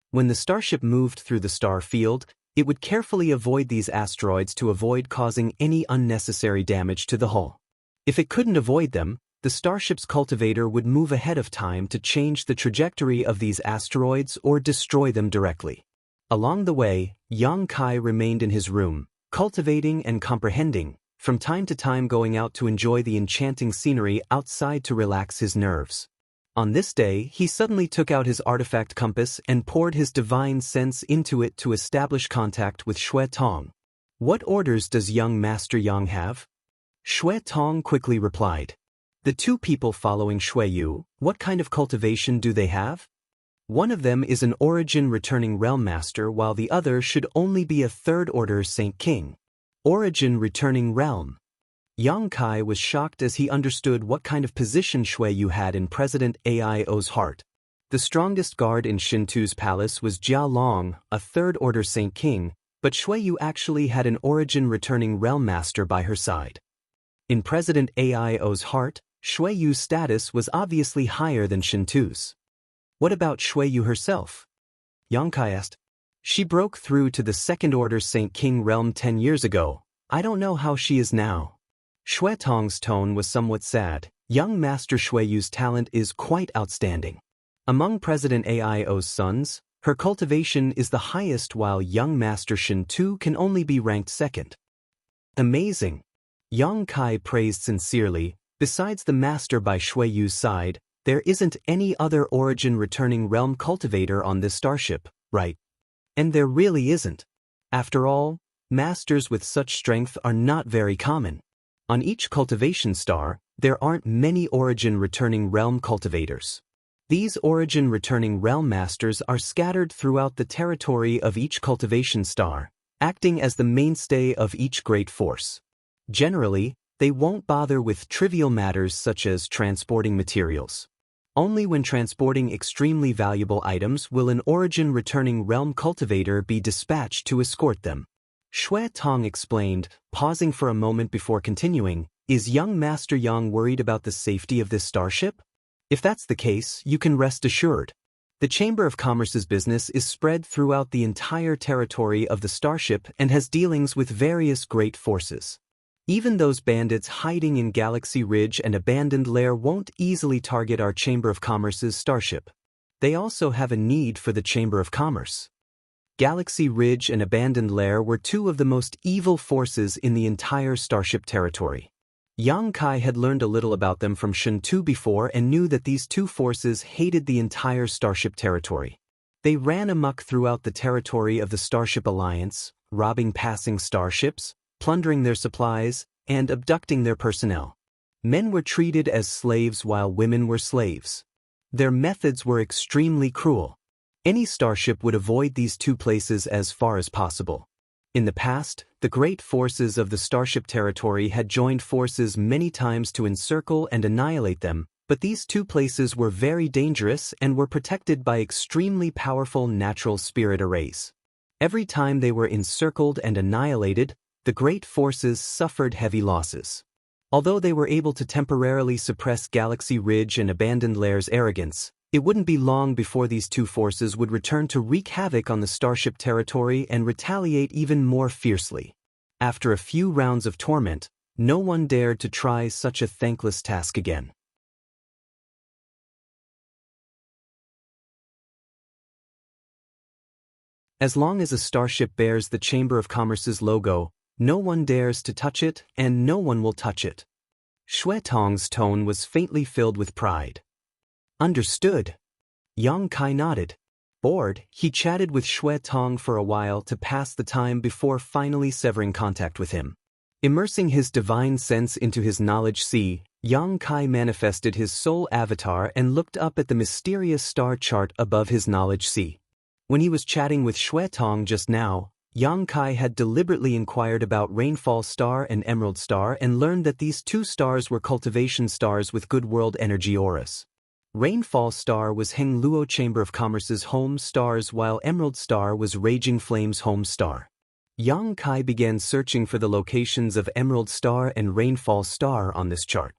When the starship moved through the star field, it would carefully avoid these asteroids to avoid causing any unnecessary damage to the hull. If it couldn't avoid them, the starship's cultivator would move ahead of time to change the trajectory of these asteroids or destroy them directly. Along the way, Yang Kai remained in his room, cultivating and comprehending, from time to time going out to enjoy the enchanting scenery outside to relax his nerves. On this day, he suddenly took out his artifact compass and poured his divine sense into it to establish contact with Shui Tong. What orders does young Master Yang have? Shui Tong quickly replied. The 2 people following Shui Yu, what kind of cultivation do they have? One of them is an Origin Returning Realm Master while the other should only be a 3rd Order Saint King. Origin Returning Realm. Yang Kai was shocked as he understood what kind of position Shui Yu had in President Aio's heart. The strongest guard in Shen Tu's palace was Jia Long, a 3rd Order Saint King, but Shui Yu actually had an Origin Returning Realm Master by her side. In President Aio's heart, Shui Yu's status was obviously higher than Shen Tu's. What about Shui Yu herself? Yang Kai asked. She broke through to the Second Order Saint King realm 10 years ago. I don't know how she is now. Shui Tong's tone was somewhat sad. Young Master Shui Yu's talent is quite outstanding. Among President Aio's sons, her cultivation is the highest while young Master Shen Tu can only be ranked second. Amazing. Yang Kai praised sincerely. Besides the master by Shui Yu's side, there isn't any other origin returning realm cultivator on this starship, right? And there really isn't. After all, masters with such strength are not very common. On each cultivation star, there aren't many origin returning realm cultivators. These origin returning realm masters are scattered throughout the territory of each cultivation star, acting as the mainstay of each great force. Generally, they won't bother with trivial matters such as transporting materials. Only when transporting extremely valuable items will an origin returning realm cultivator be dispatched to escort them. Shui Tong explained, pausing for a moment before continuing, is young Master Yang worried about the safety of this starship? If that's the case, you can rest assured. The Chamber of Commerce's business is spread throughout the entire territory of the starship and has dealings with various great forces. Even those bandits hiding in Galaxy Ridge and Abandoned Lair won't easily target our Chamber of Commerce's starship. They also have a need for the Chamber of Commerce. Galaxy Ridge and Abandoned Lair were two of the most evil forces in the entire starship territory. Yang Kai had learned a little about them from Shen Tu before and knew that these two forces hated the entire starship territory. They ran amok throughout the territory of the Starship Alliance, robbing passing starships, plundering their supplies, and abducting their personnel. Men were treated as slaves while women were slaves. Their methods were extremely cruel. Any starship would avoid these two places as far as possible. In the past, the great forces of the starship territory had joined forces many times to encircle and annihilate them, but these two places were very dangerous and were protected by extremely powerful natural spirit arrays. Every time they were encircled and annihilated, the great forces suffered heavy losses. Although they were able to temporarily suppress Galaxy Ridge and Abandoned Lair's arrogance, it wouldn't be long before these two forces would return to wreak havoc on the starship territory and retaliate even more fiercely. After a few rounds of torment, no one dared to try such a thankless task again. As long as a starship bears the Chamber of Commerce's logo, no one dares to touch it, and no one will touch it. Shui Tong's tone was faintly filled with pride. Understood. Yang Kai nodded. Bored, he chatted with Shui Tong for a while to pass the time before finally severing contact with him. Immersing his divine sense into his knowledge sea, Yang Kai manifested his soul avatar and looked up at the mysterious star chart above his knowledge sea. When he was chatting with Shui Tong just now, Yang Kai had deliberately inquired about Rainfall Star and Emerald Star and learned that these two stars were cultivation stars with good world energy auras. Rainfall Star was Heng Luo Chamber of Commerce's home stars while Emerald Star was Raging Flame's home star. Yang Kai began searching for the locations of Emerald Star and Rainfall Star on this chart.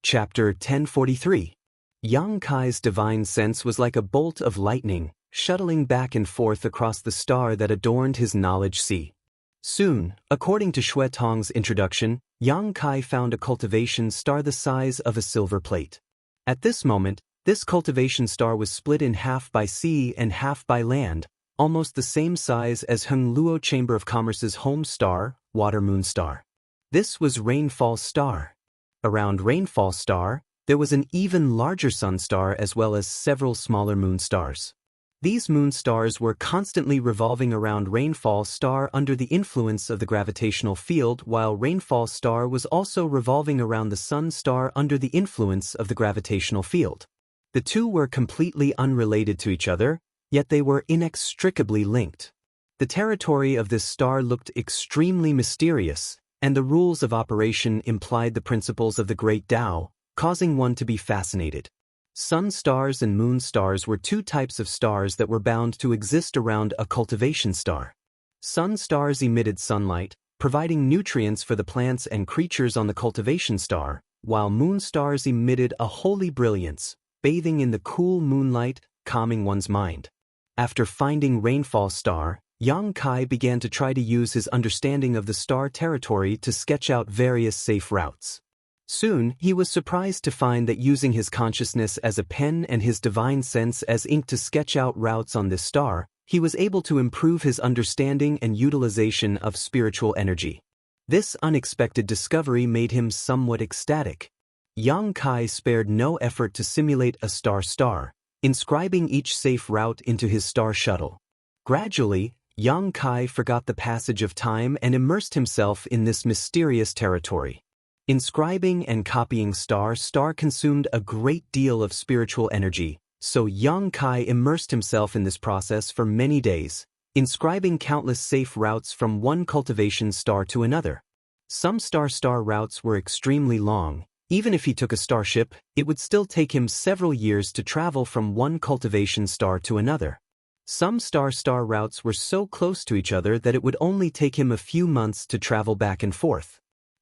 Chapter 1043. Yang Kai's divine sense was like a bolt of lightning, shuttling back and forth across the star that adorned his knowledge sea. Soon, according to Shui Tong's introduction, Yang Kai found a cultivation star the size of a silver plate. At this moment, this cultivation star was split in half by sea and half by land, almost the same size as Heng Luo Chamber of Commerce's home star, Water Moon Star. This was Rainfall Star. Around Rainfall Star, there was an even larger sun star as well as several smaller moon stars. These moon stars were constantly revolving around Rainfall Star under the influence of the gravitational field, while Rainfall Star was also revolving around the sun star under the influence of the gravitational field. The two were completely unrelated to each other, yet they were inextricably linked. The territory of this star looked extremely mysterious, and the rules of operation implied the principles of the Great Tao, causing one to be fascinated. Sun stars and moon stars were two types of stars that were bound to exist around a cultivation star. Sun stars emitted sunlight, providing nutrients for the plants and creatures on the cultivation star, while moon stars emitted a holy brilliance, bathing in the cool moonlight, calming one's mind. After finding Rainfall Star, Yang Kai began to try to use his understanding of the star territory to sketch out various safe routes. Soon, he was surprised to find that using his consciousness as a pen and his divine sense as ink to sketch out routes on this star, he was able to improve his understanding and utilization of spiritual energy. This unexpected discovery made him somewhat ecstatic. Yang Kai spared no effort to simulate a star, inscribing each safe route into his star shuttle. Gradually, Yang Kai forgot the passage of time and immersed himself in this mysterious territory. Inscribing and copying star consumed a great deal of spiritual energy, so Yang Kai immersed himself in this process for many days, inscribing countless safe routes from one cultivation star to another. Some star routes were extremely long. Even if he took a starship, it would still take him several years to travel from one cultivation star to another. Some star routes were so close to each other that it would only take him a few months to travel back and forth.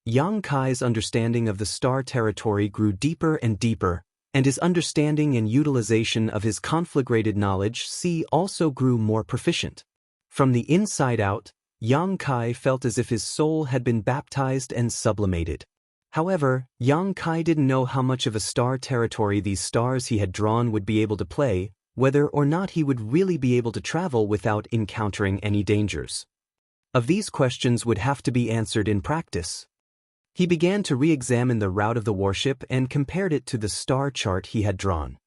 Yang Kai's understanding of the star territory grew deeper and deeper, and his understanding and utilization of his conflagrated knowledge also grew more proficient. From the inside out, Yang Kai felt as if his soul had been baptized and sublimated. However, Yang Kai didn't know how much of a star territory these stars he had drawn would be able to play, whether or not he would really be able to travel without encountering any dangers. Of these questions would have to be answered in practice. He began to re-examine the route of the warship and compared it to the star chart he had drawn.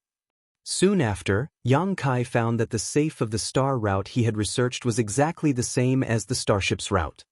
Soon after, Yang Kai found that the safe of the star route he had researched was exactly the same as the starship's route.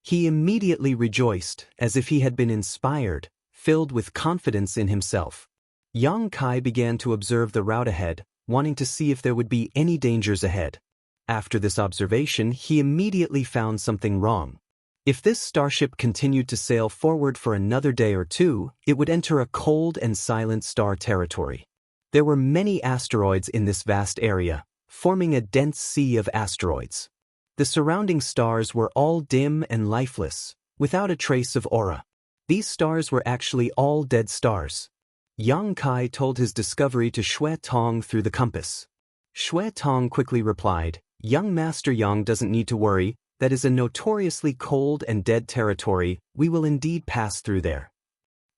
He immediately rejoiced, as if he had been inspired, filled with confidence in himself. Yang Kai began to observe the route ahead, wanting to see if there would be any dangers ahead. After this observation, he immediately found something wrong. If this starship continued to sail forward for another day or two, it would enter a cold and silent star territory. There were many asteroids in this vast area, forming a dense sea of asteroids. The surrounding stars were all dim and lifeless, without a trace of aura. These stars were actually all dead stars. Yang Kai told his discovery to Xue Tong through the compass. Xue Tong quickly replied, "Young Master Yang doesn't need to worry, that is a notoriously cold and dead territory, we will indeed pass through there."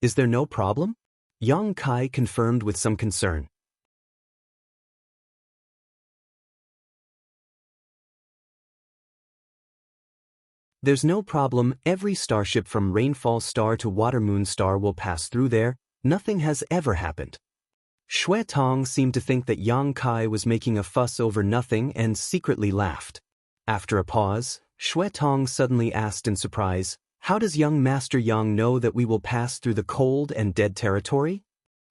"Is there no problem?" Yang Kai confirmed with some concern. "There's no problem, every starship from Rainfall Star to Watermoon Star will pass through there, nothing has ever happened." Xue Tong seemed to think that Yang Kai was making a fuss over nothing and secretly laughed. After a pause, Xue Tong suddenly asked in surprise, "How does young Master Yang know that we will pass through the cold and dead territory?"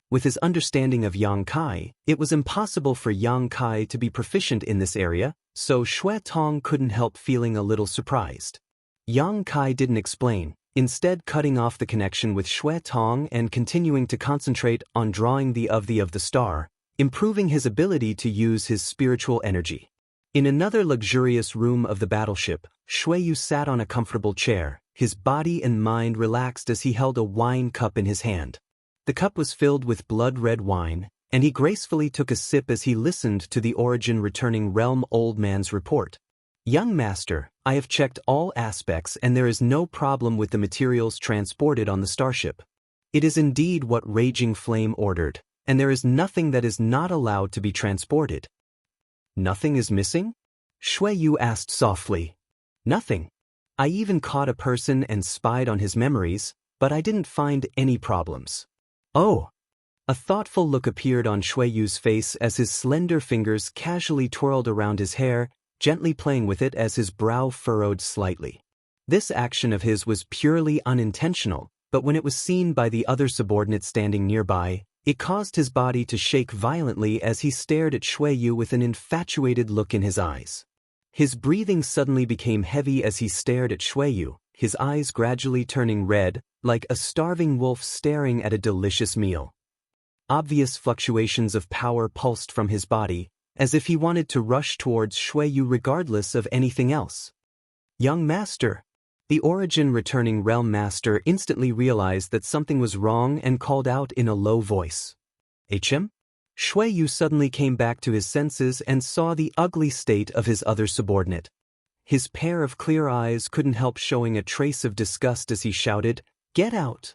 With his understanding of Yang Kai, it was impossible for Yang Kai to be proficient in this area, so Xue Tong couldn't help feeling a little surprised. Yang Kai didn't explain, instead cutting off the connection with Xue Tong and continuing to concentrate on drawing the of the star, improving his ability to use his spiritual energy. In another luxurious room of the battleship, Xue Yu sat on a comfortable chair, his body and mind relaxed as he held a wine cup in his hand. The cup was filled with blood-red wine, and he gracefully took a sip as he listened to the Origin Returning Realm Old Man's report. "Young Master, I have checked all aspects and there is no problem with the materials transported on the starship. It is indeed what Raging Flame ordered, and there is nothing that is not allowed to be transported." "Nothing is missing?" Xue Yu asked softly. "Nothing. I even caught a person and spied on his memories, but I didn't find any problems." "Oh." A thoughtful look appeared on Xue Yu's face as his slender fingers casually twirled around his hair, gently playing with it as his brow furrowed slightly. This action of his was purely unintentional, but when it was seen by the other subordinate standing nearby, it caused his body to shake violently as he stared at Xue Yu with an infatuated look in his eyes. His breathing suddenly became heavy as he stared at Xue Yu, his eyes gradually turning red, like a starving wolf staring at a delicious meal. Obvious fluctuations of power pulsed from his body, as if he wanted to rush towards Shuiyu regardless of anything else. Young master. The Origin returning realm master instantly realized that something was wrong and called out in a low voice. HM? Shuiyu suddenly came back to his senses and saw the ugly state of his other subordinate. His pair of clear eyes couldn't help showing a trace of disgust as he shouted, "Get out!"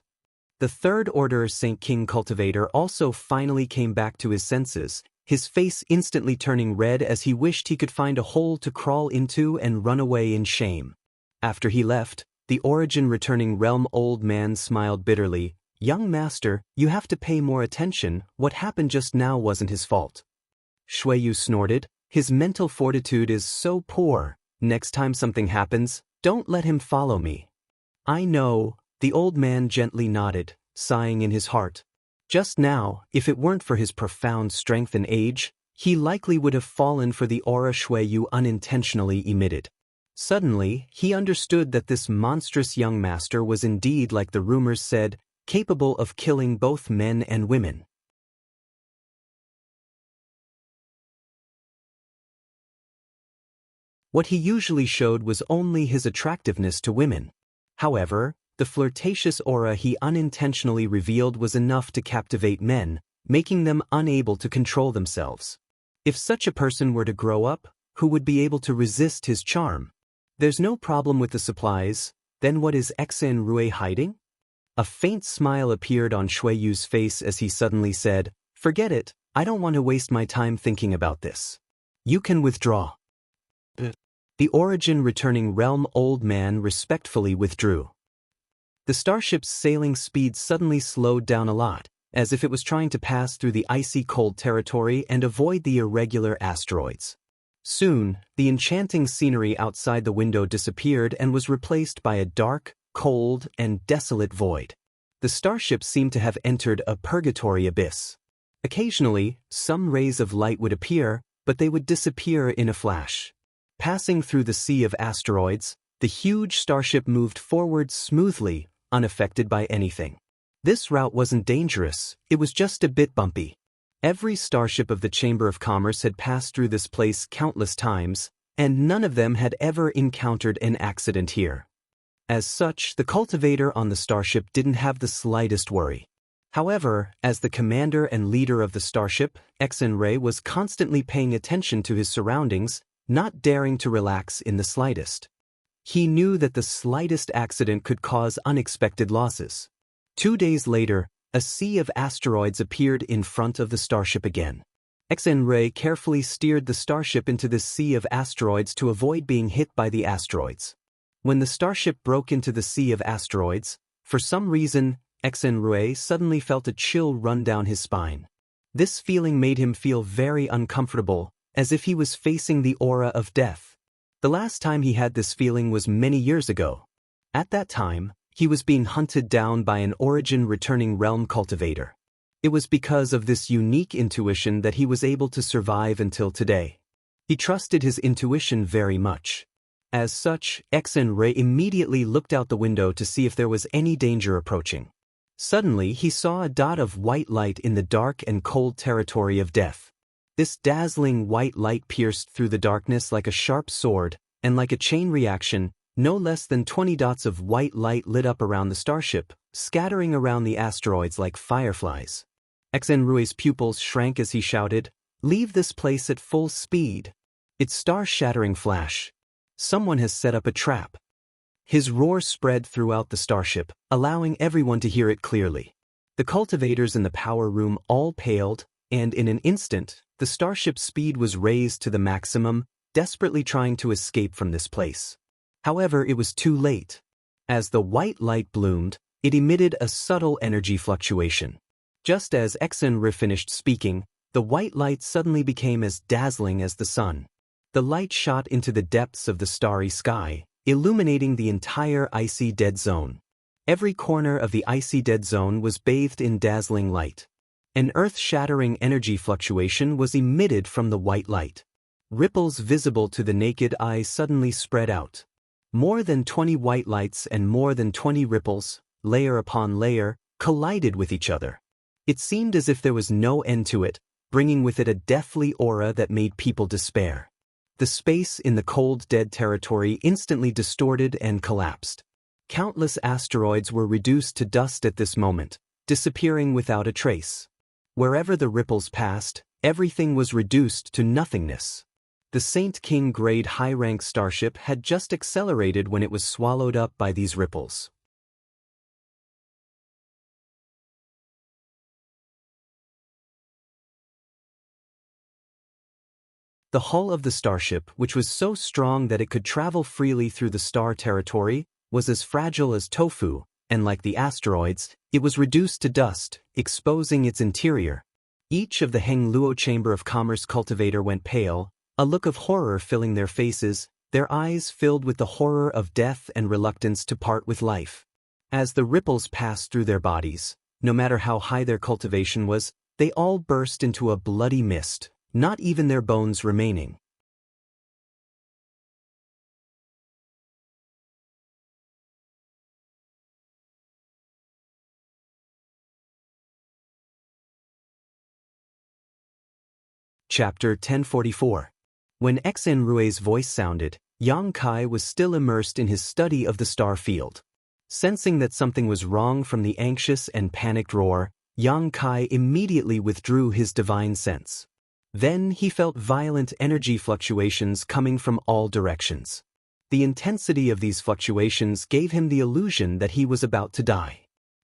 The Third Order Saint King Cultivator also finally came back to his senses, his face instantly turning red as he wished he could find a hole to crawl into and run away in shame. After he left, the Origin returning realm old man smiled bitterly. "Young master, you have to pay more attention, what happened just now wasn't his fault." Shuiyu snorted, "His mental fortitude is so poor, next time something happens, don't let him follow me." "I know," the old man gently nodded, sighing in his heart. Just now, if it weren't for his profound strength and age, he likely would have fallen for the aura Shuiyu unintentionally emitted. Suddenly, he understood that this monstrous young master was indeed, like the rumors said, capable of killing both men and women. What he usually showed was only his attractiveness to women. However, the flirtatious aura he unintentionally revealed was enough to captivate men, making them unable to control themselves. If such a person were to grow up, who would be able to resist his charm? There's no problem with the supplies, then what is Xen Rui hiding? A faint smile appeared on Shuiyu's face as he suddenly said, "Forget it, I don't want to waste my time thinking about this. You can withdraw." The Origin returning realm old man respectfully withdrew. The starship's sailing speed suddenly slowed down a lot, as if it was trying to pass through the icy cold territory and avoid the irregular asteroids. Soon, the enchanting scenery outside the window disappeared and was replaced by a dark, cold, and desolate void. The starship seemed to have entered a purgatory abyss. Occasionally, some rays of light would appear, but they would disappear in a flash. Passing through the sea of asteroids, the huge starship moved forward smoothly, unaffected by anything. This route wasn't dangerous, it was just a bit bumpy. Every starship of the Chamber of Commerce had passed through this place countless times, and none of them had ever encountered an accident here. As such, the cultivator on the starship didn't have the slightest worry. However, as the commander and leader of the starship, Xenrei was constantly paying attention to his surroundings, not daring to relax in the slightest. He knew that the slightest accident could cause unexpected losses. 2 days later, a sea of asteroids appeared in front of the starship again. Xenrei carefully steered the starship into this sea of asteroids to avoid being hit by the asteroids. When the starship broke into the sea of asteroids, for some reason, Xenrei suddenly felt a chill run down his spine. This feeling made him feel very uncomfortable, as if he was facing the aura of death. The last time he had this feeling was many years ago. At that time, he was being hunted down by an Origin returning realm cultivator. It was because of this unique intuition that he was able to survive until today. He trusted his intuition very much. As such, Xenrei immediately looked out the window to see if there was any danger approaching. Suddenly, he saw a dot of white light in the dark and cold territory of death. This dazzling white light pierced through the darkness like a sharp sword, and like a chain reaction, no less than 20 dots of white light lit up around the starship, scattering around the asteroids like fireflies. Xenrui's pupils shrank as he shouted, "Leave this place at full speed. It's star-shattering flash. Someone has set up a trap." His roar spread throughout the starship, allowing everyone to hear it clearly. The cultivators in the power room all paled, and in an instant, the starship's speed was raised to the maximum, desperately trying to escape from this place. However, it was too late. As the white light bloomed, it emitted a subtle energy fluctuation. Just as Xenrei finished speaking, the white light suddenly became as dazzling as the sun. The light shot into the depths of the starry sky, illuminating the entire icy dead zone. Every corner of the icy dead zone was bathed in dazzling light. An earth-shattering energy fluctuation was emitted from the white light. Ripples visible to the naked eye suddenly spread out. More than 20 white lights and more than 20 ripples, layer upon layer, collided with each other. It seemed as if there was no end to it, bringing with it a deathly aura that made people despair. The space in the cold dead territory instantly distorted and collapsed. Countless asteroids were reduced to dust at this moment, disappearing without a trace. Wherever the ripples passed, everything was reduced to nothingness. The Saint King grade high-rank starship had just accelerated when it was swallowed up by these ripples. The hull of the starship, which was so strong that it could travel freely through the star territory, was as fragile as tofu, and like the asteroids, it was reduced to dust, exposing its interior. Each of the Heng Luo Chamber of Commerce cultivator went pale, a look of horror filling their faces, their eyes filled with the horror of death and reluctance to part with life. As the ripples passed through their bodies, no matter how high their cultivation was, they all burst into a bloody mist, not even their bones remaining. Chapter 1044. When Xen Rui's voice sounded, Yang Kai was still immersed in his study of the star field. Sensing that something was wrong from the anxious and panicked roar, Yang Kai immediately withdrew his divine sense. Then he felt violent energy fluctuations coming from all directions. The intensity of these fluctuations gave him the illusion that he was about to die.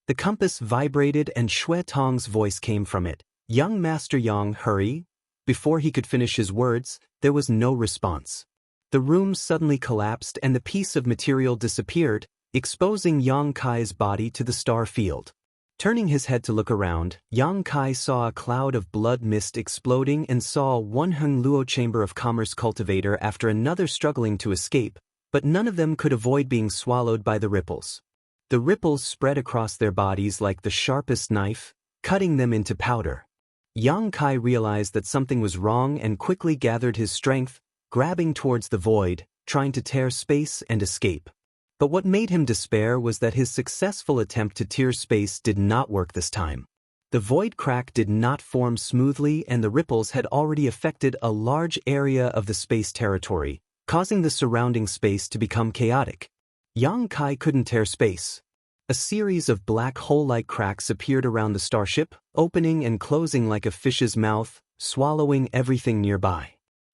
The compass vibrated and Xue Tong's voice came from it. "Young Master Yang, hurry." Before he could finish his words, there was no response. The room suddenly collapsed and the piece of material disappeared, exposing Yang Kai's body to the star field. Turning his head to look around, Yang Kai saw a cloud of blood mist exploding and saw one Heng Luo Chamber of Commerce cultivator after another struggling to escape, but none of them could avoid being swallowed by the ripples. The ripples spread across their bodies like the sharpest knife, cutting them into powder. Yang Kai realized that something was wrong and quickly gathered his strength, grabbing towards the void, trying to tear space and escape. But what made him despair was that his successful attempt to tear space did not work this time. The void crack did not form smoothly and the ripples had already affected a large area of the space territory, causing the surrounding space to become chaotic. Yang Kai couldn't tear space. A series of black hole-like cracks appeared around the starship, opening and closing like a fish's mouth, swallowing everything nearby.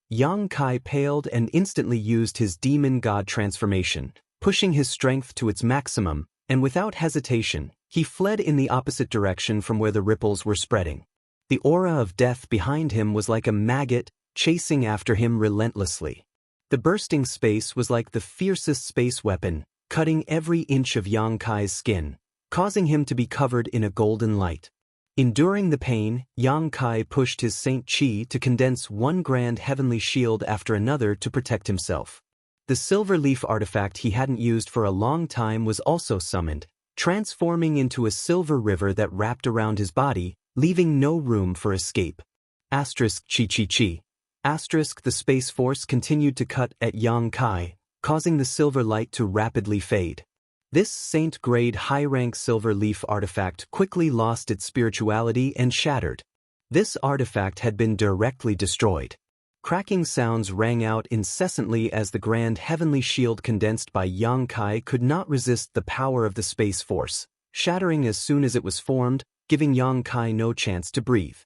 Yang Kai paled and instantly used his demon god transformation, pushing his strength to its maximum, and without hesitation, he fled in the opposite direction from where the ripples were spreading. The aura of death behind him was like a maggot, chasing after him relentlessly. The bursting space was like the fiercest space weapon, cutting every inch of Yang Kai's skin, causing him to be covered in a golden light. Enduring the pain, Yang Kai pushed his Saint Qi to condense one grand heavenly shield after another to protect himself. The silver leaf artifact he hadn't used for a long time was also summoned, transforming into a silver river that wrapped around his body, leaving no room for escape. Asterisk Chi Chi Chi. Asterisk the Space Force continued to cut at Yang Kai, causing the silver light to rapidly fade. This saint-grade high-rank silver leaf artifact quickly lost its spirituality and shattered. This artifact had been directly destroyed. Cracking sounds rang out incessantly as the grand heavenly shield condensed by Yang Kai could not resist the power of the Space Force, shattering as soon as it was formed, giving Yang Kai no chance to breathe.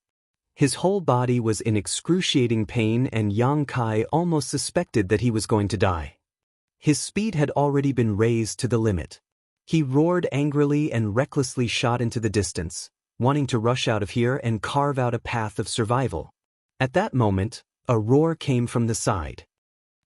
His whole body was in excruciating pain and Yang Kai almost suspected that he was going to die. His speed had already been raised to the limit. He roared angrily and recklessly shot into the distance, wanting to rush out of here and carve out a path of survival. At that moment, a roar came from the side.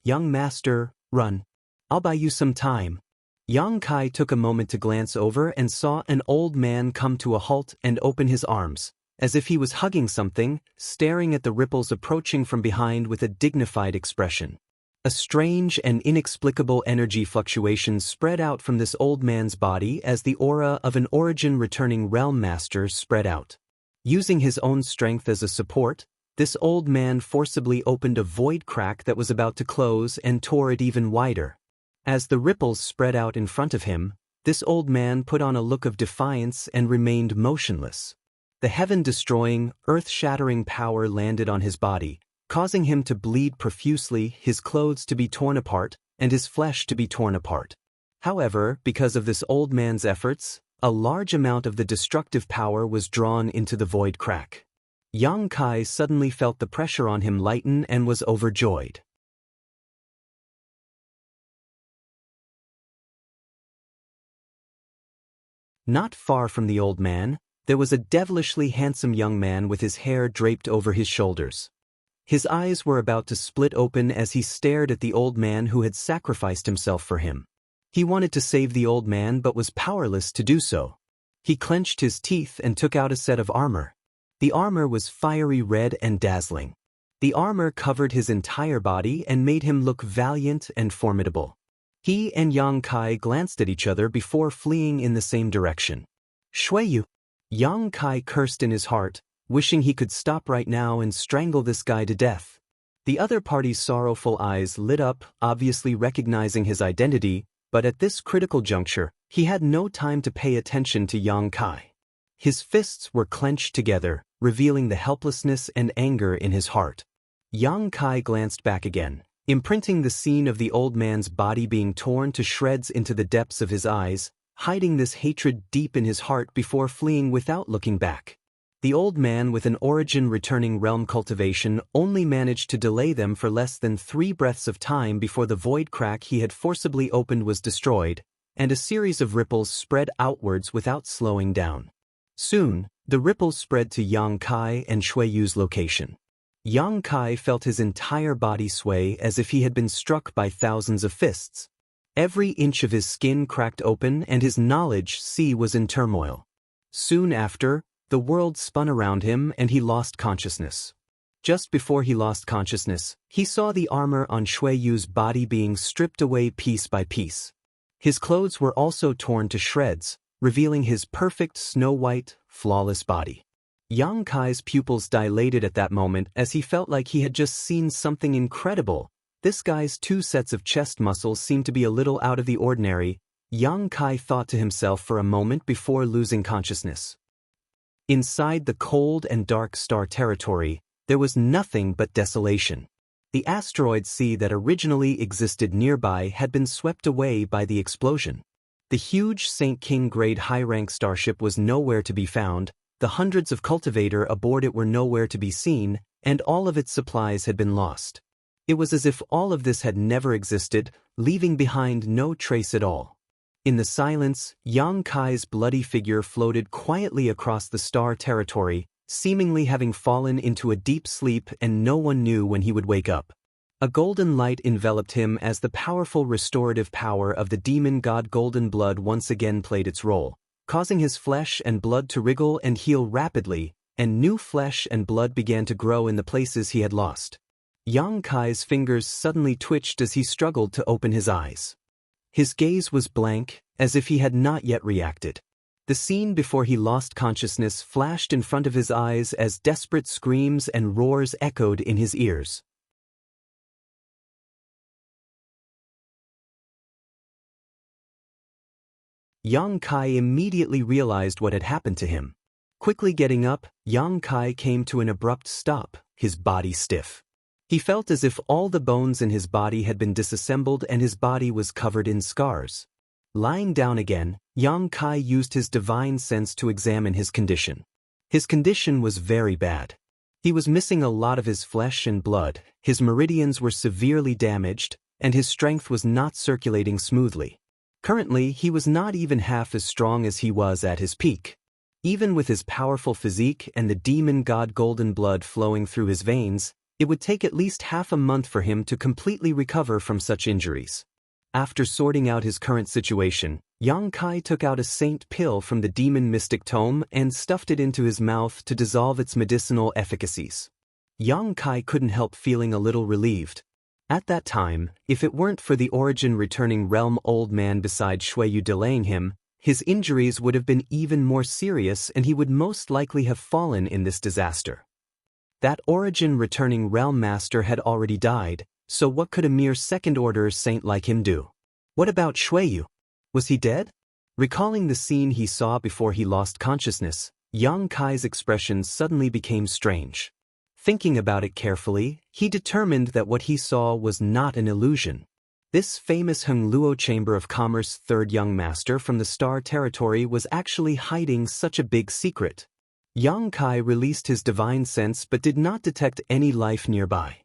"Young master, run. I'll buy you some time." Yang Kai took a moment to glance over and saw an old man come to a halt and open his arms, as if he was hugging something, staring at the ripples approaching from behind with a dignified expression. A strange and inexplicable energy fluctuation spread out from this old man's body as the aura of an origin-returning realm master spread out. Using his own strength as a support, this old man forcibly opened a void crack that was about to close and tore it even wider. As the ripples spread out in front of him, this old man put on a look of defiance and remained motionless. The heaven-destroying, earth-shattering power landed on his body, causing him to bleed profusely, his clothes to be torn apart, and his flesh to be torn apart. However, because of this old man's efforts, a large amount of the destructive power was drawn into the void crack. Yang Kai suddenly felt the pressure on him lighten and was overjoyed. Not far from the old man, there was a devilishly handsome young man with his hair draped over his shoulders. His eyes were about to split open as he stared at the old man who had sacrificed himself for him. He wanted to save the old man but was powerless to do so. He clenched his teeth and took out a set of armor. The armor was fiery red and dazzling. The armor covered his entire body and made him look valiant and formidable. He and Yang Kai glanced at each other before fleeing in the same direction. Shuiyu! Yang Kai cursed in his heart, wishing he could stop right now and strangle this guy to death. The other party's sorrowful eyes lit up, obviously recognizing his identity, but at this critical juncture, he had no time to pay attention to Yang Kai. His fists were clenched together, revealing the helplessness and anger in his heart. Yang Kai glanced back again, imprinting the scene of the old man's body being torn to shreds into the depths of his eyes, hiding this hatred deep in his heart before fleeing without looking back. The old man with an origin returning realm cultivation only managed to delay them for less than 3 breaths of time before the void crack he had forcibly opened was destroyed, and a series of ripples spread outwards without slowing down. Soon, the ripples spread to Yang Kai and Shuiyu's location. Yang Kai felt his entire body sway as if he had been struck by thousands of fists. Every inch of his skin cracked open and his knowledge sea was in turmoil. Soon after, the world spun around him and he lost consciousness. Just before he lost consciousness, he saw the armor on Shuiyu's body being stripped away piece by piece. His clothes were also torn to shreds, revealing his perfect snow-white, flawless body. Yang Kai's pupils dilated at that moment as he felt like he had just seen something incredible. This guy's 2 sets of chest muscles seemed to be a little out of the ordinary. Yang Kai thought to himself for a moment before losing consciousness. Inside the cold and dark star territory, there was nothing but desolation. The asteroid sea that originally existed nearby had been swept away by the explosion. The huge St. King grade high-rank starship was nowhere to be found, the hundreds of cultivator aboard it were nowhere to be seen, and all of its supplies had been lost. It was as if all of this had never existed, leaving behind no trace at all. In the silence, Yang Kai's bloody figure floated quietly across the star territory, seemingly having fallen into a deep sleep, and no one knew when he would wake up. A golden light enveloped him as the powerful restorative power of the demon god Golden Blood once again played its role, causing his flesh and blood to wriggle and heal rapidly, and new flesh and blood began to grow in the places he had lost. Yang Kai's fingers suddenly twitched as he struggled to open his eyes. His gaze was blank, as if he had not yet reacted. The scene before he lost consciousness flashed in front of his eyes as desperate screams and roars echoed in his ears. Yang Kai immediately realized what had happened to him. Quickly getting up, Yang Kai came to an abrupt stop, his body stiff. He felt as if all the bones in his body had been disassembled and his body was covered in scars. Lying down again, Yang Kai used his divine sense to examine his condition. His condition was very bad. He was missing a lot of his flesh and blood, his meridians were severely damaged, and his strength was not circulating smoothly. Currently, he was not even half as strong as he was at his peak. Even with his powerful physique and the demon god Golden Blood flowing through his veins, it would take at least half a month for him to completely recover from such injuries. After sorting out his current situation, Yang Kai took out a saint pill from the demon mystic tome and stuffed it into his mouth to dissolve its medicinal efficacies. Yang Kai couldn't help feeling a little relieved. At that time, if it weren't for the origin returning realm old man beside Shuiyu delaying him, his injuries would have been even more serious and he would most likely have fallen in this disaster. That origin returning realm master had already died, so what could a mere second-order saint like him do? What about Shuiyu? Was he dead? Recalling the scene he saw before he lost consciousness, Yang Kai's expression suddenly became strange. Thinking about it carefully, he determined that what he saw was not an illusion. This famous Hengluo Chamber of Commerce third young master from the Star Territory was actually hiding such a big secret. Yang Kai released his divine sense but did not detect any life nearby.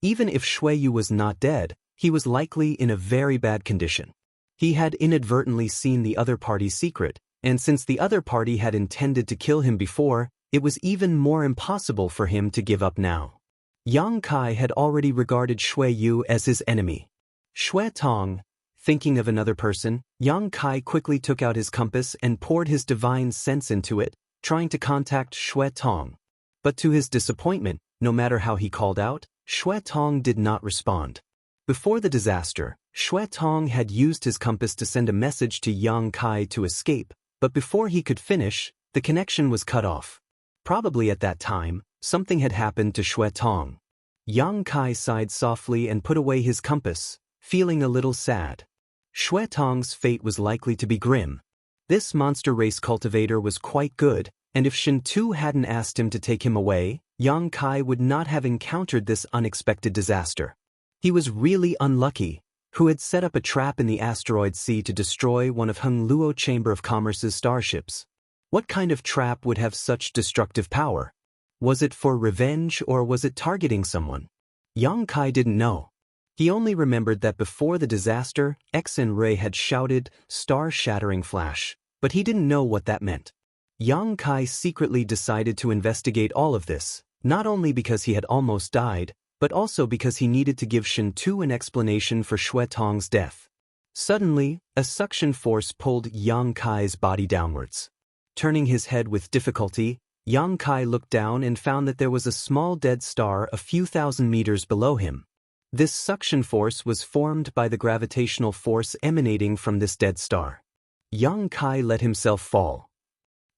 Even if Shuiyu was not dead, he was likely in a very bad condition. He had inadvertently seen the other party's secret, and since the other party had intended to kill him before, it was even more impossible for him to give up now. Yang Kai had already regarded Shuiyu as his enemy. Shui Tong, thinking of another person, Yang Kai quickly took out his compass and poured his divine sense into it, trying to contact Shui Tong. But to his disappointment, no matter how he called out, Shui Tong did not respond. Before the disaster, Shui Tong had used his compass to send a message to Yang Kai to escape, but before he could finish, the connection was cut off. Probably at that time, something had happened to Shui Tong. Yang Kai sighed softly and put away his compass, feeling a little sad. Shui Tong's fate was likely to be grim. This monster race cultivator was quite good, and if Shen Tu hadn't asked him to take him away, Yang Kai would not have encountered this unexpected disaster. He was really unlucky, who had set up a trap in the asteroid sea to destroy one of Hengluo Chamber of Commerce's starships. What kind of trap would have such destructive power? Was it for revenge or was it targeting someone? Yang Kai didn't know. He only remembered that before the disaster, Xen Ray had shouted, "Star-shattering flash," but he didn't know what that meant. Yang Kai secretly decided to investigate all of this, not only because he had almost died, but also because he needed to give Shen Tu an explanation for Shui Tong's death. Suddenly, a suction force pulled Yang Kai's body downwards. Turning his head with difficulty, Yang Kai looked down and found that there was a small dead star a few thousand meters below him. This suction force was formed by the gravitational force emanating from this dead star. Yang Kai let himself fall.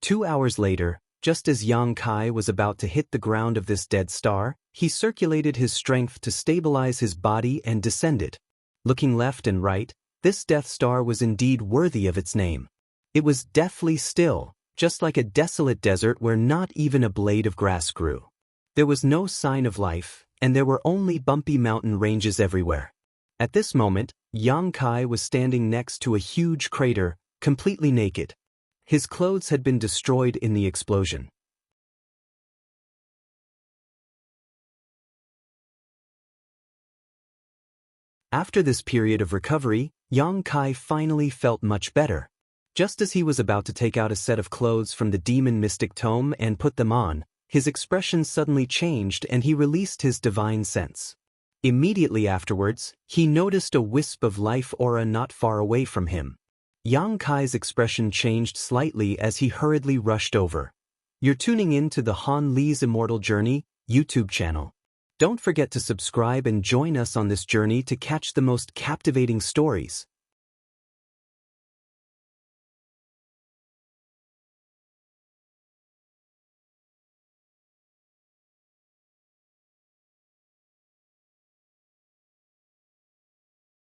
2 hours later, just as Yang Kai was about to hit the ground of this dead star, he circulated his strength to stabilize his body and descended. Looking left and right, this Death Star was indeed worthy of its name. It was deathly still, just like a desolate desert where not even a blade of grass grew. There was no sign of life, and there were only bumpy mountain ranges everywhere. At this moment, Yang Kai was standing next to a huge crater, completely naked. His clothes had been destroyed in the explosion. After this period of recovery, Yang Kai finally felt much better. Just as he was about to take out a set of clothes from the demon mystic tome and put them on, his expression suddenly changed and he released his divine sense. Immediately afterwards, he noticed a wisp of life aura not far away from him. Yang Kai's expression changed slightly as he hurriedly rushed over. You're tuning in to the Han Li's Immortal Journey YouTube channel. Don't forget to subscribe and join us on this journey to catch the most captivating stories.